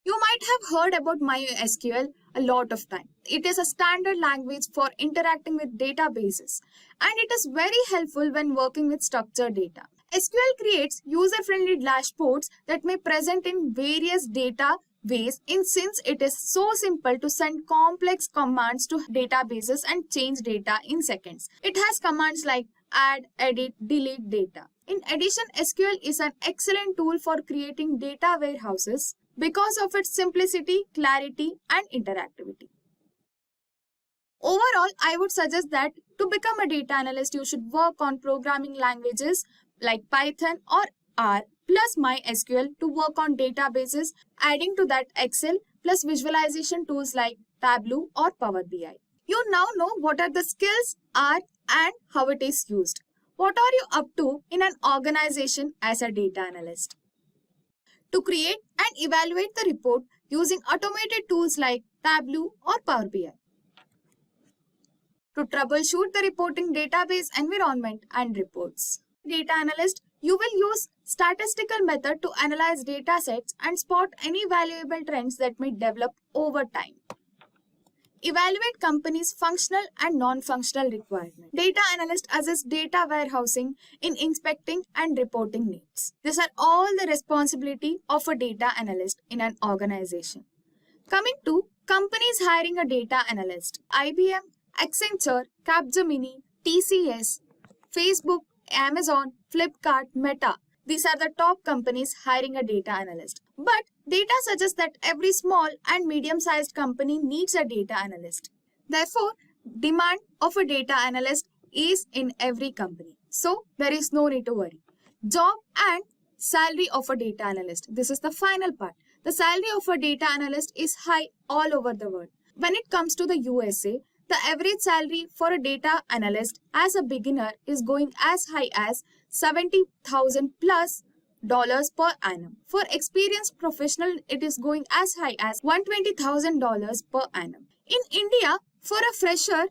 You might have heard about MySQL a lot of time. It is a standard language for interacting with databases, and it is very helpful when working with structured data. SQL creates user-friendly dashboards that may present in various data ways since it is so simple to send complex commands to databases and change data in seconds. It has commands like add, edit, delete data. In addition, SQL is an excellent tool for creating data warehouses because of its simplicity, clarity, and interactivity. Overall, I would suggest that to become a data analyst, you should work on programming languages like Python or R plus MySQL to work on databases, adding to that Excel plus visualization tools like Tableau or Power BI. You now know what are the skills are and how it is used. What are you up to in an organization as a data analyst? To create and evaluate the report using automated tools like Tableau or Power BI. To troubleshoot the reporting database environment and reports. Data analyst, you will use statistical method to analyze data sets and spot any valuable trends that may develop over time. Evaluate companies' functional and non-functional requirements. Data analyst assess data warehousing in inspecting and reporting needs. These are all the responsibility of a data analyst in an organization. Coming to companies hiring a data analyst. IBM, Accenture, Capgemini, TCS, Facebook, Amazon, Flipkart, Meta. These are the top companies hiring a data analyst. But data suggests that every small and medium-sized company needs a data analyst. Therefore, demand of a data analyst is in every company. So, there is no need to worry. Job and salary of a data analyst. This is the final part. The salary of a data analyst is high all over the world. When it comes to the USA, the average salary for a data analyst as a beginner is going as high as $70,000 plus per annum. For experienced professional, it is going as high as $120,000 per annum. In India, for a fresher,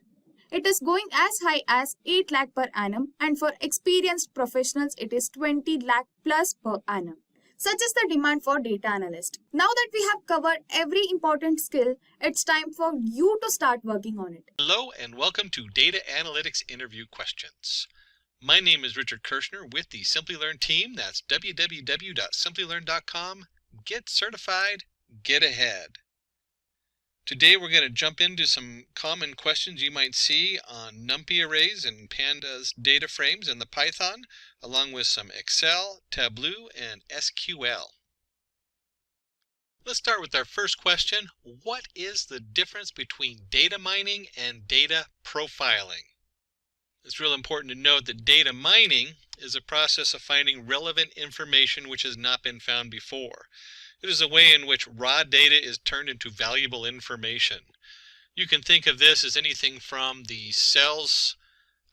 it is going as high as 8 lakh per annum, and for experienced professionals, it is 20 lakh plus per annum. Such is the demand for data analyst. Now that we have covered every important skill, it's time for you to start working on it. Hello and welcome to Data Analytics Interview Questions. My name is Richard Kirshner with the Simplilearn team. That's www.simplilearn.com. Get certified, get ahead. Today we're going to jump into some common questions you might see on NumPy arrays and pandas data frames in the Python, along with some Excel, Tableau, and SQL. Let's start with our first question. What is the difference between data mining and data profiling? It's real important to note that data mining is a process of finding relevant information which has not been found before. It is a way in which raw data is turned into valuable information. You can think of this as anything from the sales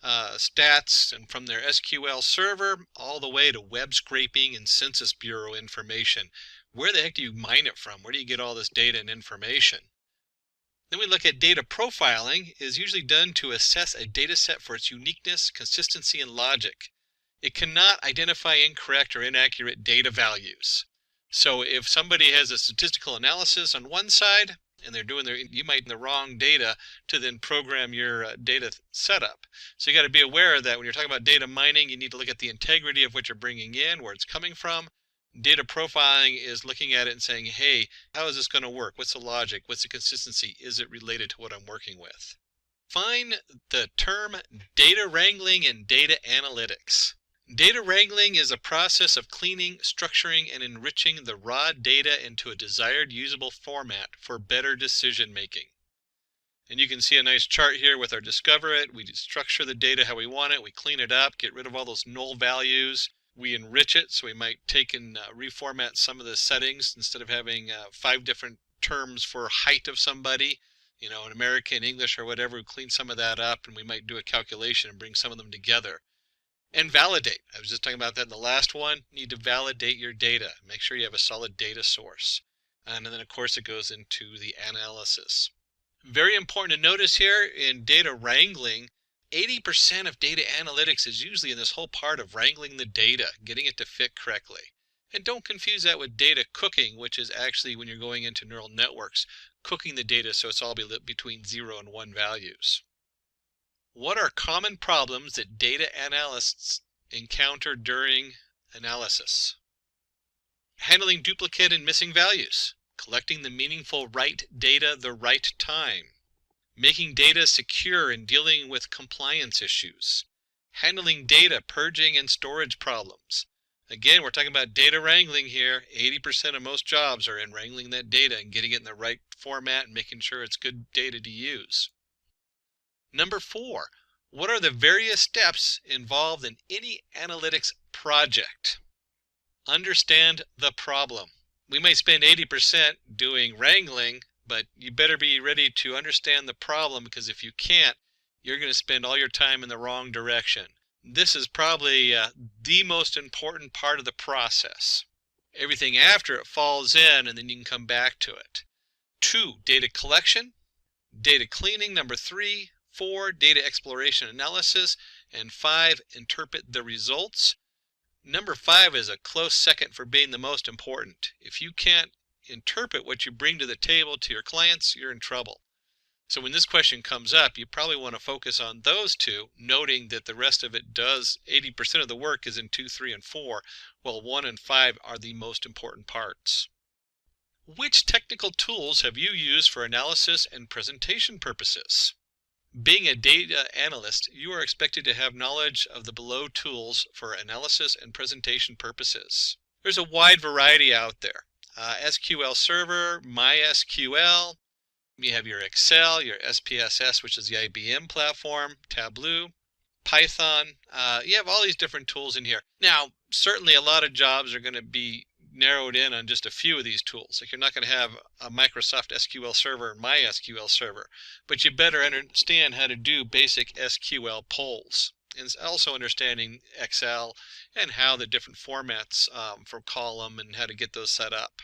stats and from their SQL server all the way to web scraping and Census Bureau information. Where the heck do you mine it from? Where do you get all this data and information? Then we look at data profiling is usually done to assess a data set for its uniqueness, consistency, and logic. It cannot identify incorrect or inaccurate data values. So if somebody has a statistical analysis on one side and they're doing you might the wrong data to then program your data setup. So you got to be aware of that. When you're talking about data mining, you need to look at the integrity of what you're bringing in, where it's coming from. Data profiling is looking at it and saying, hey, how is this going to work? What's the logic? What's the consistency? Is it related to what I'm working with? Find the term data wrangling and data analytics. Data wrangling is a process of cleaning, structuring, and enriching the raw data into a desired usable format for better decision making. And you can see a nice chart here with our discover it. We structure the data how we want it. We clean it up, get rid of all those null values. We enrich it, so we might take and reformat some of the settings. Instead of having 5 different terms for height of somebody, in American, English, or whatever, we clean some of that up, and we might do a calculation and bring some of them together. And validate. I was just talking about that in the last one. You need to validate your data. Make sure you have a solid data source. And then, of course, it goes into the analysis. Very important to notice here in data wrangling, 80% of data analytics is usually in this whole part of wrangling the data, getting it to fit correctly. And don't confuse that with data cooking, which is actually when you're going into neural networks, cooking the data so it's all between 0 and 1 values. What are common problems that data analysts encounter during analysis? Handling duplicate and missing values. collecting the meaningful right data the right time, making data secure and dealing with compliance issues, handling data purging and storage problems. Again, we're talking about data wrangling here. 80% of most jobs are in wrangling that data and getting it in the right format and making sure it's good data to use. Number 4, what are the various steps involved in any analytics project? Understand the problem. We might spend 80% doing wrangling, but you better be ready to understand the problem, because if you can't, you're going to spend all your time in the wrong direction. This is probably the most important part of the process. Everything after it falls in, and then you can come back to it. 2, data collection, data cleaning. Number 3, 4, data exploration analysis, and 5, interpret the results. Number 5 is a close second for being the most important. If you can't interpret what you bring to the table to your clients, you're in trouble. So when this question comes up, you probably want to focus on those 2, noting that the rest of it does, 80% of the work is in 2, 3, and 4, while 1 and 5 are the most important parts. Which technical tools have you used for analysis and presentation purposes? Being a data analyst, you are expected to have knowledge of the below tools for analysis and presentation purposes. There's a wide variety out there. SQL Server, MySQL, you have your Excel, your SPSS, which is the IBM platform, Tableau, Python. You have all these different tools in here. Now, certainly a lot of jobs are going to be narrowed in on just a few of these tools. Like, you're not going to have a Microsoft SQL Server and MySQL Server, but you better understand how to do basic SQL polls, and also understanding Excel and how the different formats for column and how to get those set up.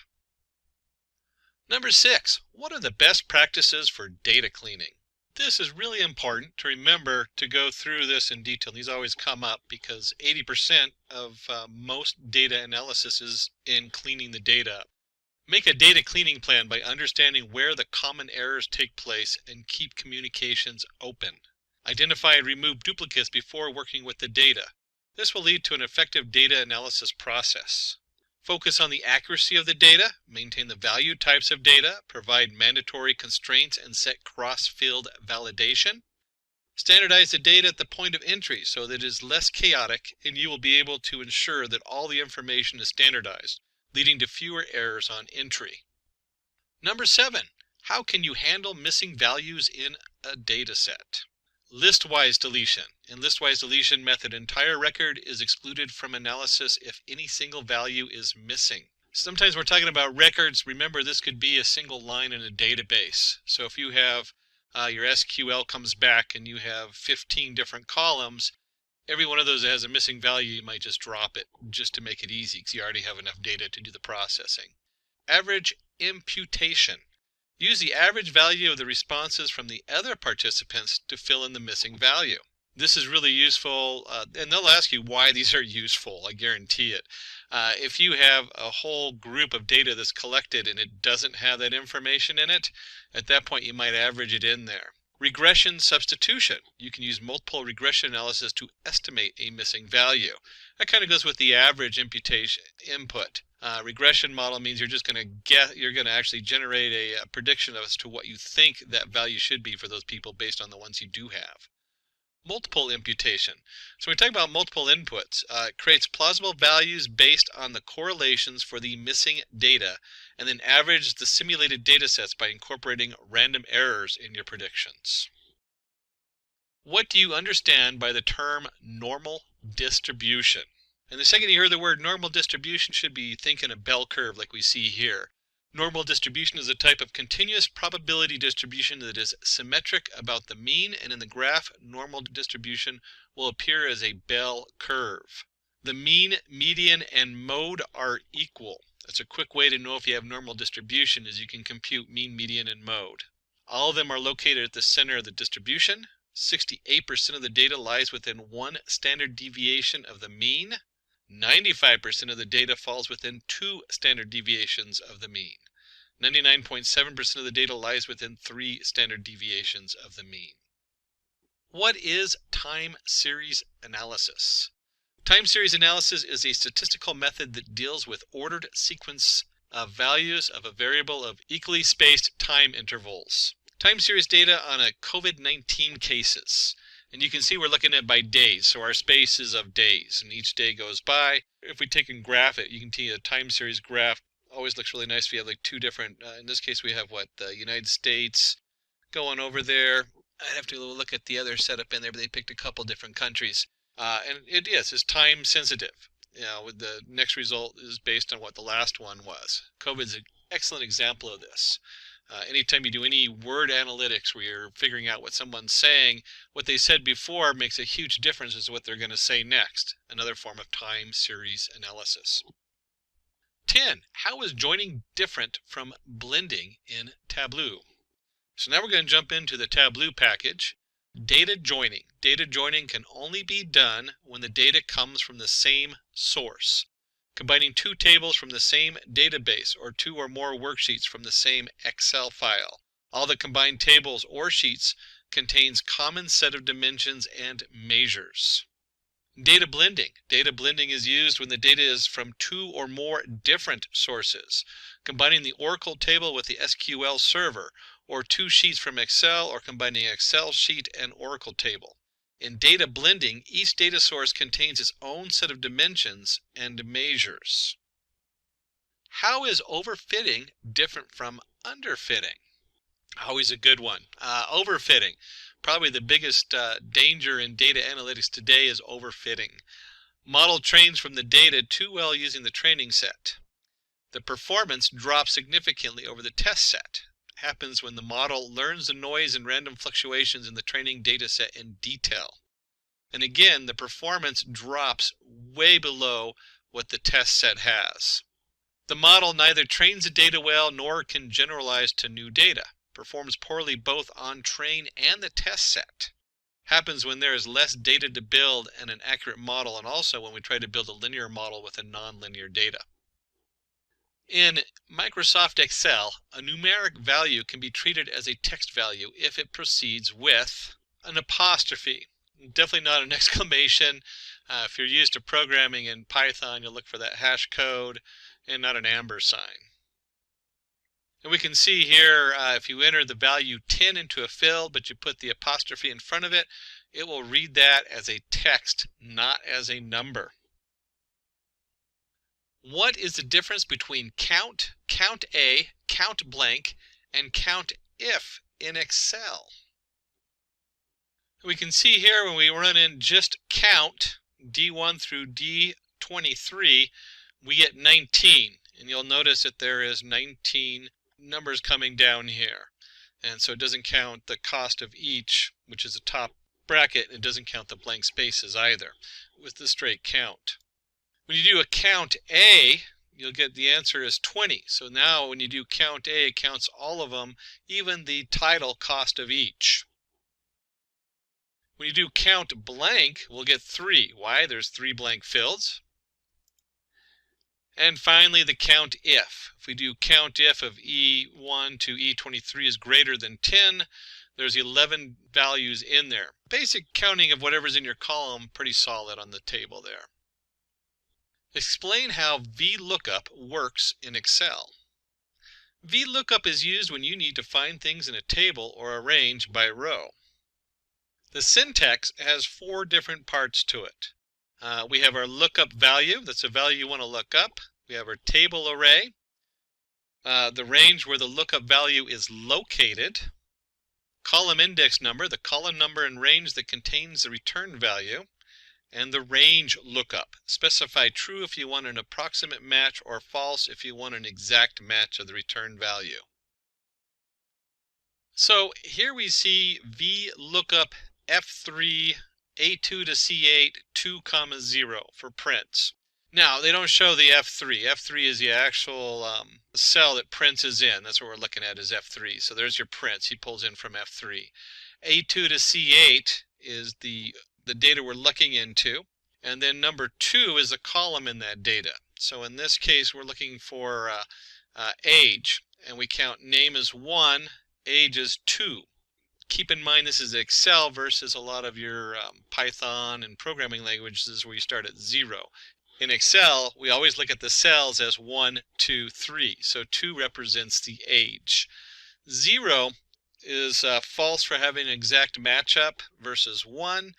Number 6, what are the best practices for data cleaning? This is really important to remember to go through this in detail. These always come up because 80% of most data analysis is in cleaning the data up. Make a data cleaning plan by understanding where the common errors take place and keep communications open. Identify and remove duplicates before working with the data. This will lead to an effective data analysis process. Focus on the accuracy of the data, maintain the value types of data, provide mandatory constraints, and set cross-field validation. Standardize the data at the point of entry so that it is less chaotic, and you will be able to ensure that all the information is standardized, leading to fewer errors on entry. Number 7, how can you handle missing values in a data set? Listwise deletion. In listwise deletion method, entire record is excluded from analysis if any single value is missing. Sometimes we're talking about records. Remember, this could be a single line in a database. So if you have your SQL comes back and you have 15 different columns, every one of those that has a missing value, you might just drop it just to make it easy because you already have enough data to do the processing. Average imputation. Use the average value of the responses from the other participants to fill in the missing value. This is really useful, and they'll ask you why these are useful, I guarantee it. If you have a whole group of data that's collected and it doesn't have that information in it, at that point you might average it in there. Regression substitution. You can use multiple regression analysis to estimate a missing value. That kind of goes with the average imputation input. Regression model means you're just going to actually generate a prediction as to what you think that value should be for those people based on the ones you do have. Multiple imputation. So when we talk about multiple inputs, it creates plausible values based on the correlations for the missing data, and then average the simulated data sets by incorporating random errors in your predictions. What do you understand by the term normal distribution? And the second you hear the word normal distribution, should be thinking a bell curve like we see here. Normal distribution is a type of continuous probability distribution that is symmetric about the mean, and in the graph, normal distribution will appear as a bell curve. The mean, median, and mode are equal. That's a quick way to know if you have normal distribution, is you can compute mean, median, and mode. All of them are located at the center of the distribution. 68% of the data lies within one standard deviation of the mean. 95% of the data falls within 2 standard deviations of the mean. 99.7% of the data lies within 3 standard deviations of the mean. What is time series analysis? Time series analysis is a statistical method that deals with ordered sequence of values of a variable of equally spaced time intervals. Time series data on a COVID-19 cases. And you can see we're looking at by days, so our space is of days, and each day goes by. If we take and graph it, you can see a time series graph always looks really nice if you have like two different, in this case we have the United States going over there. I'd have to look at the other setup in there, but they picked a couple different countries. And it's time sensitive. The next result is based on what the last one was. COVID's an excellent example of this. Anytime you do any word analytics where you're figuring out what someone's saying, what they said before makes a huge difference as to what they're going to say next. Another form of time series analysis. 10. How is joining different from blending in Tableau? So now we're going to jump into the Tableau package. Data joining. Data joining can only be done when the data comes from the same source. Combining two tables from the same database or two or more worksheets from the same Excel file. All the combined tables or sheets contains common set of dimensions and measures. Data blending. Data blending is used when the data is from two or more different sources, combining the Oracle table with the SQL server, or two sheets from Excel, or combining Excel sheet and Oracle table. In data blending, each data source contains its own set of dimensions and measures. How is overfitting different from underfitting? Always a good one. Overfitting. Probably the biggest danger in data analytics today is overfitting. Model trains from the data too well using the training set. The performance drops significantly over the test set. Happens when the model learns the noise and random fluctuations in the training data set in detail. And again, the performance drops way below what the test set has. The model neither trains the data well nor can generalize to new data. Performs poorly both on train and the test set. Happens when there is less data to build and an accurate model, and also when we try to build a linear model with a nonlinear data. In Microsoft Excel, a numeric value can be treated as a text value if it proceeds with an apostrophe. Definitely not an exclamation. If you're used to programming in Python, you'll look for that hash code and not an amber sign. And we can see here, if you enter the value 10 into a field, but you put the apostrophe in front of it, it will read that as a text, not as a number. What is the difference between count, count A, count blank, and count if in Excel? We can see here when we run in just count, D1 through D23, we get 19. And you'll notice that there is 19 numbers coming down here. And so it doesn't count the cost of each, which is the top bracket. It doesn't count the blank spaces either with the straight count. When you do a count A, you'll get the answer is 20. So now when you do count A, it counts all of them, even the title cost of each. When you do count blank, we'll get 3. Why? There's 3 blank fields. And finally, the count if. If we do count if of E1 to E23 is greater than 10, there's 11 values in there. Basic counting of whatever's in your column, pretty solid on the table there. Explain how VLOOKUP works in Excel. VLOOKUP is used when you need to find things in a table or arrange by row. The syntax has 4 different parts to it. We have our lookup value, that's a value you want to look up. We have our table array, the range where the lookup value is located, column index number, the column number and range that contains the return value, and the range lookup. Specify true if you want an approximate match or false if you want an exact match of the return value. So here we see VLOOKUP F3 A2 to C8 2, 0 for prints. Now they don't show the F3. F3 is the actual cell that prints is in. That's what we're looking at is F3. So there's your prints. He pulls in from F3. A2 to C8 is the data we're looking into. And then number 2 is a column in that data. So in this case, we're looking for age. And we count name as 1, age as 2. Keep in mind this is Excel versus a lot of your Python and programming languages where you start at 0. In Excel, we always look at the cells as 1, 2, 3. So 2 represents the age. 0 is false for having an exact matchup versus 1.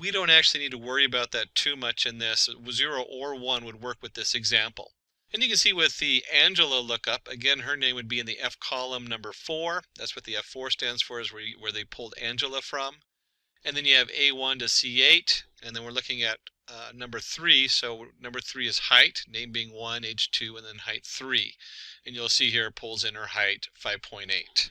We don't actually need to worry about that too much in this. 0 or 1 would work with this example. And you can see with the Angela lookup, again, her name would be in the F column number 4. That's what the F4 stands for, is where they pulled Angela from. And then you have A1 to C8, and then we're looking at number 3. So number 3 is height, name being 1, age 2, and then height 3. And you'll see here it pulls in her height 5.8.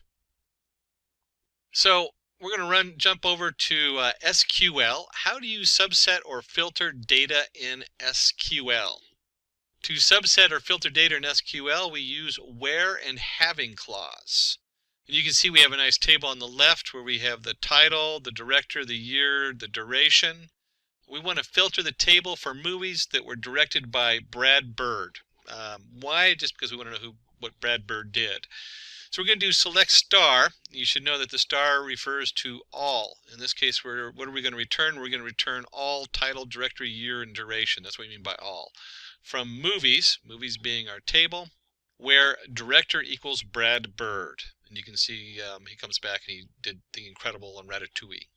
So we're going to jump over to SQL. How do you subset or filter data in SQL? To subset or filter data in SQL, we use where and having clause. And you can see we have a nice table on the left where we have the title, the director, the year, the duration. We want to filter the table for movies that were directed by Brad Bird. Why? Just because we want to know what Brad Bird did. So we're going to do select star. You should know that the star refers to all. In this case, what are we going to return? We're going to return all title, directory, year, and duration. That's what we mean by all. From movies, movies being our table, where director equals Brad Bird. And you can see he comes back and he did The Incredible and Ratatouille.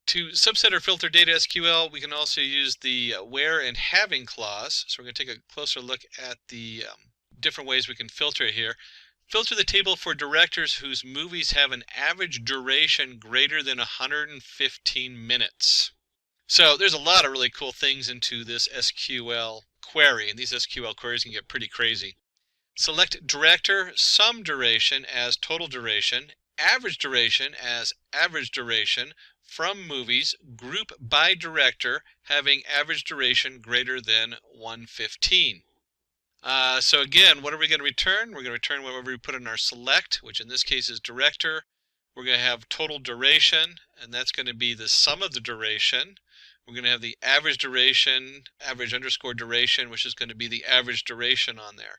To subset or filter data SQL, we can also use the where and having clause. So we're going to take a closer look at the different ways we can filter it here. Filter the table for directors whose movies have an average duration greater than 115 minutes. So there's a lot of really cool things into this SQL query, and these SQL queries can get pretty crazy. Select director sum duration as total duration, average duration as average duration from movies, group by director having average duration greater than 115. So again, what are we going to return? We're going to return whatever we put in our select, which in this case is director. We're going to have total duration, and that's going to be the sum of the duration. We're going to have the average duration, average underscore duration, which is going to be the average duration on there.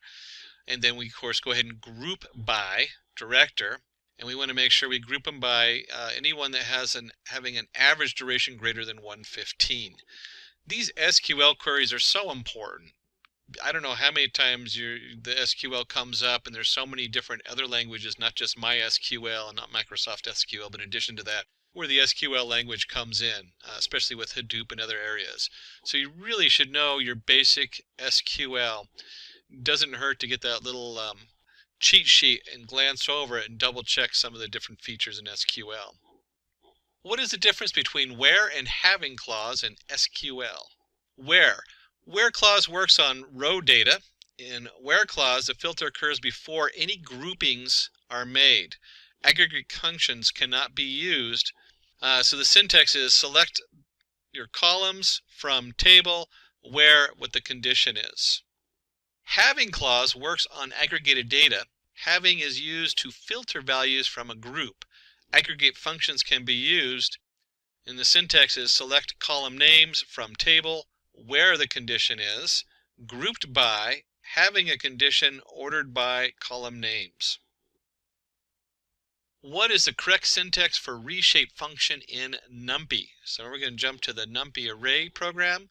And then we, of course, go ahead and group by director. And we want to make sure we group them by anyone that has having an average duration greater than 115. These SQL queries are so important. I don't know how many times the SQL comes up, and there's so many different other languages, not just MySQL and not Microsoft SQL, but in addition to that, where the SQL language comes in, especially with Hadoop and other areas. So you really should know your basic SQL. Doesn't hurt to get that little cheat sheet and glance over it and double check some of the different features in SQL. What is the difference between where and having clause in SQL? Where clause works on row data. In where clause, the filter occurs before any groupings are made. Aggregate functions cannot be used. So the syntax is select your columns from table where what the condition is. Having clause works on aggregated data. Having is used to filter values from a group. Aggregate functions can be used. And the syntax is select column names from table where the condition is, grouped by, having a condition ordered by column names. What is the correct syntax for reshape function in NumPy? So we're going to jump to the NumPy array program.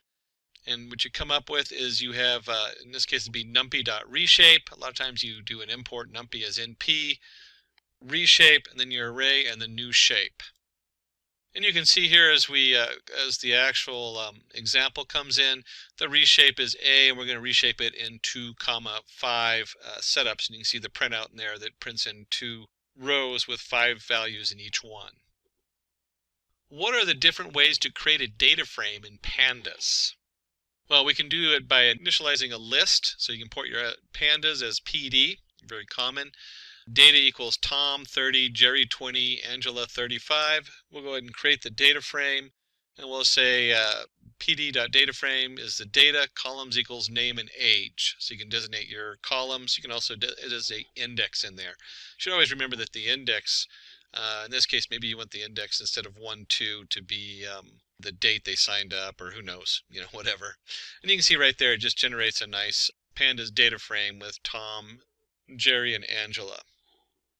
And what you come up with is you have, in this case, it'd be numpy.reshape. A lot of times you do an import numpy as np, reshape, and then your array, and the new shape. And you can see here as the actual example comes in, the reshape is A, and we're going to reshape it in 2, 5 setups. And you can see the printout in there that prints in 2 rows with 5 values in each one. What are the different ways to create a data frame in pandas? Well, we can do it by initializing a list. So you can import your pandas as PD, very common. Data equals Tom 30, Jerry 20, Angela 35. We'll go ahead and create the data frame, and we'll say pd.dataframe is the data, columns equals name and age. So you can designate your columns. You can also designate index in there. You should always remember that the index, in this case, maybe you want the index instead of 1, 2 to be the date they signed up, or who knows, whatever. And you can see right there, it just generates a nice pandas data frame with Tom, Jerry, and Angela.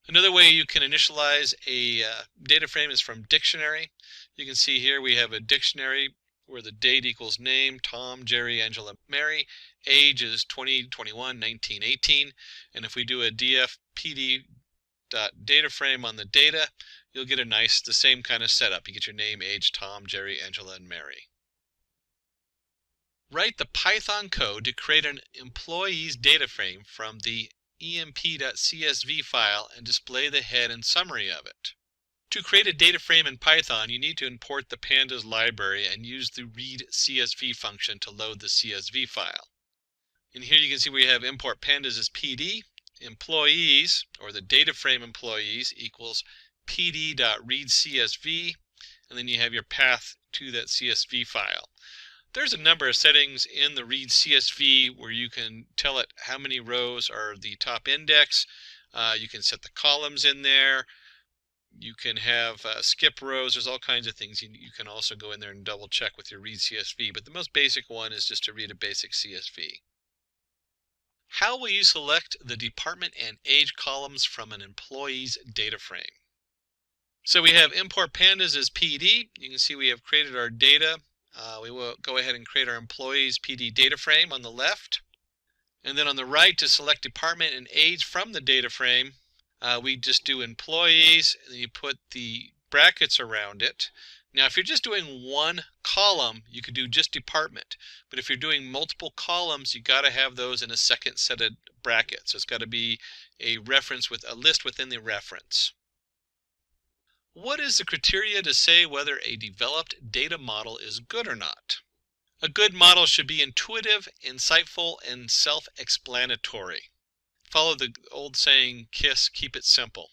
Another way you can initialize a data frame is from dictionary. You can see here we have a dictionary where the date equals name, Tom, Jerry, Angela, Mary. Age is 2021, 19, 18. And if we do a df.pd.data frame on the data, you'll get the same kind of setup. You get your name, age, Tom, Jerry, Angela, and Mary. Write the Python code to create an employee's data frame from the emp.csv file and display the head and summary of it. To create a data frame in Python, you need to import the pandas library and use the read CSV function to load the CSV file. And here you can see we have import pandas as PD, employees, or the data frame employees, equals pd.readcsv, and then you have your path to that CSV file. There's a number of settings in the read CSV where you can tell it how many rows are the top index. You can set the columns in there. You can have skip rows. There's all kinds of things. You can also go in there and double check with your read CSV, but the most basic one is just to read a basic CSV. How will you select the department and age columns from an employee's data frame? So we have import pandas as PD. You can see we have created our data. We will go ahead and create our employees PD data frame on the left. And then on the right, to select department and age from the data frame, we just do employees, and then you put the brackets around it. Now, if you're just doing one column, you could do just department. But if you're doing multiple columns, you got to have those in a second set of brackets. So it's got to be a reference with a list within the reference. What is the criteria to say whether a developed data model is good or not? A good model should be intuitive, insightful, and self-explanatory. Follow the old saying, KISS, keep it simple.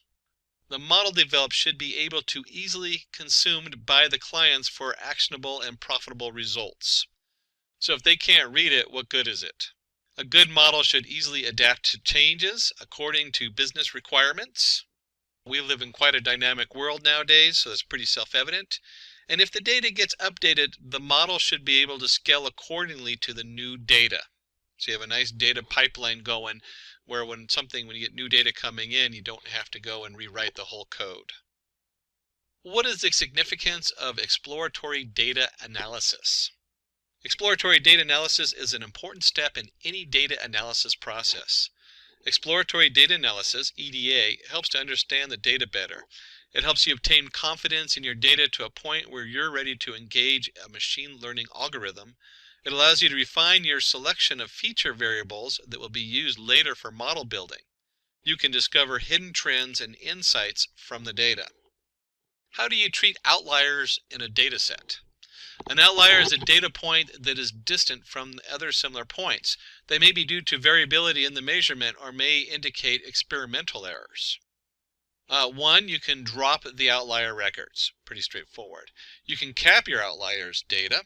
The model developed should be able to easily consumed by the clients for actionable and profitable results. So if they can't read it, what good is it? A good model should easily adapt to changes according to business requirements. We live in quite a dynamic world nowadays, so it's pretty self-evident. And if the data gets updated, the model should be able to scale accordingly to the new data. So you have a nice data pipeline going where when you get new data coming in, you don't have to go and rewrite the whole code. What is the significance of exploratory data analysis? Exploratory data analysis is an important step in any data analysis process. Exploratory data analysis, EDA, helps to understand the data better. It helps you obtain confidence in your data to a point where you're ready to engage a machine learning algorithm. It allows you to refine your selection of feature variables that will be used later for model building. You can discover hidden trends and insights from the data. How do you treat outliers in a data set? An outlier is a data point that is distant from other similar points. They may be due to variability in the measurement or may indicate experimental errors. One, you can drop the outlier records. Pretty straightforward. You can cap your outliers data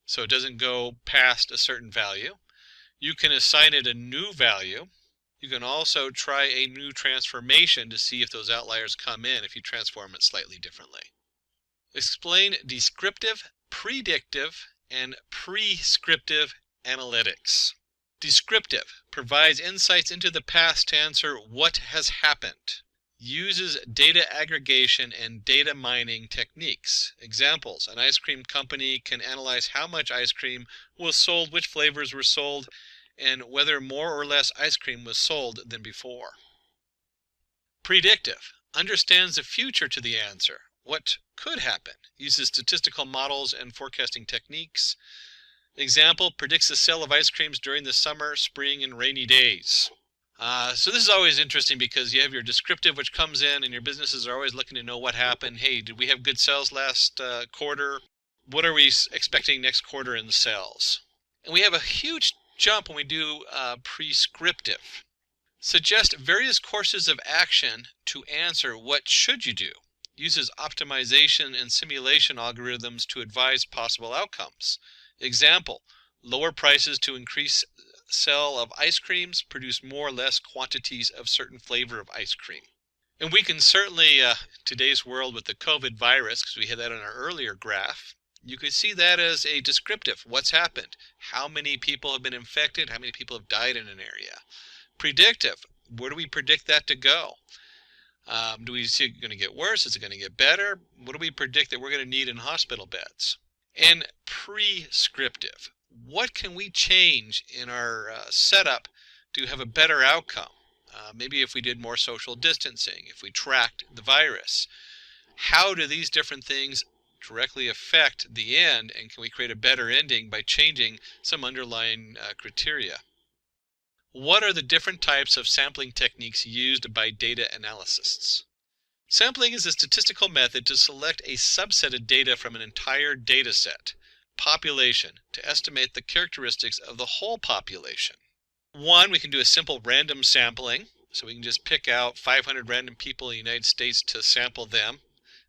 so it doesn't go past a certain value. You can assign it a new value. You can also try a new transformation to see if those outliers come in if you transform it slightly differently. Explain descriptive, predictive, and prescriptive analytics. Descriptive provides insights into the past to answer what has happened. Uses data aggregation and data mining techniques. Examples: an ice cream company can analyze how much ice cream was sold, which flavors were sold, and whether more or less ice cream was sold than before. Predictive understands the future to the answer. What could happen? Uses statistical models and forecasting techniques. Example: predicts the sale of ice creams during the summer, spring, and rainy days. So this is always interesting because you have your descriptive, which comes in, and your businesses are always looking to know what happened. Hey, did we have good sales last quarter? What are we expecting next quarter in the sales? And we have a huge jump when we do prescriptive. Suggest various courses of action to answer what should you do. Uses optimization and simulation algorithms to advise possible outcomes. Example: lower prices to increase sale of ice creams, produce more or less quantities of certain flavor of ice cream. And we can certainly, today's world with the COVID virus, because we had that on our earlier graph, you could see that as a descriptive. What's happened? How many people have been infected? How many people have died in an area? Predictive: where do we predict that to go? Do we see it going to get worse? Is it going to get better? What do we predict that we're going to need in hospital beds? And prescriptive. What can we change in our setup to have a better outcome? Maybe if we did more social distancing, if we tracked the virus. How do these different things directly affect the end, and can we create a better ending by changing some underlying criteria? What are the different types of sampling techniques used by data analysts? Sampling is a statistical method to select a subset of data from an entire data set, population, to estimate the characteristics of the whole population. One, we can do a simple random sampling, so we can just pick out 500 random people in the United States to sample them.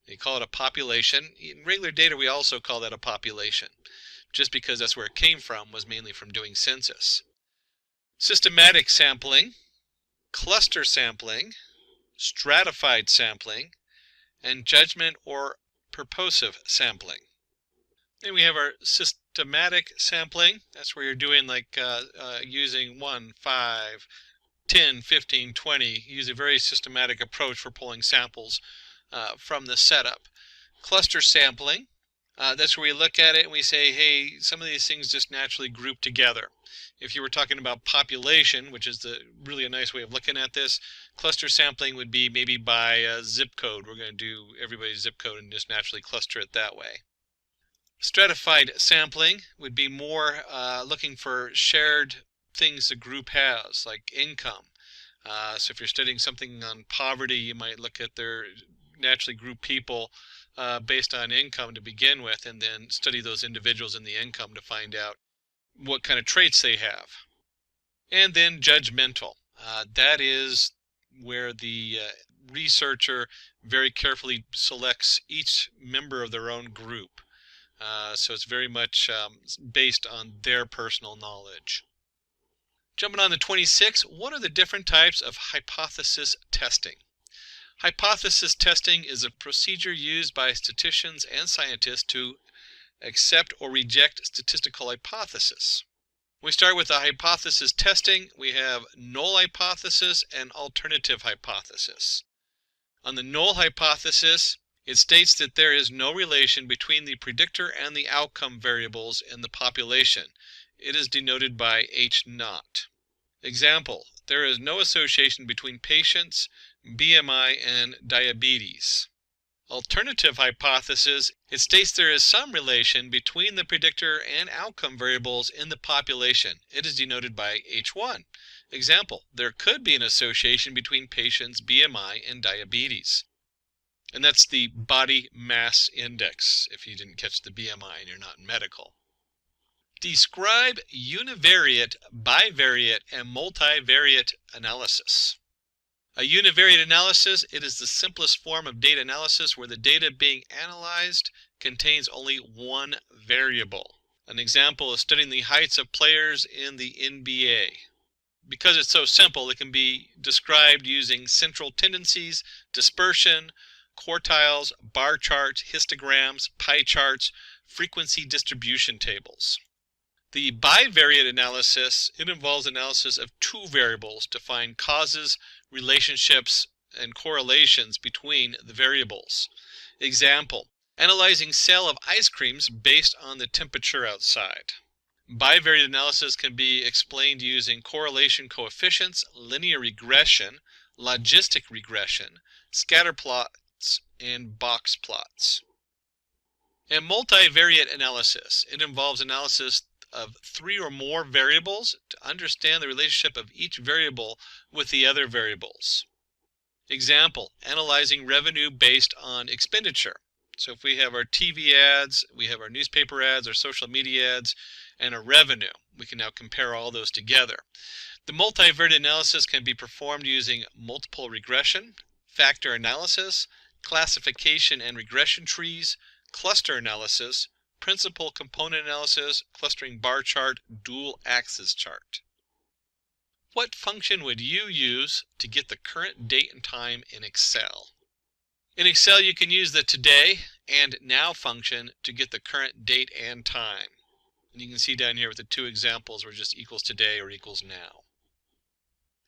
We call it a population. In regular data, we also call that a population, just because that's where it came from, was mainly from doing census. Systematic sampling, cluster sampling, stratified sampling, and judgment or purposive sampling. Then we have our systematic sampling. That's where you're doing like using 1, 5, 10, 15, 20. Use a very systematic approach for pulling samples from the setup. Cluster sampling. That's where we look at it and we say, hey, some of these things just naturally group together. If you were talking about population, which is really a nice way of looking at this, cluster sampling would be maybe by zip code. We're going to do everybody's zip code and just naturally cluster it that way. Stratified sampling would be more looking for shared things a group has, like income. So if you're studying something on poverty, you might look at their naturally group people based on income to begin with, and then study those individuals in the income to find out what kind of traits they have. And then judgmental. That is where the researcher very carefully selects each member of their own group. So it's very much based on their personal knowledge. Jumping on to 26, what are the different types of hypothesis testing? Hypothesis testing is a procedure used by statisticians and scientists to accept or reject statistical hypothesis. We start with the hypothesis testing. We have null hypothesis and alternative hypothesis. On the null hypothesis, it states that there is no relation between the predictor and the outcome variables in the population. It is denoted by H0. Example, there is no association between patients, BMI, and diabetes. Alternative hypothesis, it states there is some relation between the predictor and outcome variables in the population. It is denoted by H1. Example, there could be an association between patients' BMI and diabetes. And that's the body mass index, if you didn't catch the BMI and you're not in medical. Describe univariate, bivariate, and multivariate analysis. A univariate analysis, it is the simplest form of data analysis where the data being analyzed contains only one variable. An example is studying the heights of players in the NBA. Because it's so simple, it can be described using central tendencies, dispersion, quartiles, bar charts, histograms, pie charts, frequency distribution tables. The bivariate analysis, it involves analysis of two variables to find causes, relationships, and correlations between the variables. Example, analyzing sale of ice creams based on the temperature outside. Bivariate analysis can be explained using correlation coefficients, linear regression, logistic regression, scatter plots, and box plots. And multivariate analysis, it involves analysis of three or more variables to understand the relationship of each variable with the other variables. Example, analyzing revenue based on expenditure. So if we have our TV ads, we have our newspaper ads, our social media ads, and our revenue, we can now compare all those together. The multivariate analysis can be performed using multiple regression, factor analysis, classification and regression trees, cluster analysis, principal component analysis, clustering bar chart, dual axis chart. What function would you use to get the current date and time in Excel? In Excel, you can use the today and now function to get the current date and time. And you can see down here with the two examples where just equals today or equals now.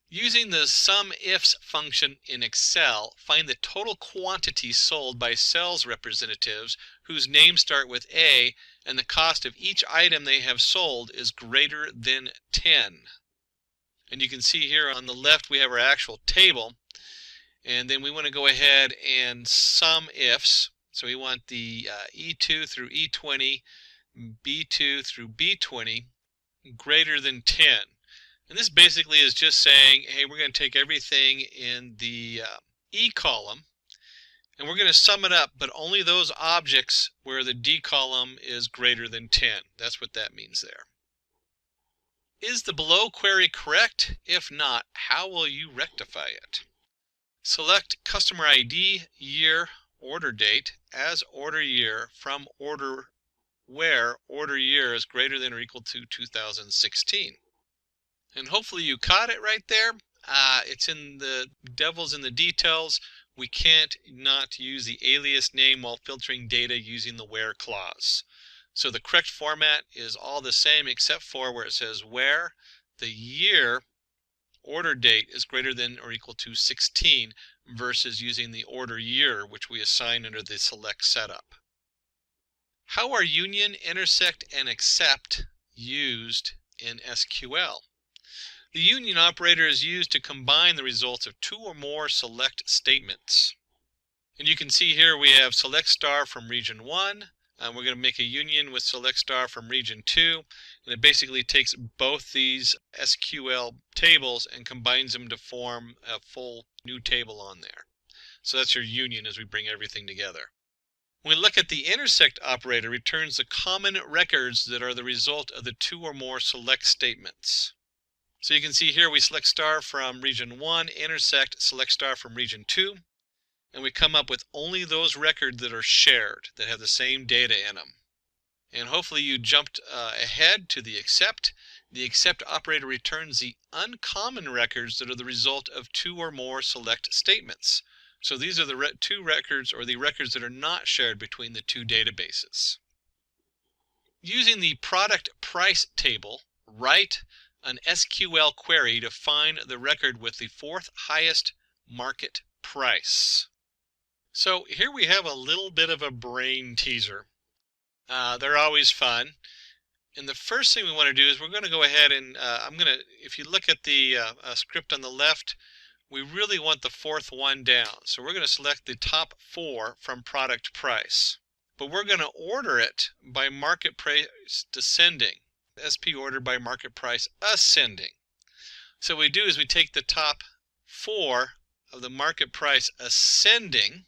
Using the SUMIFS function in Excel, find the total quantity sold by sales representatives whose names start with A and the cost of each item they have sold is greater than 10. And you can see here on the left we have our actual table, and then we want to go ahead and sum ifs. So we want the E2 through E20, B2 through B20 greater than 10. And this basically is just saying, hey, we're going to take everything in the E column and we're going to sum it up, but only those objects where the D column is greater than 10. That's what that means there. Is the below query correct? If not, how will you rectify it? Select customer ID, year, order date as order year from order where order year is greater than or equal to 2016. And hopefully you caught it right there. It's in the devil's in the details. We can't not use the alias name while filtering data using the where clause. So the correct format is all the same except for where it says where the year order date is greater than or equal to 16 versus using the order year, which we assign under the select setup. How are union, intersect, and except used in SQL? The union operator is used to combine the results of two or more select statements. And you can see here we have select star from region 1. We're going to make a union with select star from region 2. And it basically takes both these SQL tables and combines them to form a full new table on there. So that's your union as we bring everything together. When we look at the intersect operator, returns the common records that are the result of the two or more select statements. So you can see here we select star from region 1, intersect, select star from region 2, and we come up with only those records that are shared, that have the same data in them. And hopefully you jumped ahead to the except. The except operator returns the uncommon records that are the result of two or more select statements. So these are the two records, or the records that are not shared between the two databases. Using the product price table, write an SQL query to find the record with the fourth highest market price. So here we have a little bit of a brain teaser. They're always fun. And the first thing we want to do is we're going to go ahead and if you look at the script on the left, we really want the fourth one down. So we're going to select the top 4 from product price. But we're going to order it by market price descending. SP order by market price ascending. So what we do is we take the top 4 of the market price ascending,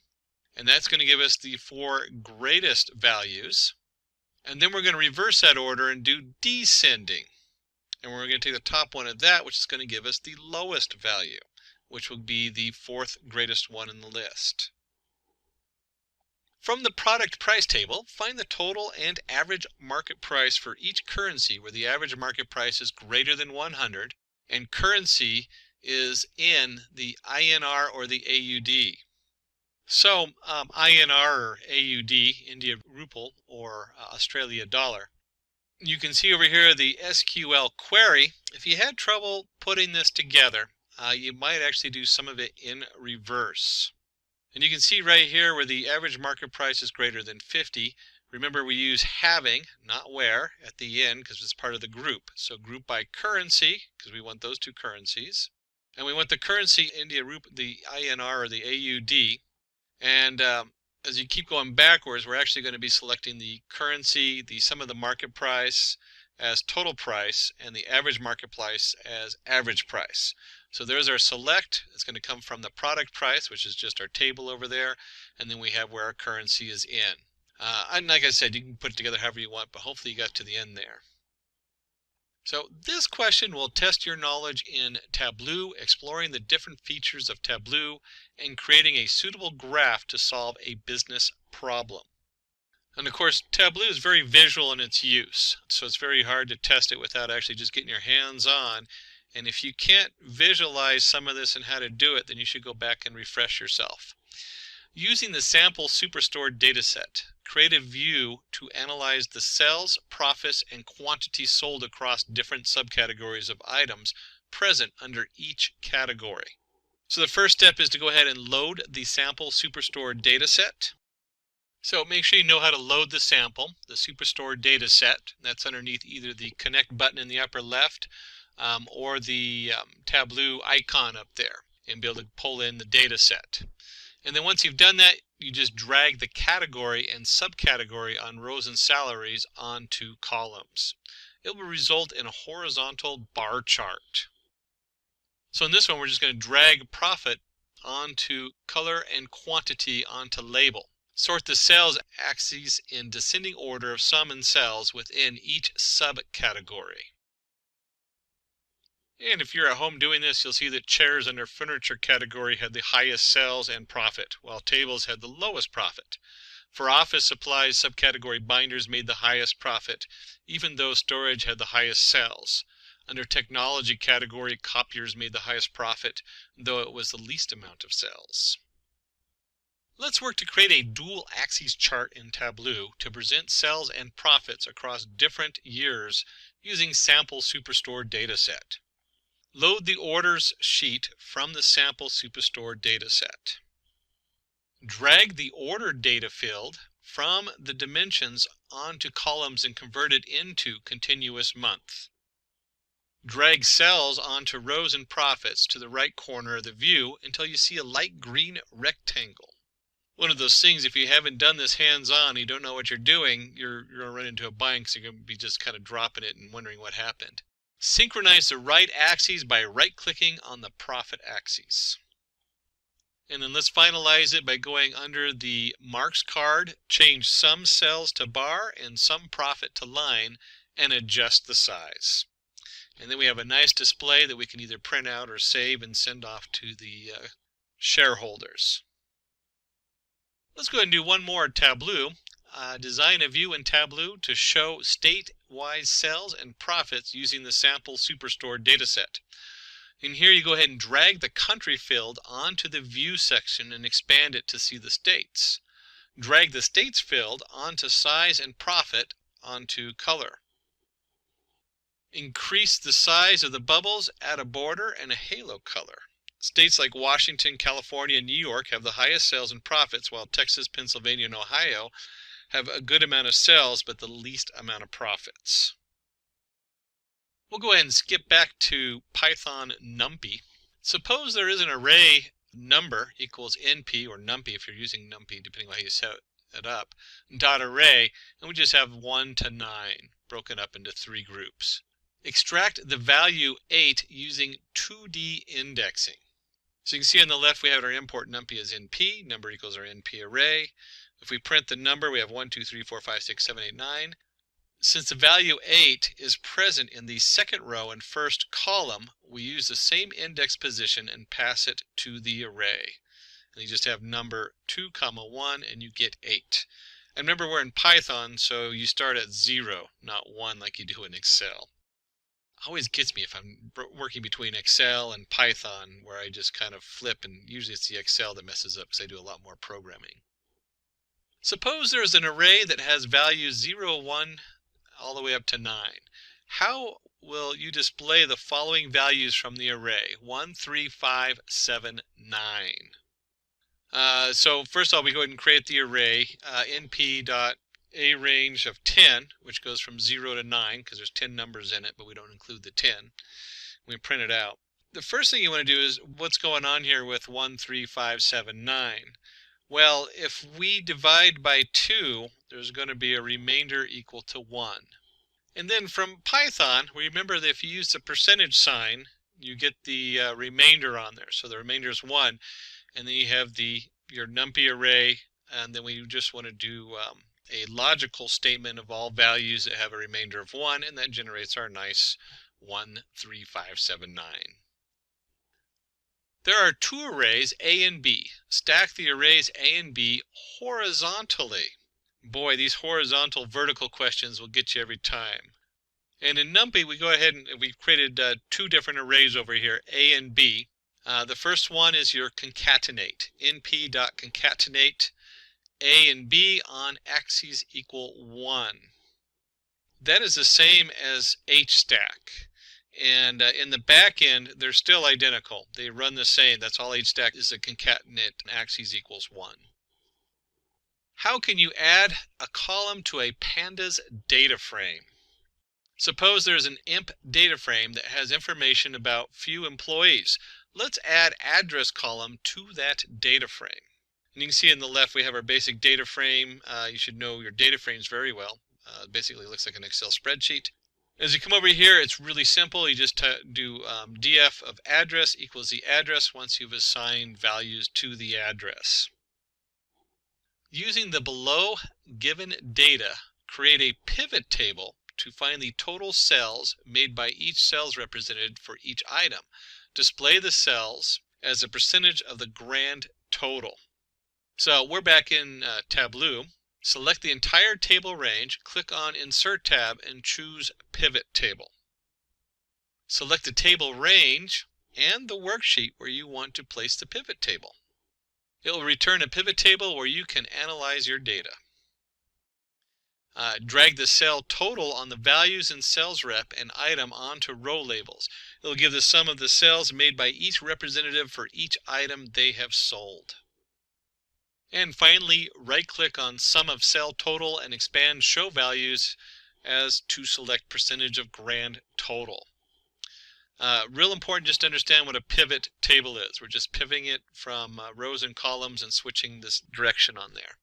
and that's going to give us the 4 greatest values. And then we're going to reverse that order and do descending. And we're going to take the top one of that, which is going to give us the lowest value, which will be the 4th greatest one in the list. From the product price table, find the total and average market price for each currency where the average market price is greater than 100 and currency is in the INR or the AUD. So INR or AUD, India Rupee or Australia dollar. You can see over here the SQL query. If you had trouble putting this together, you might actually do some of it in reverse. And you can see right here where the average market price is greater than 50. Remember, we use having, not where, at the end because it's part of the group. So group by currency, because we want those two currencies. And we want the currency India Rupee, the INR or the AUD. And as you keep going backwards, we're actually going to be selecting the currency, the sum of the market price as total price, and the average market price as average price. So there's our select. It's going to come from the product price, which is just our table over there, and then we have where our currency is in. And like I said, you can put it together however you want, but hopefully you got to the end there. So this question will test your knowledge in Tableau, exploring the different features of Tableau, and creating a suitable graph to solve a business problem. And of course, Tableau is very visual in its use, so it's very hard to test it without actually just getting your hands on. And if you can't visualize some of this and how to do it, then you should go back and refresh yourself. Using the sample superstore dataset, create a view to analyze the sales, profits, and quantities sold across different subcategories of items present under each category. So the first step is to go ahead and load the sample superstore dataset. So make sure you know how to load the sample, the Superstore data set. That's underneath either the connect button in the upper left or the Tableau icon up there, and be able to pull in the data set. And then once you've done that, you just drag the category and subcategory on rows and salaries onto columns. It will result in a horizontal bar chart. So in this one, we're just going to drag profit onto color and quantity onto label. Sort the sales axes in descending order of sum and cells within each subcategory. And if you're at home doing this, you'll see that chairs under furniture category had the highest sales and profit, while tables had the lowest profit. For office supplies, subcategory binders made the highest profit, even though storage had the highest sales. Under technology category, copiers made the highest profit, though it was the least amount of sales. Let's work to create a dual axis chart in Tableau to present sales and profits across different years using sample Superstore dataset. Load the orders sheet from the sample Superstore dataset. Drag the order data field from the dimensions onto columns and convert it into continuous month. Drag cells onto rows and profits to the right corner of the view until you see a light green rectangle. One of those things, if you haven't done this hands-on, you don't know what you're doing, you're going to run into a bind because you're going to be just kind of dropping it and wondering what happened. Synchronize the right axes by right-clicking on the profit axis. And then let's finalize it by going under the marks card, change some cells to bar and some profit to line, and adjust the size. And then we have a nice display that we can either print out or save and send off to the shareholders. Let's go ahead and do one more Tableau. Design a view in Tableau to show state-wise sales and profits using the sample Superstore dataset. In here you go ahead and drag the country field onto the view section and expand it to see the states. Drag the states field onto size and profit onto color. Increase the size of the bubbles, add a border and a halo color. States like Washington, California, and New York have the highest sales and profits, while Texas, Pennsylvania, and Ohio have a good amount of sales but the least amount of profits. We'll go ahead and skip back to Python NumPy. Suppose there is an array number equals NP, or NumPy if you're using NumPy, depending on how you set it up, dot array, and we just have 1 to 9 broken up into 3 groups. Extract the value 8 using 2D indexing. So you can see on the left we have our import NumPy as NP, number equals our NP array. If we print the number, we have 1, 2, 3, 4, 5, 6, 7, 8, 9. Since the value 8 is present in the second row and first column, we use the same index position and pass it to the array. And you just have number 2, 1, and you get 8. And remember, we're in Python, so you start at 0, not 1 like you do in Excel. Always gets me if I'm working between Excel and Python, where I just kind of flip, and usually it's the Excel that messes up because I do a lot more programming. Suppose there's an array that has values 0, 1, all the way up to 9. How will you display the following values from the array? 1, 3, 5, 7, 9. So first of all, we go ahead and create the array, np.arange of 10, which goes from 0 to 9, because there's 10 numbers in it, but we don't include the 10. We print it out. The first thing you want to do is, what's going on here with 1, 3, 5, 7, 9? Well, if we divide by 2, there's going to be a remainder equal to 1. And then from Python, remember that if you use the percentage sign, you get the remainder on there. So the remainder is 1. And then you have your NumPy array, and then we just want to do a logical statement of all values that have a remainder of 1, and that generates our nice 1, 3, 5, 7, 9. There are 2 arrays, A and B. Stack the arrays A and B horizontally. Boy, these horizontal vertical questions will get you every time. And in NumPy, we go ahead and we've created 2 different arrays over here, A and B. The first one is your concatenate, np.concatenate A and B on axes equal 1. That is the same as hstack. And in the back end, they're still identical. They run the same. That's all hstack is, a concatenate axes equals 1. How can you add a column to a pandas data frame? Suppose there's an IMP data frame that has information about few employees. Let's add address column to that data frame. And you can see in the left we have our basic data frame. You should know your data frames very well. Basically it looks like an Excel spreadsheet. As you come over here, it's really simple. You just do df of address equals the address once you've assigned values to the address. Using the below given data, create a pivot table to find the total cells made by each cells represented for each item. Display the cells as a percentage of the grand total. So we're back in Tableau. Select the entire table range, click on Insert tab, and choose Pivot Table. Select the table range and the worksheet where you want to place the pivot table. It will return a pivot table where you can analyze your data. Drag the cell total on the values in sales rep and item onto row labels. It will give the sum of the cells made by each representative for each item they have sold. And finally, right-click on Sum of Cell Total and expand Show Values as to select Percentage of Grand Total. Real important just to understand what a pivot table is. We're just pivoting it from rows and columns and switching this direction on there.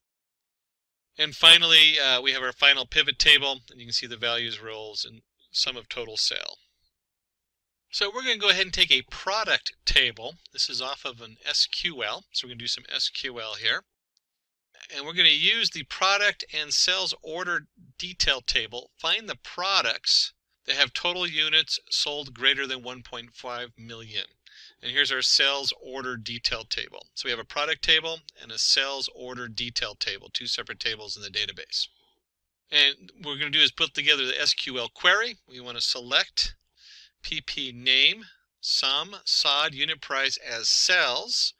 And finally, we have our final pivot table, and you can see the values, roles, and sum of total sale. So we're going to go ahead and take a product table. This is off of an SQL, so we're going to do some SQL here. And we're going to use the product and sales order detail table. Find the products that have total units sold greater than 1.5 million. And here's our sales order detail table. So we have a product table and a sales order detail table, two separate tables in the database. And what we're going to do is put together the SQL query. We want to select PP name, sum, SOD, unit price as cells.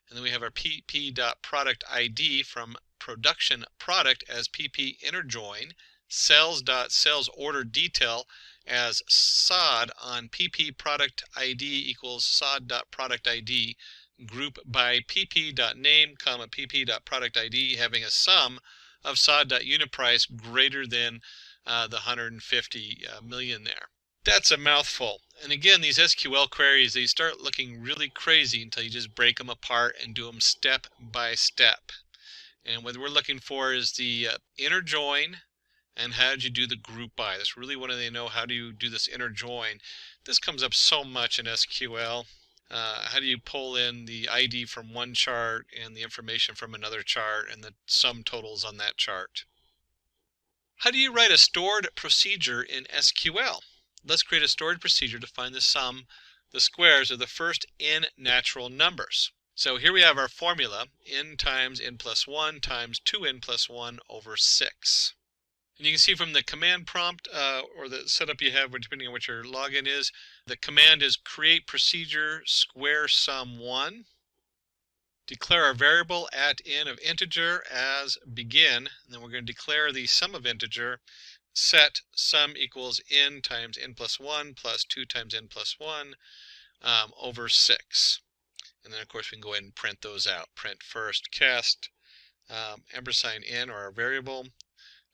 And then we have our pp.product.id from production product as pp interjoin, sales.sales order detail as SOD on pp product ID equals SOD.product ID, group by pp.name, pp.product ID having a sum of SOD.unit price greater than the 150 million there. That's a mouthful. And again, these SQL queries, they start looking really crazy until you just break them apart and do them step by step. And what we're looking for is the inner join and how did you do the group by. That's really what they know. How do you do this inner join? This comes up so much in SQL. How do you pull in the ID from one chart and the information from another chart and the sum totals on that chart? How do you write a stored procedure in SQL? Let's create a stored procedure to find the sum, the squares of the first n natural numbers. So here we have our formula, n times n plus 1 times 2n plus 1 over 6. And you can see from the command prompt or the setup you have, depending on what your login is, the command is create procedure square sum 1. Declare our variable at n of integer as begin. And then we're going to declare the sum of integer. Set sum equals n times n plus 1 plus 2 times n plus 1 over 6. And then of course we can go ahead and print those out. Print first cast ampersand n, or our variable,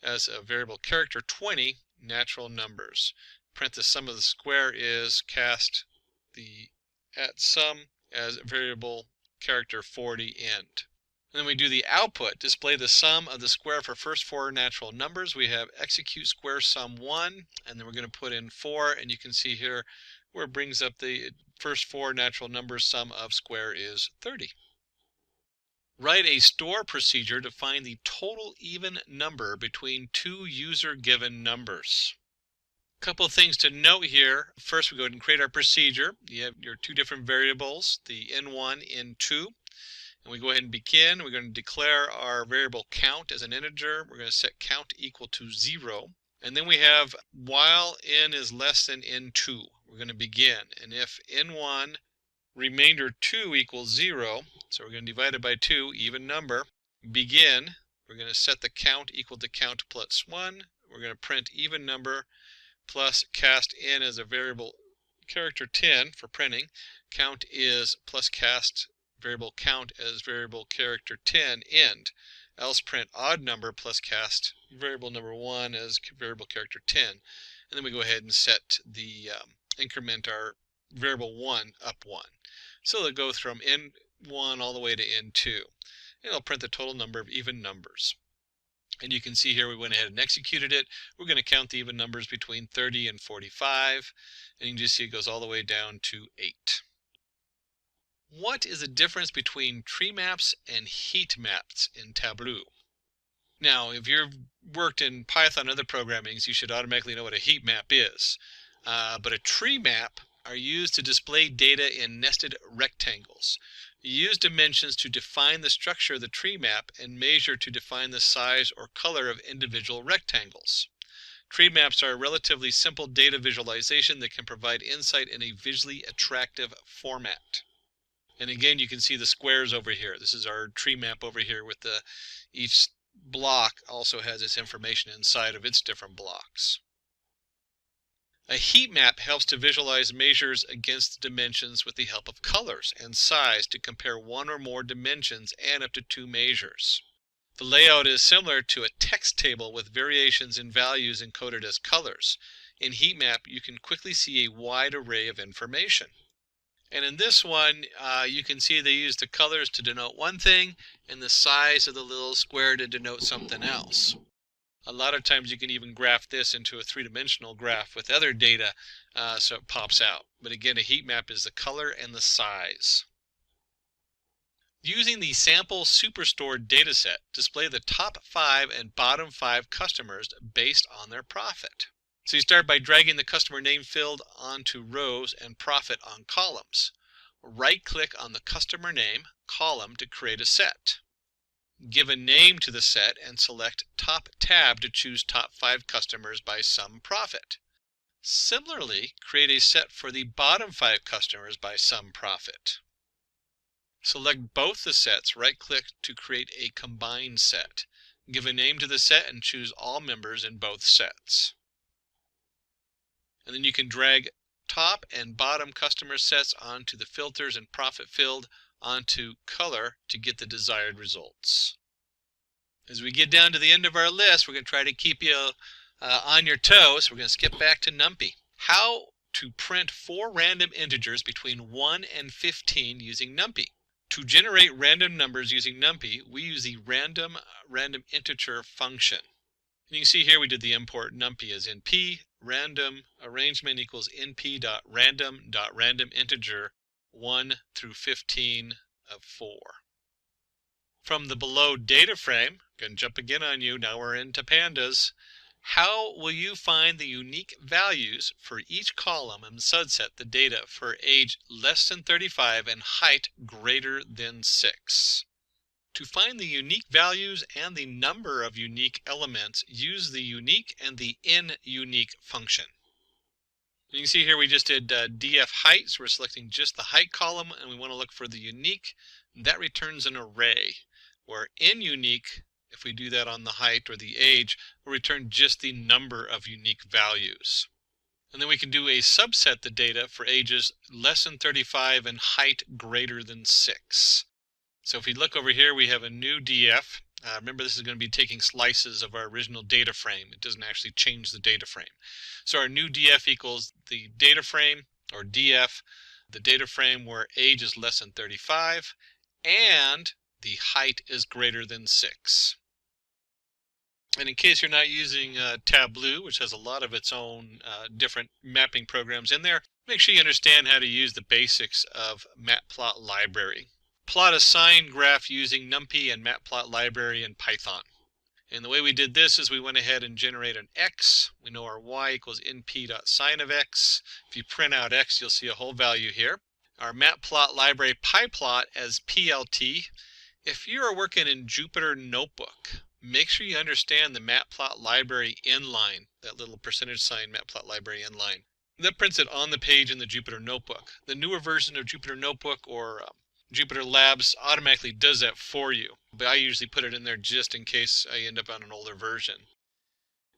as a variable character 20 natural numbers. Print the sum of the square is cast the at sum as variable character 40 end. And then we do the output, display the sum of the square for first 4 natural numbers. We have execute square sum 1, and then we're going to put in 4, and you can see here where it brings up the first 4 natural numbers, sum of square is 30. Write a store procedure to find the total even number between two user-given numbers. A couple of things to note here. First, we go ahead and create our procedure. You have your two different variables, the n1, n2. And we go ahead and begin. We're going to declare our variable count as an integer. We're going to set count equal to 0. And then we have while n is less than n2. We're going to begin. And if n1 remainder 2 equals 0, so we're going to divide it by 2, even number, begin. We're going to set the count equal to count plus 1. We're going to print even number plus cast n as a variable character 10 for printing. Count is plus cast variable count as variable character 10 end. else print odd number plus cast variable number 1 as variable character 10. And then we go ahead and set the increment our variable 1 up 1. So it'll go from N1 all the way to N2. And it'll print the total number of even numbers. And you can see here we went ahead and executed it. We're going to count the even numbers between 30 and 45. And you can just see it goes all the way down to 8. What is the difference between tree maps and heat maps in Tableau? Now, if you've worked in Python and other programmings, you should automatically know what a heat map is. But a tree map are used to display data in nested rectangles. You use dimensions to define the structure of the tree map and measure to define the size or color of individual rectangles. Tree maps are a relatively simple data visualization that can provide insight in a visually attractive format. And again, you can see the squares over here. This is our tree map over here with each block also has its information inside of its different blocks. A heat map helps to visualize measures against dimensions with the help of colors and size to compare one or more dimensions and up to 2 measures. The layout is similar to a text table with variations in values encoded as colors. In heat map, you can quickly see a wide array of information. And in this one, you can see they use the colors to denote one thing and the size of the little square to denote something else. A lot of times you can even graph this into a 3-dimensional graph with other data so it pops out. But again, a heat map is the color and the size. Using the sample superstored dataset, display the top 5 and bottom 5 customers based on their profit. So you start by dragging the customer name field onto rows and profit on columns. Right-click on the customer name column to create a set. Give a name to the set and select Top Tab to choose top 5 customers by sum profit. Similarly, create a set for the bottom 5 customers by sum profit. Select both the sets, right-click to create a combined set. Give a name to the set and choose all members in both sets. And then you can drag top and bottom customer sets onto the filters and profit field onto color to get the desired results. As we get down to the end of our list, we're going to try to keep you on your toes. We're going to skip back to NumPy. How to print 4 random integers between 1 and 15 using NumPy. To generate random numbers using NumPy, we use the random integer function. And you can see here we did the import NumPy as np, random arrangement equals np.random.random integer 1 through 15 of 4. From the below data frame, going to jump again on you, now we're into pandas. How will you find the unique values for each column and subset the data for age less than 35 and height greater than 6? To find the unique values and the number of unique elements, use the unique and the inUnique function. You can see here we just did df height, so we're selecting just the height column, and we want to look for the unique. That returns an array, where inUnique, if we do that on the height or the age, will return just the number of unique values. And then we can do a subset the data for ages less than 35 and height greater than 6. So if we look over here, we have a new df. Remember, this is going to be taking slices of our original data frame. It doesn't actually change the data frame. So our new df equals the data frame, or df, the data frame where age is less than 35 and the height is greater than 6. And in case you're not using Tableau, which has a lot of its own different mapping programs in there, make sure you understand how to use the basics of matplot library. Plot a sine graph using NumPy and matplot library in Python. And the way we did this is we went ahead and generated an x. We know our y equals np.sine of x. If you print out x, you'll see a whole value here. Our matplot library pyplot as plt. If you're working in Jupyter Notebook, make sure you understand the matplot library inline, that little percentage sign matplot library inline. That prints it on the page in the Jupyter Notebook. The newer version of Jupyter Notebook or Jupyter Labs automatically does that for you, but I usually put it in there just in case I end up on an older version.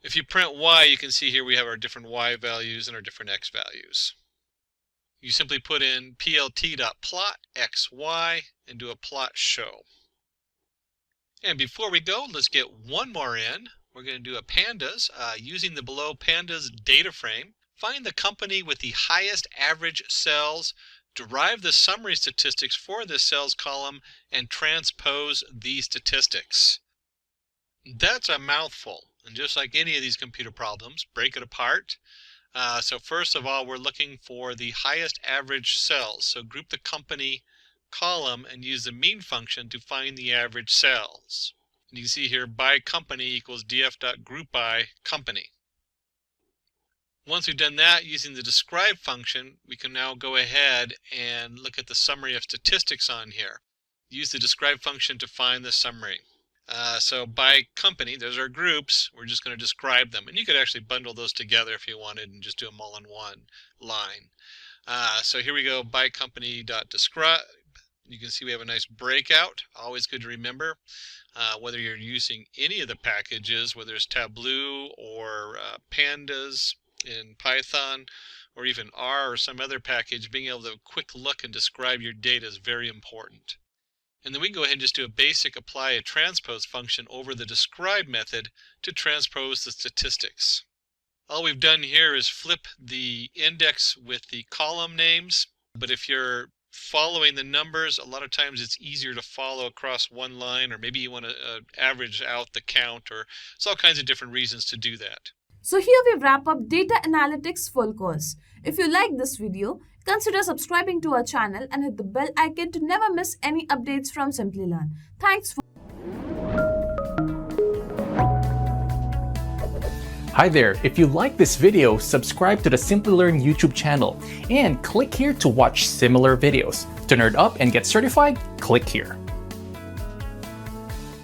If you print y, you can see here we have our different y values and our different x values. You simply put in plt.plot xy and do a plot show. And before we go, let's get one more in. We're going to do a pandas using the below pandas data frame. Find the company with the highest average sales, derive the summary statistics for this sales column, and transpose these statistics. That's a mouthful. And just like any of these computer problems, break it apart. So first of all, we're looking for the highest average sales. So group the company column and use the mean function to find the average sales. And you can see here by company equals df.group by company. Once we've done that, using the describe function, we can now go ahead and look at the summary of statistics on here. Use the describe function to find the summary. So by company, there's our groups. We're just going to describe them. And you could actually bundle those together if you wanted and just do them all in one line. So here we go, by company.describe. You can see we have a nice breakout. Always good to remember. Whether you're using any of the packages, whether it's Tableau or Pandas in Python, or even R or some other package, being able to quick look and describe your data is very important. And then we can go ahead and just do a basic apply a transpose function over the describe method to transpose the statistics. All we've done here is flip the index with the column names, but if you're following the numbers, a lot of times it's easier to follow across one line, or maybe you want to average out the count, or it's all kinds of different reasons to do that. So here we wrap up Data Analytics full course. If you like this video, consider subscribing to our channel and hit the bell icon to never miss any updates from Simplilearn. Thanks for Hi there, if you like this video, subscribe to the Simplilearn YouTube channel and click here to watch similar videos. To nerd up and get certified, click here.